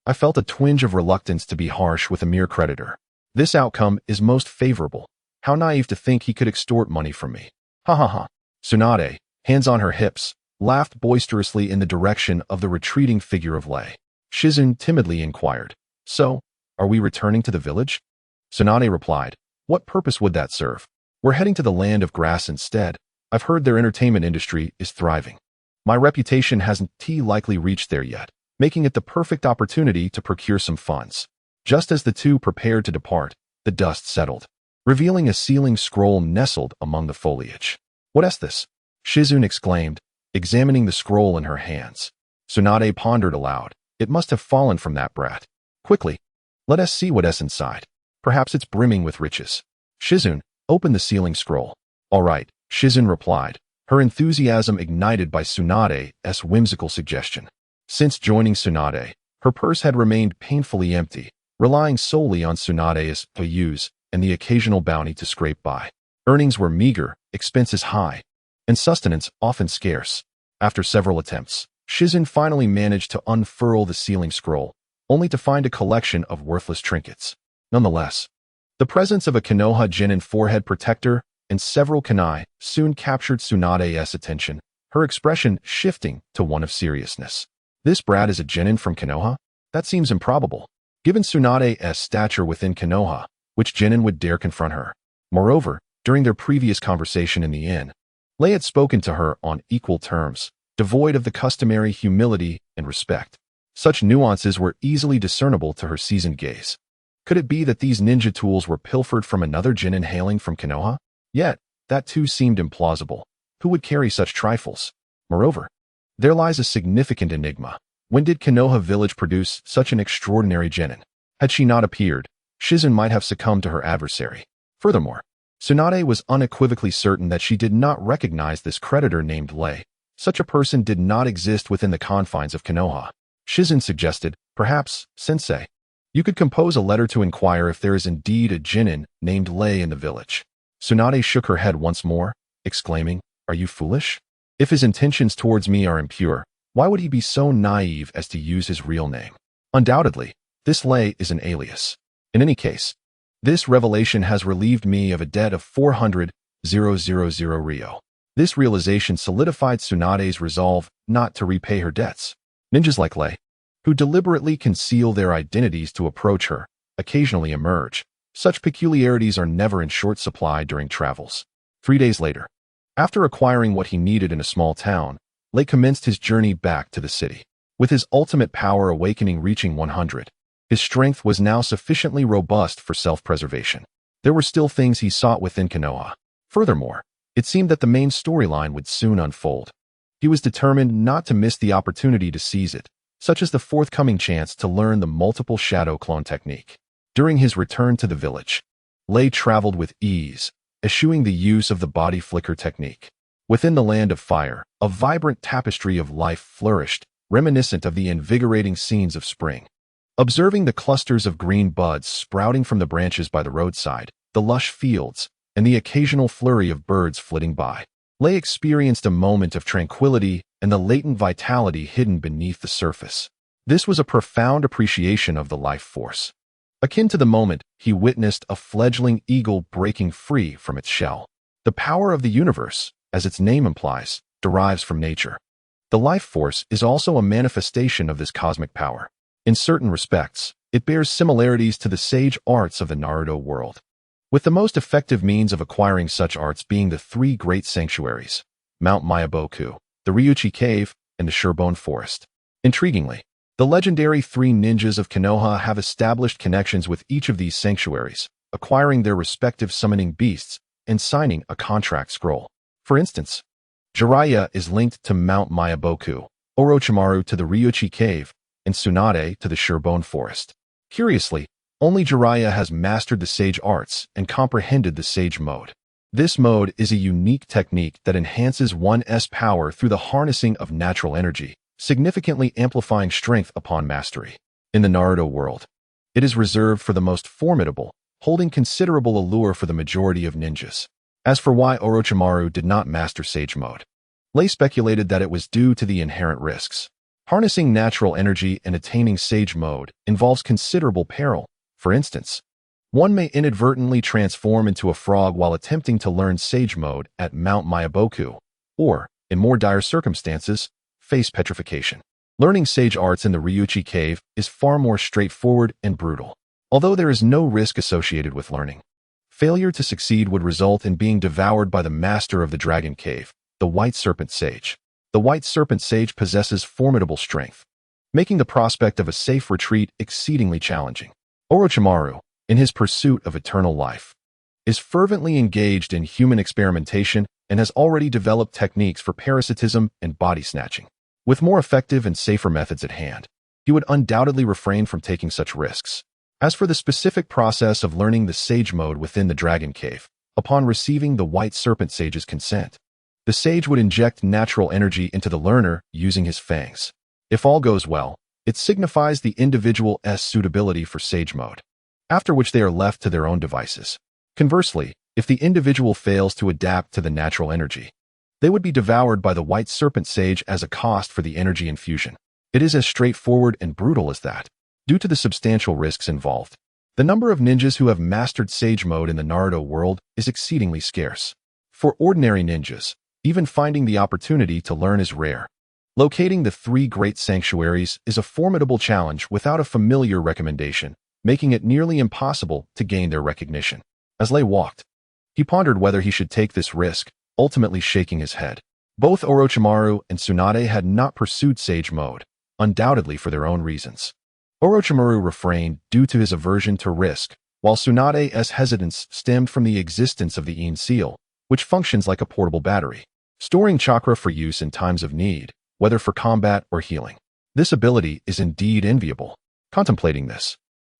I felt a twinge of reluctance to be harsh with a mere creditor. This outcome is most favorable. How naive to think he could extort money from me. Ha ha ha." Tsunade, hands on her hips, laughed boisterously in the direction of the retreating figure of Lei. Shizun timidly inquired, "So, are we returning to the village?" Tsunade replied, "What purpose would that serve? We're heading to the land of grass instead. I've heard their entertainment industry is thriving. My reputation hasn't likely reached there yet, making it the perfect opportunity to procure some funds." Just as the two prepared to depart, the dust settled, revealing a sealing scroll nestled among the foliage. "What is this?" Shizun exclaimed, examining the scroll in her hands. Tsunade pondered aloud. "It must have fallen from that brat. Quickly, let us see what is inside. Perhaps it's brimming with riches." Shizun, open the sealing scroll. "All right," Shizun replied, her enthusiasm ignited by Tsunade's whimsical suggestion. Since joining Tsunade, her purse had remained painfully empty, relying solely on Tsunade's use and the occasional bounty to scrape by. Earnings were meager, expenses high, and sustenance often scarce. After several attempts, Shizen finally managed to unfurl the sealing scroll, only to find a collection of worthless trinkets. Nonetheless, the presence of a Konoha genin forehead protector and several kunai soon captured Tsunade's attention, her expression shifting to one of seriousness. This brat is a genin from Konoha? That seems improbable. Given Tsunade's stature within Konoha, which genin would dare confront her? Moreover, during their previous conversation in the inn, Lei had spoken to her on equal terms, devoid of the customary humility and respect. Such nuances were easily discernible to her seasoned gaze. Could it be that these ninja tools were pilfered from another genin hailing from Konoha? Yet, that too seemed implausible. Who would carry such trifles? Moreover, there lies a significant enigma. When did Konoha village produce such an extraordinary genin? Had she not appeared, Shizen might have succumbed to her adversary. Furthermore, Tsunade was unequivocally certain that she did not recognize this creditor named Lei. Such a person did not exist within the confines of Konoha. Shizen suggested, perhaps, Sensei, you could compose a letter to inquire if there is indeed a genin named Lei in the village. Tsunade shook her head once more, exclaiming, are you foolish? If his intentions towards me are impure, why would he be so naive as to use his real name? Undoubtedly, this Lei is an alias. In any case, this revelation has relieved me of a debt of 400,000 Ryo. This realization solidified Tsunade's resolve not to repay her debts. Ninjas like Lei, who deliberately conceal their identities to approach her, occasionally emerge. Such peculiarities are never in short supply during travels. 3 days later, after acquiring what he needed in a small town, Lei commenced his journey back to the city. With his ultimate power awakening reaching 100, his strength was now sufficiently robust for self-preservation. There were still things he sought within Konoha. Furthermore, it seemed that the main storyline would soon unfold. He was determined not to miss the opportunity to seize it, such as the forthcoming chance to learn the multiple shadow clone technique. During his return to the village, Lei traveled with ease, eschewing the use of the body flicker technique. Within the land of fire, a vibrant tapestry of life flourished, reminiscent of the invigorating scenes of spring. Observing the clusters of green buds sprouting from the branches by the roadside, the lush fields, and the occasional flurry of birds flitting by, Lei experienced a moment of tranquility and the latent vitality hidden beneath the surface. This was a profound appreciation of the life force. Akin to the moment he witnessed a fledgling eagle breaking free from its shell. The power of the universe, as its name implies, derives from nature. The life force is also a manifestation of this cosmic power. In certain respects, it bears similarities to the sage arts of the Naruto world, with the most effective means of acquiring such arts being the 3 great sanctuaries, Mount Mayaboku, the Ryuchi Cave, and the Surebone Forest. Intriguingly, the legendary 3 ninjas of Konoha have established connections with each of these sanctuaries, acquiring their respective summoning beasts and signing a contract scroll. For instance, Jiraiya is linked to Mount Mayaboku, Orochimaru to the Ryuchi Cave, and Tsunade to the Surebone Forest. Curiously, only Jiraiya has mastered the sage arts and comprehended the sage mode. This mode is a unique technique that enhances one's power through the harnessing of natural energy, significantly amplifying strength upon mastery. In the Naruto world, it is reserved for the most formidable, holding considerable allure for the majority of ninjas. As for why Orochimaru did not master sage mode, Lei speculated that it was due to the inherent risks. Harnessing natural energy and attaining sage mode involves considerable peril. For instance, one may inadvertently transform into a frog while attempting to learn sage mode at Mount Mayaboku, or, in more dire circumstances, face petrification. Learning sage arts in the Ryuchi Cave is far more straightforward and brutal. Although there is no risk associated with learning, failure to succeed would result in being devoured by the master of the Dragon Cave, the White Serpent Sage. The White Serpent Sage possesses formidable strength, making the prospect of a safe retreat exceedingly challenging. Orochimaru, in his pursuit of eternal life, is fervently engaged in human experimentation and has already developed techniques for parasitism and body snatching. With more effective and safer methods at hand, he would undoubtedly refrain from taking such risks. As for the specific process of learning the sage mode within the Dragon Cave, upon receiving the White Serpent Sage's consent, the sage would inject natural energy into the learner using his fangs. If all goes well, It signifies the individual's suitability for Sage mode, after which they are left to their own devices. Conversely, if the individual fails to adapt to the natural energy, they would be devoured by the White Serpent Sage as a cost for the energy infusion. It is as straightforward and brutal as that, due to the substantial risks involved. The number of ninjas who have mastered Sage mode in the Naruto world is exceedingly scarce. For ordinary ninjas, even finding the opportunity to learn is rare. Locating the 3 great sanctuaries is a formidable challenge without a familiar recommendation, making it nearly impossible to gain their recognition. As Lei walked, he pondered whether he should take this risk, ultimately shaking his head. Both Orochimaru and Tsunade had not pursued Sage mode, undoubtedly for their own reasons. Orochimaru refrained due to his aversion to risk, while Tsunade's hesitance stemmed from the existence of the Yin Seal, which functions like a portable battery, storing chakra for use in times of need, whether for combat or healing. This ability is indeed enviable. Contemplating this,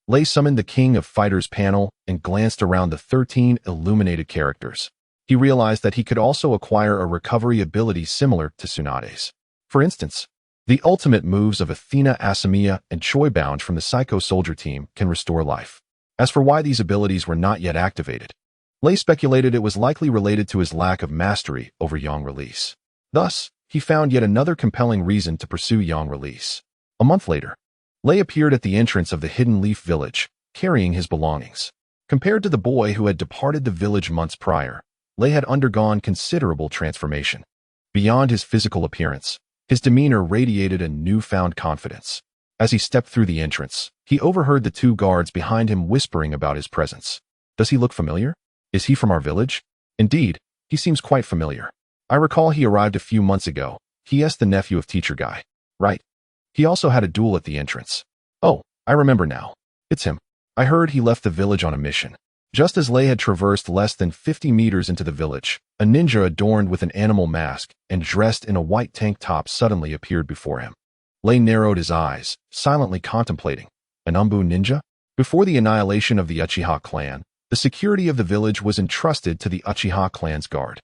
Lei summoned the King of Fighters panel and glanced around the 13 illuminated characters. He realized that he could also acquire a recovery ability similar to Tsunade's. For instance, the ultimate moves of Athena Asamiya and Choi Bound from the Psycho Soldier team can restore life. As for why these abilities were not yet activated, Lei speculated it was likely related to his lack of mastery over Yang Release. Thus, he found yet another compelling reason to pursue Yang Release. A month later, Lei appeared at the entrance of the Hidden Leaf Village, carrying his belongings. Compared to the boy who had departed the village months prior, Lei had undergone considerable transformation. Beyond his physical appearance, his demeanor radiated a newfound confidence. As he stepped through the entrance, he overheard the 2 guards behind him whispering about his presence. Does he look familiar? Is he from our village? Indeed, he seems quite familiar. I recall he arrived a few months ago. He is the nephew of Teacher Guy. Right. He also had a duel at the entrance. Oh, I remember now. It's him. I heard he left the village on a mission. Just as Lei had traversed less than 50 meters into the village, a ninja adorned with an animal mask and dressed in a white tank top suddenly appeared before him. Lei narrowed his eyes, silently contemplating. An Umbu ninja? Before the annihilation of the Uchiha clan, the security of the village was entrusted to the Uchiha clan's guard.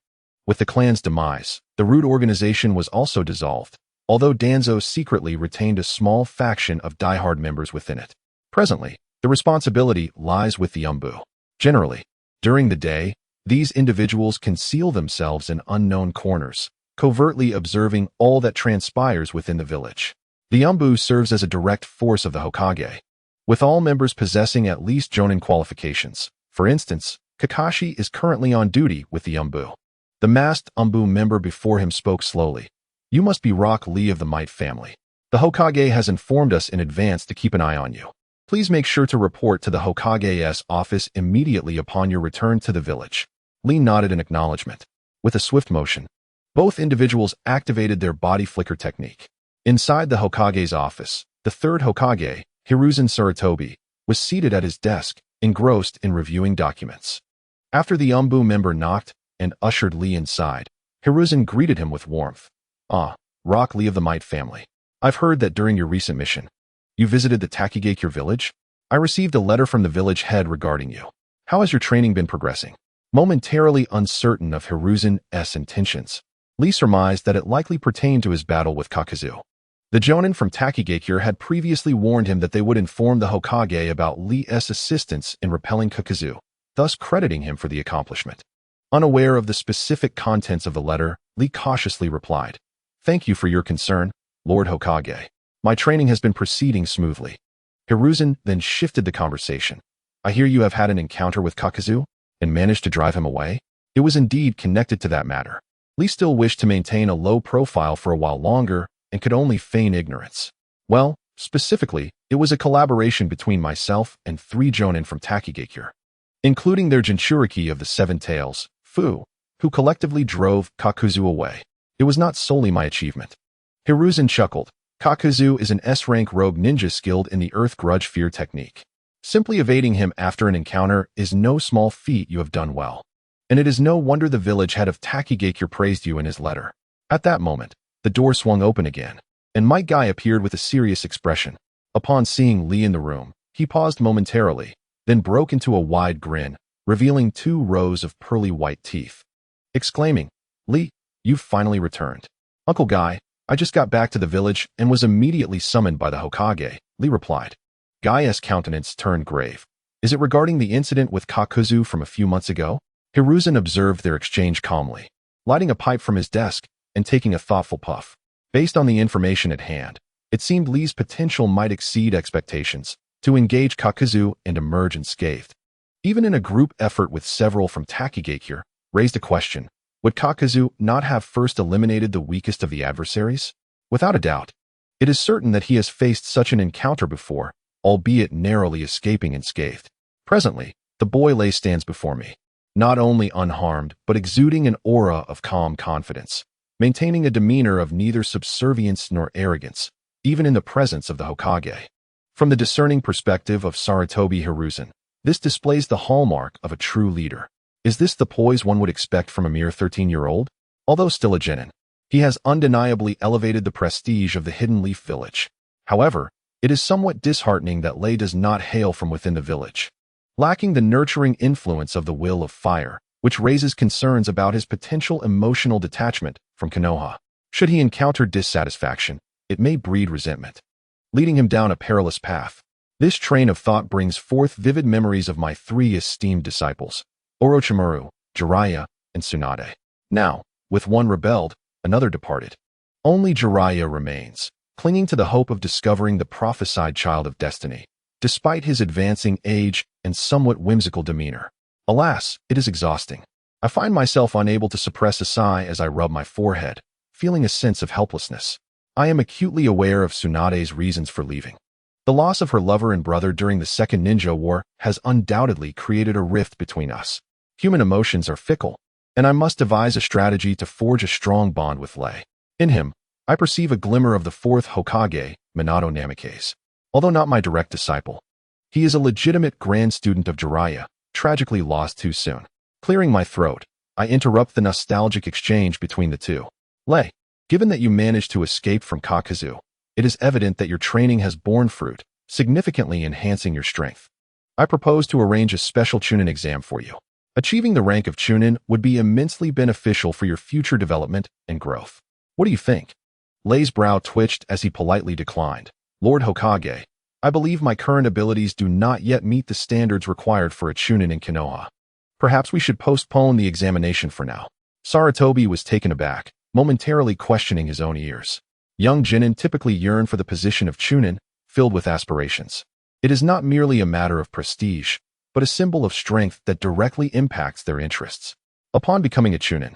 With the clan's demise, the root organization was also dissolved, although Danzo secretly retained a small faction of diehard members within it. Presently, the responsibility lies with the Umbu. Generally, during the day, these individuals conceal themselves in unknown corners, covertly observing all that transpires within the village. The Umbu serves as a direct force of the Hokage, with all members possessing at least Jonin qualifications. For instance, Kakashi is currently on duty with the Umbu. The masked Umbu member before him spoke slowly. You must be Rock Lee of the Might family. The Hokage has informed us in advance to keep an eye on you. Please make sure to report to the Hokage's office immediately upon your return to the village. Lee nodded in acknowledgement. With a swift motion, both individuals activated their body flicker technique. Inside the Hokage's office, the 3rd Hokage, Hiruzen Sarutobi, was seated at his desk, engrossed in reviewing documents. After the Umbu member knocked and ushered Lee inside, Hiruzen greeted him with warmth. Ah, Rock Lee of the Might family. I've heard that during your recent mission, you visited the Takigakure village? I received a letter from the village head regarding you. How has your training been progressing? Momentarily uncertain of Hiruzen's intentions, Lee surmised that it likely pertained to his battle with Kakuzu. The Jonin from Takigakure had previously warned him that they would inform the Hokage about Lee's assistance in repelling Kakuzu, thus crediting him for the accomplishment. Unaware of the specific contents of the letter, Lee cautiously replied, Thank you for your concern, Lord Hokage. My training has been proceeding smoothly. Hiruzen then shifted the conversation. I hear you have had an encounter with Kakuzu and managed to drive him away? It was indeed connected to that matter. Lee still wished to maintain a low profile for a while longer and could only feign ignorance. Well, specifically, it was a collaboration between myself and 3 Jonin from Takigakure, including their Jinchuriki of the 7 Tails, Fu, who collectively drove Kakuzu away. It was not solely my achievement. Hiruzen chuckled. Kakuzu is an S-rank rogue ninja skilled in the Earth Grudge Fear technique. Simply evading him after an encounter is no small feat. You have done well. And it is no wonder the village head of Takigakure praised you in his letter. At that moment, the door swung open again, and Might Guy appeared with a serious expression. Upon seeing Lee in the room, he paused momentarily, then broke into a wide grin, revealing 2 rows of pearly white teeth. Exclaiming, Lee, you've finally returned. Uncle Guy, I just got back to the village and was immediately summoned by the Hokage, Lee replied. Gaia's countenance turned grave. Is it regarding the incident with Kakuzu from a few months ago? Hiruzen observed their exchange calmly, lighting a pipe from his desk and taking a thoughtful puff. Based on the information at hand, it seemed Lee's potential might exceed expectations to engage Kakuzu and emerge unscathed. Even in a group effort with several from Takigakure, raised a question. Would Kakuzu not have first eliminated the weakest of the adversaries? Without a doubt. It is certain that he has faced such an encounter before, albeit narrowly escaping unscathed. Presently, the boy Lei stands before me, not only unharmed, but exuding an aura of calm confidence, maintaining a demeanor of neither subservience nor arrogance, even in the presence of the Hokage. From the discerning perspective of Sarutobi Hiruzen, this displays the hallmark of a true leader. Is this the poise one would expect from a mere 13-year-old? Although still a genin, he has undeniably elevated the prestige of the Hidden Leaf Village. However, it is somewhat disheartening that Lei does not hail from within the village, lacking the nurturing influence of the Will of Fire, which raises concerns about his potential emotional detachment from Konoha. Should he encounter dissatisfaction, it may breed resentment, leading him down a perilous path. This train of thought brings forth vivid memories of my three esteemed disciples, Orochimaru, Jiraiya, and Tsunade. Now, with one rebelled, another departed. Only Jiraiya remains, clinging to the hope of discovering the prophesied child of destiny, despite his advancing age and somewhat whimsical demeanor. Alas, it is exhausting. I find myself unable to suppress a sigh as I rub my forehead, feeling a sense of helplessness. I am acutely aware of Tsunade's reasons for leaving. The loss of her lover and brother during the Second Ninja War has undoubtedly created a rift between us. Human emotions are fickle, and I must devise a strategy to forge a strong bond with Lei. In him, I perceive a glimmer of the fourth Hokage, Minato Namikaze. Although not my direct disciple, he is a legitimate grand student of Jiraiya, tragically lost too soon. Clearing my throat, I interrupt the nostalgic exchange between the two. Lei, given that you managed to escape from Kakuzu, it is evident that your training has borne fruit, significantly enhancing your strength. I propose to arrange a special Chunin exam for you. Achieving the rank of Chunin would be immensely beneficial for your future development and growth. What do you think? Lei's brow twitched as he politely declined. Lord Hokage, I believe my current abilities do not yet meet the standards required for a Chunin in Konoha. Perhaps we should postpone the examination for now. Sarutobi was taken aback, momentarily questioning his own ears. Young genin typically yearn for the position of Chunin, filled with aspirations. It is not merely a matter of prestige, but a symbol of strength that directly impacts their interests. Upon becoming a Chunin,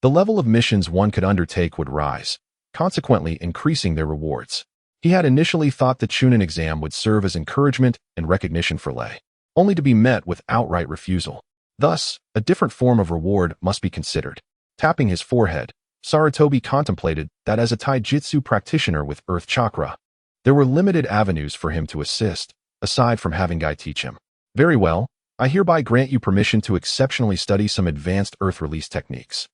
the level of missions one could undertake would rise, consequently increasing their rewards. He had initially thought the Chunin exam would serve as encouragement and recognition for Lei, only to be met with outright refusal. Thus, a different form of reward must be considered. Tapping his forehead, Sarutobi contemplated that as a taijutsu practitioner with Earth Chakra, there were limited avenues for him to assist, aside from having Guy teach him. Very well, I hereby grant you permission to exceptionally study some advanced Earth release techniques.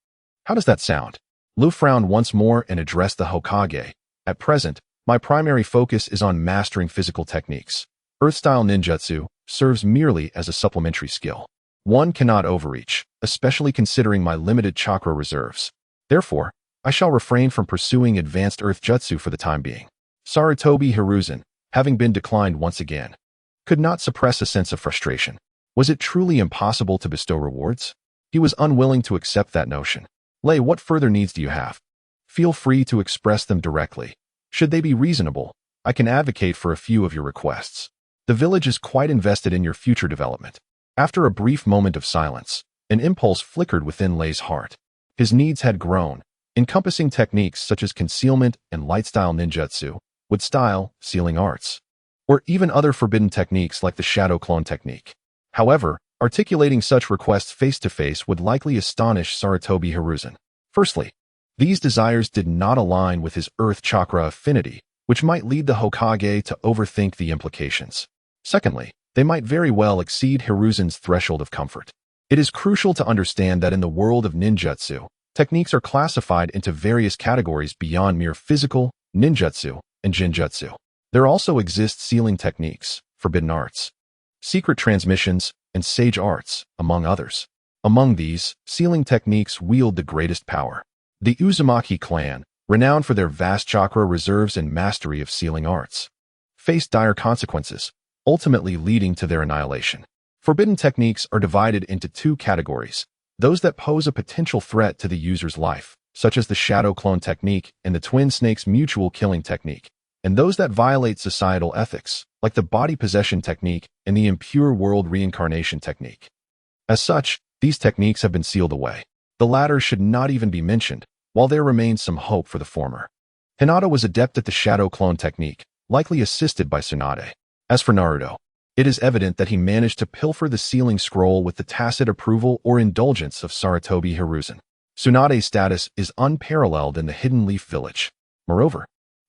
How does that sound? Lu frowned once more and addressed the Hokage. At present, my primary focus is on mastering physical techniques. Earth-style ninjutsu serves merely as a supplementary skill. One cannot overreach, especially considering my limited chakra reserves. Therefore, I shall refrain from pursuing advanced Earth jutsu for the time being. Sarutobi Hiruzen, having been declined once again, could not suppress a sense of frustration. Was it truly impossible to bestow rewards? He was unwilling to accept that notion. Lei, what further needs do you have? Feel free to express them directly. Should they be reasonable, I can advocate for a few of your requests. The village is quite invested in your future development. After a brief moment of silence, an impulse flickered within Lei's heart. His needs had grown, encompassing techniques such as concealment and light-style ninjutsu, wood-style, sealing arts, or even other forbidden techniques like the shadow clone technique. However, articulating such requests face-to-face would likely astonish Sarutobi Hiruzen. Firstly, these desires did not align with his Earth Chakra affinity, which might lead the Hokage to overthink the implications. Secondly, they might very well exceed Hiruzen's threshold of comfort. It is crucial to understand that in the world of ninjutsu, techniques are classified into various categories beyond mere physical, ninjutsu, and jinjutsu. There also exist sealing techniques, forbidden arts, secret transmissions, and sage arts, among others. Among these, sealing techniques wield the greatest power. The Uzumaki clan, renowned for their vast chakra reserves and mastery of sealing arts, faced dire consequences, ultimately leading to their annihilation. Forbidden techniques are divided into two categories: those that pose a potential threat to the user's life, such as the Shadow Clone technique and the Twin Snakes mutual killing technique, and those that violate societal ethics, like the Body Possession technique and the Impure World Reincarnation technique. As such, these techniques have been sealed away. The latter should not even be mentioned, while there remains some hope for the former. Hinata was adept at the Shadow Clone technique, likely assisted by Tsunade. As for Naruto, it is evident that he managed to pilfer the sealing scroll with the tacit approval or indulgence of Sarutobi Hiruzen. Tsunade's status is unparalleled in the Hidden Leaf Village. Moreover,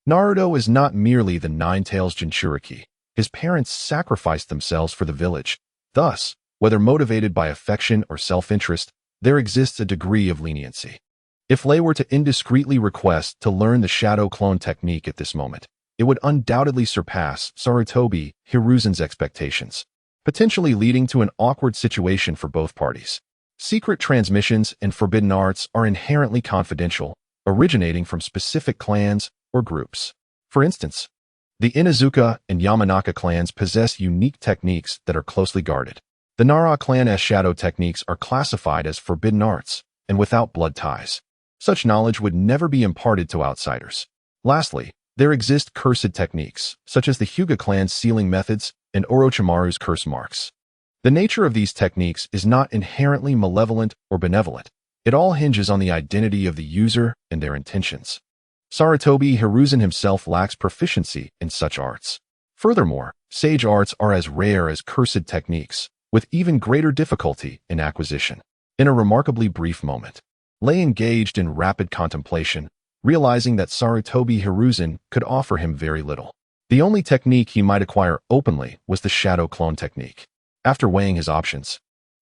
Naruto is not merely the Nine-Tails Jinchuriki. His parents sacrificed themselves for the village. Thus, whether motivated by affection or self-interest, there exists a degree of leniency. If Lei were to indiscreetly request to learn the Shadow Clone technique at this moment, it would undoubtedly surpass Sarutobi Hiruzen's expectations, potentially leading to an awkward situation for both parties. Secret transmissions and forbidden arts are inherently confidential, originating from specific clans or groups. For instance, the Inuzuka and Yamanaka clans possess unique techniques that are closely guarded. The Nara clan's shadow techniques are classified as forbidden arts and without blood ties. Such knowledge would never be imparted to outsiders. Lastly, there exist cursed techniques, such as the Hyuga clan's sealing methods and Orochimaru's curse marks. The nature of these techniques is not inherently malevolent or benevolent. It all hinges on the identity of the user and their intentions. Sarutobi Hiruzen himself lacks proficiency in such arts. Furthermore, sage arts are as rare as cursed techniques, with even greater difficulty in acquisition. In a remarkably brief moment, Lei engaged in rapid contemplation, realizing that Sarutobi Hiruzen could offer him very little. The only technique he might acquire openly was the Shadow Clone technique. After weighing his options,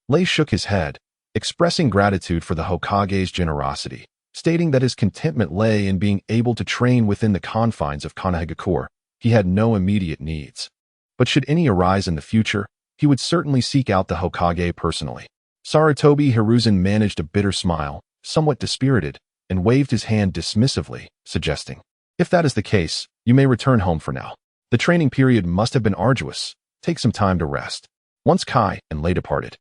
Lei shook his head, expressing gratitude for the Hokage's generosity, stating that his contentment lay in being able to train within the confines of Konohagakure. He had no immediate needs. But should any arise in the future, he would certainly seek out the Hokage personally. Sarutobi Hiruzen managed a bitter smile, somewhat dispirited, and waved his hand dismissively, suggesting, "If that is the case, you may return home for now. The training period must have been arduous. Take some time to rest." Once Kai and Lei departed,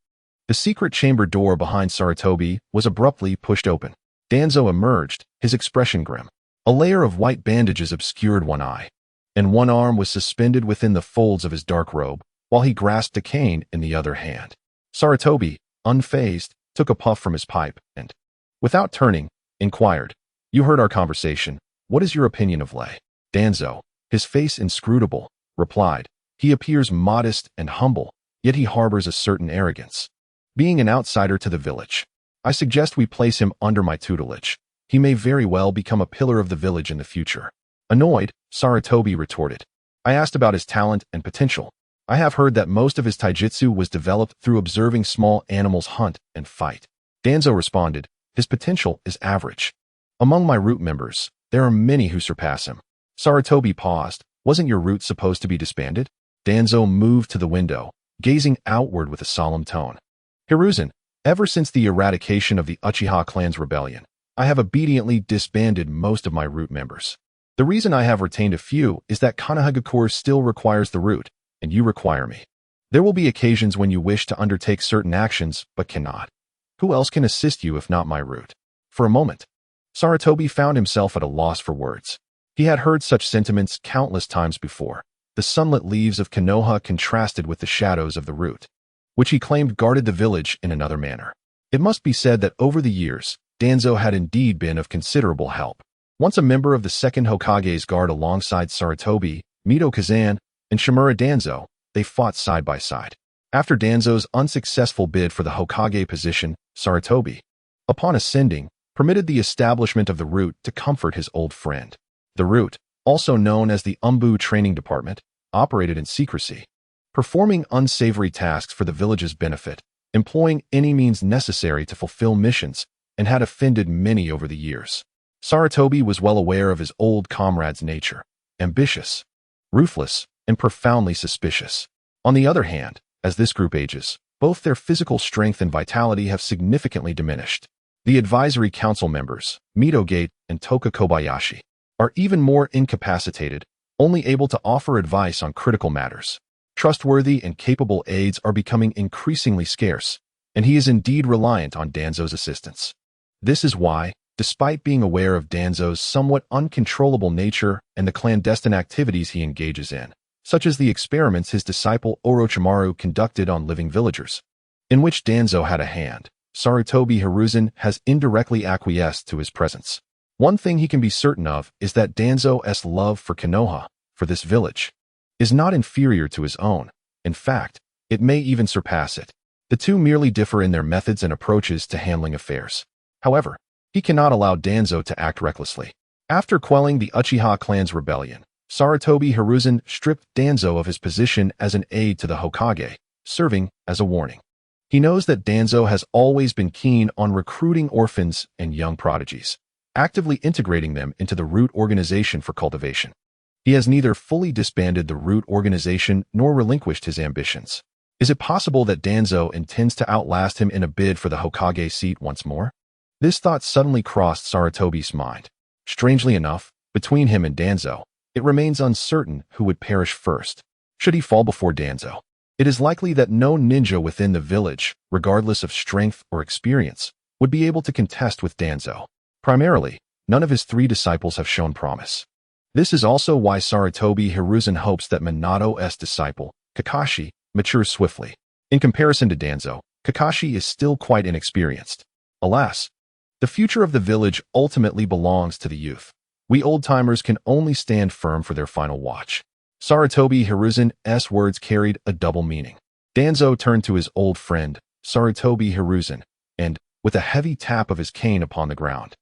the secret chamber door behind Sarutobi was abruptly pushed open. Danzo emerged, his expression grim. A layer of white bandages obscured one eye, and one arm was suspended within the folds of his dark robe, while he grasped a cane in the other hand. Sarutobi, unfazed, took a puff from his pipe and, without turning, inquired, "You heard our conversation. What is your opinion of Lei?" Danzo, his face inscrutable, replied, "He appears modest and humble, yet he harbors a certain arrogance. Being an outsider to the village, I suggest we place him under my tutelage. He may very well become a pillar of the village in the future." Annoyed, Sarutobi retorted, "I asked about his talent and potential. I have heard that most of his taijutsu was developed through observing small animals hunt and fight." Danzo responded, "His potential is average. Among my root members, there are many who surpass him." Sarutobi paused. "Wasn't your root supposed to be disbanded?" Danzo moved to the window, gazing outward with a solemn tone. "Hiruzen, ever since the eradication of the Uchiha clan's rebellion, I have obediently disbanded most of my root members. The reason I have retained a few is that Konohagakure still requires the root, and you require me. There will be occasions when you wish to undertake certain actions, but cannot. Who else can assist you if not my root?" For a moment, Sarutobi found himself at a loss for words. He had heard such sentiments countless times before. The sunlit leaves of Konoha contrasted with the shadows of the root, which he claimed guarded the village in another manner. It must be said that over the years, Danzo had indeed been of considerable help. Once a member of the second Hokage's guard alongside Sarutobi, Mito Kazan, and Shimura Danzo, they fought side by side. After Danzo's unsuccessful bid for the Hokage position, Sarutobi, upon ascending, permitted the establishment of the root to comfort his old friend. The root, also known as the Umbu Training Department, operated in secrecy, performing unsavory tasks for the village's benefit, employing any means necessary to fulfill missions, and had offended many over the years. Sarutobi was well aware of his old comrade's nature, ambitious, ruthless, and profoundly suspicious. On the other hand, as this group ages, both their physical strength and vitality have significantly diminished. The advisory council members, Midogate and Toka Kobayashi, are even more incapacitated, only able to offer advice on critical matters. Trustworthy and capable aides are becoming increasingly scarce, and he is indeed reliant on Danzo's assistance. This is why, despite being aware of Danzo's somewhat uncontrollable nature and the clandestine activities he engages in, such as the experiments his disciple Orochimaru conducted on living villagers, in which Danzo had a hand, Sarutobi Hiruzen has indirectly acquiesced to his presence. One thing he can be certain of is that Danzo's love for Konoha, for this village, is not inferior to his own. In fact, it may even surpass it. The two merely differ in their methods and approaches to handling affairs. However, he cannot allow Danzo to act recklessly. After quelling the Uchiha clan's rebellion, Sarutobi Hiruzen stripped Danzo of his position as an aide to the Hokage, serving as a warning. He knows that Danzo has always been keen on recruiting orphans and young prodigies, actively integrating them into the root organization for cultivation. He has neither fully disbanded the root organization nor relinquished his ambitions. Is it possible that Danzo intends to outlast him in a bid for the Hokage seat once more? This thought suddenly crossed Sarutobi's mind. Strangely enough, between him and Danzo, it remains uncertain who would perish first. Should he fall before Danzo, it is likely that no ninja within the village, regardless of strength or experience, would be able to contest with Danzo. Primarily, none of his three disciples have shown promise. This is also why Sarutobi Hiruzen hopes that Minato's disciple, Kakashi, matures swiftly. In comparison to Danzo, Kakashi is still quite inexperienced. Alas, the future of the village ultimately belongs to the youth. We old-timers can only stand firm for their final watch. Sarutobi Hiruzen's words carried a double meaning. Danzo turned to his old friend, Sarutobi Hiruzen, and, with a heavy tap of his cane upon the ground,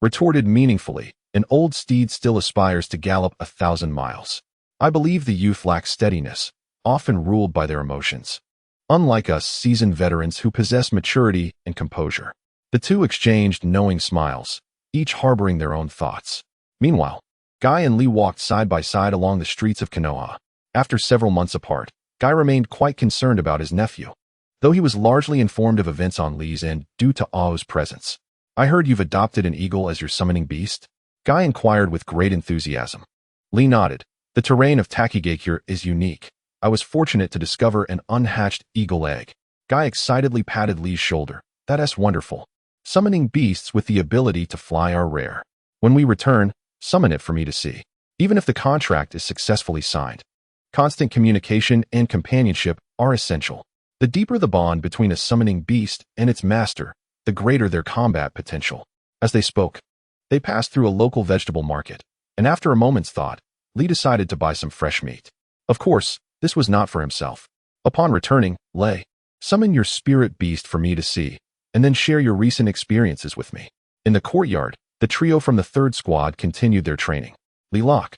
retorted meaningfully, "An old steed still aspires to gallop 1,000 miles. I believe the youth lacks steadiness, often ruled by their emotions. Unlike us seasoned veterans who possess maturity and composure." The two exchanged knowing smiles, each harboring their own thoughts. Meanwhile, Guy and Lee walked side by side along the streets of Konoha. After several months apart, Guy remained quite concerned about his nephew, though he was largely informed of events on Lee's end due to Ao's presence. "I heard you've adopted an eagle as your summoning beast?" Guy inquired with great enthusiasm. Lee nodded. "The terrain of Takigakure is unique. I was fortunate to discover an unhatched eagle egg." Guy excitedly patted Lee's shoulder. "That's wonderful. Summoning beasts with the ability to fly are rare. When we return, summon it for me to see." Even if the contract is successfully signed, constant communication and companionship are essential. The deeper the bond between a summoning beast and its master, the greater their combat potential. As they spoke, they passed through a local vegetable market, and after a moment's thought, Lee decided to buy some fresh meat. Of course, this was not for himself. Upon returning, Lei, "Summon your spirit beast for me to see, and then share your recent experiences with me." In the courtyard, the trio from the third squad continued their training. Lee Locke,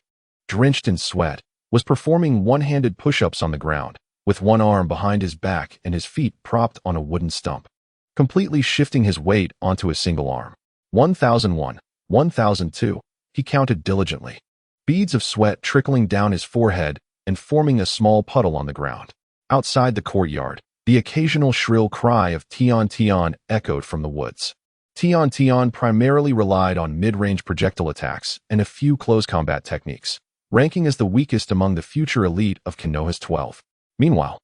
drenched in sweat, was performing one-handed push-ups on the ground, with one arm behind his back and his feet propped on a wooden stump, completely shifting his weight onto a single arm. 1001, 1002, he counted diligently, beads of sweat trickling down his forehead and forming a small puddle on the ground. Outside the courtyard, the occasional shrill cry of Tion Tion echoed from the woods. Tion Tion primarily relied on mid-range projectile attacks and a few close combat techniques, ranking as the weakest among the future elite of Konoha's 12. Meanwhile,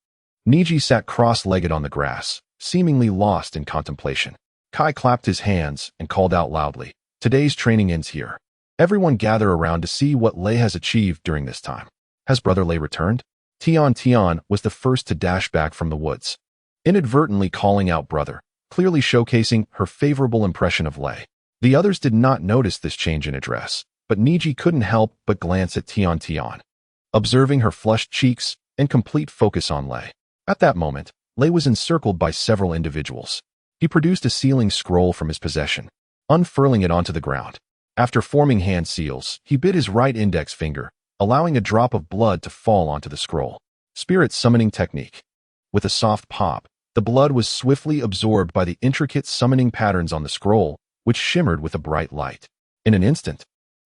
Niji sat cross-legged on the grass, seemingly lost in contemplation. Kai clapped his hands and called out loudly, "Today's training ends here. Everyone gather around to see what Lei has achieved during this time." "Has Brother Lei returned?" Tion Tion was the first to dash back from the woods, inadvertently calling out brother, clearly showcasing her favorable impression of Lei. The others did not notice this change in address, but Niji couldn't help but glance at Tion Tion, observing her flushed cheeks and complete focus on Lei. At that moment, Lei was encircled by several individuals. He produced a sealing scroll from his possession, unfurling it onto the ground. After forming hand seals, he bit his right index finger, allowing a drop of blood to fall onto the scroll. Spirit summoning technique. With a soft pop, the blood was swiftly absorbed by the intricate summoning patterns on the scroll, which shimmered with a bright light. In an instant,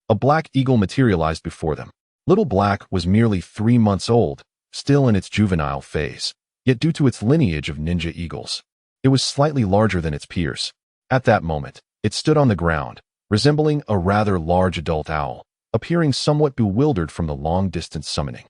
a black eagle materialized before them. Little Black was merely 3 months old, still in its juvenile phase, yet due to its lineage of ninja eagles, it was slightly larger than its peers. At that moment, It stood on the ground, resembling a rather large adult owl, appearing somewhat bewildered from the long-distance summoning.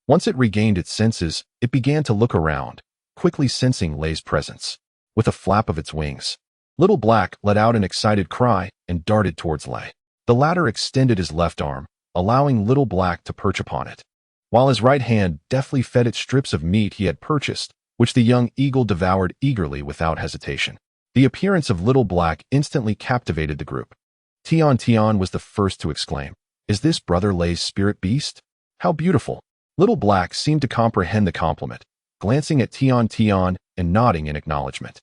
Once it regained its senses, it began to look around, quickly sensing Lei's presence. With a flap of its wings, Little Black let out an excited cry and darted towards Lei. The latter extended his left arm, allowing Little Black to perch upon it, while his right hand deftly fed it strips of meat he had purchased, which the young eagle devoured eagerly without hesitation. The appearance of Little Black instantly captivated the group. Tian was the first to exclaim, "Is this Brother Lei's spirit beast? How beautiful!" Little Black seemed to comprehend the compliment, glancing at Tian and nodding in acknowledgement.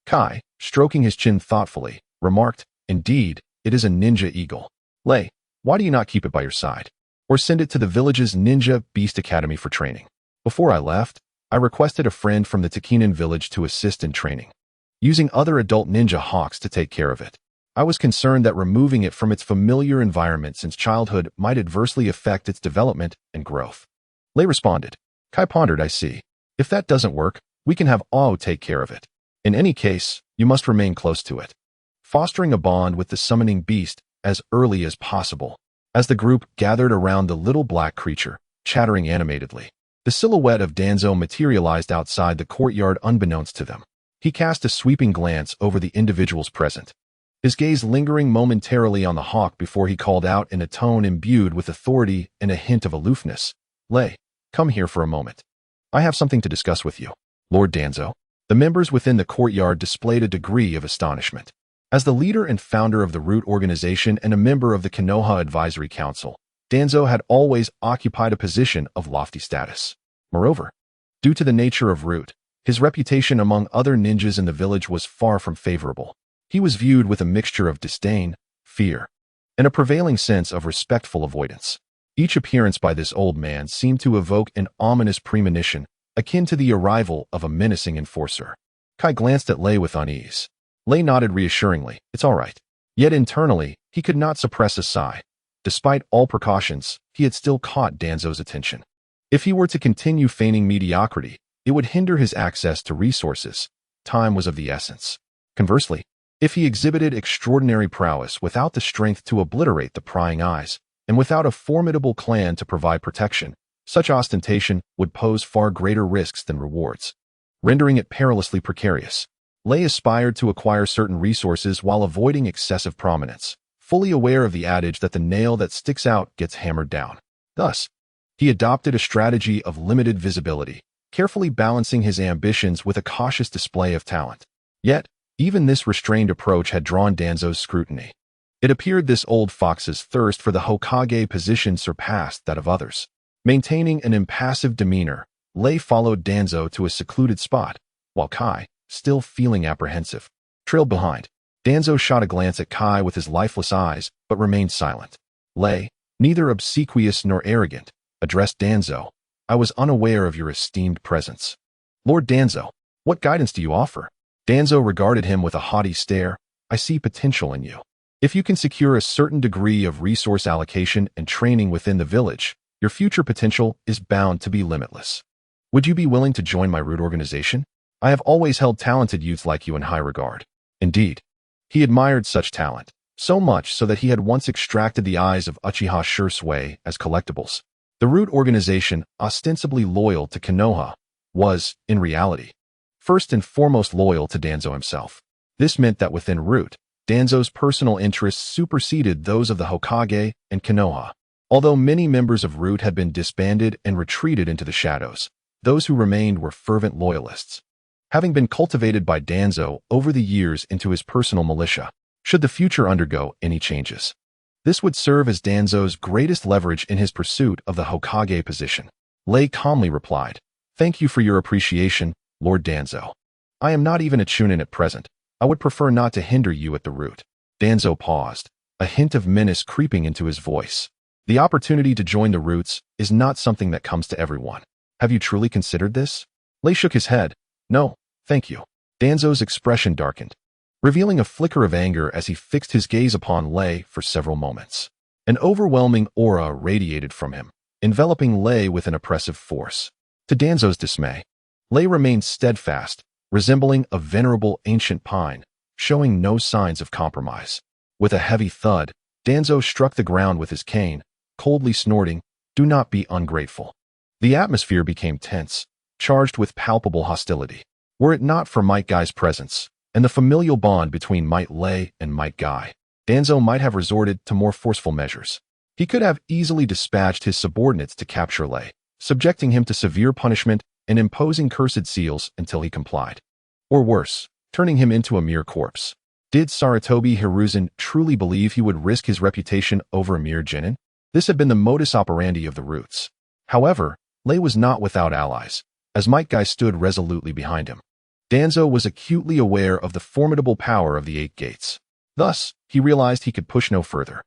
Kai, stroking his chin thoughtfully, remarked, "Indeed, it is a ninja eagle. Lei, why do you not keep it by your side? Or send it to the village's Ninja Beast Academy for training?" Before I left, I requested a friend from the Takinan village to assist in training, using other adult ninja hawks to take care of it. I was concerned that removing it from its familiar environment since childhood might adversely affect its development and growth. Lei responded. Kai pondered, "I see. If that doesn't work, we can have Ao take care of it. In any case, you must remain close to it, fostering a bond with the summoning beast as early as possible." As the group gathered around the little black creature, chattering animatedly, the silhouette of Danzo materialized outside the courtyard unbeknownst to them. He cast a sweeping glance over the individuals present, his gaze lingering momentarily on the hawk before he called out in a tone imbued with authority and a hint of aloofness, "Lei, come here for a moment. I have something to discuss with you." Lord Danzo. The members within the courtyard displayed a degree of astonishment. As the leader and founder of the Root organization and a member of the Konoha Advisory Council, Danzo had always occupied a position of lofty status. Moreover, due to the nature of Root, his reputation among other ninjas in the village was far from favorable. He was viewed with a mixture of disdain, fear, and a prevailing sense of respectful avoidance. Each appearance by this old man seemed to evoke an ominous premonition, akin to the arrival of a menacing enforcer. Kai glanced at Lei with unease. Lei nodded reassuringly, "It's all right." Yet internally, he could not suppress a sigh. Despite all precautions, he had still caught Danzo's attention. If he were to continue feigning mediocrity, it would hinder his access to resources. Time was of the essence. Conversely, if he exhibited extraordinary prowess without the strength to obliterate the prying eyes, and without a formidable clan to provide protection, such ostentation would pose far greater risks than rewards, rendering it perilously precarious. Lei aspired to acquire certain resources while avoiding excessive prominence, fully aware of the adage that the nail that sticks out gets hammered down. Thus, he adopted a strategy of limited visibility, carefully balancing his ambitions with a cautious display of talent. Yet, even this restrained approach had drawn Danzo's scrutiny. It appeared this old fox's thirst for the Hokage position surpassed that of others. Maintaining an impassive demeanor, Lei followed Danzo to a secluded spot, while Kai, still feeling apprehensive, trailed behind. Danzo shot a glance at Kai with his lifeless eyes, but remained silent. Lei, neither obsequious nor arrogant, addressed Danzo. "I was unaware of your esteemed presence." "Lord Danzo, what guidance do you offer?" Danzo regarded him with a haughty stare. "I see potential in you. If you can secure a certain degree of resource allocation and training within the village, your future potential is bound to be limitless. Would you be willing to join my Root organization? I have always held talented youths like you in high regard." Indeed, he admired such talent, so much so that he had once extracted the eyes of Uchiha Shursui as collectibles. The Root organization, ostensibly loyal to Konoha, was, in reality, first and foremost loyal to Danzo himself. This meant that within Root, Danzo's personal interests superseded those of the Hokage and Konoha. Although many members of Root had been disbanded and retreated into the shadows, those who remained were fervent loyalists, having been cultivated by Danzo over the years into his personal militia, should the future undergo any changes. This would serve as Danzo's greatest leverage in his pursuit of the Hokage position. Lei calmly replied, "Thank you for your appreciation, Lord Danzo. I am not even a Chunin at present. I would prefer not to hinder you at the Root." Danzo paused, a hint of menace creeping into his voice. "The opportunity to join the Roots is not something that comes to everyone. Have you truly considered this?" Lei shook his head. "No, thank you." Danzo's expression darkened, revealing a flicker of anger as he fixed his gaze upon Lei for several moments. An overwhelming aura radiated from him, enveloping Lei with an oppressive force. To Danzo's dismay, Lei remained steadfast, resembling a venerable ancient pine, showing no signs of compromise. With a heavy thud, Danzo struck the ground with his cane, coldly snorting, "Do not be ungrateful." The atmosphere became tense, charged with palpable hostility. Were it not for Might Guy's presence, and the familial bond between Might Lei and Might Guy, Danzo might have resorted to more forceful measures. He could have easily dispatched his subordinates to capture Lei, subjecting him to severe punishment and imposing cursed seals until he complied. Or worse, turning him into a mere corpse. Did Sarutobi Hiruzen truly believe he would risk his reputation over a mere genin? This had been the modus operandi of the Roots. However, Lei was not without allies, as Might Guy stood resolutely behind him. Danzo was acutely aware of the formidable power of the Eight Gates. Thus, he realized he could push no further.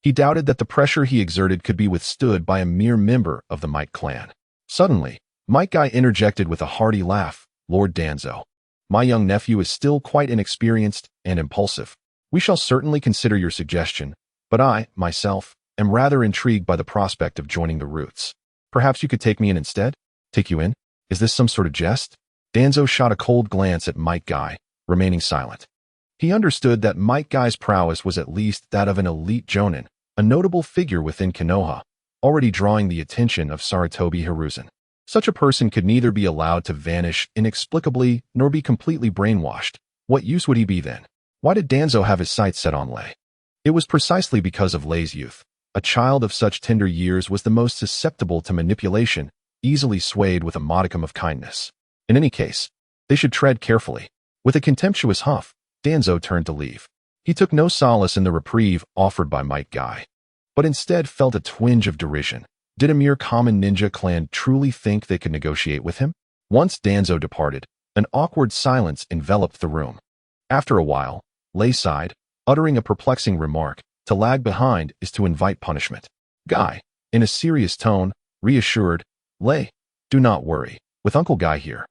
He doubted that the pressure he exerted could be withstood by a mere member of the Might clan. Suddenly, Might Guy interjected with a hearty laugh, "Lord Danzo, my young nephew is still quite inexperienced and impulsive. We shall certainly consider your suggestion, but I, myself, am rather intrigued by the prospect of joining the Roots. Perhaps you could take me in instead? Take you in? Is this some sort of jest?" Danzo shot a cold glance at Might Guy, remaining silent. He understood that Might Guy's prowess was at least that of an elite jonin, a notable figure within Konoha, already drawing the attention of Sarutobi Hiruzen. Such a person could neither be allowed to vanish inexplicably nor be completely brainwashed. What use would he be then? Why did Danzo have his sights set on Lei? It was precisely because of Lei's youth. A child of such tender years was the most susceptible to manipulation, easily swayed with a modicum of kindness. In any case, they should tread carefully. With a contemptuous huff, Danzo turned to leave. He took no solace in the reprieve offered by Might Guy, but instead felt a twinge of derision. Did a mere common ninja clan truly think they could negotiate with him? Once Danzo departed, an awkward silence enveloped the room. After a while, Lei sighed, uttering a perplexing remark. To lag behind is to invite punishment. Guy, in a serious tone, reassured, "Lei, do not worry. With Uncle Guy here,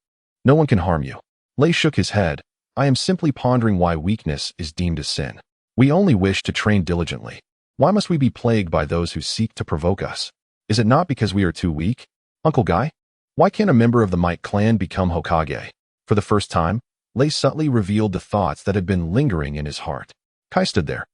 no one can harm you." Lei shook his head. "I am simply pondering why weakness is deemed a sin. We only wish to train diligently. Why must we be plagued by those who seek to provoke us? Is it not because we are too weak? Uncle Guy, why can't a member of the Might clan become Hokage?" For the first time, Lei subtly revealed the thoughts that had been lingering in his heart. Kai stood there,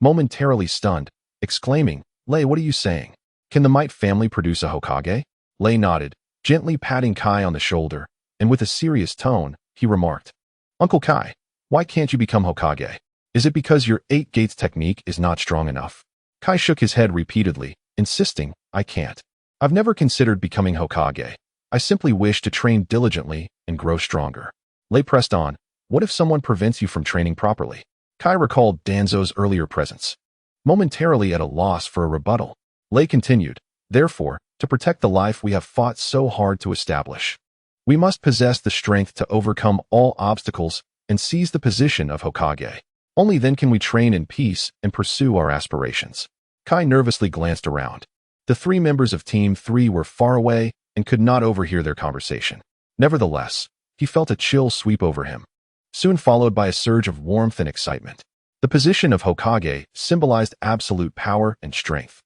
momentarily stunned, exclaiming, "Lei, what are you saying? Can the Might family produce a Hokage?" Lei nodded, gently patting Kai on the shoulder, and with a serious tone, he remarked, "Uncle Kai, why can't you become Hokage? Is it because your Eight Gates technique is not strong enough?" Kai shook his head repeatedly, insisting, "I can't. I've never considered becoming Hokage. I simply wish to train diligently and grow stronger." Lei pressed on, "What if someone prevents you from training properly?" Kai recalled Danzo's earlier presence. Momentarily at a loss for a rebuttal, Lei continued, "Therefore, to protect the life we have fought so hard to establish, we must possess the strength to overcome all obstacles and seize the position of Hokage. Only then can we train in peace and pursue our aspirations." Kai nervously glanced around. The three members of Team 3 were far away and could not overhear their conversation. Nevertheless, he felt a chill sweep over him, soon followed by a surge of warmth and excitement. The position of Hokage symbolized absolute power and strength.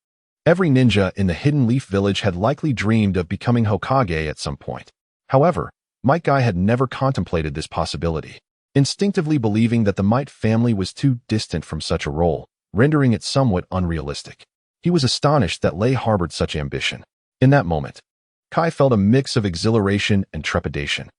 Every ninja in the Hidden Leaf Village had likely dreamed of becoming Hokage at some point. However, Might Guy had never contemplated this possibility, instinctively believing that the Might family was too distant from such a role, rendering it somewhat unrealistic. He was astonished that Lei harbored such ambition. In that moment, Kai felt a mix of exhilaration and trepidation,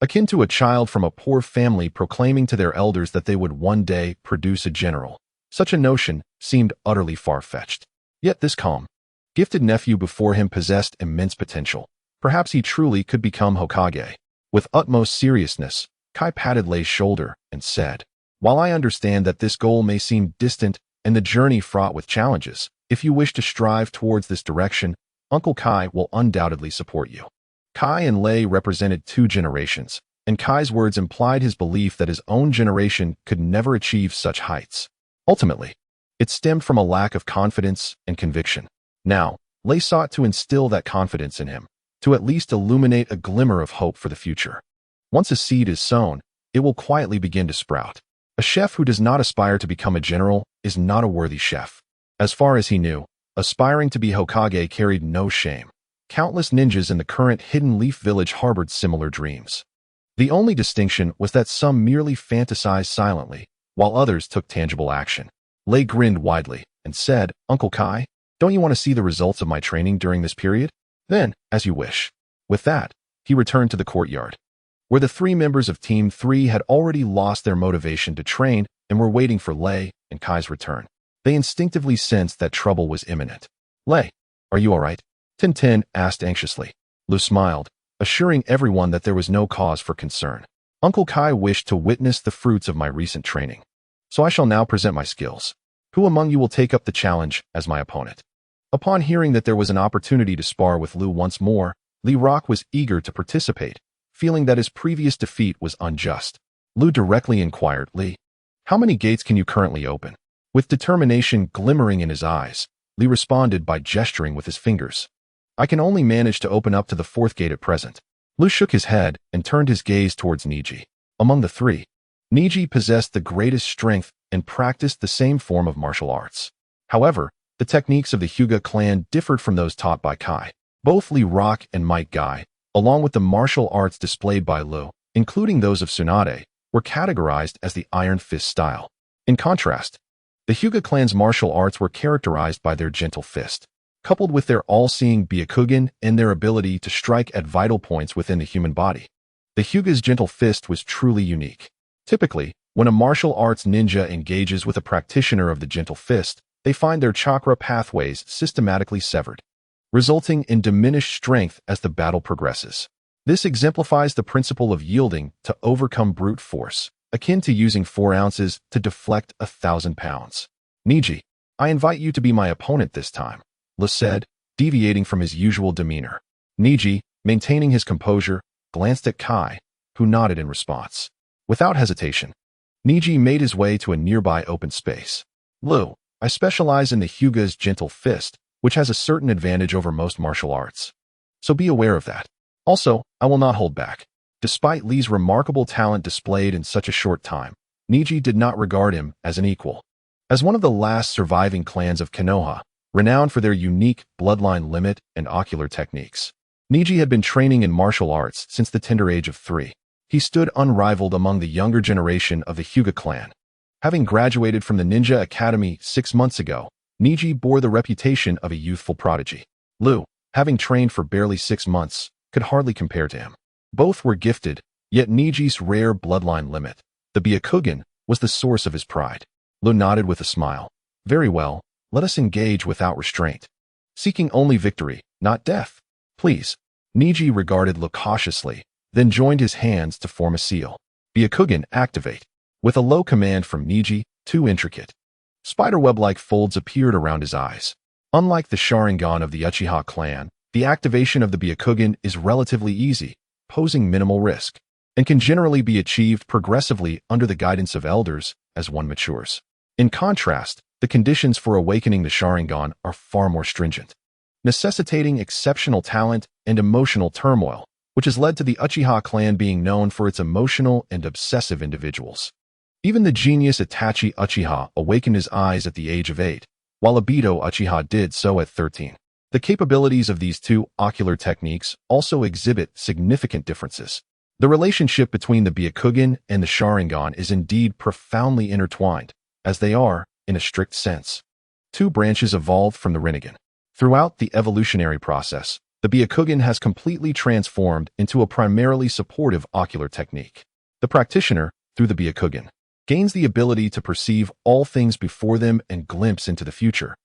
akin to a child from a poor family proclaiming to their elders that they would one day produce a general. Such a notion seemed utterly far-fetched. Yet this calm, gifted nephew before him possessed immense potential. Perhaps he truly could become Hokage. With utmost seriousness, Kai patted Lei's shoulder and said, "While I understand that this goal may seem distant and the journey fraught with challenges, if you wish to strive towards this direction, Uncle Kai will undoubtedly support you." Kai and Lei represented two generations, and Kai's words implied his belief that his own generation could never achieve such heights. Ultimately, it stemmed from a lack of confidence and conviction. Now, Lei sought to instill that confidence in him, to at least illuminate a glimmer of hope for the future. Once a seed is sown, it will quietly begin to sprout. A chef who does not aspire to become a general is not a worthy chef. As far as he knew, aspiring to be Hokage carried no shame. Countless ninjas in the current Hidden Leaf Village harbored similar dreams. The only distinction was that some merely fantasized silently, while others took tangible action. Lei grinned widely and said, "Uncle Kai, don't you want to see the results of my training during this period? Then, as you wish." With that, he returned to the courtyard, where the 3 members of Team 3 had already lost their motivation to train and were waiting for Lei and Kai's return. They instinctively sensed that trouble was imminent. "Lei, are you all right?" Tintin asked anxiously. Lu smiled, assuring everyone that there was no cause for concern. "Uncle Kai wished to witness the fruits of my recent training, so I shall now present my skills. Who among you will take up the challenge as my opponent?" Upon hearing that there was an opportunity to spar with Lu once more, Li Rock was eager to participate, feeling that his previous defeat was unjust. Lu directly inquired, "Li, how many gates can you currently open?" With determination glimmering in his eyes, Li responded by gesturing with his fingers. "I can only manage to open up to the 4th gate at present." Lu shook his head and turned his gaze towards Niji. Among the 3, Niji possessed the greatest strength and practiced the same form of martial arts. However, the techniques of the Hyuga clan differed from those taught by Kai. Both Li Rock and Might Guy, along with the martial arts displayed by Lu, including those of Tsunade, were categorized as the Iron Fist style. In contrast, the Hyuga clan's martial arts were characterized by their gentle fist, coupled with their all-seeing Byakugan and their ability to strike at vital points within the human body. The Hyuga's gentle fist was truly unique. Typically, when a martial arts ninja engages with a practitioner of the gentle fist, they find their chakra pathways systematically severed, resulting in diminished strength as the battle progresses. This exemplifies the principle of yielding to overcome brute force, akin to using 4 ounces to deflect 1,000 pounds. "Niji, I invite you to be my opponent this time," Lu said, deviating from his usual demeanor. Niji, maintaining his composure, glanced at Kai, who nodded in response. Without hesitation, Niji made his way to a nearby open space. "Lu, I specialize in the Hyuga's gentle fist, which has a certain advantage over most martial arts. So be aware of that. Also, I will not hold back." Despite Li's remarkable talent displayed in such a short time, Niji did not regard him as an equal. As one of the last surviving clans of Konoha, renowned for their unique bloodline limit and ocular techniques, Niji had been training in martial arts since the tender age of 3. He stood unrivaled among the younger generation of the Hyuga clan. Having graduated from the Ninja Academy 6 months ago, Niji bore the reputation of a youthful prodigy. Lu, having trained for barely 6 months, could hardly compare to him. Both were gifted, yet Niji's rare bloodline limit, the Byakugan, was the source of his pride. Lu nodded with a smile. "Very well, let us engage without restraint. Seeking only victory, not death. Please." Niji regarded Lu cautiously, then joined his hands to form a seal. "Byakugan, activate." With a low command from Niji, 2 intricate, spiderweb-like folds appeared around his eyes. Unlike the Sharingan of the Uchiha clan, the activation of the Byakugan is relatively easy, posing minimal risk, and can generally be achieved progressively under the guidance of elders as one matures. In contrast, the conditions for awakening the Sharingan are far more stringent, necessitating exceptional talent and emotional turmoil, which has led to the Uchiha clan being known for its emotional and obsessive individuals. Even the genius Itachi Uchiha awakened his eyes at the age of 8, while Obito Uchiha did so at 13. The capabilities of these 2 ocular techniques also exhibit significant differences. The relationship between the Byakugan and the Sharingan is indeed profoundly intertwined, as they are, in a strict sense, 2 branches evolved from the Rinnegan. Throughout the evolutionary process, the Byakugan has completely transformed into a primarily supportive ocular technique. The practitioner, through the Byakugan, gains the ability to perceive all things before them and glimpse into the future,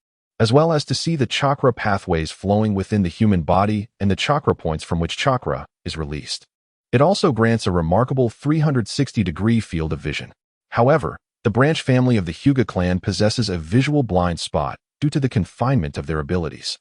as well as to see the chakra pathways flowing within the human body and the chakra points from which chakra is released. It also grants a remarkable 360-degree field of vision. However, the branch family of the Hyuga clan possesses a visual blind spot due to the confinement of their abilities,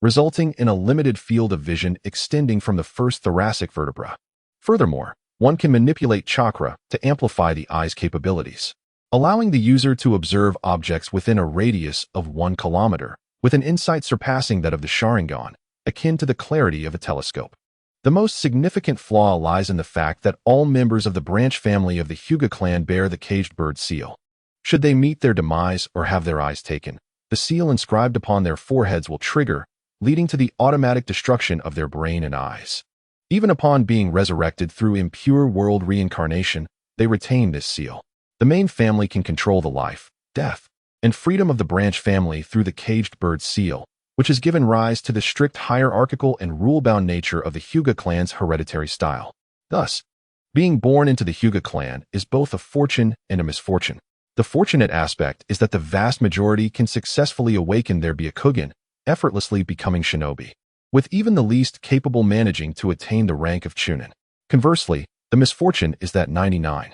resulting in a limited field of vision extending from the first thoracic vertebra. Furthermore, one can manipulate chakra to amplify the eye's capabilities, allowing the user to observe objects within a radius of 1 kilometer, with an insight surpassing that of the Sharingan, akin to the clarity of a telescope. The most significant flaw lies in the fact that all members of the branch family of the Hyuga clan bear the caged bird seal. Should they meet their demise or have their eyes taken, the seal inscribed upon their foreheads will trigger, leading to the automatic destruction of their brain and eyes. Even upon being resurrected through impure world reincarnation, they retain this seal. The main family can control the life, death, and freedom of the branch family through the caged bird seal, which has given rise to the strict hierarchical and rule-bound nature of the Hyuga clan's hereditary style. Thus, being born into the Hyuga clan is both a fortune and a misfortune. The fortunate aspect is that the vast majority can successfully awaken their Byakugan, effortlessly becoming shinobi, with even the least capable managing to attain the rank of Chunin. Conversely, the misfortune is that 99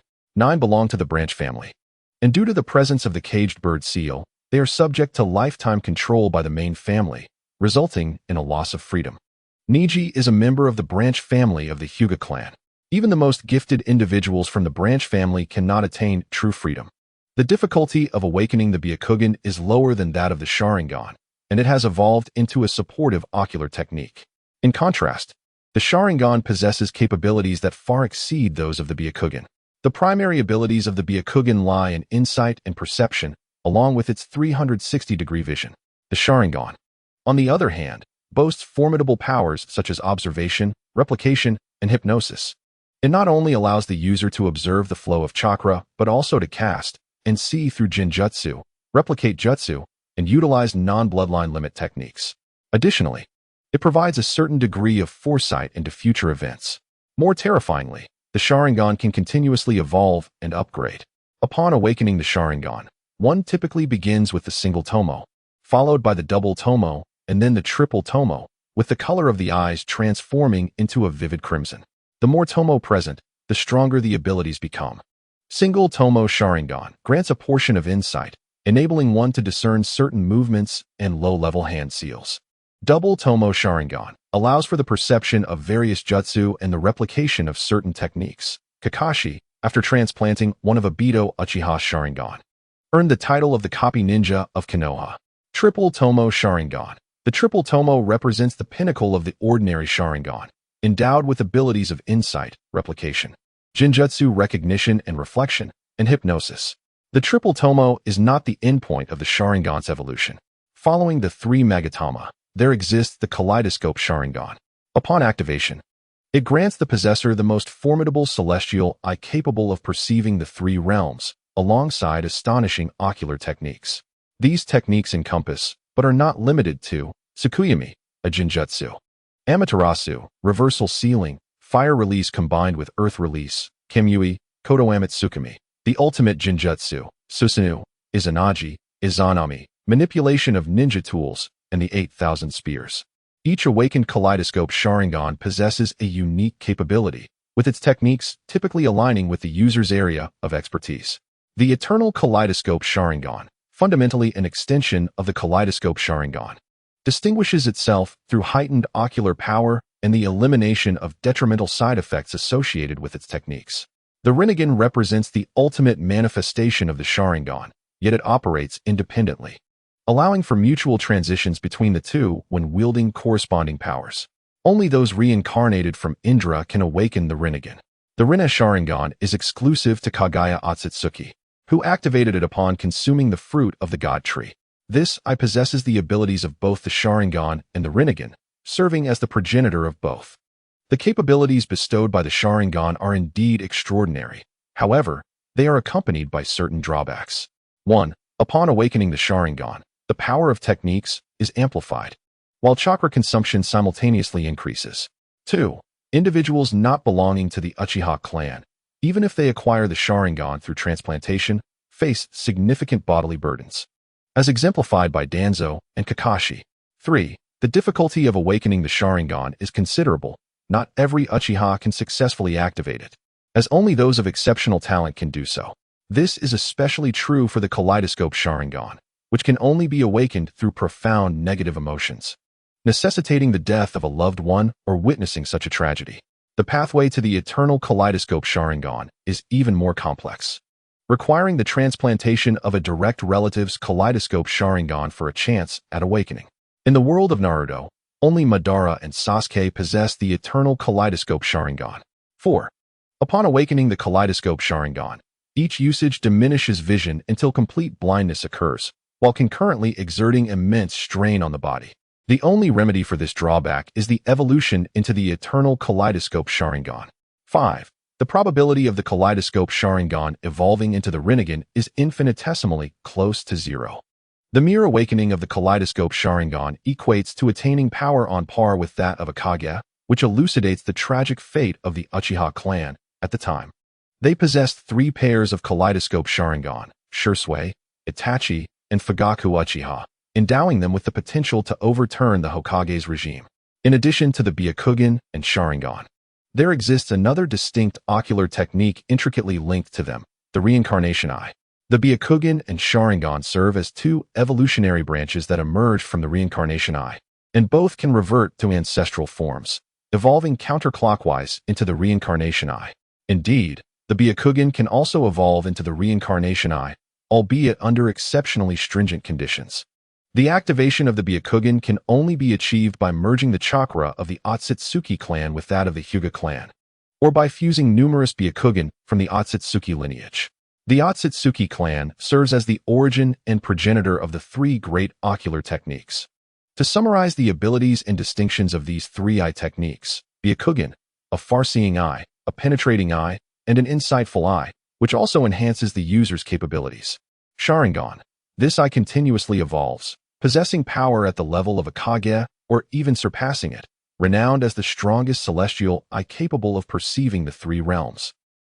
belong to the branch family, and due to the presence of the caged bird seal, they are subject to lifetime control by the main family, resulting in a loss of freedom. Niji is a member of the branch family of the Hyuga clan. Even the most gifted individuals from the branch family cannot attain true freedom. The difficulty of awakening the Byakugan is lower than that of the Sharingan, and it has evolved into a supportive ocular technique. In contrast, the Sharingan possesses capabilities that far exceed those of the Byakugan. The primary abilities of the Byakugan lie in insight and perception, along with its 360-degree vision. The Sharingan, on the other hand, boasts formidable powers such as observation, replication, and hypnosis. It not only allows the user to observe the flow of chakra, but also to cast and see through Jinjutsu, replicate jutsu, and utilize non-bloodline limit techniques. Additionally, it provides a certain degree of foresight into future events. More terrifyingly, the Sharingan can continuously evolve and upgrade. Upon awakening the Sharingan, one typically begins with the single tomo, followed by the double tomo, and then the triple tomo, with the color of the eyes transforming into a vivid crimson. The more tomo present, the stronger the abilities become. Single tomo Sharingan grants a portion of insight, enabling one to discern certain movements and low-level hand seals. Double tomo Sharingan allows for the perception of various jutsu and the replication of certain techniques. Kakashi, after transplanting one of Obito Uchiha's Sharingan, earned the title of the copy ninja of Konoha. Triple tomo Sharingan. The triple tomo represents the pinnacle of the ordinary Sharingan, endowed with abilities of insight, replication, Jinjutsu recognition and reflection, and hypnosis. The triple tomo is not the endpoint of the Sharingan's evolution. Following the three Magatama, there exists the Kaleidoscope Sharingan. Upon activation, it grants the possessor the most formidable celestial eye capable of perceiving the three realms, alongside astonishing ocular techniques. These techniques encompass, but are not limited to, Tsukuyami, a Jinjutsu, Amaterasu, reversal sealing, fire release combined with earth release, Kimyui, Kodo Amatsukami, the ultimate Jinjutsu, Susanoo, Izanagi, Izanami, manipulation of ninja tools, and the 8,000 spears. Each awakened Kaleidoscope Sharingan possesses a unique capability, with its techniques typically aligning with the user's area of expertise. The Eternal Kaleidoscope Sharingan, fundamentally an extension of the Kaleidoscope Sharingan, distinguishes itself through heightened ocular power and the elimination of detrimental side effects associated with its techniques. The Rinnegan represents the ultimate manifestation of the Sharingan, yet it operates independently, allowing for mutual transitions between the two when wielding corresponding powers. Only those reincarnated from Indra can awaken the Rinnegan. The Rinne Sharingan is exclusive to Kagaya Otsutsuki, who activated it upon consuming the fruit of the God Tree. This eye possesses the abilities of both the Sharingan and the Rinnegan, serving as the progenitor of both. The capabilities bestowed by the Sharingan are indeed extraordinary. However, they are accompanied by certain drawbacks. 1. Upon awakening the Sharingan, the power of techniques is amplified, while chakra consumption simultaneously increases. 2. Individuals not belonging to the Uchiha clan, even if they acquire the Sharingan through transplantation, face significant bodily burdens, as exemplified by Danzo and Kakashi. 3. The difficulty of awakening the Sharingan is considerable. Not every Uchiha can successfully activate it, as only those of exceptional talent can do so. This is especially true for the Kaleidoscope Sharingan, which can only be awakened through profound negative emotions, necessitating the death of a loved one or witnessing such a tragedy. The pathway to the Eternal Kaleidoscope Sharingan is even more complex, requiring the transplantation of a direct relative's Kaleidoscope Sharingan for a chance at awakening. In the world of Naruto, only Madara and Sasuke possess the Eternal Kaleidoscope Sharingan. 4. Upon awakening the Kaleidoscope Sharingan, each usage diminishes vision until complete blindness occurs, while concurrently exerting immense strain on the body. The only remedy for this drawback is the evolution into the Eternal Kaleidoscope Sharingan. 5. The probability of the Kaleidoscope Sharingan evolving into the Rinnegan is infinitesimally close to zero. The mere awakening of the Kaleidoscope Sharingan equates to attaining power on par with that of a Kage, which elucidates the tragic fate of the Uchiha clan at the time. They possessed 3 pairs of Kaleidoscope Sharingan, Shursui, Itachi, and Fugaku Uchiha, endowing them with the potential to overturn the Hokage's regime. In addition to the Byakugan and Sharingan, there exists another distinct ocular technique intricately linked to them, the reincarnation eye. The Byakugan and Sharingan serve as 2 evolutionary branches that emerged from the reincarnation eye, and both can revert to ancestral forms, evolving counterclockwise into the reincarnation eye. Indeed, the Byakugan can also evolve into the reincarnation eye, albeit under exceptionally stringent conditions. The activation of the Byakugan can only be achieved by merging the chakra of the Otsutsuki clan with that of the Hyuga clan, or by fusing numerous Byakugan from the Otsutsuki lineage. The Otsutsuki clan serves as the origin and progenitor of the 3 great ocular techniques. To summarize the abilities and distinctions of these 3 eye techniques, Byakugan, a far-seeing eye, a penetrating eye, and an insightful eye, which also enhances the user's capabilities. Sharingan, this eye continuously evolves, possessing power at the level of a Kage or even surpassing it, renowned as the strongest celestial eye capable of perceiving the 3 realms.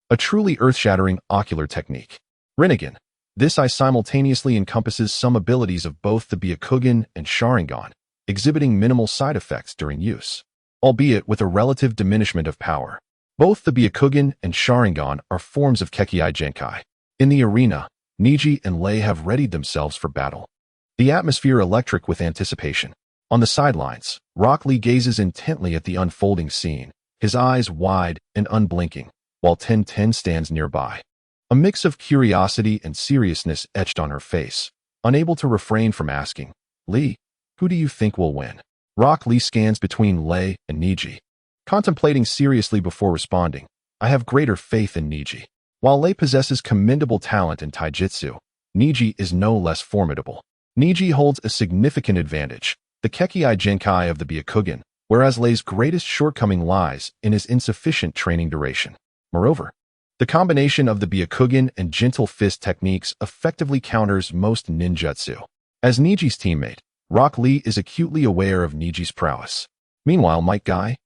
A truly earth-shattering ocular technique. Rinnegan, this eye simultaneously encompasses some abilities of both the Byakugan and Sharingan, exhibiting minimal side effects during use, albeit with a relative diminishment of power. Both the Byakugan and Sharingan are forms of Kekkei Genkai. In the arena, Niji and Lei have readied themselves for battle. The atmosphere electric with anticipation. On the sidelines, Rock Lee gazes intently at the unfolding scene, his eyes wide and unblinking, while Ten stands nearby. A mix of curiosity and seriousness etched on her face, unable to refrain from asking, "Lee, who do you think will win?" Rock Lee scans between Lei and Niji, contemplating seriously before responding, "I have greater faith in Niji." While Lei possesses commendable talent in taijutsu, Niji is no less formidable. Niji holds a significant advantage, the Kekkei Genkai of the Byakugan, whereas Lei's greatest shortcoming lies in his insufficient training duration. Moreover, the combination of the Byakugan and gentle fist techniques effectively counters most ninjutsu. As Niji's teammate, Rock Lee is acutely aware of Niji's prowess. Meanwhile, Might Guy,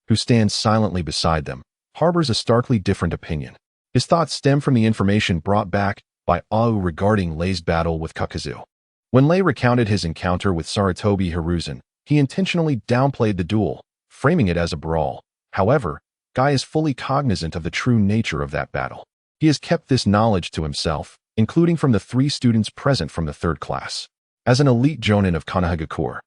who stands silently beside them, harbors a starkly different opinion. His thoughts stem from the information brought back by Au regarding Lei's battle with Kakazu. When Lei recounted his encounter with Sarutobi Hiruzen, he intentionally downplayed the duel, framing it as a brawl. However, Guy is fully cognizant of the true nature of that battle. He has kept this knowledge to himself, including from the 3 students present from the 3rd class. As an elite jonin of Konohagakure,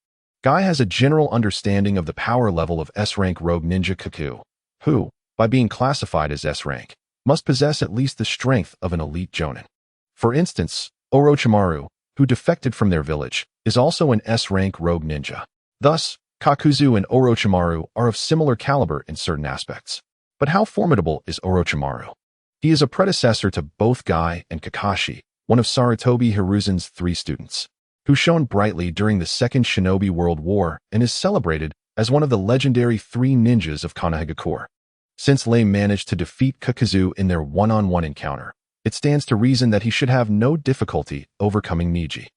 Guy has a general understanding of the power level of S-rank rogue ninja Kaku, who, by being classified as S-rank, must possess at least the strength of an elite jonin. For instance, Orochimaru, who defected from their village, is also an S-rank rogue ninja. Thus, Kakuzu and Orochimaru are of similar caliber in certain aspects. But how formidable is Orochimaru? He is a predecessor to both Guy and Kakashi, one of Sarutobi Hiruzen's 3 students, who shone brightly during the Second Shinobi World War and is celebrated as one of the legendary 3 ninjas of Konohagakure. Since Lei managed to defeat Kakazu in their one-on-one encounter, it stands to reason that he should have no difficulty overcoming Niji.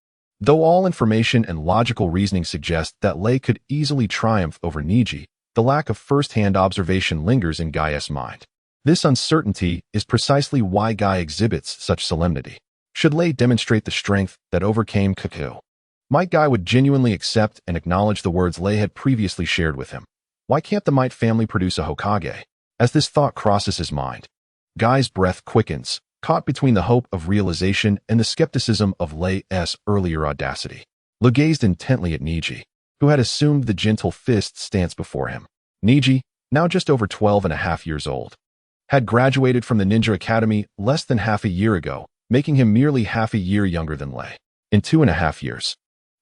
Though all information and logical reasoning suggest that Lei could easily triumph over Niji, the lack of first-hand observation lingers in Gai's mind. This uncertainty is precisely why Guy exhibits such solemnity. Should Lei demonstrate the strength that overcame Kaku, Might Guy would genuinely accept and acknowledge the words Lei had previously shared with him. Why can't the Might family produce a Hokage? As this thought crosses his mind, Guy's breath quickens, caught between the hope of realization and the skepticism of Lei's earlier audacity. Lu gazed intently at Niji, who had assumed the gentle fist stance before him. Niji, now just over 12.5 years old, had graduated from the Ninja Academy less than half a year ago, making him merely half a year younger than Lei. In 2.5 years,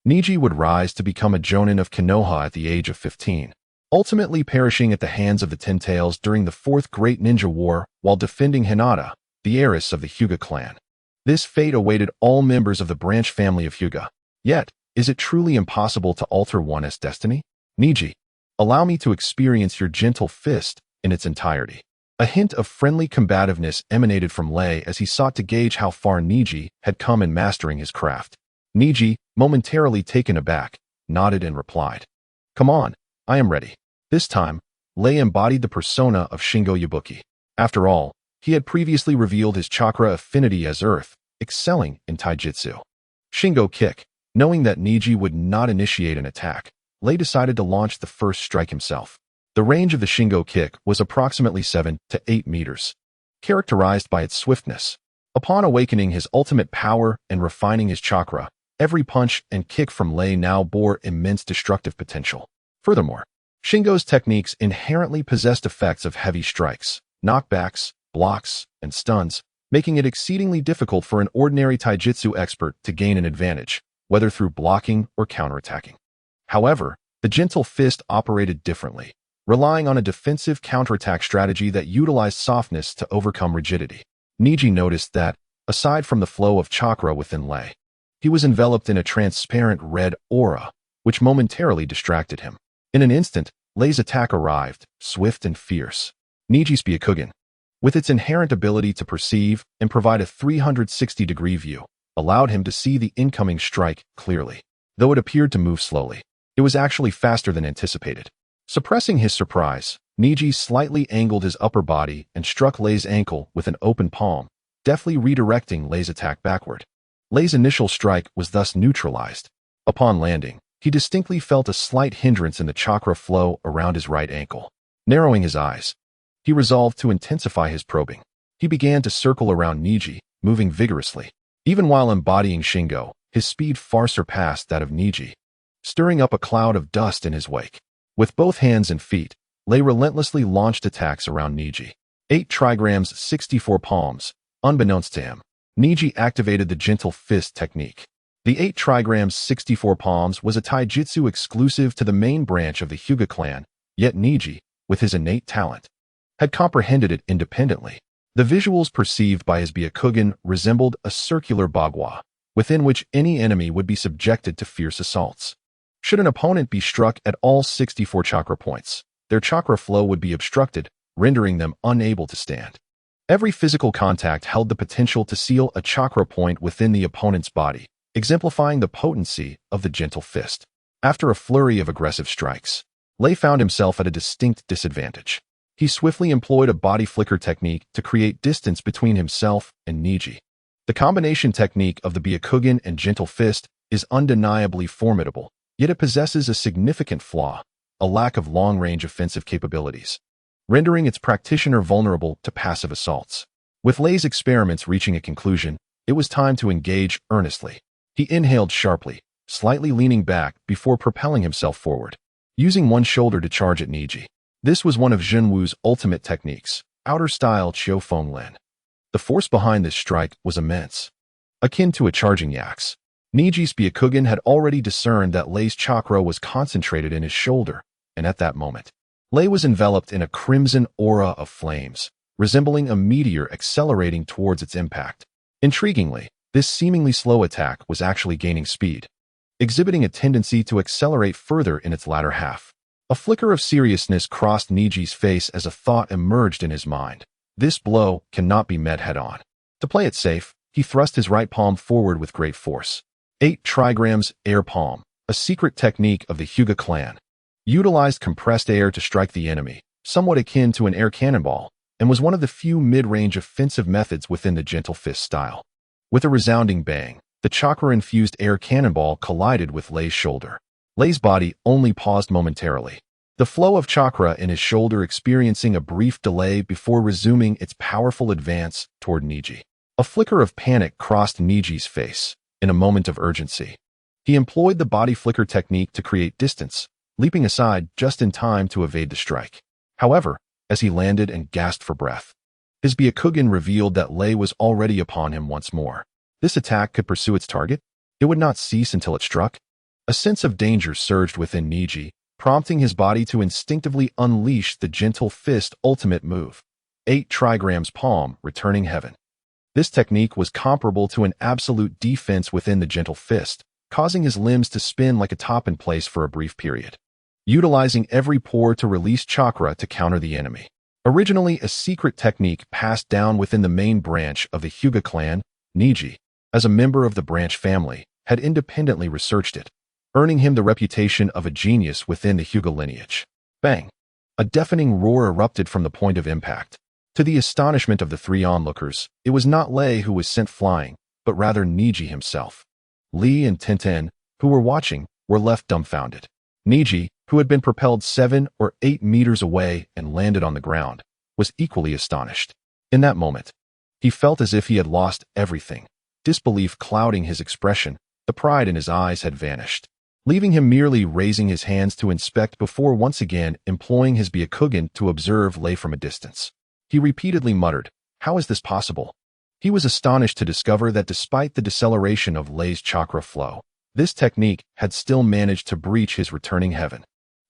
Niji would rise to become a jonin of Konoha at the age of 15, ultimately perishing at the hands of the Ten Tails during the 4th Great Ninja War while defending Hinata, the heiress of the Hyuga clan. This fate awaited all members of the branch family of Hyuga. Yet, is it truly impossible to alter one's destiny? Niji, allow me to experience your gentle fist in its entirety. A hint of friendly combativeness emanated from Lei as he sought to gauge how far Niji had come in mastering his craft. Niji, momentarily taken aback, nodded and replied, "Come on, I am ready." This time, Lei embodied the persona of Shingo Yabuki. After all, he had previously revealed his chakra affinity as Earth, excelling in taijutsu. Shingo Kick. Knowing that Niji would not initiate an attack, Lei decided to launch the first strike himself. The range of the Shingo Kick was approximately 7 to 8 meters, characterized by its swiftness. Upon awakening his ultimate power and refining his chakra, every punch and kick from Lei now bore immense destructive potential. Furthermore, Shingo's techniques inherently possessed effects of heavy strikes, knockbacks, blocks, and stuns, making it exceedingly difficult for an ordinary taijutsu expert to gain an advantage, whether through blocking or counterattacking. However, the gentle fist operated differently, relying on a defensive counterattack strategy that utilized softness to overcome rigidity. Niji noticed that, aside from the flow of chakra within Lei, he was enveloped in a transparent red aura, which momentarily distracted him. In an instant, Lei's attack arrived, swift and fierce. Niji's Byakugan, with its inherent ability to perceive and provide a 360-degree view, allowed him to see the incoming strike clearly. Though it appeared to move slowly, it was actually faster than anticipated. Suppressing his surprise, Niji slightly angled his upper body and struck Lei's ankle with an open palm, deftly redirecting Lei's attack backward. Lei's initial strike was thus neutralized. Upon landing, he distinctly felt a slight hindrance in the chakra flow around his right ankle. Narrowing his eyes, he resolved to intensify his probing. He began to circle around Niji, moving vigorously. Even while embodying Shingo, his speed far surpassed that of Niji, stirring up a cloud of dust in his wake. With both hands and feet, Lei relentlessly launched attacks around Niji. 8 trigrams 64 palms. Unbeknownst to him, Niji activated the gentle fist technique. The 8 trigrams 64 palms was a taijutsu exclusive to the main branch of the Hyuga clan, yet Niji, with his innate talent, had comprehended it independently. The visuals perceived by his Byakugan resembled a circular bagua, within which any enemy would be subjected to fierce assaults. Should an opponent be struck at all 64 chakra points, their chakra flow would be obstructed, rendering them unable to stand. Every physical contact held the potential to seal a chakra point within the opponent's body, exemplifying the potency of the gentle fist. After a flurry of aggressive strikes, Lei found himself at a distinct disadvantage. He swiftly employed a body flicker technique to create distance between himself and Niji. The combination technique of the Byakugan and gentle fist is undeniably formidable, yet it possesses a significant flaw, a lack of long-range offensive capabilities, rendering its practitioner vulnerable to passive assaults. With Lei's experiments reaching a conclusion, it was time to engage earnestly. He inhaled sharply, slightly leaning back before propelling himself forward, using one shoulder to charge at Niji. This was one of Jinwu's ultimate techniques, outer-style Chiu Feng Lin. The force behind this strike was immense, akin to a charging yak's. Niji's Byakugan had already discerned that Lei's chakra was concentrated in his shoulder, and at that moment, Lei was enveloped in a crimson aura of flames, resembling a meteor accelerating towards its impact. Intriguingly, this seemingly slow attack was actually gaining speed, exhibiting a tendency to accelerate further in its latter half. A flicker of seriousness crossed Niji's face as a thought emerged in his mind. This blow cannot be met head-on. To play it safe, he thrust his right palm forward with great force. 8 trigrams air palm, a secret technique of the Hyuga clan, utilized compressed air to strike the enemy, somewhat akin to an air cannonball, and was one of the few mid-range offensive methods within the gentle fist style. With a resounding bang, the chakra-infused air cannonball collided with Lei's shoulder. Lei's body only paused momentarily, the flow of chakra in his shoulder experiencing a brief delay before resuming its powerful advance toward Niji. A flicker of panic crossed Niji's face. In a moment of urgency, he employed the body flicker technique to create distance, leaping aside just in time to evade the strike. However, as he landed and gasped for breath, his Byakugan revealed that Lei was already upon him once more. This attack could pursue its target. It would not cease until it struck. A sense of danger surged within Niji, prompting his body to instinctively unleash the gentle fist ultimate move. 8 trigrams palm, returning heaven. This technique was comparable to an absolute defense within the gentle fist, causing his limbs to spin like a top in place for a brief period, utilizing every pore to release chakra to counter the enemy. Originally a secret technique passed down within the main branch of the Hyuga clan, Niji, as a member of the branch family, had independently researched it, earning him the reputation of a genius within the Hyuga lineage. Bang! A deafening roar erupted from the point of impact. To the astonishment of the three onlookers, it was not Lei who was sent flying, but rather Niji himself. Li and Tintin, who were watching, were left dumbfounded. Niji, who had been propelled 7 or 8 meters away and landed on the ground, was equally astonished. In that moment, he felt as if he had lost everything. Disbelief clouding his expression, the pride in his eyes had vanished, leaving him merely raising his hands to inspect before once again employing his Byakugan to observe Lei from a distance. He repeatedly muttered, "How is this possible?" He was astonished to discover that despite the deceleration of Lei's chakra flow, this technique had still managed to breach his returning heaven.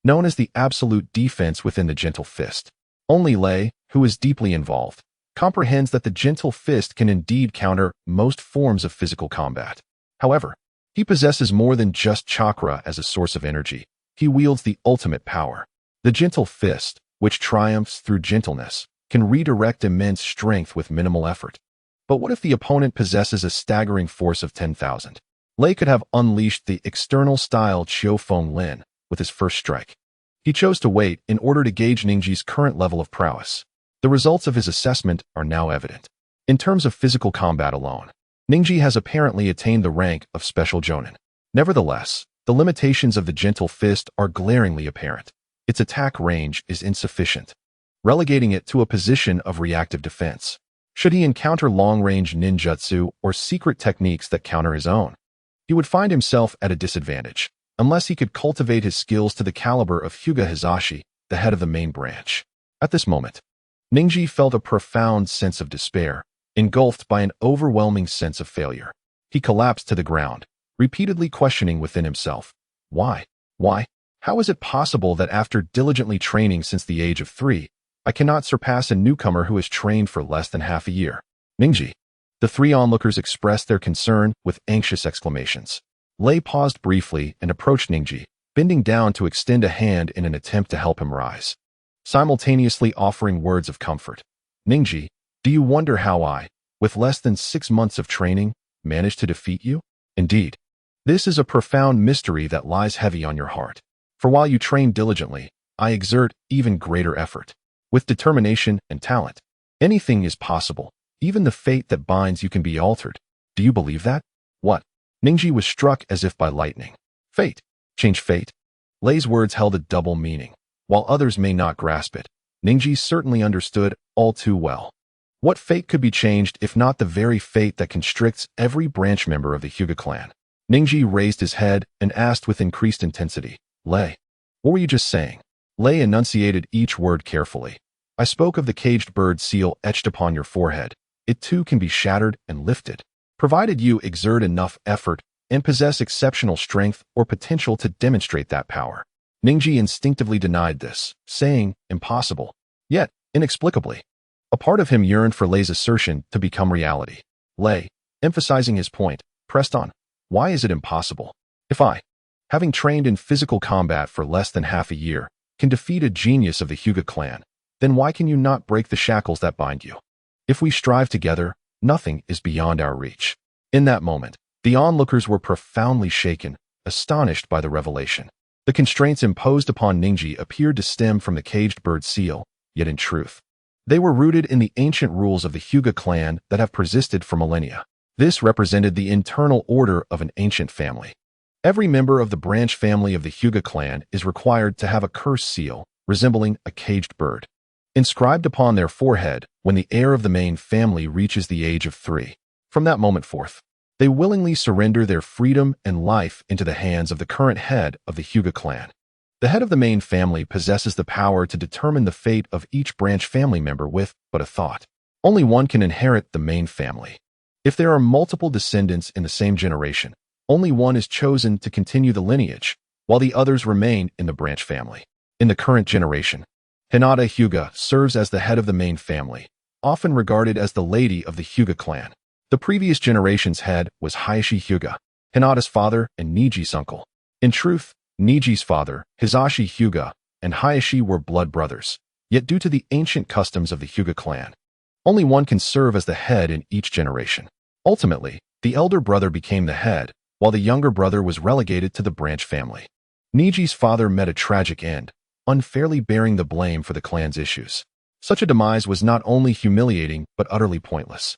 Known as the absolute defense within the gentle fist. Only Lei, who is deeply involved, comprehends that the gentle fist can indeed counter most forms of physical combat. However, he possesses more than just chakra as a source of energy. He wields the ultimate power. The gentle fist, which triumphs through gentleness, can redirect immense strength with minimal effort. But what if the opponent possesses a staggering force of 10,000? Lei could have unleashed the external style Chiu Feng Lin with his first strike. He chose to wait in order to gauge Ningji's current level of prowess. The results of his assessment are now evident. In terms of physical combat alone, Ningji has apparently attained the rank of Special Jonin. Nevertheless, the limitations of the gentle fist are glaringly apparent. Its attack range is insufficient, relegating it to a position of reactive defense. Should he encounter long-range ninjutsu or secret techniques that counter his own, he would find himself at a disadvantage, unless he could cultivate his skills to the caliber of Hyuga Hizashi, the head of the main branch. At this moment, Ningji felt a profound sense of despair, engulfed by an overwhelming sense of failure. He collapsed to the ground, repeatedly questioning within himself, Why? How is it possible that after diligently training since the age of 3, I cannot surpass a newcomer who has trained for less than half a year? Ningji. The three onlookers expressed their concern with anxious exclamations. Lei paused briefly and approached Ningji, bending down to extend a hand in an attempt to help him rise, simultaneously offering words of comfort. Ningji, do you wonder how I, with less than 6 months of training, managed to defeat you? Indeed, this is a profound mystery that lies heavy on your heart. For while you train diligently, I exert even greater effort. With determination and talent, anything is possible. Even the fate that binds you can be altered. Do you believe that? What? Ningji was struck as if by lightning. Fate? Change fate? Lei's words held a double meaning. While others may not grasp it, Ningji certainly understood all too well. What fate could be changed if not the very fate that constricts every branch member of the Hyuga clan? Ningji raised his head and asked with increased intensity, Lei, what were you just saying? Lei enunciated each word carefully. I spoke of the caged bird seal etched upon your forehead. It too can be shattered and lifted, provided you exert enough effort and possess exceptional strength or potential to demonstrate that power. Ningji instinctively denied this, saying, impossible. Yet, inexplicably, a part of him yearned for Lei's assertion to become reality. Lei, emphasizing his point, pressed on. Why is it impossible? If I, having trained in physical combat for less than half a year, can defeat a genius of the Hyuga clan, then why can you not break the shackles that bind you? If we strive together, nothing is beyond our reach. In that moment, the onlookers were profoundly shaken, astonished by the revelation. The constraints imposed upon Ningji appeared to stem from the caged bird seal, yet in truth, they were rooted in the ancient rules of the Hyuga clan that have persisted for millennia. This represented the internal order of an ancient family. Every member of the branch family of the Hyuga clan is required to have a curse seal, resembling a caged bird, inscribed upon their forehead when the heir of the main family reaches the age of 3. From that moment forth, they willingly surrender their freedom and life into the hands of the current head of the Hyuga clan. The head of the main family possesses the power to determine the fate of each branch family member with but a thought. Only one can inherit the main family. If there are multiple descendants in the same generation, only one is chosen to continue the lineage, while the others remain in the branch family. In the current generation, Hinata Hyuga serves as the head of the main family, often regarded as the lady of the Hyuga clan. The previous generation's head was Hayashi Hyuga, Hinata's father and Niji's uncle. In truth, Niji's father, Hizashi Hyuga, and Hayashi were blood brothers. Yet due to the ancient customs of the Hyuga clan, only one can serve as the head in each generation. Ultimately, the elder brother became the head, while the younger brother was relegated to the branch family. Niji's father met a tragic end, unfairly bearing the blame for the clan's issues. Such a demise was not only humiliating but utterly pointless.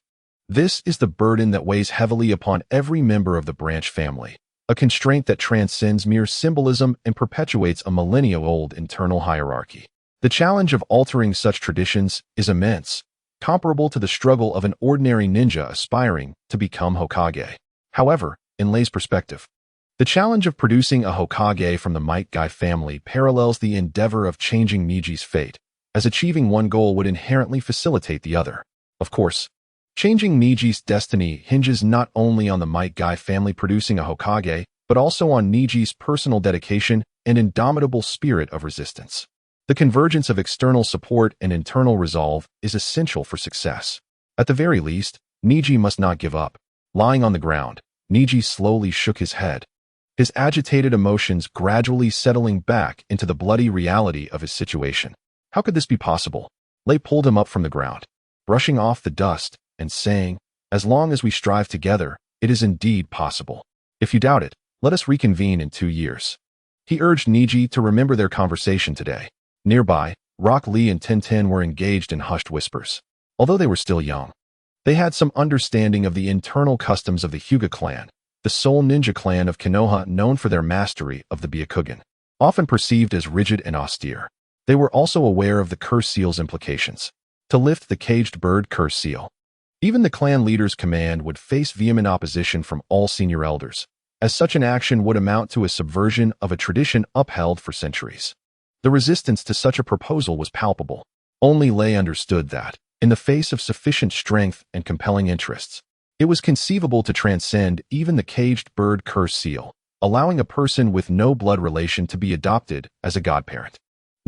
This is the burden that weighs heavily upon every member of the branch family, a constraint that transcends mere symbolism and perpetuates a millennia-old internal hierarchy. The challenge of altering such traditions is immense, comparable to the struggle of an ordinary ninja aspiring to become Hokage. However, in Lei's perspective, the challenge of producing a Hokage from the Might Guy family parallels the endeavor of changing Niji's fate, as achieving one goal would inherently facilitate the other. Of course, changing Niji's destiny hinges not only on the Might Guy family producing a Hokage, but also on Niji's personal dedication and indomitable spirit of resistance. The convergence of external support and internal resolve is essential for success. At the very least, Niji must not give up. Lying on the ground, Niji slowly shook his head, his agitated emotions gradually settling back into the bloody reality of his situation. How could this be possible? Lei pulled him up from the ground, brushing off the dust and saying, "As long as we strive together, it is indeed possible. If you doubt it, let us reconvene in 2 years." He urged Niji to remember their conversation today. Nearby, Rock Lee and Tintin were engaged in hushed whispers. Although they were still young, they had some understanding of the internal customs of the Hyuga clan, the sole ninja clan of Konoha known for their mastery of the Byakugan. Often perceived as rigid and austere, they were also aware of the curse seal's implications. To lift the caged bird curse seal, even the clan leader's command would face vehement opposition from all senior elders, as such an action would amount to a subversion of a tradition upheld for centuries. The resistance to such a proposal was palpable. Only Lei understood that, in the face of sufficient strength and compelling interests, it was conceivable to transcend even the caged bird curse seal, allowing a person with no blood relation to be adopted as a godparent.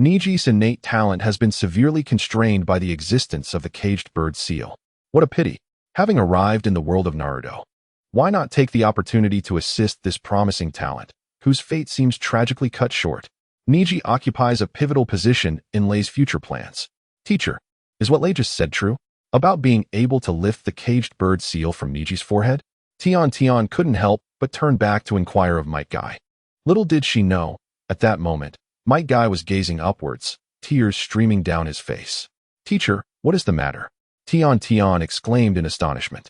Niji's innate talent has been severely constrained by the existence of the caged bird seal. What a pity. Having arrived in the world of Naruto, why not take the opportunity to assist this promising talent, whose fate seems tragically cut short? Niji occupies a pivotal position in Lei's future plans. Teacher, is what Lei just said true? About being able to lift the caged bird seal from Niji's forehead? Tian couldn't help but turn back to inquire of Might Guy. Little did she know, at that moment, Might Guy was gazing upwards, tears streaming down his face. Teacher, what is the matter? Tian exclaimed in astonishment.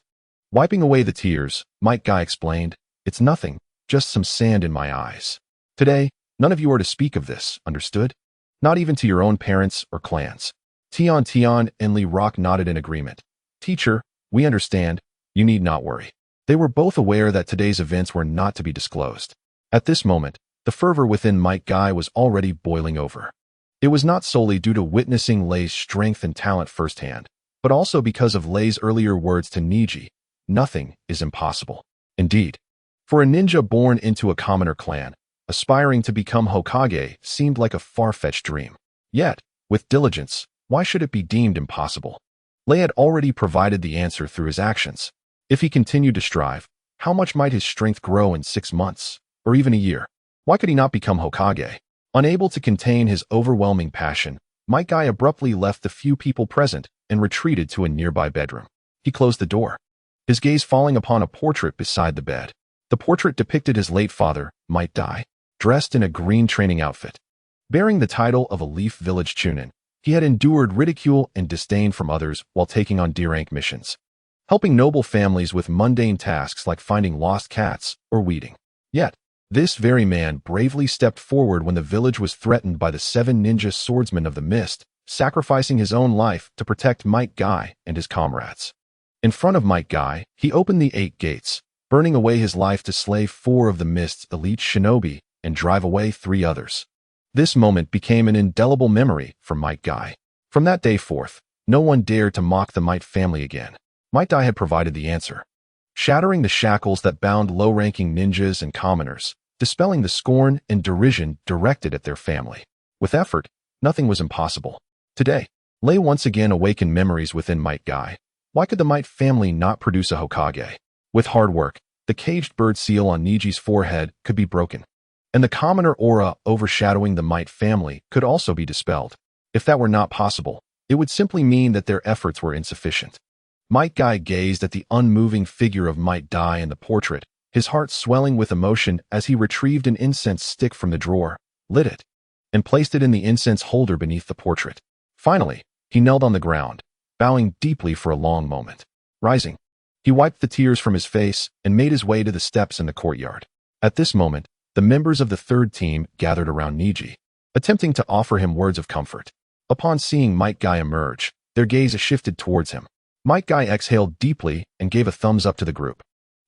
Wiping away the tears, Might Guy explained, "It's nothing, just some sand in my eyes. Today, none of you are to speak of this, understood? Not even to your own parents or clans." Tian and Lee Rock nodded in agreement. Teacher, we understand, you need not worry. They were both aware that today's events were not to be disclosed. At this moment, the fervor within Might Guy was already boiling over. It was not solely due to witnessing Lei's strength and talent firsthand, but also because of Lei's earlier words to Niji, "Nothing is impossible." Indeed, for a ninja born into a commoner clan, aspiring to become Hokage seemed like a far-fetched dream. Yet, with diligence, why should it be deemed impossible? Lei had already provided the answer through his actions. If he continued to strive, how much might his strength grow in 6 months, or even a year? Why could he not become Hokage? Unable to contain his overwhelming passion, Might Guy abruptly left the few people present and retreated to a nearby bedroom. He closed the door, his gaze falling upon a portrait beside the bed. The portrait depicted his late father, Might Guy, dressed in a green training outfit. Bearing the title of a Leaf Village Chunin, he had endured ridicule and disdain from others while taking on D-rank missions, helping noble families with mundane tasks like finding lost cats or weeding. Yet, this very man bravely stepped forward when the village was threatened by the 7 ninja swordsmen of the mist, sacrificing his own life to protect Might Guy and his comrades. In front of Might Guy, he opened the 8 gates, burning away his life to slay 4 of the mist's elite shinobi and drive away 3 others. This moment became an indelible memory for Might Guy. From that day forth, no one dared to mock the Might family again. Might Guy had provided the answer, shattering the shackles that bound low-ranking ninjas and commoners, dispelling the scorn and derision directed at their family. With effort, nothing was impossible. Today, Lei once again awakened memories within Might Guy. Why could the Might family not produce a Hokage? With hard work, the caged bird seal on Niji's forehead could be broken, and the commoner aura overshadowing the Might family could also be dispelled. If that were not possible, it would simply mean that their efforts were insufficient. Might Guy gazed at the unmoving figure of Might Dai in the portrait, his heart swelling with emotion as he retrieved an incense stick from the drawer, lit it, and placed it in the incense holder beneath the portrait. Finally, he knelt on the ground, bowing deeply for a long moment. Rising, he wiped the tears from his face and made his way to the steps in the courtyard. At this moment, the members of the third team gathered around Niji, attempting to offer him words of comfort. Upon seeing Might Guy emerge, their gaze shifted towards him. Might Guy exhaled deeply and gave a thumbs up to the group,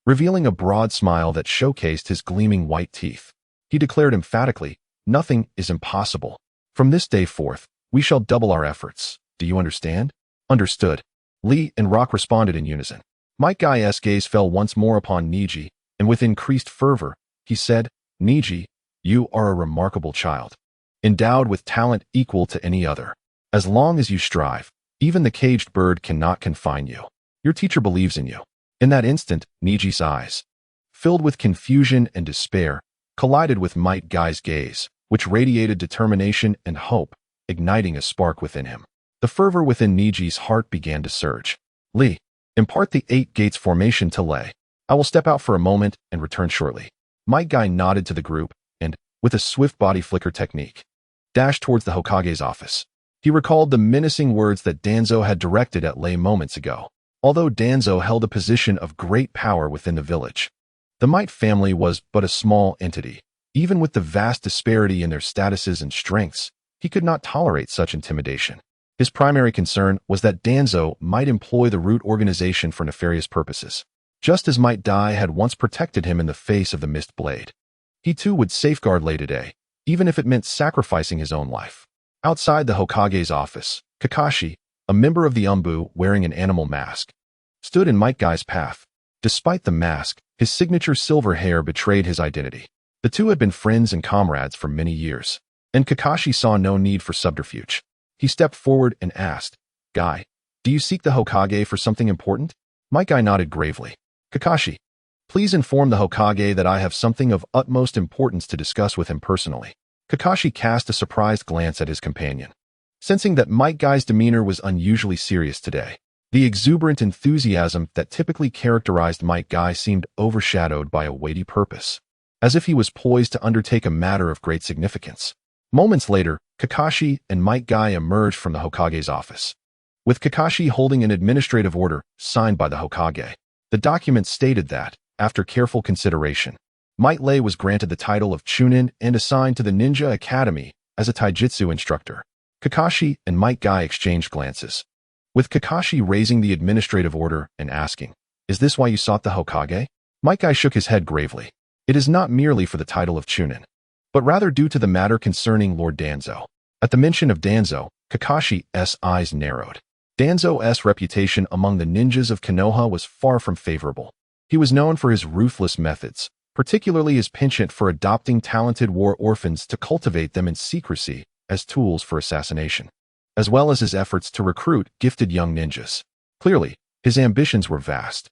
revealing a broad smile that showcased his gleaming white teeth. He declared emphatically, "Nothing is impossible. From this day forth, we shall double our efforts. Do you understand?" "Understood." Lee and Rock responded in unison. Might Guy's gaze fell once more upon Niji, and with increased fervor, he said, "Niji, you are a remarkable child, endowed with talent equal to any other. As long as you strive, even the caged bird cannot confine you. Your teacher believes in you." In that instant, Niji's eyes, filled with confusion and despair, collided with Might Guy's gaze, which radiated determination and hope, igniting a spark within him. The fervor within Niji's heart began to surge. "Lee, impart the 8 gates formation to Lei. I will step out for a moment and return shortly." Might Guy nodded to the group and, with a swift body flicker technique, dashed towards the Hokage's office. He recalled the menacing words that Danzo had directed at Lei moments ago. Although Danzo held a position of great power within the village, the Might family was but a small entity. Even with the vast disparity in their statuses and strengths, he could not tolerate such intimidation. His primary concern was that Danzo might employ the root organization for nefarious purposes. Just as Might Dai had once protected him in the face of the Mist Blade, he too would safeguard Lei today, even if it meant sacrificing his own life. Outside the Hokage's office, Kakashi, a member of the Umbu wearing an animal mask, stood in Might Guy's path. Despite the mask, his signature silver hair betrayed his identity. The two had been friends and comrades for many years, and Kakashi saw no need for subterfuge. He stepped forward and asked, "Guy, do you seek the Hokage for something important?" Might Guy nodded gravely. "Kakashi, please inform the Hokage that I have something of utmost importance to discuss with him personally." Kakashi cast a surprised glance at his companion, sensing that Might Guy's demeanor was unusually serious today. The exuberant enthusiasm that typically characterized Might Guy seemed overshadowed by a weighty purpose, as if he was poised to undertake a matter of great significance. Moments later, Kakashi and Might Guy emerged from the Hokage's office, with Kakashi holding an administrative order signed by the Hokage. The document stated that, after careful consideration, Might Lei was granted the title of Chunin and assigned to the Ninja Academy as a taijutsu instructor. Kakashi and Might Guy exchanged glances, with Kakashi raising the administrative order and asking, "Is this why you sought the Hokage?" Might Guy shook his head gravely. "It is not merely for the title of Chunin, but rather due to the matter concerning Lord Danzo." At the mention of Danzo, Kakashi's eyes narrowed. Danzo's reputation among the ninjas of Konoha was far from favorable. He was known for his ruthless methods, particularly his penchant for adopting talented war orphans to cultivate them in secrecy as tools for assassination, as well as his efforts to recruit gifted young ninjas. Clearly, his ambitions were vast.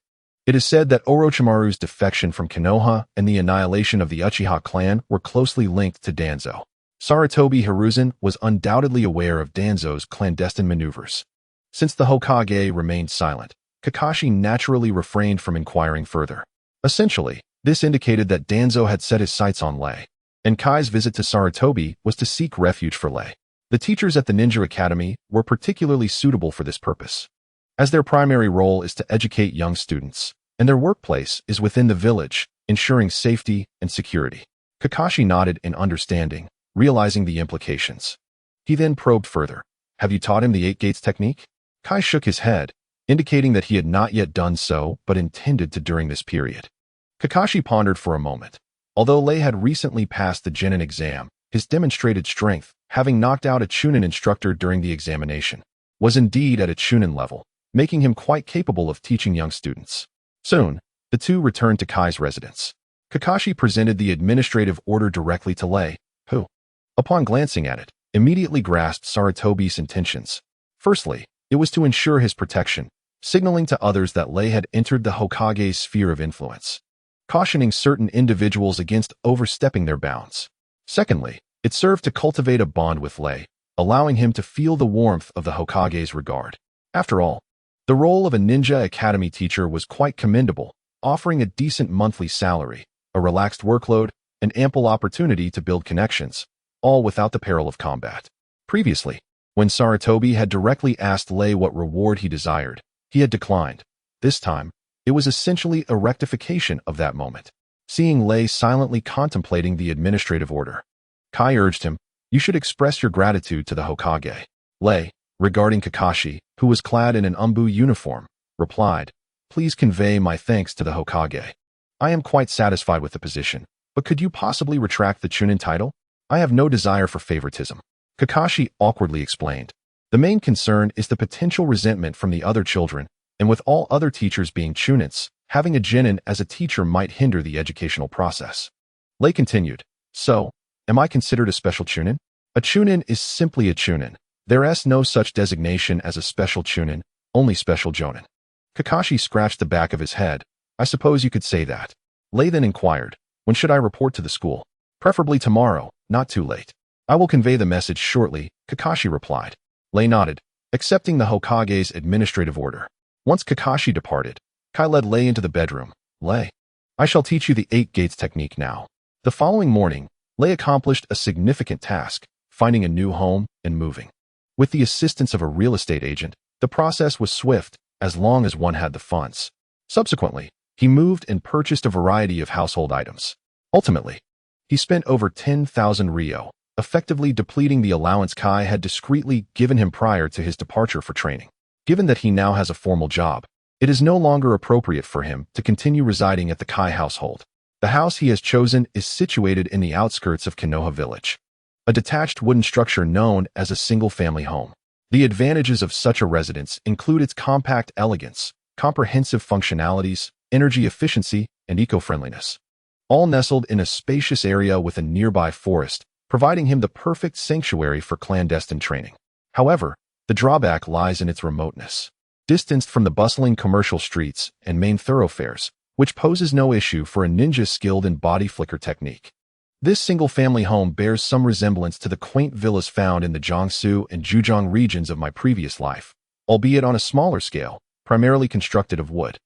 It is said that Orochimaru's defection from Konoha and the annihilation of the Uchiha clan were closely linked to Danzo. Sarutobi Hiruzen was undoubtedly aware of Danzo's clandestine maneuvers. Since the Hokage remained silent, Kakashi naturally refrained from inquiring further. Essentially, this indicated that Danzo had set his sights on Lei, and Kai's visit to Sarutobi was to seek refuge for Lei. The teachers at the Ninja Academy were particularly suitable for this purpose, as their primary role is to educate young students, and their workplace is within the village, ensuring safety and security. Kakashi nodded in understanding, realizing the implications. He then probed further. "Have you taught him the 8 gates technique?" Kai shook his head, indicating that he had not yet done so but intended to during this period. Kakashi pondered for a moment. Although Lei had recently passed the Genin exam, his demonstrated strength, having knocked out a Chunin instructor during the examination, was indeed at a Chunin level, making him quite capable of teaching young students. Soon, the two returned to Kai's residence. Kakashi presented the administrative order directly to Lei, who, upon glancing at it, immediately grasped Sarutobi's intentions. Firstly, it was to ensure his protection, signaling to others that Lei had entered the Hokage's sphere of influence, cautioning certain individuals against overstepping their bounds. Secondly, it served to cultivate a bond with Lei, allowing him to feel the warmth of the Hokage's regard. After all, the role of a ninja academy teacher was quite commendable, offering a decent monthly salary, a relaxed workload, and ample opportunity to build connections, all without the peril of combat. Previously, when Sarutobi had directly asked Lei what reward he desired, he had declined. This time, it was essentially a rectification of that moment. Seeing Lei silently contemplating the administrative order, Kai urged him, "You should express your gratitude to the Hokage." Lei, regarding Kakashi, who was clad in an umbu uniform, replied, "Please convey my thanks to the Hokage. I am quite satisfied with the position, but could you possibly retract the Chunin title? I have no desire for favoritism." Kakashi awkwardly explained, "The main concern is the potential resentment from the other children, and with all other teachers being Chunins, having a Genin as a teacher might hinder the educational process." Lei continued, "So, am I considered a special Chunin? A Chunin is simply a Chunin. There is no such designation as a special Chunin, only special Jonin." Kakashi scratched the back of his head. "I suppose you could say that." Lei then inquired, "When should I report to the school?" "Preferably tomorrow, not too late." "I will convey the message shortly," Kakashi replied. Lei nodded, accepting the Hokage's administrative order. Once Kakashi departed, Kai led Lei into the bedroom. "Lei, I shall teach you the 8 gates technique now." The following morning, Lei accomplished a significant task, finding a new home and moving. With the assistance of a real estate agent, the process was swift, as long as one had the funds. Subsequently, he moved and purchased a variety of household items. Ultimately, he spent over 10,000 ryo, effectively depleting the allowance Kai had discreetly given him prior to his departure for training. Given that he now has a formal job, it is no longer appropriate for him to continue residing at the Kai household. The house he has chosen is situated in the outskirts of Konoha village, a detached wooden structure known as a single-family home. The advantages of such a residence include its compact elegance, comprehensive functionalities, energy efficiency, and eco-friendliness, all nestled in a spacious area with a nearby forest, providing him the perfect sanctuary for clandestine training. However, the drawback lies in its remoteness. Distanced from the bustling commercial streets and main thoroughfares, which poses no issue for a ninja skilled in body flicker technique. This single-family home bears some resemblance to the quaint villas found in the Jiangsu and Zhejiang regions of my previous life, albeit on a smaller scale, primarily constructed of wood,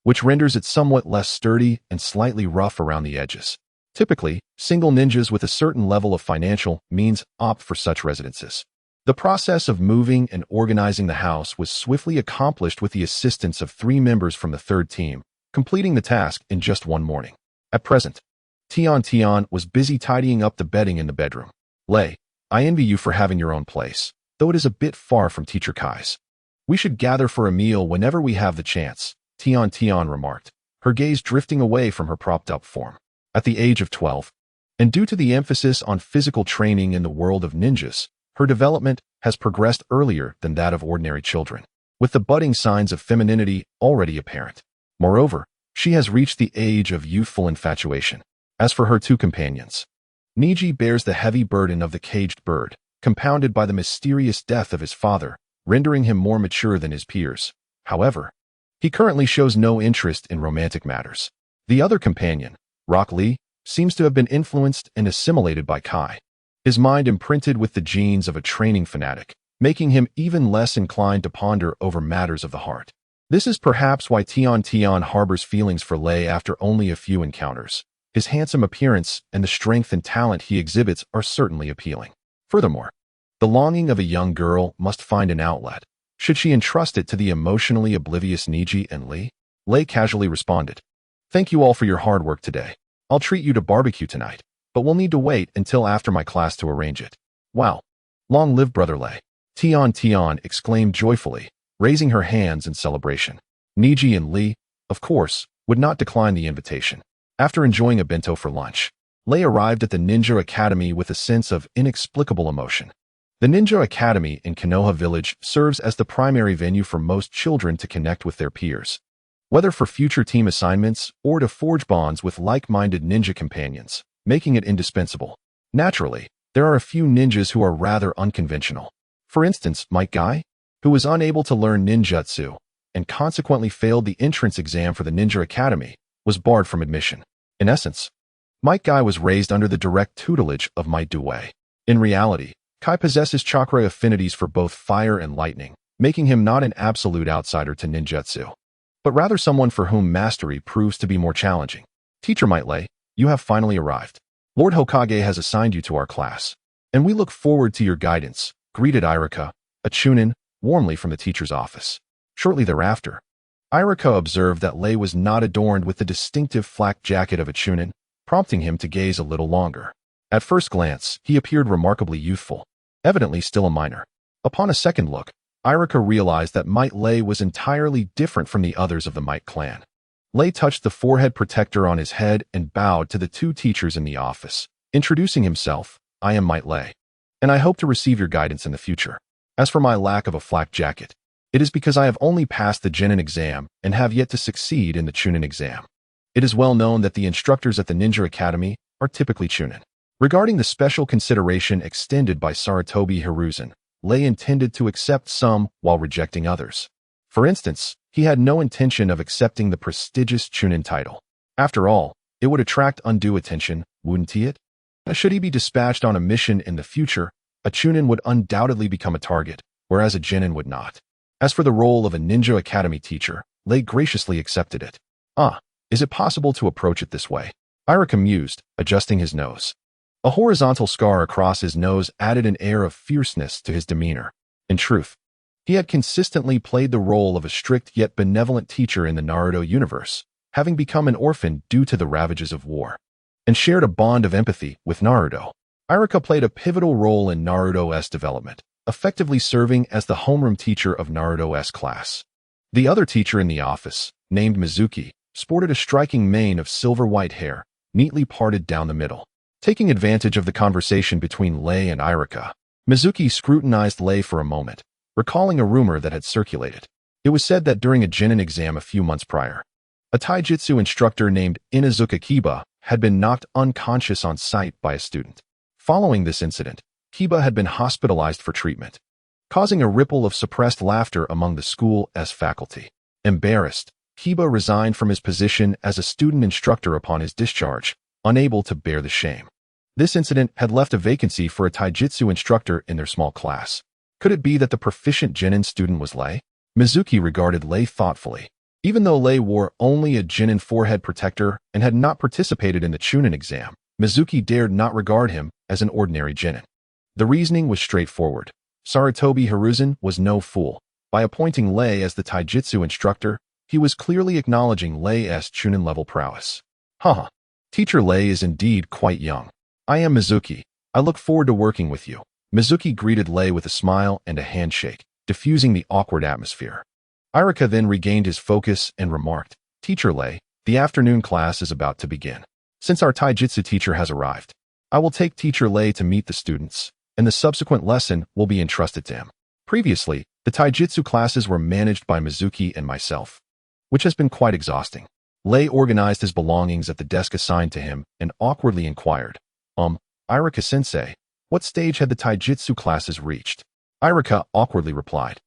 which renders it somewhat less sturdy and slightly rough around the edges. Typically, single ninjas with a certain level of financial means opt for such residences. The process of moving and organizing the house was swiftly accomplished with the assistance of 3 members from the 3rd team, completing the task in just one morning. At present, Tian was busy tidying up the bedding in the bedroom. "Lei, I envy you for having your own place, though it is a bit far from Teacher Kai's. We should gather for a meal whenever we have the chance," Tian remarked, her gaze drifting away from her propped-up form. At the age of 12, and due to the emphasis on physical training in the world of ninjas, her development has progressed earlier than that of ordinary children, with the budding signs of femininity already apparent. Moreover, she has reached the age of youthful infatuation. As for her 2 companions, Niji bears the heavy burden of the caged bird, compounded by the mysterious death of his father, rendering him more mature than his peers. However, he currently shows no interest in romantic matters. The other companion, Rock Lee, seems to have been influenced and assimilated by Kai, his mind imprinted with the genes of a training fanatic, making him even less inclined to ponder over matters of the heart. This is perhaps why Tian harbors feelings for Lei after only a few encounters. His handsome appearance and the strength and talent he exhibits are certainly appealing. Furthermore, the longing of a young girl must find an outlet. Should she entrust it to the emotionally oblivious Niji and Lee? Lei casually responded, "Thank you all for your hard work today. I'll treat you to barbecue tonight, but we'll need to wait until after my class to arrange it." "Wow! Long live Brother Lei!" Tian exclaimed joyfully, raising her hands in celebration. Niji and Lee, of course, would not decline the invitation. After enjoying a bento for lunch, Lei arrived at the Ninja Academy with a sense of inexplicable emotion. The Ninja Academy in Konoha Village serves as the primary venue for most children to connect with their peers, whether for future team assignments or to forge bonds with like-minded ninja companions, making it indispensable. Naturally, there are a few ninjas who are rather unconventional. For instance, Mike Guy, who was unable to learn ninjutsu and consequently failed the entrance exam for the Ninja Academy, was barred from admission. In essence, Mike Guy was raised under the direct tutelage of Might Due. In reality, Kai possesses chakra affinities for both fire and lightning, making him not an absolute outsider to ninjutsu, but rather someone for whom mastery proves to be more challenging. Teacher Might Lei, you have finally arrived. Lord Hokage has assigned you to our class, and we look forward to your guidance, greeted Irika, a chunin, warmly from the teacher's office. Shortly thereafter, Irika observed that Lei was not adorned with the distinctive flak jacket of a chunin, prompting him to gaze a little longer. At first glance, he appeared remarkably youthful, evidently still a minor. Upon a second look, Irika realized that Might Lei was entirely different from the others of the Might clan. Lei touched the forehead protector on his head and bowed to the two teachers in the office, introducing himself. I am Might Lei, and I hope to receive your guidance in the future. As for my lack of a flak jacket, it is because I have only passed the Genin exam and have yet to succeed in the Chunin exam. It is well known that the instructors at the Ninja Academy are typically Chunin. Regarding the special consideration extended by Sarutobi Hiruzen, Lei intended to accept some while rejecting others. For instance, he had no intention of accepting the prestigious Chunin title. After all, it would attract undue attention, wouldn't it? Should he be dispatched on a mission in the future, a Chunin would undoubtedly become a target, whereas a Genin would not. As for the role of a Ninja Academy teacher, Lei graciously accepted it. Is it possible to approach it this way? Irika mused, adjusting his nose. A horizontal scar across his nose added an air of fierceness to his demeanor. In truth, he had consistently played the role of a strict yet benevolent teacher in the Naruto universe, having become an orphan due to the ravages of war, and shared a bond of empathy with Naruto. Irika played a pivotal role in Naruto's development, effectively serving as the homeroom teacher of Naruto's class. The other teacher in the office, named Mizuki, sported a striking mane of silver-white hair, neatly parted down the middle. Taking advantage of the conversation between Lei and Irika, Mizuki scrutinized Lei for a moment, recalling a rumor that had circulated. It was said that during a Genin exam a few months prior, a taijutsu instructor named Inuzuka Kiba had been knocked unconscious on sight by a student. Following this incident, Kiba had been hospitalized for treatment, causing a ripple of suppressed laughter among the school's faculty. Embarrassed, Kiba resigned from his position as a student instructor upon his discharge, unable to bear the shame. This incident had left a vacancy for a taijutsu instructor in their small class. Could it be that the proficient Genin student was Lei? Mizuki regarded Lei thoughtfully. Even though Lei wore only a Genin forehead protector and had not participated in the Chunin exam, Mizuki dared not regard him as an ordinary Genin. The reasoning was straightforward. Sarutobi Hiruzen was no fool. By appointing Lei as the taijutsu instructor, he was clearly acknowledging Lei's Chunin-level prowess. Teacher Lei is indeed quite young. I am Mizuki. I look forward to working with you. Mizuki greeted Lei with a smile and a handshake, diffusing the awkward atmosphere. Irika then regained his focus and remarked, Teacher Lei, the afternoon class is about to begin. Since our taijutsu teacher has arrived, I will take Teacher Lei to meet the students, and the subsequent lesson will be entrusted to him. Previously, the taijutsu classes were managed by Mizuki and myself, which has been quite exhausting. Lei organized his belongings at the desk assigned to him and awkwardly inquired, Irika-sensei, what stage had the taijutsu classes reached? Irika awkwardly replied,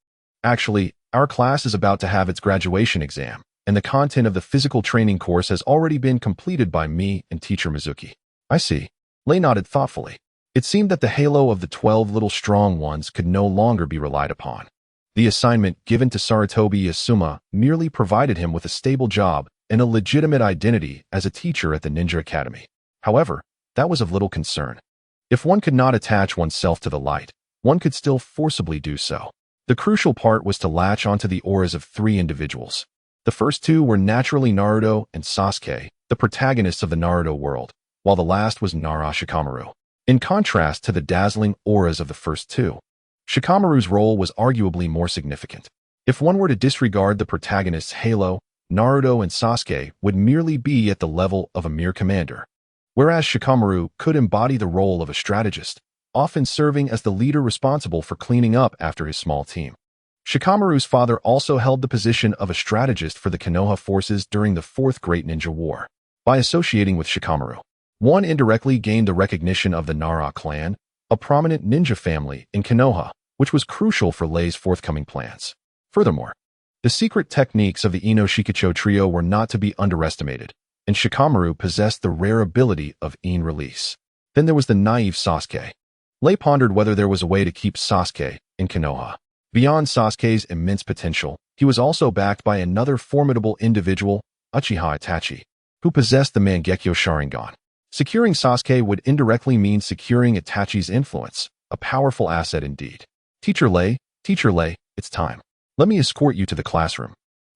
Actually, our class is about to have its graduation exam, and the content of the physical training course has already been completed by me and Teacher Mizuki. I see. Lei nodded thoughtfully. It seemed that the halo of the 12 little strong ones could no longer be relied upon. The assignment given to Sarutobi Asuma merely provided him with a stable job and a legitimate identity as a teacher at the Ninja Academy. However, that was of little concern. If one could not attach oneself to the light, one could still forcibly do so. The crucial part was to latch onto the auras of 3 individuals. The first 2 were naturally Naruto and Sasuke, the protagonists of the Naruto world, while the last was Nara Shikamaru. In contrast to the dazzling auras of the first 2, Shikamaru's role was arguably more significant. If one were to disregard the protagonist's halo, Naruto and Sasuke would merely be at the level of a mere commander, whereas Shikamaru could embody the role of a strategist, often serving as the leader responsible for cleaning up after his small team. Shikamaru's father also held the position of a strategist for the Konoha forces during the Fourth Great Ninja War. By associating with Shikamaru, one indirectly gained the recognition of the Nara clan, a prominent ninja family in Konoha, which was crucial for Lei's forthcoming plans. Furthermore, the secret techniques of the Ino Shikicho trio were not to be underestimated, and Shikamaru possessed the rare ability of In release. Then there was the naive Sasuke. Lei pondered whether there was a way to keep Sasuke in Konoha. Beyond Sasuke's immense potential, he was also backed by another formidable individual, Uchiha Itachi, who possessed the Mangekyo Sharingan. Securing Sasuke would indirectly mean securing Itachi's influence, a powerful asset indeed. Teacher Lei, it's time. Let me escort you to the classroom,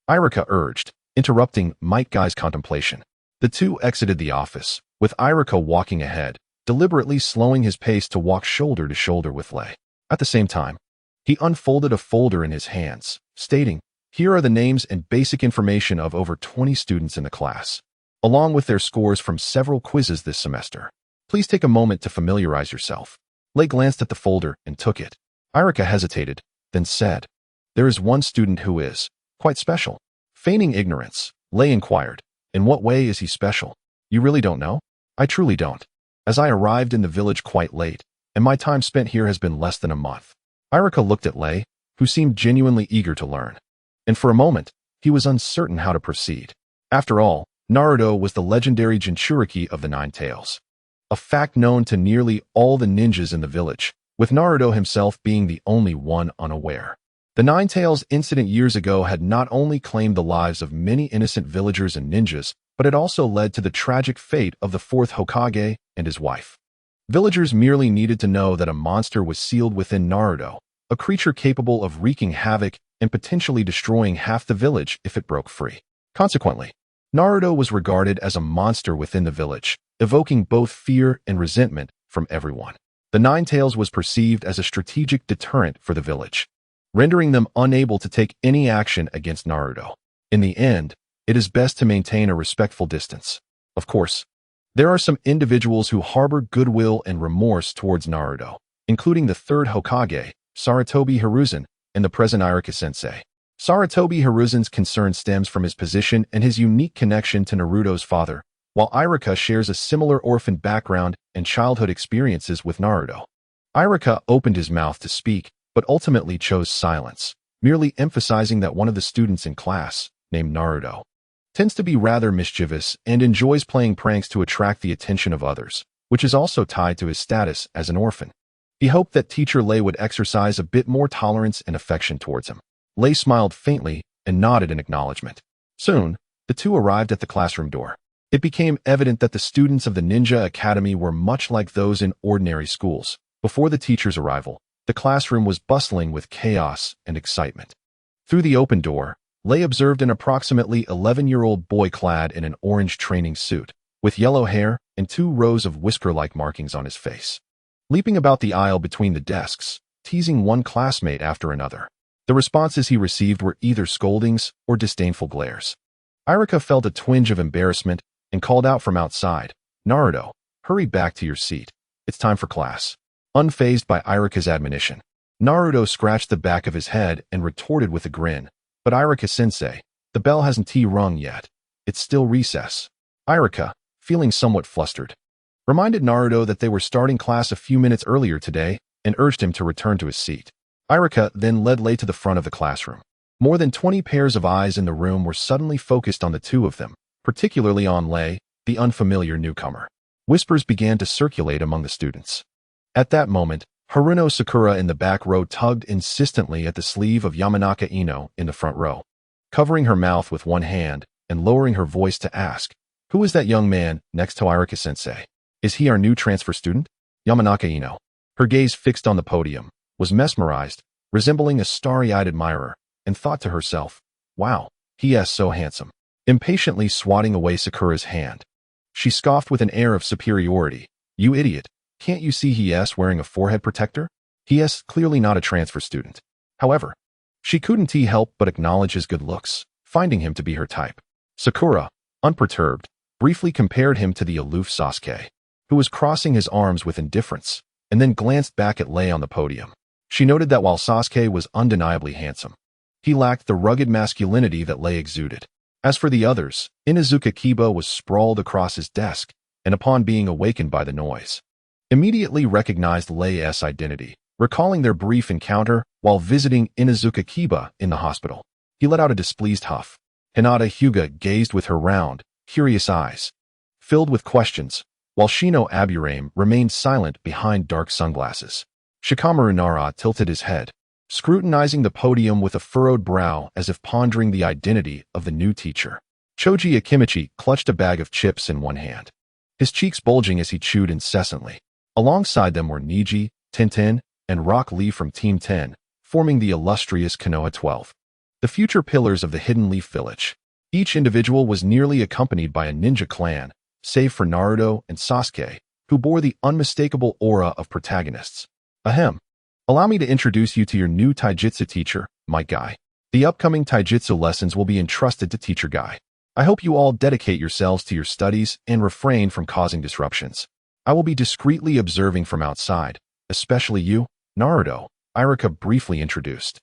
Irika urged, interrupting Might Guy's contemplation. The two exited the office, with Irika walking ahead, deliberately slowing his pace to walk shoulder to shoulder with Lei. At the same time, he unfolded a folder in his hands, stating, "Here are the names and basic information of over 20 students in the class, along with their scores from several quizzes this semester. Please take a moment to familiarize yourself." Lei glanced at the folder and took it. Irika hesitated, then said, "There is one student who is quite special." Feigning ignorance, Lei inquired, "In what way is he special? You really don't know?" "I truly don't, as I arrived in the village quite late, and my time spent here has been less than a month." Irika looked at Lei, who seemed genuinely eager to learn, and for a moment, he was uncertain how to proceed. After all, Naruto was the legendary Jinchuriki of the Nine Tails, a fact known to nearly all the ninjas in the village, with Naruto himself being the only one unaware. The Nine Tails incident years ago had not only claimed the lives of many innocent villagers and ninjas, but it also led to the tragic fate of the fourth Hokage and his wife. Villagers merely needed to know that a monster was sealed within Naruto, a creature capable of wreaking havoc and potentially destroying half the village if it broke free. Consequently, Naruto was regarded as a monster within the village, evoking both fear and resentment from everyone. The Nine Tails was perceived as a strategic deterrent for the village, rendering them unable to take any action against Naruto. In the end, it is best to maintain a respectful distance. Of course, there are some individuals who harbor goodwill and remorse towards Naruto, including the third Hokage, Sarutobi Hiruzen, and the present Irika Sensei. Sarutobi Hiruzen's concern stems from his position and his unique connection to Naruto's father, while Irika shares a similar orphan background and childhood experiences with Naruto. Irika opened his mouth to speak, but ultimately chose silence, merely emphasizing that one of the students in class, named Naruto, tends to be rather mischievous and enjoys playing pranks to attract the attention of others, which is also tied to his status as an orphan. He hoped that teacher Lei would exercise a bit more tolerance and affection towards him. Lei smiled faintly and nodded in acknowledgement. Soon, the two arrived at the classroom door. It became evident that the students of the Ninja Academy were much like those in ordinary schools. Before the teacher's arrival, the classroom was bustling with chaos and excitement. Through the open door, Lei observed an approximately 11-year-old boy clad in an orange training suit, with yellow hair and 2 rows of whisker-like markings on his face, leaping about the aisle between the desks, teasing one classmate after another. The responses he received were either scoldings or disdainful glares. Irika felt a twinge of embarrassment and called out from outside, "Naruto, hurry back to your seat. It's time for class." Unfazed by Irika's admonition, Naruto scratched the back of his head and retorted with a grin, "But Irika-sensei, the bell hasn't rung yet. It's still recess." Irika, feeling somewhat flustered, reminded Naruto that they were starting class a few minutes earlier today and urged him to return to his seat. Irika then led Lei to the front of the classroom. More than 20 pairs of eyes in the room were suddenly focused on the two of them, particularly on Lei, the unfamiliar newcomer. Whispers began to circulate among the students. At that moment, Haruno Sakura in the back row tugged insistently at the sleeve of Yamanaka Ino in the front row, covering her mouth with one hand and lowering her voice to ask, "Who is that young man next to Irika-sensei? Is he our new transfer student?" Yamanaka Ino, her gaze fixed on the podium, was mesmerized, resembling a starry-eyed admirer, and thought to herself, "Wow, he is so handsome." Impatiently swatting away Sakura's hand, she scoffed with an air of superiority, "You idiot, can't you see he is wearing a forehead protector? He is clearly not a transfer student." However, she couldn't help but acknowledge his good looks, finding him to be her type. Sakura, unperturbed, briefly compared him to the aloof Sasuke, who was crossing his arms with indifference, and then glanced back at Lei on the podium. She noted that while Sasuke was undeniably handsome, he lacked the rugged masculinity that Lei exuded. As for the others, Inuzuka Kiba was sprawled across his desk, and upon being awakened by the noise, immediately recognized Lei's identity, recalling their brief encounter while visiting Inuzuka Kiba in the hospital. He let out a displeased huff. Hinata Hyuga gazed with her round, curious eyes, filled with questions, while Shino Aburame remained silent behind dark sunglasses. Shikamaru Nara tilted his head, scrutinizing the podium with a furrowed brow as if pondering the identity of the new teacher. Choji Akimichi clutched a bag of chips in one hand, his cheeks bulging as he chewed incessantly. Alongside them were Niji, Tintin, and Rock Lee from Team 10, forming the illustrious Konoha 12, the future pillars of the Hidden Leaf Village. Each individual was nearly accompanied by a ninja clan, save for Naruto and Sasuke, who bore the unmistakable aura of protagonists. Ahem. Allow me to introduce you to your new taijutsu teacher, Might Guy. The upcoming taijutsu lessons will be entrusted to Teacher Guy. I hope you all dedicate yourselves to your studies and refrain from causing disruptions. I will be discreetly observing from outside, especially you, Naruto, Irika briefly introduced,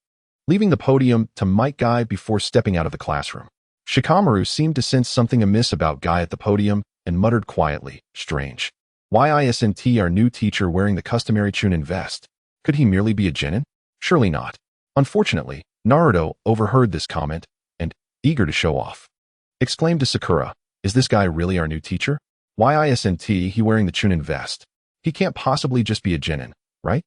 leaving the podium to Might Guy before stepping out of the classroom. Shikamaru seemed to sense something amiss about Guy at the podium and muttered quietly, "Strange. Why isn't our new teacher wearing the customary Chunin vest? Could he merely be a genin? Surely not." Unfortunately, Naruto overheard this comment and, eager to show off, exclaimed to Sakura, "Is this guy really our new teacher? Why isn't he wearing the Chunin vest? He can't possibly just be a genin, right?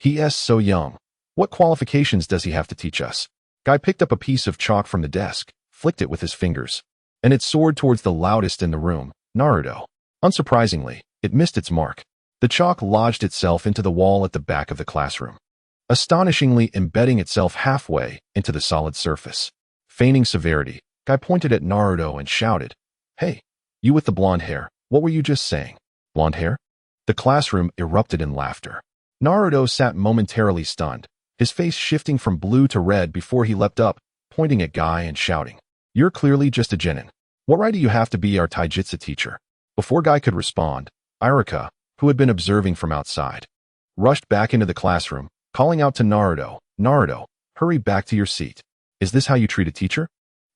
He is so young. What qualifications does he have to teach us?" Guy picked up a piece of chalk from the desk, flicked it with his fingers, and it soared towards the loudest in the room, Naruto. Unsurprisingly, it missed its mark. The chalk lodged itself into the wall at the back of the classroom, astonishingly embedding itself halfway into the solid surface. Feigning severity, Guy pointed at Naruto and shouted, "Hey, you with the blonde hair, what were you just saying? Blonde hair?" The classroom erupted in laughter. Naruto sat momentarily stunned, his face shifting from blue to red before he leapt up, pointing at Guy and shouting, "You're clearly just a genin. What right do you have to be our taijutsu teacher?" Before Guy could respond, Irika, who had been observing from outside, rushed back into the classroom, calling out to Naruto, "Naruto, hurry back to your seat. Is this how you treat a teacher?"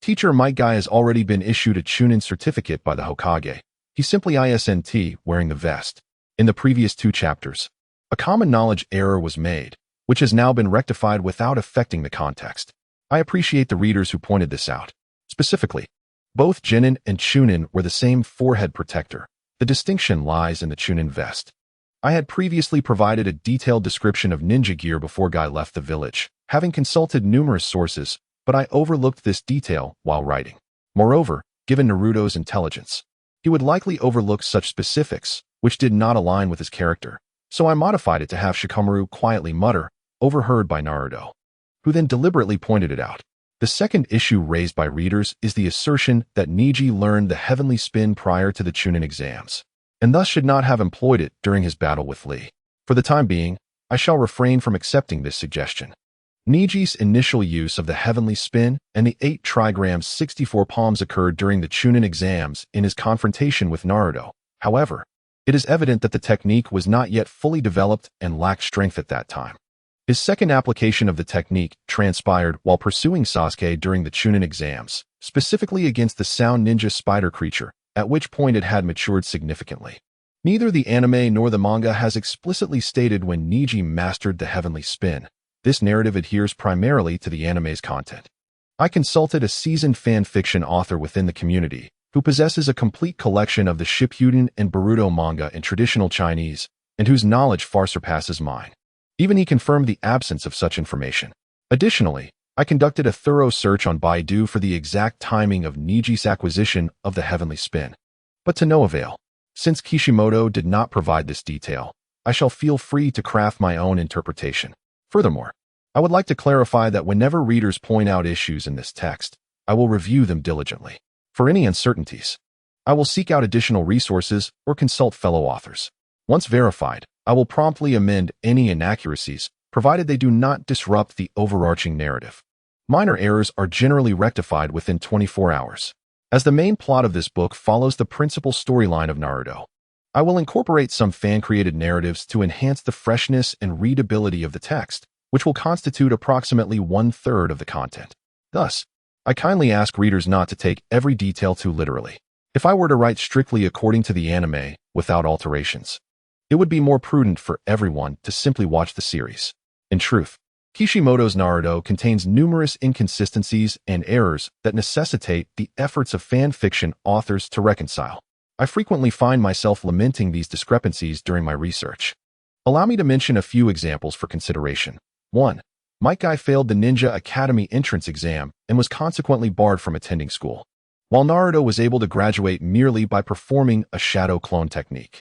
Teacher Might Guy has already been issued a Chunin certificate by the Hokage. He simply isn't wearing the vest. In the previous 2 chapters, a common knowledge error was made, which has now been rectified without affecting the context. I appreciate the readers who pointed this out. Specifically, both Genin and Chunin were the same forehead protector. The distinction lies in the Chunin vest. I had previously provided a detailed description of ninja gear before Guy left the village, having consulted numerous sources, but I overlooked this detail while writing. Moreover, given Naruto's intelligence, he would likely overlook such specifics, which did not align with his character, so I modified it to have Shikamaru quietly mutter, overheard by Naruto, who then deliberately pointed it out. The second issue raised by readers is the assertion that Niji learned the heavenly spin prior to the Chunin exams, and thus should not have employed it during his battle with Lee. For the time being, I shall refrain from accepting this suggestion. Niji's initial use of the heavenly spin and the 8 trigrams 64 palms occurred during the Chunin exams in his confrontation with Naruto. However, it is evident that the technique was not yet fully developed and lacked strength at that time. His second application of the technique transpired while pursuing Sasuke during the Chunin exams, specifically against the sound ninja spider creature, at which point it had matured significantly. Neither the anime nor the manga has explicitly stated when Niji mastered the heavenly spin. This narrative adheres primarily to the anime's content. I consulted a seasoned fan fiction author within the community, who possesses a complete collection of the Shippuden and Boruto manga in traditional Chinese, and whose knowledge far surpasses mine. Even he confirmed the absence of such information. Additionally, I conducted a thorough search on Baidu for the exact timing of Niji's acquisition of the heavenly spin, but to no avail. Since Kishimoto did not provide this detail, I shall feel free to craft my own interpretation. Furthermore, I would like to clarify that whenever readers point out issues in this text, I will review them diligently. For any uncertainties, I will seek out additional resources or consult fellow authors. Once verified, I will promptly amend any inaccuracies, provided they do not disrupt the overarching narrative. Minor errors are generally rectified within 24 hours. As the main plot of this book follows the principal storyline of Naruto, I will incorporate some fan-created narratives to enhance the freshness and readability of the text, which will constitute approximately 1/3 of the content. Thus, I kindly ask readers not to take every detail too literally. If I were to write strictly according to the anime, without alterations, it would be more prudent for everyone to simply watch the series. In truth, Kishimoto's Naruto contains numerous inconsistencies and errors that necessitate the efforts of fan fiction authors to reconcile. I frequently find myself lamenting these discrepancies during my research. Allow me to mention a few examples for consideration. 1. Might Guy failed the Ninja Academy entrance exam and was consequently barred from attending school, while Naruto was able to graduate merely by performing a shadow clone technique.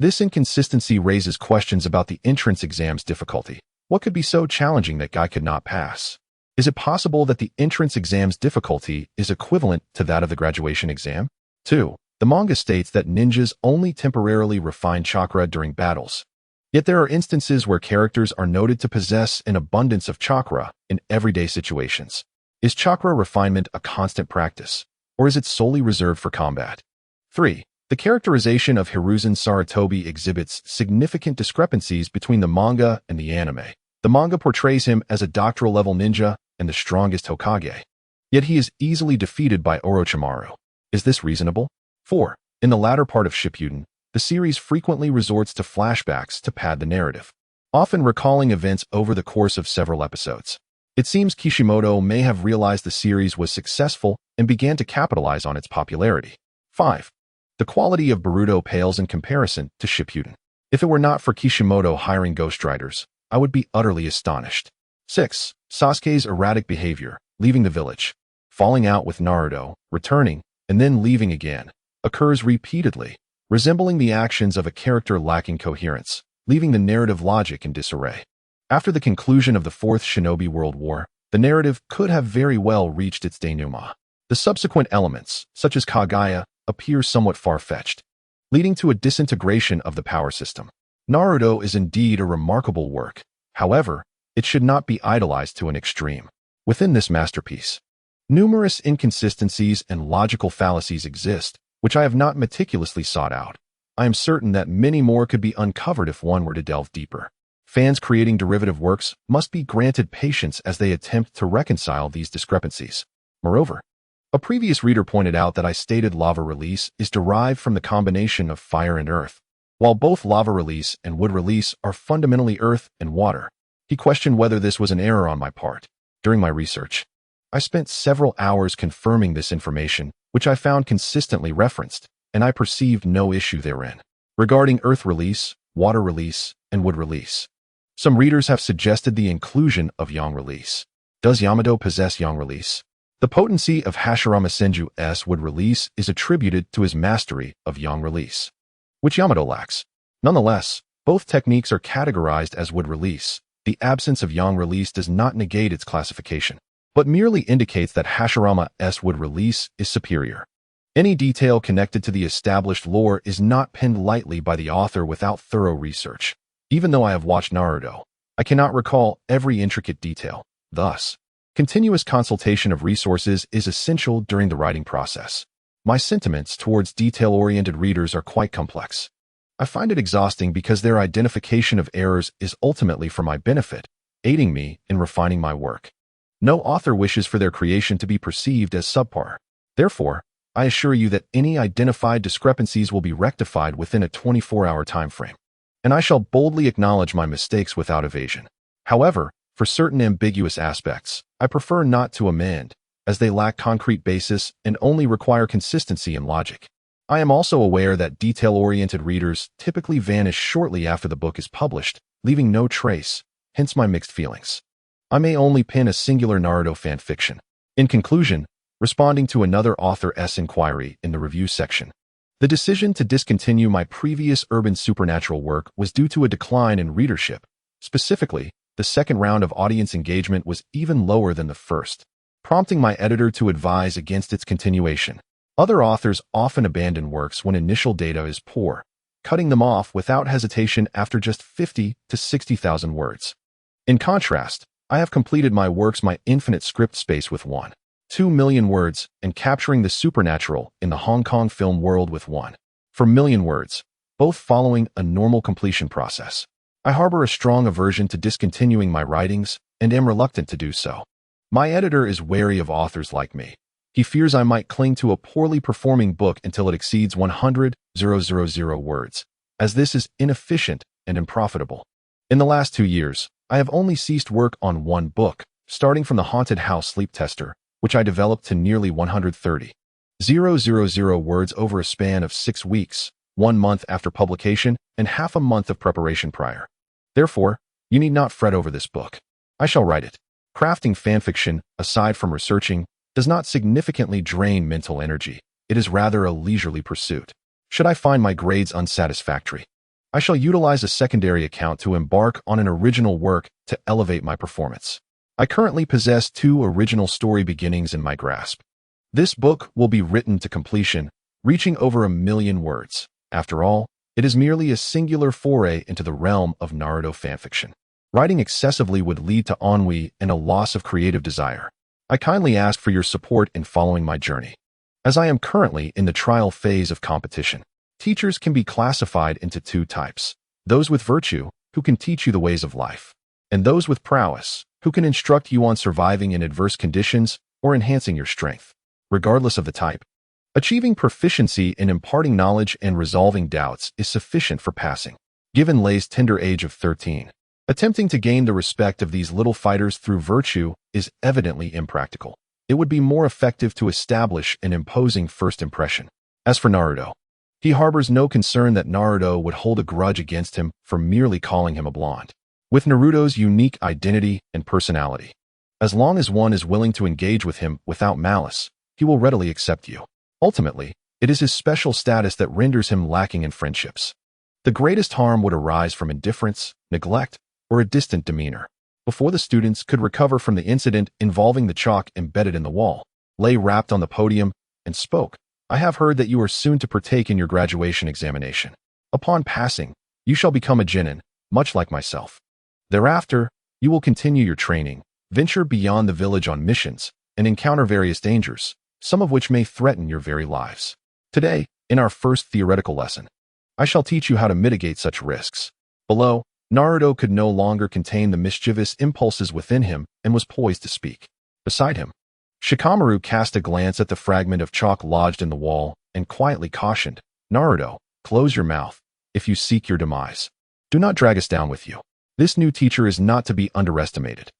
This inconsistency raises questions about the entrance exam's difficulty. What could be so challenging that Guy could not pass? Is it possible that the entrance exam's difficulty is equivalent to that of the graduation exam? 2. The manga states that ninjas only temporarily refine chakra during battles. Yet there are instances where characters are noted to possess an abundance of chakra in everyday situations. Is chakra refinement a constant practice, or is it solely reserved for combat? 3. The characterization of Hiruzen Sarutobi exhibits significant discrepancies between the manga and the anime. The manga portrays him as a doctoral-level ninja and the strongest Hokage. Yet he is easily defeated by Orochimaru. Is this reasonable? 4. In the latter part of Shippuden, the series frequently resorts to flashbacks to pad the narrative, often recalling events over the course of several episodes. It seems Kishimoto may have realized the series was successful and began to capitalize on its popularity. 5. The quality of Boruto pales in comparison to Shippuden. If it were not for Kishimoto hiring ghostwriters, I would be utterly astonished. 6. Sasuke's erratic behavior, leaving the village, falling out with Naruto, returning, and then leaving again, occurs repeatedly, resembling the actions of a character lacking coherence, leaving the narrative logic in disarray. After the conclusion of the Fourth Shinobi World War, the narrative could have very well reached its denouement. The subsequent elements, such as Kaguya, appear somewhat far-fetched, leading to a disintegration of the power system. Naruto is indeed a remarkable work. However, it should not be idolized to an extreme. Within this masterpiece, numerous inconsistencies and logical fallacies exist, which I have not meticulously sought out. I am certain that many more could be uncovered if one were to delve deeper. Fans creating derivative works must be granted patience as they attempt to reconcile these discrepancies. Moreover, a previous reader pointed out that I stated lava release is derived from the combination of fire and earth, while both lava release and wood release are fundamentally earth and water. He questioned whether this was an error on my part. During my research, I spent several hours confirming this information, which I found consistently referenced, and I perceived no issue therein. Regarding earth release, water release, and wood release, some readers have suggested the inclusion of yang release. Does Yamato possess yang release? The potency of Hashirama Senju's wood release is attributed to his mastery of yang release, which Yamato lacks. Nonetheless, both techniques are categorized as wood release. The absence of yang release does not negate its classification, but merely indicates that Hashirama's wood release is superior. Any detail connected to the established lore is not penned lightly by the author without thorough research. Even though I have watched Naruto, I cannot recall every intricate detail. Thus, continuous consultation of resources is essential during the writing process. My sentiments towards detail-oriented readers are quite complex. I find it exhausting because their identification of errors is ultimately for my benefit, aiding me in refining my work. No author wishes for their creation to be perceived as subpar. Therefore, I assure you that any identified discrepancies will be rectified within a 24-hour time frame, and I shall boldly acknowledge my mistakes without evasion. However, for certain ambiguous aspects, I prefer not to amend, as they lack concrete basis and only require consistency and logic. I am also aware that detail-oriented readers typically vanish shortly after the book is published, leaving no trace, hence my mixed feelings. I may only pen a singular Naruto fanfiction. In conclusion, responding to another author's inquiry in the review section, the decision to discontinue my previous urban supernatural work was due to a decline in readership. Specifically, the second round of audience engagement was even lower than the first, prompting my editor to advise against its continuation. Other authors often abandon works when initial data is poor, cutting them off without hesitation after just 50 to 60,000 words. In contrast, I have completed my infinite script space with 1.2 million words and capturing the supernatural in the Hong Kong film world with 1.4 million words, both following a normal completion process. I harbor a strong aversion to discontinuing my writings and am reluctant to do so. My editor is wary of authors like me. He fears I might cling to a poorly performing book until it exceeds 100,000 words, as this is inefficient and unprofitable. In the last 2 years, I have only ceased work on one book, starting from the Haunted House Sleep Tester, which I developed to nearly 130. 000 words over a span of 6 weeks, 1 month after publication, and half a month of preparation prior. Therefore, you need not fret over this book. I shall write it. Crafting fanfiction, aside from researching, does not significantly drain mental energy. It is rather a leisurely pursuit. Should I find my grades unsatisfactory, I shall utilize a secondary account to embark on an original work to elevate my performance. I currently possess 2 original story beginnings in my grasp. This book will be written to completion, reaching over 1 million words. After all, it is merely a singular foray into the realm of Naruto fanfiction. Writing excessively would lead to ennui and a loss of creative desire. I kindly ask for your support in following my journey. As I am currently in the trial phase of competition, teachers can be classified into 2 types: those with virtue, who can teach you the ways of life, and those with prowess, who can instruct you on surviving in adverse conditions or enhancing your strength. Regardless of the type, achieving proficiency in imparting knowledge and resolving doubts is sufficient for passing. Given Lei's tender age of 13, attempting to gain the respect of these little fighters through virtue is evidently impractical. It would be more effective to establish an imposing first impression. As for Naruto, he harbors no concern that Naruto would hold a grudge against him for merely calling him a blonde. With Naruto's unique identity and personality, as long as one is willing to engage with him without malice, he will readily accept you. Ultimately, it is his special status that renders him lacking in friendships. The greatest harm would arise from indifference, neglect, or a distant demeanor. Before the students could recover from the incident involving the chalk embedded in the wall, Lei rapped on the podium and spoke. I have heard that you are soon to partake in your graduation examination. Upon passing, you shall become a genin, much like myself. Thereafter, you will continue your training, venture beyond the village on missions, and encounter various dangers, some of which may threaten your very lives. Today, in our first theoretical lesson, I shall teach you how to mitigate such risks. Below, Naruto could no longer contain the mischievous impulses within him and was poised to speak. Beside him, Shikamaru cast a glance at the fragment of chalk lodged in the wall and quietly cautioned, Naruto, close your mouth if you seek your demise. Do not drag us down with you. This new teacher is not to be underestimated.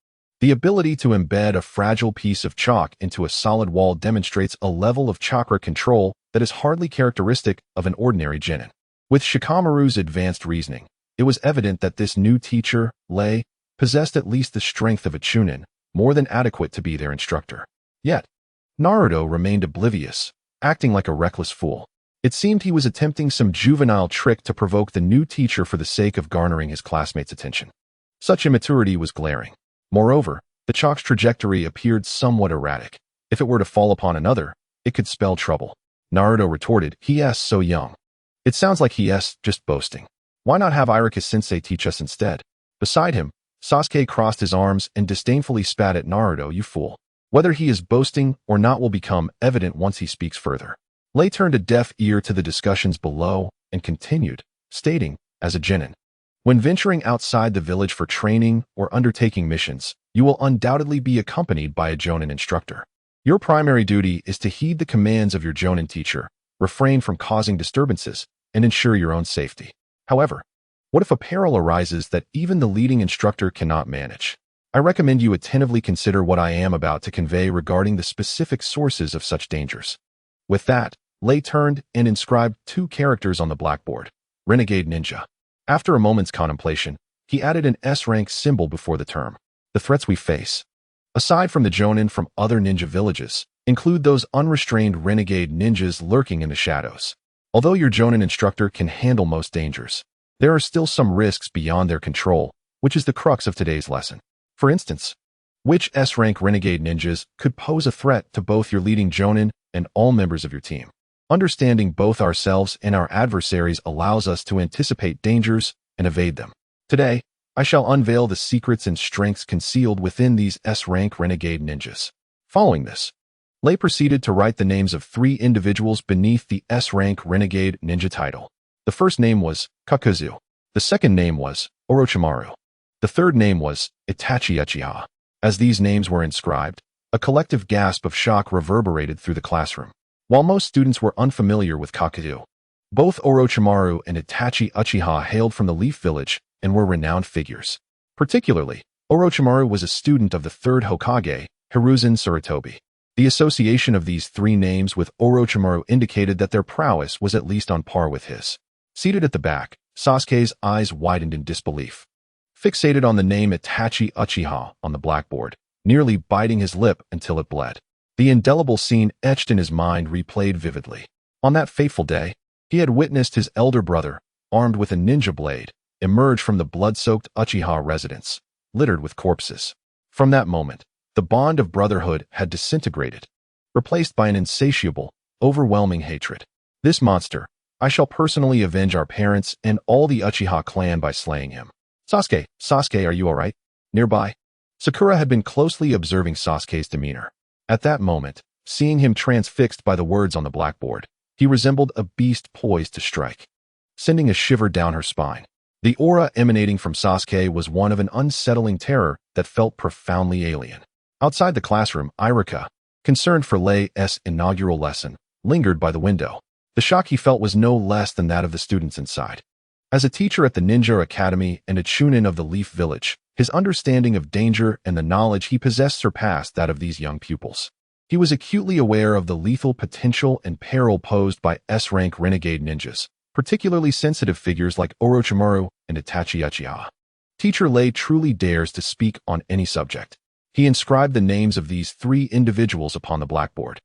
The ability to embed a fragile piece of chalk into a solid wall demonstrates a level of chakra control that is hardly characteristic of an ordinary genin. With Shikamaru's advanced reasoning, it was evident that this new teacher, Lei, possessed at least the strength of a chunin, more than adequate to be their instructor. Yet, Naruto remained oblivious, acting like a reckless fool. It seemed he was attempting some juvenile trick to provoke the new teacher for the sake of garnering his classmates' attention. Such immaturity was glaring. Moreover, the chalk's trajectory appeared somewhat erratic. If it were to fall upon another, it could spell trouble. Naruto retorted, He-s so young. It sounds like he-s just boasting. Why not have Iruka-sensei teach us instead? Beside him, Sasuke crossed his arms and disdainfully spat at Naruto, you fool. Whether he is boasting or not will become evident once he speaks further. Lei turned a deaf ear to the discussions below and continued, stating, as a genin, when venturing outside the village for training or undertaking missions, you will undoubtedly be accompanied by a jonin instructor. Your primary duty is to heed the commands of your jonin teacher, refrain from causing disturbances, and ensure your own safety. However, what if a peril arises that even the leading instructor cannot manage? I recommend you attentively consider what I am about to convey regarding the specific sources of such dangers. With that, Lei turned and inscribed 2 characters on the blackboard, Renegade Ninja. After a moment's contemplation, he added an S-rank symbol before the term. The threats we face, aside from the jonin from other ninja villages, include those unrestrained renegade ninjas lurking in the shadows. Although your jonin instructor can handle most dangers, there are still some risks beyond their control, which is the crux of today's lesson. For instance, which S-rank renegade ninjas could pose a threat to both your leading jonin and all members of your team? Understanding both ourselves and our adversaries allows us to anticipate dangers and evade them. Today, I shall unveil the secrets and strengths concealed within these S-rank renegade ninjas. Following this, Lei proceeded to write the names of 3 individuals beneath the S-rank renegade ninja title. The first name was Kakuzu. The second name was Orochimaru. The third name was Itachi Uchiha. As these names were inscribed, a collective gasp of shock reverberated through the classroom. While most students were unfamiliar with Kakuzu, both Orochimaru and Itachi Uchiha hailed from the Leaf Village and were renowned figures. Particularly, Orochimaru was a student of the third Hokage, Hiruzen Sarutobi. The association of these three names with Orochimaru indicated that their prowess was at least on par with his. Seated at the back, Sasuke's eyes widened in disbelief. Fixated on the name Itachi Uchiha on the blackboard, nearly biting his lip until it bled. The indelible scene etched in his mind replayed vividly. On that fateful day, he had witnessed his elder brother, armed with a ninja blade, emerge from the blood-soaked Uchiha residence, littered with corpses. From that moment, the bond of brotherhood had disintegrated, replaced by an insatiable, overwhelming hatred. This monster, I shall personally avenge our parents and all the Uchiha clan by slaying him. Sasuke, are you alright? Nearby, Sakura had been closely observing Sasuke's demeanor. At that moment, seeing him transfixed by the words on the blackboard, he resembled a beast poised to strike, sending a shiver down her spine. The aura emanating from Sasuke was one of an unsettling terror that felt profoundly alien. Outside the classroom, Irika, concerned for Lei's inaugural lesson, lingered by the window. The shock he felt was no less than that of the students inside. As a teacher at the Ninja Academy and a chunin of the Leaf Village, his understanding of danger and the knowledge he possessed surpassed that of these young pupils. He was acutely aware of the lethal potential and peril posed by S-rank renegade ninjas, particularly sensitive figures like Orochimaru and Itachi Uchiha. Teacher Lei truly dares to speak on any subject. He inscribed the names of these three individuals upon the blackboard.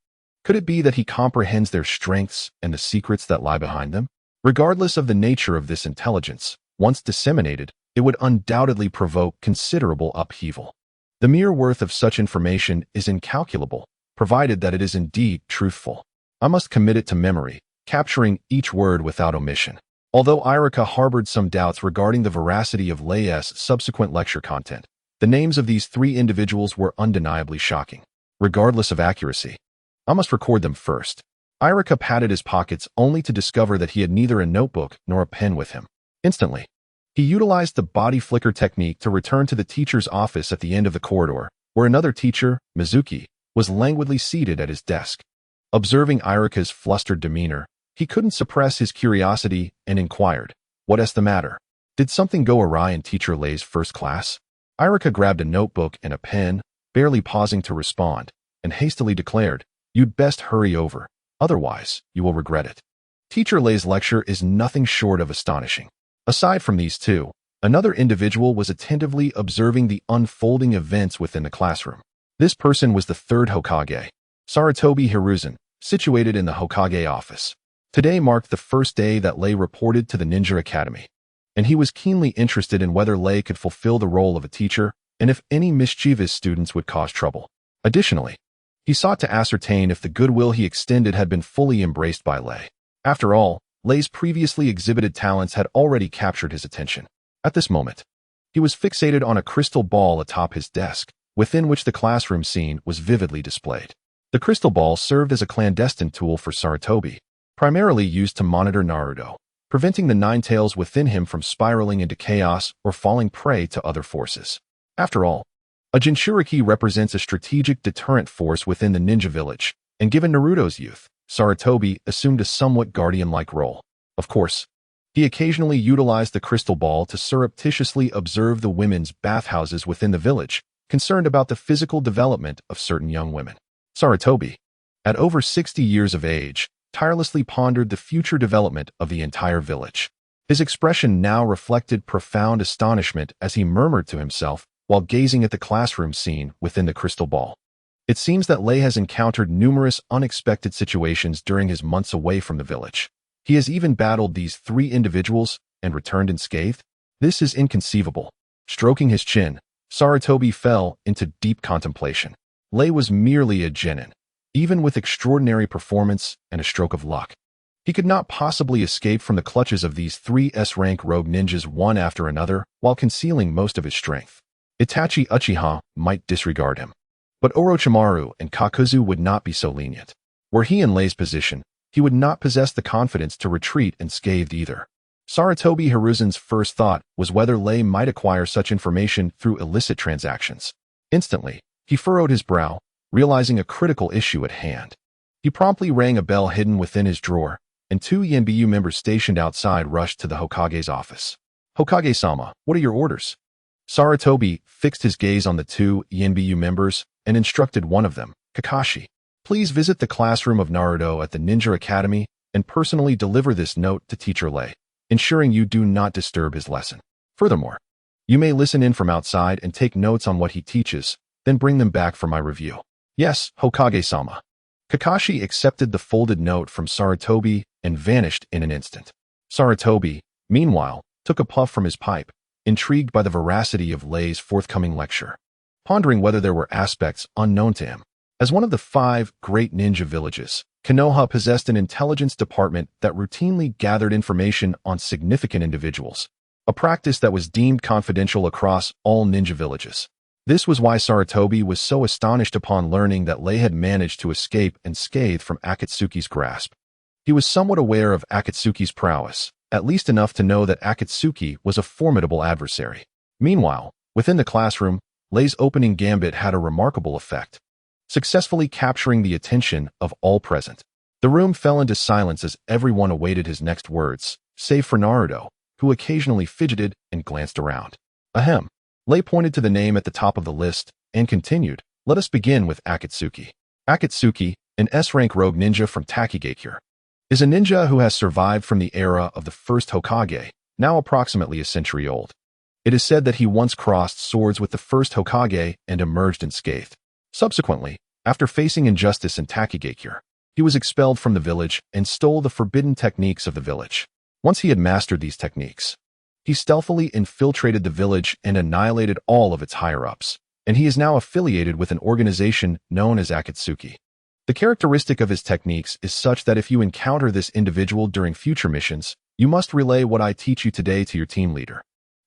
Could it be that he comprehends their strengths and the secrets that lie behind them? Regardless of the nature of this intelligence, once disseminated, it would undoubtedly provoke considerable upheaval. The mere worth of such information is incalculable, provided that it is indeed truthful. I must commit it to memory, capturing each word without omission. Although Irika harbored some doubts regarding the veracity of Lei's subsequent lecture content, the names of these three individuals were undeniably shocking. Regardless of accuracy, I must record them first. Irika patted his pockets only to discover that he had neither a notebook nor a pen with him. Instantly, he utilized the body flicker technique to return to the teacher's office at the end of the corridor, where another teacher, Mizuki, was languidly seated at his desk. Observing Irika's flustered demeanor, he couldn't suppress his curiosity and inquired, "What's the matter? Did something go awry in Teacher Lei's first class?" Irika grabbed a notebook and a pen, barely pausing to respond, and hastily declared, "You'd best hurry over, otherwise you will regret it." Teacher Lei's lecture is nothing short of astonishing. Aside from these two, another individual was attentively observing the unfolding events within the classroom. This person was the third Hokage, Sarutobi Hiruzen, situated in the Hokage office. Today marked the first day that Lei reported to the Ninja Academy, and he was keenly interested in whether Lei could fulfill the role of a teacher and if any mischievous students would cause trouble. Additionally, he sought to ascertain if the goodwill he extended had been fully embraced by Lei. After all, Lei's previously exhibited talents had already captured his attention. At this moment, he was fixated on a crystal ball atop his desk, within which the classroom scene was vividly displayed. The crystal ball served as a clandestine tool for Sarutobi, primarily used to monitor Naruto, preventing the Nine Tails within him from spiraling into chaos or falling prey to other forces. After all, a Jinchuriki represents a strategic deterrent force within the ninja village, and given Naruto's youth, Sarutobi assumed a somewhat guardian-like role. Of course, he occasionally utilized the crystal ball to surreptitiously observe the women's bathhouses within the village, concerned about the physical development of certain young women. Sarutobi, at over 60 years of age, tirelessly pondered the future development of the entire village. His expression now reflected profound astonishment as he murmured to himself while gazing at the classroom scene within the crystal ball. It seems that Lei has encountered numerous unexpected situations during his months away from the village. He has even battled these three individuals and returned unscathed? This is inconceivable. Stroking his chin, Sarutobi fell into deep contemplation. Lei was merely a genin, even with extraordinary performance and a stroke of luck. He could not possibly escape from the clutches of these three S-rank rogue ninjas one after another while concealing most of his strength. Itachi Uchiha might disregard him, but Orochimaru and Kakuzu would not be so lenient. Were he in Lei's position, he would not possess the confidence to retreat unscathed either. Sarutobi Hiruzen's first thought was whether Lei might acquire such information through illicit transactions. Instantly, he furrowed his brow, realizing a critical issue at hand. He promptly rang a bell hidden within his drawer, and two YNBU members stationed outside rushed to the Hokage's office. "Hokage-sama, what are your orders?" Sarutobi fixed his gaze on the two YNBU members and instructed one of them, Kakashi, Please visit the classroom of Naruto at the Ninja Academy and personally deliver this note to Teacher Lei, ensuring you do not disturb his lesson. Furthermore, you may listen in from outside and take notes on what he teaches, then bring them back for my review. Yes, Hokage-sama. Kakashi accepted the folded note from Sarutobi and vanished in an instant. Sarutobi, meanwhile, took a puff from his pipe, intrigued by the veracity of Lei's forthcoming lecture, pondering whether there were aspects unknown to him. As one of the 5 great ninja villages, Konoha possessed an intelligence department that routinely gathered information on significant individuals, a practice that was deemed confidential across all ninja villages. This was why Sarutobi was so astonished upon learning that Lei had managed to escape unscathed from Akatsuki's grasp. He was somewhat aware of Akatsuki's prowess, at least enough to know that Akatsuki was a formidable adversary. Meanwhile, within the classroom, Lei's opening gambit had a remarkable effect, successfully capturing the attention of all present. The room fell into silence as everyone awaited his next words, save for Naruto, who occasionally fidgeted and glanced around. Ahem. Lei pointed to the name at the top of the list and continued, "Let us begin with Akatsuki." Akatsuki, an S-rank rogue ninja from Takigakure, is a ninja who has survived from the era of the first Hokage, now approximately a century old. It is said that he once crossed swords with the first Hokage and emerged unscathed. Subsequently, after facing injustice in Takigakure, he was expelled from the village and stole the forbidden techniques of the village. Once he had mastered these techniques, he stealthily infiltrated the village and annihilated all of its higher-ups, and he is now affiliated with an organization known as Akatsuki. The characteristic of his techniques is such that if you encounter this individual during future missions, you must relay what I teach you today to your team leader.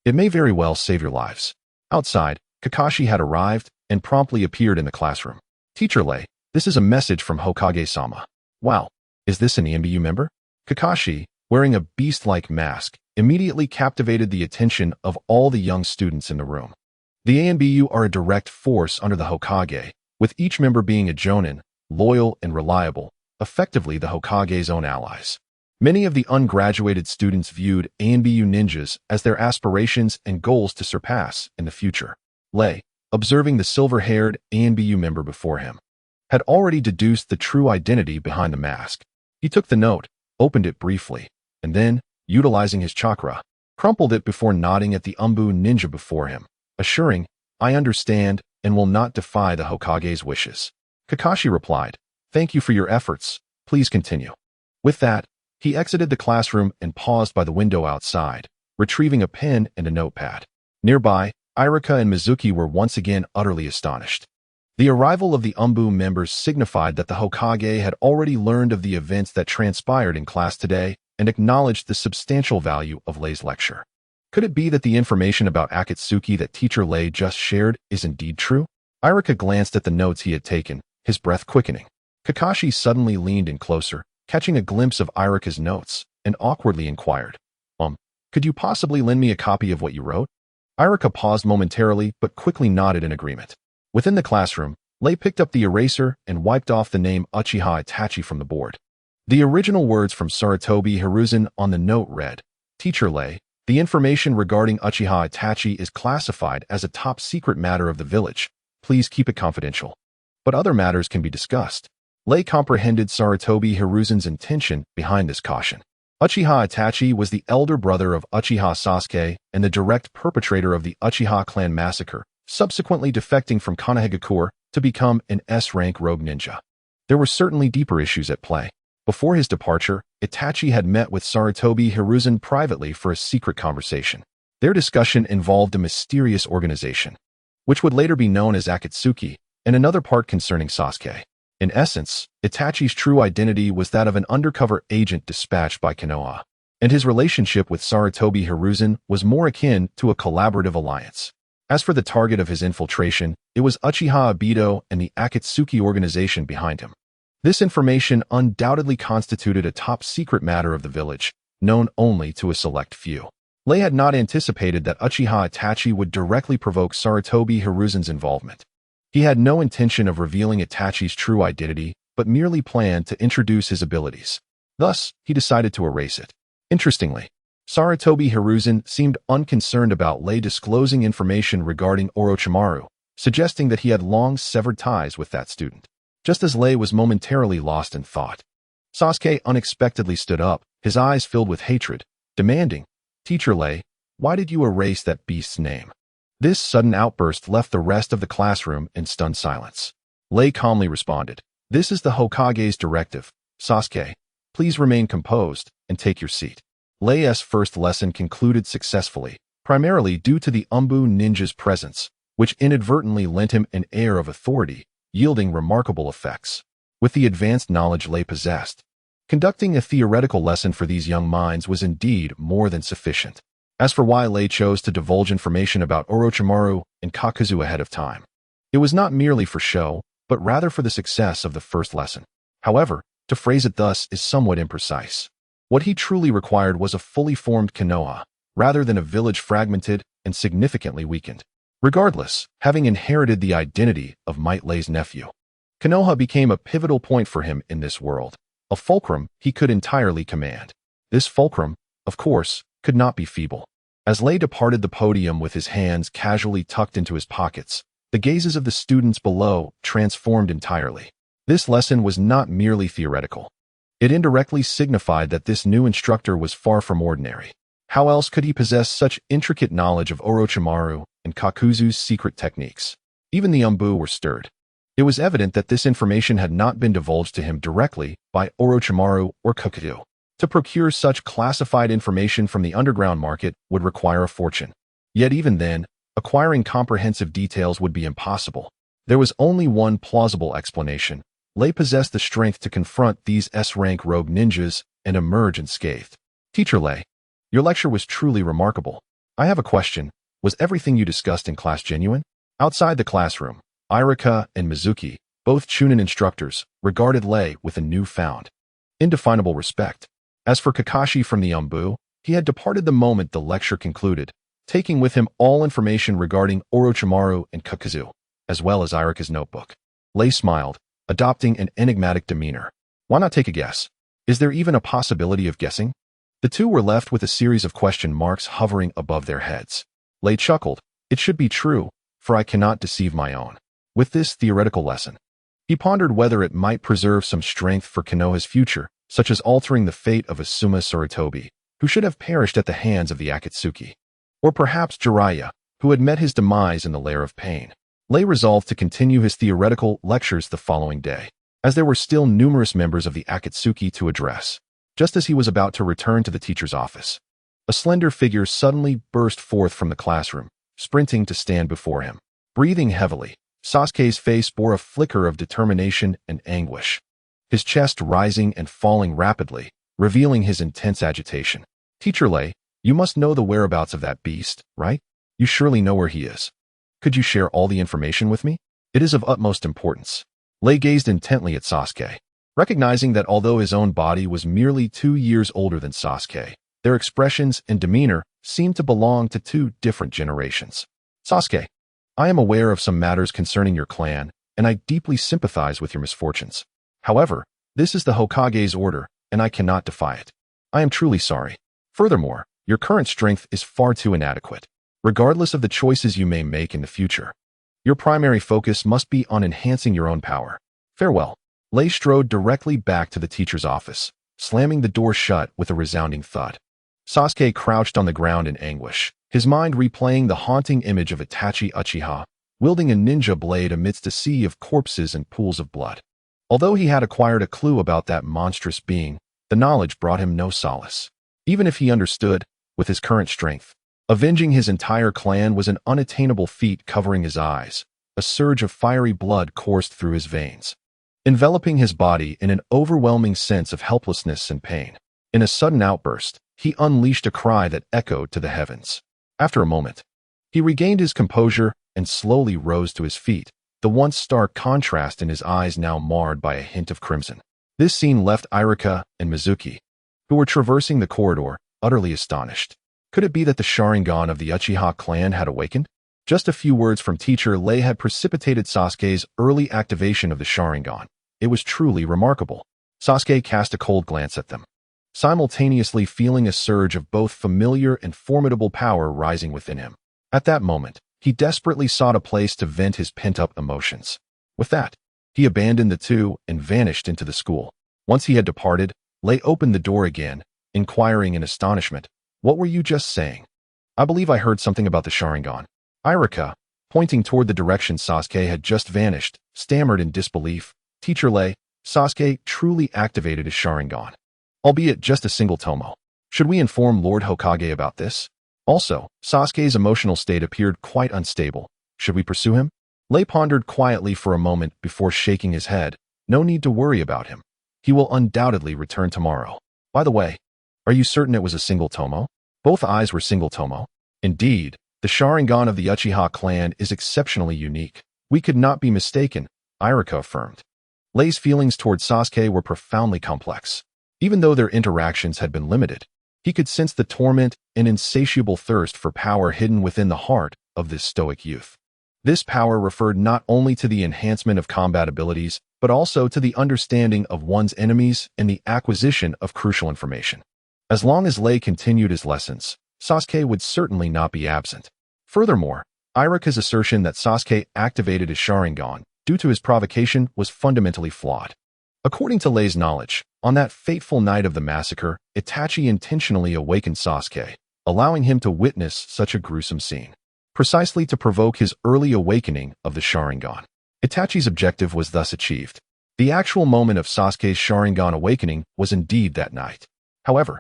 It may very well save your lives. Outside, Kakashi had arrived and promptly appeared in the classroom. "Teacher Lei, this is a message from Hokage-sama." "Wow, is this an ENBU member?" Kakashi, wearing a beast-like mask, immediately captivated the attention of all the young students in the room. The ANBU are a direct force under the Hokage, with each member being a jonin, loyal and reliable, effectively the Hokage's own allies. Many of the ungraduated students viewed ANBU ninjas as their aspirations and goals to surpass in the future. Lei, observing the silver-haired ANBU member before him, had already deduced the true identity behind the mask. He took the note, opened it briefly, and then, utilizing his chakra, crumpled it before nodding at the Umbu ninja before him, assuring, "I understand and will not defy the Hokage's wishes." Kakashi replied, "Thank you for your efforts. Please continue." With that, he exited the classroom and paused by the window outside, retrieving a pen and a notepad. Nearby, Irika and Mizuki were once again utterly astonished. The arrival of the Umbu members signified that the Hokage had already learned of the events that transpired in class today and acknowledged the substantial value of Lei's lecture. Could it be that the information about Akatsuki that Teacher Lei just shared is indeed true? Irika glanced at the notes he had taken, his breath quickening. Kakashi suddenly leaned in closer, catching a glimpse of Irika's notes, and awkwardly inquired, could you possibly lend me a copy of what you wrote?" Irika paused momentarily but quickly nodded in agreement. Within the classroom, Lei picked up the eraser and wiped off the name Uchiha Itachi from the board. The original words from Sarutobi Hiruzen on the note read, "Teacher Lei, the information regarding Uchiha Itachi is classified as a top-secret matter of the village. Please keep it confidential. But other matters can be discussed." Lei comprehended Sarutobi Hiruzen's intention behind this caution. Uchiha Itachi was the elder brother of Uchiha Sasuke and the direct perpetrator of the Uchiha clan massacre, subsequently defecting from Konohagakure to become an S-rank rogue ninja. There were certainly deeper issues at play. Before his departure, Itachi had met with Sarutobi Hiruzen privately for a secret conversation. Their discussion involved a mysterious organization, which would later be known as Akatsuki, and another part concerning Sasuke. In essence, Itachi's true identity was that of an undercover agent dispatched by Konoha, and his relationship with Sarutobi Hiruzen was more akin to a collaborative alliance. As for the target of his infiltration, it was Uchiha Obito and the Akatsuki organization behind him. This information undoubtedly constituted a top-secret matter of the village, known only to a select few. Lei had not anticipated that Uchiha Itachi would directly provoke Sarutobi Hiruzen's involvement. He had no intention of revealing Itachi's true identity, but merely planned to introduce his abilities. Thus, he decided to erase it. Interestingly, Sarutobi Hiruzen seemed unconcerned about Lei disclosing information regarding Orochimaru, suggesting that he had long severed ties with that student. just as Lei was momentarily lost in thought. Sasuke unexpectedly stood up, his eyes filled with hatred, demanding, "Teacher Lei, why did you erase that beast's name?" This sudden outburst left the rest of the classroom in stunned silence. Lei calmly responded, "This is the Hokage's directive. Sasuke, please remain composed and take your seat." Lei's first lesson concluded successfully, primarily due to the Umbu ninja's presence, which inadvertently lent him an air of authority, yielding remarkable effects. With the advanced knowledge Lei possessed, conducting a theoretical lesson for these young minds was indeed more than sufficient. As for why Lei chose to divulge information about Orochimaru and Kakuzu ahead of time, it was not merely for show, but rather for the success of the first lesson. However, to phrase it thus is somewhat imprecise. What he truly required was a fully formed Konoha, rather than a village fragmented and significantly weakened. Regardless, having inherited the identity of Might Lei's nephew, Konoha became a pivotal point for him in this world, a fulcrum he could entirely command. This fulcrum, of course, could not be feeble. As Lei departed the podium with his hands casually tucked into his pockets, the gazes of the students below transformed entirely. This lesson was not merely theoretical. It indirectly signified that this new instructor was far from ordinary. How else could he possess such intricate knowledge of Orochimaru and Kakuzu's secret techniques? Even the Umbu were stirred. It was evident that this information had not been divulged to him directly by Orochimaru or Kakuzu. To procure such classified information from the underground market would require a fortune. Yet even then, acquiring comprehensive details would be impossible. There was only one plausible explanation. Lei possessed the strength to confront these S-rank rogue ninjas and emerge unscathed. "Teacher Lei, your lecture was truly remarkable. I have a question. Was everything you discussed in class genuine?" Outside the classroom, Irika and Mizuki, both Chunin instructors, regarded Lei with a newfound, indefinable respect. As for Kakashi from the Umbu, he had departed the moment the lecture concluded, taking with him all information regarding Orochimaru and Kakuzu, as well as Irika's notebook. Lei smiled, adopting an enigmatic demeanor. "Why not take a guess? Is there even a possibility of guessing?" The two were left with a series of question marks hovering above their heads. Lei chuckled, "It should be true, for I cannot deceive my own." With this theoretical lesson, he pondered whether it might preserve some strength for Konoha's future, such as altering the fate of Asuma Sarutobi, who should have perished at the hands of the Akatsuki. Or perhaps Jiraiya, who had met his demise in the lair of pain. Lei resolved to continue his theoretical lectures the following day, as there were still numerous members of the Akatsuki to address. Just as he was about to return to the teacher's office, a slender figure suddenly burst forth from the classroom, sprinting to stand before him. Breathing heavily, Sasuke's face bore a flicker of determination and anguish, his chest rising and falling rapidly, revealing his intense agitation. "Teacher Lei, you must know the whereabouts of that beast, right? You surely know where he is. Could you share all the information with me? It is of utmost importance." Lei gazed intently at Sasuke, recognizing that although his own body was merely 2 years older than Sasuke, their expressions and demeanor seemed to belong to 2 different generations. "Sasuke, I am aware of some matters concerning your clan, and I deeply sympathize with your misfortunes. However, this is the Hokage's order, and I cannot defy it. I am truly sorry. Furthermore, your current strength is far too inadequate. Regardless of the choices you may make in the future, your primary focus must be on enhancing your own power. Farewell." Lei strode directly back to the teacher's office, slamming the door shut with a resounding thud. Sasuke crouched on the ground in anguish, his mind replaying the haunting image of Itachi Uchiha, wielding a ninja blade amidst a sea of corpses and pools of blood. Although he had acquired a clue about that monstrous being, the knowledge brought him no solace. Even if he understood, with his current strength, avenging his entire clan was an unattainable feat. Covering his eyes, a surge of fiery blood coursed through his veins, enveloping his body in an overwhelming sense of helplessness and pain. In a sudden outburst, he unleashed a cry that echoed to the heavens. After a moment, he regained his composure and slowly rose to his feet, the once stark contrast in his eyes now marred by a hint of crimson. This scene left Irika and Mizuki, who were traversing the corridor, utterly astonished. Could it be that the Sharingan of the Uchiha clan had awakened? Just a few words from Teacher Lei had precipitated Sasuke's early activation of the Sharingan. It was truly remarkable. Sasuke cast a cold glance at them, simultaneously feeling a surge of both familiar and formidable power rising within him. At that moment, he desperately sought a place to vent his pent-up emotions. With that, He abandoned the two and vanished into the school. Once he had departed, Lei opened the door again, inquiring in astonishment, "What were you just saying?" "I believe I heard something about the Sharingan." Irika, pointing toward the direction Sasuke had just vanished, stammered in disbelief, "Teacher Lei, Sasuke truly activated his Sharingan. Albeit just a single tomo. Should we inform Lord Hokage about this? Also, Sasuke's emotional state appeared quite unstable. Should we pursue him?" Lei pondered quietly for a moment before shaking his head. "No need to worry about him. He will undoubtedly return tomorrow. By the way, are you certain it was a single tomo?" Both eyes were single tomo. "Indeed, the Sharingan of the Uchiha clan is exceptionally unique. We could not be mistaken," Irika affirmed. Lei's feelings toward Sasuke were profoundly complex. Even though their interactions had been limited, he could sense the torment and insatiable thirst for power hidden within the heart of this stoic youth. This power referred not only to the enhancement of combat abilities, but also to the understanding of one's enemies and the acquisition of crucial information. As long as Lei continued his lessons, Sasuke would certainly not be absent. Furthermore, Irika's assertion that Sasuke activated his Sharingan due to his provocation was fundamentally flawed. According to Lei's knowledge, on that fateful night of the massacre, Itachi intentionally awakened Sasuke, allowing him to witness such a gruesome scene, precisely to provoke his early awakening of the Sharingan. Itachi's objective was thus achieved. The actual moment of Sasuke's Sharingan awakening was indeed that night. However,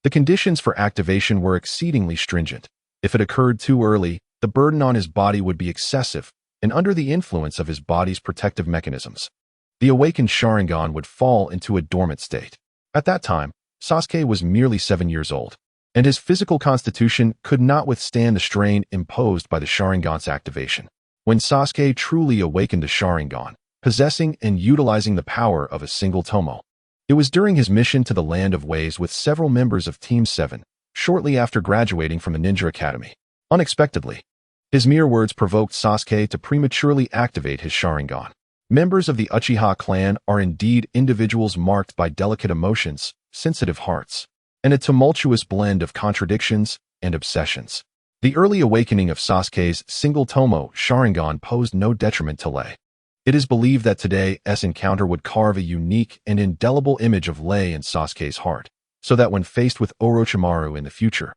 the conditions for activation were exceedingly stringent. If it occurred too early, the burden on his body would be excessive, and under the influence of his body's protective mechanisms, the awakened Sharingan would fall into a dormant state. At that time, Sasuke was merely 7 years old, and his physical constitution could not withstand the strain imposed by the Sharingan's activation. When Sasuke truly awakened the Sharingan, possessing and utilizing the power of a single tomo, it was during his mission to the Land of Ways with several members of Team 7, shortly after graduating from the Ninja Academy. Unexpectedly, his mere words provoked Sasuke to prematurely activate his Sharingan. Members of the Uchiha clan are indeed individuals marked by delicate emotions, sensitive hearts, and a tumultuous blend of contradictions and obsessions. The early awakening of Sasuke's single tomo Sharingan posed no detriment to Lei. It is believed that today's encounter would carve a unique and indelible image of Lei in Sasuke's heart, so that when faced with Orochimaru in the future,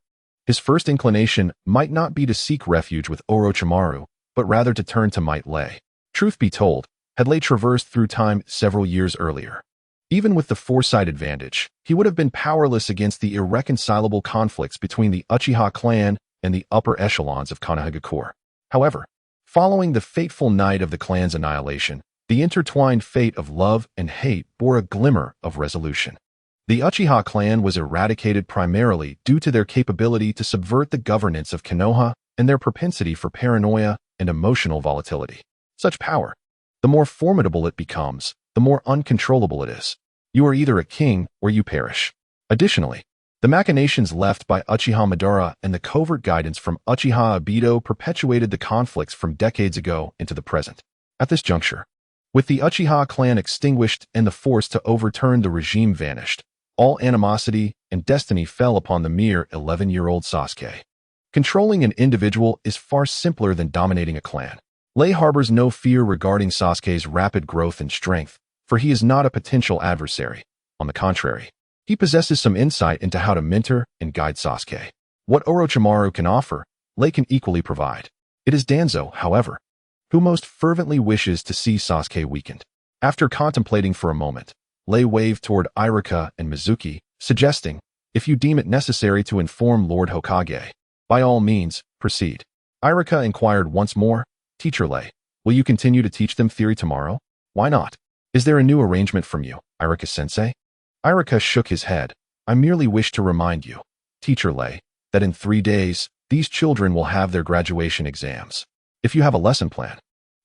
his first inclination might not be to seek refuge with Orochimaru, but rather to turn to Might Lei. Truth be told, had Lei traversed through time several years earlier, even with the foresight advantage, he would have been powerless against the irreconcilable conflicts between the Uchiha clan and the upper echelons of Konohagakure. However, following the fateful night of the clan's annihilation, the intertwined fate of love and hate bore a glimmer of resolution. The Uchiha clan was eradicated primarily due to their capability to subvert the governance of Konoha and their propensity for paranoia and emotional volatility. Such power, the more formidable it becomes, the more uncontrollable it is. You are either a king or you perish. Additionally, the machinations left by Uchiha Madara and the covert guidance from Uchiha Obito perpetuated the conflicts from decades ago into the present. At this juncture, with the Uchiha clan extinguished and the force to overturn the regime vanished, all animosity and destiny fell upon the mere 11-year-old Sasuke. Controlling an individual is far simpler than dominating a clan. Lei harbors no fear regarding Sasuke's rapid growth and strength, for he is not a potential adversary. On the contrary, he possesses some insight into how to mentor and guide Sasuke. What Orochimaru can offer, Lei can equally provide. It is Danzo, however, who most fervently wishes to see Sasuke weakened. After contemplating for a moment, Lei waved toward Irika and Mizuki, suggesting, "If you deem it necessary to inform Lord Hokage, by all means, proceed." Irika inquired once more, "Teacher Lei, will you continue to teach them theory tomorrow?" "Why not? Is there a new arrangement from you, Irika-sensei?" Irika shook his head. "I merely wish to remind you, Teacher Lei, that in 3 days, these children will have their graduation exams. If you have a lesson plan,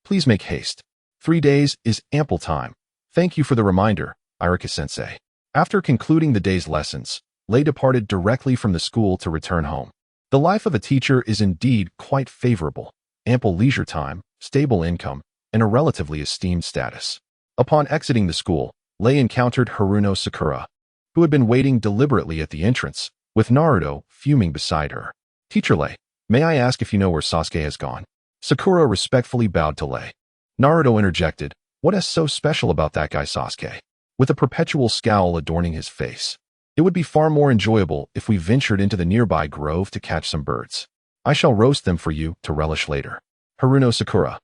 please make haste. 3 days is ample time. Thank you for the reminder, Irika-sensei." After concluding the day's lessons, Lei departed directly from the school to return home. The life of a teacher is indeed quite favorable. Ample leisure time, stable income, and a relatively esteemed status. Upon exiting the school, Lei encountered Haruno Sakura, who had been waiting deliberately at the entrance, with Naruto fuming beside her. "Teacher Lei, may I ask if you know where Sasuke has gone?" Sakura respectfully bowed to Lei. Naruto interjected, What is so special about that guy Sasuke? With a perpetual scowl adorning his face. It would be far more enjoyable if we ventured into the nearby grove to catch some birds. I shall roast them for you to relish later. Haruno Sakura,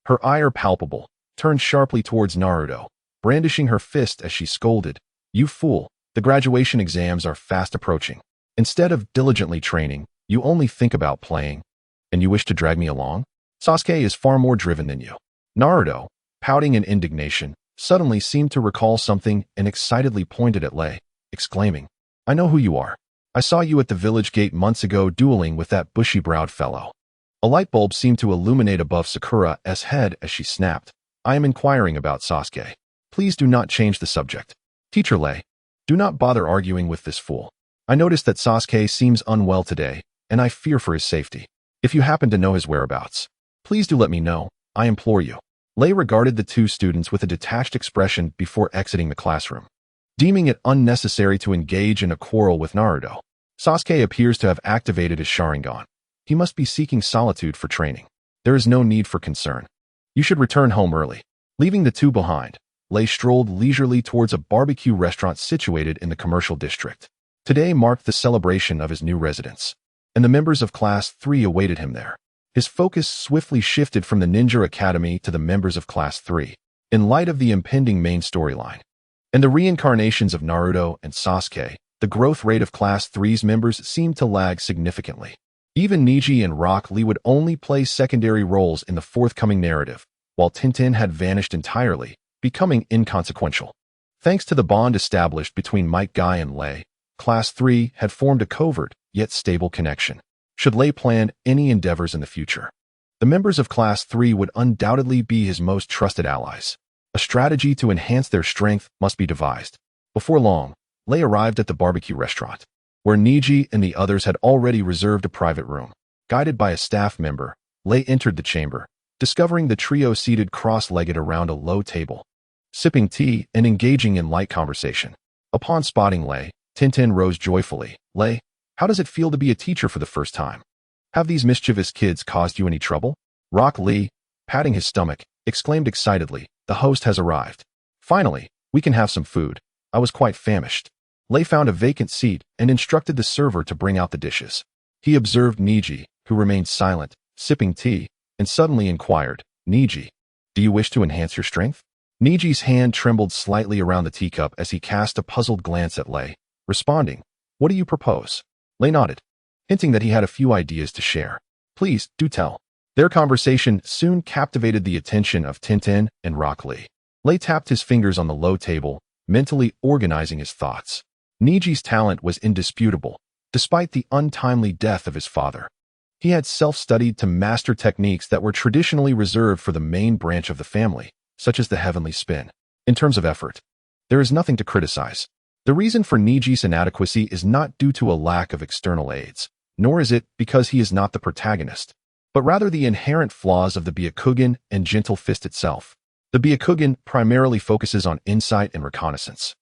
her ire palpable, turned sharply towards Naruto, brandishing her fist as she scolded, "You fool, the graduation exams are fast approaching. Instead of diligently training, you only think about playing. And you wish to drag me along? Sasuke is far more driven than you." Naruto, pouting in indignation, suddenly seemed to recall something and excitedly pointed at Lei, exclaiming, "I know who you are. I saw you at the village gate months ago dueling with that bushy-browed fellow." A light bulb seemed to illuminate above Sakura's head as she snapped, "I am inquiring about Sasuke. Please do not change the subject. Teacher Lei, do not bother arguing with this fool. I noticed that Sasuke seems unwell today, and I fear for his safety. If you happen to know his whereabouts, please do let me know, I implore you." Lei regarded the two students with a detached expression before exiting the classroom. Deeming it unnecessary to engage in a quarrel with Naruto, Sasuke appears to have activated his Sharingan. He must be seeking solitude for training. There is no need for concern. You should return home early. Leaving the two behind, Lei strolled leisurely towards a barbecue restaurant situated in the commercial district. Today marked the celebration of his new residence, and the members of Class 3 awaited him there. His focus swiftly shifted from the Ninja Academy to the members of Class 3, in light of the impending main storyline. And the reincarnations of Naruto and Sasuke, the growth rate of Class 3's members seemed to lag significantly. Even Neji and Rock Lee would only play secondary roles in the forthcoming narrative, while Tintin had vanished entirely, becoming inconsequential. Thanks to the bond established between Might Guy and Lei, Class 3 had formed a covert, yet stable connection. Should Lei plan any endeavors in the future, the members of Class 3 would undoubtedly be his most trusted allies. A strategy to enhance their strength must be devised. Before long, Lei arrived at the barbecue restaurant, where Neji and the others had already reserved a private room. Guided by a staff member, Lei entered the chamber, discovering the trio seated cross-legged around a low table, sipping tea and engaging in light conversation. Upon spotting Lei, Tintin rose joyfully. "Lei, how does it feel to be a teacher for the first time? Have these mischievous kids caused you any trouble?" Rock Lee, patting his stomach, exclaimed excitedly, "The host has arrived. Finally, we can have some food. I was quite famished." Lei found a vacant seat and instructed the server to bring out the dishes. He observed Neji, who remained silent, sipping tea, and suddenly inquired, "Neji, do you wish to enhance your strength?" Neji's hand trembled slightly around the teacup as he cast a puzzled glance at Lei, responding, "What do you propose?" Lei nodded, hinting that he had a few ideas to share. "Please, do tell." Their conversation soon captivated the attention of Tintin and Rock Lee. Lei tapped his fingers on the low table, mentally organizing his thoughts. Neji's talent was indisputable, despite the untimely death of his father. He had self-studied to master techniques that were traditionally reserved for the main branch of the family, such as the heavenly spin. In terms of effort, there is nothing to criticize. The reason for Neji's inadequacy is not due to a lack of external aids, nor is it because he is not the protagonist, but rather the inherent flaws of the Byakugan and Gentle Fist itself. The Byakugan primarily focuses on insight and reconnaissance,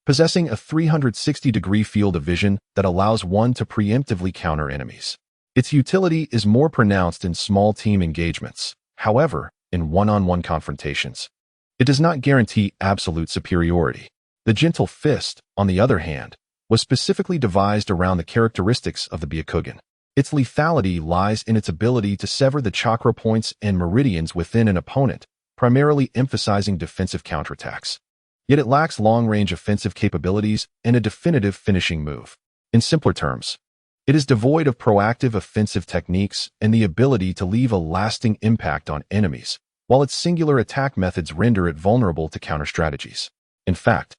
possessing a 360-degree field of vision that allows one to preemptively counter enemies. Its utility is more pronounced in small team engagements. However, in one-on-one confrontations, it does not guarantee absolute superiority. The Gentle Fist, on the other hand, was specifically devised around the characteristics of the Byakugan. Its lethality lies in its ability to sever the chakra points and meridians within an opponent, primarily emphasizing defensive counterattacks. Yet it lacks long-range offensive capabilities and a definitive finishing move. In simpler terms, it is devoid of proactive offensive techniques and the ability to leave a lasting impact on enemies, while its singular attack methods render it vulnerable to counter-strategies. In fact,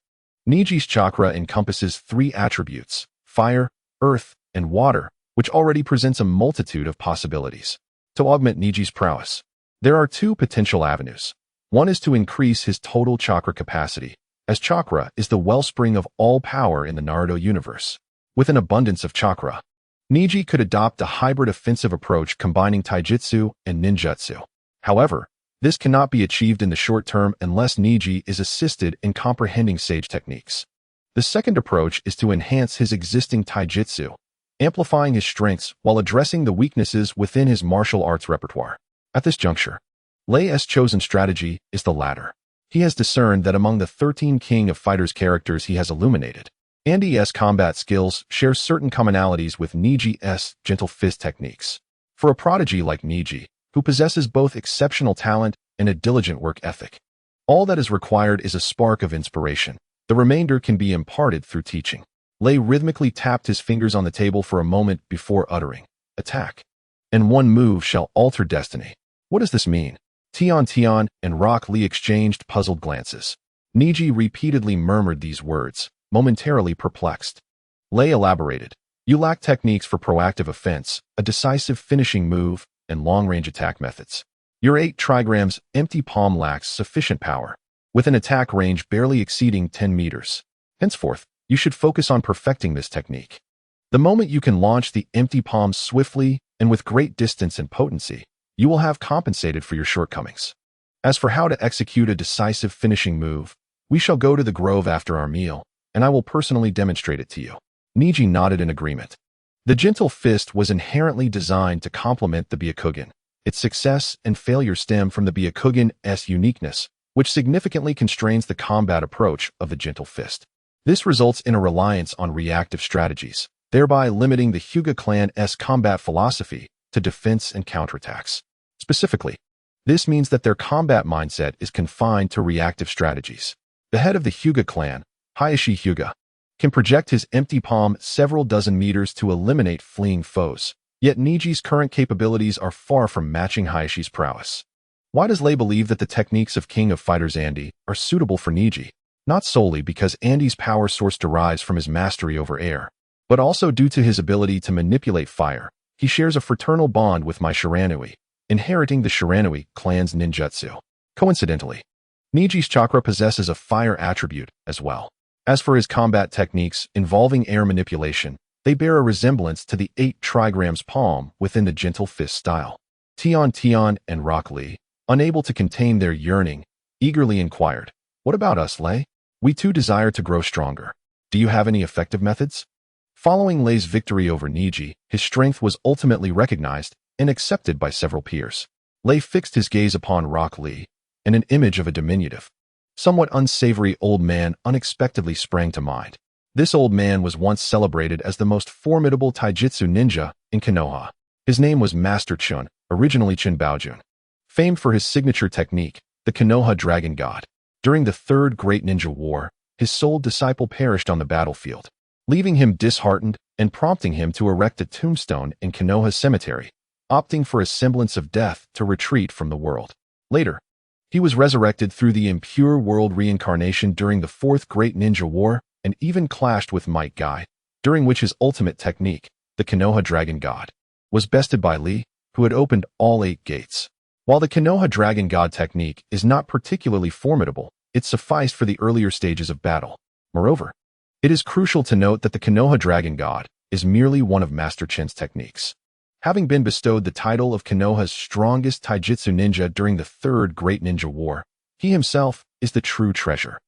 Neji's chakra encompasses 3 attributes: fire, earth, and water, which already presents a multitude of possibilities. To augment Neji's prowess, there are 2 potential avenues. One is to increase his total chakra capacity, as chakra is the wellspring of all power in the Naruto universe. With an abundance of chakra, Neji could adopt a hybrid offensive approach combining taijutsu and ninjutsu. However, this cannot be achieved in the short term unless Neji is assisted in comprehending sage techniques. The second approach is to enhance his existing taijutsu, amplifying his strengths while addressing the weaknesses within his martial arts repertoire. At this juncture, Lei's chosen strategy is the latter. He has discerned that among the 13 King of Fighters characters he has illuminated, Andy's combat skills share certain commonalities with Niji's gentle fist techniques. For a prodigy like Niji, who possesses both exceptional talent and a diligent work ethic, all that is required is a spark of inspiration. The remainder can be imparted through teaching. Lei rhythmically tapped his fingers on the table for a moment before uttering, "Attack. And one move shall alter destiny." What does this mean? Tian and Rock Lee exchanged puzzled glances. Niji repeatedly murmured these words, momentarily perplexed. Lei elaborated, "You lack techniques for proactive offense, a decisive finishing move, and long-range attack methods. Your 8 trigrams empty palm lacks sufficient power, with an attack range barely exceeding 10 meters. Henceforth, you should focus on perfecting this technique. The moment you can launch the empty palm swiftly and with great distance and potency, you will have compensated for your shortcomings. As for how to execute a decisive finishing move, we shall go to the grove after our meal, and I will personally demonstrate it to you." Niji nodded in agreement. The gentle fist was inherently designed to complement the Byakugan. Its success and failure stem from the Byakugan's uniqueness, which significantly constrains the combat approach of the gentle fist. This results in a reliance on reactive strategies, thereby limiting the Hyuga clan's combat philosophy to defense and counterattacks. Specifically, this means that their combat mindset is confined to reactive strategies. The head of the Hyuga clan, Hayashi Hyuga, can project his empty palm several dozen meters to eliminate fleeing foes, yet Niji's current capabilities are far from matching Hayashi's prowess. Why does Lei believe that the techniques of King of Fighters Andy are suitable for Niji? Not solely because Andy's power source derives from his mastery over air, but also due to his ability to manipulate fire. He shares a fraternal bond with my Shiranui, inheriting the Shiranui clan's ninjutsu. Coincidentally, Niji's chakra possesses a fire attribute as well. As for his combat techniques involving air manipulation, they bear a resemblance to the 8 trigrams palm within the gentle fist style. Tian and Rock Lee, unable to contain their yearning, eagerly inquired, "What about us, Lei? We too desire to grow stronger. Do you have any effective methods?" Following Lei's victory over Niji, his strength was ultimately recognized and accepted by several peers. Lei fixed his gaze upon Rock Lee, and an image of a diminutive, somewhat unsavory old man unexpectedly sprang to mind. This old man was once celebrated as the most formidable taijutsu ninja in Konoha. His name was Master Chun, originally Chun Baojun. Famed for his signature technique, the Konoha Dragon God. During the Third Great Ninja War, his sole disciple perished on the battlefield, leaving him disheartened and prompting him to erect a tombstone in Konoha's cemetery, opting for a semblance of death to retreat from the world. Later, he was resurrected through the impure world reincarnation during the Fourth Great Ninja War and even clashed with Might Guy, during which his ultimate technique, the Konoha Dragon God, was bested by Lee, who had opened all 8 gates. While the Konoha Dragon God technique is not particularly formidable, it sufficed for the earlier stages of battle. Moreover, it is crucial to note that the Konoha Dragon God is merely one of Master Chin's techniques. Having been bestowed the title of Konoha's strongest taijutsu ninja during the Third Great Ninja War, he himself is the true treasure,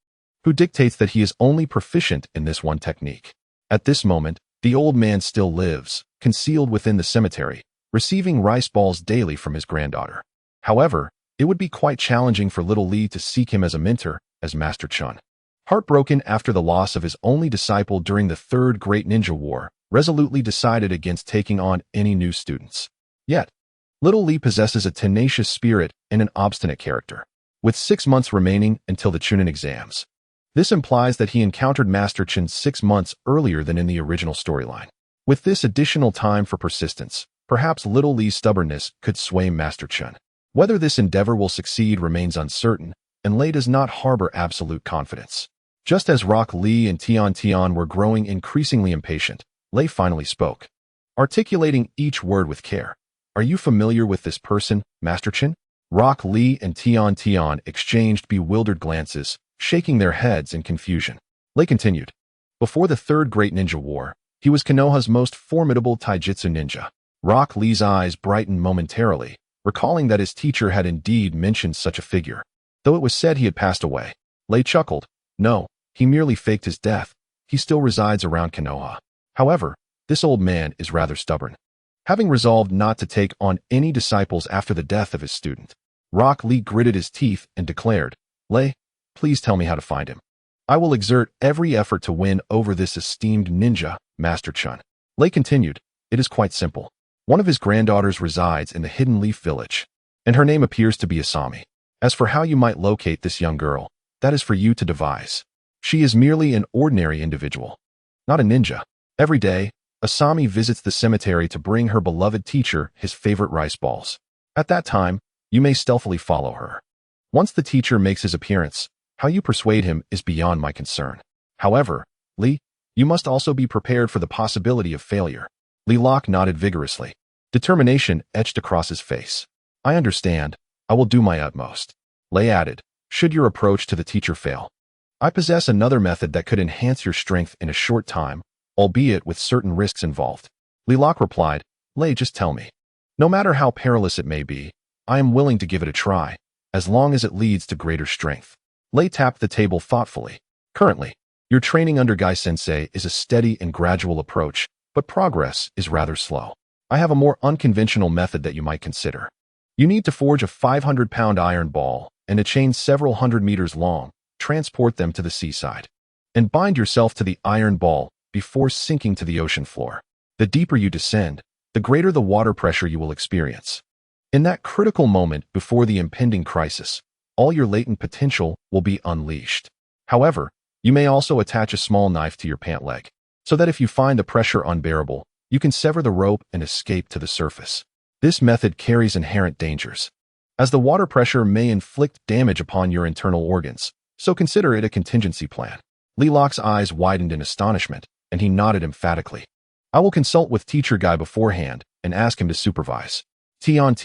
who dictates that he is only proficient in this one technique. At this moment, the old man still lives, concealed within the cemetery, receiving rice balls daily from his granddaughter. However, it would be quite challenging for little Lee to seek him as a mentor, as Master Chun, heartbroken after the loss of his only disciple during the Third Great Ninja War, resolutely decided against taking on any new students. Yet, little Lee possesses a tenacious spirit and an obstinate character. With 6 months remaining until the Chunin exams, this implies that he encountered Master Chun 6 months earlier than in the original storyline. With this additional time for persistence, perhaps little Lee's stubbornness could sway Master Chun. Whether this endeavor will succeed remains uncertain, and Lei does not harbor absolute confidence. Just as Rock Lee and Tian were growing increasingly impatient, Lei finally spoke, articulating each word with care. "Are you familiar with this person, Master Chin?" Rock Lee and Tian exchanged bewildered glances, shaking their heads in confusion. Lei continued, "Before the Third Great Ninja War, he was Konoha's most formidable taijutsu ninja." Rock Lee's eyes brightened momentarily, recalling that his teacher had indeed mentioned such a figure, though it was said he had passed away. Lei chuckled, "No, he merely faked his death. He still resides around Konoha. However, this old man is rather stubborn." Having resolved not to take on any disciples after the death of his student, Rock Lee gritted his teeth and declared, "Lei, Please tell me how to find him. I will exert every effort to win over this esteemed ninja, Master Chun. Lei continued, it is quite simple. One of his granddaughters resides in the Hidden Leaf Village, and her name appears to be Asami. As for how you might locate this young girl, that is for you to devise. She is merely an ordinary individual, not a ninja. Every day, Asami visits the cemetery to bring her beloved teacher his favorite rice balls. At that time, you may stealthily follow her. Once the teacher makes his appearance, how you persuade him is beyond my concern. However, Li, you must also be prepared for the possibility of failure. Li Lok nodded vigorously. Determination etched across his face. I understand. I will do my utmost. Lei added, should your approach to the teacher fail, I possess another method that could enhance your strength in a short time, albeit with certain risks involved. Li Lok replied, Lei, just tell me. No matter how perilous it may be, I am willing to give it a try, as long as it leads to greater strength. Lei tapped the table thoughtfully. Currently, your training under Gai-sensei is a steady and gradual approach, but progress is rather slow. I have a more unconventional method that you might consider. You need to forge a 500-pound iron ball and a chain several hundred meters long, transport them to the seaside, and bind yourself to the iron ball before sinking to the ocean floor. The deeper you descend, the greater the water pressure you will experience. In that critical moment before the impending crisis, all your latent potential will be unleashed. However, you may also attach a small knife to your pant leg, so that if you find the pressure unbearable, you can sever the rope and escape to the surface. This method carries inherent dangers, as the water pressure may inflict damage upon your internal organs, so consider it a contingency plan. Li Lok's eyes widened in astonishment, and he nodded emphatically. I will consult with Teacher Guy beforehand and ask him to supervise. Tian,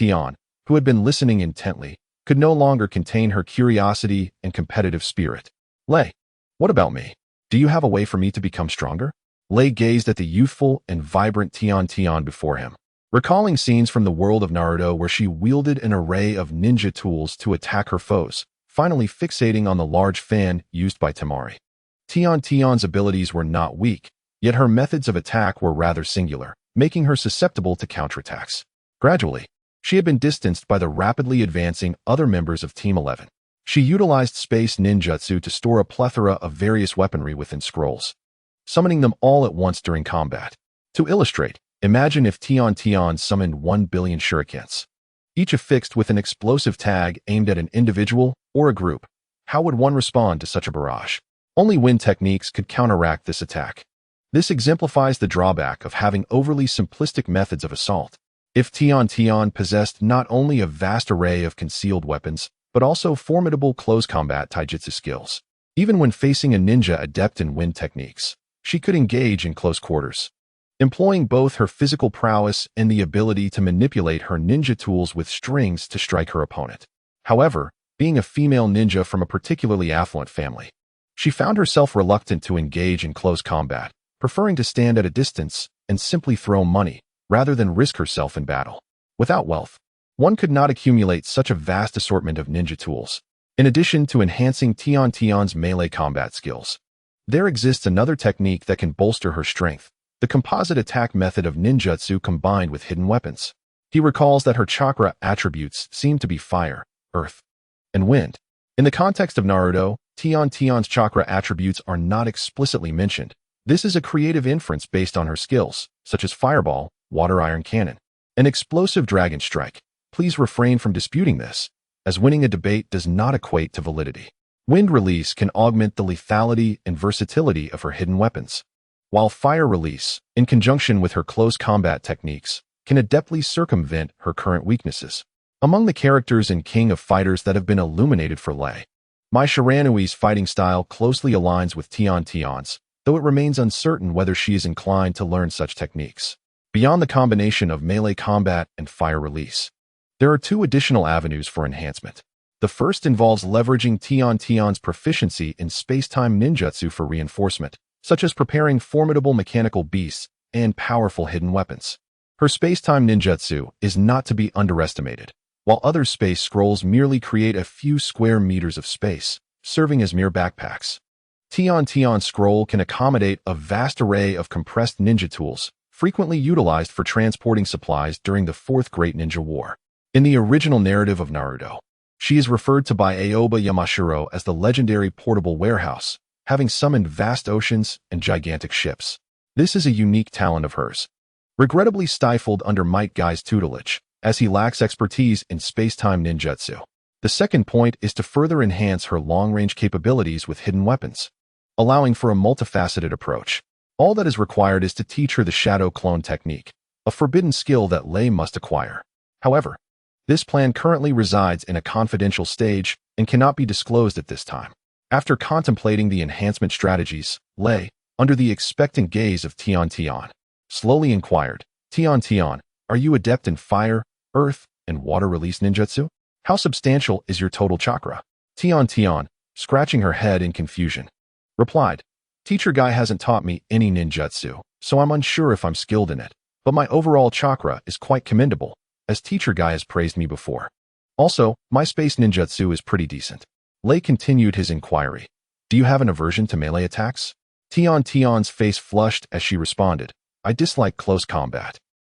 who had been listening intently, could no longer contain her curiosity and competitive spirit. Lei, what about me? Do you have a way for me to become stronger? Lei gazed at the youthful and vibrant Tian before him, recalling scenes from the world of Naruto where she wielded an array of ninja tools to attack her foes, finally fixating on the large fan used by Temari. Tian's abilities were not weak, yet her methods of attack were rather singular, making her susceptible to counterattacks. Gradually, she had been distanced by the rapidly advancing other members of Team 11. She utilized space ninjutsu to store a plethora of various weaponry within scrolls, summoning them all at once during combat. To illustrate, imagine if Tian summoned 1 billion shurikens, each affixed with an explosive tag aimed at an individual or a group. How would one respond to such a barrage? Only wind techniques could counteract this attack. This exemplifies the drawback of having overly simplistic methods of assault. If Tian possessed not only a vast array of concealed weapons, but also formidable close combat taijutsu skills. Even when facing a ninja adept in wind techniques, she could engage in close quarters, employing both her physical prowess and the ability to manipulate her ninja tools with strings to strike her opponent. However, being a female ninja from a particularly affluent family, she found herself reluctant to engage in close combat, preferring to stand at a distance and simply throw money, rather than risk herself in battle. Without wealth, one could not accumulate such a vast assortment of ninja tools. In addition to enhancing Tian's melee combat skills, there exists another technique that can bolster her strength, the composite attack method of ninjutsu combined with hidden weapons. He recalls that her chakra attributes seem to be fire, earth, and wind. In the context of Naruto, Tian's chakra attributes are not explicitly mentioned. This is a creative inference based on her skills, such as Fireball, Water Iron Cannon, and Explosive Dragon Strike. Please refrain from disputing this, as winning a debate does not equate to validity. Wind Release can augment the lethality and versatility of her hidden weapons, while Fire Release, in conjunction with her close combat techniques, can adeptly circumvent her current weaknesses. Among the characters in KOF Fighters that have been illuminated for Lei, Mai Shiranui's fighting style closely aligns with Tian's, though it remains uncertain whether she is inclined to learn such techniques. Beyond the combination of melee combat and fire release, there are two additional avenues for enhancement. The first involves leveraging Tian's proficiency in space-time ninjutsu for reinforcement, such as preparing formidable mechanical beasts and powerful hidden weapons. Her space-time ninjutsu is not to be underestimated, while other space scrolls merely create a few square meters of space, serving as mere backpacks. Tian's scroll can accommodate a vast array of compressed ninja tools, frequently utilized for transporting supplies during the Fourth Great Ninja War. In the original narrative of Naruto, She is referred to by Aoba Yamashiro as the legendary portable warehouse, having summoned vast oceans and gigantic ships. This is a unique talent of hers, regrettably stifled under Might Guy's tutelage, as he lacks expertise in space-time ninjutsu. The second point is to further enhance her long-range capabilities with hidden weapons, allowing for a multifaceted approach. All that is required is to teach her the shadow clone technique, a forbidden skill that Lei must acquire. However, this plan currently resides in a confidential stage and cannot be disclosed at this time. After contemplating the enhancement strategies, Lei, under the expectant gaze of Tian, slowly inquired, Tian, are you adept in fire, earth, and water release ninjutsu? How substantial is your total chakra? Tian, scratching her head in confusion, replied, Teacher Guy hasn't taught me any ninjutsu, so I'm unsure if I'm skilled in it, but my overall chakra is quite commendable, as Teacher Guy has praised me before. Also, my space ninjutsu is pretty decent. Lei continued his inquiry. Do you have an aversion to melee attacks? Tian's face flushed as she responded, I dislike close combat.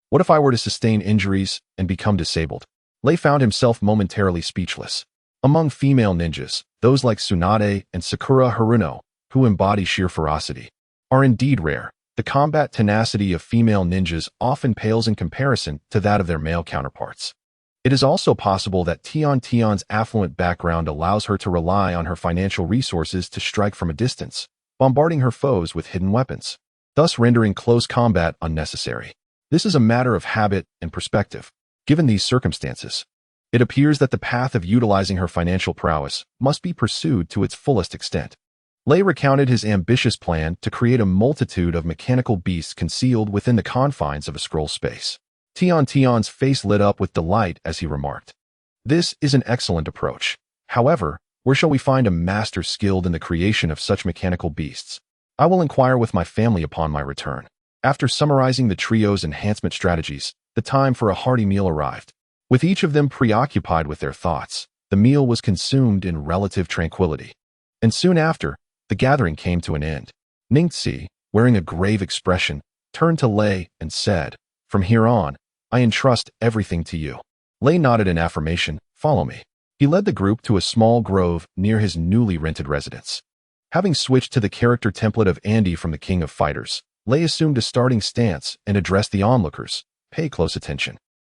What if I were to sustain injuries and become disabled? Lei found himself momentarily speechless. Among female ninjas, those like Tsunade and Sakura Haruno, who embody sheer ferocity, are indeed rare. The combat tenacity of female ninjas often pales in comparison to that of their male counterparts. It is also possible that Tian's affluent background allows her to rely on her financial resources to strike from a distance, bombarding her foes with hidden weapons, thus rendering close combat unnecessary. This is a matter of habit and perspective. Given these circumstances, it appears that the path of utilizing her financial prowess must be pursued to its fullest extent. Lei recounted his ambitious plan to create a multitude of mechanical beasts concealed within the confines of a scroll space. Tian's face lit up with delight as he remarked, This is an excellent approach. However, where shall we find a master skilled in the creation of such mechanical beasts? I will inquire with my family upon my return. After summarizing the trio's enhancement strategies, the time for a hearty meal arrived. With each of them preoccupied with their thoughts, the meal was consumed in relative tranquility. And soon after, the gathering came to an end. Ningxi, wearing a grave expression, turned to Lei and said, From here on, I entrust everything to you. Lei nodded in affirmation, Follow me. He led the group to a small grove near his newly rented residence. Having switched to the character template of Andy from the King of Fighters, Lei assumed a starting stance and addressed the onlookers. Pay close attention.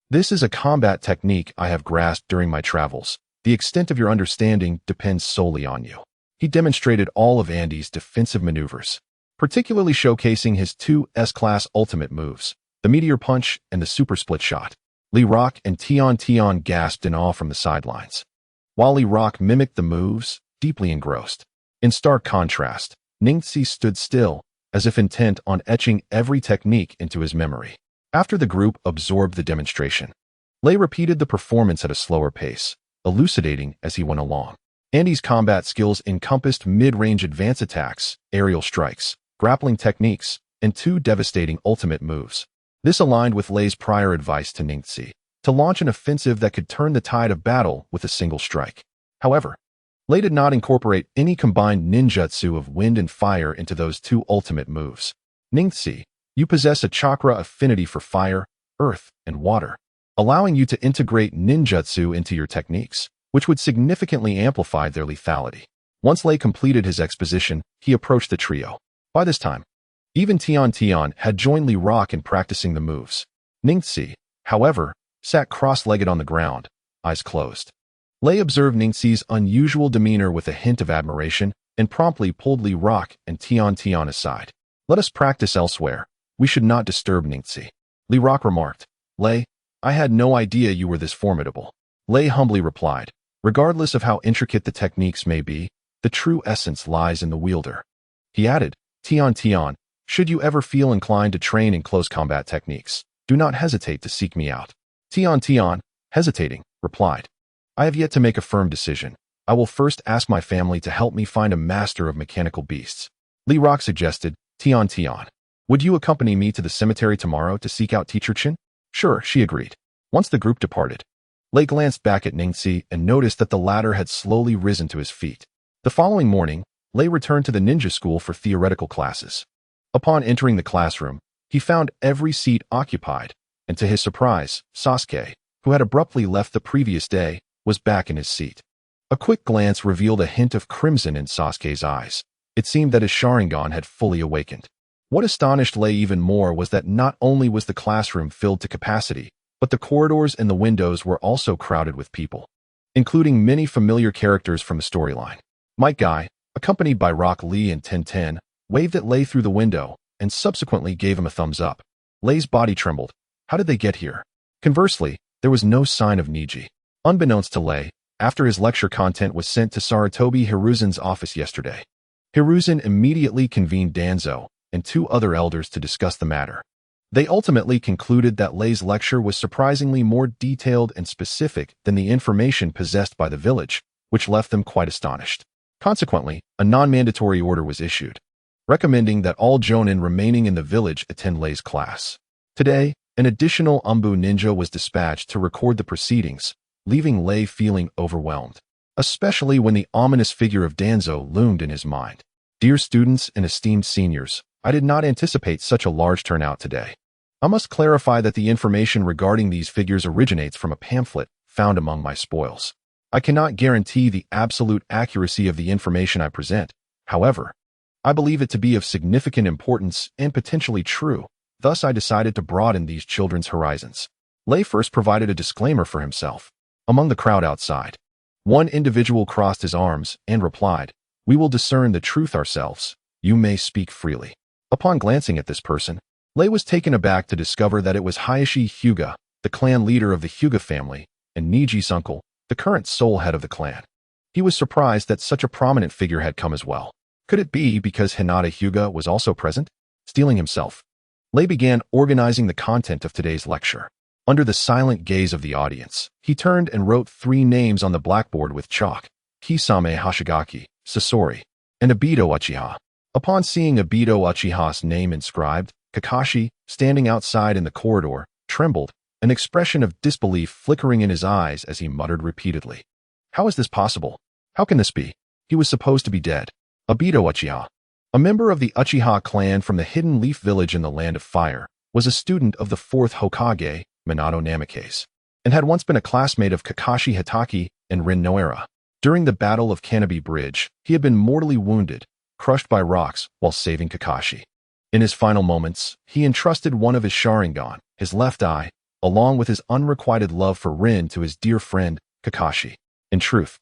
This is a combat technique I have grasped during my travels. The extent of your understanding depends solely on you. He demonstrated all of Andy's defensive maneuvers, particularly showcasing his two S-Class ultimate moves, the Meteor Punch and the Super Split Shot. Lee Rock and Tian gasped in awe from the sidelines, while Lee Rock mimicked the moves, deeply engrossed. In stark contrast, Ningxi stood still, as if intent on etching every technique into his memory. After the group absorbed the demonstration, Lei repeated the performance at a slower pace, elucidating as he went along. Andy's combat skills encompassed mid-range advance attacks, aerial strikes, grappling techniques, and two devastating ultimate moves. This aligned with Lei's prior advice to Ningxi, to launch an offensive that could turn the tide of battle with a single strike. However, Lei did not incorporate any combined ninjutsu of wind and fire into those two ultimate moves. Ningxi, you possess a chakra affinity for fire, earth, and water, allowing you to integrate ninjutsu into your techniques, which would significantly amplify their lethality. Once Lei completed his exposition, he approached the trio. By this time, even Tian had joined Lee Rock in practicing the moves. Ningxi, however, sat cross-legged on the ground, eyes closed. Lei observed Ningxi's unusual demeanor with a hint of admiration and promptly pulled Lee Rock and Tian aside. Let us practice elsewhere. We should not disturb Ningxi. Lee Rock remarked. Lei, I had no idea you were this formidable. Lei humbly replied. Regardless of how intricate the techniques may be, the true essence lies in the wielder. He added, Tian, should you ever feel inclined to train in close combat techniques, do not hesitate to seek me out. Tian, hesitating, replied, I have yet to make a firm decision. I will first ask my family to help me find a master of mechanical beasts. Lee Rock suggested, Tian, would you accompany me to the cemetery tomorrow to seek out Teacher Chin? Sure, she agreed. Once the group departed, Lei glanced back at Ningxi and noticed that the latter had slowly risen to his feet. The following morning, Lei returned to the ninja school for theoretical classes. Upon entering the classroom, he found every seat occupied, and to his surprise, Sasuke, who had abruptly left the previous day, was back in his seat. A quick glance revealed a hint of crimson in Sasuke's eyes. It seemed that his Sharingan had fully awakened. What astonished Lei even more was that not only was the classroom filled to capacity, but the corridors and the windows were also crowded with people, including many familiar characters from the storyline. Might Guy, accompanied by Rock Lee and Ten, waved at Lei through the window and subsequently gave him a thumbs up. Lei's body trembled. How did they get here? Conversely, there was no sign of Niji. Unbeknownst to Lei, after his lecture content was sent to Sarutobi Hiruzen's office yesterday, Hiruzen immediately convened Danzo and 2 other elders to discuss the matter. They ultimately concluded that Lei's lecture was surprisingly more detailed and specific than the information possessed by the village, which left them quite astonished. Consequently, a non-mandatory order was issued, recommending that all Jonin remaining in the village attend Lei's class. Today, an additional Umbu ninja was dispatched to record the proceedings, leaving Lei feeling overwhelmed, especially when the ominous figure of Danzo loomed in his mind. Dear students and esteemed seniors, I did not anticipate such a large turnout today. I must clarify that the information regarding these figures originates from a pamphlet found among my spoils. I cannot guarantee the absolute accuracy of the information I present. However, I believe it to be of significant importance and potentially true. Thus, I decided to broaden these children's horizons. Lei first provided a disclaimer for himself. Among the crowd outside, one individual crossed his arms and replied, "We will discern the truth ourselves. You may speak freely." Upon glancing at this person, Lei was taken aback to discover that it was Hayashi Hyuga, the clan leader of the Hyuga family, and Niji's uncle, the current sole head of the clan. He was surprised that such a prominent figure had come as well. Could it be because Hinata Hyuga was also present? Steeling himself, Lei began organizing the content of today's lecture. Under the silent gaze of the audience, he turned and wrote 3 names on the blackboard with chalk: Kisame Hashigaki, Sasori, and Obito Uchiha. Upon seeing Obito Uchiha's name inscribed, Kakashi, standing outside in the corridor, trembled, an expression of disbelief flickering in his eyes as he muttered repeatedly, "How is this possible? How can this be? He was supposed to be dead." Obito Uchiha, a member of the Uchiha clan from the Hidden Leaf Village in the Land of Fire, was a student of the 4th Hokage, Minato Namikaze, and had once been a classmate of Kakashi Hitaki and Rin Noara. During the Battle of Kanobi Bridge, he had been mortally wounded, crushed by rocks while saving Kakashi. In his final moments, he entrusted one of his Sharingan, his left eye, along with his unrequited love for Rin to his dear friend, Kakashi. In truth,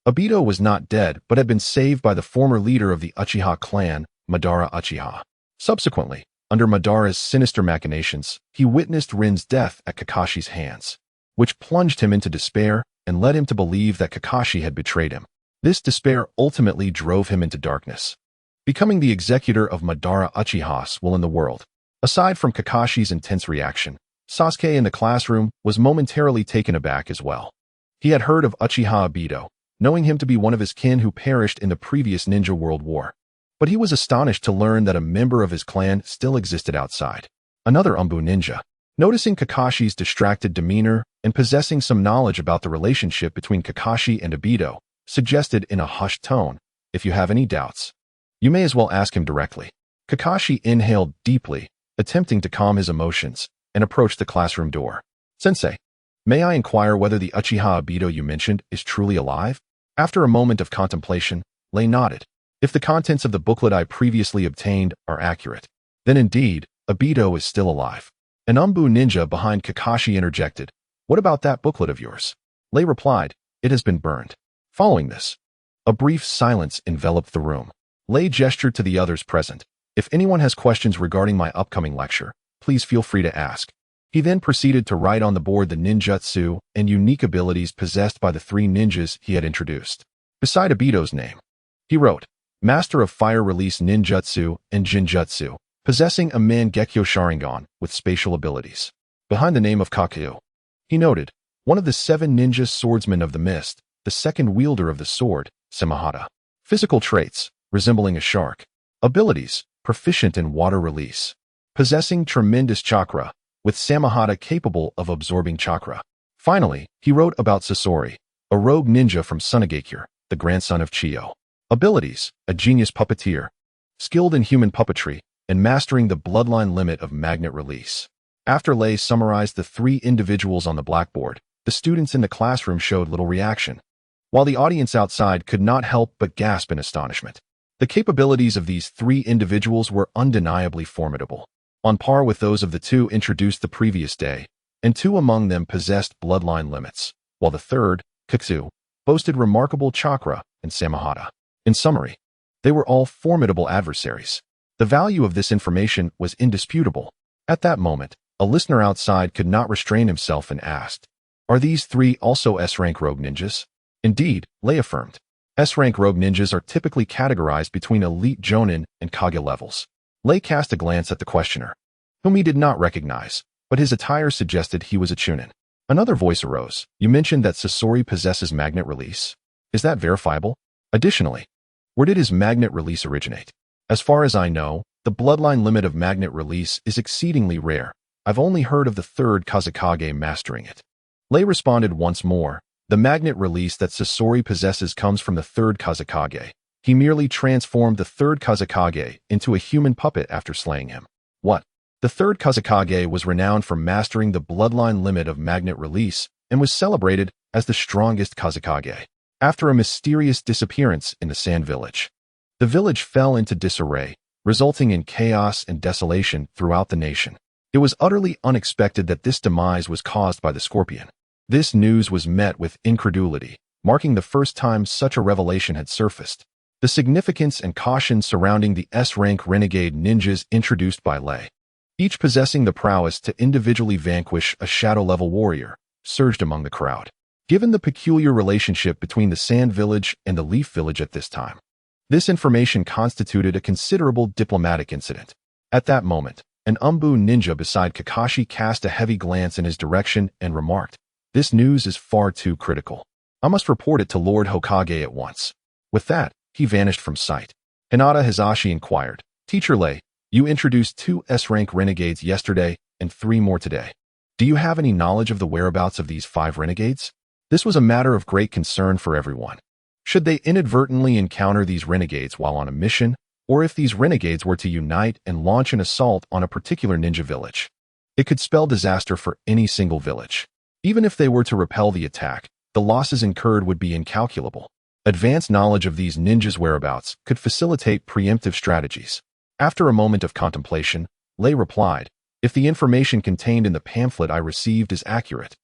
Obito was not dead but had been saved by the former leader of the Uchiha clan, Madara Uchiha. Subsequently, under Madara's sinister machinations, he witnessed Rin's death at Kakashi's hands, which plunged him into despair and led him to believe that Kakashi had betrayed him. This despair ultimately drove him into darkness, becoming the executor of Madara Uchiha's will in the world. Aside from Kakashi's intense reaction, Sasuke in the classroom was momentarily taken aback as well. He had heard of Uchiha Obito, knowing him to be one of his kin who perished in the previous Ninja World War. But he was astonished to learn that a member of his clan still existed outside. Another Umbu ninja, noticing Kakashi's distracted demeanor and possessing some knowledge about the relationship between Kakashi and Obito, suggested in a hushed tone, "If you have any doubts, you may as well ask him directly." Kakashi inhaled deeply, attempting to calm his emotions, and approached the classroom door. "Sensei, may I inquire whether the Uchiha Obito you mentioned is truly alive?" After a moment of contemplation, Lei nodded. "If the contents of the booklet I previously obtained are accurate, then indeed, Obito is still alive." An Umbu ninja behind Kakashi interjected, "What about that booklet of yours?" Lei replied, "It has been burned." Following this, a brief silence enveloped the room. Lei gestured to the others present. "If anyone has questions regarding my upcoming lecture, please feel free to ask." He then proceeded to write on the board the ninjutsu and unique abilities possessed by the 3 ninjas he had introduced. Beside Obito's name, he wrote, "Master of Fire Release Ninjutsu and Jinjutsu, possessing a Mangekyo Sharingan with spatial abilities." Behind the name of Kakuyo, he noted, "One of the 7 ninja swordsmen of the mist, the second wielder of the sword, Samahata. Physical traits, resembling a shark. Abilities, proficient in water release. Possessing tremendous chakra, with Samahata capable of absorbing chakra." Finally, he wrote about Sasori, a rogue ninja from Sunagakure, the grandson of Chiyo. Abilities, a genius puppeteer, skilled in human puppetry, and mastering the bloodline limit of magnet release. After Lei summarized the 3 individuals on the blackboard, the students in the classroom showed little reaction, while the audience outside could not help but gasp in astonishment. The capabilities of these three individuals were undeniably formidable, on par with those of the two introduced the previous day, and two among them possessed bloodline limits, while the third, Kuksu, boasted remarkable chakra and samahata. In summary, they were all formidable adversaries. The value of this information was indisputable. At that moment, a listener outside could not restrain himself and asked, "Are these three also S-rank rogue ninjas?" "Indeed," Lei affirmed. S-rank rogue ninjas are typically categorized between elite Jonin and Kage levels. Lei cast a glance at the questioner, whom he did not recognize, but his attire suggested he was a Chunin. Another voice arose. "You mentioned that Sasori possesses magnet release. Is that verifiable? Additionally, where did his magnet release originate?" "As far as I know, the bloodline limit of magnet release is exceedingly rare. I've only heard of the third Kazekage mastering it." Lei responded once more. "The magnet release that Sasori possesses comes from the third Kazekage. He merely transformed the third Kazekage into a human puppet after slaying him." "What?" "The third Kazekage was renowned for mastering the bloodline limit of magnet release and was celebrated as the strongest Kazekage. After a mysterious disappearance in the Sand Village, the village fell into disarray, resulting in chaos and desolation throughout the nation. It was utterly unexpected that this demise was caused by the Scorpion. This news was met with incredulity, marking the first time such a revelation had surfaced. The significance and caution surrounding the S-rank renegade ninjas introduced by Lei, each possessing the prowess to individually vanquish a shadow-level warrior, surged among the crowd. Given the peculiar relationship between the Sand Village and the Leaf Village at this time, this information constituted a considerable diplomatic incident. At that moment, an Umbu ninja beside Kakashi cast a heavy glance in his direction and remarked, "This news is far too critical. I must report it to Lord Hokage at once." With that, he vanished from sight. Hinata Hizashi inquired, "Teacher Lei, you introduced 2 S-rank renegades yesterday and 3 more today. Do you have any knowledge of the whereabouts of these 5 renegades?" This was a matter of great concern for everyone. Should they inadvertently encounter these renegades while on a mission, or if these renegades were to unite and launch an assault on a particular ninja village, it could spell disaster for any single village. Even if they were to repel the attack, the losses incurred would be incalculable. Advanced knowledge of these ninjas' whereabouts could facilitate preemptive strategies. After a moment of contemplation, Lei replied, "If the information contained in the pamphlet I received is accurate,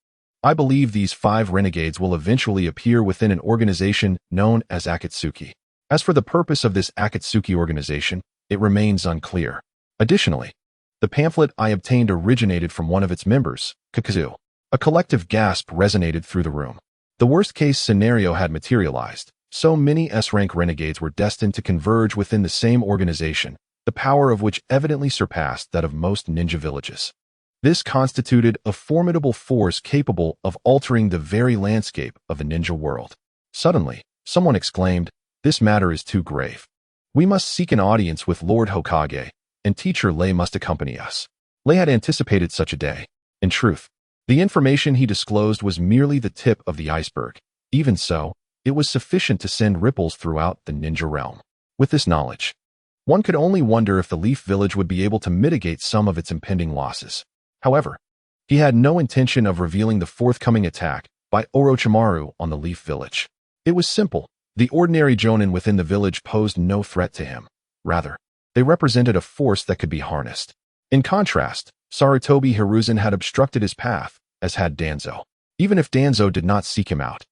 I believe these 5 renegades will eventually appear within an organization known as Akatsuki. As for the purpose of this Akatsuki organization, it remains unclear. Additionally, the pamphlet I obtained originated from one of its members, Kakazu." A collective gasp resonated through the room. The worst-case scenario had materialized. So many S-rank renegades were destined to converge within the same organization, the power of which evidently surpassed that of most ninja villages. This constituted a formidable force capable of altering the very landscape of the ninja world. Suddenly, someone exclaimed, "This matter is too grave. We must seek an audience with Lord Hokage, and Teacher Lei must accompany us." Lei had anticipated such a day. In truth, the information he disclosed was merely the tip of the iceberg. Even so, it was sufficient to send ripples throughout the ninja realm. With this knowledge, one could only wonder if the Leaf Village would be able to mitigate some of its impending losses. However, he had no intention of revealing the forthcoming attack by Orochimaru on the Leaf Village. It was simple. The ordinary Jonin within the village posed no threat to him. Rather, they represented a force that could be harnessed. In contrast, Sarutobi Hiruzen had obstructed his path, as had Danzo. Even if Danzo did not seek him out,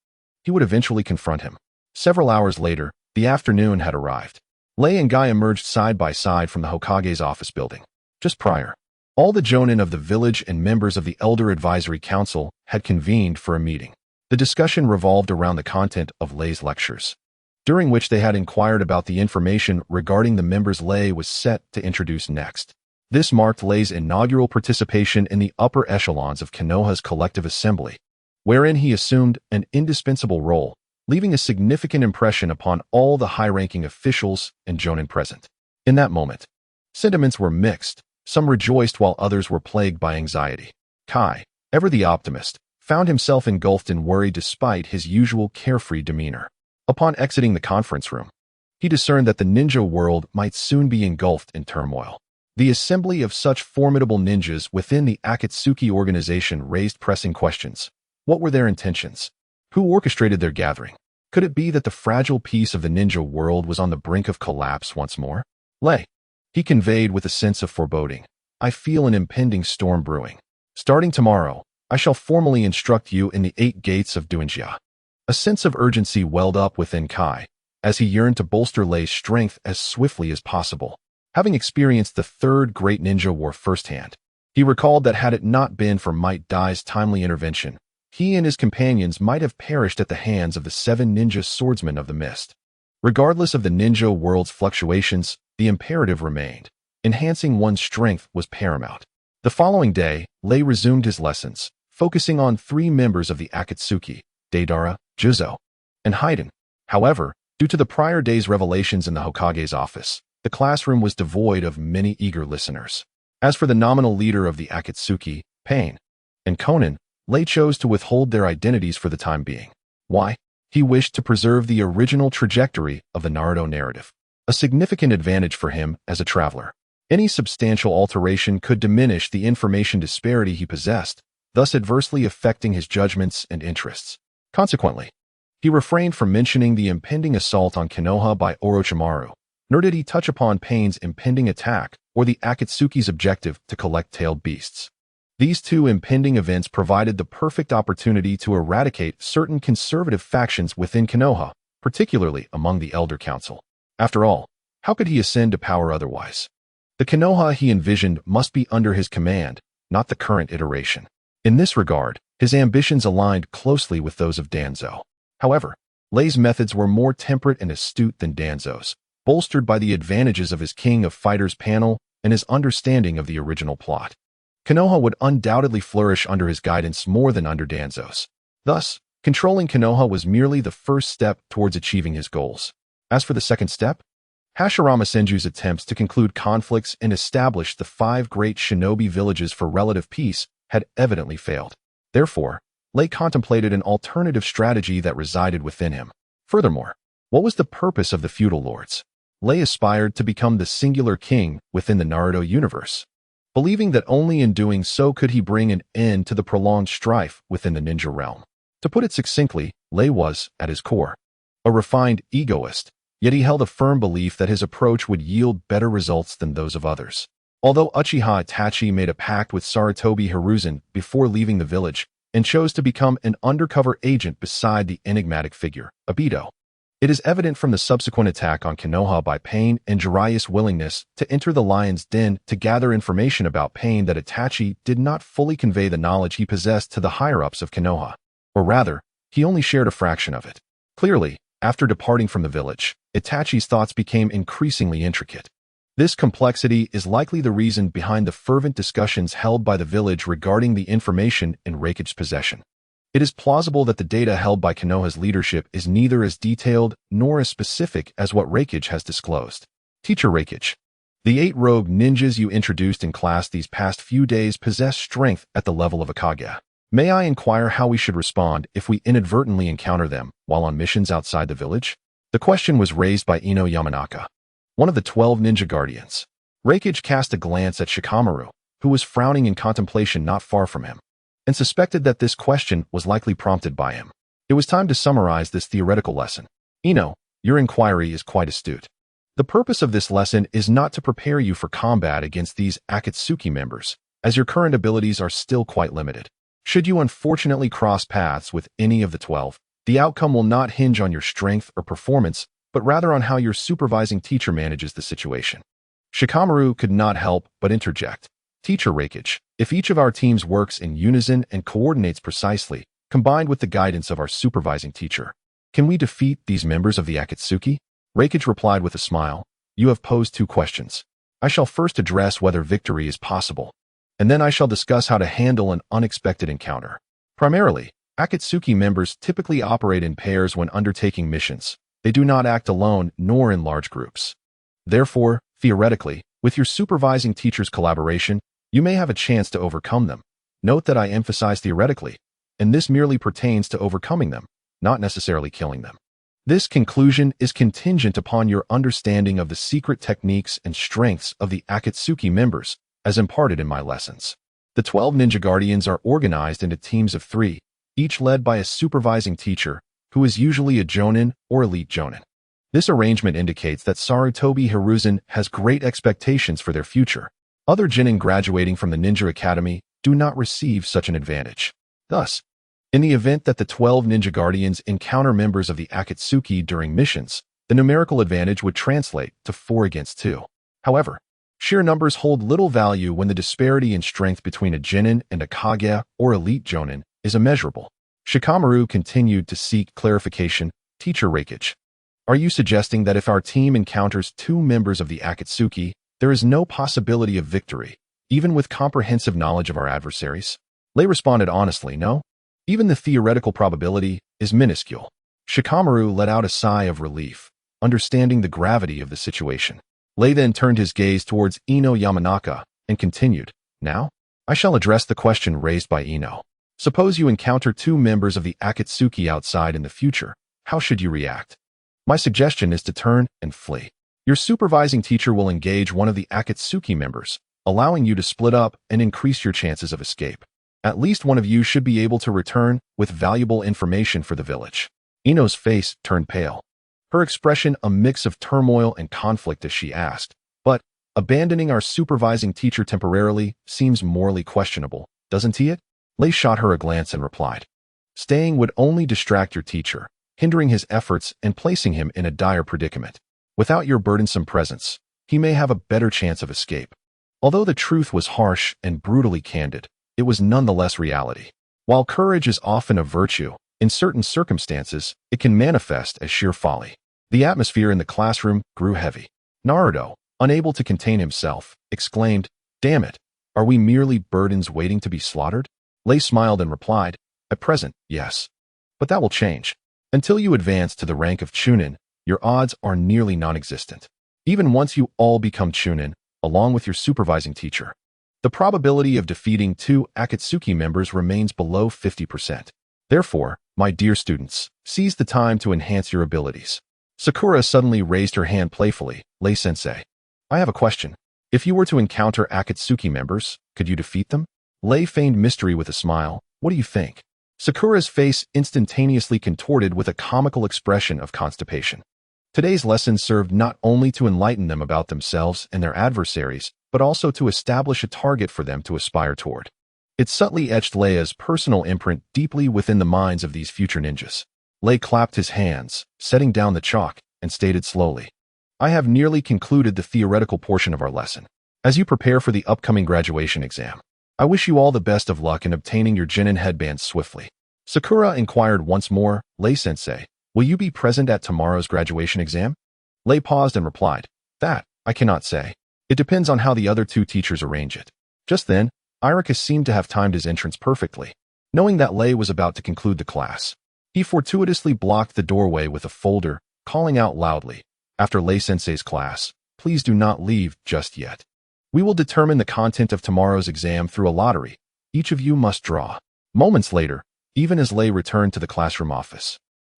he would eventually confront him. Several hours later, the afternoon had arrived. Lei and Guy emerged side by side from the Hokage's office building. Just prior, all the Jonin of the village and members of the Elder Advisory Council had convened for a meeting. The discussion revolved around the content of Lei's lectures, during which they had inquired about the information regarding the members Lei was set to introduce next. This marked Lei's inaugural participation in the upper echelons of Konoha's collective assembly, wherein he assumed an indispensable role, leaving a significant impression upon all the high-ranking officials and Jonin present. In that moment, sentiments were mixed. Some rejoiced while others were plagued by anxiety. Kai, ever the optimist, found himself engulfed in worry despite his usual carefree demeanor. Upon exiting the conference room, he discerned that the ninja world might soon be engulfed in turmoil. The assembly of such formidable ninjas within the Akatsuki organization raised pressing questions. What were their intentions? Who orchestrated their gathering? Could it be that the fragile piece of the ninja world was on the brink of collapse once more? Lei. He conveyed with a sense of foreboding. I feel an impending storm brewing. Starting tomorrow, I shall formally instruct you in the 8 gates of Duanjia. A sense of urgency welled up within Kai, as he yearned to bolster Lei's strength as swiftly as possible. Having experienced the third great ninja war firsthand, he recalled that had it not been for Might Dai's timely intervention, he and his companions might have perished at the hands of the 7 ninja swordsmen of the mist. Regardless of the ninja world's fluctuations, the imperative remained. Enhancing one's strength was paramount. The following day, Lei resumed his lessons, focusing on 3 members of the Akatsuki, Deidara, Juzo, and Haiden. However, due to the prior day's revelations in the Hokage's office, the classroom was devoid of many eager listeners. As for the nominal leader of the Akatsuki, Pain, and Conan, Lei chose to withhold their identities for the time being. Why? He wished to preserve the original trajectory of the Naruto narrative, a significant advantage for him as a traveler. Any substantial alteration could diminish the information disparity he possessed, thus adversely affecting his judgments and interests. Consequently, he refrained from mentioning the impending assault on Konoha by Orochimaru, nor did he touch upon Pain's impending attack or the Akatsuki's objective to collect tailed beasts. These 2 impending events provided the perfect opportunity to eradicate certain conservative factions within Konoha, particularly among the Elder Council. After all, how could he ascend to power otherwise? The Konoha he envisioned must be under his command, not the current iteration. In this regard, his ambitions aligned closely with those of Danzo. However, Lei's methods were more temperate and astute than Danzo's, bolstered by the advantages of his King of Fighters panel and his understanding of the original plot. Konoha would undoubtedly flourish under his guidance more than under Danzo's. Thus, controlling Konoha was merely the first step towards achieving his goals. As for the second step, Hashirama Senju's attempts to conclude conflicts and establish the 5 great shinobi villages for relative peace had evidently failed. Therefore, Lei contemplated an alternative strategy that resided within him. Furthermore, what was the purpose of the feudal lords? Lei aspired to become the singular king within the Naruto universe, believing that only in doing so could he bring an end to the prolonged strife within the ninja realm. To put it succinctly, Lei was, at his core, a refined egoist, yet he held a firm belief that his approach would yield better results than those of others. Although Uchiha Itachi made a pact with Sarutobi Hiruzen before leaving the village and chose to become an undercover agent beside the enigmatic figure, Obito, it is evident from the subsequent attack on Konoha by Pain and Jiraiya's willingness to enter the lion's den to gather information about Pain that Itachi did not fully convey the knowledge he possessed to the higher-ups of Konoha. Or rather, he only shared a fraction of it. Clearly, after departing from the village, Itachi's thoughts became increasingly intricate. This complexity is likely the reason behind the fervent discussions held by the village regarding the information in Raikage's possession. It is plausible that the data held by Konoha's leadership is neither as detailed nor as specific as what Raikage has disclosed. Teacher Raikage, the 8 rogue ninjas you introduced in class these past few days possess strength at the level of a Kage. May I inquire how we should respond if we inadvertently encounter them while on missions outside the village? The question was raised by Ino Yamanaka, one of the 12 ninja guardians. Raikage cast a glance at Shikamaru, who was frowning in contemplation not far from him, and suspected that this question was likely prompted by him. It was time to summarize this theoretical lesson. Ino, your inquiry is quite astute. The purpose of this lesson is not to prepare you for combat against these Akatsuki members, as your current abilities are still quite limited. Should you unfortunately cross paths with any of the 12, the outcome will not hinge on your strength or performance, but rather on how your supervising teacher manages the situation. Shikamaru could not help but interject. Teacher Raikage, if each of our teams works in unison and coordinates precisely, combined with the guidance of our supervising teacher, can we defeat these members of the Akatsuki? Raikage replied with a smile. You have posed 2 questions. I shall first address whether victory is possible, and then I shall discuss how to handle an unexpected encounter. Primarily, Akatsuki members typically operate in pairs when undertaking missions. They do not act alone nor in large groups. Therefore, theoretically, with your supervising teacher's collaboration, you may have a chance to overcome them. Note that I emphasize theoretically, and this merely pertains to overcoming them, not necessarily killing them. This conclusion is contingent upon your understanding of the secret techniques and strengths of the Akatsuki members, as imparted in my lessons. The 12 Ninja Guardians are organized into teams of 3, each led by a supervising teacher, who is usually a Jonin or elite Jonin. This arrangement indicates that Sarutobi Hiruzen has great expectations for their future. Other Genin graduating from the Ninja Academy do not receive such an advantage. Thus, in the event that the 12 Ninja Guardians encounter members of the Akatsuki during missions, the numerical advantage would translate to 4 against 2. However, sheer numbers hold little value when the disparity in strength between a Genin and a Kage or elite Jonin is immeasurable. Shikamaru continued to seek clarification. Teacher Reikage, are you suggesting that if our team encounters 2 members of the Akatsuki, there is no possibility of victory, even with comprehensive knowledge of our adversaries? Lei responded honestly, no. Even the theoretical probability is minuscule. Shikamaru let out a sigh of relief, understanding the gravity of the situation. Lei then turned his gaze towards Ino Yamanaka and continued, now, I shall address the question raised by Ino. Suppose you encounter 2 members of the Akatsuki outside in the future, how should you react? My suggestion is to turn and flee. Your supervising teacher will engage one of the Akatsuki members, allowing you to split up and increase your chances of escape. At least one of you should be able to return with valuable information for the village. Ino's face turned pale, her expression a mix of turmoil and conflict as she asked, but abandoning our supervising teacher temporarily seems morally questionable, doesn't it? Lei shot her a glance and replied, staying would only distract your teacher, hindering his efforts and placing him in a dire predicament. Without your burdensome presence, he may have a better chance of escape. Although the truth was harsh and brutally candid, it was nonetheless reality. While courage is often a virtue, in certain circumstances, it can manifest as sheer folly. The atmosphere in the classroom grew heavy. Naruto, unable to contain himself, exclaimed, damn it, are we merely burdens waiting to be slaughtered? Lei smiled and replied, at present, yes. But that will change. Until you advance to the rank of Chunin, your odds are nearly non-existent. Even once you all become Chunin, along with your supervising teacher, the probability of defeating 2 Akatsuki members remains below 50%. Therefore, my dear students, seize the time to enhance your abilities. Sakura suddenly raised her hand playfully. Lei-sensei, I have a question. If you were to encounter Akatsuki members, could you defeat them? Lei feigned mystery with a smile. What do you think? Sakura's face instantaneously contorted with a comical expression of constipation. Today's lesson served not only to enlighten them about themselves and their adversaries, but also to establish a target for them to aspire toward. It subtly etched Leia's personal imprint deeply within the minds of these future ninjas. Lei clapped his hands, setting down the chalk, and stated slowly, I have nearly concluded the theoretical portion of our lesson. As you prepare for the upcoming graduation exam, I wish you all the best of luck in obtaining your Genin headbands swiftly. Sakura inquired once more, Lei-sensei, will you be present at tomorrow's graduation exam? Lei paused and replied, that, I cannot say. It depends on how the other 2 teachers arrange it. Just then, Iruka seemed to have timed his entrance perfectly. Knowing that Lei was about to conclude the class, he fortuitously blocked the doorway with a folder, calling out loudly, after Lei-sensei's class, please do not leave just yet. We will determine the content of tomorrow's exam through a lottery. Each of you must draw. Moments later, even as Lei returned to the classroom office,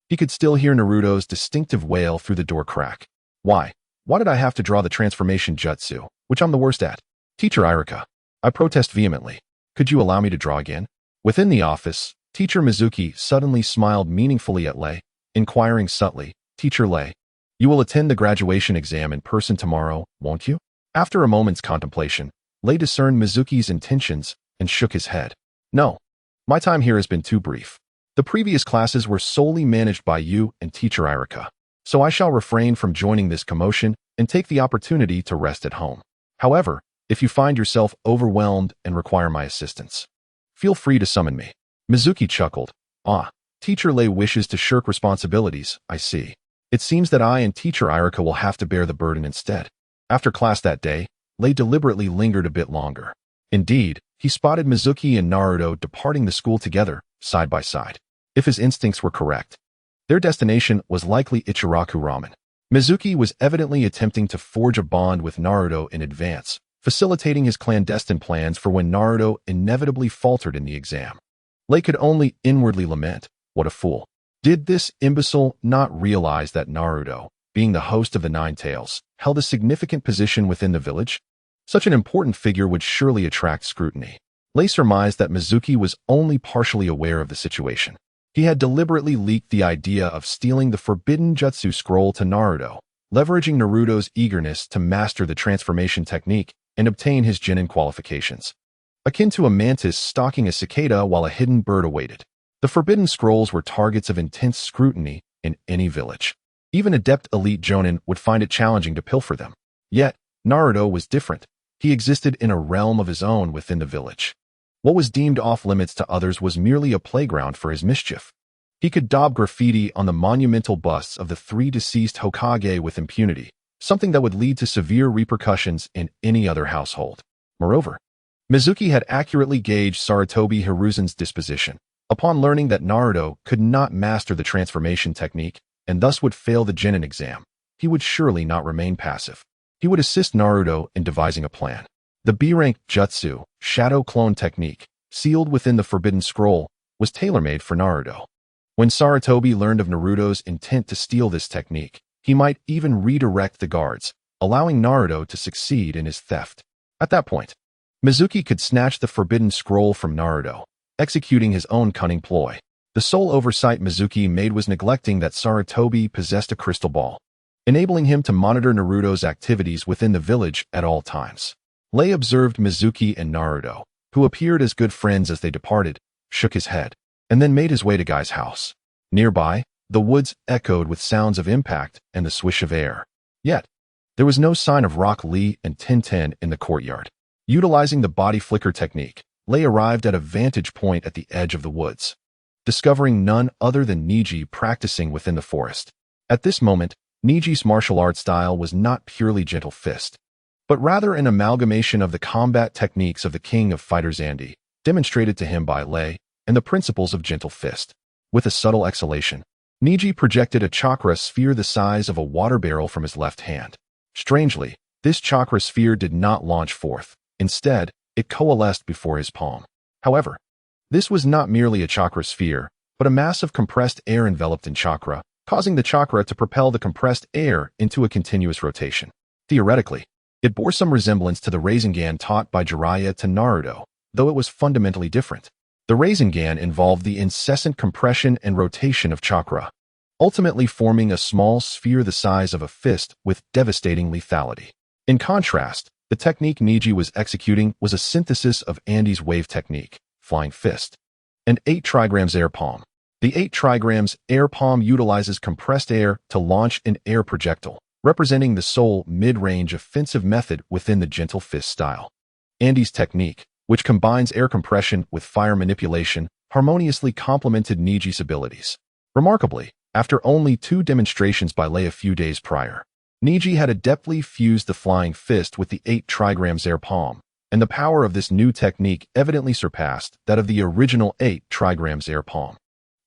he could still hear Naruto's distinctive wail through the door crack. Why did I have to draw the transformation jutsu, which I'm the worst at? Teacher Iruka, I protest vehemently. Could you allow me to draw again? Within the office, Teacher Mizuki suddenly smiled meaningfully at Lei, inquiring subtly, Teacher Lei, you will attend the graduation exam in person tomorrow, won't you? After a moment's contemplation, Lei discerned Mizuki's intentions and shook his head. No. My time here has been too brief. The previous classes were solely managed by you and Teacher Iruka, so I shall refrain from joining this commotion and take the opportunity to rest at home. However, if you find yourself overwhelmed and require my assistance, feel free to summon me. Mizuki chuckled. Ah, Teacher Lei wishes to shirk responsibilities, I see. It seems that I and Teacher Iruka will have to bear the burden instead. After class that day, Lei deliberately lingered a bit longer. Indeed, he spotted Mizuki and Naruto departing the school together, side by side. If his instincts were correct, their destination was likely Ichiraku Ramen. Mizuki was evidently attempting to forge a bond with Naruto in advance, facilitating his clandestine plans for when Naruto inevitably faltered in the exam. Lei could only inwardly lament, what a fool. Did this imbecile not realize that Naruto, being the host of the Nine Tails, held a significant position within the village? Such an important figure would surely attract scrutiny. Lei surmised that Mizuki was only partially aware of the situation. He had deliberately leaked the idea of stealing the forbidden jutsu scroll to Naruto, leveraging Naruto's eagerness to master the transformation technique and obtain his Genin qualifications. Akin to a mantis stalking a cicada while a hidden bird awaited. The forbidden scrolls were targets of intense scrutiny in any village. Even adept elite jonin would find it challenging to pilfer them. Yet, Naruto was different. He existed in a realm of his own within the village. What was deemed off-limits to others was merely a playground for his mischief. He could daub graffiti on the monumental busts of the 3 deceased Hokage with impunity, something that would lead to severe repercussions in any other household. Moreover, Mizuki had accurately gauged Sarutobi Hiruzen's disposition. Upon learning that Naruto could not master the transformation technique and thus would fail the Genin exam, he would surely not remain passive. He would assist Naruto in devising a plan. The B-rank jutsu, shadow clone technique, sealed within the forbidden scroll, was tailor-made for Naruto. When Sarutobi learned of Naruto's intent to steal this technique, he might even redirect the guards, allowing Naruto to succeed in his theft. At that point, Mizuki could snatch the forbidden scroll from Naruto, executing his own cunning ploy. The sole oversight Mizuki made was neglecting that Sarutobi possessed a crystal ball, enabling him to monitor Naruto's activities within the village at all times. Lei observed Mizuki and Naruto, who appeared as good friends as they departed, shook his head, and then made his way to Guy's house. Nearby, the woods echoed with sounds of impact and the swish of air. Yet, there was no sign of Rock Lee and Tintin in the courtyard. Utilizing the body flicker technique, Lei arrived at a vantage point at the edge of the woods, discovering none other than Niji practicing within the forest. At this moment, Niji's martial art style was not purely gentle fist, but rather an amalgamation of the combat techniques of the king of fighters Andy, demonstrated to him by Lei, and the principles of gentle fist. With a subtle exhalation, Niji projected a chakra sphere the size of a water barrel from his left hand. Strangely, this chakra sphere did not launch forth. Instead, it coalesced before his palm. However, this was not merely a chakra sphere, but a mass of compressed air enveloped in chakra, causing the chakra to propel the compressed air into a continuous rotation. Theoretically, it bore some resemblance to the Rasengan taught by Jiraiya to Naruto, though it was fundamentally different. The Rasengan involved the incessant compression and rotation of chakra, ultimately forming a small sphere the size of a fist with devastating lethality. In contrast, the technique Niji was executing was a synthesis of Andy's wave technique, flying fist, and 8 trigrams air palm. The 8 trigrams air palm utilizes compressed air to launch an air projectile, representing the sole mid-range offensive method within the gentle fist style. Andy's technique, which combines air compression with fire manipulation, harmoniously complemented Niji's abilities. Remarkably, after only 2 demonstrations by Lei a few days prior, Niji had adeptly fused the flying fist with the 8 trigrams air palm, and the power of this new technique evidently surpassed that of the original 8 trigrams air palm.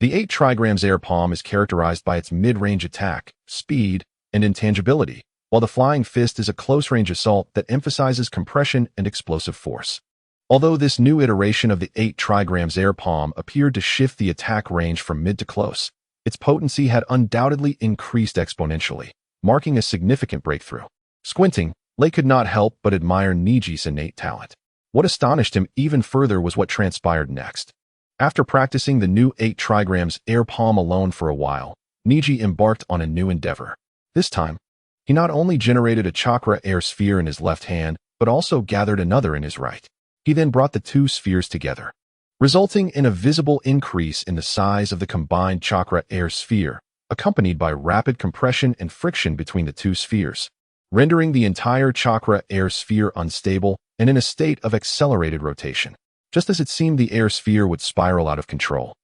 The 8 trigrams air palm is characterized by its mid-range attack, speed, and intangibility, while the flying fist is a close-range assault that emphasizes compression and explosive force. Although this new iteration of the 8 trigrams air palm appeared to shift the attack range from mid to close, its potency had undoubtedly increased exponentially, marking a significant breakthrough. Squinting, Lei could not help but admire Niji's innate talent. What astonished him even further was what transpired next. After practicing the new 8 trigrams air palm alone for a while, Niji embarked on a new endeavor. This time, he not only generated a chakra air sphere in his left hand, but also gathered another in his right. He then brought the 2 spheres together, resulting in a visible increase in the size of the combined chakra air sphere, accompanied by rapid compression and friction between the 2 spheres, rendering the entire chakra air sphere unstable and in a state of accelerated rotation. Just as it seemed the air sphere would spiral out of control,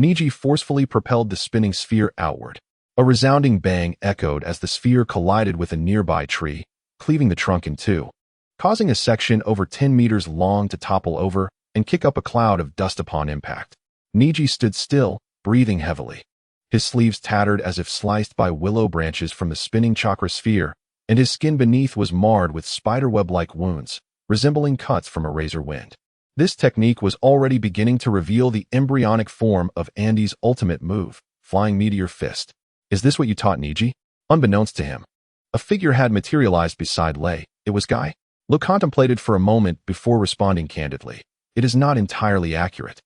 Niji forcefully propelled the spinning sphere outward. A resounding bang echoed as the sphere collided with a nearby tree, cleaving the trunk in 2, causing a section over 10 meters long to topple over and kick up a cloud of dust upon impact. Niji stood still, breathing heavily. His sleeves tattered as if sliced by willow branches from the spinning chakra sphere, and his skin beneath was marred with spiderweb-like wounds, resembling cuts from a razor wind. This technique was already beginning to reveal the embryonic form of Andy's ultimate move, Flying Meteor Fist. Is this what you taught Niji? Unbeknownst to him, a figure had materialized beside Lei. It was Guy. Lo contemplated for a moment before responding candidly. it is not entirely accurate.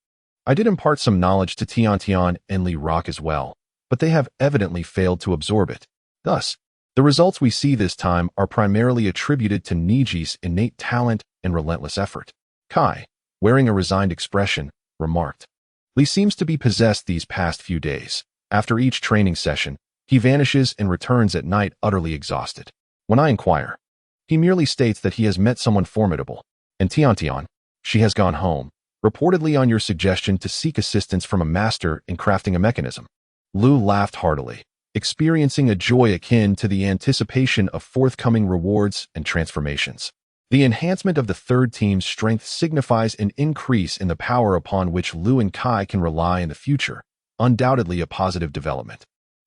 I did impart some knowledge to Tian and Li Rock as well, but they have evidently failed to absorb it. Thus, the results we see this time are primarily attributed to Niji's innate talent and relentless effort. Kai, wearing a resigned expression, remarked. Li seems to be possessed these past few days. After each training session, he vanishes and returns at night utterly exhausted. When I inquire, he merely states that he has met someone formidable. And Tian, she has gone home, reportedly on your suggestion to seek assistance from a master in crafting a mechanism. Lu laughed heartily, experiencing a joy akin to the anticipation of forthcoming rewards and transformations. The enhancement of the third team's strength signifies an increase in the power upon which Lu and Kai can rely in the future, undoubtedly a positive development.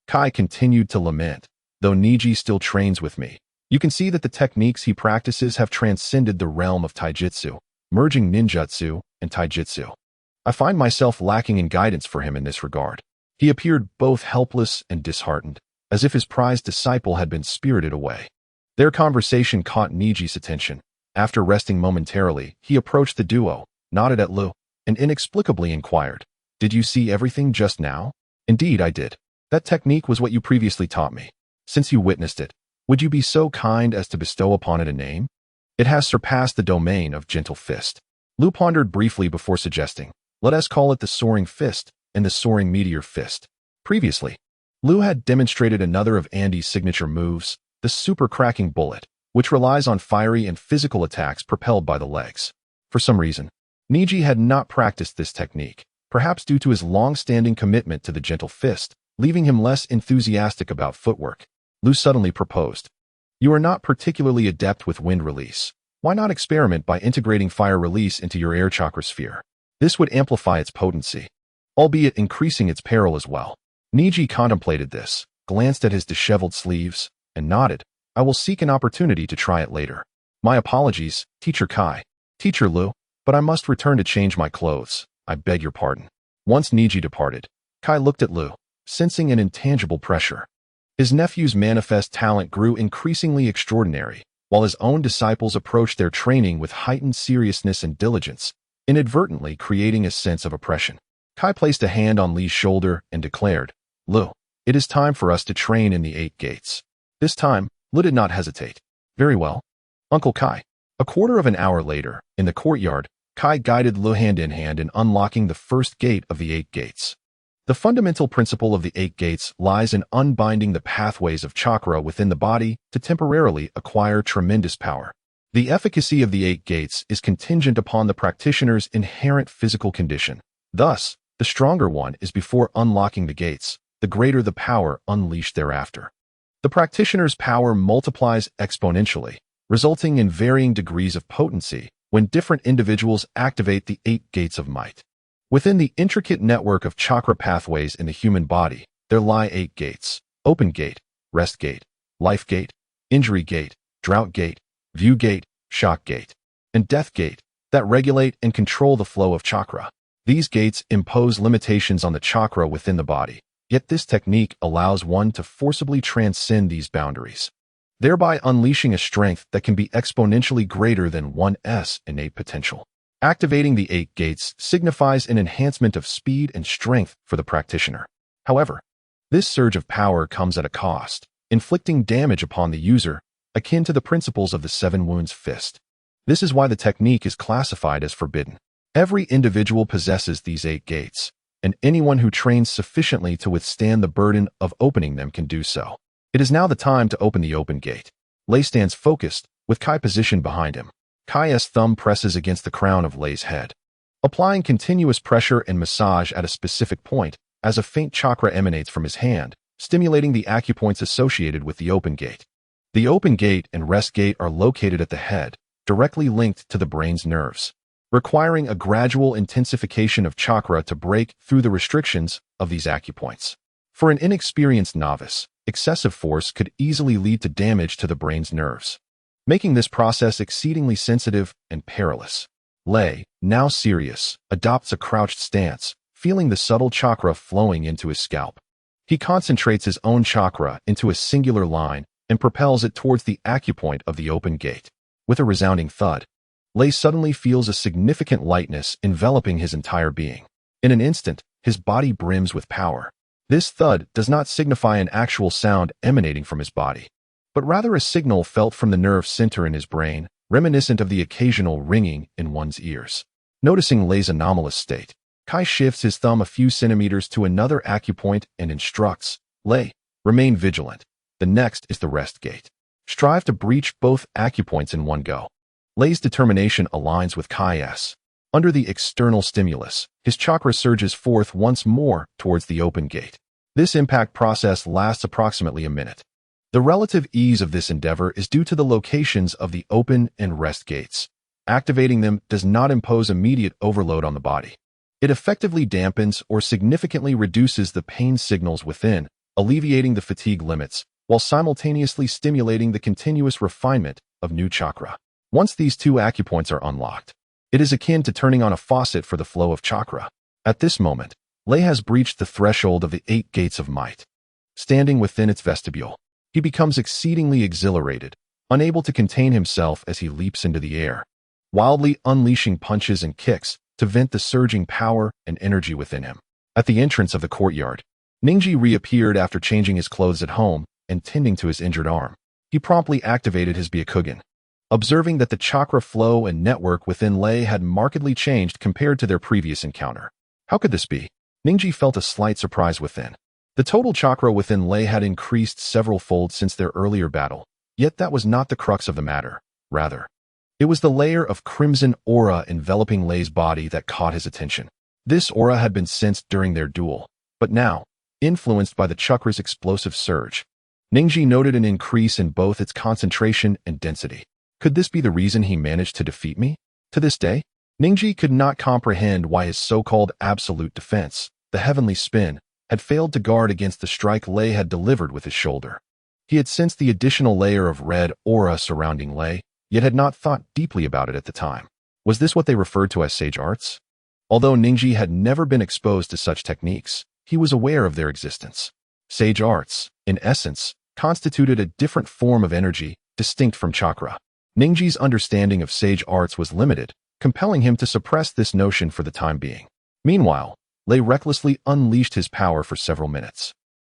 Kai continued to lament, though Niji still trains with me. You can see that the techniques he practices have transcended the realm of taijutsu, merging ninjutsu and taijutsu. I find myself lacking in guidance for him in this regard. He appeared both helpless and disheartened, as if his prized disciple had been spirited away. Their conversation caught Niji's attention. After resting momentarily, he approached the duo, nodded at Lu, and inexplicably inquired, "Did you see everything just now?" "Indeed, I did. That technique was what you previously taught me. Since you witnessed it, would you be so kind as to bestow upon it a name? It has surpassed the domain of Gentle Fist." Lu pondered briefly before suggesting, "Let us call it the Soaring Fist and the Soaring Meteor Fist." Previously, Lu had demonstrated another of Andy's signature moves, the Super Cracking Bullet, which relies on fiery and physical attacks propelled by the legs. For some reason, Niji had not practiced this technique, perhaps due to his long-standing commitment to the Gentle Fist, leaving him less enthusiastic about footwork. Lu suddenly proposed, "You are not particularly adept with wind release. Why not experiment by integrating fire release into your air chakra sphere? This would amplify its potency, albeit increasing its peril as well." Niji contemplated this, glanced at his disheveled sleeves, and nodded. "I will seek an opportunity to try it later. My apologies, Teacher Kai." "Teacher Lu, but I must return to change my clothes. I beg your pardon." Once Niji departed, Kai looked at Lu, sensing an intangible pressure. His nephew's manifest talent grew increasingly extraordinary, while his own disciples approached their training with heightened seriousness and diligence, inadvertently creating a sense of oppression. Kai placed a hand on Li's shoulder and declared, "Lu, it is time for us to train in the 8 gates." This time, Lu did not hesitate. "Very well, Uncle Kai." A quarter of an hour later, in the courtyard, Kai guided Lu hand in hand in unlocking the first gate of the 8 gates. The fundamental principle of the 8 gates lies in unbinding the pathways of chakra within the body to temporarily acquire tremendous power. The efficacy of the 8 gates is contingent upon the practitioner's inherent physical condition. Thus, the stronger one is before unlocking the gates, the greater the power unleashed thereafter. The practitioner's power multiplies exponentially, resulting in varying degrees of potency when different individuals activate the 8 gates of might. Within the intricate network of chakra pathways in the human body, there lie 8 gates: Open Gate, Rest Gate, Life Gate, Injury Gate, Drought Gate, View Gate, Shock Gate, and Death Gate, that regulate and control the flow of chakra. These gates impose limitations on the chakra within the body, yet this technique allows one to forcibly transcend these boundaries, thereby unleashing a strength that can be exponentially greater than one's innate potential. Activating the 8 gates signifies an enhancement of speed and strength for the practitioner. However, this surge of power comes at a cost, inflicting damage upon the user, akin to the principles of the 7 wounds fist. This is why the technique is classified as forbidden. Every individual possesses these 8 gates, and anyone who trains sufficiently to withstand the burden of opening them can do so. It is now the time to open the open gate. Lei stands focused, with Kai positioned behind him. Kai's thumb presses against the crown of Lei's head, applying continuous pressure and massage at a specific point as a faint chakra emanates from his hand, stimulating the acupoints associated with the open gate. The open gate and rest gate are located at the head, directly linked to the brain's nerves, requiring a gradual intensification of chakra to break through the restrictions of these acupoints. For an inexperienced novice, excessive force could easily lead to damage to the brain's nerves, making this process exceedingly sensitive and perilous. Lei, now serious, adopts a crouched stance, feeling the subtle chakra flowing into his scalp. He concentrates his own chakra into a singular line and propels it towards the acupoint of the open gate. With a resounding thud, Lei suddenly feels a significant lightness enveloping his entire being. In an instant, his body brims with power. This thud does not signify an actual sound emanating from his body, but rather a signal felt from the nerve center in his brain, reminiscent of the occasional ringing in one's ears. Noticing Lei's anomalous state, Kai shifts his thumb a few centimeters to another acupoint and instructs, Lei, remain vigilant. The next is the rest gate. Strive to breach both acupoints in one go. Lei's determination aligns with Kai's. Under the external stimulus, his chakra surges forth once more towards the open gate. This impact process lasts approximately a minute. The relative ease of this endeavor is due to the locations of the open and rest gates. Activating them does not impose immediate overload on the body. It effectively dampens or significantly reduces the pain signals within, alleviating the fatigue limits, while simultaneously stimulating the continuous refinement of new chakra. Once these two acupoints are unlocked, it is akin to turning on a faucet for the flow of chakra. At this moment, Lei has breached the threshold of the 8 gates of might. Standing within its vestibule, he becomes exceedingly exhilarated, unable to contain himself as he leaps into the air, wildly unleashing punches and kicks to vent the surging power and energy within him. At the entrance of the courtyard, Ningji reappeared after changing his clothes at home and tending to his injured arm. He promptly activated his Byakugan. Observing that the chakra flow and network within Lei had markedly changed compared to their previous encounter. How could this be? Ningji felt a slight surprise within. The total chakra within Lei had increased several fold since their earlier battle, yet that was not the crux of the matter. Rather, it was the layer of crimson aura enveloping Lei's body that caught his attention. This aura had been sensed during their duel, but now, influenced by the chakra's explosive surge, Ningji noted an increase in both its concentration and density. Could this be the reason he managed to defeat me? To this day, Ningji could not comprehend why his so-called absolute defense, the heavenly spin, had failed to guard against the strike Lei had delivered with his shoulder. He had sensed the additional layer of red aura surrounding Lei, yet had not thought deeply about it at the time. Was this what they referred to as sage arts? Although Ningji had never been exposed to such techniques, he was aware of their existence. Sage arts, in essence, constituted a different form of energy, distinct from chakra. Ningji's understanding of sage arts was limited, compelling him to suppress this notion for the time being. Meanwhile, Lei recklessly unleashed his power for several minutes.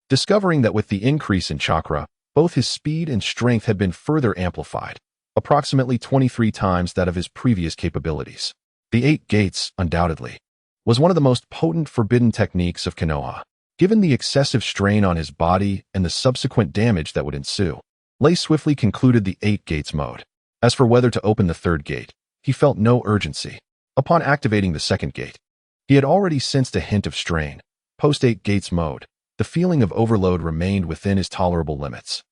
Discovering that with the increase in chakra, both his speed and strength had been further amplified, approximately 23 times that of his previous capabilities. The 8 gates, undoubtedly, was one of the most potent forbidden techniques of Konoha. Given the excessive strain on his body and the subsequent damage that would ensue, Lei swiftly concluded the 8 gates mode. As for whether to open the 3rd gate, he felt no urgency. Upon activating the 2nd gate, he had already sensed a hint of strain. Post 8 gates mode, the feeling of overload remained within his tolerable limits,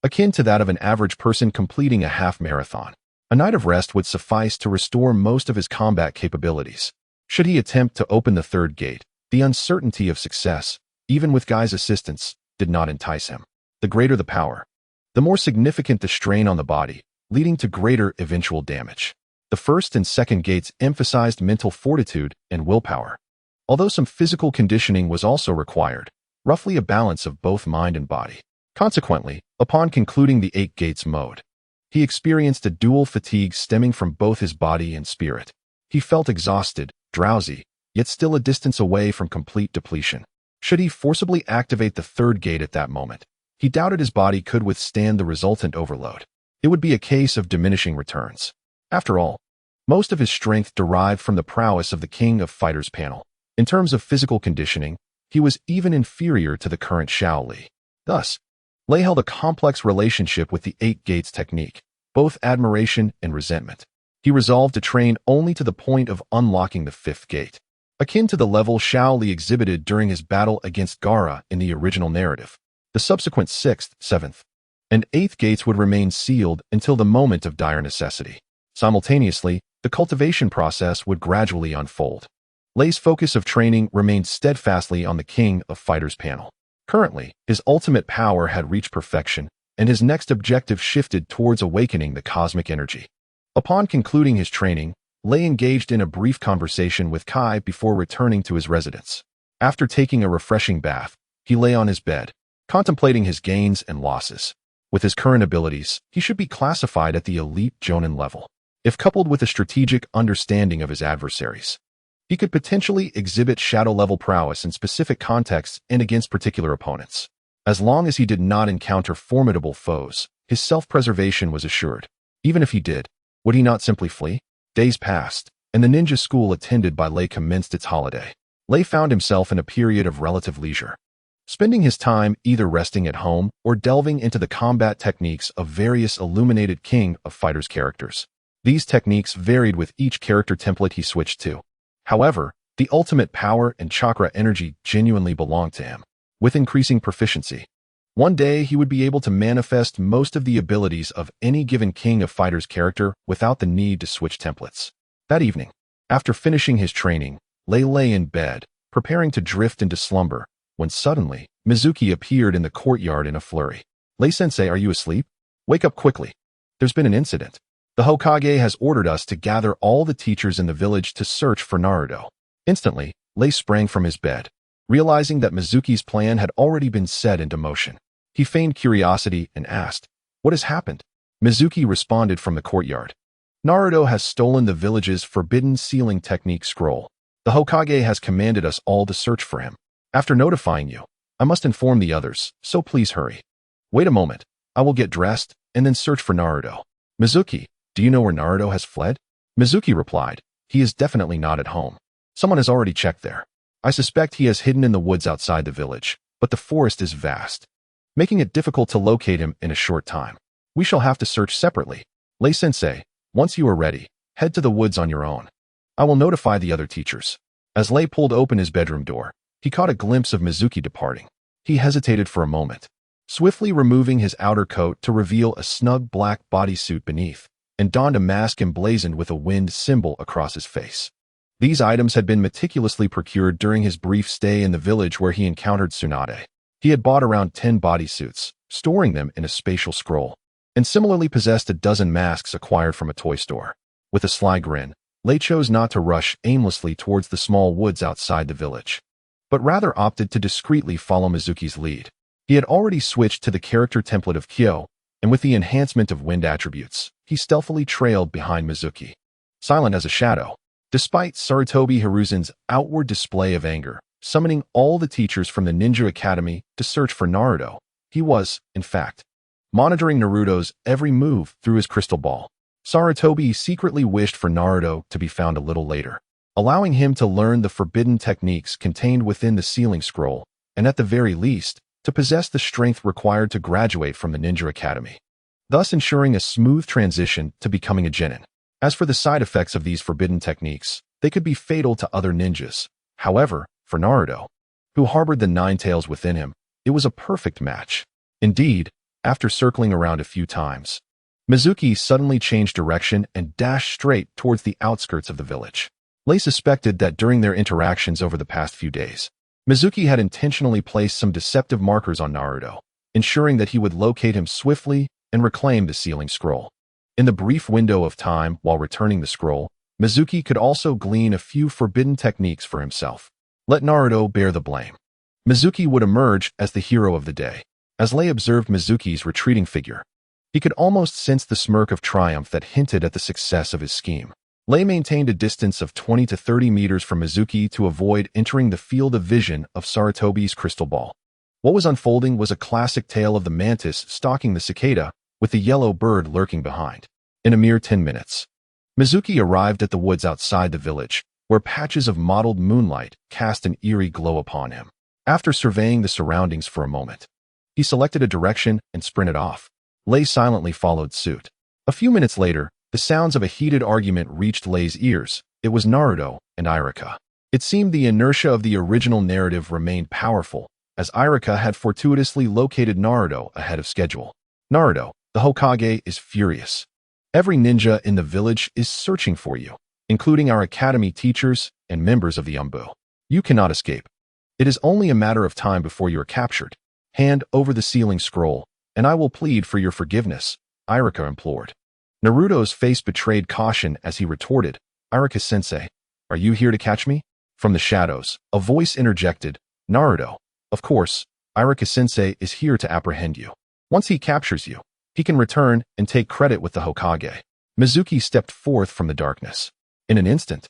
akin to that of an average person completing a half marathon. A night of rest would suffice to restore most of his combat capabilities. Should he attempt to open the 3rd gate, the uncertainty of success, even with Guy's assistance, did not entice him. The greater the power, the more significant the strain on the body, leading to greater eventual damage. The 1st and 2nd gates emphasized mental fortitude and willpower, although some physical conditioning was also required, roughly a balance of both mind and body. Consequently, upon concluding the 8 gates mode, he experienced a dual fatigue stemming from both his body and spirit. He felt exhausted, drowsy, yet still a distance away from complete depletion. Should he forcibly activate the 3rd gate at that moment, he doubted his body could withstand the resultant overload. It would be a case of diminishing returns. After all, most of his strength derived from the prowess of the King of Fighters panel. In terms of physical conditioning, he was even inferior to the current Shaoli. Thus, Lei held a complex relationship with the 8 gates technique, both admiration and resentment. He resolved to train only to the point of unlocking the 5th gate, akin to the level Shaoli exhibited during his battle against Gaara in the original narrative. The subsequent 6th, 7th, and 8th gates would remain sealed until the moment of dire necessity. Simultaneously, the cultivation process would gradually unfold. Lei's focus of training remained steadfastly on the King of Fighters panel. Currently, his ultimate power had reached perfection, and his next objective shifted towards awakening the cosmic energy. Upon concluding his training, Lei engaged in a brief conversation with Kai before returning to his residence. After taking a refreshing bath, he lay on his bed, contemplating his gains and losses. With his current abilities, he should be classified at the elite Jonin level. If coupled with a strategic understanding of his adversaries, he could potentially exhibit shadow-level prowess in specific contexts and against particular opponents. As long as he did not encounter formidable foes, his self-preservation was assured. Even if he did, would he not simply flee? Days passed, and the ninja school attended by Lei commenced its holiday. Lei found himself in a period of relative leisure, spending his time either resting at home or delving into the combat techniques of various illuminated King of Fighters characters. These techniques varied with each character template he switched to. However, the ultimate power and chakra energy genuinely belonged to him. With increasing proficiency, one day he would be able to manifest most of the abilities of any given King of Fighters character without the need to switch templates. That evening, after finishing his training, Lei lay in bed, preparing to drift into slumber, when suddenly, Mizuki appeared in the courtyard in a flurry. "Lei-sensei, are you asleep? Wake up quickly. There's been an incident. The Hokage has ordered us to gather all the teachers in the village to search for Naruto." Instantly, Lei sprang from his bed, realizing that Mizuki's plan had already been set into motion. He feigned curiosity and asked, "What has happened?" Mizuki responded from the courtyard, "Naruto has stolen the village's forbidden sealing technique scroll. The Hokage has commanded us all to search for him. After notifying you, I must inform the others, so please hurry." "Wait a moment, I will get dressed and then search for Naruto." "Mizuki, do you know where Naruto has fled?" Mizuki replied, "He is definitely not at home. Someone has already checked there. I suspect he has hidden in the woods outside the village, but the forest is vast, making it difficult to locate him in a short time. We shall have to search separately. Lei-sensei, once you are ready, head to the woods on your own. I will notify the other teachers." As Lei pulled open his bedroom door, he caught a glimpse of Mizuki departing. He hesitated for a moment, swiftly removing his outer coat to reveal a snug black bodysuit beneath, and donned a mask emblazoned with a wind symbol across his face. These items had been meticulously procured during his brief stay in the village where he encountered Tsunade. He had bought around 10 bodysuits, storing them in a spatial scroll, and similarly possessed a dozen masks acquired from a toy store. With a sly grin, Lei chose not to rush aimlessly towards the small woods outside the village, but rather opted to discreetly follow Mizuki's lead. He had already switched to the character template of Kyo, and with the enhancement of wind attributes, he stealthily trailed behind Mizuki, silent as a shadow. Despite Sarutobi Hiruzen's outward display of anger, summoning all the teachers from the Ninja Academy to search for Naruto, he was, in fact, monitoring Naruto's every move through his crystal ball. Sarutobi secretly wished for Naruto to be found a little later, allowing him to learn the forbidden techniques contained within the sealing scroll, and at the very least, to possess the strength required to graduate from the Ninja Academy, thus ensuring a smooth transition to becoming a genin. As for the side effects of these forbidden techniques, they could be fatal to other ninjas. However, for Naruto, who harbored the Nine Tails within him, it was a perfect match. Indeed, after circling around a few times, Mizuki suddenly changed direction and dashed straight towards the outskirts of the village. Lei suspected that during their interactions over the past few days, Mizuki had intentionally placed some deceptive markers on Naruto, ensuring that he would locate him swiftly and reclaim the sealing scroll. In the brief window of time while returning the scroll, Mizuki could also glean a few forbidden techniques for himself. Let Naruto bear the blame. Mizuki would emerge as the hero of the day. As Lei observed Mizuki's retreating figure, he could almost sense the smirk of triumph that hinted at the success of his scheme. Lei maintained a distance of 20 to 30 meters from Mizuki to avoid entering the field of vision of Sarutobi's crystal ball. What was unfolding was a classic tale of the mantis stalking the cicada, with the yellow bird lurking behind. In a mere 10 minutes, Mizuki arrived at the woods outside the village, where patches of mottled moonlight cast an eerie glow upon him. After surveying the surroundings for a moment, he selected a direction and sprinted off. Lei silently followed suit. A few minutes later, the sounds of a heated argument reached Lei's ears. It was Naruto and Irika. It seemed the inertia of the original narrative remained powerful, as Irika had fortuitously located Naruto ahead of schedule. "Naruto, the Hokage is furious. Every ninja in the village is searching for you, including our academy teachers and members of the Umbu. You cannot escape. It is only a matter of time before you are captured. Hand over the sealing scroll, and I will plead for your forgiveness," Irika implored. Naruto's face betrayed caution as he retorted, "Irika-sensei, are you here to catch me?" From the shadows, a voice interjected, "Naruto, of course, Irika-sensei is here to apprehend you. Once he captures you, he can return and take credit with the Hokage." Mizuki stepped forth from the darkness. In an instant,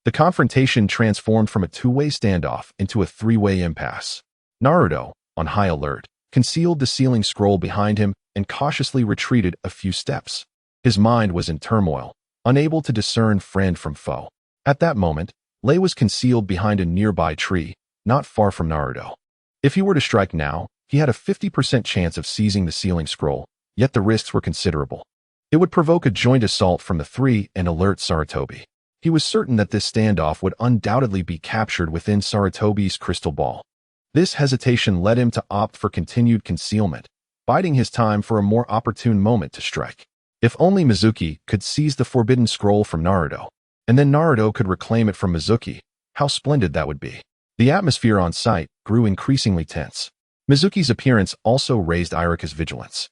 the confrontation transformed from a two-way standoff into a three-way impasse. Naruto, on high alert, concealed the sealing scroll behind him and cautiously retreated a few steps. His mind was in turmoil, unable to discern friend from foe. At that moment, Lei was concealed behind a nearby tree, not far from Naruto. If he were to strike now, he had a 50% chance of seizing the sealing scroll, yet the risks were considerable. It would provoke a joint assault from the three and alert Sarutobi. He was certain that this standoff would undoubtedly be captured within Sarutobi's crystal ball. This hesitation led him to opt for continued concealment, biding his time for a more opportune moment to strike. If only Mizuki could seize the forbidden scroll from Naruto, and then Naruto could reclaim it from Mizuki, how splendid that would be. The atmosphere on site grew increasingly tense. Mizuki's appearance also raised Irika's vigilance,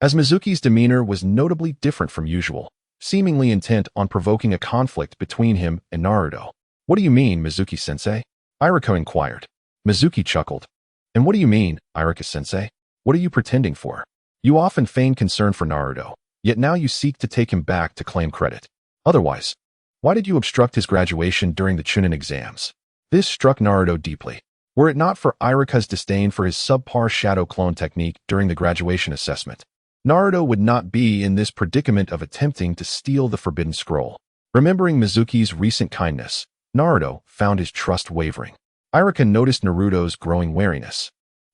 as Mizuki's demeanor was notably different from usual, seemingly intent on provoking a conflict between him and Naruto. "What do you mean, Mizuki-sensei?" Irika inquired. Mizuki chuckled. "And what do you mean, Irika-sensei? What are you pretending for? You often feign concern for Naruto, yet now you seek to take him back to claim credit. Otherwise, why did you obstruct his graduation during the Chunin exams?" This struck Naruto deeply. Were it not for Irika's disdain for his subpar shadow clone technique during the graduation assessment, Naruto would not be in this predicament of attempting to steal the forbidden scroll. Remembering Mizuki's recent kindness, Naruto found his trust wavering. Irika noticed Naruto's growing wariness,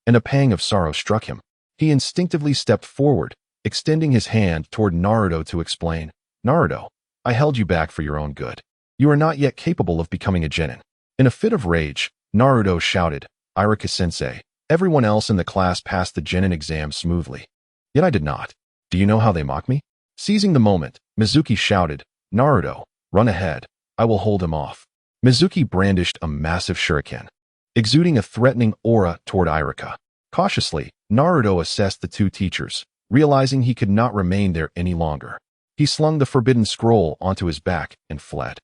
and a pang of sorrow struck him. He instinctively stepped forward, extending his hand toward Naruto to explain, "Naruto, I held you back for your own good. You are not yet capable of becoming a genin." In a fit of rage, Naruto shouted, "Irika-sensei, everyone else in the class passed the genin exam smoothly. Yet I did not. Do you know how they mock me?" Seizing the moment, Mizuki shouted, "Naruto, run ahead. I will hold him off." Mizuki brandished a massive shuriken, exuding a threatening aura toward Irika. Cautiously, Naruto assessed the two teachers, realizing he could not remain there any longer. He slung the forbidden scroll onto his back and fled.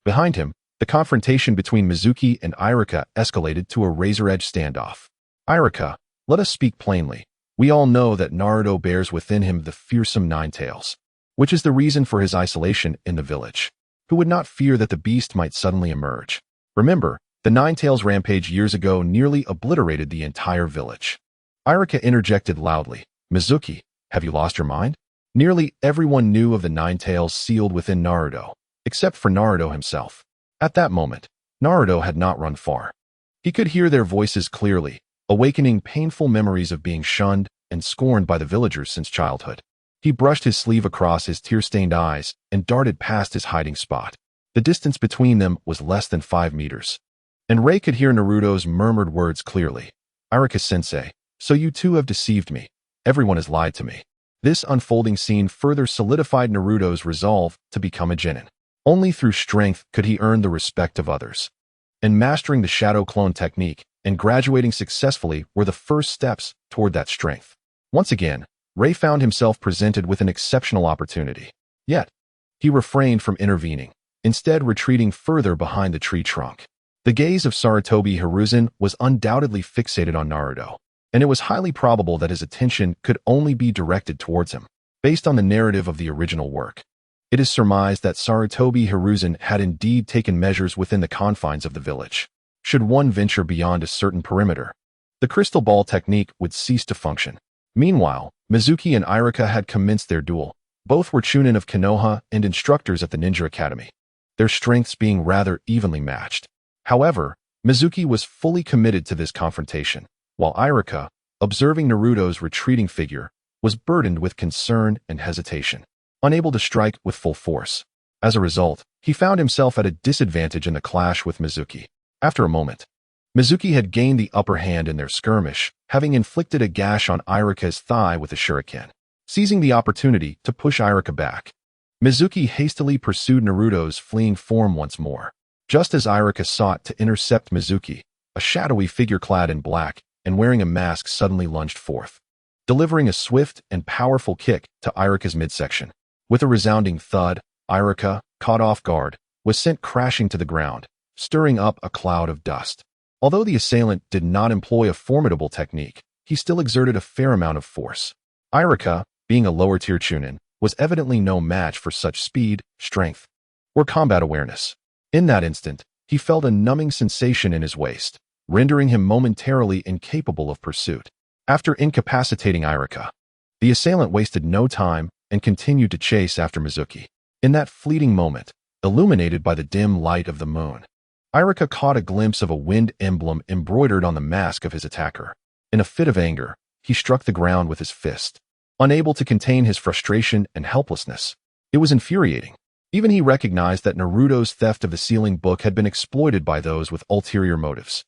Behind him, the confrontation between Mizuki and Irika escalated to a razor-edge standoff. "Irika, let us speak plainly. We all know that Naruto bears within him the fearsome Nine Tails, which is the reason for his isolation in the village. Who would not fear that the beast might suddenly emerge? Remember, the Nine Tails rampage years ago nearly obliterated the entire village." Irika interjected loudly, "Mizuki, have you lost your mind?" Nearly everyone knew of the Nine Tails sealed within Naruto, except for Naruto himself. At that moment, Naruto had not run far. He could hear their voices clearly, awakening painful memories of being shunned and scorned by the villagers since childhood. He brushed his sleeve across his tear-stained eyes and darted past his hiding spot. The distance between them was less than 5 meters, and Rei could hear Naruto's murmured words clearly. "Irika-sensei, so you too have deceived me. Everyone has lied to me." This unfolding scene further solidified Naruto's resolve to become a genin. Only through strength could he earn the respect of others. And mastering the shadow clone technique and graduating successfully were the first steps toward that strength. Once again, Rei found himself presented with an exceptional opportunity. Yet, he refrained from intervening, instead retreating further behind the tree trunk. The gaze of Sarutobi Hiruzen was undoubtedly fixated on Naruto, and it was highly probable that his attention could only be directed towards him. Based on the narrative of the original work, it is surmised that Sarutobi Hiruzen had indeed taken measures within the confines of the village. Should one venture beyond a certain perimeter, the crystal ball technique would cease to function. Meanwhile, Mizuki and Irika had commenced their duel. Both were Chunin of Konoha and instructors at the Ninja Academy, their strengths being rather evenly matched. However, Mizuki was fully committed to this confrontation, while Irika, observing Naruto's retreating figure, was burdened with concern and hesitation, unable to strike with full force. As a result, he found himself at a disadvantage in the clash with Mizuki. After a moment, Mizuki had gained the upper hand in their skirmish, having inflicted a gash on Irika's thigh with a shuriken. Seizing the opportunity to push Irika back, Mizuki hastily pursued Naruto's fleeing form once more. Just as Irika sought to intercept Mizuki, a shadowy figure clad in black and wearing a mask suddenly lunged forth, delivering a swift and powerful kick to Irika's midsection. With a resounding thud, Irika, caught off guard, was sent crashing to the ground, stirring up a cloud of dust. Although the assailant did not employ a formidable technique, he still exerted a fair amount of force. Irika, being a lower-tier Chunin, was evidently no match for such speed, strength, or combat awareness. In that instant, he felt a numbing sensation in his waist, rendering him momentarily incapable of pursuit. After incapacitating Irika, the assailant wasted no time and continued to chase after Mizuki. In that fleeting moment, illuminated by the dim light of the moon, Irika caught a glimpse of a wind emblem embroidered on the mask of his attacker. In a fit of anger, he struck the ground with his fist, unable to contain his frustration and helplessness. It was infuriating. Even he recognized that Naruto's theft of the sealing book had been exploited by those with ulterior motives.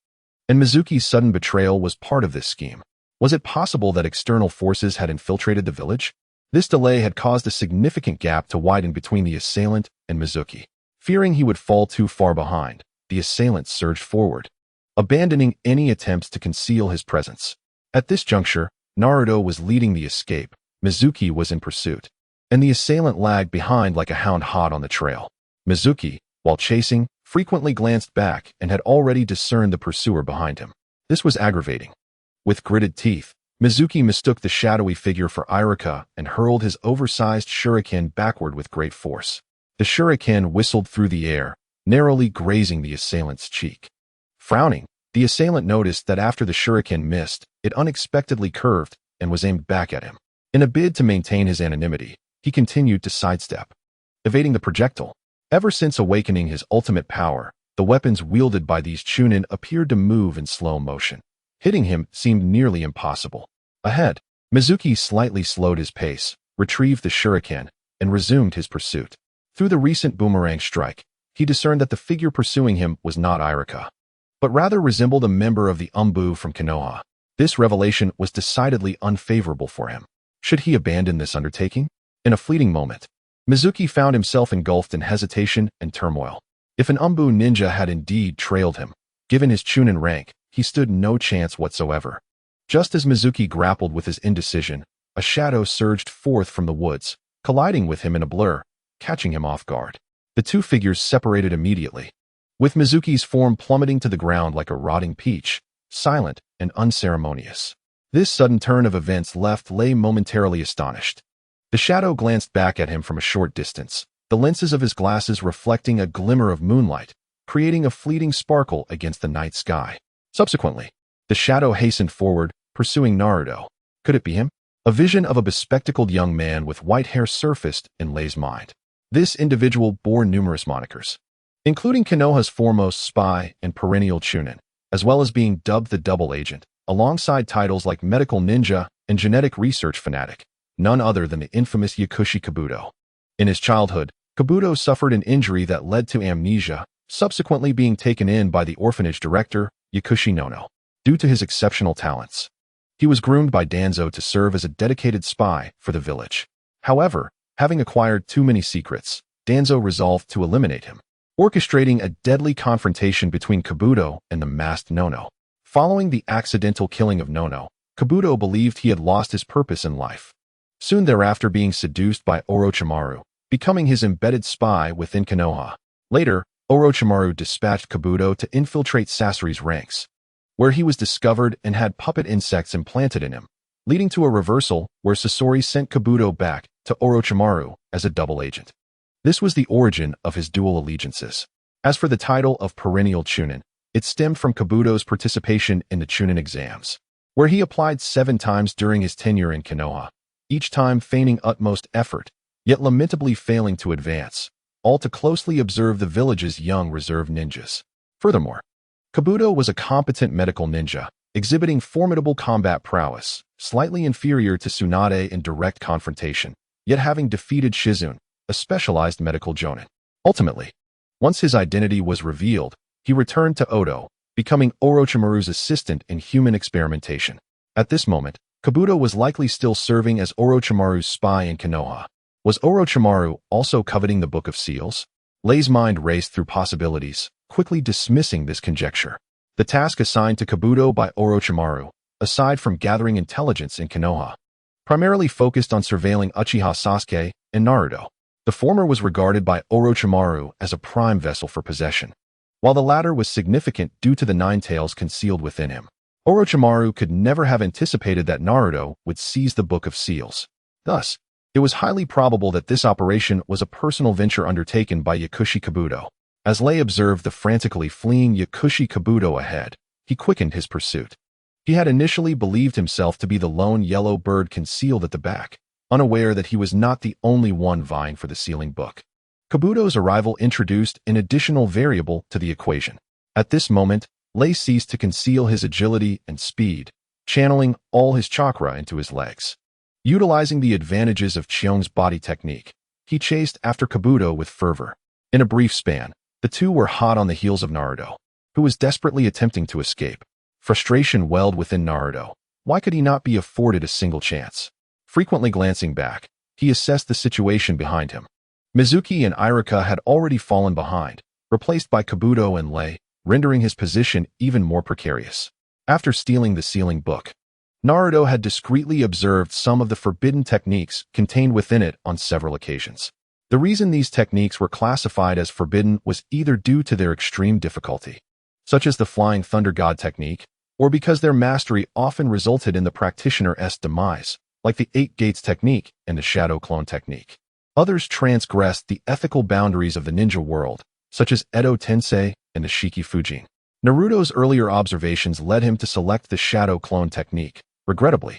And Mizuki's sudden betrayal was part of this scheme. Was it possible that external forces had infiltrated the village? This delay had caused a significant gap to widen between the assailant and Mizuki. Fearing he would fall too far behind, the assailant surged forward, abandoning any attempts to conceal his presence. At this juncture, Naruto was leading the escape, Mizuki was in pursuit, and the assailant lagged behind like a hound hot on the trail. Mizuki, while chasing, frequently glanced back and had already discerned the pursuer behind him. This was aggravating. With gritted teeth, Mizuki mistook the shadowy figure for Irika and hurled his oversized shuriken backward with great force. The shuriken whistled through the air, narrowly grazing the assailant's cheek. Frowning, the assailant noticed that after the shuriken missed, it unexpectedly curved and was aimed back at him. In a bid to maintain his anonymity, he continued to sidestep, evading the projectile. Ever since awakening his ultimate power, the weapons wielded by these Chunin appeared to move in slow motion. Hitting him seemed nearly impossible. Ahead, Mizuki slightly slowed his pace, retrieved the shuriken, and resumed his pursuit. Through the recent boomerang strike, he discerned that the figure pursuing him was not Irika, but rather resembled a member of the Umbu from Konoha. This revelation was decidedly unfavorable for him. Should he abandon this undertaking? In a fleeting moment, Mizuki found himself engulfed in hesitation and turmoil. If an Umbu ninja had indeed trailed him, given his Chunin rank, he stood no chance whatsoever. Just as Mizuki grappled with his indecision, a shadow surged forth from the woods, colliding with him in a blur, catching him off guard. The two figures separated immediately, with Mizuki's form plummeting to the ground like a rotting peach, silent and unceremonious. This sudden turn of events left Lei momentarily astonished. The shadow glanced back at him from a short distance, the lenses of his glasses reflecting a glimmer of moonlight, creating a fleeting sparkle against the night sky. Subsequently, the shadow hastened forward, pursuing Naruto. Could it be him? A vision of a bespectacled young man with white hair surfaced in Lei's mind. This individual bore numerous monikers, including Konoha's foremost spy and perennial Chunin, as well as being dubbed the Double Agent, alongside titles like Medical Ninja and Genetic Research Fanatic, none other than the infamous Yakushi Kabuto. In his childhood, Kabuto suffered an injury that led to amnesia, subsequently being taken in by the orphanage director, Yakushi Nono. Due to his exceptional talents, he was groomed by Danzo to serve as a dedicated spy for the village. However, having acquired too many secrets, Danzo resolved to eliminate him, orchestrating a deadly confrontation between Kabuto and the masked Nono. Following the accidental killing of Nono, Kabuto believed he had lost his purpose in life, soon thereafter being seduced by Orochimaru, becoming his embedded spy within Konoha. Later, Orochimaru dispatched Kabuto to infiltrate Sasori's ranks, where he was discovered and had puppet insects implanted in him, leading to a reversal where Sasori sent Kabuto back to Orochimaru as a double agent. This was the origin of his dual allegiances. As for the title of Perennial Chunin, it stemmed from Kabuto's participation in the Chunin exams, where he applied 7 times during his tenure in Konoha, each time feigning utmost effort, yet lamentably failing to advance, all to closely observe the village's young reserve ninjas. Furthermore, Kabuto was a competent medical ninja, exhibiting formidable combat prowess, slightly inferior to Tsunade in direct confrontation, yet having defeated Shizune, a specialized medical jonin. Ultimately, once his identity was revealed, he returned to Odo, becoming Orochimaru's assistant in human experimentation. At this moment, Kabuto was likely still serving as Orochimaru's spy in Konoha. Was Orochimaru also coveting the Book of Seals? Lei's mind raced through possibilities, quickly dismissing this conjecture. The task assigned to Kabuto by Orochimaru, aside from gathering intelligence in Konoha, primarily focused on surveilling Uchiha Sasuke and Naruto. The former was regarded by Orochimaru as a prime vessel for possession, while the latter was significant due to the 9 tails concealed within him. Orochimaru could never have anticipated that Naruto would seize the Book of Seals. Thus, It was highly probable that this operation was a personal venture undertaken by Yakushi Kabuto. As Lei observed the frantically fleeing Yakushi Kabuto ahead, he quickened his pursuit. He had initially believed himself to be the lone yellow bird concealed at the back, unaware that he was not the only one vying for the sealing book. Kabuto's arrival introduced an additional variable to the equation. At this moment, Lei ceased to conceal his agility and speed, channeling all his chakra into his legs. Utilizing the advantages of Cheong's body technique, he chased after Kabuto with fervor. In a brief span, the two were hot on the heels of Naruto, who was desperately attempting to escape. Frustration welled within Naruto. Why could he not be afforded a single chance? Frequently glancing back, he assessed the situation behind him. Mizuki and Iruka had already fallen behind, replaced by Kabuto and Lei, rendering his position even more precarious. After stealing the sealing book, Naruto had discreetly observed some of the forbidden techniques contained within it on several occasions. The reason these techniques were classified as forbidden was either due to their extreme difficulty, such as the Flying Thunder God technique, or because their mastery often resulted in the practitioner's demise, like the Eight Gates technique and the Shadow Clone technique. Others transgressed the ethical boundaries of the ninja world, such as Edo Tensei and the Shiki Fujin. Naruto's earlier observations led him to select the Shadow Clone technique. Regrettably,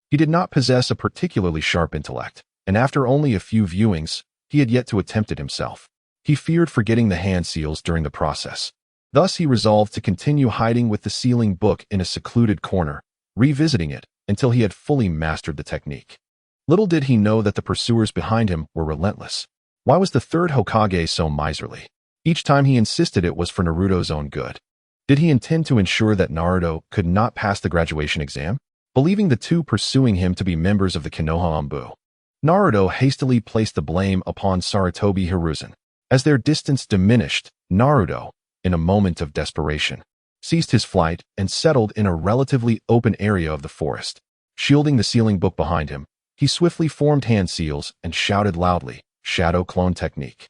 he did not possess a particularly sharp intellect, and after only a few viewings, he had yet to attempt it himself. He feared forgetting the hand seals during the process. Thus, he resolved to continue hiding with the sealing book in a secluded corner, revisiting it until he had fully mastered the technique. Little did he know that the pursuers behind him were relentless. Why was the third Hokage so miserly? Each time he insisted it was for Naruto's own good. Did he intend to ensure that Naruto could not pass the graduation exam? Believing the two pursuing him to be members of the Konoha Anbu, Naruto hastily placed the blame upon Sarutobi Hiruzen. As their distance diminished, Naruto, in a moment of desperation, ceased his flight and settled in a relatively open area of the forest. Shielding the sealing book behind him, he swiftly formed hand seals and shouted loudly, "Shadow Clone Technique."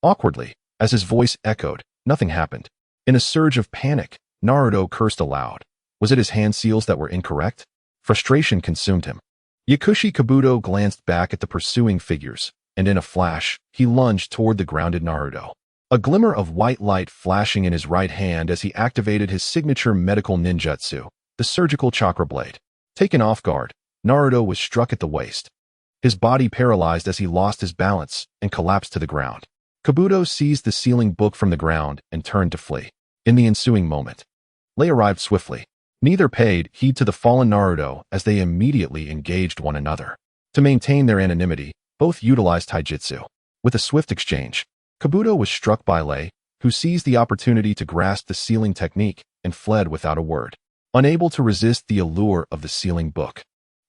Awkwardly, as his voice echoed, nothing happened. In a surge of panic, Naruto cursed aloud. Was it his hand seals that were incorrect? Frustration consumed him. Yakushi Kabuto glanced back at the pursuing figures, and in a flash, he lunged toward the grounded Naruto. A glimmer of white light flashing in his right hand as he activated his signature medical ninjutsu, the surgical chakra blade. Taken off guard, Naruto was struck at the waist. His body paralyzed as he lost his balance and collapsed to the ground. Kabuto seized the sealing book from the ground and turned to flee. In the ensuing moment, Lei arrived swiftly. Neither paid heed to the fallen Naruto as they immediately engaged one another. To maintain their anonymity, both utilized taijutsu. With a swift exchange, Kabuto was struck by Lei, who seized the opportunity to grasp the sealing technique and fled without a word. Unable to resist the allure of the sealing book,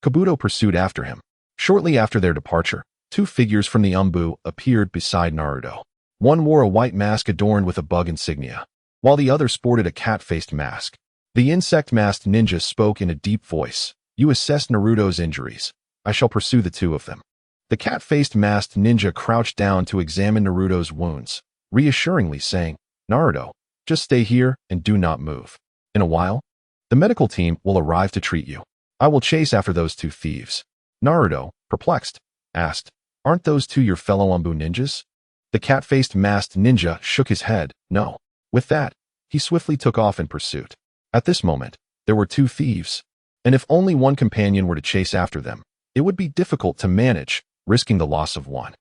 Kabuto pursued after him. Shortly after their departure, two figures from the Anbu appeared beside Naruto. One wore a white mask adorned with a bug insignia, while the other sported a cat-faced mask. The insect-masked ninja spoke in a deep voice. "You assessed Naruto's injuries. I shall pursue the two of them." The cat-faced masked ninja crouched down to examine Naruto's wounds, reassuringly saying, "Naruto, just stay here and do not move. In a while, the medical team will arrive to treat you. I will chase after those two thieves." Naruto, perplexed, asked, "Aren't those two your fellow Anbu ninjas?" The cat-faced masked ninja shook his head, "No." With that, he swiftly took off in pursuit. At this moment, there were two thieves, and if only one companion were to chase after them, it would be difficult to manage, risking the loss of one.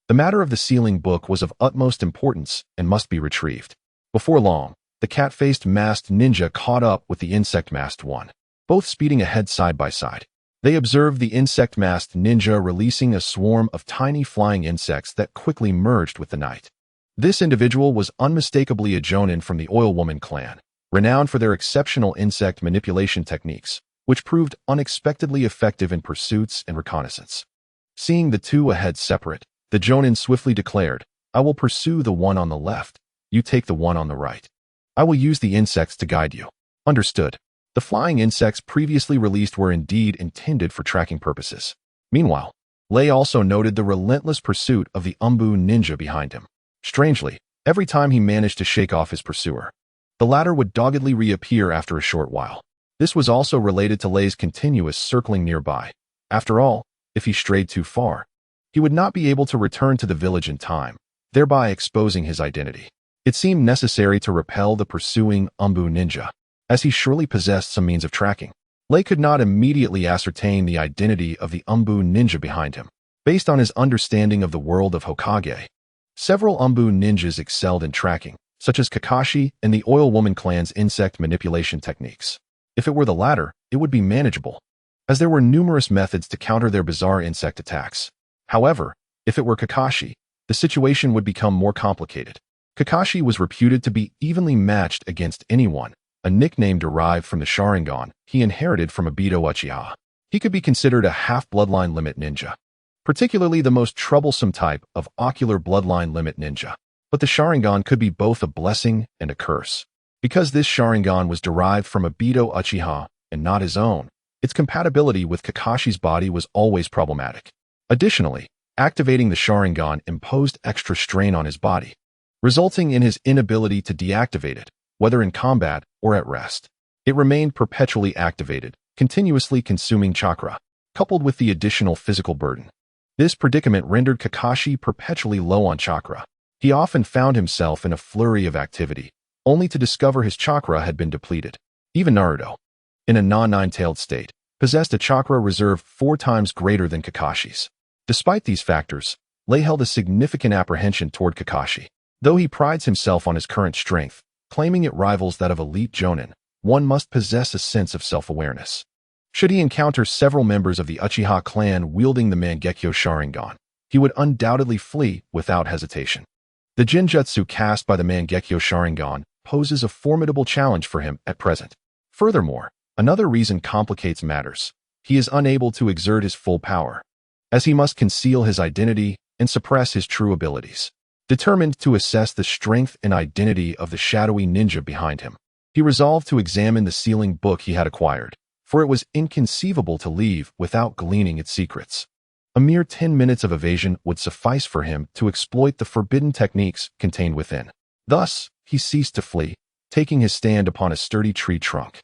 The matter of the sealing book was of utmost importance and must be retrieved. Before long, the cat-faced masked ninja caught up with the insect-masked one, both speeding ahead side by side. They observed the insect-masked ninja releasing a swarm of tiny flying insects that quickly merged with the night. This individual was unmistakably a Jonin from the Oil Woman clan, renowned for their exceptional insect manipulation techniques, which proved unexpectedly effective in pursuits and reconnaissance. Seeing the two ahead separate, the Jonin swiftly declared, "I will pursue the one on the left. You take the one on the right. I will use the insects to guide you." Understood. The flying insects previously released were indeed intended for tracking purposes. Meanwhile, Lei also noted the relentless pursuit of the Anbu ninja behind him. Strangely, every time he managed to shake off his pursuer, the latter would doggedly reappear after a short while. This was also related to Lei's continuous circling nearby. After all, if he strayed too far, he would not be able to return to the village in time, thereby exposing his identity. It seemed necessary to repel the pursuing Umbu ninja, as he surely possessed some means of tracking. Lei could not immediately ascertain the identity of the Umbu ninja behind him, based on his understanding of the world of Hokage. Several Umbu ninjas excelled in tracking, such as Kakashi and the Oil Woman clan's insect manipulation techniques. If it were the latter, it would be manageable, as there were numerous methods to counter their bizarre insect attacks. However, if it were Kakashi, the situation would become more complicated. Kakashi was reputed to be evenly matched against anyone, a nickname derived from the Sharingan he inherited from Obito Uchiha. He could be considered a half-bloodline limit ninja, particularly the most troublesome type of ocular bloodline limit ninja. But the Sharingan could be both a blessing and a curse. Because this Sharingan was derived from Obito Uchiha and not his own, its compatibility with Kakashi's body was always problematic. Additionally, activating the Sharingan imposed extra strain on his body, resulting in his inability to deactivate it, whether in combat or at rest. It remained perpetually activated, continuously consuming chakra, coupled with the additional physical burden. This predicament rendered Kakashi perpetually low on chakra. He often found himself in a flurry of activity, only to discover his chakra had been depleted. Even Naruto, in a non-nine-tailed state, possessed a chakra reserve 4 times greater than Kakashi's. Despite these factors, Lei held a significant apprehension toward Kakashi. Though he prides himself on his current strength, claiming it rivals that of elite Jonin, one must possess a sense of self-awareness. Should he encounter several members of the Uchiha clan wielding the Mangekyo Sharingan, he would undoubtedly flee without hesitation. The Jinjutsu cast by the Mangekyo Sharingan poses a formidable challenge for him at present. Furthermore, another reason complicates matters. He is unable to exert his full power, as he must conceal his identity and suppress his true abilities. Determined to assess the strength and identity of the shadowy ninja behind him, he resolved to examine the sealing book he had acquired, for it was inconceivable to leave without gleaning its secrets. A mere 10 minutes of evasion would suffice for him to exploit the forbidden techniques contained within. Thus, he ceased to flee, taking his stand upon a sturdy tree trunk.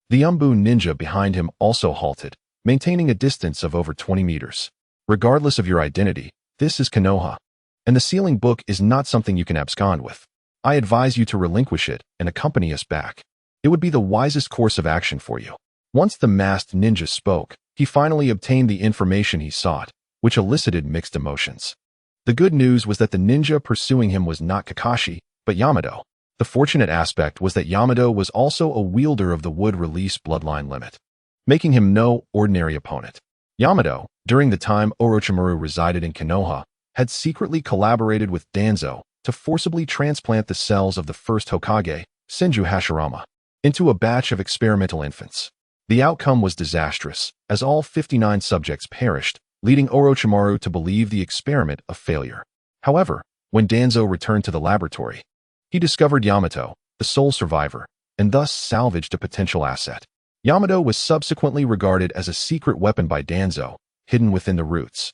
The Umbu ninja behind him also halted, maintaining a distance of over 20 meters. Regardless of your identity, this is Konoha, and the sealing book is not something you can abscond with. I advise you to relinquish it and accompany us back. It would be the wisest course of action for you. Once the masked ninja spoke, he finally obtained the information he sought, which elicited mixed emotions. The good news was that the ninja pursuing him was not Kakashi, but Yamato. The fortunate aspect was that Yamato was also a wielder of the wood-release bloodline limit, making him no ordinary opponent. Yamato, during the time Orochimaru resided in Konoha, had secretly collaborated with Danzo to forcibly transplant the cells of the first Hokage, Senju Hashirama, into a batch of experimental infants. The outcome was disastrous, as all 59 subjects perished, leading Orochimaru to believe the experiment a failure. However, when Danzo returned to the laboratory, he discovered Yamato, the sole survivor, and thus salvaged a potential asset. Yamato was subsequently regarded as a secret weapon by Danzo, hidden within the roots,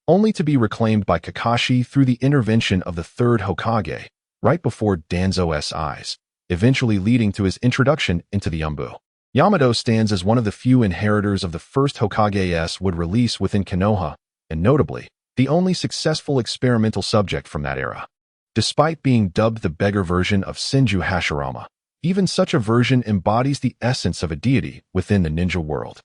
only to be reclaimed by Kakashi through the intervention of the third Hokage, right before Danzo's eyes, eventually leading to his introduction into the Umbu. Yamato stands as one of the few inheritors of the first Hokage's would release within Konoha, and notably, the only successful experimental subject from that era. Despite being dubbed the beggar version of Senju Hashirama, even such a version embodies the essence of a deity within the ninja world.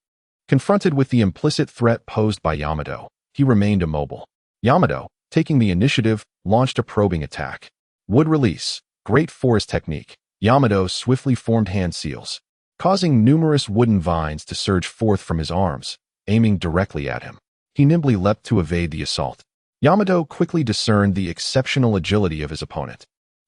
Confronted with the implicit threat posed by Yamato, he remained immobile. Yamato, taking the initiative, launched a probing attack. Wood release, great forest technique. Yamato swiftly formed hand seals, causing numerous wooden vines to surge forth from his arms, aiming directly at him. He nimbly leapt to evade the assault. Yamato quickly discerned the exceptional agility of his opponent,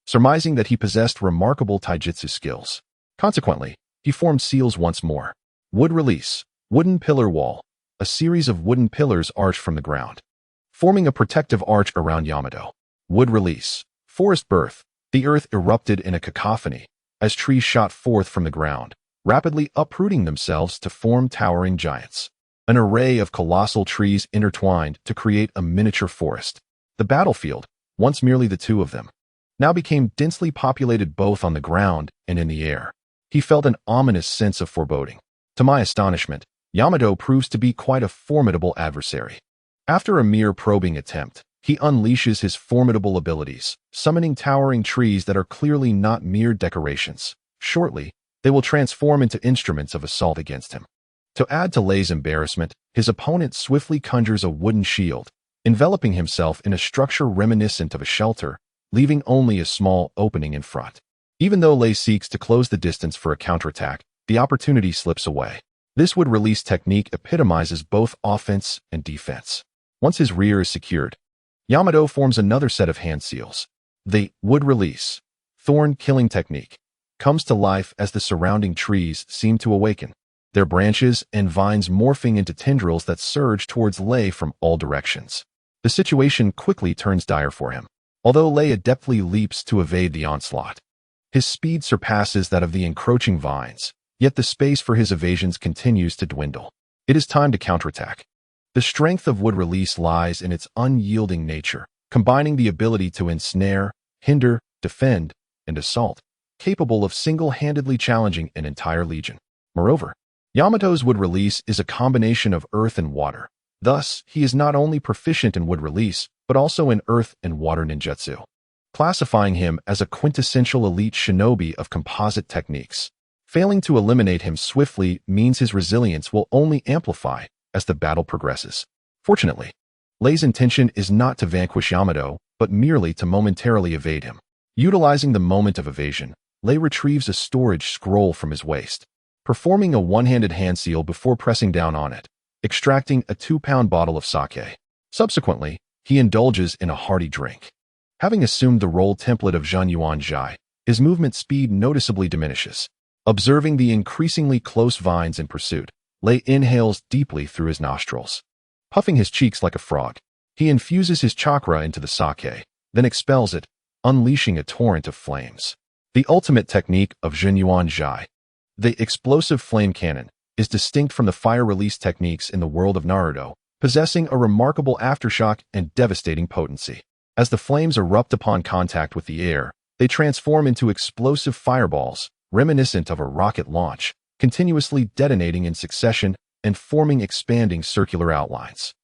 surmising that he possessed remarkable taijutsu skills. Consequently, he formed seals once more. Wood release, wooden pillar wall. A series of wooden pillars arched from the ground, forming a protective arch around Yamato. Wood release, forest birth. The earth erupted in a cacophony as trees shot forth from the ground, rapidly uprooting themselves to form towering giants. An array of colossal trees intertwined to create a miniature forest. The battlefield, once merely the two of them, now became densely populated both on the ground and in the air. He felt an ominous sense of foreboding. To my astonishment, Yamato proves to be quite a formidable adversary. After a mere probing attempt, he unleashes his formidable abilities, summoning towering trees that are clearly not mere decorations. Shortly, they will transform into instruments of assault against him. To add to Lei's embarrassment, his opponent swiftly conjures a wooden shield, enveloping himself in a structure reminiscent of a shelter, leaving only a small opening in front. Even though Lei seeks to close the distance for a counterattack, the opportunity slips away. This wood-release technique epitomizes both offense and defense. Once his rear is secured, Yamato forms another set of hand seals. The wood-release, thorn-killing technique comes to life as the surrounding trees seem to awaken, their branches and vines morphing into tendrils that surge towards Lei from all directions. The situation quickly turns dire for him, although Lei adeptly leaps to evade the onslaught. His speed surpasses that of the encroaching vines, yet the space for his evasions continues to dwindle. It is time to counterattack. The strength of wood release lies in its unyielding nature, combining the ability to ensnare, hinder, defend, and assault, capable of single-handedly challenging an entire legion. Moreover, Yamato's wood release is a combination of earth and water. Thus, he is not only proficient in wood release, but also in earth and water ninjutsu, classifying him as a quintessential elite shinobi of composite techniques. Failing to eliminate him swiftly means his resilience will only amplify as the battle progresses. Fortunately, Lei's intention is not to vanquish Yamato, but merely to momentarily evade him. Utilizing the moment of evasion, Lei retrieves a storage scroll from his waist, performing a one-handed hand seal before pressing down on it, extracting a 2-pound bottle of sake. Subsequently, he indulges in a hearty drink. Having assumed the role template of Zhen Yuan Zhai, his movement speed noticeably diminishes. Observing the increasingly close vines in pursuit, Lei inhales deeply through his nostrils. Puffing his cheeks like a frog, he infuses his chakra into the sake, then expels it, unleashing a torrent of flames. The ultimate technique of Zhen Yuan Zhai, the explosive flame cannon, is distinct from the fire release techniques in the world of Naruto, possessing a remarkable aftershock and devastating potency. As the flames erupt upon contact with the air, they transform into explosive fireballs, reminiscent of a rocket launch, continuously detonating in succession and forming expanding circular outlines.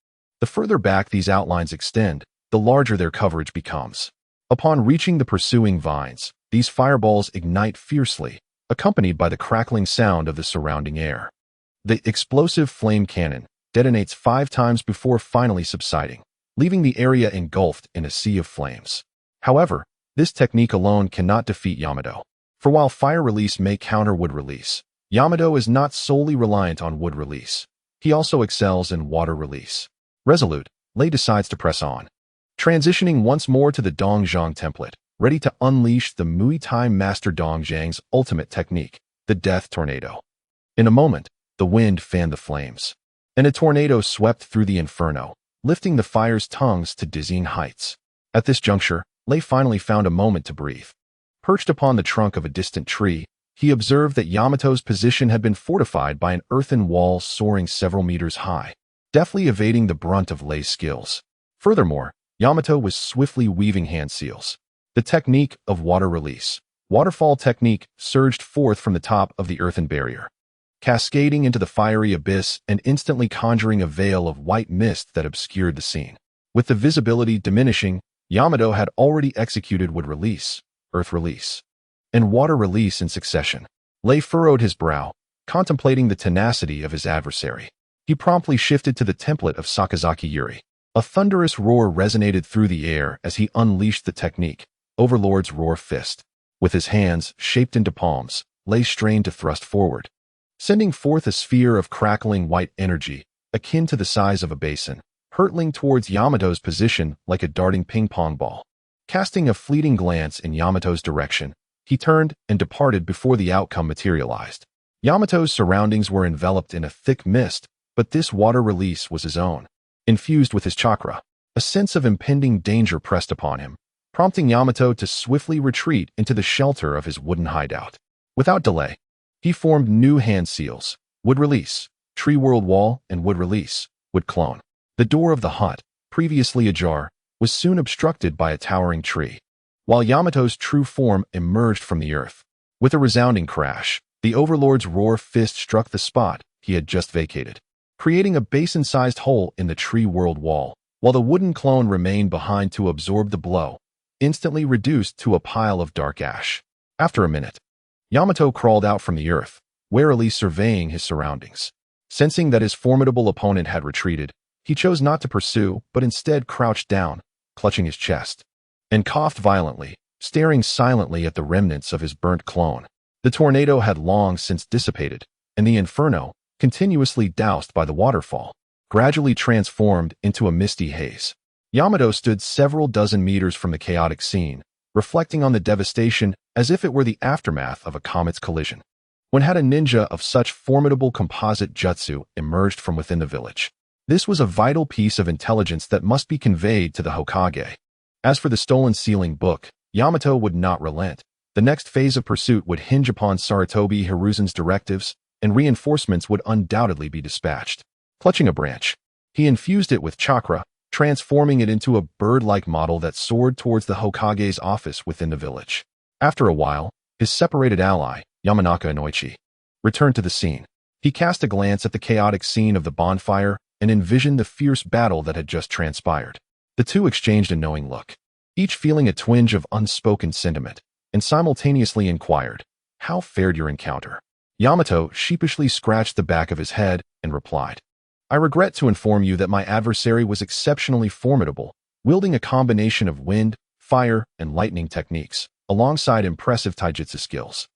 The further back these outlines extend, the larger their coverage becomes. Upon reaching the pursuing vines, these fireballs ignite fiercely, accompanied by the crackling sound of the surrounding air. The explosive flame cannon detonates 5 times before finally subsiding, leaving the area engulfed in a sea of flames. However, this technique alone cannot defeat Yamato. For while fire release may counter wood release, Yamato is not solely reliant on wood release. He also excels in water release. Resolute, Lei decides to press on. Transitioning once more to the Dongzhang template, ready to unleash the Muay Thai master Dongzhang's ultimate technique, the Death Tornado. In a moment, the wind fanned the flames, and a tornado swept through the inferno, lifting the fire's tongues to dizzying heights. At this juncture, Lei finally found a moment to breathe. Perched upon the trunk of a distant tree, he observed that Yamato's position had been fortified by an earthen wall soaring several meters high, deftly evading the brunt of Lei's skills. Furthermore, Yamato was swiftly weaving hand seals. The technique of water release, waterfall technique, surged forth from the top of the earthen barrier, cascading into the fiery abyss and instantly conjuring a veil of white mist that obscured the scene. With the visibility diminishing, Yamato had already executed wood release, earth release, and water release in succession. Lei furrowed his brow, contemplating the tenacity of his adversary. He promptly shifted to the template of Sakazaki Yuri. A thunderous roar resonated through the air as he unleashed the technique, Overlord's Roar Fist. With his hands shaped into palms, Lei strained to thrust forward, sending forth a sphere of crackling white energy, akin to the size of a basin, hurtling towards Yamato's position like a darting ping-pong ball. Casting a fleeting glance in Yamato's direction, he turned and departed before the outcome materialized. Yamato's surroundings were enveloped in a thick mist, but this water release was his own. Infused with his chakra, a sense of impending danger pressed upon him, prompting Yamato to swiftly retreat into the shelter of his wooden hideout. Without delay, he formed new hand seals, wood release, tree world wall, and wood release, wood clone. The door of the hut, previously ajar, was soon obstructed by a towering tree, while Yamato's true form emerged from the earth. With a resounding crash, the Overlord's Roar Fist struck the spot he had just vacated. creating a basin-sized hole in the tree world wall, while the wooden clone remained behind to absorb the blow, instantly reduced to a pile of dark ash. After a minute, Yamato crawled out from the earth, warily surveying his surroundings. Sensing that his formidable opponent had retreated, he chose not to pursue, but instead crouched down, clutching his chest, and coughed violently, staring silently at the remnants of his burnt clone. The tornado had long since dissipated, and the inferno, continuously doused by the waterfall, gradually transformed into a misty haze. Yamato stood several dozen meters from the chaotic scene, reflecting on the devastation as if it were the aftermath of a comet's collision. When had a ninja of such formidable composite jutsu emerged from within the village? This was a vital piece of intelligence that must be conveyed to the Hokage. As for the stolen sealing book, Yamato would not relent. The next phase of pursuit would hinge upon Sarutobi Hiruzen's directives, and reinforcements would undoubtedly be dispatched. Clutching a branch, he infused it with chakra, transforming it into a bird-like model that soared towards the Hokage's office within the village. After a while, his separated ally, Yamanaka Inoichi, returned to the scene. He cast a glance at the chaotic scene of the bonfire and envisioned the fierce battle that had just transpired. The two exchanged a knowing look, each feeling a twinge of unspoken sentiment, and simultaneously inquired, "How fared your encounter?" Yamato sheepishly scratched the back of his head and replied, "I regret to inform you that my adversary was exceptionally formidable, wielding a combination of wind, fire, and lightning techniques, alongside impressive taijutsu skills.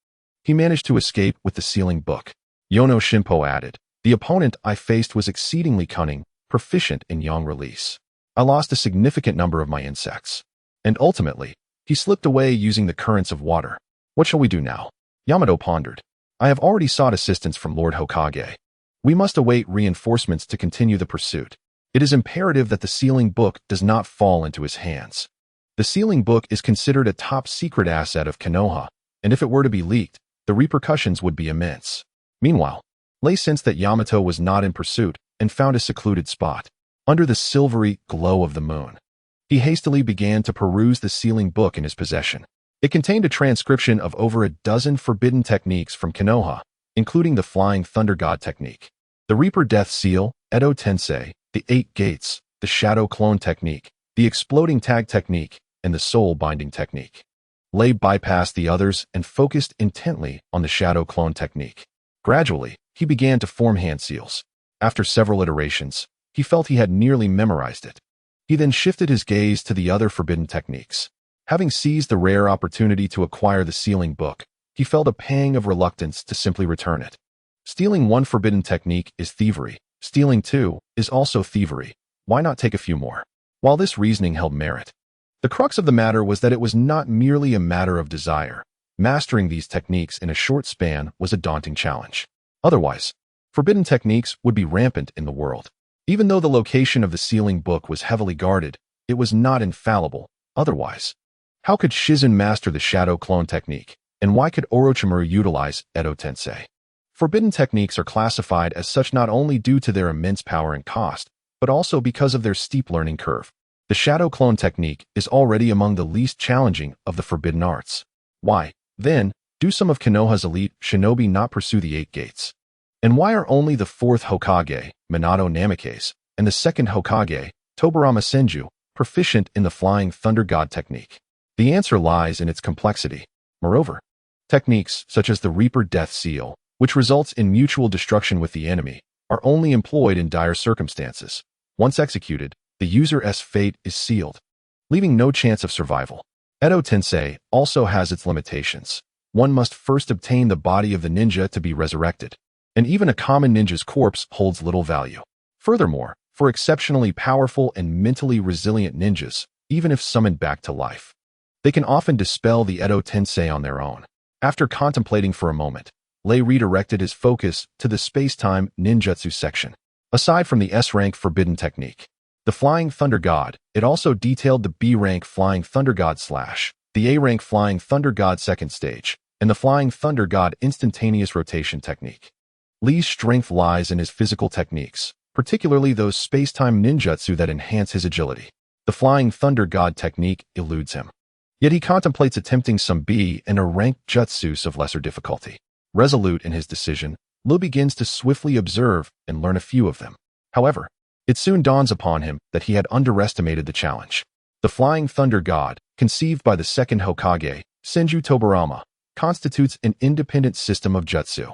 He managed to escape with the sealing book." Yono Shimpo added, "The opponent I faced was exceedingly cunning, proficient in yang release. I lost a significant number of my insects. And ultimately, he slipped away using the currents of water. What shall we do now?" Yamato pondered. "I have already sought assistance from Lord Hokage. We must await reinforcements to continue the pursuit. It is imperative that the sealing book does not fall into his hands. The sealing book is considered a top-secret asset of Konoha, and if it were to be leaked, the repercussions would be immense." Meanwhile, Lei sensed that Yamato was not in pursuit and found a secluded spot, under the silvery glow of the moon. He hastily began to peruse the sealing book in his possession. It contained a transcription of over a dozen forbidden techniques from Konoha, including the Flying Thunder God technique, the Reaper Death Seal, Edo Tensei, the Eight Gates, the Shadow Clone technique, the Exploding Tag technique, and the Soul Binding technique. Lei bypassed the others and focused intently on the Shadow Clone technique. Gradually, he began to form hand seals. After several iterations, he felt he had nearly memorized it. He then shifted his gaze to the other forbidden techniques. Having seized the rare opportunity to acquire the sealing book, he felt a pang of reluctance to simply return it. Stealing one forbidden technique is thievery. Stealing two is also thievery. Why not take a few more? While this reasoning held merit, the crux of the matter was that it was not merely a matter of desire. Mastering these techniques in a short span was a daunting challenge. Otherwise, forbidden techniques would be rampant in the world. Even though the location of the sealing book was heavily guarded, it was not infallible. Otherwise, how could Shizen master the Shadow Clone technique? And why could Orochimaru utilize Edo Tensei? Forbidden techniques are classified as such not only due to their immense power and cost, but also because of their steep learning curve. The Shadow Clone technique is already among the least challenging of the forbidden arts. Why, then, do some of Konoha's elite shinobi not pursue the Eight Gates? And why are only the fourth Hokage, Minato Namikaze, and the second Hokage, Tobarama Senju, proficient in the Flying Thunder God technique? The answer lies in its complexity. Moreover, techniques such as the Reaper Death Seal, which results in mutual destruction with the enemy, are only employed in dire circumstances. Once executed, the user's fate is sealed, leaving no chance of survival. Edo Tensei also has its limitations. One must first obtain the body of the ninja to be resurrected, and even a common ninja's corpse holds little value. Furthermore, for exceptionally powerful and mentally resilient ninjas, even if summoned back to life, they can often dispel the Edo Tensei on their own. After contemplating for a moment, Lei redirected his focus to the space-time ninjutsu section. Aside from the S-rank forbidden technique, the Flying Thunder God, it also detailed the B-rank Flying Thunder God / the A-rank Flying Thunder God second stage, and the Flying Thunder God instantaneous rotation technique. Lei's strength lies in his physical techniques, particularly those space-time ninjutsu that enhance his agility. The Flying Thunder God technique eludes him. Yet he contemplates attempting some B and A-rank jutsus of lesser difficulty. Resolute in his decision, Lu begins to swiftly observe and learn a few of them. However, it soon dawns upon him that he had underestimated the challenge. The Flying Thunder God, conceived by the second Hokage, Senju Tobarama, constitutes an independent system of jutsu.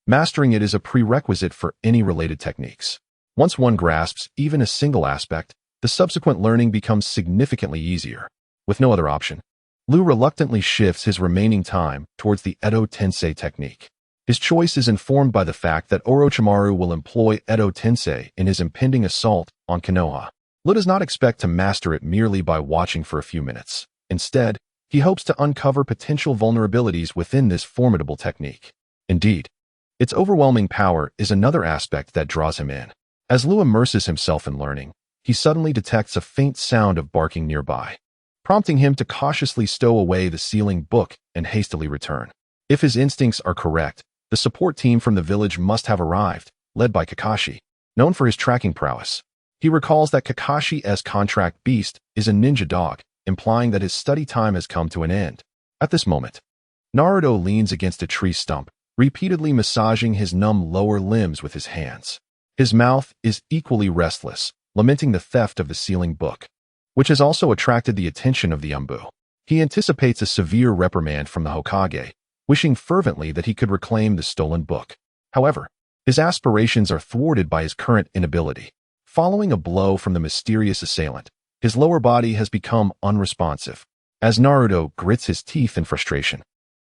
Mastering it is a prerequisite for any related techniques. Once one grasps even a single aspect, the subsequent learning becomes significantly easier. With no other option, Lu reluctantly shifts his remaining time towards the Edo Tensei technique. His choice is informed by the fact that Orochimaru will employ Edo Tensei in his impending assault on Konoha. Lu does not expect to master it merely by watching for a few minutes. Instead, he hopes to uncover potential vulnerabilities within this formidable technique. Indeed, its overwhelming power is another aspect that draws him in. As Lu immerses himself in learning, he suddenly detects a faint sound of barking nearby, prompting him to cautiously stow away the sealing book and hastily return. If his instincts are correct, the support team from the village must have arrived, led by Kakashi, known for his tracking prowess. He recalls that Kakashi's contract beast is a ninja dog, implying that his study time has come to an end. At this moment, Naruto leans against a tree stump, repeatedly massaging his numb lower limbs with his hands. His mouth is equally restless, lamenting the theft of the sealing book, which has also attracted the attention of the Umbu. He anticipates a severe reprimand from the Hokage, wishing fervently that he could reclaim the stolen book. However, his aspirations are thwarted by his current inability. Following a blow from the mysterious assailant, his lower body has become unresponsive. As Naruto grits his teeth in frustration,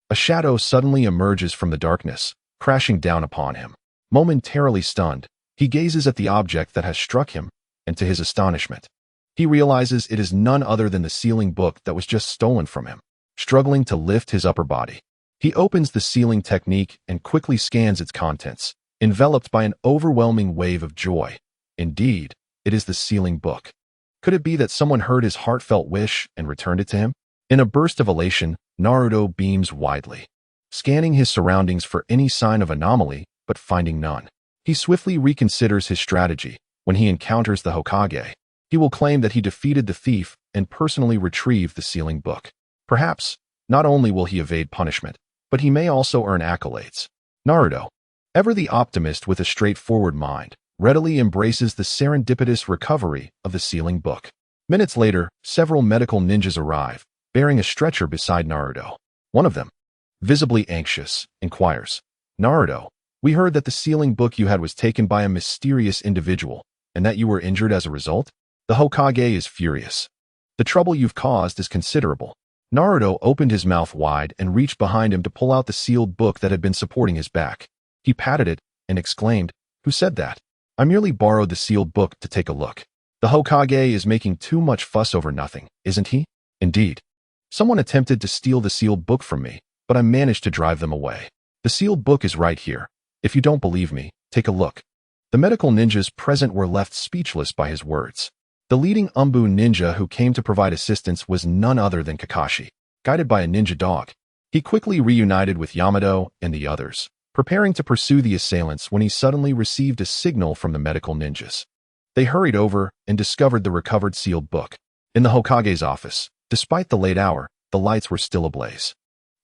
a shadow suddenly emerges from the darkness, crashing down upon him. Momentarily stunned, he gazes at the object that has struck him, and to his astonishment, he realizes it is none other than the sealing book that was just stolen from him. Struggling to lift his upper body, he opens the sealing technique and quickly scans its contents, enveloped by an overwhelming wave of joy. Indeed, it is the sealing book. Could it be that someone heard his heartfelt wish and returned it to him? In a burst of elation, Naruto beams widely, scanning his surroundings for any sign of anomaly, but finding none. He swiftly reconsiders his strategy. When he encounters the Hokage, he will claim that he defeated the thief and personally retrieved the sealing book. Perhaps, not only will he evade punishment, but he may also earn accolades. Naruto, ever the optimist with a straightforward mind, readily embraces the serendipitous recovery of the sealing book. Minutes later, several medical ninjas arrive, bearing a stretcher beside Naruto. One of them, visibly anxious, inquires, "Naruto, we heard that the sealing book you had was taken by a mysterious individual, and that you were injured as a result?" The Hokage is furious. "The trouble you've caused is considerable." Naruto opened his mouth wide and reached behind him to pull out the sealed book that had been supporting his back. He patted it and exclaimed, "Who said that? I merely borrowed the sealed book to take a look." The Hokage is making too much fuss over nothing, isn't he? Indeed. Someone attempted to steal the sealed book from me, but I managed to drive them away. The sealed book is right here. If you don't believe me, take a look. The medical ninjas present were left speechless by his words. The leading Umbu ninja who came to provide assistance was none other than Kakashi. Guided by a ninja dog, he quickly reunited with Yamato and the others, preparing to pursue the assailants when he suddenly received a signal from the medical ninjas. They hurried over and discovered the recovered sealed book. In the Hokage's office, despite the late hour, the lights were still ablaze.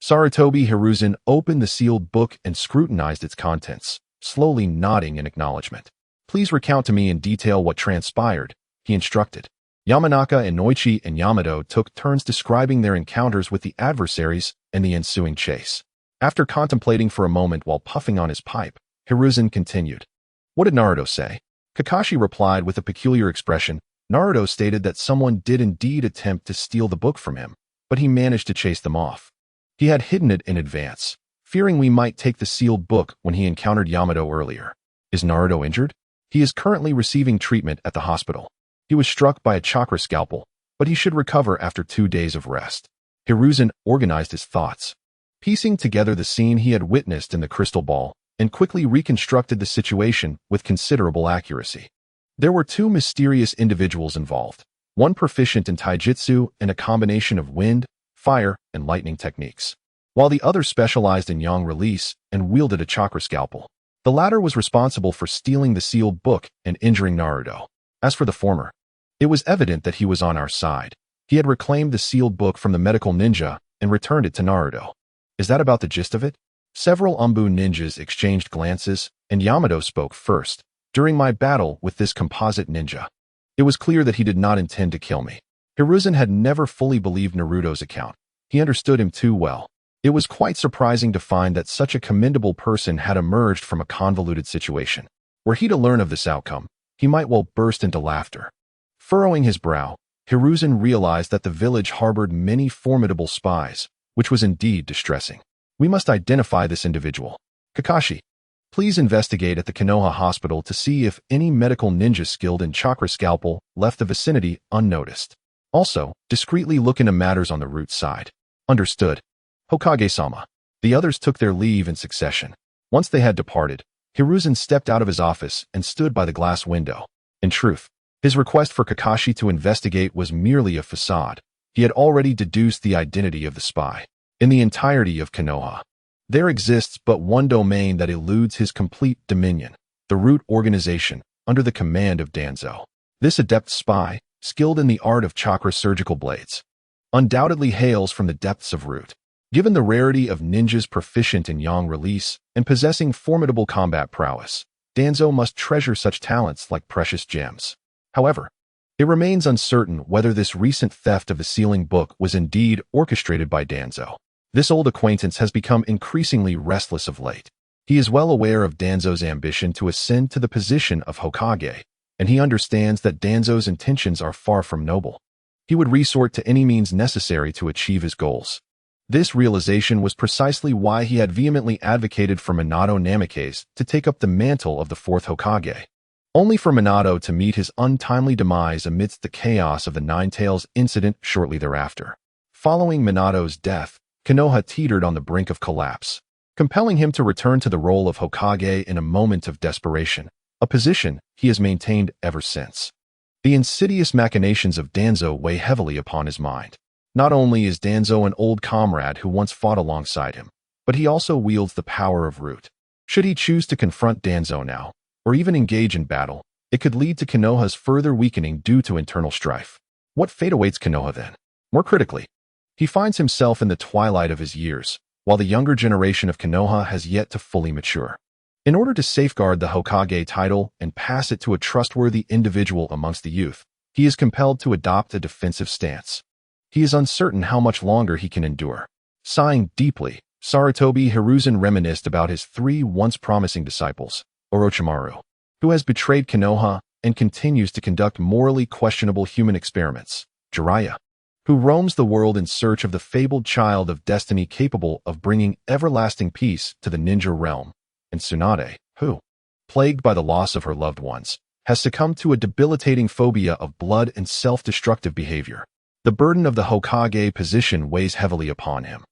Sarutobi Hiruzen opened the sealed book and scrutinized its contents, slowly nodding in acknowledgement. "Please recount to me in detail what transpired," he instructed. Yamanaka and Noichi and Yamato took turns describing their encounters with the adversaries and the ensuing chase. After contemplating for a moment while puffing on his pipe, Hiruzen continued. "What did Naruto say?" Kakashi replied with a peculiar expression. Naruto stated that someone did indeed attempt to steal the book from him, but he managed to chase them off. He had hidden it in advance, fearing we might take the sealed book when he encountered Yamato earlier. Is Naruto injured? He is currently receiving treatment at the hospital. He was struck by a chakra scalpel, but he should recover after 2 days of rest. Hiruzen organized his thoughts, piecing together the scene he had witnessed in the crystal ball, and quickly reconstructed the situation with considerable accuracy. There were 2 mysterious individuals involved, one proficient in taijutsu and a combination of wind, fire, and lightning techniques, while the other specialized in yang release and wielded a chakra scalpel. The latter was responsible for stealing the sealed book and injuring Naruto. As for the former, it was evident that he was on our side. He had reclaimed the sealed book from the medical ninja and returned it to Naruto. Is that about the gist of it? Several ninjas exchanged glances, and Yamato spoke first. During my battle with this composite ninja, it was clear that he did not intend to kill me. Hiruzen had never fully believed Naruto's account. He understood him too well. It was quite surprising to find that such a commendable person had emerged from a convoluted situation. Were he to learn of this outcome, he might well burst into laughter. Furrowing his brow, Hiruzen realized that the village harbored many formidable spies, which was indeed distressing. We must identify this individual. Kakashi, please investigate at the Konoha hospital to see if any medical ninja skilled in chakra scalpel left the vicinity unnoticed. Also, discreetly look into matters on the root side. Understood. Hokage-sama. The others took their leave in succession. Once they had departed, Hiruzen stepped out of his office and stood by the glass window. In truth, his request for Kakashi to investigate was merely a facade. He had already deduced the identity of the spy. In the entirety of Konoha, there exists but one domain that eludes his complete dominion, the Root organization, under the command of Danzo. This adept spy, skilled in the art of chakra surgical blades, undoubtedly hails from the depths of Root. Given the rarity of ninjas proficient in yang release and possessing formidable combat prowess, Danzo must treasure such talents like precious gems. However, it remains uncertain whether this recent theft of the sealing book was indeed orchestrated by Danzo. This old acquaintance has become increasingly restless of late. He is well aware of Danzo's ambition to ascend to the position of Hokage, and he understands that Danzo's intentions are far from noble. He would resort to any means necessary to achieve his goals. This realization was precisely why he had vehemently advocated for Minato Namikaze to take up the mantle of the fourth Hokage, only for Minato to meet his untimely demise amidst the chaos of the Nine Tails incident shortly thereafter. Following Minato's death, Konoha teetered on the brink of collapse, compelling him to return to the role of Hokage in a moment of desperation, a position he has maintained ever since. The insidious machinations of Danzo weigh heavily upon his mind. Not only is Danzo an old comrade who once fought alongside him, but he also wields the power of Root. Should he choose to confront Danzo now, or even engage in battle, it could lead to Konoha's further weakening due to internal strife. What fate awaits Konoha then? More critically, he finds himself in the twilight of his years, while the younger generation of Konoha has yet to fully mature. In order to safeguard the Hokage title and pass it to a trustworthy individual amongst the youth, he is compelled to adopt a defensive stance. He is uncertain how much longer he can endure. Sighing deeply, Sarutobi Hiruzen reminisced about his three once promising disciples, Orochimaru, who has betrayed Konoha and continues to conduct morally questionable human experiments, Jiraiya, who roams the world in search of the fabled child of destiny capable of bringing everlasting peace to the ninja realm, and Tsunade, who, plagued by the loss of her loved ones, has succumbed to a debilitating phobia of blood and self-destructive behavior. The burden of the Hokage position weighs heavily upon him.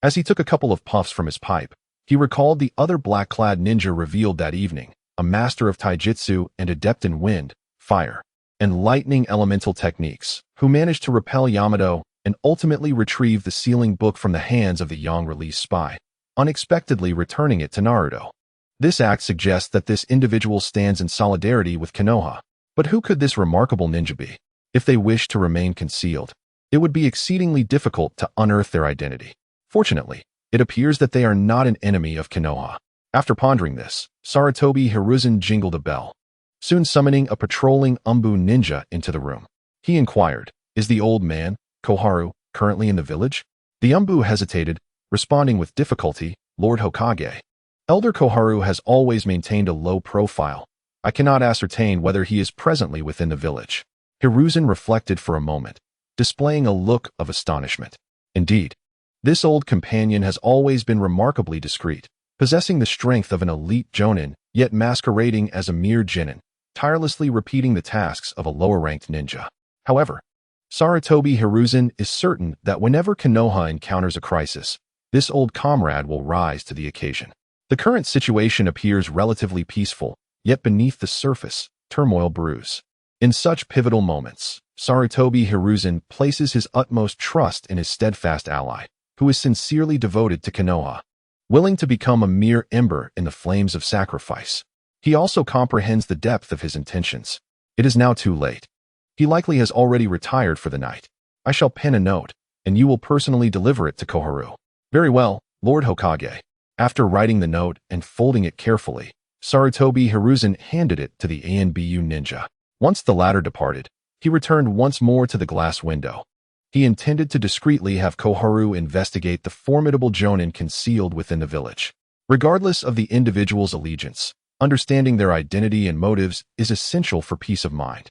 As he took a couple of puffs from his pipe, he recalled the other black-clad ninja revealed that evening, a master of taijutsu and adept in wind, fire, and lightning elemental techniques, who managed to repel Yamato and ultimately retrieve the sealing book from the hands of the yang-release spy, unexpectedly returning it to Naruto. This act suggests that this individual stands in solidarity with Konoha. But who could this remarkable ninja be? If they wished to remain concealed, it would be exceedingly difficult to unearth their identity. Fortunately, it appears that they are not an enemy of Konoha. After pondering this, Sarutobi Hiruzen jingled a bell, soon summoning a patrolling ninja into the room. He inquired, "Is the old man, Koharu, currently in the village?" The hesitated, responding with difficulty, "Lord Hokage, Elder Koharu has always maintained a low profile. I cannot ascertain whether he is presently within the village." Hiruzen reflected for a moment, displaying a look of astonishment. Indeed, this old companion has always been remarkably discreet, possessing the strength of an elite jonin, yet masquerading as a mere genin, tirelessly repeating the tasks of a lower-ranked ninja. However, Sarutobi Hiruzen is certain that whenever Konoha encounters a crisis, this old comrade will rise to the occasion. The current situation appears relatively peaceful, yet beneath the surface, turmoil brews. In such pivotal moments, Sarutobi Hiruzen places his utmost trust in his steadfast ally, who is sincerely devoted to Konoha, willing to become a mere ember in the flames of sacrifice. He also comprehends the depth of his intentions. It is now too late. He likely has already retired for the night. I shall pen a note, and you will personally deliver it to Koharu. Very well, Lord Hokage. After writing the note and folding it carefully, Sarutobi Hiruzen handed it to the ANBU ninja. Once the latter departed, he returned once more to the glass window. He intended to discreetly have Koharu investigate the formidable jonin concealed within the village. Regardless of the individual's allegiance, understanding their identity and motives is essential for peace of mind.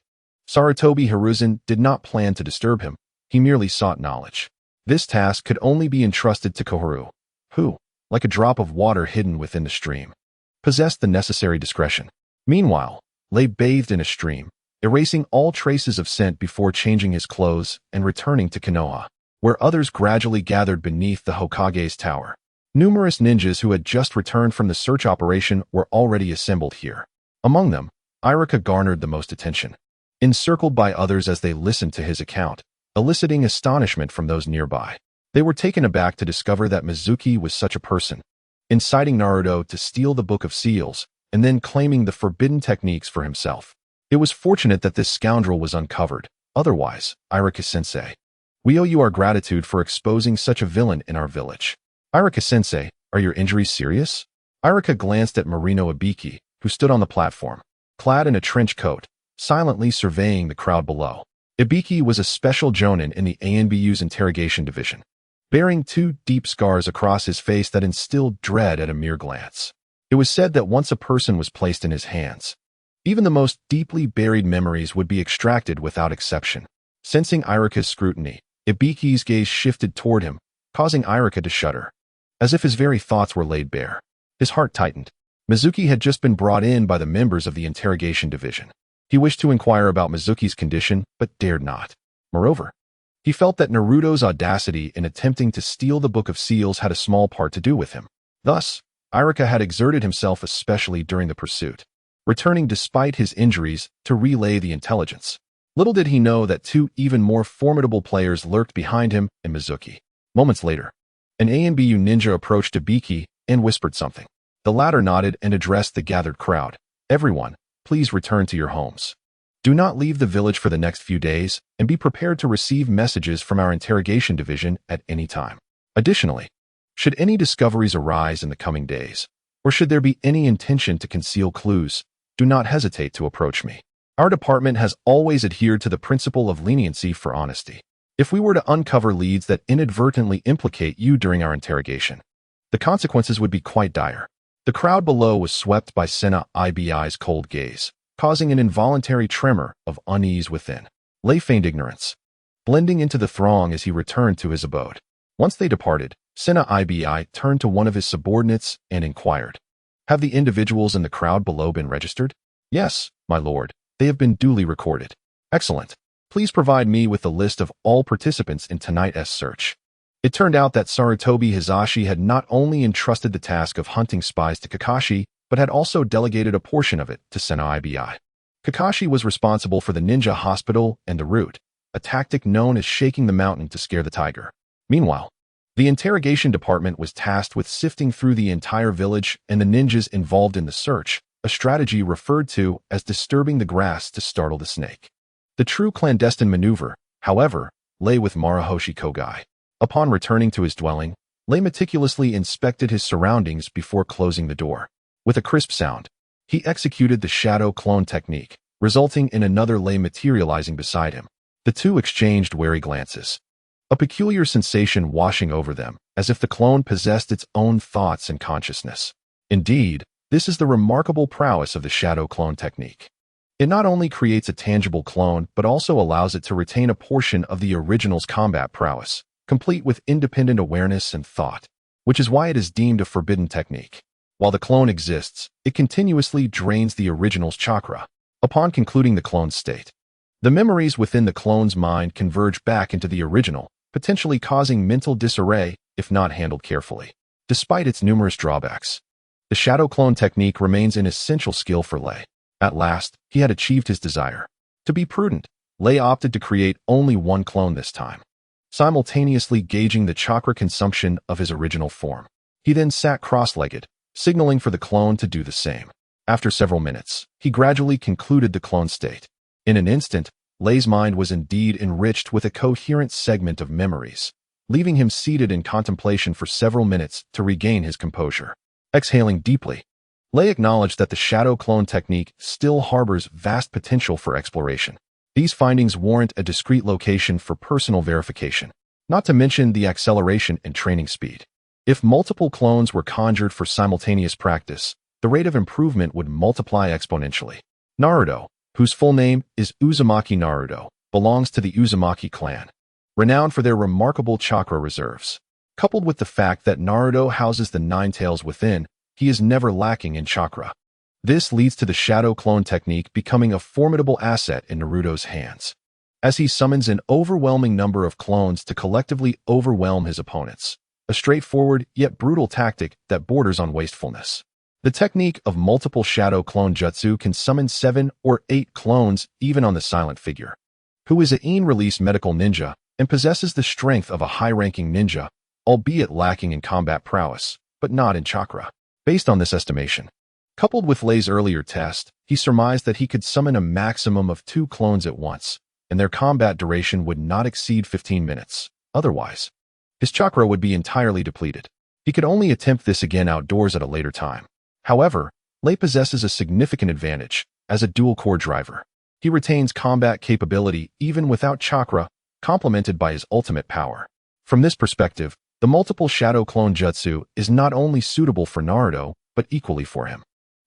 Sarutobi Hiruzen did not plan to disturb him, he merely sought knowledge. This task could only be entrusted to Koharu, who, like a drop of water hidden within the stream, possessed the necessary discretion. Meanwhile, Lei bathed in a stream, erasing all traces of scent before changing his clothes and returning to Konoha, where others gradually gathered beneath the Hokage's tower. Numerous ninjas who had just returned from the search operation were already assembled here. Among them, Irika garnered the most attention, encircled by others as they listened to his account, eliciting astonishment from those nearby. They were taken aback to discover that Mizuki was such a person, inciting Naruto to steal the Book of Seals and then claiming the forbidden techniques for himself. It was fortunate that this scoundrel was uncovered. Otherwise, Irika-sensei, we owe you our gratitude for exposing such a villain in our village. Irika-sensei, are your injuries serious? Irika glanced at Marino Ibiki, who stood on the platform, clad in a trench coat, silently surveying the crowd below. Ibiki was a special jonin in the ANBU's interrogation division, bearing 2 deep scars across his face that instilled dread at a mere glance. It was said that once a person was placed in his hands, even the most deeply buried memories would be extracted without exception. Sensing Irika's scrutiny, Ibiki's gaze shifted toward him, causing Irika to shudder, as if his very thoughts were laid bare. His heart tightened. Mizuki had just been brought in by the members of the interrogation division. He wished to inquire about Mizuki's condition, but dared not. Moreover, he felt that Naruto's audacity in attempting to steal the Book of Seals had a small part to do with him. Thus, Irika had exerted himself especially during the pursuit, returning despite his injuries to relay the intelligence. Little did he know that 2 even more formidable players lurked behind him and Mizuki. Moments later, an ANBU ninja approached Ibiki and whispered something. The latter nodded and addressed the gathered crowd. Everyone, please return to your homes. Do not leave the village for the next few days and be prepared to receive messages from our interrogation division at any time. Additionally, should any discoveries arise in the coming days, or should there be any intention to conceal clues, do not hesitate to approach me. Our department has always adhered to the principle of leniency for honesty. If we were to uncover leads that inadvertently implicate you during our interrogation, the consequences would be quite dire. The crowd below was swept by Senna Ibi's cold gaze, causing an involuntary tremor of unease within. Lei feigned ignorance, blending into the throng as he returned to his abode. Once they departed, Senna Ibi turned to one of his subordinates and inquired, "Have the individuals in the crowd below been registered?" "Yes, my lord. They have been duly recorded." "Excellent. Please provide me with the list of all participants in tonight's search." It turned out that Sarutobi Hizashi had not only entrusted the task of hunting spies to Kakashi, but had also delegated a portion of it to Senna Ibi. Kakashi was responsible for the ninja hospital and the route, a tactic known as shaking the mountain to scare the tiger. Meanwhile, the interrogation department was tasked with sifting through the entire village and the ninjas involved in the search, a strategy referred to as disturbing the grass to startle the snake. The true clandestine maneuver, however, lay with Marahoshi Kogai. Upon returning to his dwelling, Lei meticulously inspected his surroundings before closing the door. With a crisp sound, he executed the shadow clone technique, resulting in another Lei materializing beside him. The two exchanged wary glances, a peculiar sensation washing over them, as if the clone possessed its own thoughts and consciousness. Indeed, this is the remarkable prowess of the shadow clone technique. It not only creates a tangible clone, but also allows it to retain a portion of the original's combat prowess, complete with independent awareness and thought, which is why it is deemed a forbidden technique. While the clone exists, it continuously drains the original's chakra. Upon concluding the clone's state, the memories within the clone's mind converge back into the original, potentially causing mental disarray if not handled carefully. Despite its numerous drawbacks, the shadow clone technique remains an essential skill for Lei. At last, he had achieved his desire. To be prudent, Lei opted to create only one clone this time, simultaneously gauging the chakra consumption of his original form. He then sat cross-legged, signaling for the clone to do the same. After several minutes, he gradually concluded the clone state. In an instant, Lei's mind was indeed enriched with a coherent segment of memories, leaving him seated in contemplation for several minutes to regain his composure. Exhaling deeply, Lei acknowledged that the shadow clone technique still harbors vast potential for exploration. These findings warrant a discrete location for personal verification, not to mention the acceleration and training speed. If multiple clones were conjured for simultaneous practice, the rate of improvement would multiply exponentially. Naruto, whose full name is Uzumaki Naruto, belongs to the Uzumaki clan, renowned for their remarkable chakra reserves. Coupled with the fact that Naruto houses the nine tails within, he is never lacking in chakra. This leads to the shadow clone technique becoming a formidable asset in Naruto's hands, as he summons an overwhelming number of clones to collectively overwhelm his opponents, a straightforward yet brutal tactic that borders on wastefulness. The technique of multiple shadow clone jutsu can summon 7 or 8 clones even on the silent figure, who is a in-release medical ninja and possesses the strength of a high-ranking ninja, albeit lacking in combat prowess, but not in chakra. Based on this estimation, coupled with Lei's earlier test, he surmised that he could summon a maximum of 2 clones at once, and their combat duration would not exceed 15 minutes. Otherwise, his chakra would be entirely depleted. He could only attempt this again outdoors at a later time. However, Lei possesses a significant advantage as a dual-core driver. He retains combat capability even without chakra, complemented by his ultimate power. From this perspective, the multiple shadow clone jutsu is not only suitable for Naruto, but equally for him.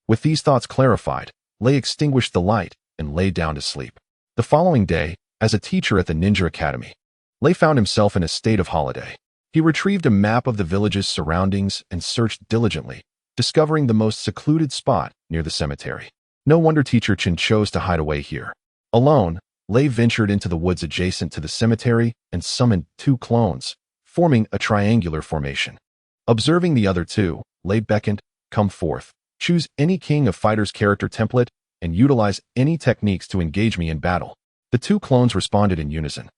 With these thoughts clarified, Lei extinguished the light and lay down to sleep. The following day, as a teacher at the Ninja Academy, Lei found himself in a state of holiday. He retrieved a map of the village's surroundings and searched diligently, discovering the most secluded spot near the cemetery. No wonder Teacher Chin chose to hide away here. Alone, Lei ventured into the woods adjacent to the cemetery and summoned 2 clones, forming a triangular formation. Observing the other 2, Lei beckoned, "Come forth. Choose any King of Fighters character template and utilize any techniques to engage me in battle." The 2 clones responded in unison.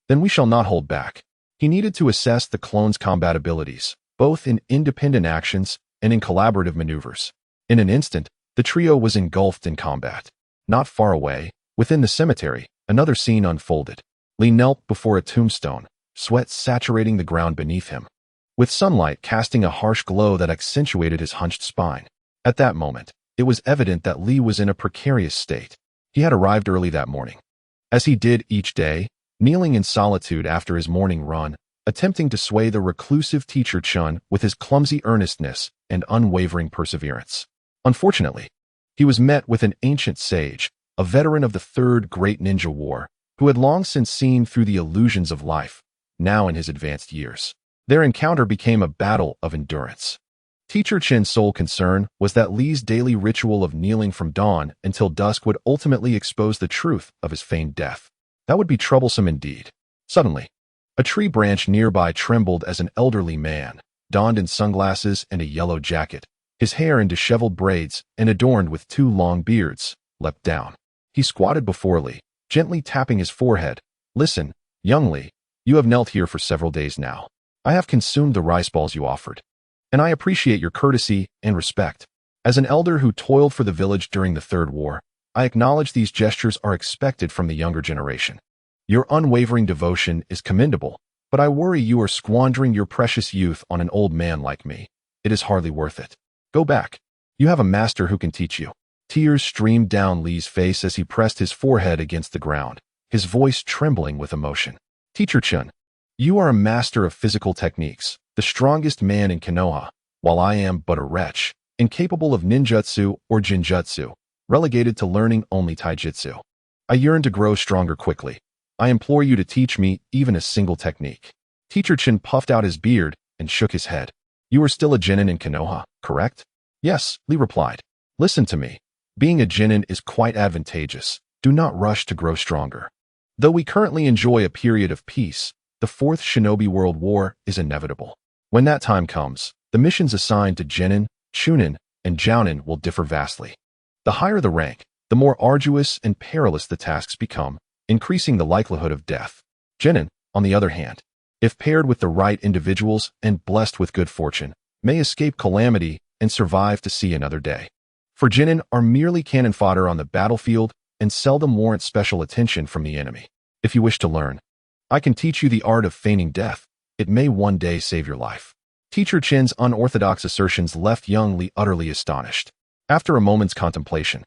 "Then we shall not hold back." He needed to assess the clones' combat abilities, both in independent actions and in collaborative maneuvers. In an instant, the trio was engulfed in combat. Not far away, within the cemetery, another scene unfolded. Lee knelt before a tombstone, sweat saturating the ground beneath him, with sunlight casting a harsh glow that accentuated his hunched spine. At that moment, it was evident that Lee was in a precarious state. He had arrived early that morning, as he did each day, kneeling in solitude after his morning run, attempting to sway the reclusive Teacher Chun with his clumsy earnestness and unwavering perseverance. Unfortunately, he was met with an ancient sage, a veteran of the Third Great Ninja War, who had long since seen through the illusions of life, now in his advanced years. Their encounter became a battle of endurance. Teacher Chin's sole concern was that Lee's daily ritual of kneeling from dawn until dusk would ultimately expose the truth of his feigned death. That would be troublesome indeed. Suddenly, a tree branch nearby trembled as an elderly man, donned in sunglasses and a yellow jacket, his hair in disheveled braids and adorned with 2 long beards, leapt down. He squatted before Lee, gently tapping his forehead. "Listen, young Lee, you have knelt here for several days now. I have consumed the rice balls you offered, and I appreciate your courtesy and respect. As an elder who toiled for the village during the Third War, I acknowledge these gestures are expected from the younger generation. Your unwavering devotion is commendable, but I worry you are squandering your precious youth on an old man like me. It is hardly worth it. Go back. You have a master who can teach you." Tears streamed down Lee's face as he pressed his forehead against the ground, his voice trembling with emotion. "Teacher Chun, you are a master of physical techniques, the strongest man in Konoha, while I am but a wretch, incapable of ninjutsu or jinjutsu, relegated to learning only taijutsu. I yearn to grow stronger quickly. I implore you to teach me even a single technique." Teacher Chin puffed out his beard and shook his head. "You are still a genin in Konoha, correct?" "Yes," Lee replied. "Listen to me. Being a genin is quite advantageous. Do not rush to grow stronger. Though we currently enjoy a period of peace, the Fourth Shinobi World War is inevitable. When that time comes, the missions assigned to genin, chunin, and jounin will differ vastly. The higher the rank, the more arduous and perilous the tasks become, increasing the likelihood of death. Genin, on the other hand, if paired with the right individuals and blessed with good fortune, may escape calamity and survive to see another day. For genin are merely cannon fodder on the battlefield and seldom warrant special attention from the enemy. If you wish to learn, I can teach you the art of feigning death, it may one day save your life. Teacher Chin's unorthodox assertions left young Li utterly astonished. After a moment's contemplation,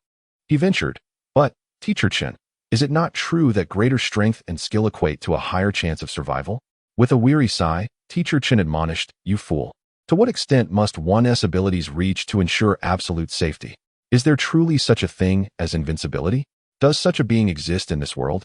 he ventured, "But, Teacher Chin, is it not true that greater strength and skill equate to a higher chance of survival?" With a weary sigh, Teacher Chin admonished, "You fool. To what extent must one's abilities reach to ensure absolute safety? Is there truly such a thing as invincibility? Does such a being exist in this world?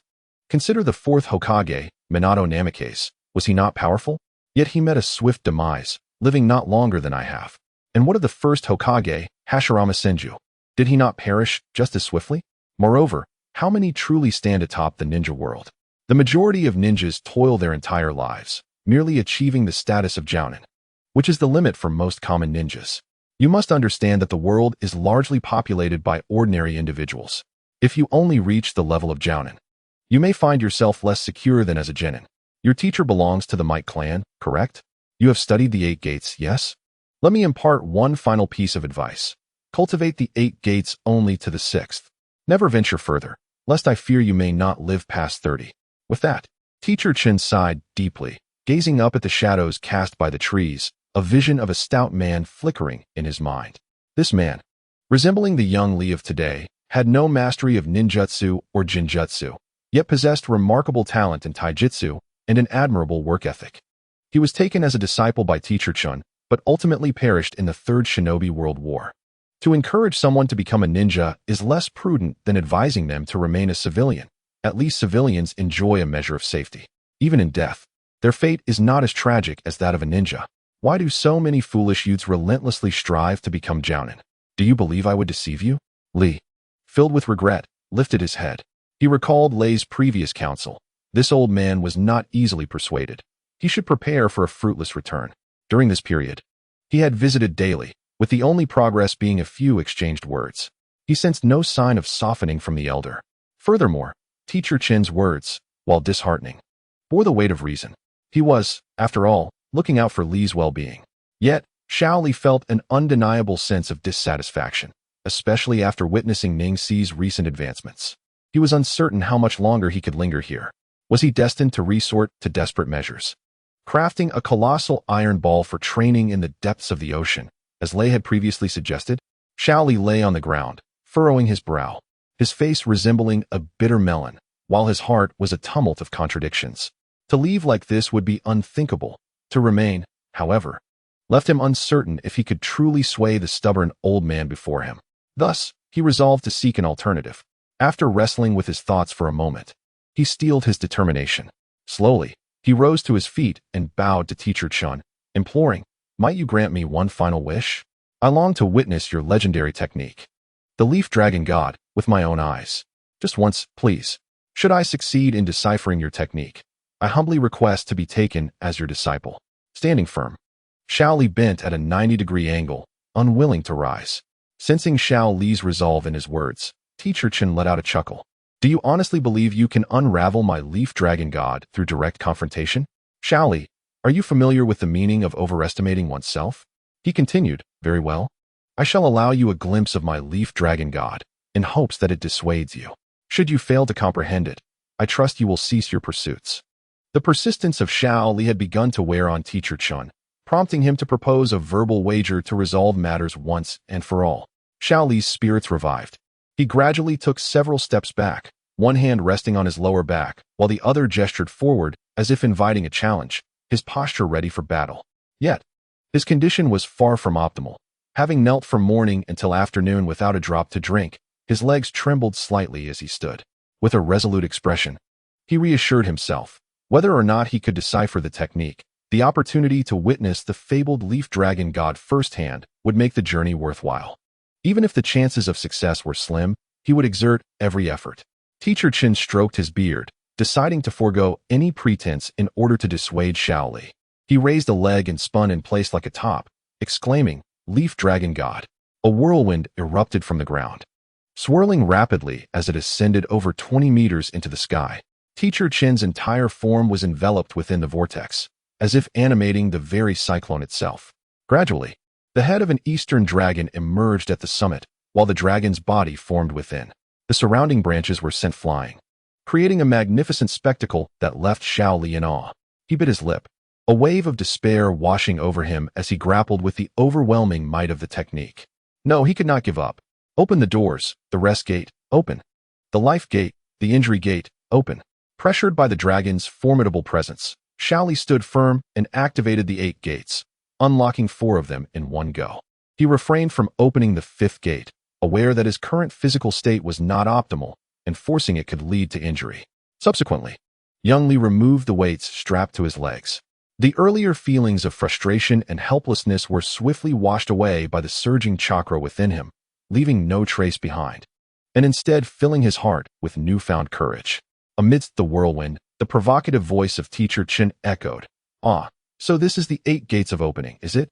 Consider the fourth Hokage, Minato Namikaze. Was he not powerful? Yet he met a swift demise, living not longer than I have. And what of the first Hokage, Hashirama Senju? Did he not perish just as swiftly? Moreover, how many truly stand atop the ninja world? The majority of ninjas toil their entire lives, merely achieving the status of jounin, which is the limit for most common ninjas. You must understand that the world is largely populated by ordinary individuals. If you only reach the level of jounin, you may find yourself less secure than as a genin. Your teacher belongs to the Might clan, correct? You have studied the 8 gates, yes? Let me impart one final piece of advice. Cultivate the 8 gates only to the 6th. Never venture further, lest I fear you may not live past 30. With that, Teacher Chin sighed deeply, gazing up at the shadows cast by the trees, a vision of a stout man flickering in his mind. This man, resembling the young Li of today, had no mastery of ninjutsu or jinjutsu, yet possessed remarkable talent in taijutsu and an admirable work ethic. He was taken as a disciple by Teacher Chun, but ultimately perished in the Third Shinobi World War. To encourage someone to become a ninja is less prudent than advising them to remain a civilian. At least civilians enjoy a measure of safety. Even in death, their fate is not as tragic as that of a ninja. Why do so many foolish youths relentlessly strive to become jounin? Do you believe I would deceive you? Li, filled with regret, lifted his head. He recalled Lei's previous counsel. This old man was not easily persuaded. He should prepare for a fruitless return. During this period, he had visited daily, with the only progress being a few exchanged words. He sensed no sign of softening from the elder. Furthermore, Teacher Chin's words, while disheartening, bore the weight of reason. He was, after all, looking out for Li's well-being. Yet, Xiao Li felt an undeniable sense of dissatisfaction, especially after witnessing Ning Xi's recent advancements. He was uncertain how much longer he could linger here. Was he destined to resort to desperate measures? Crafting a colossal iron ball for training in the depths of the ocean, as Lei had previously suggested? Xiao Li lay on the ground, furrowing his brow, his face resembling a bitter melon, while his heart was a tumult of contradictions. To leave like this would be unthinkable. To remain, however, left him uncertain if he could truly sway the stubborn old man before him. Thus, he resolved to seek an alternative. After wrestling with his thoughts for a moment, he steeled his determination. Slowly, he rose to his feet and bowed to Teacher Chun, imploring, "Might you grant me one final wish? I long to witness your legendary technique, the Leaf Dragon God, with my own eyes. Just once, please. Should I succeed in deciphering your technique, I humbly request to be taken as your disciple." Standing firm, Xiao Li bent at a 90-degree angle, unwilling to rise. Sensing Xiao Li's resolve in his words, Teacher Chin let out a chuckle. "Do you honestly believe you can unravel my Leaf Dragon God through direct confrontation? Xiao Li, are you familiar with the meaning of overestimating oneself?" He continued, "Very well. I shall allow you a glimpse of my Leaf Dragon God, in hopes that it dissuades you. Should you fail to comprehend it, I trust you will cease your pursuits." The persistence of Xiao Li had begun to wear on Teacher Chun, prompting him to propose a verbal wager to resolve matters once and for all. Xiao Li's spirits revived. He gradually took several steps back, one hand resting on his lower back, while the other gestured forward as if inviting a challenge, his posture ready for battle. Yet, his condition was far from optimal. Having knelt from morning until afternoon without a drop to drink, his legs trembled slightly as he stood. With a resolute expression, he reassured himself. Whether or not he could decipher the technique, the opportunity to witness the fabled Leaf Dragon God firsthand would make the journey worthwhile. Even if the chances of success were slim, he would exert every effort. Teacher Chin stroked his beard, deciding to forego any pretense in order to dissuade Xiao Li. He raised a leg and spun in place like a top, exclaiming, "Leaf Dragon God." A whirlwind erupted from the ground, swirling rapidly as it ascended over 20 meters into the sky. Teacher Chin's entire form was enveloped within the vortex, as if animating the very cyclone itself. Gradually, the head of an eastern dragon emerged at the summit, while the dragon's body formed within. The surrounding branches were sent flying, creating a magnificent spectacle that left Xiao Li in awe. He bit his lip, a wave of despair washing over him as he grappled with the overwhelming might of the technique. No, he could not give up. Open the doors, the rest gate, open. The life gate, the injury gate, open. Pressured by the dragon's formidable presence, Shaoli stood firm and activated the 8 gates, unlocking 4 of them in one go. He refrained from opening the 5th gate, aware that his current physical state was not optimal and forcing it could lead to injury. Subsequently, Young Lee removed the weights strapped to his legs. The earlier feelings of frustration and helplessness were swiftly washed away by the surging chakra within him, leaving no trace behind, and instead filling his heart with newfound courage. Amidst the whirlwind, the provocative voice of Teacher Chen echoed, "Ah, so this is the 8 gates of opening, is it?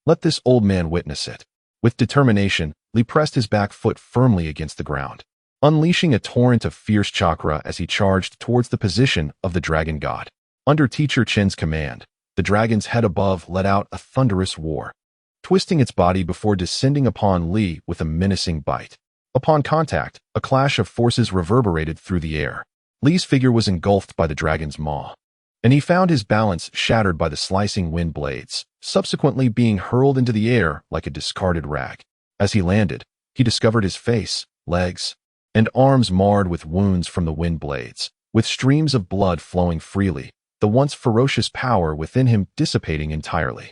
Let this old man witness it." With determination, Lee pressed his back foot firmly against the ground, unleashing a torrent of fierce chakra as he charged towards the position of the dragon god. Under Teacher Chen's command, the dragon's head above let out a thunderous roar, twisting its body before descending upon Lee with a menacing bite. Upon contact, a clash of forces reverberated through the air. Lee's figure was engulfed by the dragon's maw, and he found his balance shattered by the slicing wind blades, subsequently being hurled into the air like a discarded rag. As he landed, he discovered his face, legs, and arms marred with wounds from the wind blades, with streams of blood flowing freely, the once ferocious power within him dissipating entirely.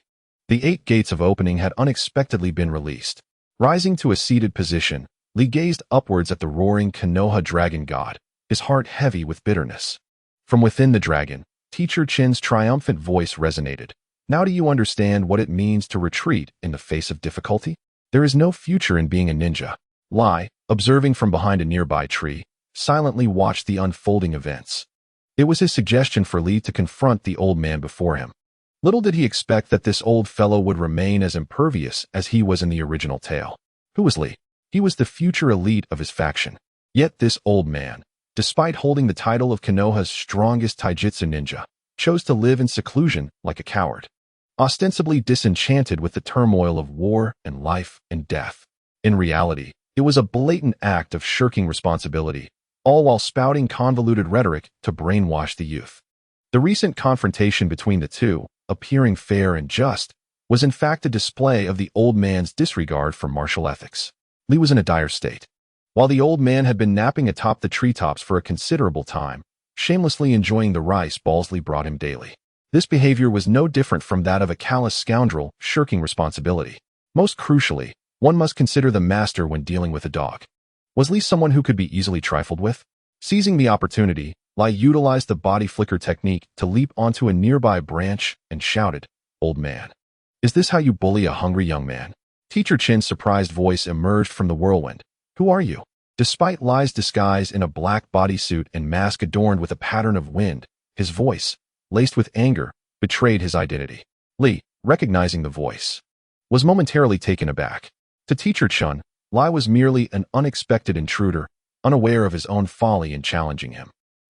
The 8 gates of opening had unexpectedly been released. Rising to a seated position, Lee gazed upwards at the roaring Konoha dragon god, his heart heavy with bitterness. From within the dragon, Teacher Chen's triumphant voice resonated. "Now do you understand what it means to retreat in the face of difficulty? There is no future in being a ninja." Lai, observing from behind a nearby tree, silently watched the unfolding events. It was his suggestion for Lee to confront the old man before him. Little did he expect that this old fellow would remain as impervious as he was in the original tale. Who was Lee? He was the future elite of his faction. Yet this old man, despite holding the title of Konoha's strongest taijutsu ninja, chose to live in seclusion like a coward, ostensibly disenchanted with the turmoil of war and life and death. In reality, it was a blatant act of shirking responsibility, all while spouting convoluted rhetoric to brainwash the youth. The recent confrontation between the two, appearing fair and just, was in fact a display of the old man's disregard for martial ethics. Lee was in a dire state. While the old man had been napping atop the treetops for a considerable time, shamelessly enjoying the rice balls Lee brought him daily. This behavior was no different from that of a callous scoundrel shirking responsibility. Most crucially, one must consider the master when dealing with a dog. Was Lee someone who could be easily trifled with? Seizing the opportunity, Lai utilized the body flicker technique to leap onto a nearby branch and shouted, "Old man, is this how you bully a hungry young man?" Teacher Chen's surprised voice emerged from the whirlwind. "Who are you?" Despite Lai's disguise in a black bodysuit and mask adorned with a pattern of wind, his voice, laced with anger, betrayed his identity. Lee, recognizing the voice, was momentarily taken aback. To Teacher Chen, Lai was merely an unexpected intruder, unaware of his own folly in challenging him.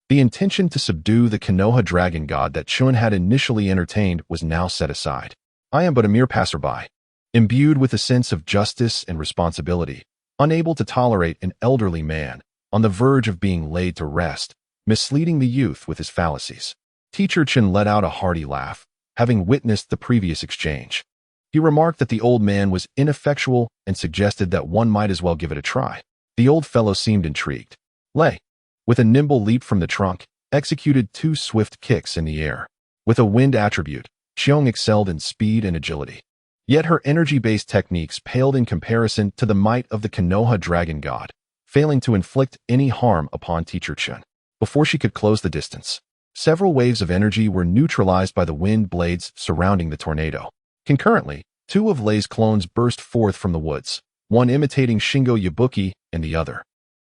The intention to subdue the Konoha dragon god that Chun had initially entertained was now set aside. "I am but a mere passerby." Imbued with a sense of justice and responsibility, unable to tolerate an elderly man, on the verge of being laid to rest, misleading the youth with his fallacies. Teacher Chen let out a hearty laugh, having witnessed the previous exchange. He remarked that the old man was ineffectual and suggested that one might as well give it a try. The old fellow seemed intrigued. Lei, with a nimble leap from the trunk, executed 2 swift kicks in the air. With a wind attribute, Xiong excelled in speed and agility. Yet her energy-based techniques paled in comparison to the might of the Konoha dragon god, failing to inflict any harm upon Teacher Chen. Before she could close the distance, several waves of energy were neutralized by the wind blades surrounding the tornado. Concurrently, 2 of Lei's clones burst forth from the woods, one imitating Shingo Yabuki and the other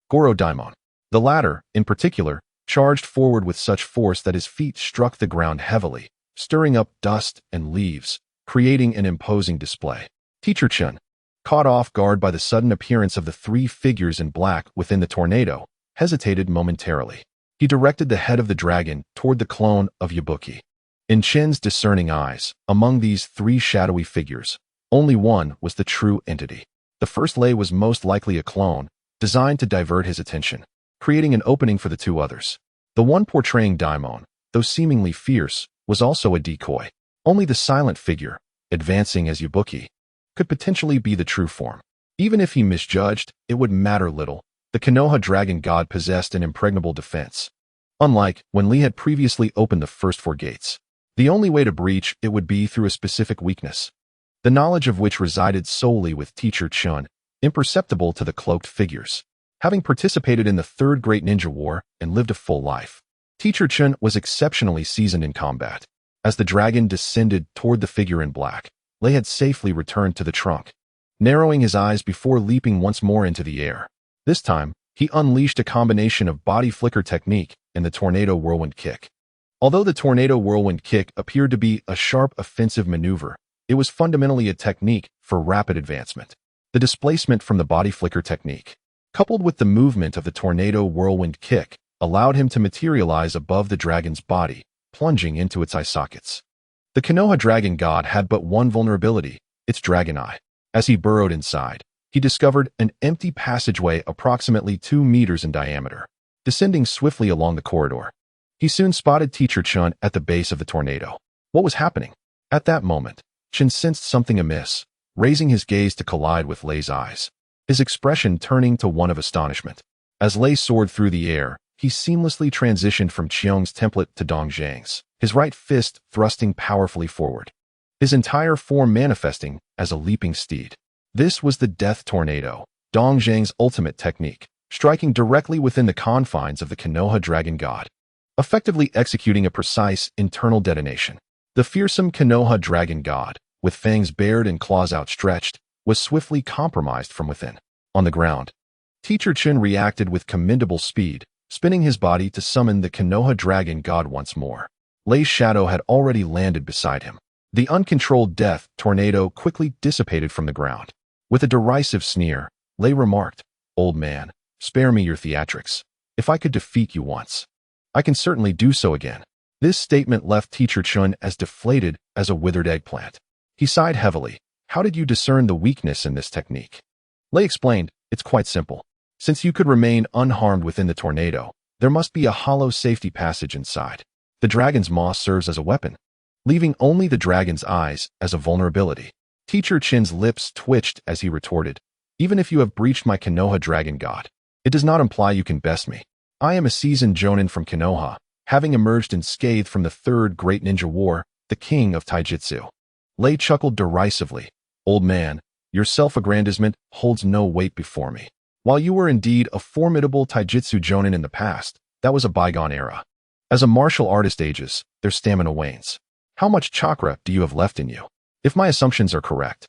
Goro Daimon. The latter, in particular, charged forward with such force that his feet struck the ground heavily, stirring up dust and leaves, creating an imposing display. Teacher Chen, caught off guard by the sudden appearance of the 3 figures in black within the tornado, hesitated momentarily. He directed the head of the dragon toward the clone of Yabuki. In Chen's discerning eyes, among these 3 shadowy figures, only one was the true entity. The first Lei was most likely a clone, designed to divert his attention, creating an opening for the 2 others. The one portraying Daimon, though seemingly fierce, was also a decoy. Only the silent figure, advancing as Yabuki, could potentially be the true form. Even if he misjudged, it would matter little. The Konoha dragon god possessed an impregnable defense. Unlike when Lee had previously opened the first 4 gates, the only way to breach it would be through a specific weakness, the knowledge of which resided solely with Teacher Chun, imperceptible to the cloaked figures. Having participated in the Third Great Ninja War and lived a full life, Teacher Chun was exceptionally seasoned in combat. As the dragon descended toward the figure in black, Lei had safely returned to the trunk, narrowing his eyes before leaping once more into the air. This time, he unleashed a combination of body flicker technique and the Tornado Whirlwind Kick. Although the Tornado Whirlwind Kick appeared to be a sharp offensive maneuver, it was fundamentally a technique for rapid advancement. The displacement from the body flicker technique, coupled with the movement of the Tornado Whirlwind Kick, allowed him to materialize above the dragon's body, plunging into its eye sockets. The Konoha dragon god had but one vulnerability, its dragon eye. As he burrowed inside, he discovered an empty passageway approximately 2 meters in diameter. Descending swiftly along the corridor, he soon spotted Teacher Chun at the base of the tornado. What was happening? At that moment, Chun sensed something amiss, raising his gaze to collide with Lei's eyes, his expression turning to one of astonishment. As Lei soared through the air, he seamlessly transitioned from Cheong's template to Dong Zhang's, his right fist thrusting powerfully forward, his entire form manifesting as a leaping steed. This was the Death Tornado, Dong Zhang's ultimate technique, striking directly within the confines of the Konoha dragon god, effectively executing a precise internal detonation. The fearsome Konoha dragon god, with fangs bared and claws outstretched, was swiftly compromised from within. On the ground, Teacher Chun reacted with commendable speed, spinning his body to summon the Konoha dragon god once more. Lei's shadow had already landed beside him. The uncontrolled death tornado quickly dissipated from the ground. With a derisive sneer, Lei remarked, "Old man, spare me your theatrics. If I could defeat you once, I can certainly do so again." This statement left Teacher Chun as deflated as a withered eggplant. He sighed heavily. "How did you discern the weakness in this technique?" Lei explained, "It's quite simple. Since you could remain unharmed within the tornado, there must be a hollow safety passage inside. The dragon's maw serves as a weapon, leaving only the dragon's eyes as a vulnerability." Teacher Chun's lips twitched as he retorted, "Even if you have breached my Konoha dragon god, it does not imply you can best me. I am a seasoned jonin from Konoha, having emerged unscathed from the Third Great Ninja War, the king of taijutsu." Lei chuckled derisively, "Old man, your self-aggrandizement holds no weight before me. While you were indeed a formidable taijutsu jonin in the past, that was a bygone era. As a martial artist ages, their stamina wanes. How much chakra do you have left in you? If my assumptions are correct,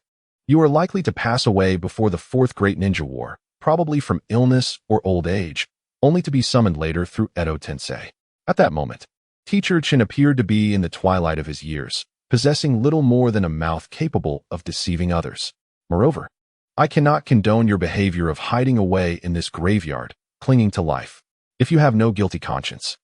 you are likely to pass away before the Fourth Great Ninja War, probably from illness or old age, only to be summoned later through Edo Tensei." At that moment, Teacher Chun appeared to be in the twilight of his years, possessing little more than a mouth capable of deceiving others. Moreover, "I cannot condone your behavior of hiding away in this graveyard, clinging to life. If you have no guilty conscience,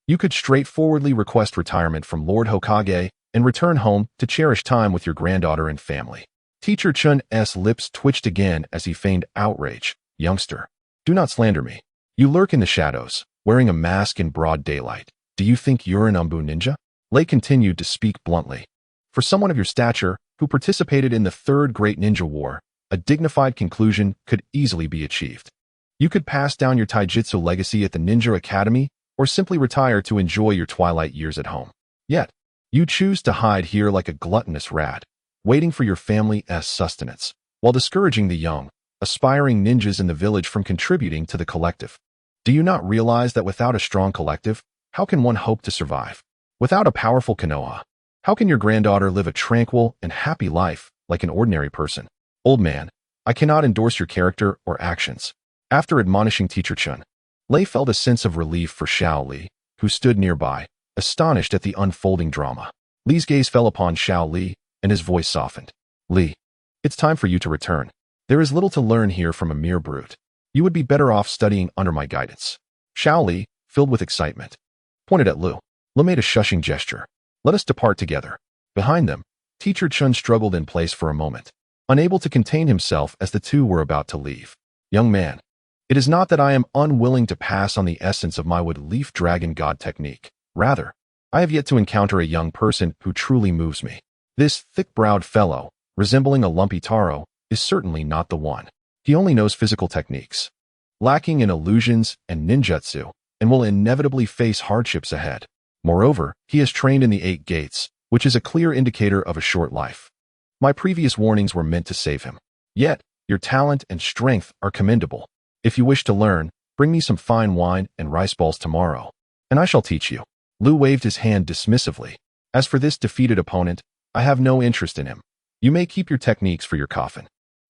you could straightforwardly request retirement from Lord Hokage and return home to cherish time with your granddaughter and family." Teacher Chun's lips twitched again as he feigned outrage. "Youngster, do not slander me. You lurk in the shadows, wearing a mask in broad daylight. Do you think you're an Umbu ninja?" Lei continued to speak bluntly. "For someone of your stature, who participated in the Third Great Ninja War, a dignified conclusion could easily be achieved. You could pass down your taijutsu legacy at the Ninja Academy, or simply retire to enjoy your twilight years at home. Yet, you choose to hide here like a gluttonous rat, waiting for your family's sustenance, while discouraging the young, aspiring ninjas in the village from contributing to the collective. Do you not realize that without a strong collective, how can one hope to survive? Without a powerful Konoha, how can your granddaughter live a tranquil and happy life like an ordinary person? Old man, I cannot endorse your character or actions." After admonishing Teacher Chun, Lei felt a sense of relief for Xiao Li, who stood nearby, astonished at the unfolding drama. Li's gaze fell upon Xiao Li, and his voice softened. "Li, it's time for you to return. There is little to learn here from a mere brute. You would be better off studying under my guidance." Xiao Li, filled with excitement, pointed at Lu. Lu made a shushing gesture. "Let us depart together." Behind them, Teacher Chun struggled in place for a moment, unable to contain himself as the two were about to leave. "Young man, it is not that I am unwilling to pass on the essence of my wood leaf dragon god technique. Rather, I have yet to encounter a young person who truly moves me. This thick-browed fellow, resembling a lumpy taro, is certainly not the one. He only knows physical techniques, lacking in illusions and ninjutsu, and will inevitably face hardships ahead. Moreover, he is trained in the 8 gates, which is a clear indicator of a short life. My previous warnings were meant to save him. Yet, your talent and strength are commendable. If you wish to learn, bring me some fine wine and rice balls tomorrow, and I shall teach you. Lu waved his hand dismissively. As for this defeated opponent, I have no interest in him. You may keep your techniques for your coffin.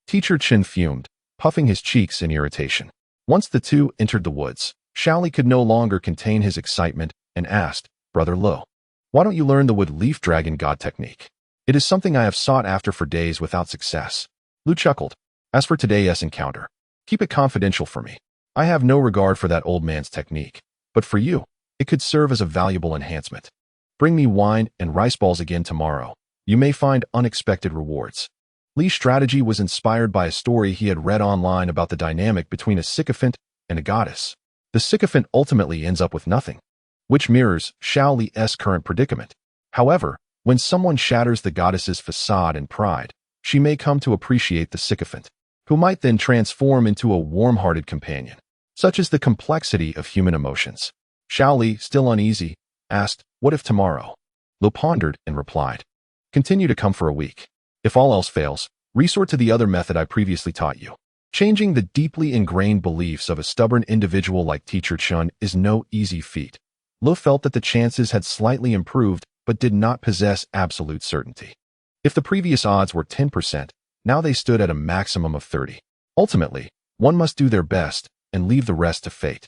Teacher Chen fumed, puffing his cheeks in irritation. Once the two entered the woods, Shaoli could no longer contain his excitement and asked, Brother Lo, why don't you learn the wood leaf dragon god technique? It is something I have sought after for days without success. Lu chuckled. As for today's encounter, keep it confidential for me. I have no regard for that old man's technique, but for you, it could serve as a valuable enhancement. Bring me wine and rice balls again tomorrow. You may find unexpected rewards. Li's strategy was inspired by a story he had read online about the dynamic between a sycophant and a goddess. The sycophant ultimately ends up with nothing, which mirrors Shaoli's current predicament. However, when someone shatters the goddess's facade and pride, she may come to appreciate the sycophant, who might then transform into a warm-hearted companion. Such is the complexity of human emotions. Shaoli, still uneasy, asked, What if tomorrow? Lo pondered and replied, Continue to come for a week. If all else fails, resort to the other method I previously taught you. Changing the deeply ingrained beliefs of a stubborn individual like Teacher Chun is no easy feat. Lo felt that the chances had slightly improved but did not possess absolute certainty. If the previous odds were 10%, now they stood at a maximum of 30. Ultimately, one must do their best and leave the rest to fate.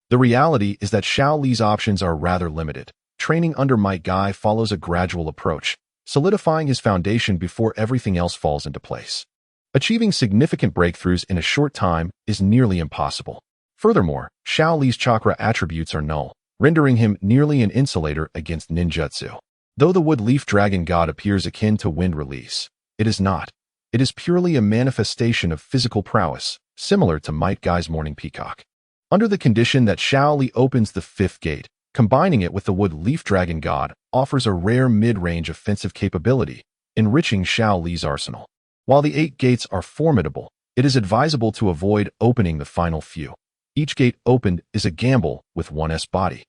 The reality is that Shaoli's options are rather limited. Training under Might Guy follows a gradual approach, solidifying his foundation before everything else falls into place. Achieving significant breakthroughs in a short time is nearly impossible. Furthermore, Shaoli's chakra attributes are null, rendering him nearly an insulator against ninjutsu. Though the wood leaf dragon god appears akin to wind release, it is not. It is purely a manifestation of physical prowess, similar to Might Guy's morning peacock. Under the condition that Shaoli opens the 5th gate, combining it with the wood leaf dragon god offers a rare mid-range offensive capability, enriching Shaoli's arsenal. While the 8 gates are formidable, it is advisable to avoid opening the final few. Each gate opened is a gamble with one's body,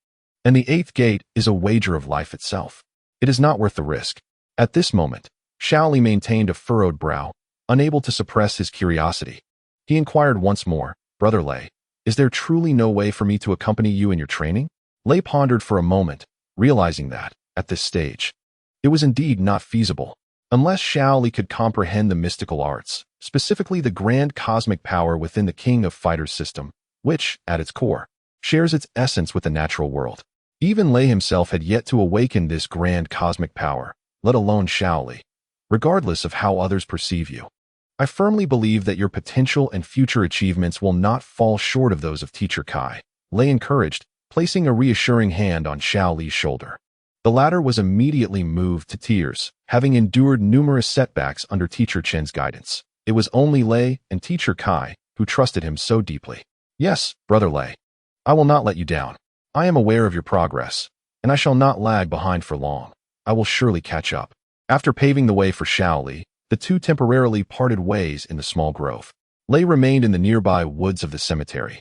and the 8th gate is a wager of life itself. It is not worth the risk. At this moment, Shaoli maintained a furrowed brow, unable to suppress his curiosity. He inquired once more, Brother Lei, is there truly no way for me to accompany you in your training? Lei pondered for a moment, realizing that, at this stage, it was indeed not feasible. Unless Shaoli could comprehend the mystical arts, specifically the grand cosmic power within the KOF Fighter system, which, at its core, shares its essence with the natural world. Even Lei himself had yet to awaken this grand cosmic power, let alone Shaoli. Regardless of how others perceive you, I firmly believe that your potential and future achievements will not fall short of those of Teacher Kai, Lei encouraged, placing a reassuring hand on Shaoli's shoulder. The latter was immediately moved to tears, having endured numerous setbacks under Teacher Chen's guidance. It was only Lei and Teacher Kai who trusted him so deeply. Yes, Brother Lei, I will not let you down. I am aware of your progress, and I shall not lag behind for long. I will surely catch up. After paving the way for Shaoli, the two temporarily parted ways in the small grove. Lei remained in the nearby woods of the cemetery,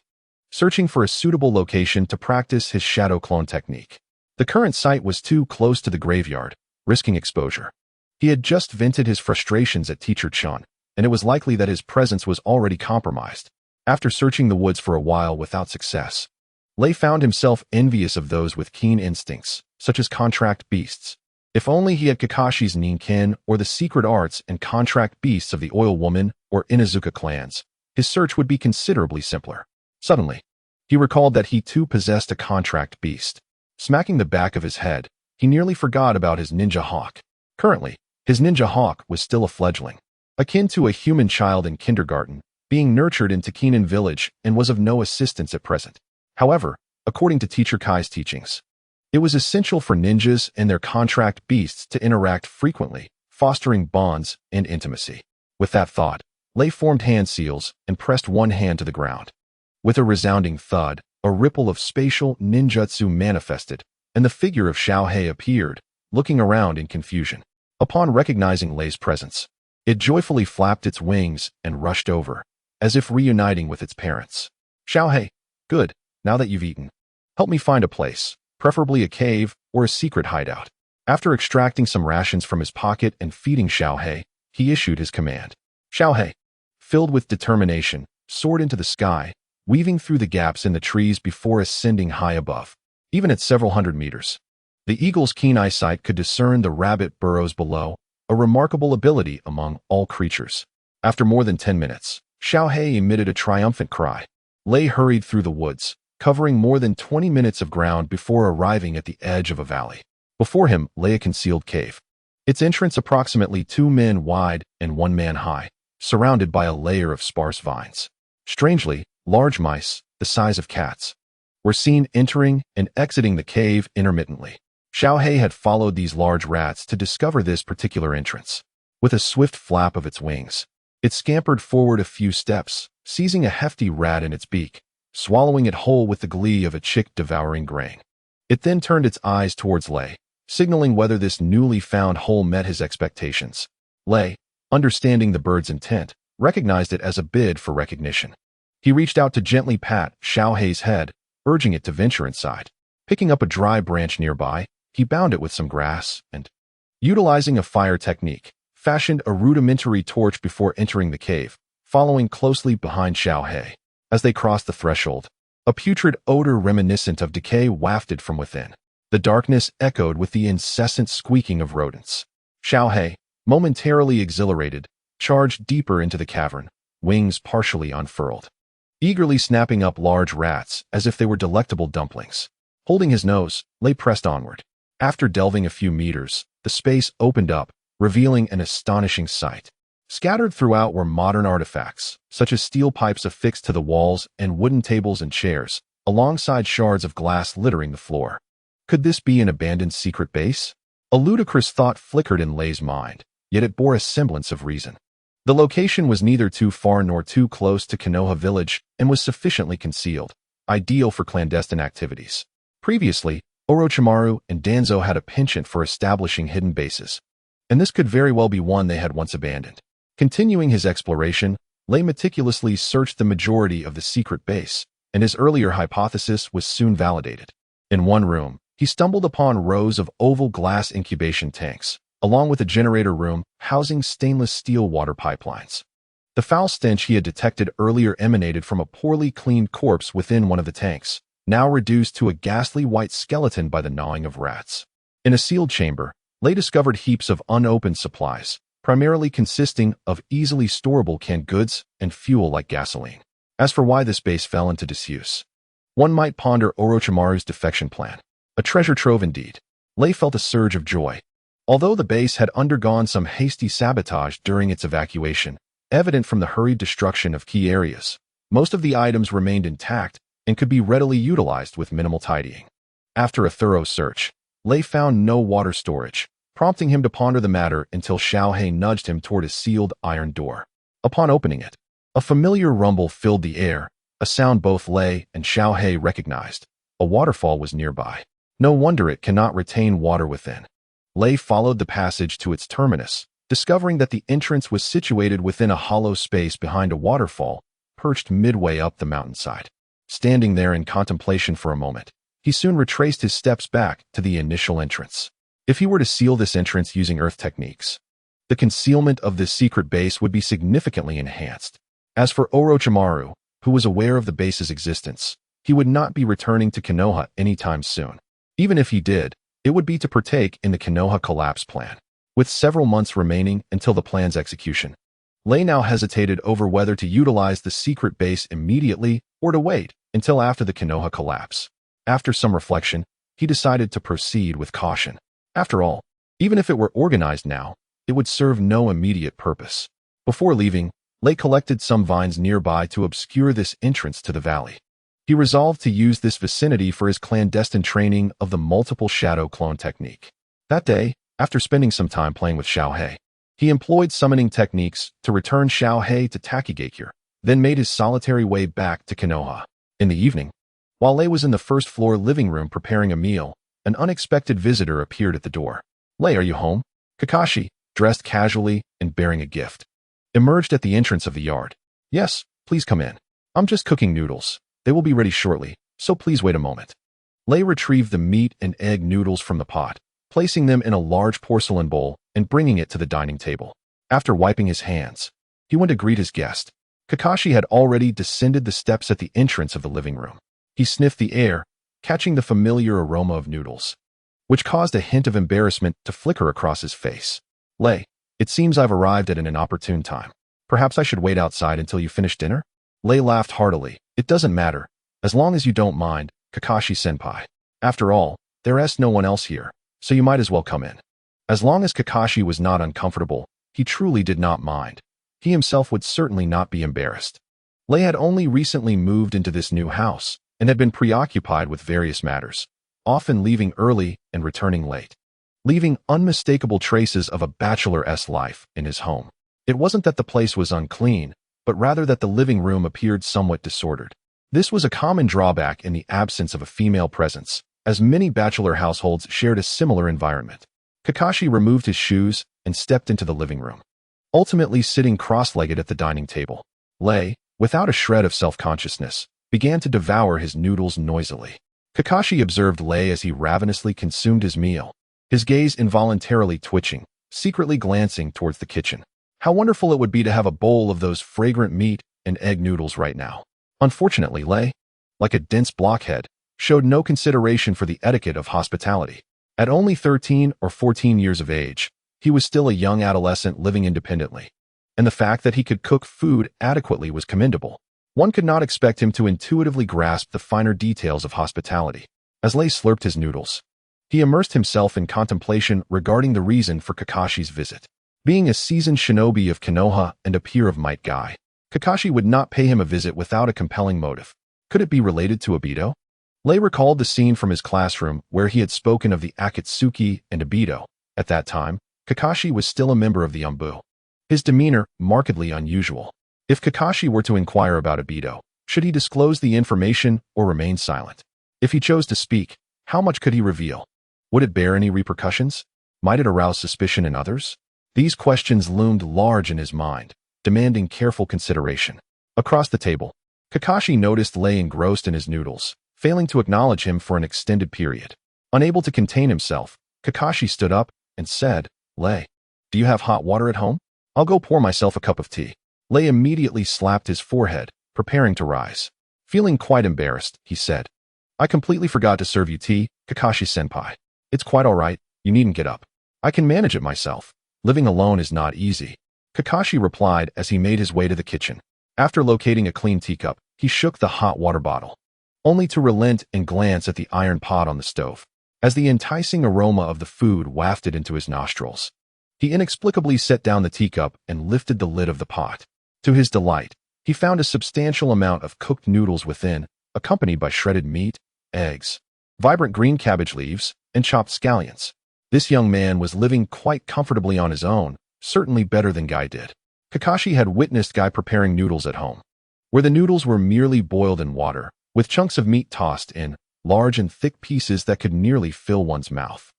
searching for a suitable location to practice his shadow clone technique. The current site was too close to the graveyard, risking exposure. He had just vented his frustrations at Teacher Chun, and it was likely that his presence was already compromised. After searching the woods for a while without success, Lei found himself envious of those with keen instincts, such as contract beasts. If only he had Kakashi's Ninken or the secret arts and contract beasts of the Oil Woman or Inazuka clans, his search would be considerably simpler. Suddenly, he recalled that he too possessed a contract beast. Smacking the back of his head, he nearly forgot about his ninja hawk. Currently, his ninja hawk was still a fledgling, akin to a human child in kindergarten, being nurtured in Takinan village and was of no assistance at present. However, according to Teacher Kai's teachings, it was essential for ninjas and their contract beasts to interact frequently, fostering bonds and intimacy. With that thought, Lei formed hand seals and pressed one hand to the ground. With a resounding thud, a ripple of spatial ninjutsu manifested, and the figure of Xiao Hei appeared, looking around in confusion. Upon recognizing Lei's presence, it joyfully flapped its wings and rushed over, as if reuniting with its parents. Xiaohei, good, now that you've eaten. Help me find a place, preferably a cave or a secret hideout. After extracting some rations from his pocket and feeding Xiaohei, he issued his command. Xiaohei, filled with determination, soared into the sky, weaving through the gaps in the trees before ascending high above. Even at several hundred meters, the eagle's keen eyesight could discern the rabbit burrows below, a remarkable ability among all creatures. After more than 10 minutes, Xiaohei emitted a triumphant cry. Lei hurried through the woods, covering more than 20 minutes of ground before arriving at the edge of a valley. Before him lay a concealed cave, its entrance approximately 2 men wide and 1 man high, surrounded by a layer of sparse vines. Strangely, large mice, the size of cats, were seen entering and exiting the cave intermittently. Xiaohei had followed these large rats to discover this particular entrance. With a swift flap of its wings, it scampered forward a few steps, seizing a hefty rat in its beak, swallowing it whole with the glee of a chick devouring grain. It then turned its eyes towards Lei, signaling whether this newly found hole met his expectations. Lei, understanding the bird's intent, recognized it as a bid for recognition. He reached out to gently pat Xiaohei's head, urging it to venture inside. Picking up a dry branch nearby, he bound it with some grass and, utilizing a fire technique, fashioned a rudimentary torch before entering the cave, following closely behind Xiaohei. As they crossed the threshold, a putrid odor reminiscent of decay wafted from within. The darkness echoed with the incessant squeaking of rodents. Xiaohei, momentarily exhilarated, charged deeper into the cavern, wings partially unfurled, eagerly snapping up large rats as if they were delectable dumplings. Holding his nose, Lei pressed onward. After delving a few meters, the space opened up, revealing an astonishing sight. Scattered throughout were modern artifacts, such as steel pipes affixed to the walls and wooden tables and chairs, alongside shards of glass littering the floor. Could this be an abandoned secret base? A ludicrous thought flickered in Lei's mind, yet it bore a semblance of reason. The location was neither too far nor too close to Konoha village and was sufficiently concealed, ideal for clandestine activities. Previously, Orochimaru and Danzo had a penchant for establishing hidden bases, and this could very well be one they had once abandoned. Continuing his exploration, Lei meticulously searched the majority of the secret base, and his earlier hypothesis was soon validated. In one room, he stumbled upon rows of oval glass incubation tanks, along with a generator room housing stainless steel water pipelines. The foul stench he had detected earlier emanated from a poorly cleaned corpse within one of the tanks, now reduced to a ghastly white skeleton by the gnawing of rats. In a sealed chamber, Lei discovered heaps of unopened supplies, primarily consisting of easily storable canned goods and fuel like gasoline. As for why this base fell into disuse, one might ponder Orochimaru's defection plan. A treasure trove indeed. Lei felt a surge of joy. Although the base had undergone some hasty sabotage during its evacuation, evident from the hurried destruction of key areas, most of the items remained intact and could be readily utilized with minimal tidying. After a thorough search, Lei found no water storage, prompting him to ponder the matter until Xiaohei nudged him toward a sealed iron door. Upon opening it, a familiar rumble filled the air, a sound both Lei and Xiaohei recognized. A waterfall was nearby. No wonder it cannot retain water within. Lei followed the passage to its terminus, discovering that the entrance was situated within a hollow space behind a waterfall, perched midway up the mountainside. Standing there in contemplation for a moment, he soon retraced his steps back to the initial entrance. If he were to seal this entrance using earth techniques, the concealment of this secret base would be significantly enhanced. As for Orochimaru, who was aware of the base's existence, he would not be returning to Konoha anytime soon. Even if he did, it would be to partake in the Konoha collapse plan. With several months remaining until the plan's execution, Lei now hesitated over whether to utilize the secret base immediately or to wait until after the Konoha collapse. After some reflection, he decided to proceed with caution. After all, even if it were organized now, it would serve no immediate purpose. Before leaving, Lei collected some vines nearby to obscure this entrance to the valley. He resolved to use this vicinity for his clandestine training of the multiple shadow clone technique. That day, after spending some time playing with Xiaohei, he employed summoning techniques to return Xiaohei to Takigakure, then made his solitary way back to Konoha. In the evening, while Lei was in the first-floor living room preparing a meal, an unexpected visitor appeared at the door. "Lei, are you home? Kakashi, dressed casually and bearing a gift, emerged at the entrance of the yard. Yes, please come in. I'm just cooking noodles. They will be ready shortly, so please wait a moment. Lei retrieved the meat and egg noodles from the pot, placing them in a large porcelain bowl and bringing it to the dining table. After wiping his hands, he went to greet his guest. Kakashi had already descended the steps at the entrance of the living room. He sniffed the air, catching the familiar aroma of noodles, which caused a hint of embarrassment to flicker across his face. Lei, it seems I've arrived at an inopportune time. Perhaps I should wait outside until you finish dinner? Lei laughed heartily. It doesn't matter, as long as you don't mind, Kakashi-senpai. After all, there's no one else here, so you might as well come in. As long as Kakashi was not uncomfortable, he truly did not mind. He himself would certainly not be embarrassed. Lei had only recently moved into this new house and had been preoccupied with various matters, often leaving early and returning late, leaving unmistakable traces of a bachelor-esque life in his home. It wasn't that the place was unclean, but rather that the living room appeared somewhat disordered. This was a common drawback in the absence of a female presence, as many bachelor households shared a similar environment. Kakashi removed his shoes and stepped into the living room, ultimately sitting cross-legged at the dining table. Lei, without a shred of self-consciousness, began to devour his noodles noisily. Kakashi observed Lei as he ravenously consumed his meal, his gaze involuntarily twitching, secretly glancing towards the kitchen. How wonderful it would be to have a bowl of those fragrant meat and egg noodles right now. Unfortunately, Lei, like a dense blockhead, showed no consideration for the etiquette of hospitality. At only 13 or 14 years of age, he was still a young adolescent living independently, and the fact that he could cook food adequately was commendable. One could not expect him to intuitively grasp the finer details of hospitality. As Lei slurped his noodles, he immersed himself in contemplation regarding the reason for Kakashi's visit. Being a seasoned shinobi of Konoha and a peer of Might Guy, Kakashi would not pay him a visit without a compelling motive. Could it be related to Obito? Lei recalled the scene from his classroom where he had spoken of the Akatsuki and Obito. At that time, Kakashi was still a member of the Umbu. His demeanor markedly unusual. If Kakashi were to inquire about Obito, should he disclose the information or remain silent? If he chose to speak, how much could he reveal? Would it bear any repercussions? Might it arouse suspicion in others? These questions loomed large in his mind, demanding careful consideration. Across the table, Kakashi noticed Lei engrossed in his noodles, failing to acknowledge him for an extended period. Unable to contain himself, Kakashi stood up and said, Lei, do you have hot water at home? I'll go pour myself a cup of tea. Lei immediately slapped his forehead, preparing to rise. Feeling quite embarrassed, he said, I completely forgot to serve you tea, Kakashi-senpai. It's quite all right, you needn't get up. I can manage it myself. Living alone is not easy. Kakashi replied as he made his way to the kitchen. After locating a clean teacup, he shook the hot water bottle, only to relent and glance at the iron pot on the stove. As the enticing aroma of the food wafted into his nostrils, he inexplicably set down the teacup and lifted the lid of the pot. To his delight, he found a substantial amount of cooked noodles within, accompanied by shredded meat, eggs, vibrant green cabbage leaves, and chopped scallions. This young man was living quite comfortably on his own, certainly better than Guy did. Kakashi had witnessed Guy preparing noodles at home, where the noodles were merely boiled in water, with chunks of meat tossed in, large and thick pieces that could nearly fill one's mouth.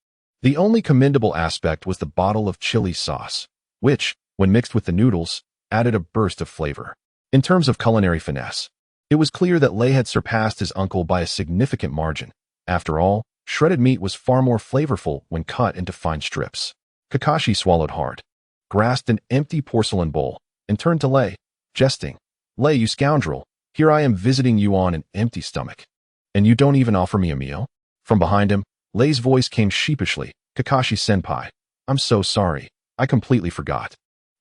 The only commendable aspect was the bottle of chili sauce, which, when mixed with the noodles, added a burst of flavor. In terms of culinary finesse, it was clear that Lei had surpassed his uncle by a significant margin. After all, shredded meat was far more flavorful when cut into fine strips. Kakashi swallowed hard, grasped an empty porcelain bowl, and turned to Lei, jesting. Lei, you scoundrel, here I am visiting you on an empty stomach, and you don't even offer me a meal? From behind him, Lei's voice came sheepishly. Kakashi-senpai, I'm so sorry, I completely forgot.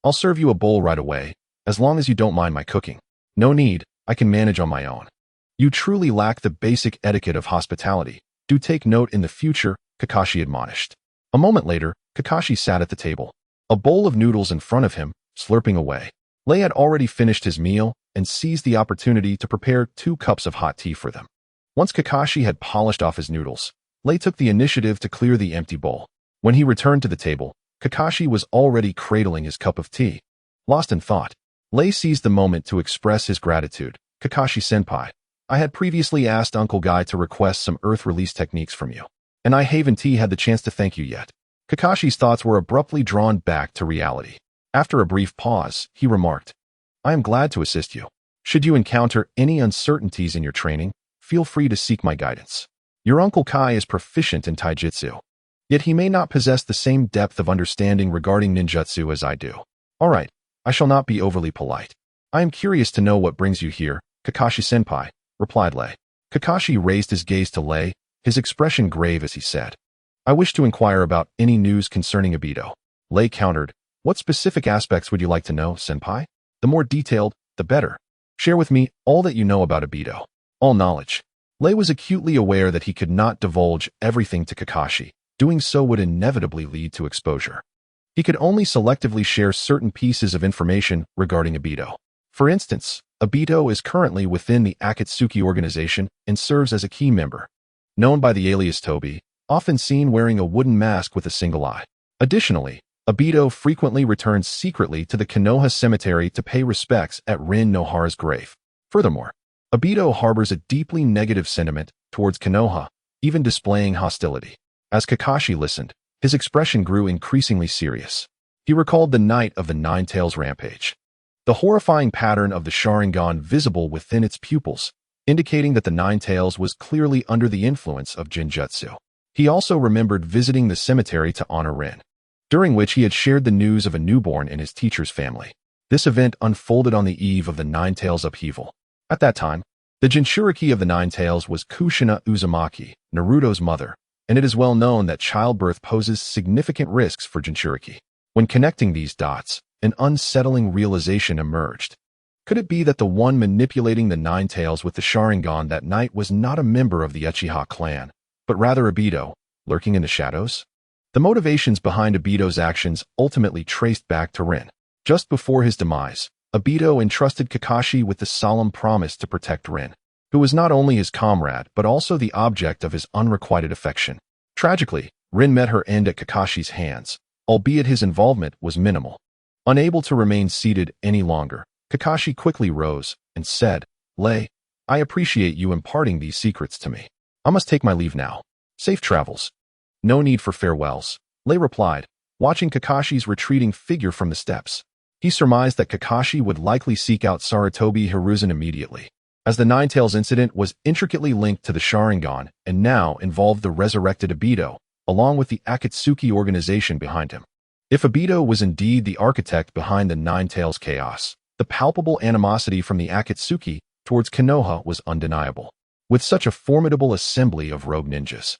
I'll serve you a bowl right away, as long as you don't mind my cooking. No need, I can manage on my own. You truly lack the basic etiquette of hospitality. Do take note in the future, Kakashi admonished. A moment later, Kakashi sat at the table, a bowl of noodles in front of him, slurping away. Lei had already finished his meal and seized the opportunity to prepare 2 cups of hot tea for them. Once Kakashi had polished off his noodles, Lei took the initiative to clear the empty bowl. When he returned to the table, Kakashi was already cradling his cup of tea. Lost in thought, Lei seized the moment to express his gratitude. Kakashi-senpai, I had previously asked Uncle Guy to request some earth release techniques from you, and I haven't had the chance to thank you yet. Kakashi's thoughts were abruptly drawn back to reality. After a brief pause, he remarked, I am glad to assist you. Should you encounter any uncertainties in your training, feel free to seek my guidance. Your Uncle Kai is proficient in taijutsu, yet he may not possess the same depth of understanding regarding ninjutsu as I do. All right, I shall not be overly polite. I am curious to know what brings you here, Kakashi-senpai, replied Lei. Kakashi raised his gaze to Lei, his expression grave as he said, I wish to inquire about any news concerning Obito. Lei countered, What specific aspects would you like to know, senpai? The more detailed, the better. Share with me all that you know about Obito. All knowledge. Lei was acutely aware that he could not divulge everything to Kakashi. Doing so would inevitably lead to exposure. He could only selectively share certain pieces of information regarding Obito. For instance, Obito is currently within the Akatsuki organization and serves as a key member. Known by the alias Toby, often seen wearing a wooden mask with a single eye. Additionally, Obito frequently returns secretly to the Konoha cemetery to pay respects at Rin Nohara's grave. Furthermore, Obito harbors a deeply negative sentiment towards Konoha, even displaying hostility. As Kakashi listened, his expression grew increasingly serious. He recalled the night of the Nine Tails rampage. The horrifying pattern of the Sharingan visible within its pupils, indicating that the Nine Tails was clearly under the influence of Jinjutsu. He also remembered visiting the cemetery to honor Rin, during which he had shared the news of a newborn in his teacher's family. This event unfolded on the eve of the Nine Tails upheaval. At that time, the Jinchuriki of the Nine Tails was Kushina Uzumaki, Naruto's mother, and it is well known that childbirth poses significant risks for Jinchuriki. When connecting these dots, an unsettling realization emerged. Could it be that the one manipulating the Nine Tails with the Sharingan that night was not a member of the Uchiha clan, but rather Obito, lurking in the shadows? The motivations behind Obito's actions ultimately traced back to Rin. Just before his demise, Obito entrusted Kakashi with the solemn promise to protect Rin, who was not only his comrade but also the object of his unrequited affection. Tragically, Rin met her end at Kakashi's hands, albeit his involvement was minimal. Unable to remain seated any longer, Kakashi quickly rose and said, Lei, I appreciate you imparting these secrets to me. I must take my leave now. Safe travels. No need for farewells, Lei replied, watching Kakashi's retreating figure from the steps. He surmised that Kakashi would likely seek out Sarutobi Hiruzen immediately, as the Nine Tails incident was intricately linked to the Sharingan and now involved the resurrected Obito, along with the Akatsuki organization behind him. If Obito was indeed the architect behind the Nine Tails chaos, the palpable animosity from the Akatsuki towards Konoha was undeniable. With such a formidable assembly of rogue ninjas,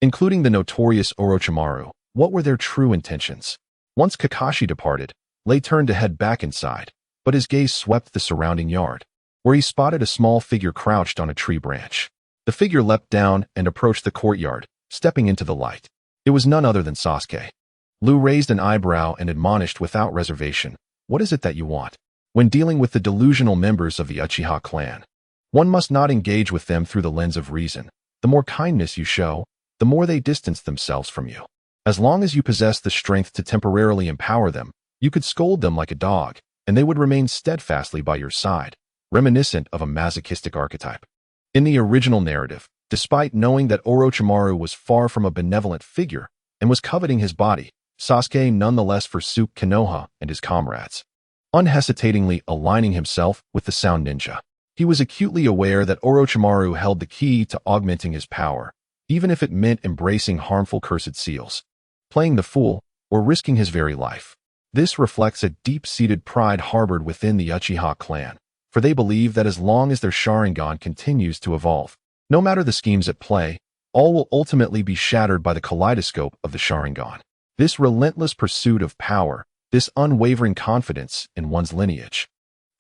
including the notorious Orochimaru, what were their true intentions? Once Kakashi departed, Lei turned to head back inside, but his gaze swept the surrounding yard, where he spotted a small figure crouched on a tree branch. The figure leapt down and approached the courtyard, stepping into the light. It was none other than Sasuke. Lu raised an eyebrow and admonished without reservation, What is it that you want? When dealing with the delusional members of the Uchiha clan, one must not engage with them through the lens of reason. The more kindness you show, the more they distance themselves from you. As long as you possess the strength to temporarily empower them, you could scold them like a dog, and they would remain steadfastly by your side, reminiscent of a masochistic archetype. In the original narrative, despite knowing that Orochimaru was far from a benevolent figure and was coveting his body, Sasuke nonetheless forsook Konoha and his comrades, unhesitatingly aligning himself with the Sound Ninja. He was acutely aware that Orochimaru held the key to augmenting his power, even if it meant embracing harmful cursed seals, playing the fool, or risking his very life. This reflects a deep-seated pride harbored within the Uchiha clan, for they believe that as long as their Sharingan continues to evolve, no matter the schemes at play, all will ultimately be shattered by the kaleidoscope of the Sharingan. This relentless pursuit of power, this unwavering confidence in one's lineage,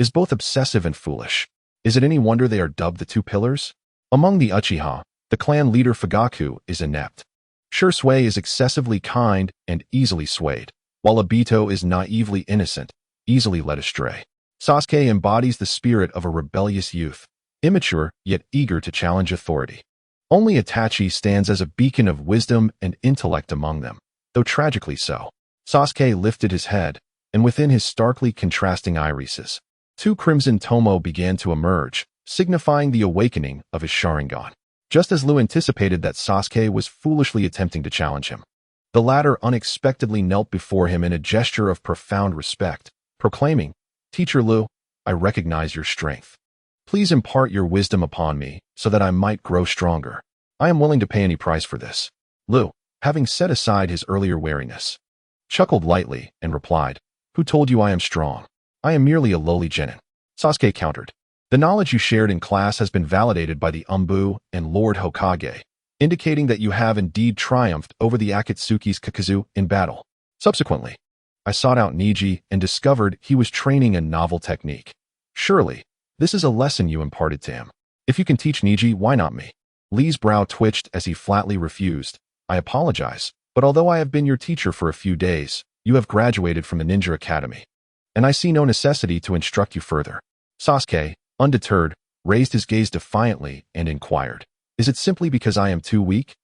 is both obsessive and foolish. Is it any wonder they are dubbed the Two Pillars? Among the Uchiha, the clan leader Fugaku is inept. Shursui is excessively kind and easily swayed, while Obito is naively innocent, easily led astray. Sasuke embodies the spirit of a rebellious youth, immature yet eager to challenge authority. Only Itachi stands as a beacon of wisdom and intellect among them, though tragically so. Sasuke lifted his head, and within his starkly contrasting irises, two crimson tomo began to emerge, signifying the awakening of his Sharingan. Just as Lu anticipated that Sasuke was foolishly attempting to challenge him, The latter unexpectedly knelt before him in a gesture of profound respect, proclaiming, "Teacher Lu, I recognize your strength. Please impart your wisdom upon me so that I might grow stronger. I am willing to pay any price for this." Lu, having set aside his earlier wariness, chuckled lightly and replied, "Who told you I am strong? I am merely a lowly genin." Sasuke countered, "The knowledge you shared in class has been validated by the Umbu and Lord Hokage, indicating that you have indeed triumphed over the Akatsuki's Kakazu in battle. Subsequently, I sought out Niji and discovered he was training a novel technique. Surely, this is a lesson you imparted to him. If you can teach Niji, why not me?" Lee's brow twitched as he flatly refused. "I apologize, but although I have been your teacher for a few days, you have graduated from the Ninja Academy, and I see no necessity to instruct you further." Sasuke, undeterred, raised his gaze defiantly and inquired, "Is it simply because I am too weak?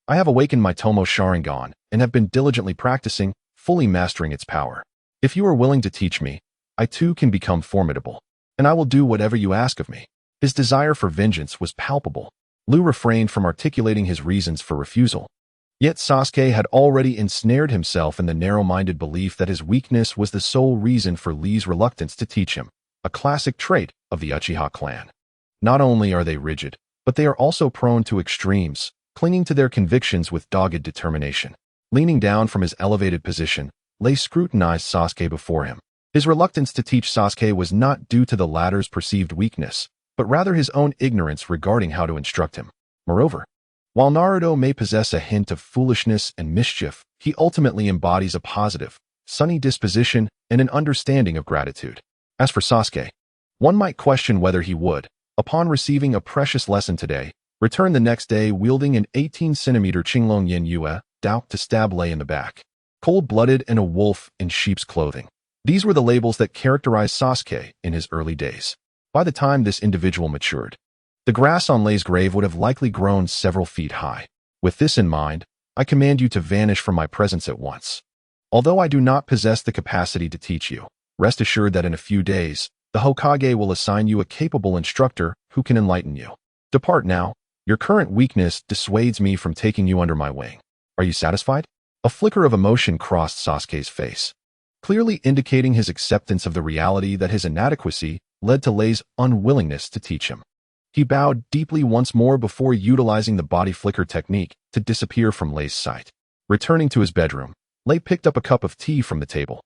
I have awakened my Tomo Sharingan and have been diligently practicing, fully mastering its power. If you are willing to teach me, I too can become formidable, and I will do whatever you ask of me." His desire for vengeance was palpable. Lu refrained from articulating his reasons for refusal. Yet Sasuke had already ensnared himself in the narrow-minded belief that his weakness was the sole reason for Lee's reluctance to teach him, a classic trait of the Uchiha clan. Not only are they rigid, but they are also prone to extremes, clinging to their convictions with dogged determination. Leaning down from his elevated position, Lei scrutinized Sasuke before him. His reluctance to teach Sasuke was not due to the latter's perceived weakness, but rather his own ignorance regarding how to instruct him. Moreover, while Naruto may possess a hint of foolishness and mischief, he ultimately embodies a positive, sunny disposition and an understanding of gratitude. As for Sasuke, one might question whether he would, upon receiving a precious lesson today, return the next day wielding an 18-centimeter Qinglong Yin Yue Dao to stab Lei in the back. Cold-blooded and a wolf in sheep's clothing. These were the labels that characterized Sasuke in his early days. By the time this individual matured, the grass on Lei's grave would have likely grown several feet high. With this in mind, I command you to vanish from my presence at once. Although I do not possess the capacity to teach you, rest assured that in a few days, the Hokage will assign you a capable instructor who can enlighten you. Depart now. Your current weakness dissuades me from taking you under my wing. Are you satisfied?" A flicker of emotion crossed Sasuke's face, clearly indicating his acceptance of the reality that his inadequacy led to Lei's unwillingness to teach him. He bowed deeply once more before utilizing the body flicker technique to disappear from Lei's sight. Returning to his bedroom, Lei picked up a cup of tea from the table,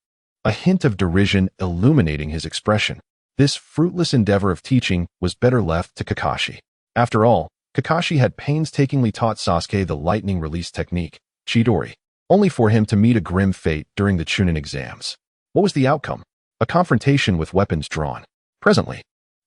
a hint of derision illuminating his expression. This fruitless endeavor of teaching was better left to Kakashi. After all, Kakashi had painstakingly taught Sasuke the lightning release technique, Chidori, only for him to meet a grim fate during the Chunin exams. What was the outcome? A confrontation with weapons drawn. Presently,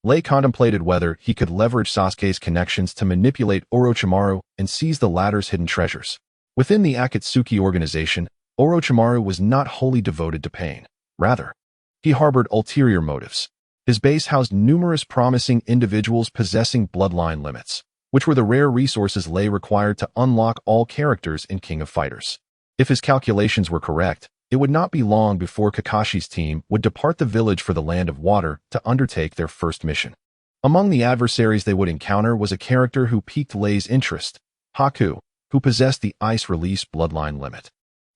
Lei contemplated whether he could leverage Sasuke's connections to manipulate Orochimaru and seize the latter's hidden treasures. Within the Akatsuki organization, Orochimaru was not wholly devoted to pain. Rather, he harbored ulterior motives. His base housed numerous promising individuals possessing bloodline limits, which were the rare resources Lei required to unlock all characters in King of Fighters. If his calculations were correct, it would not be long before Kakashi's team would depart the village for the Land of Water to undertake their first mission. Among the adversaries they would encounter was a character who piqued Lei's interest, Haku, who possessed the Ice Release bloodline limit.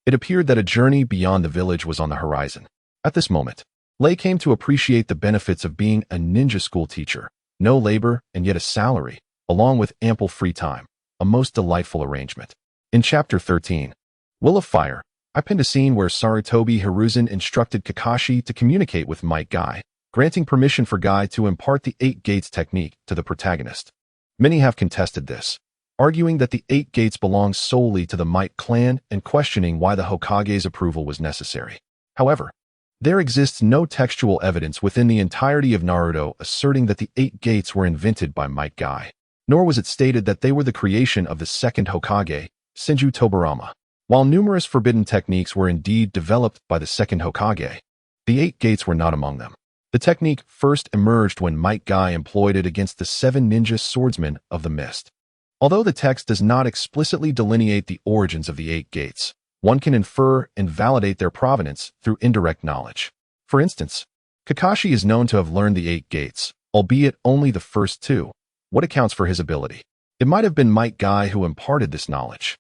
It appeared that a journey beyond the village was on the horizon. At this moment, Lei came to appreciate the benefits of being a ninja school teacher. No labor and yet a salary, along with ample free time. A most delightful arrangement. In Chapter 13, Will of Fire, I pinned a scene where Sarutobi Hiruzen instructed Kakashi to communicate with Might Guy, granting permission for Guy to impart the 8 Gates technique to the protagonist. Many have contested this, arguing that the 8 Gates belong solely to the Might clan and questioning why the Hokage's approval was necessary. However, there exists no textual evidence within the entirety of Naruto asserting that the 8 Gates were invented by Might Guy, nor was it stated that they were the creation of the second Hokage, Senju Tobirama. While numerous forbidden techniques were indeed developed by the second Hokage, the 8 Gates were not among them. The technique first emerged when Might Guy employed it against the 7 ninja swordsmen of the Mist. Although the text does not explicitly delineate the origins of the 8 Gates, one can infer and validate their provenance through indirect knowledge. For instance, Kakashi is known to have learned the 8 Gates, albeit only the first 2. What accounts for his ability? It might have been Might Guy who imparted this knowledge.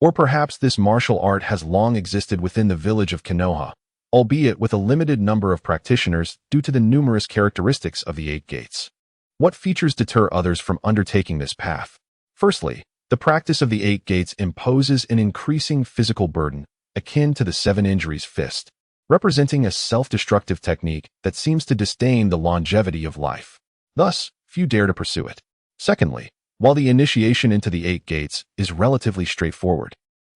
Or perhaps this martial art has long existed within the village of Konoha, albeit with a limited number of practitioners due to the numerous characteristics of the 8 gates. What features deter others from undertaking this path? Firstly, the practice of the 8 gates imposes an increasing physical burden, akin to the 7 injuries fist, representing a self-destructive technique that seems to disdain the longevity of life. Thus, few dare to pursue it. Secondly, while the initiation into the 8 gates is relatively straightforward,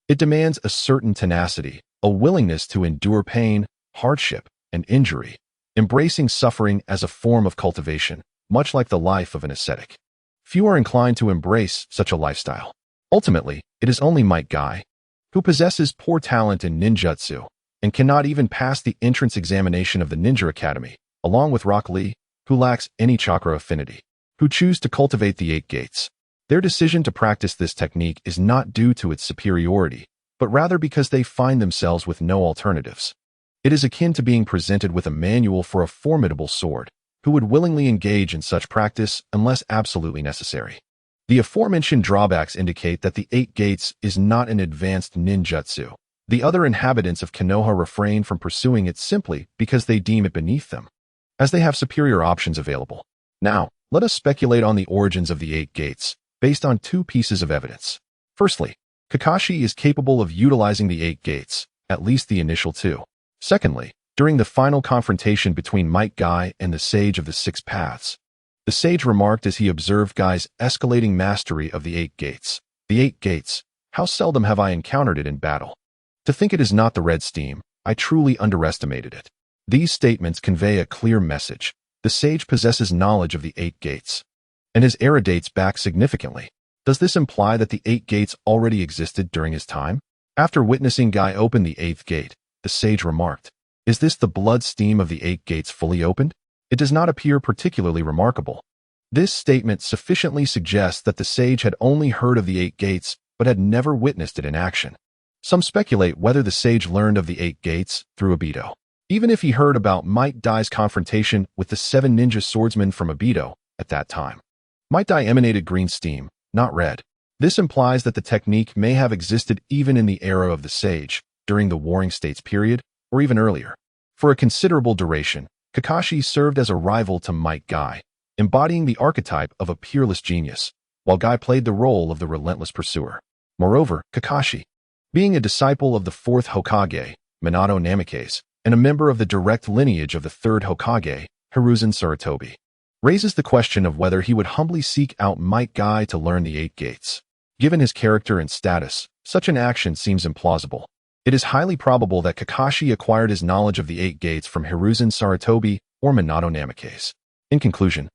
it demands a certain tenacity, a willingness to endure pain, hardship, and injury, embracing suffering as a form of cultivation, much like the life of an ascetic. Few are inclined to embrace such a lifestyle. Ultimately, it is only Might Guy, who possesses poor talent in ninjutsu and cannot even pass the entrance examination of the Ninja Academy, along with Rock Lee, who lacks any chakra affinity, who choose to cultivate the 8 gates. Their decision to practice this technique is not due to its superiority, but rather because they find themselves with no alternatives. It is akin to being presented with a manual for a formidable sword, who would willingly engage in such practice unless absolutely necessary. The aforementioned drawbacks indicate that the 8 gates is not an advanced ninjutsu. The other inhabitants of Konoha refrain from pursuing it simply because they deem it beneath them, as they have superior options available. Now, let us speculate on the origins of the 8 gates, based on 2 pieces of evidence. Firstly, Kakashi is capable of utilizing the 8 gates, at least the initial 2. Secondly, during the final confrontation between Might Guy and the Sage of the 6 Paths, the sage remarked as he observed Guy's escalating mastery of the 8 gates. The 8 gates, how seldom have I encountered it in battle. To think it is not the red steam, I truly underestimated it. These statements convey a clear message. The sage possesses knowledge of the 8 gates, and his era dates back significantly. Does this imply that the 8 gates already existed during his time? After witnessing Guy open the 8th gate, the sage remarked, "Is this the blood steam of the 8 gates fully opened?" It does not appear particularly remarkable. This statement sufficiently suggests that the sage had only heard of the 8 gates but had never witnessed it in action. Some speculate whether the sage learned of the 8 gates through Obito. Even if he heard about Might Dai's confrontation with the 7 ninja swordsmen from Obito at that time, Might Dai emanated green steam, not red. This implies that the technique may have existed even in the era of the sage, during the Warring States period, or even earlier. For a considerable duration, Kakashi served as a rival to Might Guy, embodying the archetype of a peerless genius, while Guy played the role of the relentless pursuer. Moreover, Kakashi, being a disciple of the 4th Hokage, Minato Namikaze, and a member of the direct lineage of the 3rd Hokage, Hiruzen Sarutobi, raises the question of whether he would humbly seek out Might Guy to learn the 8 gates. Given his character and status, such an action seems implausible. It is highly probable that Kakashi acquired his knowledge of the 8 gates from Hiruzen Sarutobi or Minato Namikaze. In conclusion,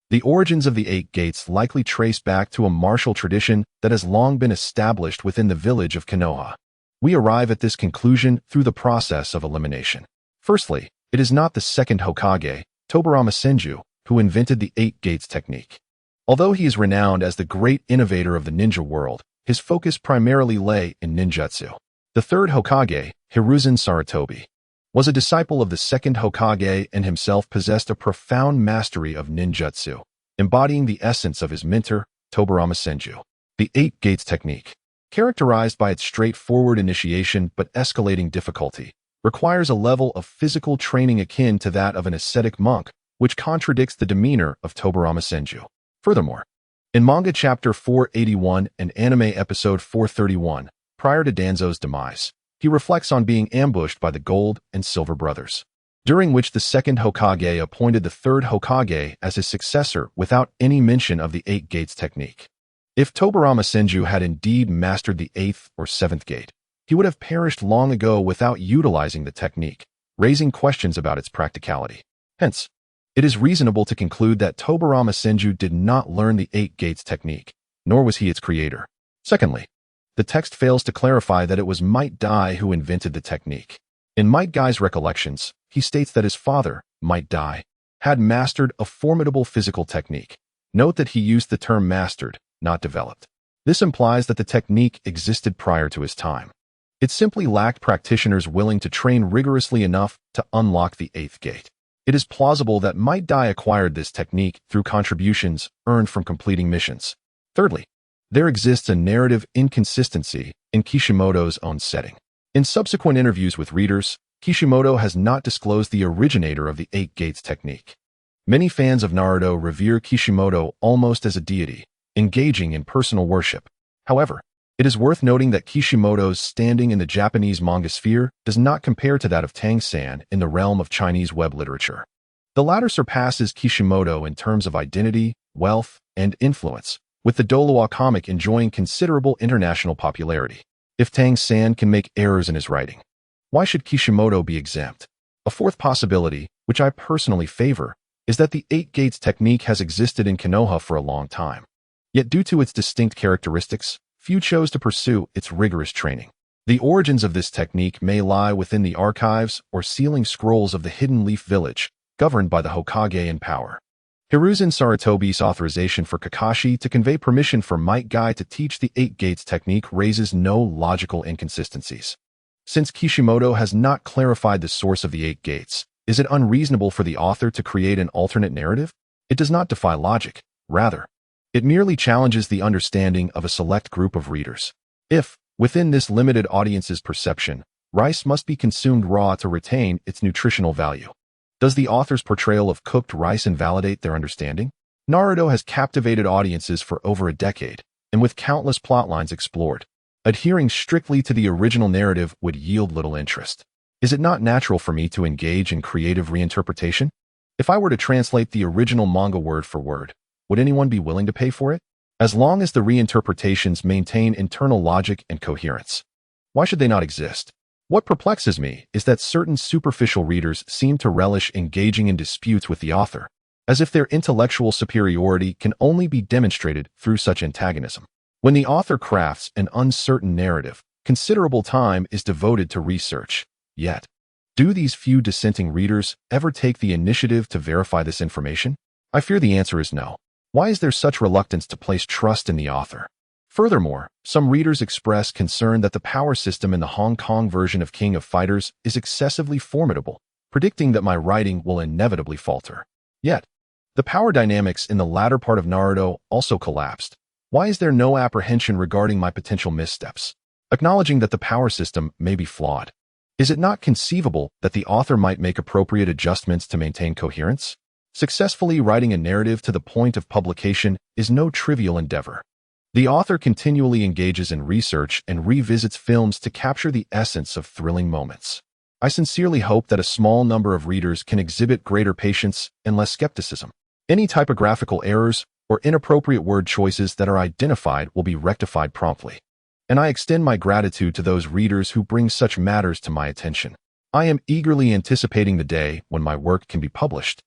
the origins of the 8 gates likely trace back to a martial tradition that has long been established within the village of Konoha. We arrive at this conclusion through the process of elimination. Firstly, it is not the 2nd Hokage, Tobirama Senju, who invented the 8 gates technique. Although he is renowned as the great innovator of the ninja world, his focus primarily lay in ninjutsu. The 3rd Hokage, Hiruzen Sarutobi, was a disciple of the 2nd Hokage and himself possessed a profound mastery of ninjutsu, embodying the essence of his mentor, Tobirama Senju. The 8 gates technique, characterized by its straightforward initiation but escalating difficulty, requires a level of physical training akin to that of an ascetic monk, which contradicts the demeanor of Tobirama Senju. Furthermore, in manga chapter 481 and anime episode 431, prior to Danzo's demise, he reflects on being ambushed by the Gold and Silver Brothers, during which the 2nd Hokage appointed the 3rd Hokage as his successor without any mention of the 8 gates technique. If Tobirama Senju had indeed mastered the 8th or 7th gate, he would have perished long ago without utilizing the technique, raising questions about its practicality. Hence, it is reasonable to conclude that Tobirama Senju did not learn the 8 gates technique, nor was he its creator. Secondly, the text fails to clarify that it was Might Dai who invented the technique. In Might Guy's recollections, he states that his father, Might Dai, had mastered a formidable physical technique. Note that he used the term mastered, not developed. This implies that the technique existed prior to his time. It simply lacked practitioners willing to train rigorously enough to unlock the 8th gate. It is plausible that Might Dai acquired this technique through contributions earned from completing missions. Thirdly, there exists a narrative inconsistency in Kishimoto's own setting. In subsequent interviews with readers, Kishimoto has not disclosed the originator of the Eight Gates technique. Many fans of Naruto revere Kishimoto almost as a deity, engaging in personal worship. However, it is worth noting that Kishimoto's standing in the Japanese manga sphere does not compare to that of Tang San in the realm of Chinese web literature. The latter surpasses Kishimoto in terms of identity, wealth, and influence, with the Dollwa comic enjoying considerable international popularity. If Tang San can make errors in his writing, why should Kishimoto be exempt? A fourth possibility, which I personally favor, is that the Eight Gates technique has existed in Konoha for a long time. Yet due to its distinct characteristics, few chose to pursue its rigorous training. The origins of this technique may lie within the archives or sealing scrolls of the Hidden Leaf Village, governed by the Hokage in power. Hiruzen Sarutobi's authorization for Kakashi to convey permission for Might Guy to teach the Eight Gates technique raises no logical inconsistencies. Since Kishimoto has not clarified the source of the Eight Gates, is it unreasonable for the author to create an alternate narrative? It does not defy logic. Rather, it merely challenges the understanding of a select group of readers. If, within this limited audience's perception, rice must be consumed raw to retain its nutritional value, does the author's portrayal of cooked rice invalidate their understanding? Naruto has captivated audiences for over a decade, and with countless plotlines explored, adhering strictly to the original narrative would yield little interest. Is it not natural for me to engage in creative reinterpretation? If I were to translate the original manga word for word, would anyone be willing to pay for it? As long as the reinterpretations maintain internal logic and coherence, why should they not exist? What perplexes me is that certain superficial readers seem to relish engaging in disputes with the author, as if their intellectual superiority can only be demonstrated through such antagonism. When the author crafts an uncertain narrative, considerable time is devoted to research. Yet, do these few dissenting readers ever take the initiative to verify this information? I fear the answer is no. Why is there such reluctance to place trust in the author? Furthermore, some readers express concern that the power system in the Hong Kong version of King of Fighters is excessively formidable, predicting that my writing will inevitably falter. Yet, the power dynamics in the latter part of Naruto also collapsed. Why is there no apprehension regarding my potential missteps? Acknowledging that the power system may be flawed, is it not conceivable that the author might make appropriate adjustments to maintain coherence? Successfully writing a narrative to the point of publication is no trivial endeavor. The author continually engages in research and revisits films to capture the essence of thrilling moments. I sincerely hope that a small number of readers can exhibit greater patience and less skepticism. Any typographical errors or inappropriate word choices that are identified will be rectified promptly. And I extend my gratitude to those readers who bring such matters to my attention. I am eagerly anticipating the day when my work can be published,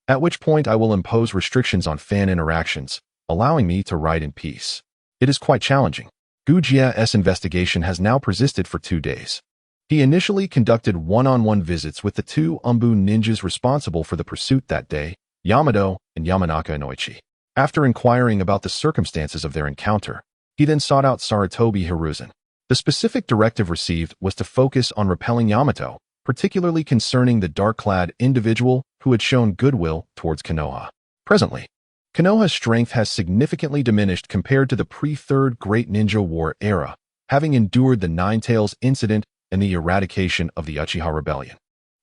at which point I will impose restrictions on fan interactions, allowing me to write in peace. It is quite challenging. Gujia's investigation has now persisted for 2 days. He initially conducted one-on-one visits with the two Umbu ninjas responsible for the pursuit that day, Yamato and Yamanaka Inoichi. After inquiring about the circumstances of their encounter, he then sought out Sarutobi Hiruzen. The specific directive received was to focus on repelling Yamato, particularly concerning the dark-clad individual who had shown goodwill towards Konoha. Presently, Konoha's strength has significantly diminished compared to the pre-Third Great Ninja War era, having endured the Nine Tails incident and the eradication of the Uchiha Rebellion,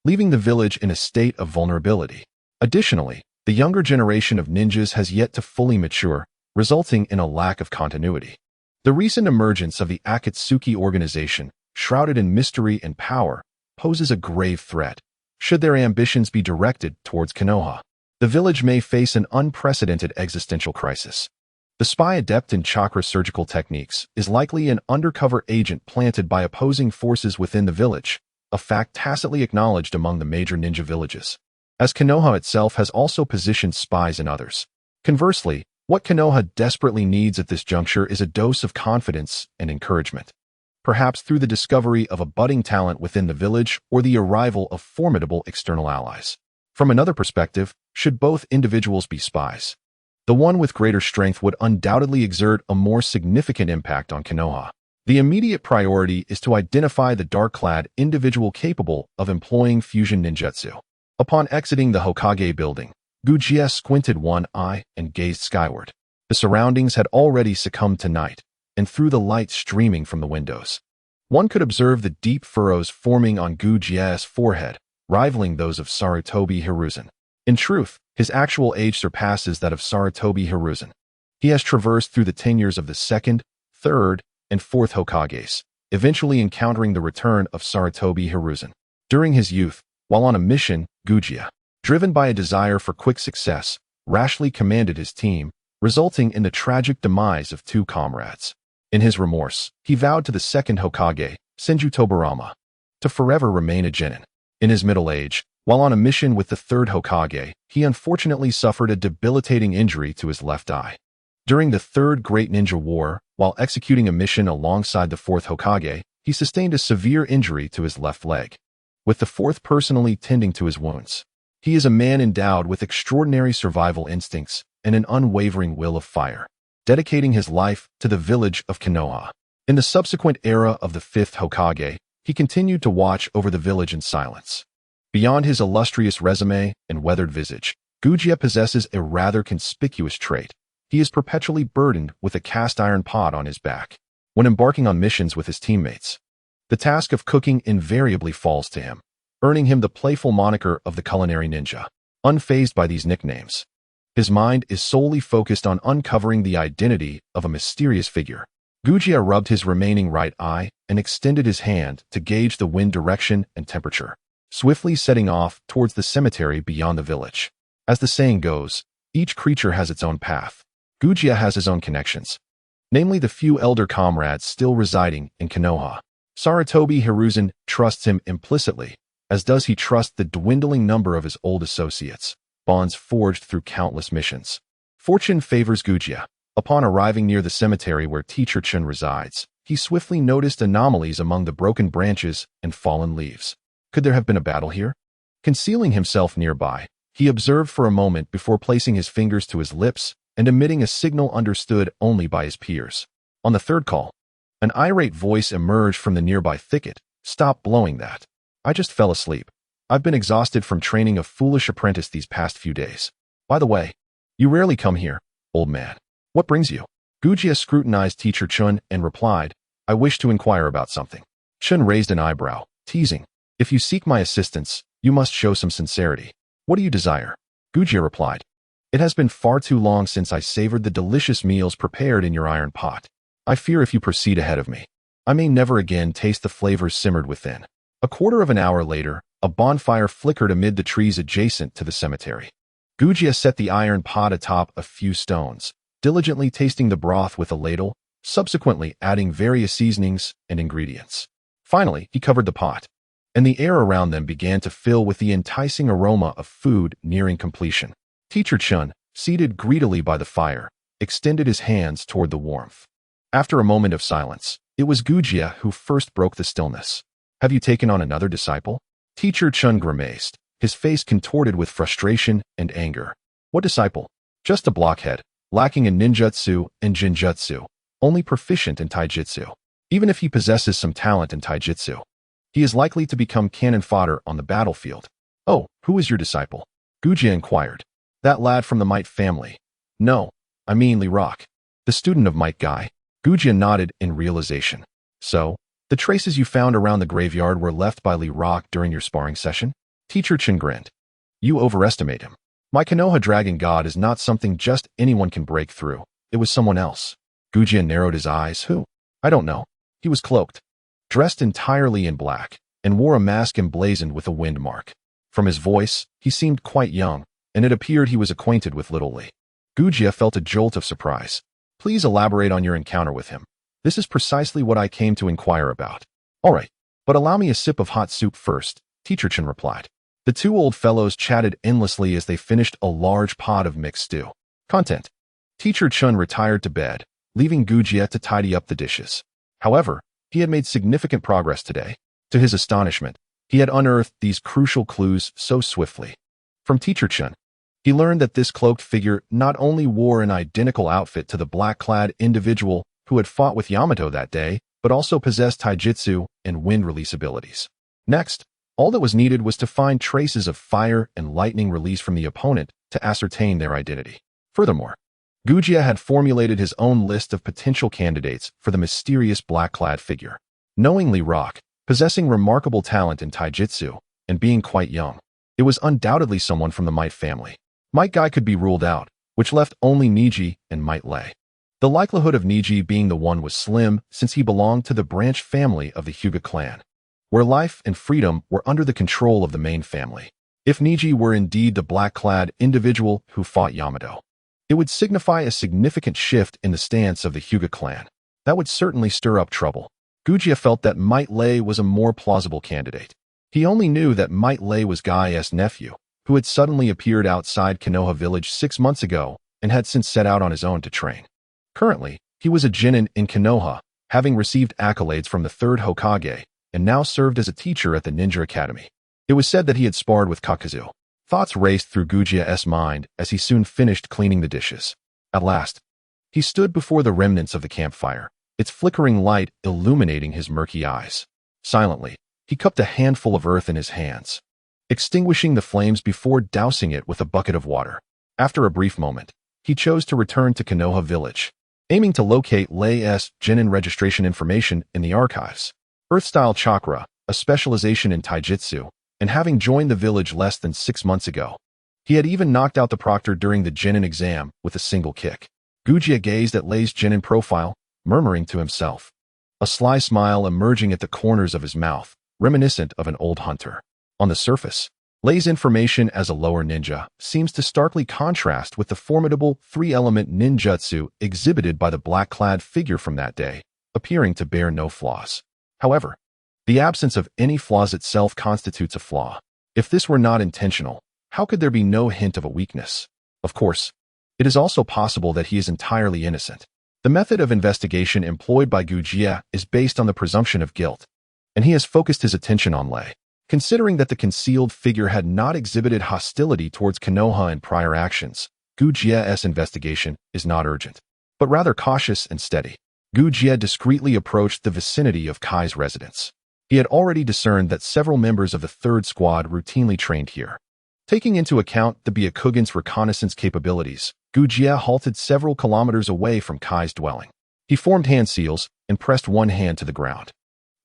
leaving the village in a state of vulnerability. Additionally, the younger generation of ninjas has yet to fully mature, resulting in a lack of continuity. The recent emergence of the Akatsuki organization, shrouded in mystery and power, poses a grave threat. Should their ambitions be directed towards Konoha, the village may face an unprecedented existential crisis. The spy adept in chakra surgical techniques is likely an undercover agent planted by opposing forces within the village, a fact tacitly acknowledged among the major ninja villages, as Konoha itself has also positioned spies in others. Conversely, what Konoha desperately needs at this juncture is a dose of confidence and encouragement, perhaps through the discovery of a budding talent within the village or the arrival of formidable external allies. From another perspective, should both individuals be spies, the one with greater strength would undoubtedly exert a more significant impact on Konoha. The immediate priority is to identify the dark-clad individual capable of employing fusion ninjutsu. Upon exiting the Hokage building, Gujia squinted one eye and gazed skyward. The surroundings had already succumbed to night, and through the light streaming from the windows, one could observe the deep furrows forming on Gujia's forehead, rivaling those of Sarutobi Hiruzen. In truth, his actual age surpasses that of Sarutobi Hiruzen. He has traversed through the tenures of the second, third, and fourth Hokages, eventually encountering the return of Sarutobi Hiruzen. During his youth, while on a mission, Gujia, driven by a desire for quick success, rashly commanded his team, resulting in the tragic demise of two comrades. In his remorse, he vowed to the second Hokage, Senju Tobarama, to forever remain a genin. In his middle age, while on a mission with the third Hokage, he unfortunately suffered a debilitating injury to his left eye. During the Third Great Ninja War, while executing a mission alongside the fourth Hokage, he sustained a severe injury to his left leg, with the fourth personally tending to his wounds. He is a man endowed with extraordinary survival instincts and an unwavering will of fire, dedicating his life to the village of Konoha. In the subsequent era of the fifth Hokage, he continued to watch over the village in silence. Beyond his illustrious resume and weathered visage, Gujia possesses a rather conspicuous trait. He is perpetually burdened with a cast-iron pot on his back. When embarking on missions with his teammates, the task of cooking invariably falls to him, earning him the playful moniker of the culinary ninja. Unfazed by these nicknames, his mind is solely focused on uncovering the identity of a mysterious figure. Gujia rubbed his remaining right eye and extended his hand to gauge the wind direction and temperature, swiftly setting off towards the cemetery beyond the village. As the saying goes, each creature has its own path. Gujia has his own connections, namely the few elder comrades still residing in Konoha. Sarutobi Hiruzen trusts him implicitly, as does he trust the dwindling number of his old associates, bonds forged through countless missions. Fortune favors Gujia. Upon arriving near the cemetery where Teacher Chun resides, he swiftly noticed anomalies among the broken branches and fallen leaves. Could there have been a battle here? Concealing himself nearby, he observed for a moment before placing his fingers to his lips and emitting a signal understood only by his peers. On the third call, an irate voice emerged from the nearby thicket. "Stop blowing that. I just fell asleep. I've been exhausted from training a foolish apprentice these past few days. By the way, you rarely come here, old man. What brings you?" Gujia scrutinized Teacher Chun and replied, "I wish to inquire about something." Chun raised an eyebrow, teasing, "If you seek my assistance, you must show some sincerity. What do you desire?" Gujia replied, "It has been far too long since I savored the delicious meals prepared in your iron pot. I fear if you proceed ahead of me, I may never again taste the flavors simmered within." A quarter of an hour later, a bonfire flickered amid the trees adjacent to the cemetery. Gujia set the iron pot atop a few stones, diligently tasting the broth with a ladle, subsequently adding various seasonings and ingredients. Finally, he covered the pot, and the air around them began to fill with the enticing aroma of food nearing completion. Teacher Chun, seated greedily by the fire, extended his hands toward the warmth. After a moment of silence, it was Gujia who first broke the stillness. "Have you taken on another disciple?" Teacher Chun grimaced, his face contorted with frustration and anger. "What disciple? Just a blockhead, lacking in ninjutsu and jinjutsu, only proficient in taijutsu. Even if he possesses some talent in taijutsu, he is likely to become cannon fodder on the battlefield." "Oh, who is your disciple?" Gujia inquired. "That lad from the Might family." "No, I mean Lee Rock, the student of Might Guy." Gujia nodded in realization. "So, the traces you found around the graveyard were left by Lee Rock during your sparring session?" Teacher Chun grinned. "You overestimate him. My Konoha Dragon God is not something just anyone can break through. It was someone else." Gujia narrowed his eyes. "Who?" "I don't know. He was cloaked, dressed entirely in black, and wore a mask emblazoned with a wind mark. From his voice, he seemed quite young, and it appeared he was acquainted with little Lee." Gujia felt a jolt of surprise. "Please elaborate on your encounter with him. This is precisely what I came to inquire about." "All right, but allow me a sip of hot soup first," Teacher Chun replied. The two old fellows chatted endlessly as they finished a large pot of mixed stew. Content. Teacher Chun retired to bed, leaving Gujia to tidy up the dishes. However, he had made significant progress today. To his astonishment, he had unearthed these crucial clues so swiftly. From Teacher Chun, he learned that this cloaked figure not only wore an identical outfit to the black-clad individual who had fought with Yamato that day, but also possessed taijutsu and wind release abilities. Next, all that was needed was to find traces of fire and lightning release from the opponent to ascertain their identity. Furthermore, Gujia had formulated his own list of potential candidates for the mysterious black-clad figure. Knowingly rock, possessing remarkable talent in taijutsu, and being quite young, it was undoubtedly someone from the Might family. Might Guy could be ruled out, which left only Niji and Might Lei. The likelihood of Niji being the one was slim, since he belonged to the branch family of the Hyuga clan, where life and freedom were under the control of the main family. If Niji were indeed the black-clad individual who fought Yamato, it would signify a significant shift in the stance of the Hyuga clan. That would certainly stir up trouble. Gujia felt that Might Lei was a more plausible candidate. He only knew that Might Lei was Guy's nephew, who had suddenly appeared outside Konoha village 6 months ago and had since set out on his own to train. Currently, he was a genin in Konoha, having received accolades from the 3rd Hokage, and now served as a teacher at the Ninja Academy. It was said that he had sparred with Kakazu. Thoughts raced through Gujia's mind as he soon finished cleaning the dishes. At last, he stood before the remnants of the campfire, its flickering light illuminating his murky eyes. Silently, he cupped a handful of earth in his hands, extinguishing the flames before dousing it with a bucket of water. After a brief moment, he chose to return to Konoha village, aiming to locate Lei's genin registration information in the archives. Earth-style chakra, a specialization in taijutsu, and having joined the village less than 6 months ago, he had even knocked out the proctor during the genin exam with a single kick. Gujia gazed at Lei's genin profile, murmuring to himself, a sly smile emerging at the corners of his mouth, reminiscent of an old hunter. On the surface, Lei's information as a lower ninja seems to starkly contrast with the formidable 3-element ninjutsu exhibited by the black-clad figure from that day, appearing to bear no flaws. However, the absence of any flaws itself constitutes a flaw. If this were not intentional, how could there be no hint of a weakness? Of course, it is also possible that he is entirely innocent. The method of investigation employed by Gujia is based on the presumption of guilt, and he has focused his attention on Lei. Considering that the concealed figure had not exhibited hostility towards Konoha in prior actions, Gujia's investigation is not urgent, but rather cautious and steady. Gujia discreetly approached the vicinity of Kai's residence. He had already discerned that several members of the 3rd squad routinely trained here. Taking into account the Byakugan's reconnaissance capabilities, Gujia halted several kilometers away from Kai's dwelling. He formed hand seals and pressed one hand to the ground.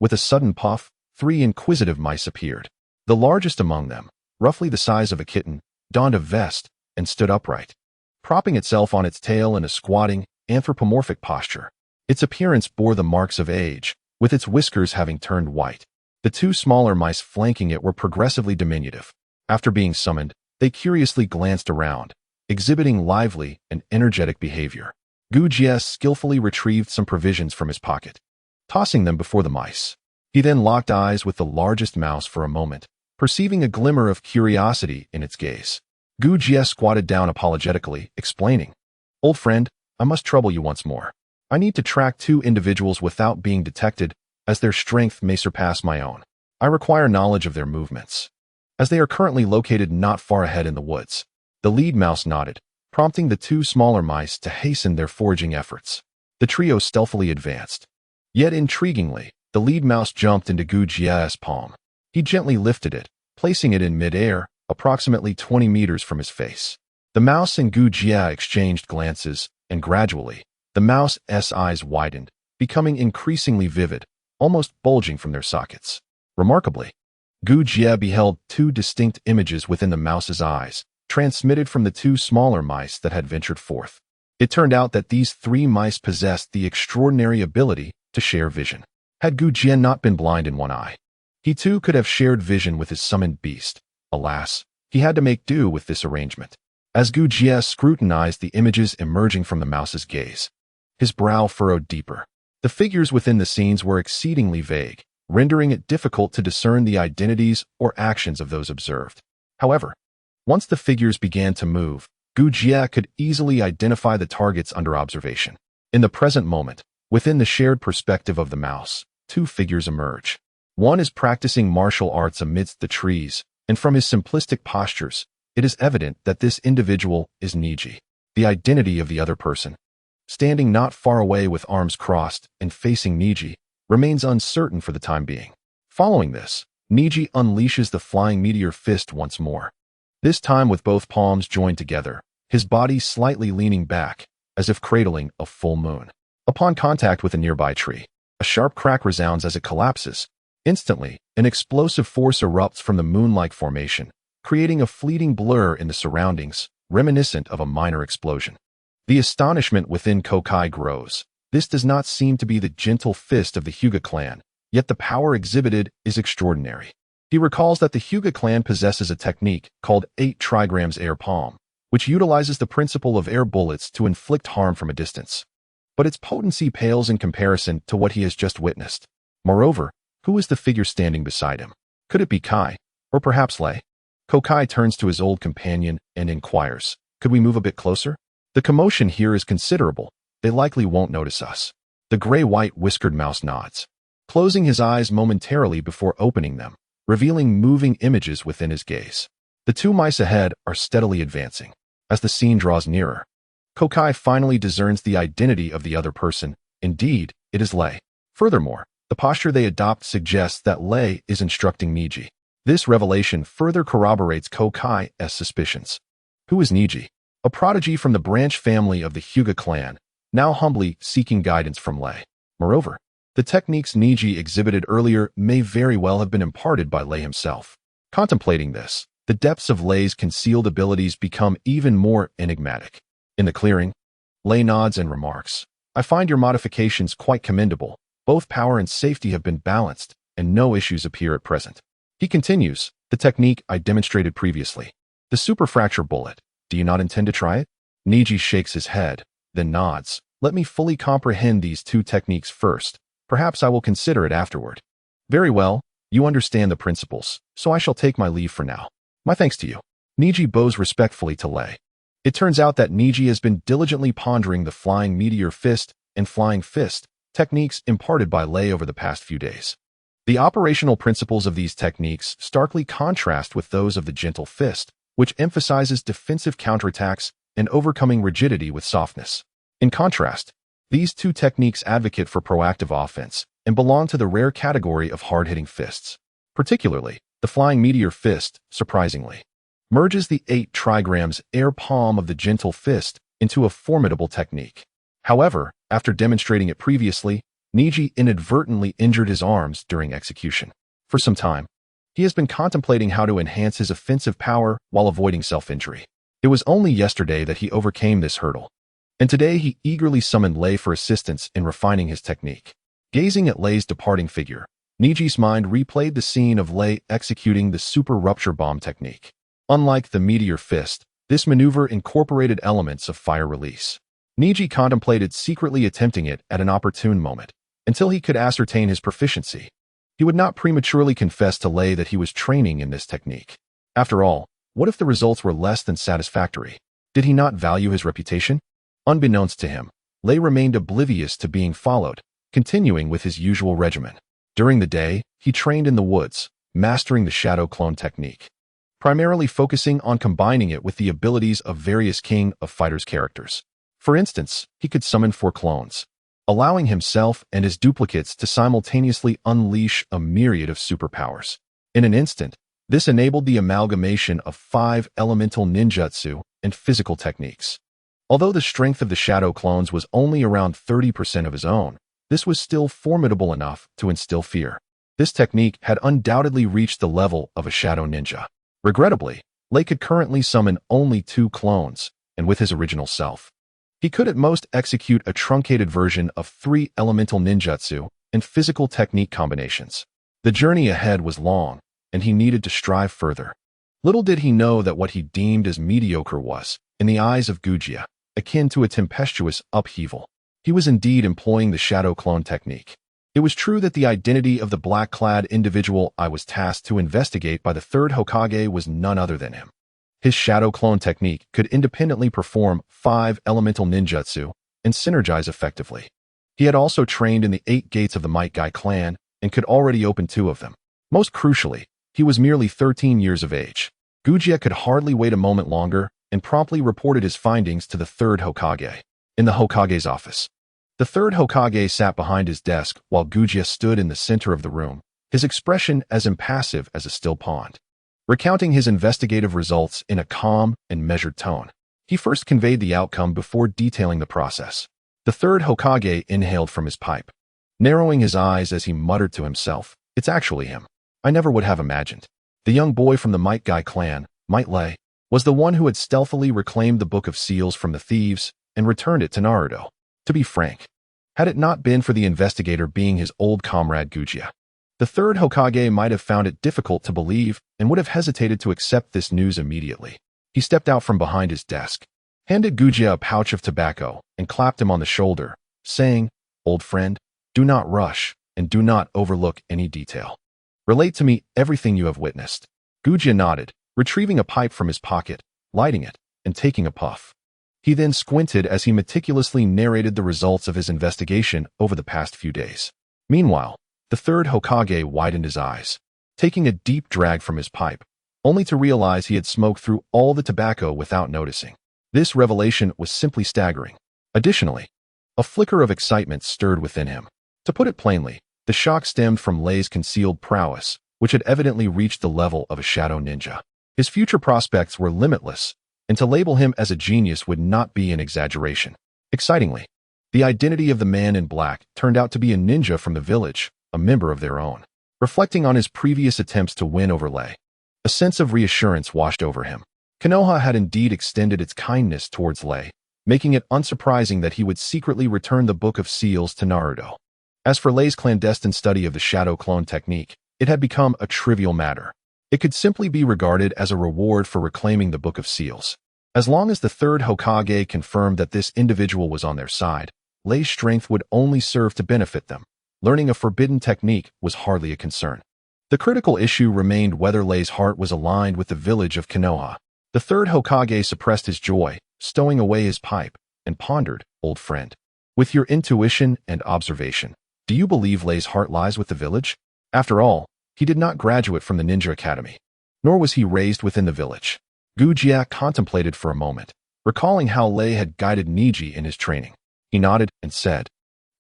With a sudden puff, 3 inquisitive mice appeared. The largest among them, roughly the size of a kitten, donned a vest and stood upright, propping itself on its tail in a squatting, anthropomorphic posture. Its appearance bore the marks of age, with its whiskers having turned white. The 2 smaller mice flanking it were progressively diminutive. After being summoned, they curiously glanced around, exhibiting lively and energetic behavior. Gujia skillfully retrieved some provisions from his pocket, tossing them before the mice. He then locked eyes with the largest mouse for a moment, perceiving a glimmer of curiosity in its gaze. Gujia squatted down apologetically, explaining, "Old friend, I must trouble you once more. I need to track 2 individuals without being detected, as their strength may surpass my own. I require knowledge of their movements, as they are currently located not far ahead in the woods." The lead mouse nodded, prompting the 2 smaller mice to hasten their foraging efforts. The trio stealthily advanced. Yet intriguingly, the lead mouse jumped into Gujia's palm. He gently lifted it, placing it in mid-air, approximately 20 meters from his face. The mouse and Gujia exchanged glances, and gradually, the mouse's eyes widened, becoming increasingly vivid, almost bulging from their sockets. Remarkably, Gujia beheld 2 distinct images within the mouse's eyes, transmitted from the 2 smaller mice that had ventured forth. It turned out that these 3 mice possessed the extraordinary ability to share vision. Had Gujia not been blind in one eye, he too could have shared vision with his summoned beast. Alas, he had to make do with this arrangement. As Gujia scrutinized the images emerging from the mouse's gaze, his brow furrowed deeper. The figures within the scenes were exceedingly vague, rendering it difficult to discern the identities or actions of those observed. However, once the figures began to move, Gujia could easily identify the targets under observation. In the present moment, within the shared perspective of the mouse, 2 figures emerge. One is practicing martial arts amidst the trees, and from his simplistic postures, it is evident that this individual is Niji. The identity of the other person, standing not far away with arms crossed and facing Niji, remains uncertain for the time being. Following this, Niji unleashes the flying meteor fist once more, this time with both palms joined together, his body slightly leaning back, as if cradling a full moon. Upon contact with a nearby tree, a sharp crack resounds as it collapses. Instantly, an explosive force erupts from the moon-like formation, creating a fleeting blur in the surroundings, reminiscent of a minor explosion. The astonishment within Kokai grows. This does not seem to be the gentle fist of the Hyuga clan, yet the power exhibited is extraordinary. He recalls that the Hyuga clan possesses a technique called 8 trigrams air palm, which utilizes the principle of air bullets to inflict harm from a distance. But its potency pales in comparison to what he has just witnessed. Moreover, who is the figure standing beside him? Could it be Kai, or perhaps Lei? Kokai turns to his old companion and inquires, "Could we move a bit closer? The commotion here is considerable. They likely won't notice us." The gray-white whiskered mouse nods, closing his eyes momentarily before opening them, revealing moving images within his gaze. The two mice ahead are steadily advancing. As the scene draws nearer, Kokai finally discerns the identity of the other person. Indeed, it is Lei. Furthermore, the posture they adopt suggests that Lei is instructing Niji. This revelation further corroborates Kokai's suspicions. Who is Niji? A prodigy from the branch family of the Hyuga clan, now humbly seeking guidance from Lei. Moreover, the techniques Niji exhibited earlier may very well have been imparted by Lei himself. Contemplating this, the depths of Lei's concealed abilities become even more enigmatic. In the clearing, Lei nods and remarks, "I find your modifications quite commendable. Both power and safety have been balanced, and no issues appear at present." He continues, "The technique I demonstrated previously, the superfracture bullet, do you not intend to try it?" Niji shakes his head, then nods. "Let me fully comprehend these two techniques first. Perhaps I will consider it afterward." "Very well, you understand the principles, so I shall take my leave for now. My thanks to you." Niji bows respectfully to Lei. It turns out that Niji has been diligently pondering the flying meteor fist and flying fist techniques imparted by Lei over the past few days. The operational principles of these techniques starkly contrast with those of the gentle fist, which emphasizes defensive counterattacks and overcoming rigidity with softness. In contrast, these two techniques advocate for proactive offense and belong to the rare category of hard-hitting fists. Particularly, the flying meteor fist, surprisingly, merges the 8 trigrams air palm of the gentle fist into a formidable technique. However, after demonstrating it previously, Niji inadvertently injured his arms during execution. For some time, he has been contemplating how to enhance his offensive power while avoiding self-injury. It was only yesterday that he overcame this hurdle, and today he eagerly summoned Lei for assistance in refining his technique. Gazing at Lei's departing figure, Niji's mind replayed the scene of Lei executing the super rupture bomb technique. Unlike the meteor fist, this maneuver incorporated elements of fire release. Niji contemplated secretly attempting it at an opportune moment, until he could ascertain his proficiency. He would not prematurely confess to Lei that he was training in this technique. After all, what if the results were less than satisfactory? Did he not value his reputation? Unbeknownst to him, Lei remained oblivious to being followed, continuing with his usual regimen. During the day, he trained in the woods, mastering the shadow clone technique, primarily focusing on combining it with the abilities of various KOF Fighters characters. For instance, he could summon 4 clones, allowing himself and his duplicates to simultaneously unleash a myriad of superpowers. In an instant, this enabled the amalgamation of 5 elemental ninjutsu and physical techniques. Although the strength of the shadow clones was only around 30% of his own, this was still formidable enough to instill fear. This technique had undoubtedly reached the level of a shadow ninja. Regrettably, Lei could currently summon only 2 clones, and with his original self, he could at most execute a truncated version of 3 elemental ninjutsu and physical technique combinations. The journey ahead was long, and he needed to strive further. Little did he know that what he deemed as mediocre was, in the eyes of Gujiya, akin to a tempestuous upheaval. He was indeed employing the shadow clone technique. It was true that the identity of the black-clad individual I was tasked to investigate by the 3rd Hokage was none other than him. His shadow clone technique could independently perform 5 elemental ninjutsu and synergize effectively. He had also trained in the 8 gates of the Might Guy clan and could already open 2 of them. Most crucially, he was merely 13 years of age. Gujiya could hardly wait a moment longer and promptly reported his findings to the 3rd Hokage. In the Hokage's office, the 3rd Hokage sat behind his desk while Gujiya stood in the center of the room, his expression as impassive as a still pond, recounting his investigative results in a calm and measured tone. He first conveyed the outcome before detailing the process. The third Hokage inhaled from his pipe, narrowing his eyes as he muttered to himself, "It's actually him. I never would have imagined." The young boy from the Might Guy clan, Might Lei, was the one who had stealthily reclaimed the Book of Seals from the thieves and returned it to Naruto. To be frank, had it not been for the investigator being his old comrade Gujia, the third Hokage might have found it difficult to believe and would have hesitated to accept this news immediately. He stepped out from behind his desk, handed Gujia a pouch of tobacco, and clapped him on the shoulder, saying, "Old friend, do not rush and do not overlook any detail. Relate to me everything you have witnessed." Gujia nodded, retrieving a pipe from his pocket, lighting it, and taking a puff. He then squinted as he meticulously narrated the results of his investigation over the past few days. Meanwhile, the third Hokage widened his eyes, taking a deep drag from his pipe, only to realize he had smoked through all the tobacco without noticing. This revelation was simply staggering. Additionally, a flicker of excitement stirred within him. To put it plainly, the shock stemmed from Lei's concealed prowess, which had evidently reached the level of a shadow ninja. His future prospects were limitless, and to label him as a genius would not be an exaggeration. Excitingly, the identity of the man in black turned out to be a ninja from the village, a member of their own. Reflecting on his previous attempts to win over Lei, a sense of reassurance washed over him. Konoha had indeed extended its kindness towards Lei, making it unsurprising that he would secretly return the Book of Seals to Naruto. As for Lei's clandestine study of the shadow clone technique, it had become a trivial matter. It could simply be regarded as a reward for reclaiming the Book of Seals. As long as the third Hokage confirmed that this individual was on their side, Lei's strength would only serve to benefit them. Learning a forbidden technique was hardly a concern. The critical issue remained whether Lei's heart was aligned with the village of Konoha. The third Hokage suppressed his joy, stowing away his pipe, and pondered, "Old friend, with your intuition and observation, do you believe Lei's heart lies with the village?" After all, he did not graduate from the Ninja Academy, nor was he raised within the village. Gujia contemplated for a moment, recalling how Lei had guided Niji in his training. He nodded and said,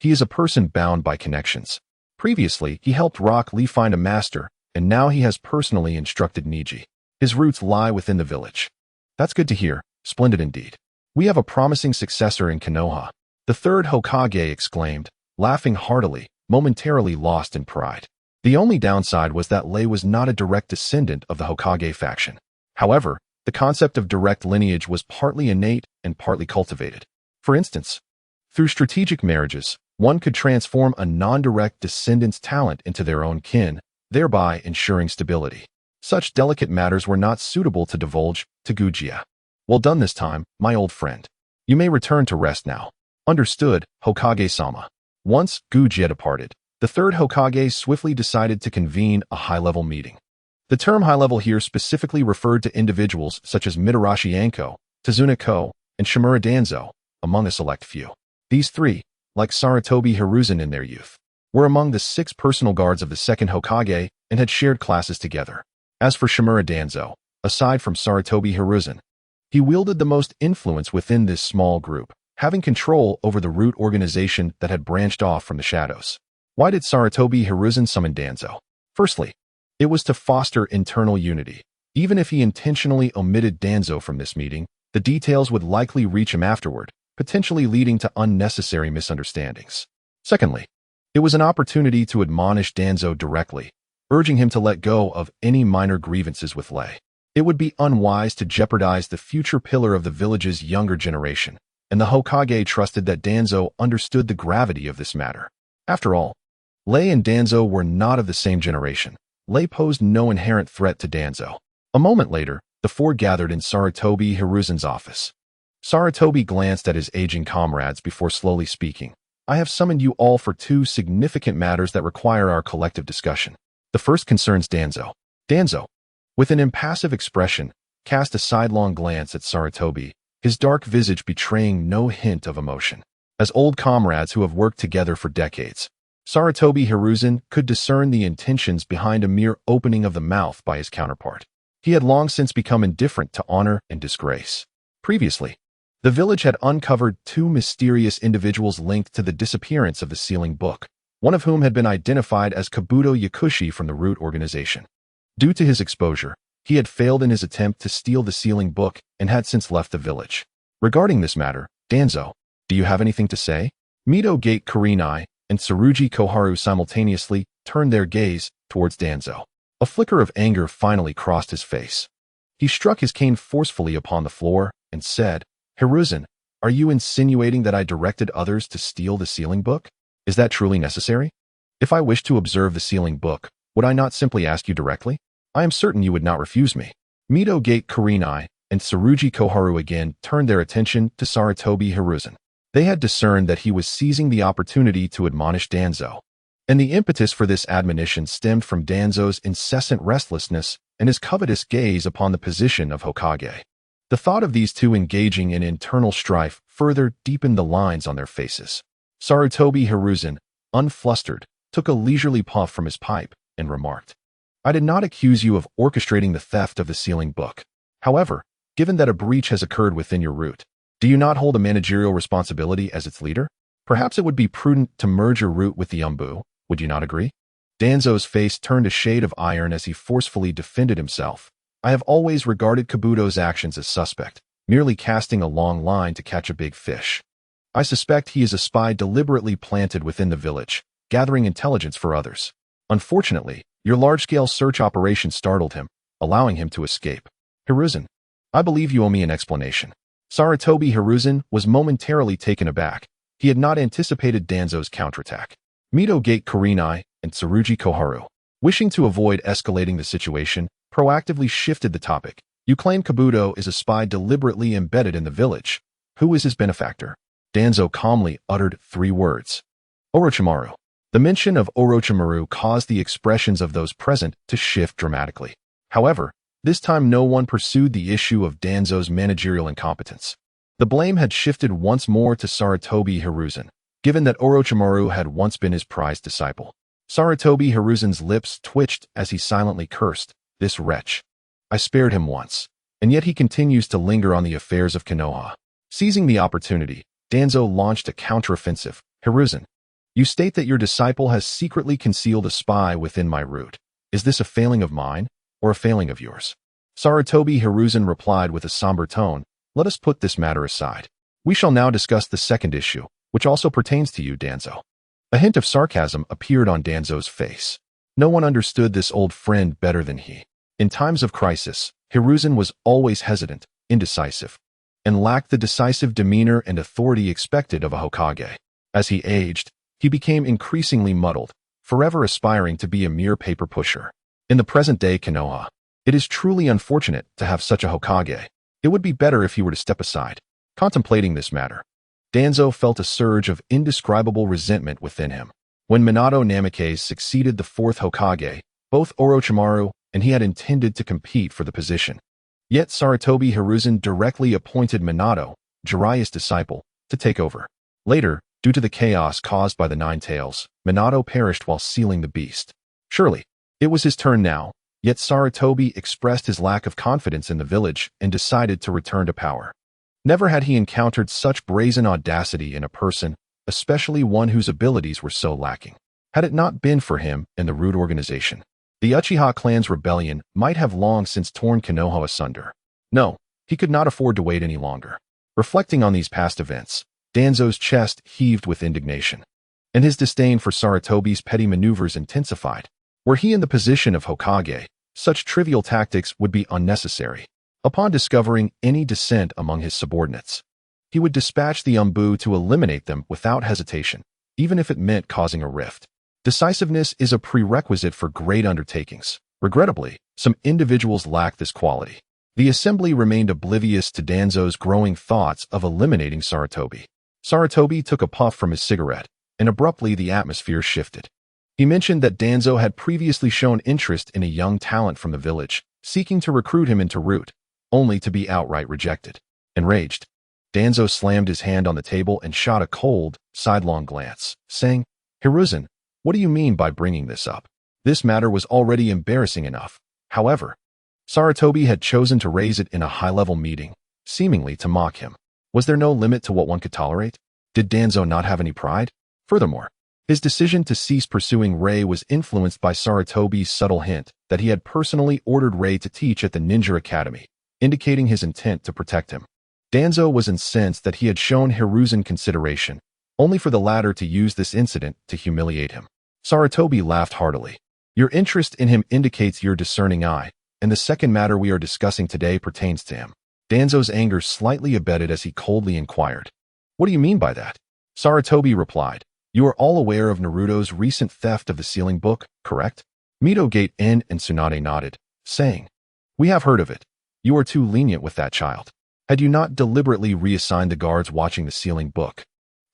"He is a person bound by connections. Previously, he helped Rock Lee find a master, and now he has personally instructed Niji. His roots lie within the village." "That's good to hear. Splendid indeed. We have a promising successor in Konoha," the third Hokage exclaimed, laughing heartily, momentarily lost in pride. The only downside was that Lei was not a direct descendant of the Hokage faction. However, the concept of direct lineage was partly innate and partly cultivated. For instance, through strategic marriages, one could transform a non-direct descendant's talent into their own kin, thereby ensuring stability. Such delicate matters were not suitable to divulge to Gujia. "Well done this time, my old friend. You may return to rest now." "Understood, Hokage-sama." Once Gujia departed, the third Hokage swiftly decided to convene a high-level meeting. The term high-level here specifically referred to individuals such as Mitarashi Anko, Tazuna Ko, and Shimura Danzo, among a select few. These three, like Sarutobi Hiruzen in their youth, were among the 6 personal guards of the second Hokage and had shared classes together. As for Shimura Danzo, aside from Sarutobi Hiruzen, he wielded the most influence within this small group, having control over the root organization that had branched off from the shadows. Why did Sarutobi Hiruzen summon Danzo? Firstly, it was to foster internal unity. Even if he intentionally omitted Danzo from this meeting, the details would likely reach him afterward, potentially leading to unnecessary misunderstandings. Secondly, it was an opportunity to admonish Danzo directly, urging him to let go of any minor grievances with Lei. It would be unwise to jeopardize the future pillar of the village's younger generation, and the Hokage trusted that Danzo understood the gravity of this matter. After all, Lei and Danzo were not of the same generation. Lei posed no inherent threat to Danzo. A moment later, the 4 gathered in Sarutobi Hiruzen's office. Sarutobi glanced at his aging comrades before slowly speaking. "I have summoned you all for 2 significant matters that require our collective discussion. The first concerns Danzo." Danzo, with an impassive expression, cast a sidelong glance at Sarutobi, his dark visage betraying no hint of emotion. As old comrades who have worked together for decades, Sarutobi Hiruzen could discern the intentions behind a mere opening of the mouth by his counterpart. He had long since become indifferent to honor and disgrace. Previously, the village had uncovered 2 mysterious individuals linked to the disappearance of the sealing book, one of whom had been identified as Kabuto Yakushi from the root organization. Due to his exposure, he had failed in his attempt to steal the sealing book and had since left the village. Regarding this matter, Danzo, do you have anything to say? Mito Gate Kurenai and Tsurugi Koharu simultaneously turned their gaze towards Danzo. A flicker of anger finally crossed his face. He struck his cane forcefully upon the floor and said, Hiruzen, are you insinuating that I directed others to steal the sealing book? Is that truly necessary? If I wished to observe the sealing book, would I not simply ask you directly? I am certain you would not refuse me. Mito Gate Kurenai and Tsurugi Koharu again turned their attention to Sarutobi Hiruzen. They had discerned that he was seizing the opportunity to admonish Danzo, and the impetus for this admonition stemmed from Danzo's incessant restlessness and his covetous gaze upon the position of Hokage. The thought of these two engaging in internal strife further deepened the lines on their faces. Sarutobi Hiruzen, unflustered, took a leisurely puff from his pipe and remarked, I did not accuse you of orchestrating the theft of the sealing book. However, given that a breach has occurred within your root, do you not hold a managerial responsibility as its leader? Perhaps it would be prudent to merge your root with the Umbu, would you not agree? Danzo's face turned a shade of iron as he forcefully defended himself. I have always regarded Kabuto's actions as suspect, merely casting a long line to catch a big fish. I suspect he is a spy deliberately planted within the village, gathering intelligence for others. Unfortunately, your large-scale search operation startled him, allowing him to escape. Hiruzen, I believe you owe me an explanation. Sarutobi Hiruzen was momentarily taken aback. He had not anticipated Danzo's counterattack. Mito Gate Kurenai and Tsurugi Koharu, wishing to avoid escalating the situation, proactively shifted the topic. You claim Kabuto is a spy deliberately embedded in the village. Who is his benefactor? Danzo calmly uttered 3 words. Orochimaru. The mention of Orochimaru caused the expressions of those present to shift dramatically. However, this time no one pursued the issue of Danzo's managerial incompetence. The blame had shifted once more to Sarutobi Hiruzen, given that Orochimaru had once been his prized disciple. Sarutobi Hiruzen's lips twitched as he silently cursed, this wretch. I spared him once, and yet he continues to linger on the affairs of Konoha. Seizing the opportunity, Danzo launched a counteroffensive. Hiruzen, you state that your disciple has secretly concealed a spy within my root. Is this a failing of mine, or a failing of yours? Sarutobi Hiruzen replied with a somber tone, let us put this matter aside. We shall now discuss the second issue, which also pertains to you, Danzo. A hint of sarcasm appeared on Danzo's face. No one understood this old friend better than he. In times of crisis, Hiruzen was always hesitant, indecisive, and lacked the decisive demeanor and authority expected of a Hokage. As he aged, he became increasingly muddled, forever aspiring to be a mere paper pusher. In the present-day Konoha, it is truly unfortunate to have such a Hokage. It would be better if he were to step aside. Contemplating this matter, Danzo felt a surge of indescribable resentment within him. When Minato Namikaze succeeded the 4th Hokage, both Orochimaru and he had intended to compete for the position. Yet Sarutobi Hiruzen directly appointed Minato, Jiraiya's disciple, to take over. Later, due to the chaos caused by the Nine Tails, Minato perished while sealing the beast. Surely, it was his turn now, yet Sarutobi expressed his lack of confidence in the village and decided to return to power. Never had he encountered such brazen audacity in a person, especially one whose abilities were so lacking. Had it not been for him and the Root organization, the Uchiha clan's rebellion might have long since torn Konoha asunder. No, he could not afford to wait any longer. Reflecting on these past events, Danzo's chest heaved with indignation, and his disdain for Sarutobi's petty maneuvers intensified. Were he in the position of Hokage, such trivial tactics would be unnecessary. Upon discovering any dissent among his subordinates, he would dispatch the Umbu to eliminate them without hesitation, even if it meant causing a rift. Decisiveness is a prerequisite for great undertakings. Regrettably, some individuals lack this quality. The assembly remained oblivious to Danzo's growing thoughts of eliminating Sarutobi. Sarutobi took a puff from his cigarette, and abruptly the atmosphere shifted. He mentioned that Danzo had previously shown interest in a young talent from the village, seeking to recruit him into Root, only to be outright rejected. Enraged, Danzo slammed his hand on the table and shot a cold, sidelong glance, saying, Hiruzen, what do you mean by bringing this up? This matter was already embarrassing enough. However, Sarutobi had chosen to raise it in a high-level meeting, seemingly to mock him. Was there no limit to what one could tolerate? Did Danzo not have any pride? Furthermore, his decision to cease pursuing Rei was influenced by Sarutobi's subtle hint that he had personally ordered Rei to teach at the Ninja Academy, indicating his intent to protect him. Danzo was incensed that he had shown Hiruzen consideration, only for the latter to use this incident to humiliate him. Sarutobi laughed heartily. Your interest in him indicates your discerning eye, and the second matter we are discussing today pertains to him. Danzo's anger slightly abated as he coldly inquired. What do you mean by that? Sarutobi replied. You are all aware of Naruto's recent theft of the sealing book, correct? Midogate and Tsunade nodded, saying, We have heard of it. You are too lenient with that child. Had you not deliberately reassigned the guards watching the sealing book?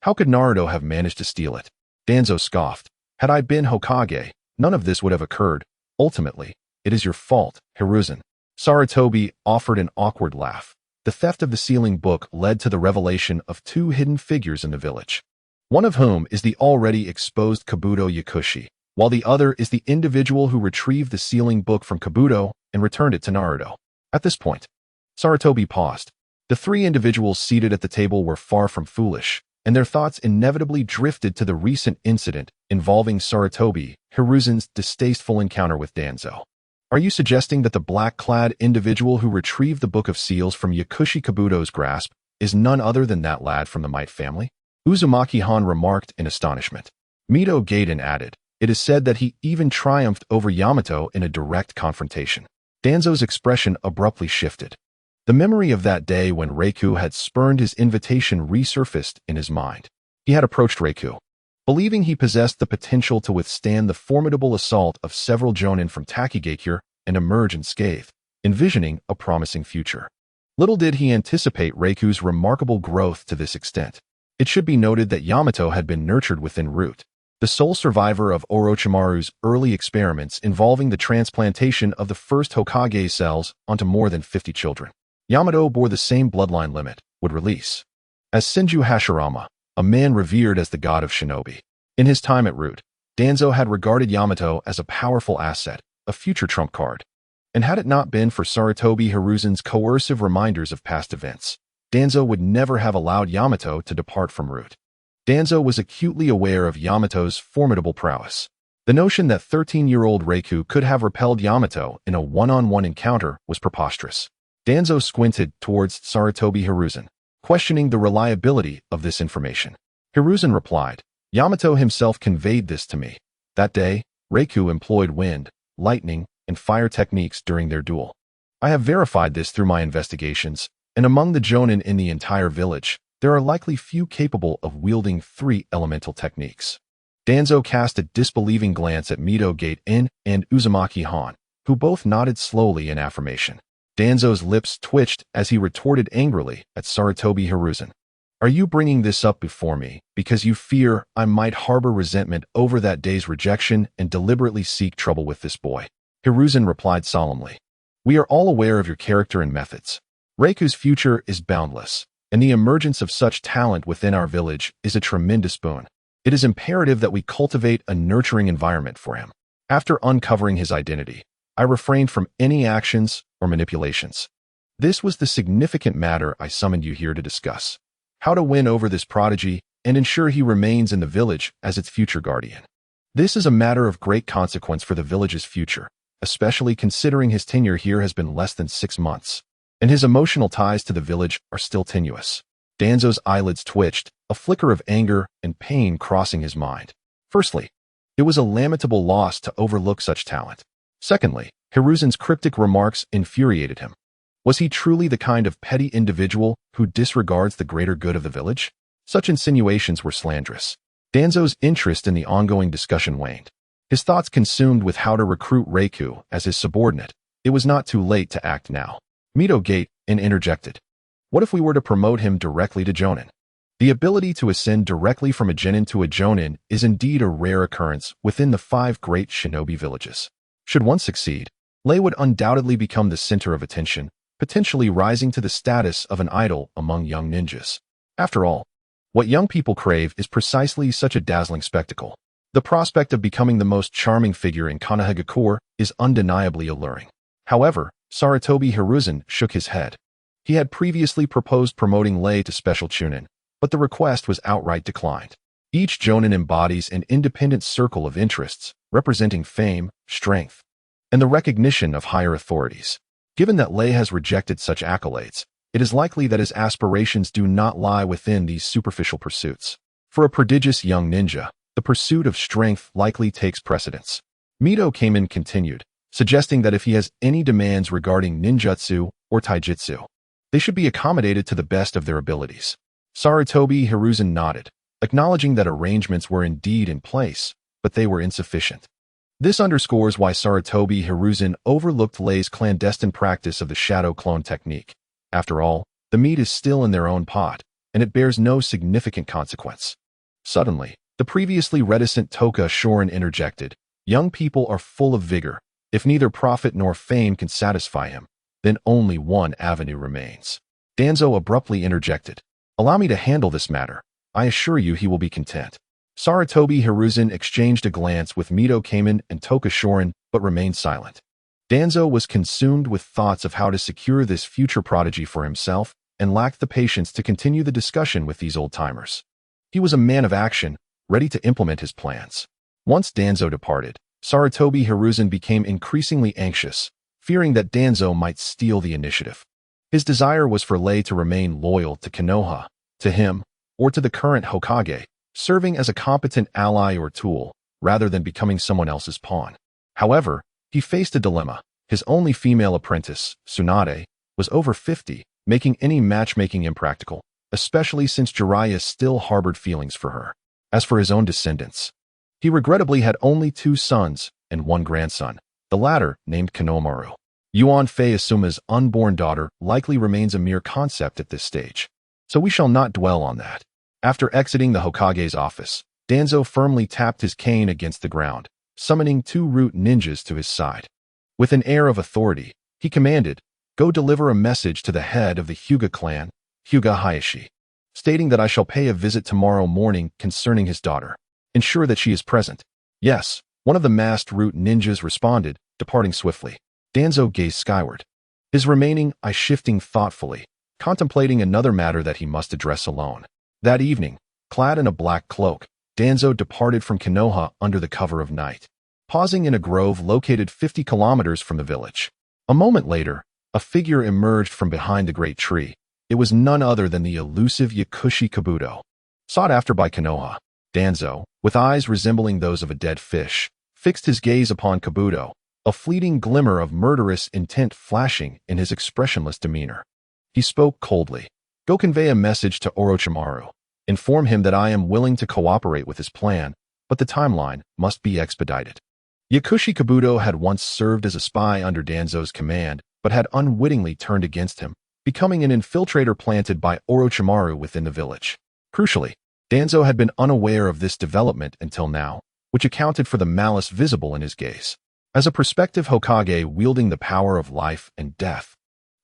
How could Naruto have managed to steal it? Danzo scoffed. Had I been Hokage, none of this would have occurred. Ultimately, it is your fault, Hiruzen. Sarutobi offered an awkward laugh. The theft of the sealing book led to the revelation of two hidden figures in the village. One of whom is the already exposed Kabuto Yakushi, while the other is the individual who retrieved the sealing book from Kabuto and returned it to Naruto. At this point, Sarutobi paused. The three individuals seated at the table were far from foolish, and their thoughts inevitably drifted to the recent incident involving Sarutobi, Hiruzen's distasteful encounter with Danzo. Are you suggesting that the black-clad individual who retrieved the Book of Seals from Yakushi Kabuto's grasp is none other than that lad from the Might family? Uzumaki-han remarked in astonishment. Mito Gaiden added, It is said that he even triumphed over Yamato in a direct confrontation. Danzo's expression abruptly shifted. The memory of that day when Reiku had spurned his invitation resurfaced in his mind. He had approached Reiku, believing he possessed the potential to withstand the formidable assault of several jonin from Takigakure and emerge unscathed, envisioning a promising future. Little did he anticipate Reiku's remarkable growth to this extent. It should be noted that Yamato had been nurtured within Root, the sole survivor of Orochimaru's early experiments involving the transplantation of the first Hokage cells onto more than 50 children. Yamato bore the same bloodline limit, would release. As Senju Hashirama, a man revered as the god of shinobi. In his time at Root, Danzo had regarded Yamato as a powerful asset, a future trump card. And had it not been for Sarutobi Hiruzen's coercive reminders of past events, Danzo would never have allowed Yamato to depart from Root. Danzo was acutely aware of Yamato's formidable prowess. The notion that 13-year-old Reiku could have repelled Yamato in a one-on-one encounter was preposterous. Danzo squinted towards Sarutobi Hiruzen, questioning the reliability of this information. Hiruzen replied, Yamato himself conveyed this to me. That day, Reiku employed wind, lightning, and fire techniques during their duel. I have verified this through my investigations, and among the jonin in the entire village, there are likely few capable of wielding three elemental techniques. Danzo cast a disbelieving glance at Mito Gaiden and Uzumaki-han, who both nodded slowly in affirmation. Danzo's lips twitched as he retorted angrily at Sarutobi Hiruzen. Are you bringing this up before me because you fear I might harbor resentment over that day's rejection and deliberately seek trouble with this boy? Hiruzen replied solemnly. We are all aware of your character and methods. Reiku's future is boundless, and the emergence of such talent within our village is a tremendous boon. It is imperative that we cultivate a nurturing environment for him. After uncovering his identity, I refrained from any actions or manipulations. This was the significant matter I summoned you here to discuss. How to win over this prodigy and ensure he remains in the village as its future guardian. This is a matter of great consequence for the village's future, especially considering his tenure here has been less than 6 months, and his emotional ties to the village are still tenuous. Danzo's eyelids twitched, a flicker of anger and pain crossing his mind. Firstly, it was a lamentable loss to overlook such talent. Secondly, Hiruzen's cryptic remarks infuriated him. Was he truly the kind of petty individual who disregards the greater good of the village? Such insinuations were slanderous. Danzo's interest in the ongoing discussion waned. His thoughts consumed with how to recruit Reiku as his subordinate. It was not too late to act now. Mito Gaiden interjected. What if we were to promote him directly to Jonin? The ability to ascend directly from a genin to a Jonin is indeed a rare occurrence within the 5 great shinobi villages. Should one succeed, Lei would undoubtedly become the center of attention, potentially rising to the status of an idol among young ninjas. After all, what young people crave is precisely such a dazzling spectacle. The prospect of becoming the most charming figure in Konohagakure is undeniably alluring. However, Sarutobi Hiruzen shook his head. He had previously proposed promoting Lei to special chunin, but the request was outright declined. Each jonin embodies an independent circle of interests, representing fame, strength, and the recognition of higher authorities. Given that Lei has rejected such accolades, it is likely that his aspirations do not lie within these superficial pursuits. For a prodigious young ninja, the pursuit of strength likely takes precedence. Mito Kamen continued, suggesting that if he has any demands regarding ninjutsu or taijutsu, they should be accommodated to the best of their abilities. Sarutobi Hiruzen nodded, acknowledging that arrangements were indeed in place, but they were insufficient. This underscores why Sarutobi Hiruzen overlooked Lei's clandestine practice of the shadow clone technique. After all, the meat is still in their own pot, and it bears no significant consequence. Suddenly, the previously reticent Toka Shorin interjected, "Young people are full of vigor. If neither profit nor fame can satisfy him, then only one avenue remains." Danzo abruptly interjected, "Allow me to handle this matter. I assure you he will be content." Sarutobi Hiruzen exchanged a glance with Mito Kamen and Toka Shorin, but remained silent. Danzo was consumed with thoughts of how to secure this future prodigy for himself and lacked the patience to continue the discussion with these old-timers. He was a man of action, ready to implement his plans. Once Danzo departed, Sarutobi Hiruzen became increasingly anxious, fearing that Danzo might steal the initiative. His desire was for Lei to remain loyal to Konoha, to him, or to the current Hokage, serving as a competent ally or tool, rather than becoming someone else's pawn. However, he faced a dilemma. His only female apprentice, Tsunade, was over 50, making any matchmaking impractical, especially since Jiraiya still harbored feelings for her. As for his own descendants, he regrettably had only 2 sons and 1 grandson, the latter named Konohamaru. Yuan Fei Asuma's unborn daughter likely remains a mere concept at this stage, so we shall not dwell on that. After exiting the Hokage's office, Danzo firmly tapped his cane against the ground, summoning 2 root ninjas to his side. With an air of authority, he commanded, "Go deliver a message to the head of the Hyuga clan, Hyuga Hayashi, stating that I shall pay a visit tomorrow morning concerning his daughter. Ensure that she is present." "Yes," one of the masked root ninjas responded, departing swiftly. Danzo gazed skyward, his remaining eye shifting thoughtfully, contemplating another matter that he must address alone. That evening, clad in a black cloak, Danzo departed from Konoha under the cover of night, pausing in a grove located 50 kilometers from the village. A moment later, a figure emerged from behind the great tree. It was none other than the elusive Yakushi Kabuto. Sought after by Konoha, Danzo, with eyes resembling those of a dead fish, fixed his gaze upon Kabuto, a fleeting glimmer of murderous intent flashing in his expressionless demeanor. He spoke coldly. "Go convey a message to Orochimaru. Inform him that I am willing to cooperate with his plan, but the timeline must be expedited." Yakushi Kabuto had once served as a spy under Danzo's command, but had unwittingly turned against him, becoming an infiltrator planted by Orochimaru within the village. Crucially, Danzo had been unaware of this development until now, which accounted for the malice visible in his gaze. As a prospective Hokage wielding the power of life and death,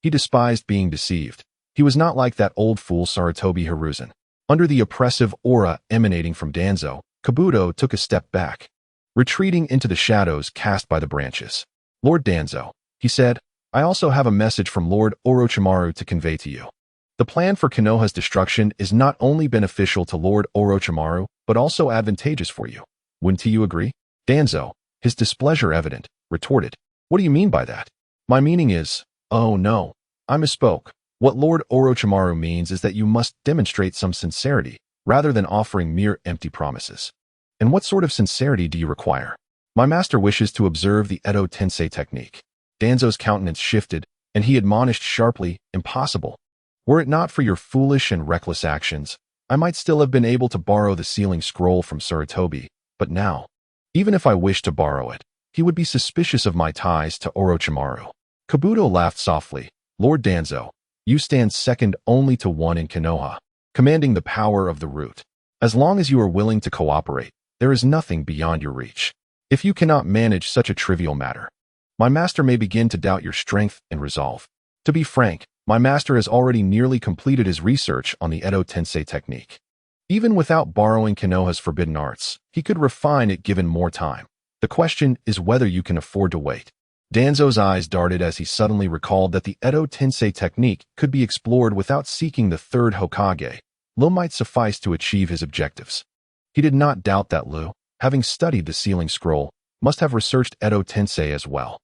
he despised being deceived. He was not like that old fool Sarutobi Hiruzen. Under the oppressive aura emanating from Danzo, Kabuto took a step back, retreating into the shadows cast by the branches. "Lord Danzo," he said, "I also have a message from Lord Orochimaru to convey to you. The plan for Konoha's destruction is not only beneficial to Lord Orochimaru, but also advantageous for you. Wouldn't you agree?" Danzo, his displeasure evident, retorted, "What do you mean by that?" "My meaning is—" "Oh no, I misspoke. What Lord Orochimaru means is that you must demonstrate some sincerity, rather than offering mere empty promises." "And what sort of sincerity do you require?" "My master wishes to observe the Edo Tensei technique." Danzo's countenance shifted, and he admonished sharply, "Impossible. Were it not for your foolish and reckless actions, I might still have been able to borrow the sealing scroll from Sarutobi, but now, even if I wished to borrow it, he would be suspicious of my ties to Orochimaru." Kabuto laughed softly. "Lord Danzo, you stand second only to one in Konoha, commanding the power of the root. As long as you are willing to cooperate, there is nothing beyond your reach. If you cannot manage such a trivial matter, my master may begin to doubt your strength and resolve. To be frank, my master has already nearly completed his research on the Edo Tensei technique. Even without borrowing Konoha's forbidden arts, he could refine it given more time. The question is whether you can afford to wait." Danzo's eyes darted as he suddenly recalled that the Edo Tensei technique could be explored without seeking the third Hokage. Lu might suffice to achieve his objectives. He did not doubt that Lu, having studied the sealing scroll, must have researched Edo Tensei as well.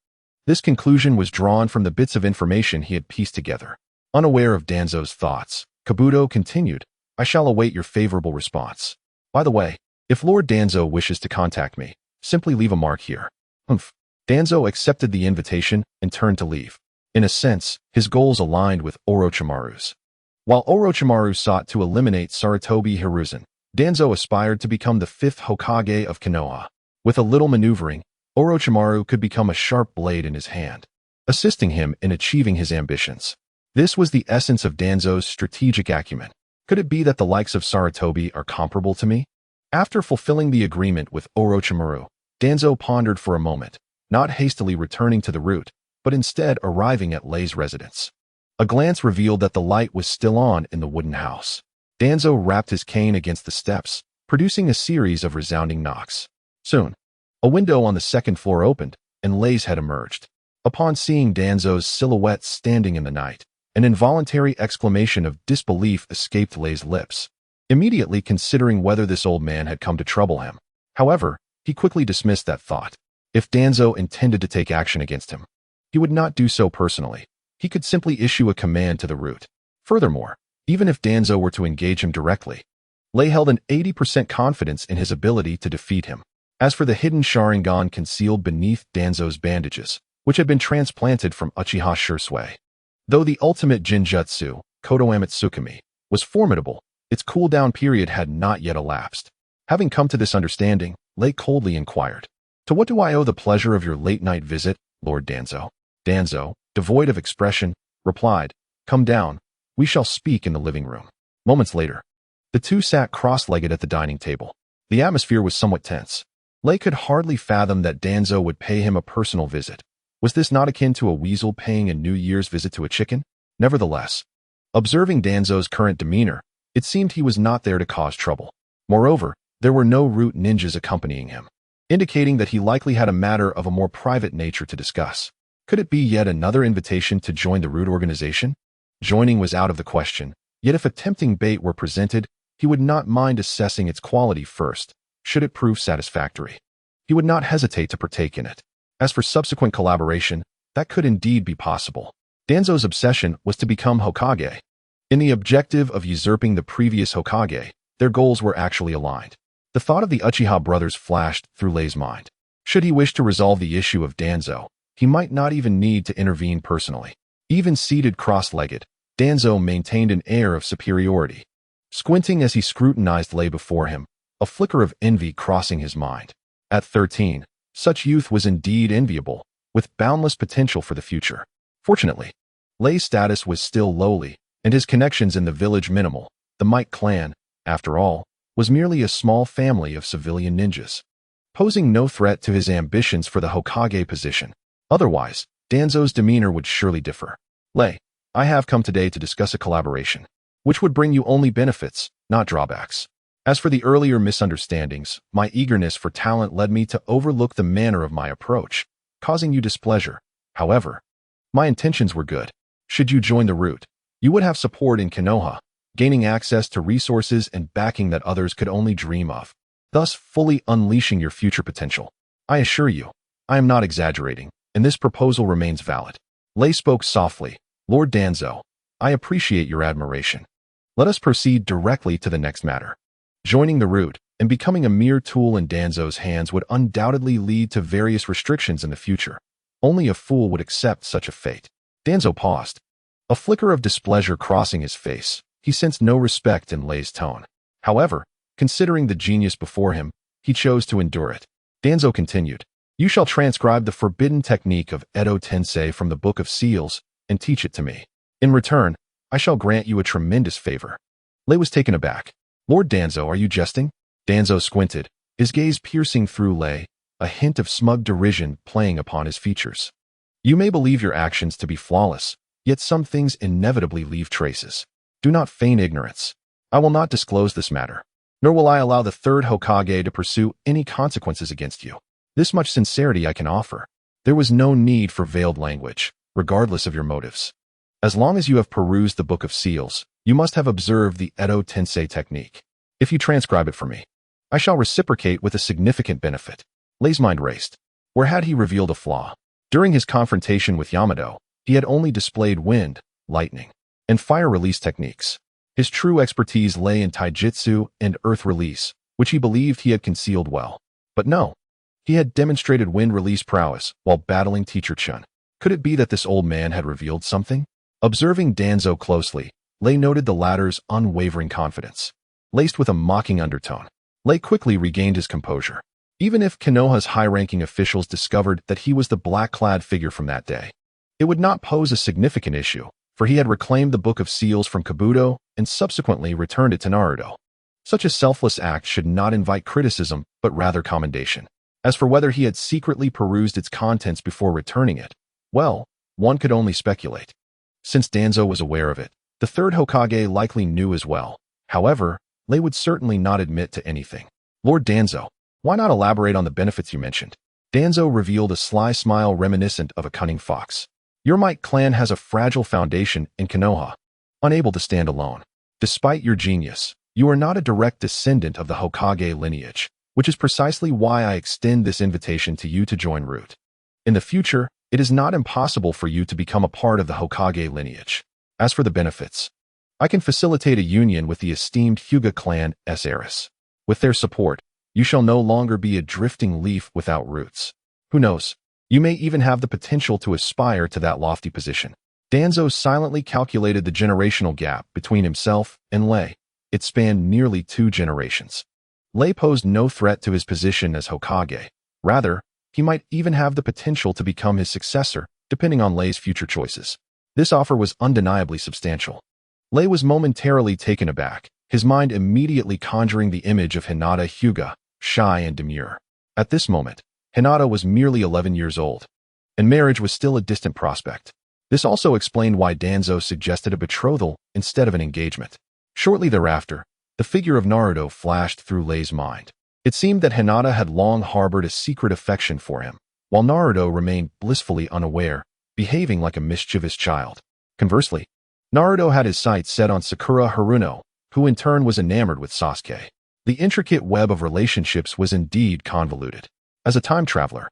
This conclusion was drawn from the bits of information he had pieced together. Unaware of Danzo's thoughts, Kabuto continued, I shall await your favorable response. By the way, if Lord Danzo wishes to contact me, simply leave a mark here. Humph. Danzo accepted the invitation and turned to leave. In a sense, his goals aligned with Orochimaru's. While Orochimaru sought to eliminate Sarutobi Hiruzen, Danzo aspired to become the 5th Hokage of Konoha. With a little maneuvering, Orochimaru could become a sharp blade in his hand, assisting him in achieving his ambitions. This was the essence of Danzo's strategic acumen. Could it be that the likes of Sarutobi are comparable to me? After fulfilling the agreement with Orochimaru, Danzo pondered for a moment, not hastily returning to the route, but instead arriving at Lei's residence. A glance revealed that the light was still on in the wooden house. Danzo rapped his cane against the steps, producing a series of resounding knocks. Soon, a window on the second floor opened, and Lei's head emerged. Upon seeing Danzo's silhouette standing in the night, an involuntary exclamation of disbelief escaped Lei's lips, immediately considering whether this old man had come to trouble him. However, he quickly dismissed that thought. If Danzo intended to take action against him, he would not do so personally. He could simply issue a command to the root. Furthermore, even if Danzo were to engage him directly, Lei held an 80% confidence in his ability to defeat him. As for the hidden Sharingan concealed beneath Danzo's bandages, which had been transplanted from Uchiha Shursui, though the ultimate Jinjutsu, Kodoamatsukami, was formidable, its cooldown period had not yet elapsed. Having come to this understanding, Lei coldly inquired, To what do I owe the pleasure of your late-night visit, Lord Danzo? Danzo, devoid of expression, replied, Come down, we shall speak in the living room. Moments later, the two sat cross-legged at the dining table. The atmosphere was somewhat tense. Lei could hardly fathom that Danzo would pay him a personal visit. Was this not akin to a weasel paying a New Year's visit to a chicken? Nevertheless, observing Danzo's current demeanor, it seemed he was not there to cause trouble. Moreover, there were no root ninjas accompanying him, indicating that he likely had a matter of a more private nature to discuss. Could it be yet another invitation to join the root organization? Joining was out of the question, yet if a tempting bait were presented, he would not mind assessing its quality first, should it prove satisfactory. He would not hesitate to partake in it. As for subsequent collaboration, that could indeed be possible. Danzo's obsession was to become Hokage. In the objective of usurping the previous Hokage, their goals were actually aligned. The thought of the Uchiha brothers flashed through Lei's mind. Should he wish to resolve the issue of Danzo, he might not even need to intervene personally. Even seated cross-legged, Danzo maintained an air of superiority. Squinting as he scrutinized Lei before him, a flicker of envy crossing his mind. At 13, such youth was indeed enviable, with boundless potential for the future. Fortunately, Lei's status was still lowly, and his connections in the village minimal. The Might clan, after all, was merely a small family of civilian ninjas, posing no threat to his ambitions for the Hokage position. Otherwise, Danzo's demeanor would surely differ. Lei, I have come today to discuss a collaboration, which would bring you only benefits, not drawbacks. As for the earlier misunderstandings, my eagerness for talent led me to overlook the manner of my approach, causing you displeasure. However, my intentions were good. Should you join the root, you would have support in Konoha, gaining access to resources and backing that others could only dream of, thus fully unleashing your future potential. I assure you, I am not exaggerating, and this proposal remains valid. Lei spoke softly, Lord Danzo, I appreciate your admiration. Let us proceed directly to the next matter. Joining the root and becoming a mere tool in Danzo's hands would undoubtedly lead to various restrictions in the future. Only a fool would accept such a fate. Danzo paused, a flicker of displeasure crossing his face. He sensed no respect in Lei's tone. However, considering the genius before him, he chose to endure it. Danzo continued, You shall transcribe the forbidden technique of Edo Tensei from the Book of Seals and teach it to me. In return, I shall grant you a tremendous favor. Lei was taken aback. Lord Danzo, are you jesting? Danzo squinted, his gaze piercing through Lei, a hint of smug derision playing upon his features. You may believe your actions to be flawless, yet some things inevitably leave traces. Do not feign ignorance. I will not disclose this matter, nor will I allow the third Hokage to pursue any consequences against you. This much sincerity I can offer. There was no need for veiled language, regardless of your motives. As long as you have perused the Book of Seals, you must have observed the Edo Tensei technique. If you transcribe it for me, I shall reciprocate with a significant benefit. Lei's mind raced. Where had he revealed a flaw? During his confrontation with Yamato, he had only displayed wind, lightning. and fire release techniques. His true expertise lay in taijutsu and earth release, which he believed he had concealed well. But no, he had demonstrated wind release prowess while battling Teacher Chun. Could it be that this old man had revealed something? Observing Danzo closely, Lei noted the latter's unwavering confidence, laced with a mocking undertone. Lei quickly regained his composure. Even if Konoha's high-ranking officials discovered that he was the black-clad figure from that day, it would not pose a significant issue, for he had reclaimed the Book of Seals from Kabuto and subsequently returned it to Naruto. Such a selfless act should not invite criticism, but rather commendation. As for whether he had secretly perused its contents before returning it, well, one could only speculate. Since Danzo was aware of it, the third Hokage likely knew as well. However, Lei would certainly not admit to anything. Lord Danzo, why not elaborate on the benefits you mentioned? Danzo revealed a sly smile reminiscent of a cunning fox. Your Might clan has a fragile foundation in Konoha, unable to stand alone. Despite your genius, you are not a direct descendant of the Hokage lineage, which is precisely why I extend this invitation to you to join Root. In the future, it is not impossible for you to become a part of the Hokage lineage. As for the benefits, I can facilitate a union with the esteemed Hyuga clan as heiress. With their support, you shall no longer be a drifting leaf without roots. Who knows? You may even have the potential to aspire to that lofty position. Danzo silently calculated the generational gap between himself and Lei. It spanned nearly 2 generations. Lei posed no threat to his position as Hokage. Rather, he might even have the potential to become his successor, depending on Lei's future choices. This offer was undeniably substantial. Lei was momentarily taken aback, his mind immediately conjuring the image of Hinata Hyuga, shy and demure. At this moment, Hinata was merely 11 years old, and marriage was still a distant prospect. This also explained why Danzo suggested a betrothal instead of an engagement. Shortly thereafter, the figure of Naruto flashed through Lei's mind. It seemed that Hinata had long harbored a secret affection for him, while Naruto remained blissfully unaware, behaving like a mischievous child. Conversely, Naruto had his sights set on Sakura Haruno, who in turn was enamored with Sasuke. The intricate web of relationships was indeed convoluted. As a time traveler,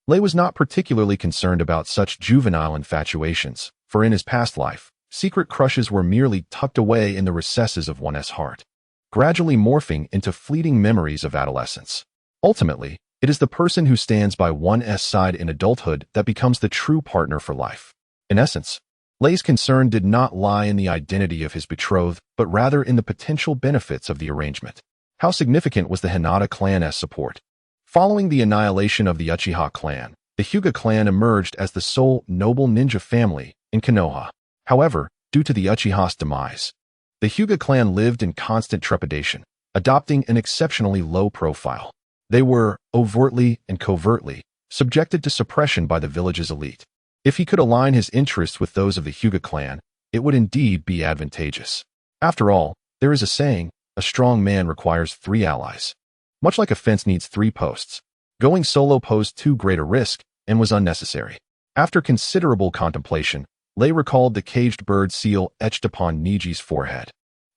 Lei was not particularly concerned about such juvenile infatuations, for in his past life, secret crushes were merely tucked away in the recesses of one's heart, gradually morphing into fleeting memories of adolescence. Ultimately, it is the person who stands by one's side in adulthood that becomes the true partner for life. In essence, Lei's concern did not lie in the identity of his betrothed, but rather in the potential benefits of the arrangement. How significant was the Hinata clan's support? Following the annihilation of the Uchiha clan, the Hyuga clan emerged as the sole noble ninja family in Konoha. However, due to the Uchiha's demise, the Hyuga clan lived in constant trepidation, adopting an exceptionally low profile. They were, overtly and covertly, subjected to suppression by the village's elite. If he could align his interests with those of the Hyuga clan, it would indeed be advantageous. After all, there is a saying, a strong man requires 3 allies. Much like a fence needs 3 posts, going solo posed too great a risk and was unnecessary. After considerable contemplation, Lei recalled the caged bird seal etched upon Niji's forehead.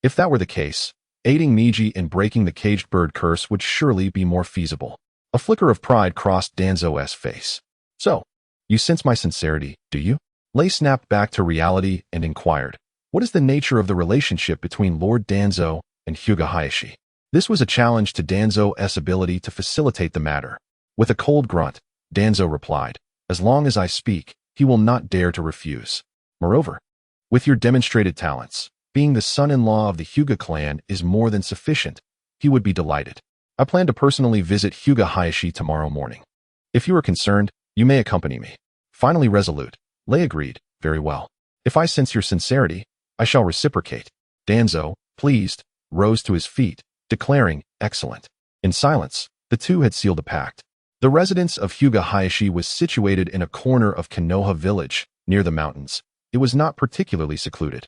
If that were the case, aiding Niji in breaking the caged bird curse would surely be more feasible. A flicker of pride crossed Danzo's face. So, you sense my sincerity, do you? Lei snapped back to reality and inquired, what is the nature of the relationship between Lord Danzo and Hyuga Hayashi? This was a challenge to Danzo's ability to facilitate the matter. With a cold grunt, Danzo replied, as long as I speak, he will not dare to refuse. Moreover, with your demonstrated talents, being the son-in-law of the Hyuga clan is more than sufficient. He would be delighted. I plan to personally visit Hyuga Hayashi tomorrow morning. If you are concerned, you may accompany me. Finally resolute, Lei agreed, very well. If I sense your sincerity, I shall reciprocate. Danzo, pleased, rose to his feet, declaring, excellent. In silence, the two had sealed a pact. The residence of Hyuga Hayashi was situated in a corner of Konoha village, near the mountains. It was not particularly secluded,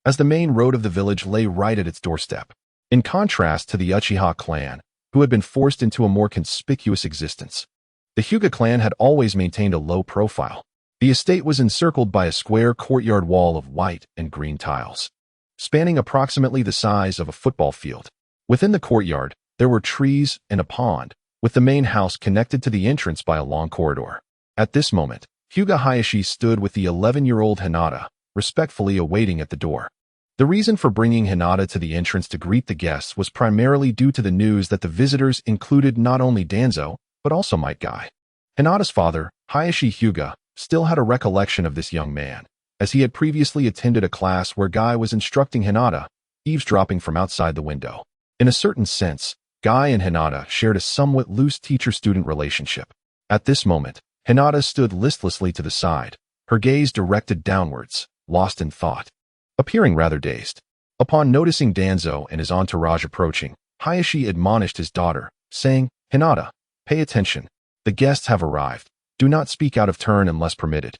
as the main road of the village lay right at its doorstep. In contrast to the Uchiha clan, who had been forced into a more conspicuous existence, the Hyuga clan had always maintained a low profile. The estate was encircled by a square courtyard wall of white and green tiles, spanning approximately the size of a football field. Within the courtyard, there were trees and a pond, with the main house connected to the entrance by a long corridor. At this moment, Hyuga Hayashi stood with the 11-year-old Hinata, respectfully awaiting at the door. The reason for bringing Hinata to the entrance to greet the guests was primarily due to the news that the visitors included not only Danzo, but also Might Guy. Hinata's father, Hayashi Hyuga, still had a recollection of this young man, as he had previously attended a class where Guy was instructing Hinata, eavesdropping from outside the window. In a certain sense, Guy and Hinata shared a somewhat loose teacher-student relationship. At this moment, Hinata stood listlessly to the side, her gaze directed downwards, lost in thought, appearing rather dazed. Upon noticing Danzo and his entourage approaching, Hayashi admonished his daughter, saying, "Hinata, pay attention. The guests have arrived. Do not speak out of turn unless permitted."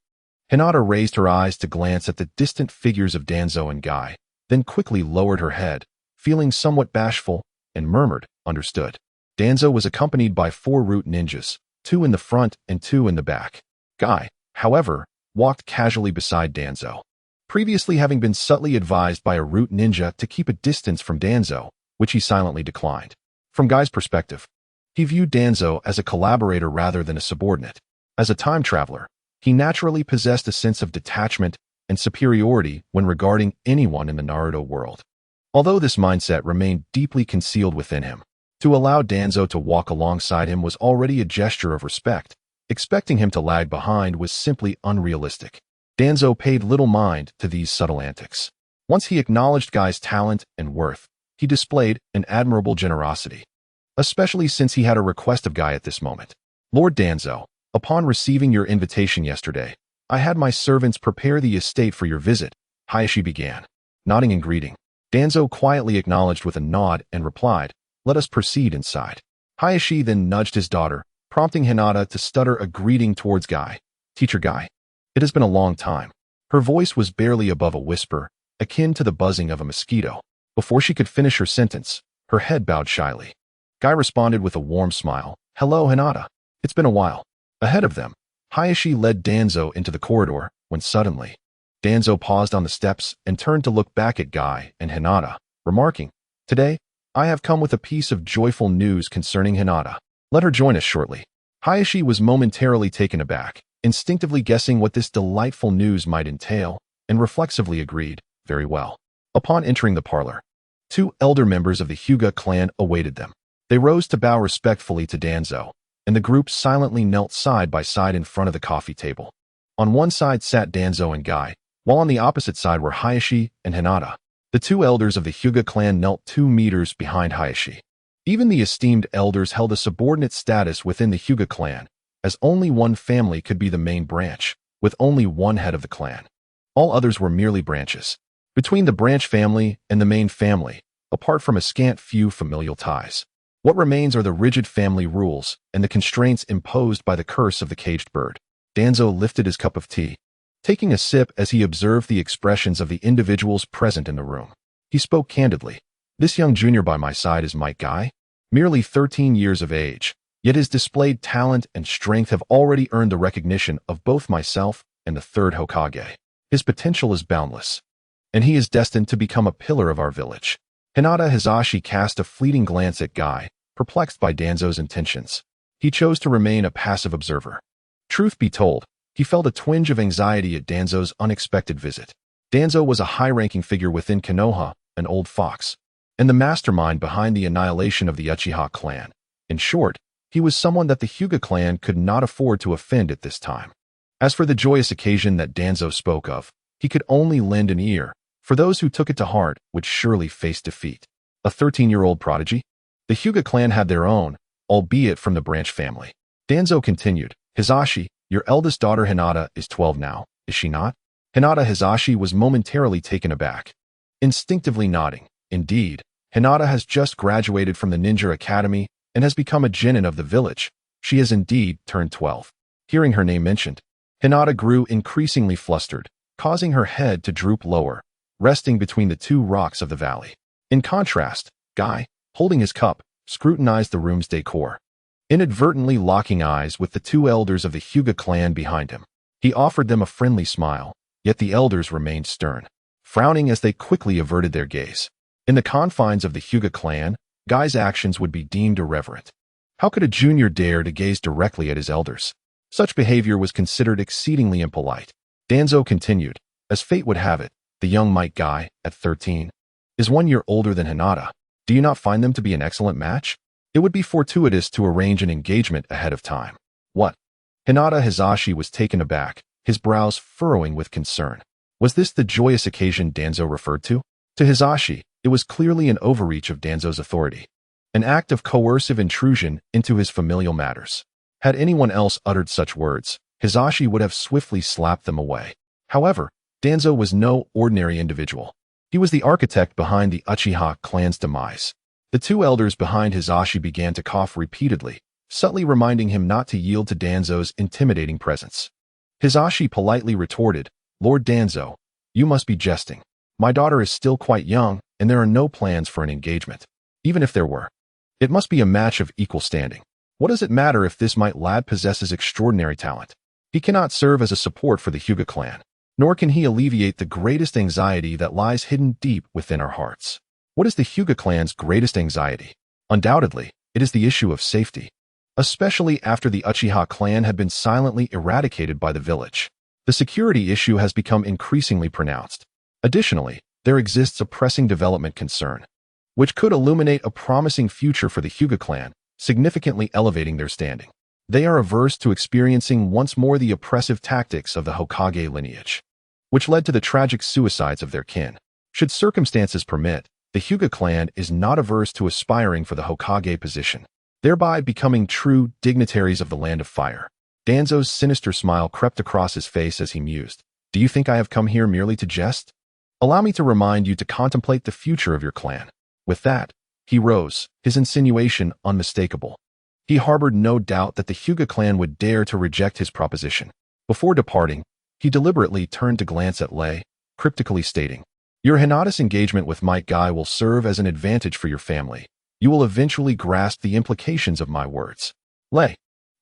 Hinata raised her eyes to glance at the distant figures of Danzo and Guy, then quickly lowered her head, feeling somewhat bashful, and murmured, "Understood." Danzo was accompanied by 4 root ninjas, 2 in the front and 2 in the back. Guy, however, walked casually beside Danzo, previously having been subtly advised by a root ninja to keep a distance from Danzo, which he silently declined. From Guy's perspective, he viewed Danzo as a collaborator rather than a subordinate. As a time traveler, he naturally possessed a sense of detachment and superiority when regarding anyone in the Naruto world. Although this mindset remained deeply concealed within him, to allow Danzo to walk alongside him was already a gesture of respect. Expecting him to lag behind was simply unrealistic. Danzo paid little mind to these subtle antics. Once he acknowledged Guy's talent and worth, he displayed an admirable generosity, especially since he had a request of Guy at this moment. "Lord Danzo, upon receiving your invitation yesterday, I had my servants prepare the estate for your visit," Hayashi began. Nodding in greeting, Danzo quietly acknowledged with a nod and replied, "Let us proceed inside." Hayashi then nudged his daughter, prompting Hinata to stutter a greeting towards Guy. "Teacher Guy, it has been a long time." Her voice was barely above a whisper, akin to the buzzing of a mosquito. Before she could finish her sentence, her head bowed shyly. Guy responded with a warm smile, "Hello, Hinata. It's been a while." Ahead of them, Hayashi led Danzo into the corridor, when suddenly, Danzo paused on the steps and turned to look back at Guy and Hinata, remarking, "Today, I have come with a piece of joyful news concerning Hinata. Let her join us shortly." Hayashi was momentarily taken aback, instinctively guessing what this delightful news might entail, and reflexively agreed, "Very well." Upon entering the parlor, 2 elder members of the Hyuga clan awaited them. They rose to bow respectfully to Danzo, and the group silently knelt side by side in front of the coffee table. On one side sat Danzo and Guy, while on the opposite side were Hayashi and Hinata. The 2 elders of the Hyuga clan knelt 2 meters behind Hayashi. Even the esteemed elders held a subordinate status within the Hyuga clan, as only one family could be the main branch, with only one head of the clan. All others were merely branches. Between the branch family and the main family, apart from a scant few familial ties, what remains are the rigid family rules and the constraints imposed by the curse of the caged bird. Danzo lifted his cup of tea, taking a sip as he observed the expressions of the individuals present in the room. He spoke candidly. "This young junior by my side is Might Guy, merely 13 years of age, yet his displayed talent and strength have already earned the recognition of both myself and the 3rd Hokage. His potential is boundless, and he is destined to become a pillar of our village." Hinata Hizashi cast a fleeting glance at Guy, perplexed by Danzo's intentions. He chose to remain a passive observer. Truth be told, he felt a twinge of anxiety at Danzo's unexpected visit. Danzo was a high-ranking figure within Konoha, an old fox, and the mastermind behind the annihilation of the Uchiha clan. In short, he was someone that the Hyuga clan could not afford to offend at this time. As for the joyous occasion that Danzo spoke of, he could only lend an ear, for those who took it to heart would surely face defeat. A 13-year-old prodigy? The Hyuga clan had their own, albeit from the branch family. Danzo continued, "Hizashi, your eldest daughter Hinata is 12 now, is she not?" Hinata Hizashi was momentarily taken aback, instinctively nodding. "Indeed, Hinata has just graduated from the Ninja Academy and has become a genin of the village. She has indeed turned 12. Hearing her name mentioned, Hinata grew increasingly flustered, causing her head to droop lower, resting between the 2 rocks of the valley. In contrast, Guy, holding his cup, scrutinized the room's decor, inadvertently locking eyes with the 2 elders of the Hyuga clan behind him. He offered them a friendly smile, yet the elders remained stern, frowning as they quickly averted their gaze. In the confines of the Hyuga clan, Guy's actions would be deemed irreverent. How could a junior dare to gaze directly at his elders? Such behavior was considered exceedingly impolite. Danzo continued, As fate would have it, the young Might Guy, at 13, is 1 year older than Hinata. Do you not find them to be an excellent match? It would be fortuitous to arrange an engagement ahead of time. What? Hinata Hisashi was taken aback, his brows furrowing with concern. Was this the joyous occasion Danzo referred to? To Hisashi, it was clearly an overreach of Danzo's authority, an act of coercive intrusion into his familial matters. Had anyone else uttered such words, Hisashi would have swiftly slapped them away. However, Danzo was no ordinary individual. He was the architect behind the Uchiha clan's demise. The two elders behind Hisashi began to cough repeatedly, subtly reminding him not to yield to Danzo's intimidating presence. Hisashi politely retorted, "Lord Danzo, you must be jesting. My daughter is still quite young, and there are no plans for an engagement. Even if there were, it must be a match of equal standing. What does it matter if this Might lad possesses extraordinary talent? He cannot serve as a support for the Hyuga clan, nor can he alleviate the greatest anxiety that lies hidden deep within our hearts." What is the Hyuga clan's greatest anxiety? Undoubtedly, it is the issue of safety, especially after the Uchiha clan had been silently eradicated by the village. The security issue has become increasingly pronounced. Additionally, there exists a pressing development concern, which could illuminate a promising future for the Hyuga clan, significantly elevating their standing. They are averse to experiencing once more the oppressive tactics of the Hokage lineage, which led to the tragic suicides of their kin. Should circumstances permit, the Hyuga clan is not averse to aspiring for the Hokage position, thereby becoming true dignitaries of the Land of Fire. Danzo's sinister smile crept across his face as he mused. Do you think I have come here merely to jest? Allow me to remind you to contemplate the future of your clan. With that, he rose, his insinuation unmistakable. He harbored no doubt that the Hyuga clan would dare to reject his proposition. Before departing, he deliberately turned to glance at Lei, cryptically stating, "Your Hinata's engagement with Might Guy will serve as an advantage for your family. You will eventually grasp the implications of my words. Lei,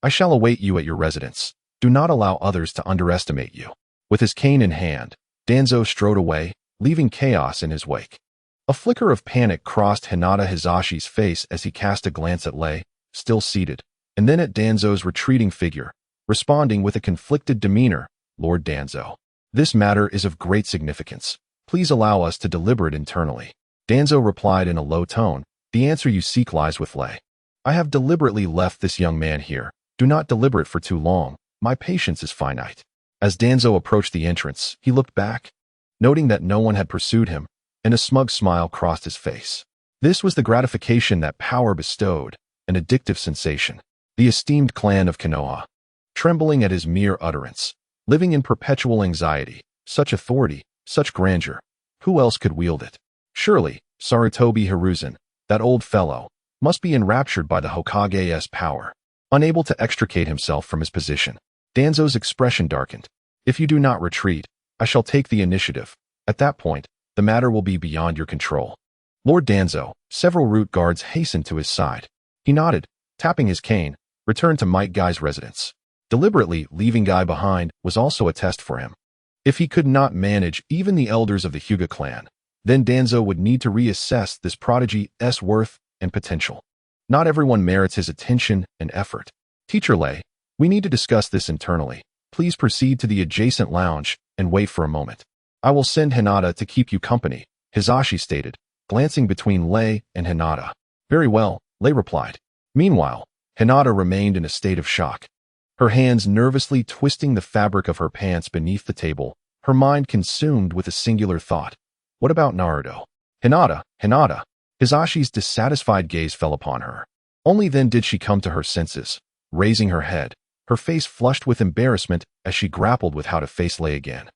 I shall await you at your residence. Do not allow others to underestimate you." With his cane in hand, Danzo strode away, leaving chaos in his wake. A flicker of panic crossed Hinata Hisashi's face as he cast a glance at Lei, still seated, and then at Danzo's retreating figure, responding with a conflicted demeanor, "Lord Danzo, this matter is of great significance. Please allow us to deliberate internally." Danzo replied in a low tone, "The answer you seek lies with Lei. I have deliberately left this young man here. Do not deliberate for too long. My patience is finite." As Danzo approached the entrance, he looked back, noting that no one had pursued him, and a smug smile crossed his face. This was the gratification that power bestowed, an addictive sensation. The esteemed clan of Konoha, trembling at his mere utterance, living in perpetual anxiety, such authority, such grandeur. Who else could wield it? Surely, Sarutobi Hiruzen, that old fellow, must be enraptured by the Hokage's power. Unable to extricate himself from his position, Danzo's expression darkened. "If you do not retreat, I shall take the initiative. At that point, the matter will be beyond your control." Lord Danzo, several root guards hastened to his side. He nodded, tapping his cane, returned to Might Guy's residence. Deliberately leaving Guy behind was also a test for him. If he could not manage even the elders of the Hyuga clan, then Danzo would need to reassess this prodigy's worth and potential. Not everyone merits his attention and effort. "Teacher Lei, we need to discuss this internally. Please proceed to the adjacent lounge and wait for a moment. I will send Hinata to keep you company," Hisashi stated, glancing between Lei and Hinata. "Very well," Lei replied. Meanwhile, Hinata remained in a state of shock, her hands nervously twisting the fabric of her pants beneath the table, her mind consumed with a singular thought. What about Naruto? "Hinata, Hinata." Hisashi's dissatisfied gaze fell upon her. Only then did she come to her senses, raising her head, her face flushed with embarrassment as she grappled with how to face Lei again.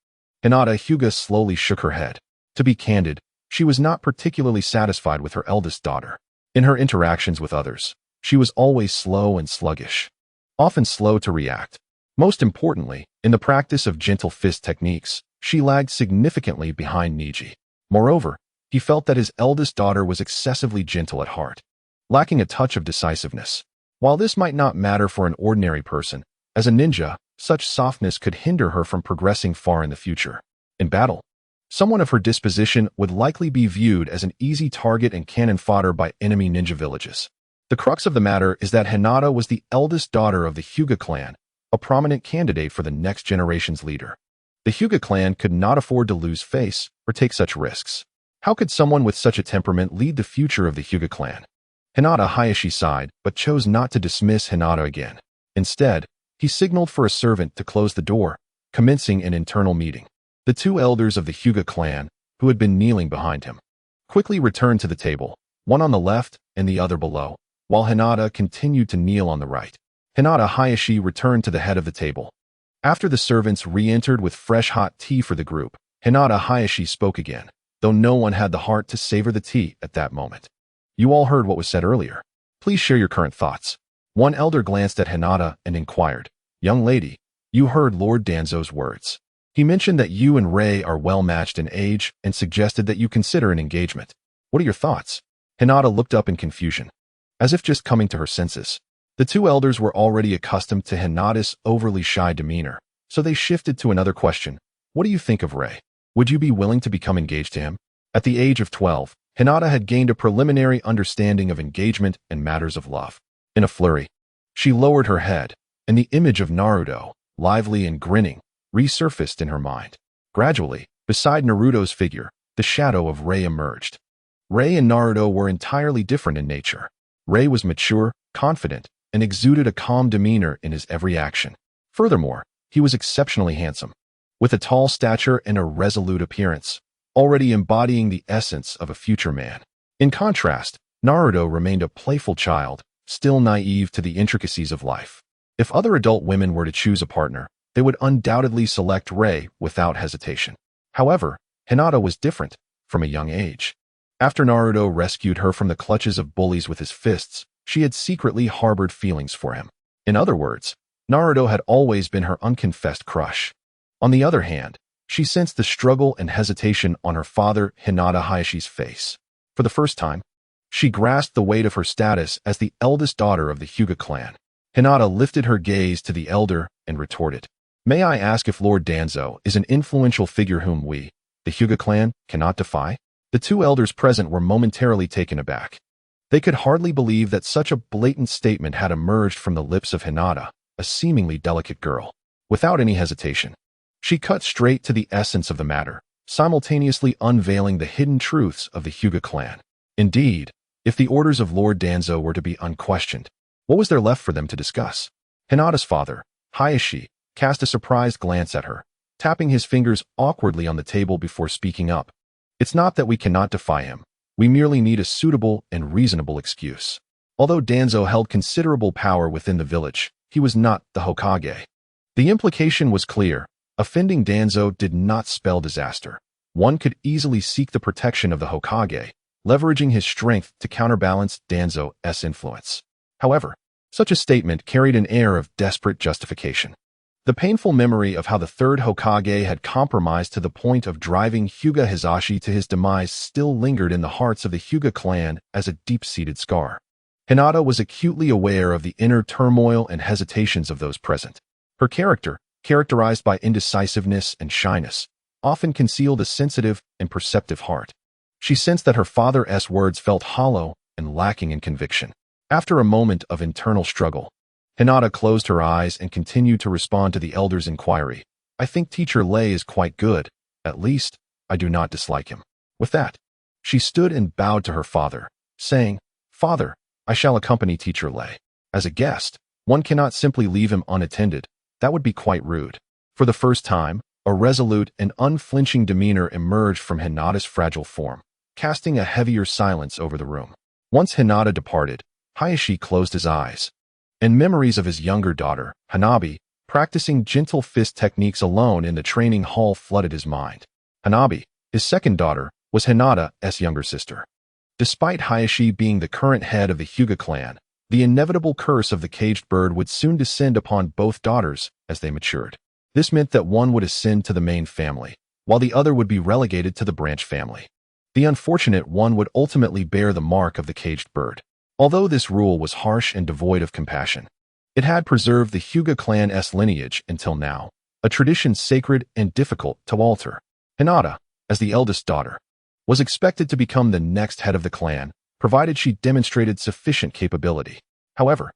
Hinata Hyuga slowly shook her head. To be candid, she was not particularly satisfied with her eldest daughter. In her interactions with others, she was always slow and sluggish, often slow to react. Most importantly, in the practice of gentle fist techniques, she lagged significantly behind Niji. Moreover, he felt that his eldest daughter was excessively gentle at heart, lacking a touch of decisiveness. While this might not matter for an ordinary person, as a ninja, such softness could hinder her from progressing far in the future. In battle, someone of her disposition would likely be viewed as an easy target and cannon fodder by enemy ninja villages. The crux of the matter is that Hinata was the eldest daughter of the Hyuga clan, a prominent candidate for the next generation's leader. The Hyuga clan could not afford to lose face or take such risks. How could someone with such a temperament lead the future of the Hyuga clan? Hinata Hayashi sighed, but chose not to dismiss Hinata again. Instead, he signaled for a servant to close the door, commencing an internal meeting. The two elders of the Hyuga clan, who had been kneeling behind him, quickly returned to the table, one on the left and the other below, while Hinata continued to kneel on the right. Hinata Hayashi returned to the head of the table. After the servants re-entered with fresh hot tea for the group, Hinata Hayashi spoke again, though no one had the heart to savor the tea at that moment. You all heard what was said earlier. Please share your current thoughts. One elder glanced at Hinata and inquired, Young lady, you heard Lord Danzo's words. He mentioned that you and Rei are well matched in age and suggested that you consider an engagement. What are your thoughts? Hinata looked up in confusion, as if just coming to her senses. The two elders were already accustomed to Hinata's overly shy demeanor, so they shifted to another question. What do you think of Rei? Would you be willing to become engaged to him? At the age of 12, Hinata had gained a preliminary understanding of engagement and matters of love. In a flurry, she lowered her head, and the image of Naruto, lively and grinning, resurfaced in her mind. Gradually, beside Naruto's figure, the shadow of Rei emerged. Rei and Naruto were entirely different in nature. Rei was mature, confident, and exuded a calm demeanor in his every action. Furthermore, he was exceptionally handsome, with a tall stature and a resolute appearance, already embodying the essence of a future man. In contrast, Naruto remained a playful child, still naive to the intricacies of life. If other adult women were to choose a partner, they would undoubtedly select Rei without hesitation. However, Hinata was different from a young age. After Naruto rescued her from the clutches of bullies with his fists, she had secretly harbored feelings for him. In other words, Naruto had always been her unconfessed crush. On the other hand, she sensed the struggle and hesitation on her father Hinata Hayashi's face. For the first time, she grasped the weight of her status as the eldest daughter of the Hyuga clan. Hinata lifted her gaze to the elder and retorted, May I ask if Lord Danzo is an influential figure whom we, the Hyuga clan, cannot defy? The two elders present were momentarily taken aback. They could hardly believe that such a blatant statement had emerged from the lips of Hinata, a seemingly delicate girl. Without any hesitation, she cut straight to the essence of the matter, simultaneously unveiling the hidden truths of the Hyuga clan. Indeed, if the orders of Lord Danzo were to be unquestioned, what was there left for them to discuss? Hinata's father, Hayashi, cast a surprised glance at her, tapping his fingers awkwardly on the table before speaking up. It's not that we cannot defy him. We merely need a suitable and reasonable excuse. Although Danzo held considerable power within the village, he was not the Hokage. The implication was clear. Offending Danzo did not spell disaster. One could easily seek the protection of the Hokage, leveraging his strength to counterbalance Danzo's influence. However, such a statement carried an air of desperate justification. The painful memory of how the third Hokage had compromised to the point of driving Hyuga Hisashi to his demise still lingered in the hearts of the Hyuga clan as a deep-seated scar. Hinata was acutely aware of the inner turmoil and hesitations of those present. Her character, characterized by indecisiveness and shyness, often concealed a sensitive and perceptive heart. She sensed that her father's words felt hollow and lacking in conviction. After a moment of internal struggle, Hinata closed her eyes and continued to respond to the elder's inquiry. I think Teacher Lei is quite good. At least, I do not dislike him. With that, she stood and bowed to her father, saying, Father, I shall accompany Teacher Lei. As a guest, one cannot simply leave him unattended. That would be quite rude. For the first time, a resolute and unflinching demeanor emerged from Hinata's fragile form, casting a heavier silence over the room. Once Hinata departed, Hayashi closed his eyes, and memories of his younger daughter, Hanabi, practicing gentle fist techniques alone in the training hall flooded his mind. Hanabi, his second daughter, was Hinata's younger sister. Despite Hayashi being the current head of the Hyuga clan, the inevitable curse of the caged bird would soon descend upon both daughters as they matured. This meant that one would ascend to the main family, while the other would be relegated to the branch family. The unfortunate one would ultimately bear the mark of the caged bird. Although this rule was harsh and devoid of compassion, it had preserved the Hyuga clan's lineage until now, a tradition sacred and difficult to alter. Hinata, as the eldest daughter, was expected to become the next head of the clan, provided she demonstrated sufficient capability. However,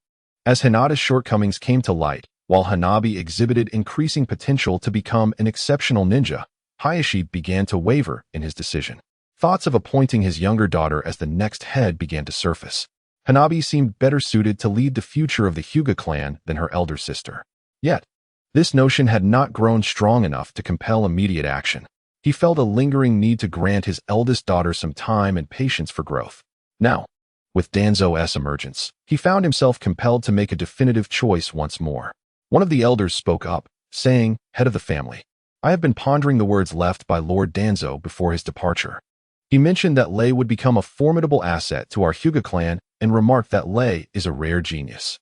as Hinata's shortcomings came to light, While Hanabi exhibited increasing potential to become an exceptional ninja, Hayashi began to waver in his decision. Thoughts of appointing his younger daughter as the next head began to surface. Hanabi seemed better suited to lead the future of the Hyuga clan than her elder sister. Yet, this notion had not grown strong enough to compel immediate action. He felt a lingering need to grant his eldest daughter some time and patience for growth. Now, with Danzo's emergence, he found himself compelled to make a definitive choice once more. One of the elders spoke up, saying, "Head of the family, I have been pondering the words left by Lord Danzo before his departure. He mentioned that Lei would become a formidable asset to our Hyuga clan and remarked that Lei is a rare genius.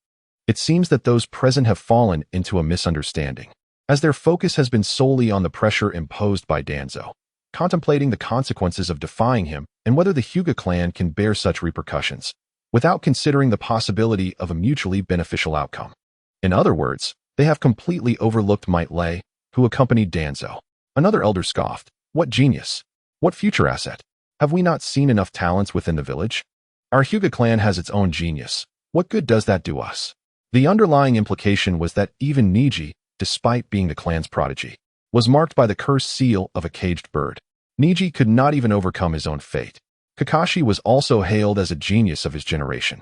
It seems that those present have fallen into a misunderstanding, as their focus has been solely on the pressure imposed by Danzo, contemplating the consequences of defying him and whether the Hyuga clan can bear such repercussions, without considering the possibility of a mutually beneficial outcome. In other words, they have completely overlooked Might Lei, who accompanied Danzo." Another elder scoffed, "What genius? What future asset? Have we not seen enough talents within the village? Our Hyuga clan has its own genius. What good does that do us?" The underlying implication was that even Niji, despite being the clan's prodigy, was marked by the cursed seal of a caged bird. Niji could not even overcome his own fate. Kakashi was also hailed as a genius of his generation.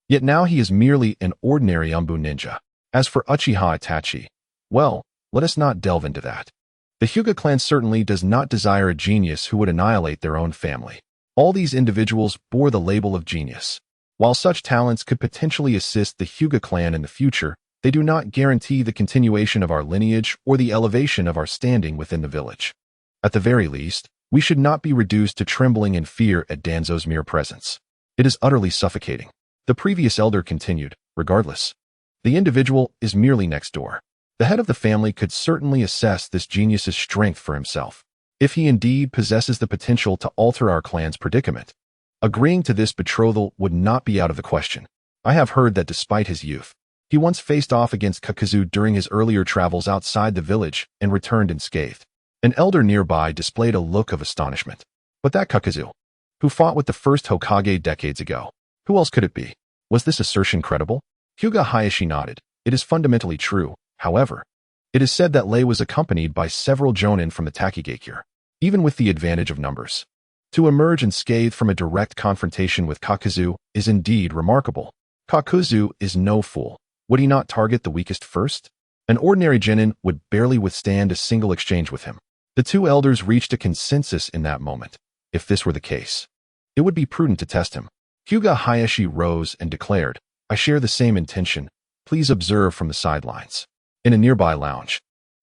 Yet now he is merely an ordinary Umbu ninja. As for Uchiha Itachi, well, let us not delve into that. The Hyuga clan certainly does not desire a genius who would annihilate their own family. All these individuals bore the label of genius. While such talents could potentially assist the Hyuga clan in the future, they do not guarantee the continuation of our lineage or the elevation of our standing within the village. At the very least, we should not be reduced to trembling in fear at Danzo's mere presence. It is utterly suffocating. The previous elder continued, "Regardless, the individual is merely next door. The head of the family could certainly assess this genius's strength for himself, if he indeed possesses the potential to alter our clan's predicament. Agreeing to this betrothal would not be out of the question. I have heard that despite his youth, he once faced off against Kakazu during his earlier travels outside the village and returned unscathed." An elder nearby displayed a look of astonishment. "But that Kakazu, who fought with the first Hokage decades ago, who else could it be? Was this assertion credible?" Hyuga Hayashi nodded. "It is fundamentally true. However, it is said that Lei was accompanied by several jonin from the Takigakure, even with the advantage of numbers. To emerge unscathed from a direct confrontation with Kakazu is indeed remarkable. Kakazu is no fool. Would he not target the weakest first? An ordinary genin would barely withstand a single exchange with him." The two elders reached a consensus in that moment. If this were the case, it would be prudent to test him. Hyuga Hayashi rose and declared, "I share the same intention. Please observe from the sidelines." In a nearby lounge,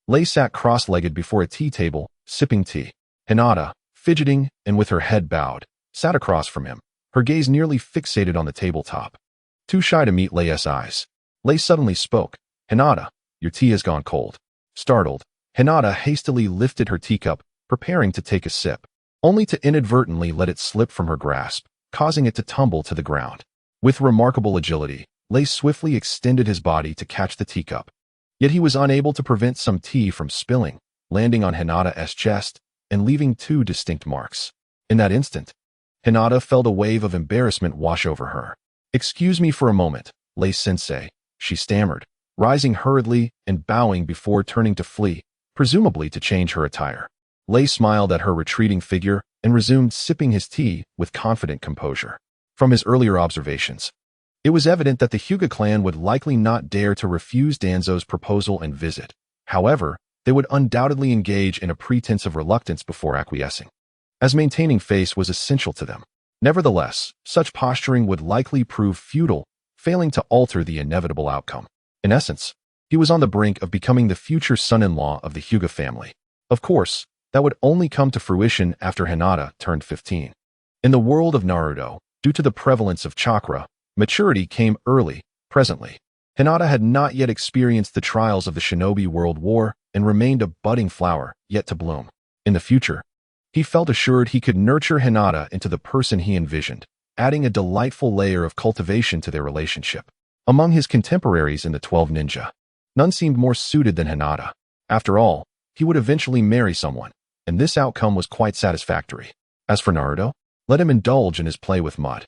Lei sat cross-legged before a tea table, sipping tea. Hinata, fidgeting and with her head bowed, sat across from him, her gaze nearly fixated on the tabletop. Too shy to meet Lei's eyes, Lei suddenly spoke, "Hinata, your tea has gone cold." Startled, Hinata hastily lifted her teacup, preparing to take a sip, only to inadvertently let it slip from her grasp, causing it to tumble to the ground. With remarkable agility, Lei swiftly extended his body to catch the teacup. Yet he was unable to prevent some tea from spilling, landing on Hinata's chest and leaving two distinct marks. In that instant, Hinata felt a wave of embarrassment wash over her. "Excuse me for a moment, Lei-sensei," she stammered, rising hurriedly and bowing before turning to flee, presumably to change her attire. Lei smiled at her retreating figure and resumed sipping his tea with confident composure. From his earlier observations, it was evident that the Hyuga clan would likely not dare to refuse Danzo's proposal and visit. However, they would undoubtedly engage in a pretense of reluctance before acquiescing, as maintaining face was essential to them. Nevertheless, such posturing would likely prove futile, failing to alter the inevitable outcome. In essence, he was on the brink of becoming the future son-in-law of the Hyuga family. Of course, that would only come to fruition after Hinata turned 15. In the world of Naruto, due to the prevalence of chakra, maturity came early. Presently, Hinata had not yet experienced the trials of the Shinobi World War and remained a budding flower, yet to bloom. In the future, he felt assured he could nurture Hinata into the person he envisioned, adding a delightful layer of cultivation to their relationship. Among his contemporaries in the 12 Ninja, none seemed more suited than Hinata. After all, he would eventually marry someone, and this outcome was quite satisfactory. As for Naruto, let him indulge in his play with mud.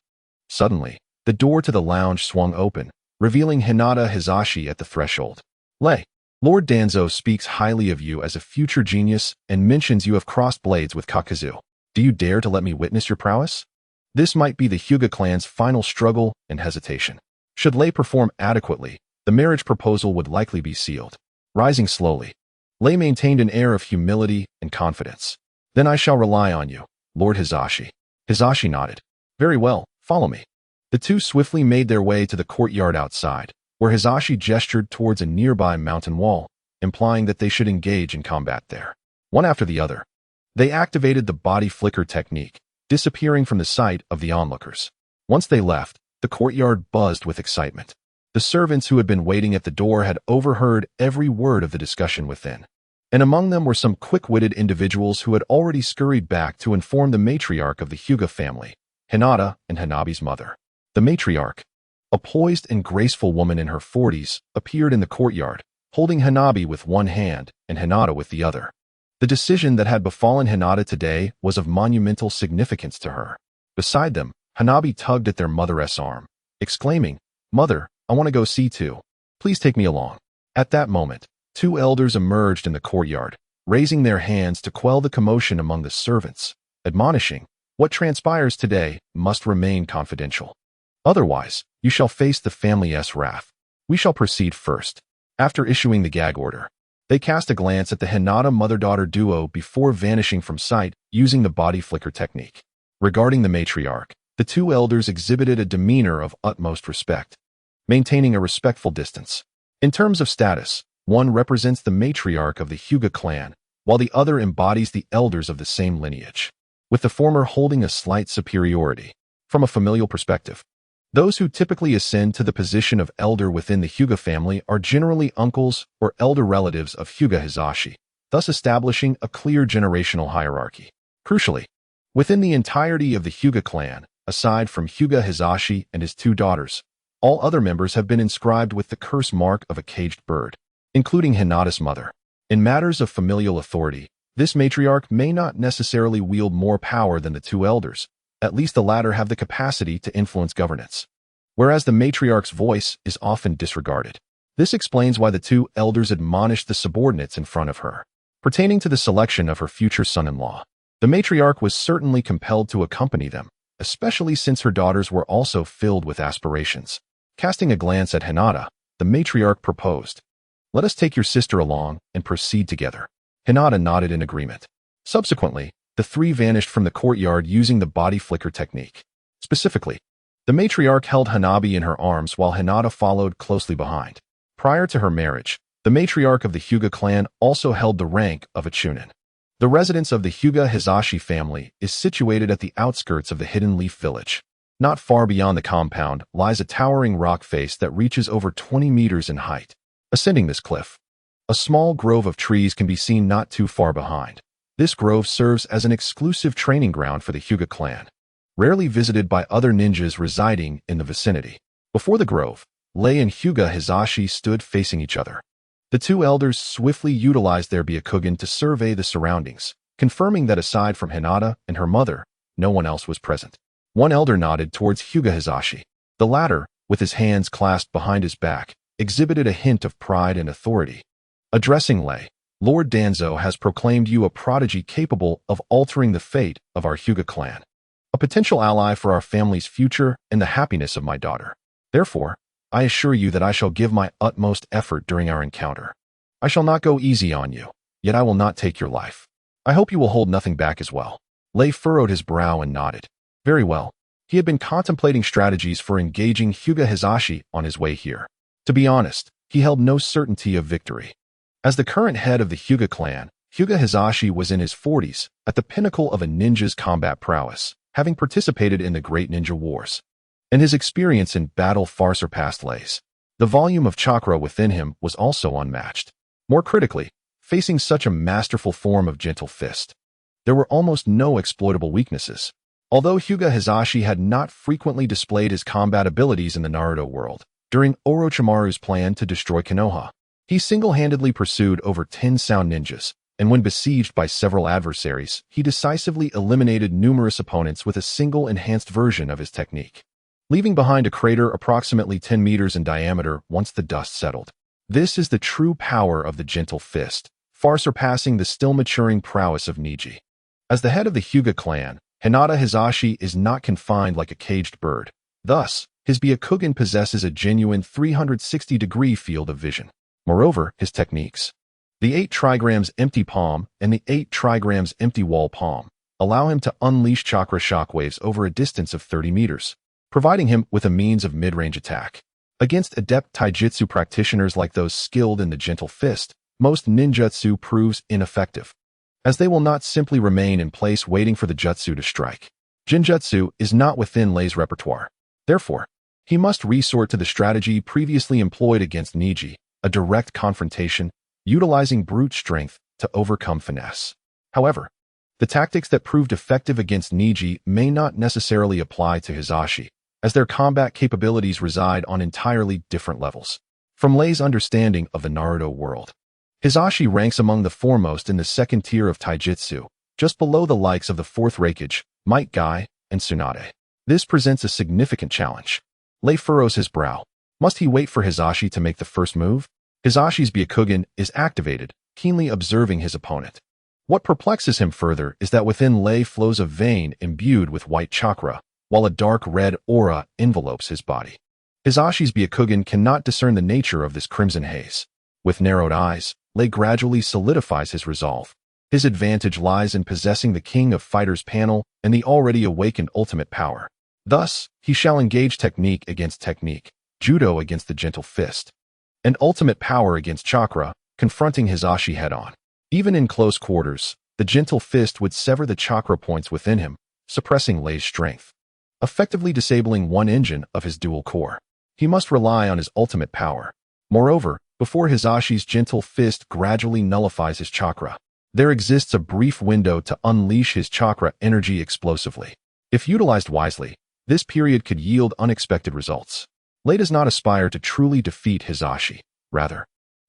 Suddenly, the door to the lounge swung open, revealing Hinata Hizashi at the threshold. Lei, Lord Danzo speaks highly of you as a future genius and mentions you have crossed blades with Kakazu. Do you dare to let me witness your prowess? This might be the Hyuga clan's final struggle and hesitation. Should Lei perform adequately, the marriage proposal would likely be sealed. Rising slowly, Lei maintained an air of humility and confidence. Then I shall rely on you, Lord Hizashi. Hizashi nodded. Very well, follow me. The two swiftly made their way to the courtyard outside, where Hizashi gestured towards a nearby mountain wall, implying that they should engage in combat there. One after the other, they activated the body flicker technique, disappearing from the sight of the onlookers. Once they left, the courtyard buzzed with excitement. The servants who had been waiting at the door had overheard every word of the discussion within, and among them were some quick-witted individuals who had already scurried back to inform the matriarch of the Hyuga family, Hinata and Hanabi's mother. The matriarch, a poised and graceful woman in her 40s, appeared in the courtyard, holding Hanabi with one hand and Hinata with the other. The decision that had befallen Hinata today was of monumental significance to her. Beside them, Hanabi tugged at their mother's arm, exclaiming, "Mother, I want to go see too. Please take me along." At that moment, two elders emerged in the courtyard, raising their hands to quell the commotion among the servants, admonishing, "What transpires today must remain confidential. Otherwise, you shall face the family's wrath. We shall proceed first." After issuing the gag order, they cast a glance at the Hinata mother-daughter duo before vanishing from sight using the body flicker technique. Regarding the matriarch, the two elders exhibited a demeanor of utmost respect, maintaining a respectful distance. In terms of status, one represents the matriarch of the Hyuga clan, while the other embodies the elders of the same lineage, with the former holding a slight superiority. From a familial perspective, those who typically ascend to the position of elder within the Hyuga family are generally uncles or elder relatives of Hyuga Hizashi, thus establishing a clear generational hierarchy. Crucially, within the entirety of the Hyuga clan, aside from Hyuga Hizashi and his two daughters, all other members have been inscribed with the curse mark of a caged bird, including Hinata's mother. In matters of familial authority, this matriarch may not necessarily wield more power than the two elders. At least the latter have the capacity to influence governance, whereas the matriarch's voice is often disregarded. This explains why the two elders admonished the subordinates in front of her. Pertaining to the selection of her future son-in-law, the matriarch was certainly compelled to accompany them, especially since her daughters were also filled with aspirations. Casting a glance at Hinata, the matriarch proposed, "Let us take your sister along and proceed together." Hinata nodded in agreement. Subsequently, the three vanished from the courtyard using the body flicker technique. Specifically, the matriarch held Hanabi in her arms while Hinata followed closely behind. Prior to her marriage, the matriarch of the Hyuga clan also held the rank of a chunin. The residence of the Hyuga Hizashi family is situated at the outskirts of the Hidden Leaf village. Not far beyond the compound lies a towering rock face that reaches over 20 meters in height. Ascending this cliff, a small grove of trees can be seen not too far behind. This grove serves as an exclusive training ground for the Hyuga clan, rarely visited by other ninjas residing in the vicinity. Before the grove, Lei and Hyuga Hizashi stood facing each other. The two elders swiftly utilized their Byakugan to survey the surroundings, confirming that aside from Hinata and her mother, no one else was present. One elder nodded towards Hyuga Hizashi. The latter, with his hands clasped behind his back, exhibited a hint of pride and authority. Addressing Lei, "Lord Danzo has proclaimed you a prodigy capable of altering the fate of our Hyuga clan, a potential ally for our family's future and the happiness of my daughter. Therefore, I assure you that I shall give my utmost effort during our encounter. I shall not go easy on you, yet I will not take your life. I hope you will hold nothing back as well." Lei furrowed his brow and nodded. Very well. He had been contemplating strategies for engaging Hyuga Hizashi on his way here. To be honest, he held no certainty of victory. As the current head of the Hyuga clan, Hyuga Hizashi was in his 40s, at the pinnacle of a ninja's combat prowess, having participated in the Great Ninja Wars, and his experience in battle far surpassed Lei's. The volume of chakra within him was also unmatched. More critically, facing such a masterful form of gentle fist, there were almost no exploitable weaknesses. Although Hyuga Hizashi had not frequently displayed his combat abilities in the Naruto world, during Orochimaru's plan to destroy Konoha, he single-handedly pursued over 10 sound ninjas, and when besieged by several adversaries, he decisively eliminated numerous opponents with a single enhanced version of his technique, leaving behind a crater approximately 10 meters in diameter once the dust settled. This is the true power of the gentle fist, far surpassing the still-maturing prowess of Niji. As the head of the Hyuga clan, Hinata Hisashi is not confined like a caged bird. Thus, his Byakugan possesses a genuine 360-degree field of vision. Moreover, his techniques, the 8 trigrams empty palm and the 8 trigrams empty wall palm, allow him to unleash chakra shockwaves over a distance of 30 meters, providing him with a means of mid-range attack. Against adept taijutsu practitioners like those skilled in the gentle fist, most ninjutsu proves ineffective, as they will not simply remain in place waiting for the jutsu to strike. Jinjutsu is not within Lei's repertoire. Therefore, he must resort to the strategy previously employed against Niji, a direct confrontation, utilizing brute strength to overcome finesse. However, the tactics that proved effective against Niji may not necessarily apply to Hisashi, as their combat capabilities reside on entirely different levels. From Lei's understanding of the Naruto world, Hisashi ranks among the foremost in the second tier of taijutsu, just below the likes of the fourth Raikage, Might Guy, and Tsunade. This presents a significant challenge. Lei furrows his brow. Must he wait for Hisashi to make the first move? Hisashi's Byakugan is activated, keenly observing his opponent. What perplexes him further is that within Lei flows a vein imbued with white chakra, while a dark red aura envelopes his body. Hisashi's Byakugan cannot discern the nature of this crimson haze. With narrowed eyes, Lei gradually solidifies his resolve. His advantage lies in possessing the King of Fighters panel and the already awakened ultimate power. Thus, he shall engage technique against technique, judo against the gentle fist, and ultimate power against chakra, confronting Hisashi head-on. Even in close quarters, the gentle fist would sever the chakra points within him, suppressing Lei's strength, effectively disabling one engine of his dual core. He must rely on his ultimate power. Moreover, before Hisashi's gentle fist gradually nullifies his chakra, there exists a brief window to unleash his chakra energy explosively. If utilized wisely, this period could yield unexpected results. Lei does not aspire to truly defeat Hisashi. Rather,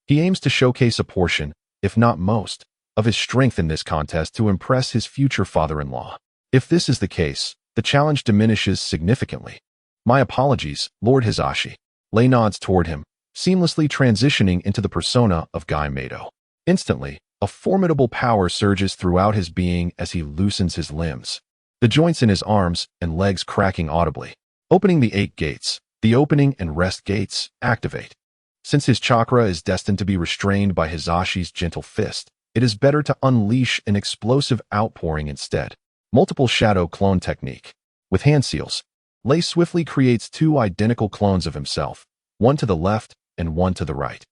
he aims to showcase a portion, if not most, of his strength in this contest to impress his future father-in-law. If this is the case, the challenge diminishes significantly. My apologies, Lord Hisashi. Lei nods toward him, seamlessly transitioning into the persona of Guy Mato. Instantly, a formidable power surges throughout his being as he loosens his limbs, the joints in his arms and legs cracking audibly. Opening the 8 gates, the opening and rest gates activate. Since his chakra is destined to be restrained by Hisashi's gentle fist, it is better to unleash an explosive outpouring instead. Multiple shadow clone technique. With hand seals, Lei swiftly creates 2 identical clones of himself, one to the left and one to the right.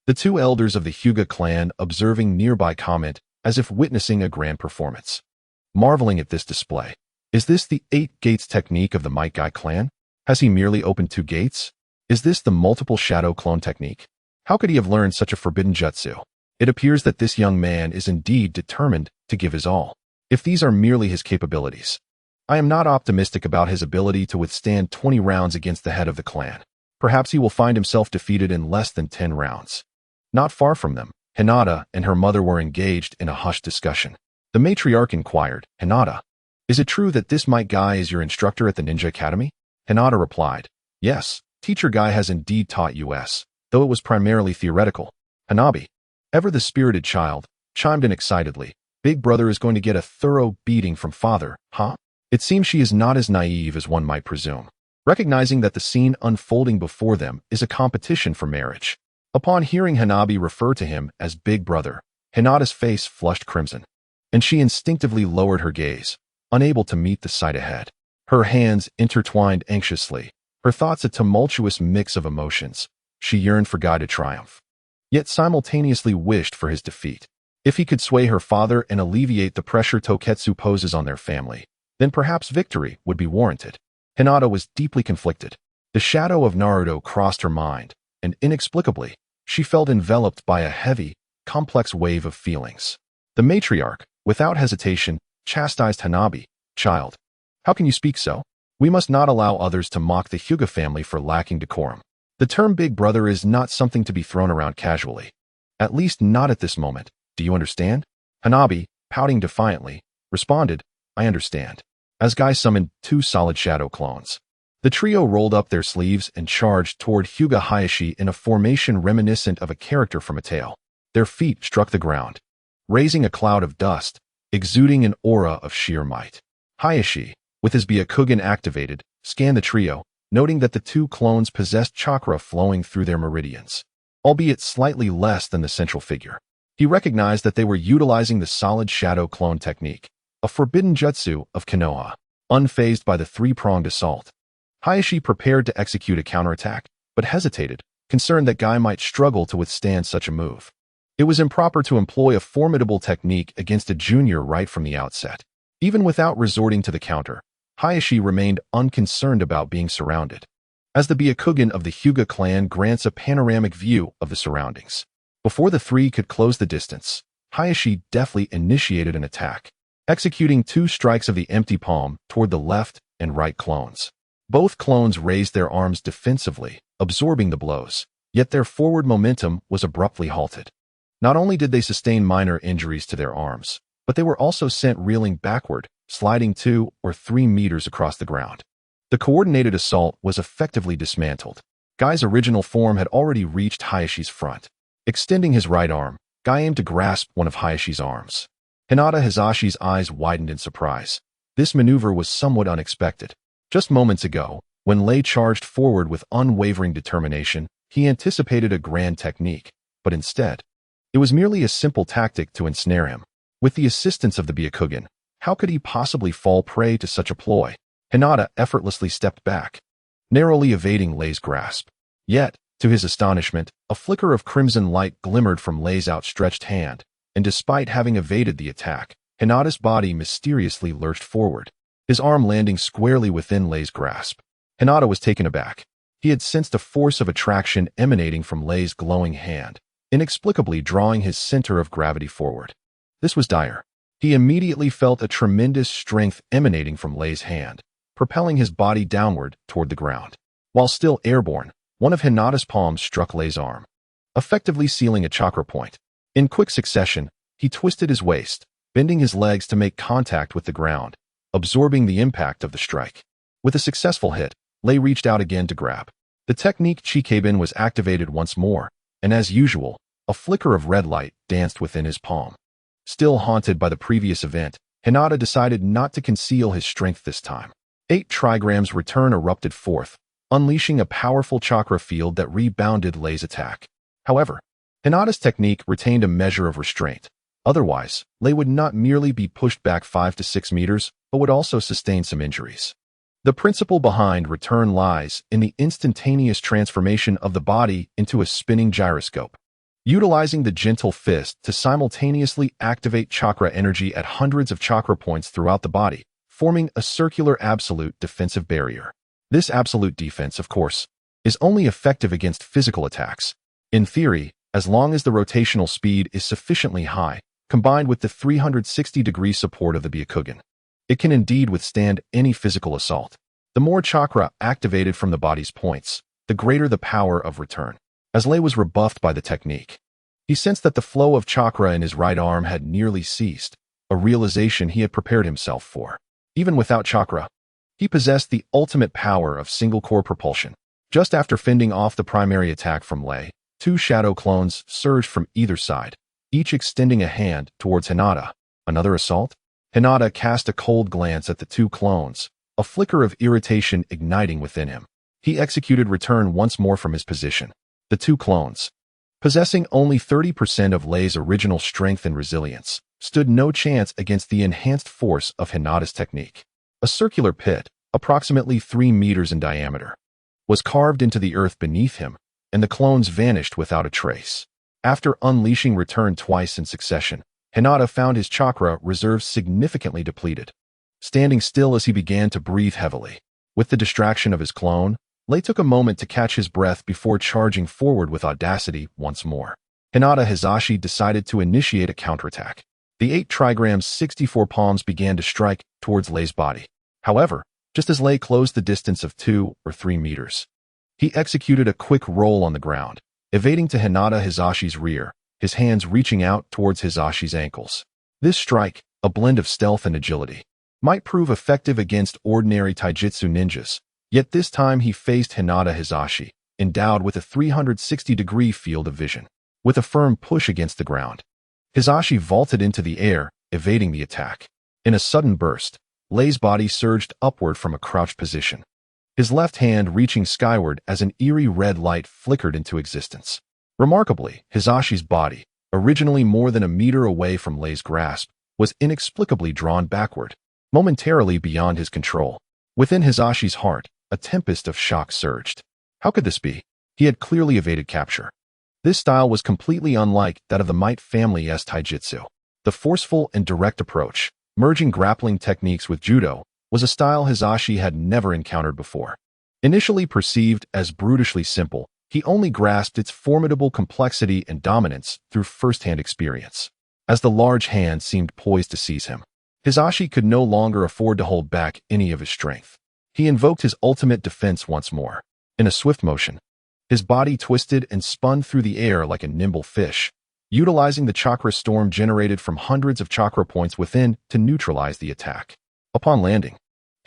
The 2 elders of the Hyuga clan observing nearby comment as if witnessing a grand performance. Marveling at this display. Is this the 8 gates technique of the Might Guy clan? Has he merely opened 2 gates? Is this the multiple shadow clone technique? How could he have learned such a forbidden jutsu? It appears that this young man is indeed determined to give his all. If these are merely his capabilities, I am not optimistic about his ability to withstand 20 rounds against the head of the clan. Perhaps he will find himself defeated in less than 10 rounds. Not far from them, Hinata and her mother were engaged in a hushed discussion. The matriarch inquired, "Hinata, is it true that this Might Guy is your instructor at the Ninja Academy?" Hinata replied, "Yes, Teacher Guy has indeed taught us, though it was primarily theoretical." Hanabi, ever the spirited child, chimed in excitedly, "Big brother is going to get a thorough beating from father, huh?" It seems she is not as naive as one might presume, recognizing that the scene unfolding before them is a competition for marriage. Upon hearing Hanabi refer to him as Big Brother, Hinata's face flushed crimson, and she instinctively lowered her gaze, unable to meet the sight ahead. Her hands intertwined anxiously, her thoughts a tumultuous mix of emotions. She yearned for Guy to triumph, yet simultaneously wished for his defeat. If he could sway her father and alleviate the pressure Toketsu poses on their family, then perhaps victory would be warranted. Hinata was deeply conflicted. The shadow of Naruto crossed her mind, and inexplicably, she felt enveloped by a heavy, complex wave of feelings. The matriarch, without hesitation, chastised Hanabi, "Child, how can you speak so? We must not allow others to mock the Hyuga family for lacking decorum. The term Big Brother is not something to be thrown around casually. At least not at this moment. Do you understand?" Hanabi, pouting defiantly, responded, "I understand." As Guy summoned 2 solid shadow clones, The trio rolled up their sleeves and charged toward Hyuga Hayashi in a formation reminiscent of a character from a tale. Their feet struck the ground, raising a cloud of dust, exuding an aura of sheer might. Hayashi, with his Byakugan activated, scanned the trio, noting that the two clones possessed chakra flowing through their meridians, albeit slightly less than the central figure. He recognized that they were utilizing the solid shadow clone technique, a forbidden jutsu of Konoha. Unfazed by the three-pronged assault, Hayashi prepared to execute a counterattack, but hesitated, concerned that Guy might struggle to withstand such a move. It was improper to employ a formidable technique against a junior right from the outset. Even without resorting to the counter, Hayashi remained unconcerned about being surrounded, as the Byakugan of the Hyuga clan grants a panoramic view of the surroundings. Before the three could close the distance, Hayashi deftly initiated an attack, executing 2 strikes of the empty palm toward the left and right clones. Both clones raised their arms defensively, absorbing the blows, yet their forward momentum was abruptly halted. Not only did they sustain minor injuries to their arms, but they were also sent reeling backward, sliding 2 or 3 meters across the ground. The coordinated assault was effectively dismantled. Guy's original form had already reached Hayashi's front. Extending his right arm, Guy aimed to grasp one of Hayashi's arms. Hinata Hizashi's eyes widened in surprise. This maneuver was somewhat unexpected. Just moments ago, when Lei charged forward with unwavering determination, he anticipated a grand technique, but instead, it was merely a simple tactic to ensnare him. With the assistance of the Byakugan, how could he possibly fall prey to such a ploy? Hinata effortlessly stepped back, narrowly evading Lei's grasp. Yet, to his astonishment, a flicker of crimson light glimmered from Lei's outstretched hand, and despite having evaded the attack, Hinata's body mysteriously lurched forward, his arm landing squarely within Lei's grasp. Hinata was taken aback. He had sensed a force of attraction emanating from Lei's glowing hand, inexplicably drawing his center of gravity forward. This was dire. He immediately felt a tremendous strength emanating from Lei's hand, propelling his body downward toward the ground. While still airborne, one of Hinata's palms struck Lei's arm, effectively sealing a chakra point. In quick succession, he twisted his waist, bending his legs to make contact with the ground, absorbing the impact of the strike. With a successful hit, Lei reached out again to grab. The technique Chikabin was activated once more, and as usual, a flicker of red light danced within his palm. Still haunted by the previous event, Hinata decided not to conceal his strength this time. 8 trigrams return erupted forth, unleashing a powerful chakra field that rebounded Lei's attack. However, Hinata's technique retained a measure of restraint. Otherwise, Lei would not merely be pushed back 5 to 6 meters, but would also sustain some injuries. The principle behind return lies in the instantaneous transformation of the body into a spinning gyroscope, utilizing the gentle fist to simultaneously activate chakra energy at hundreds of chakra points throughout the body, forming a circular absolute defensive barrier. This absolute defense, of course, is only effective against physical attacks. In theory, as long as the rotational speed is sufficiently high, combined with the 360-degree support of the Byakugan, it can indeed withstand any physical assault. The more chakra activated from the body's points, the greater the power of return. As Lei was rebuffed by the technique, he sensed that the flow of chakra in his right arm had nearly ceased, a realization he had prepared himself for. Even without chakra, he possessed the ultimate power of single-core propulsion. Just after fending off the primary attack from Lei, 2 shadow clones surged from either side, each extending a hand towards Hinata. Another assault? Hinata cast a cold glance at the 2 clones, a flicker of irritation igniting within him. He executed return once more from his position. The 2 clones, possessing only 30% of Lei's original strength and resilience, stood no chance against the enhanced force of Hinata's technique. A circular pit, approximately 3 meters in diameter, was carved into the earth beneath him, and the clones vanished without a trace. After unleashing return twice in succession, Hinata found his chakra reserves significantly depleted. Standing still as he began to breathe heavily, with the distraction of his clone, Lei took a moment to catch his breath before charging forward with audacity once more. Hinata Hizashi decided to initiate a counterattack. The 8 trigrams 64 palms began to strike towards Lei's body. However, just as Lei closed the distance of 2 or 3 meters, he executed a quick roll on the ground, evading to Hinata Hizashi's rear, his hands reaching out towards Hizashi's ankles. This strike, a blend of stealth and agility, might prove effective against ordinary taijutsu ninjas, Yet this time he faced Hinata Hisashi, endowed with a 360-degree field of vision. With a firm push against the ground, Hisashi vaulted into the air, evading the attack. In a sudden burst, Lei's body surged upward from a crouched position, his left hand reaching skyward as an eerie red light flickered into existence. Remarkably, Hisashi's body, originally more than a meter away from Lei's grasp, was inexplicably drawn backward, momentarily beyond his control. Within Hisashi's heart, a tempest of shock surged. How could this be? He had clearly evaded capture. This style was completely unlike that of the Might family's taijutsu. The forceful and direct approach, merging grappling techniques with judo, was a style Hisashi had never encountered before. Initially perceived as brutishly simple, he only grasped its formidable complexity and dominance through first-hand experience. As the large hand seemed poised to seize him, Hisashi could no longer afford to hold back any of his strength. He invoked his ultimate defense once more. In a swift motion, his body twisted and spun through the air like a nimble fish, utilizing the chakra storm generated from hundreds of chakra points within to neutralize the attack. Upon landing,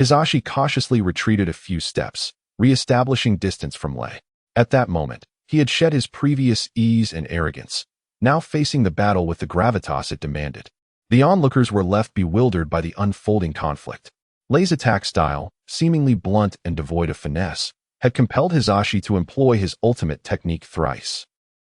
Hisashi cautiously retreated a few steps, re-establishing distance from Lei. At that moment, he had shed his previous ease and arrogance, now facing the battle with the gravitas it demanded. The onlookers were left bewildered by the unfolding conflict. Lei's attack style, seemingly blunt and devoid of finesse, had compelled Hisashi to employ his ultimate technique thrice.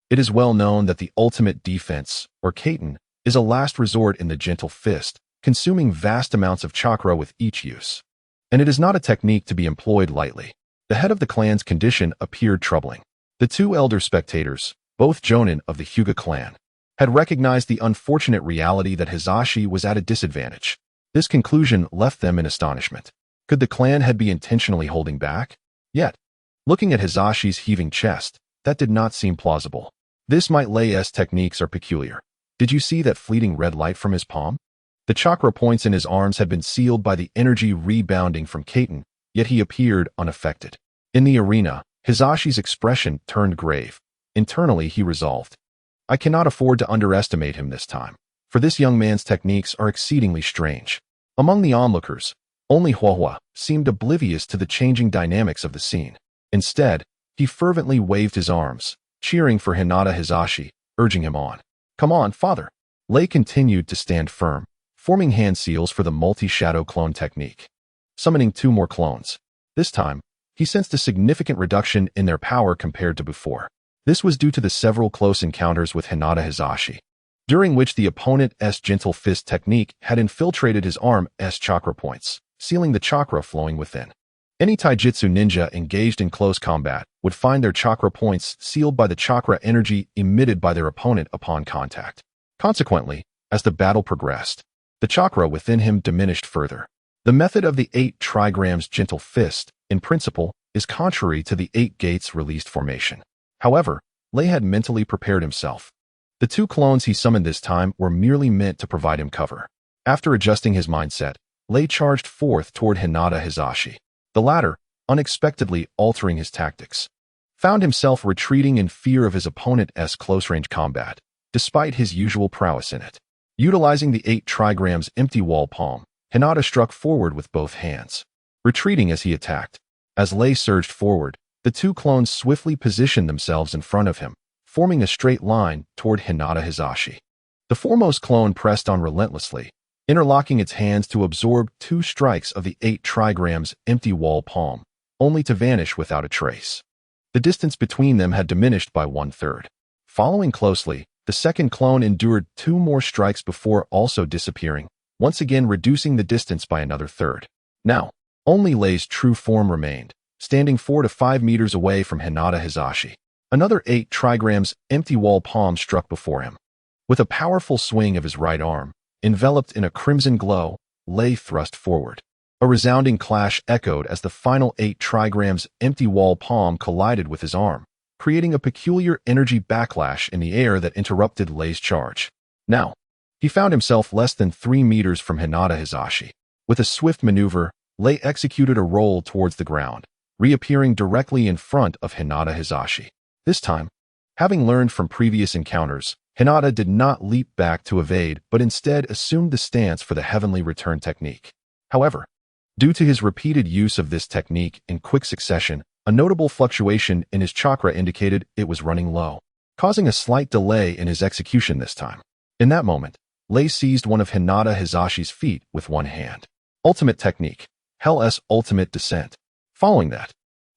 It is well known that the ultimate defense, or kaiten, is a last resort in the gentle fist, consuming vast amounts of chakra with each use. And it is not a technique to be employed lightly. The head of the clan's condition appeared troubling. The two elder spectators, both jonin of the Hyuga clan, had recognized the unfortunate reality that Hisashi was at a disadvantage. This conclusion left them in astonishment. Could the clan had be intentionally holding back? Yet, looking at Hisashi's heaving chest, that did not seem plausible. This Might Lei's techniques are peculiar. Did you see that fleeting red light from his palm? The chakra points in his arms had been sealed by the energy rebounding from kaiten, yet he appeared unaffected. In the arena, Hisashi's expression turned grave. Internally, he resolved, I cannot afford to underestimate him this time, for this young man's techniques are exceedingly strange. Among the onlookers, only Huahua seemed oblivious to the changing dynamics of the scene. Instead, he fervently waved his arms, cheering for Hinata Hisashi, urging him on. Come on, father. Lei continued to stand firm, forming hand seals for the multi-shadow clone technique. Summoning two more clones. This time, he sensed a significant reduction in their power compared to before. This was due to the several close encounters with Hinata Hisashi, during which the opponent's gentle fist technique had infiltrated his arm's chakra points, sealing the chakra flowing within. Any taijutsu ninja engaged in close combat would find their chakra points sealed by the chakra energy emitted by their opponent upon contact. Consequently, as the battle progressed, the chakra within him diminished further. The method of the 8 trigrams gentle fist, in principle, is contrary to the 8 gates released formation. However, Lei had mentally prepared himself. The two clones he summoned this time were merely meant to provide him cover. After adjusting his mindset, Lei charged forth toward Hinata Hisashi. The latter, unexpectedly altering his tactics, found himself retreating in fear of his opponent's close-range combat, despite his usual prowess in it. Utilizing the 8 trigrams empty wall palm, Hinata struck forward with both hands, retreating as he attacked. As Lei surged forward, the two clones swiftly positioned themselves in front of him, forming a straight line toward Hinata Hisashi. The foremost clone pressed on relentlessly, interlocking its hands to absorb 2 strikes of the 8 trigrams empty wall palm, only to vanish without a trace. The distance between them had diminished by 1/3. Following closely, the second clone endured 2 more strikes before also disappearing, once again reducing the distance by another 1/3. Now, only Lei's true form remained, standing 4 to 5 meters away from Hinata Hisashi. Another 8 trigrams empty wall palm struck before him. With a powerful swing of his right arm, enveloped in a crimson glow, Lei thrust forward. A resounding clash echoed as the final 8 trigrams empty wall palm collided with his arm, creating a peculiar energy backlash in the air that interrupted Lei's charge. Now, he found himself less than 3 meters from Hinata Hisashi. With a swift maneuver, Lei executed a roll towards the ground, reappearing directly in front of Hinata Hisashi. This time, having learned from previous encounters, Hinata did not leap back to evade but instead assumed the stance for the heavenly return technique. However, Due to his repeated use of this technique in quick succession, a notable fluctuation in his chakra indicated it was running low, causing a slight delay in his execution this time. In that moment, Lei seized one of Hinata Hizashi's feet with one hand. Ultimate technique, Hell's ultimate descent. Following that,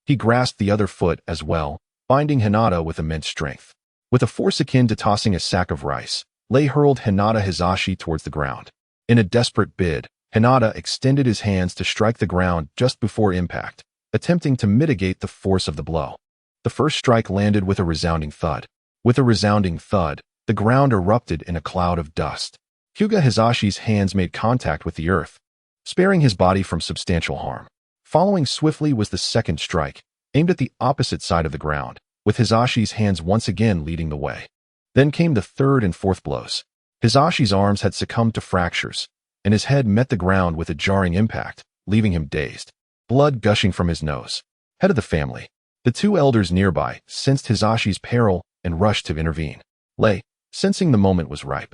he grasped the other foot as well, binding Hinata with immense strength. With a force akin to tossing a sack of rice, Lei hurled Hinata Hizashi towards the ground. In a desperate bid, Hinata extended his hands to strike the ground just before impact, attempting to mitigate the force of the blow. The first strike landed with a resounding thud. With a resounding thud, the ground erupted in a cloud of dust. Hyuga Hizashi's hands made contact with the earth, sparing his body from substantial harm. Following swiftly was the second strike, aimed at the opposite side of the ground, with Hizashi's hands once again leading the way. Then came the third and fourth blows. Hizashi's arms had succumbed to fractures, and his head met the ground with a jarring impact, leaving him dazed, blood gushing from his nose. Head of the family. The two elders nearby sensed Hizashi's peril and rushed to intervene. Lei, sensing the moment was ripe,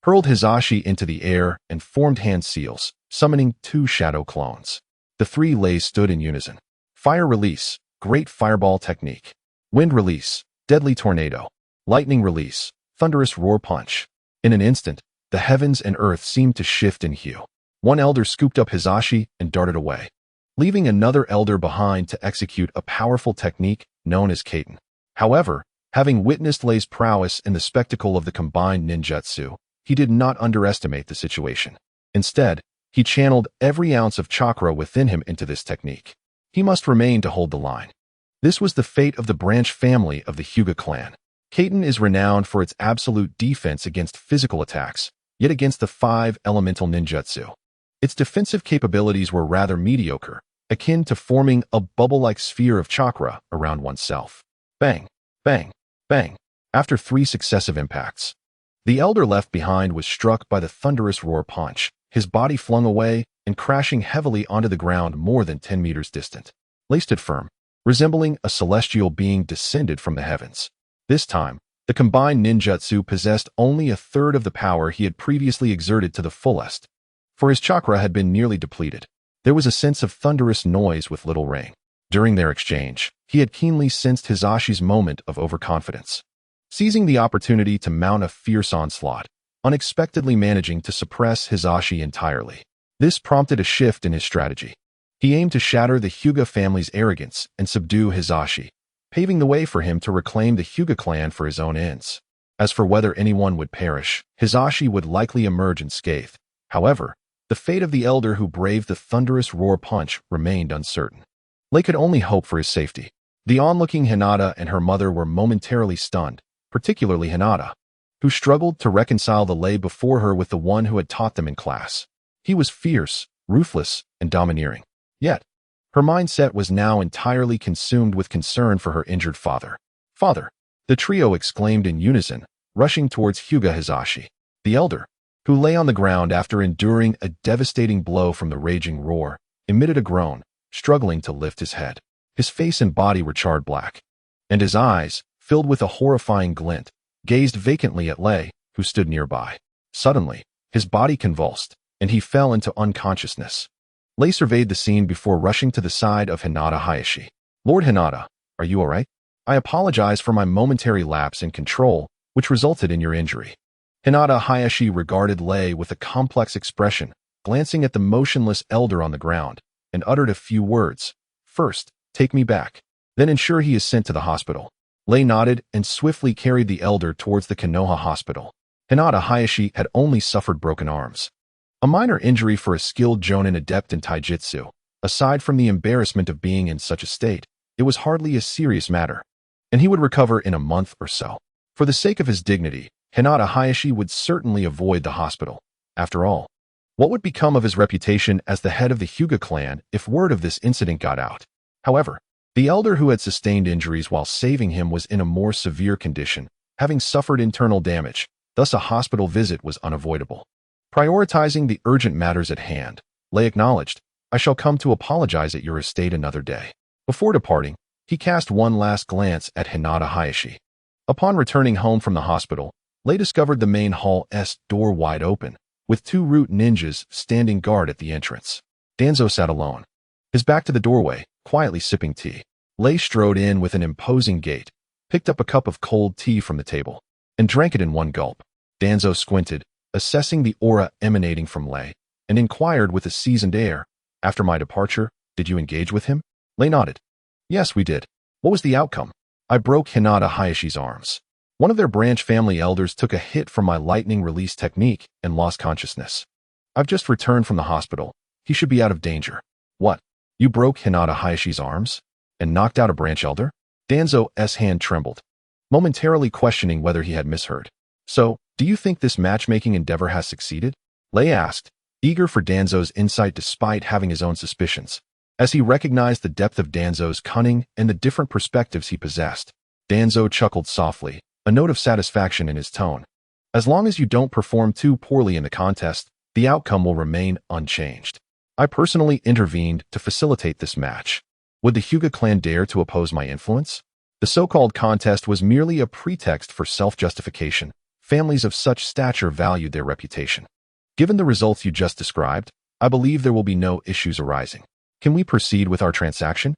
hurled Hizashi into the air and formed hand seals, summoning two shadow clones. The three Leis stood in unison. Fire release, great fireball technique. Wind release, deadly tornado. Lightning release, thunderous roar punch. In an instant, the heavens and earth seemed to shift in hue. One elder scooped up Hizashi and darted away, leaving another elder behind to execute a powerful technique known as Kaiten. However, having witnessed Lei's prowess in the spectacle of the combined ninjutsu, he did not underestimate the situation. Instead, he channeled every ounce of chakra within him into this technique. He must remain to hold the line. This was the fate of the branch family of the Hyuga clan. Kaiten is renowned for its absolute defense against physical attacks, yet against the 5 elemental ninjutsu. Its defensive capabilities were rather mediocre, akin to forming a bubble-like sphere of chakra around oneself. Bang, bang, bang. After 3 successive impacts, the elder left behind was struck by the thunderous roar punch, his body flung away and crashing heavily onto the ground more than 10 meters distant. Lei stood firm, resembling a celestial being descended from the heavens. This time, the combined ninjutsu possessed only a third of the power he had previously exerted to the fullest, for his chakra had been nearly depleted. There was a sense of thunderous noise with little ring. During their exchange, he had keenly sensed Hizashi's moment of overconfidence, seizing the opportunity to mount a fierce onslaught, unexpectedly managing to suppress Hizashi entirely. This prompted a shift in his strategy. He aimed to shatter the Hyuga family's arrogance and subdue Hizashi, paving the way for him to reclaim the Hyuga clan for his own ends. As for whether anyone would perish, Hizashi would likely emerge unscathed. However, the fate of the elder who braved the thunderous roar punch remained uncertain. Lei could only hope for his safety. The onlooking Hinata and her mother were momentarily stunned, particularly Hinata, who struggled to reconcile the Lei before her with the one who had taught them in class. He was fierce, ruthless, and domineering. Yet, her mindset was now entirely consumed with concern for her injured father. Father! The trio exclaimed in unison, rushing towards Hyuga Hizashi. The elder, who lay on the ground after enduring a devastating blow from the raging roar, emitted a groan, struggling to lift his head. His face and body were charred black, and his eyes, filled with a horrifying glint, gazed vacantly at Lei, who stood nearby. Suddenly, his body convulsed, and he fell into unconsciousness. Lei surveyed the scene before rushing to the side of Hinata Hayashi. Lord Hinata, are you all right? I apologize for my momentary lapse in control, which resulted in your injury. Hinata Hayashi regarded Lei with a complex expression, glancing at the motionless elder on the ground, and uttered a few words. First, take me back. Then ensure he is sent to the hospital. Lei nodded and swiftly carried the elder towards the Konoha hospital. Hinata Hayashi had only suffered broken arms, a minor injury for a skilled jonin adept in taijutsu. Aside from the embarrassment of being in such a state, it was hardly a serious matter, and he would recover in a month or so. For the sake of his dignity, Hinata Hayashi would certainly avoid the hospital. After all, what would become of his reputation as the head of the Hyuga clan if word of this incident got out? However, the elder who had sustained injuries while saving him was in a more severe condition, having suffered internal damage, thus a hospital visit was unavoidable. Prioritizing the urgent matters at hand, Lei acknowledged, I shall come to apologize at your estate another day. Before departing, he cast one last glance at Hinata Hayashi. Upon returning home from the hospital, Lei discovered the main hall's door wide open, with 2 root ninjas standing guard at the entrance. Danzo sat alone, his back to the doorway, quietly sipping tea. Lei strode in with an imposing gait, picked up a cup of cold tea from the table, and drank it in one gulp. Danzo squinted, assessing the aura emanating from Lei, and inquired with a seasoned air, "After my departure, did you engage with him?" Lei nodded. "Yes, we did. What was the outcome?" "I broke Hinata Hayashi's arms. One of their branch family elders took a hit from my lightning release technique and lost consciousness. I've just returned from the hospital. He should be out of danger." "What? You broke Hinata Hayashi's arms? And knocked out a branch elder?" Danzo's hand trembled, momentarily questioning whether he had misheard. "So, do you think this matchmaking endeavor has succeeded?" Lei asked, eager for Danzo's insight despite having his own suspicions. As he recognized the depth of Danzo's cunning and the different perspectives he possessed, Danzo chuckled softly, a note of satisfaction in his tone. "As long as you don't perform too poorly in the contest, the outcome will remain unchanged. I personally intervened to facilitate this match. Would the Hyuga clan dare to oppose my influence?" The so-called contest was merely a pretext for self-justification. Families of such stature valued their reputation. "Given the results you just described, I believe there will be no issues arising. Can we proceed with our transaction?"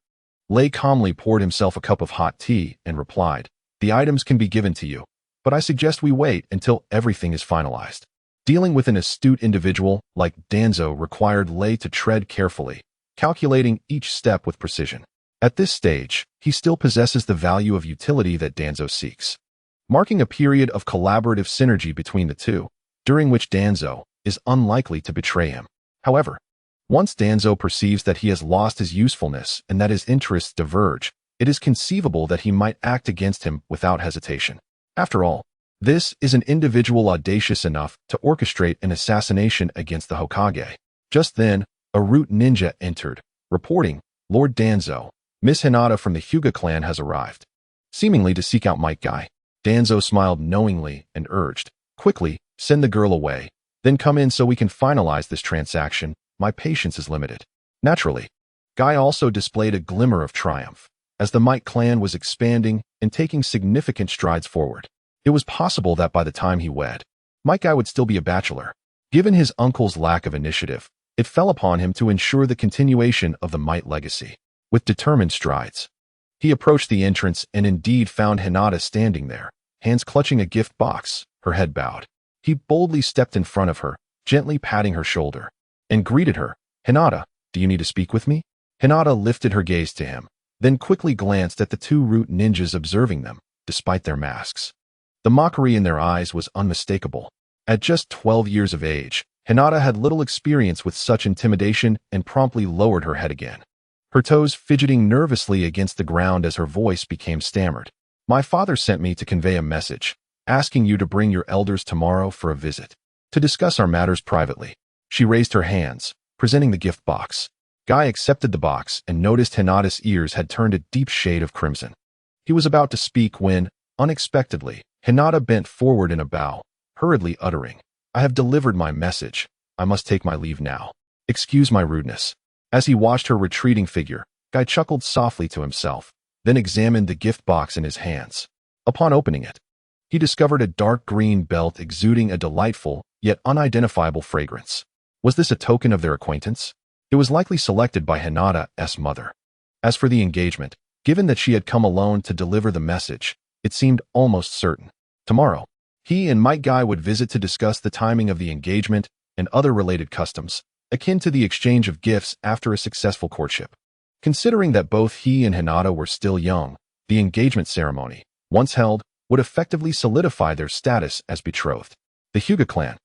Lei calmly poured himself a cup of hot tea and replied, "The items can be given to you, but I suggest we wait until everything is finalized." Dealing with an astute individual like Danzo required Lei to tread carefully, calculating each step with precision. At this stage, he still possesses the value of utility that Danzo seeks, marking a period of collaborative synergy between the two, during which Danzo is unlikely to betray him. However, once Danzo perceives that he has lost his usefulness and that his interests diverge, it is conceivable that he might act against him without hesitation. After all, this is an individual audacious enough to orchestrate an assassination against the Hokage. Just then, a root ninja entered, reporting, "Lord Danzo, Miss Hinata from the Hyuga clan has arrived," seemingly to seek out Might Guy. Danzo smiled knowingly and urged, "Quickly, send the girl away, then come in so we can finalize this transaction. My patience is limited." Naturally, Guy also displayed a glimmer of triumph, as the Might clan was expanding and taking significant strides forward. It was possible that by the time he wed, Might Guy would still be a bachelor. Given his uncle's lack of initiative, it fell upon him to ensure the continuation of the Might legacy. With determined strides, he approached the entrance and indeed found Hinata standing there, hands clutching a gift box, her head bowed. He boldly stepped in front of her, gently patting her shoulder, and greeted her. "Hinata, do you need to speak with me?" Hinata lifted her gaze to him, then quickly glanced at the two root ninjas observing them, despite their masks. The mockery in their eyes was unmistakable. At just 12 years of age, Hinata had little experience with such intimidation and promptly lowered her head again, her toes fidgeting nervously against the ground as her voice became stammered. "My father sent me to convey a message, asking you to bring your elders tomorrow for a visit, to discuss our matters privately." She raised her hands, presenting the gift box. Guy accepted the box and noticed Hinata's ears had turned a deep shade of crimson. He was about to speak when, unexpectedly, Hinata bent forward in a bow, hurriedly uttering, "I have delivered my message. I must take my leave now. Excuse my rudeness." As he watched her retreating figure, Guy chuckled softly to himself, then examined the gift box in his hands. Upon opening it, he discovered a dark green belt exuding a delightful, yet unidentifiable fragrance. Was this a token of their acquaintance? It was likely selected by Hinata's mother. As for the engagement, given that she had come alone to deliver the message, it seemed almost certain. Tomorrow, he and Might Guy would visit to discuss the timing of the engagement and other related customs, akin to the exchange of gifts after a successful courtship. Considering that both he and Hinata were still young, the engagement ceremony, once held, would effectively solidify their status as betrothed. The Hyuga clan,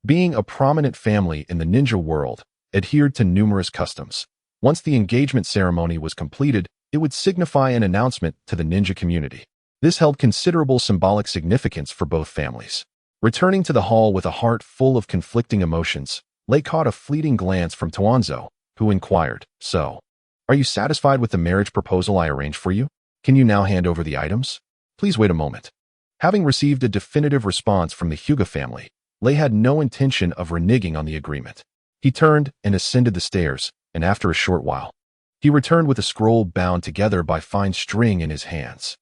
being a prominent family in the ninja world, adhered to numerous customs. Once the engagement ceremony was completed, it would signify an announcement to the ninja community. This held considerable symbolic significance for both families. Returning to the hall with a heart full of conflicting emotions, Lei caught a fleeting glance from Tuanzo, who inquired, "So, are you satisfied with the marriage proposal I arranged for you? Can you now hand over the items?" "Please wait a moment." Having received a definitive response from the Hyuga family, Lei had no intention of reneging on the agreement. He turned and ascended the stairs, and after a short while, he returned with a scroll bound together by fine string in his hands.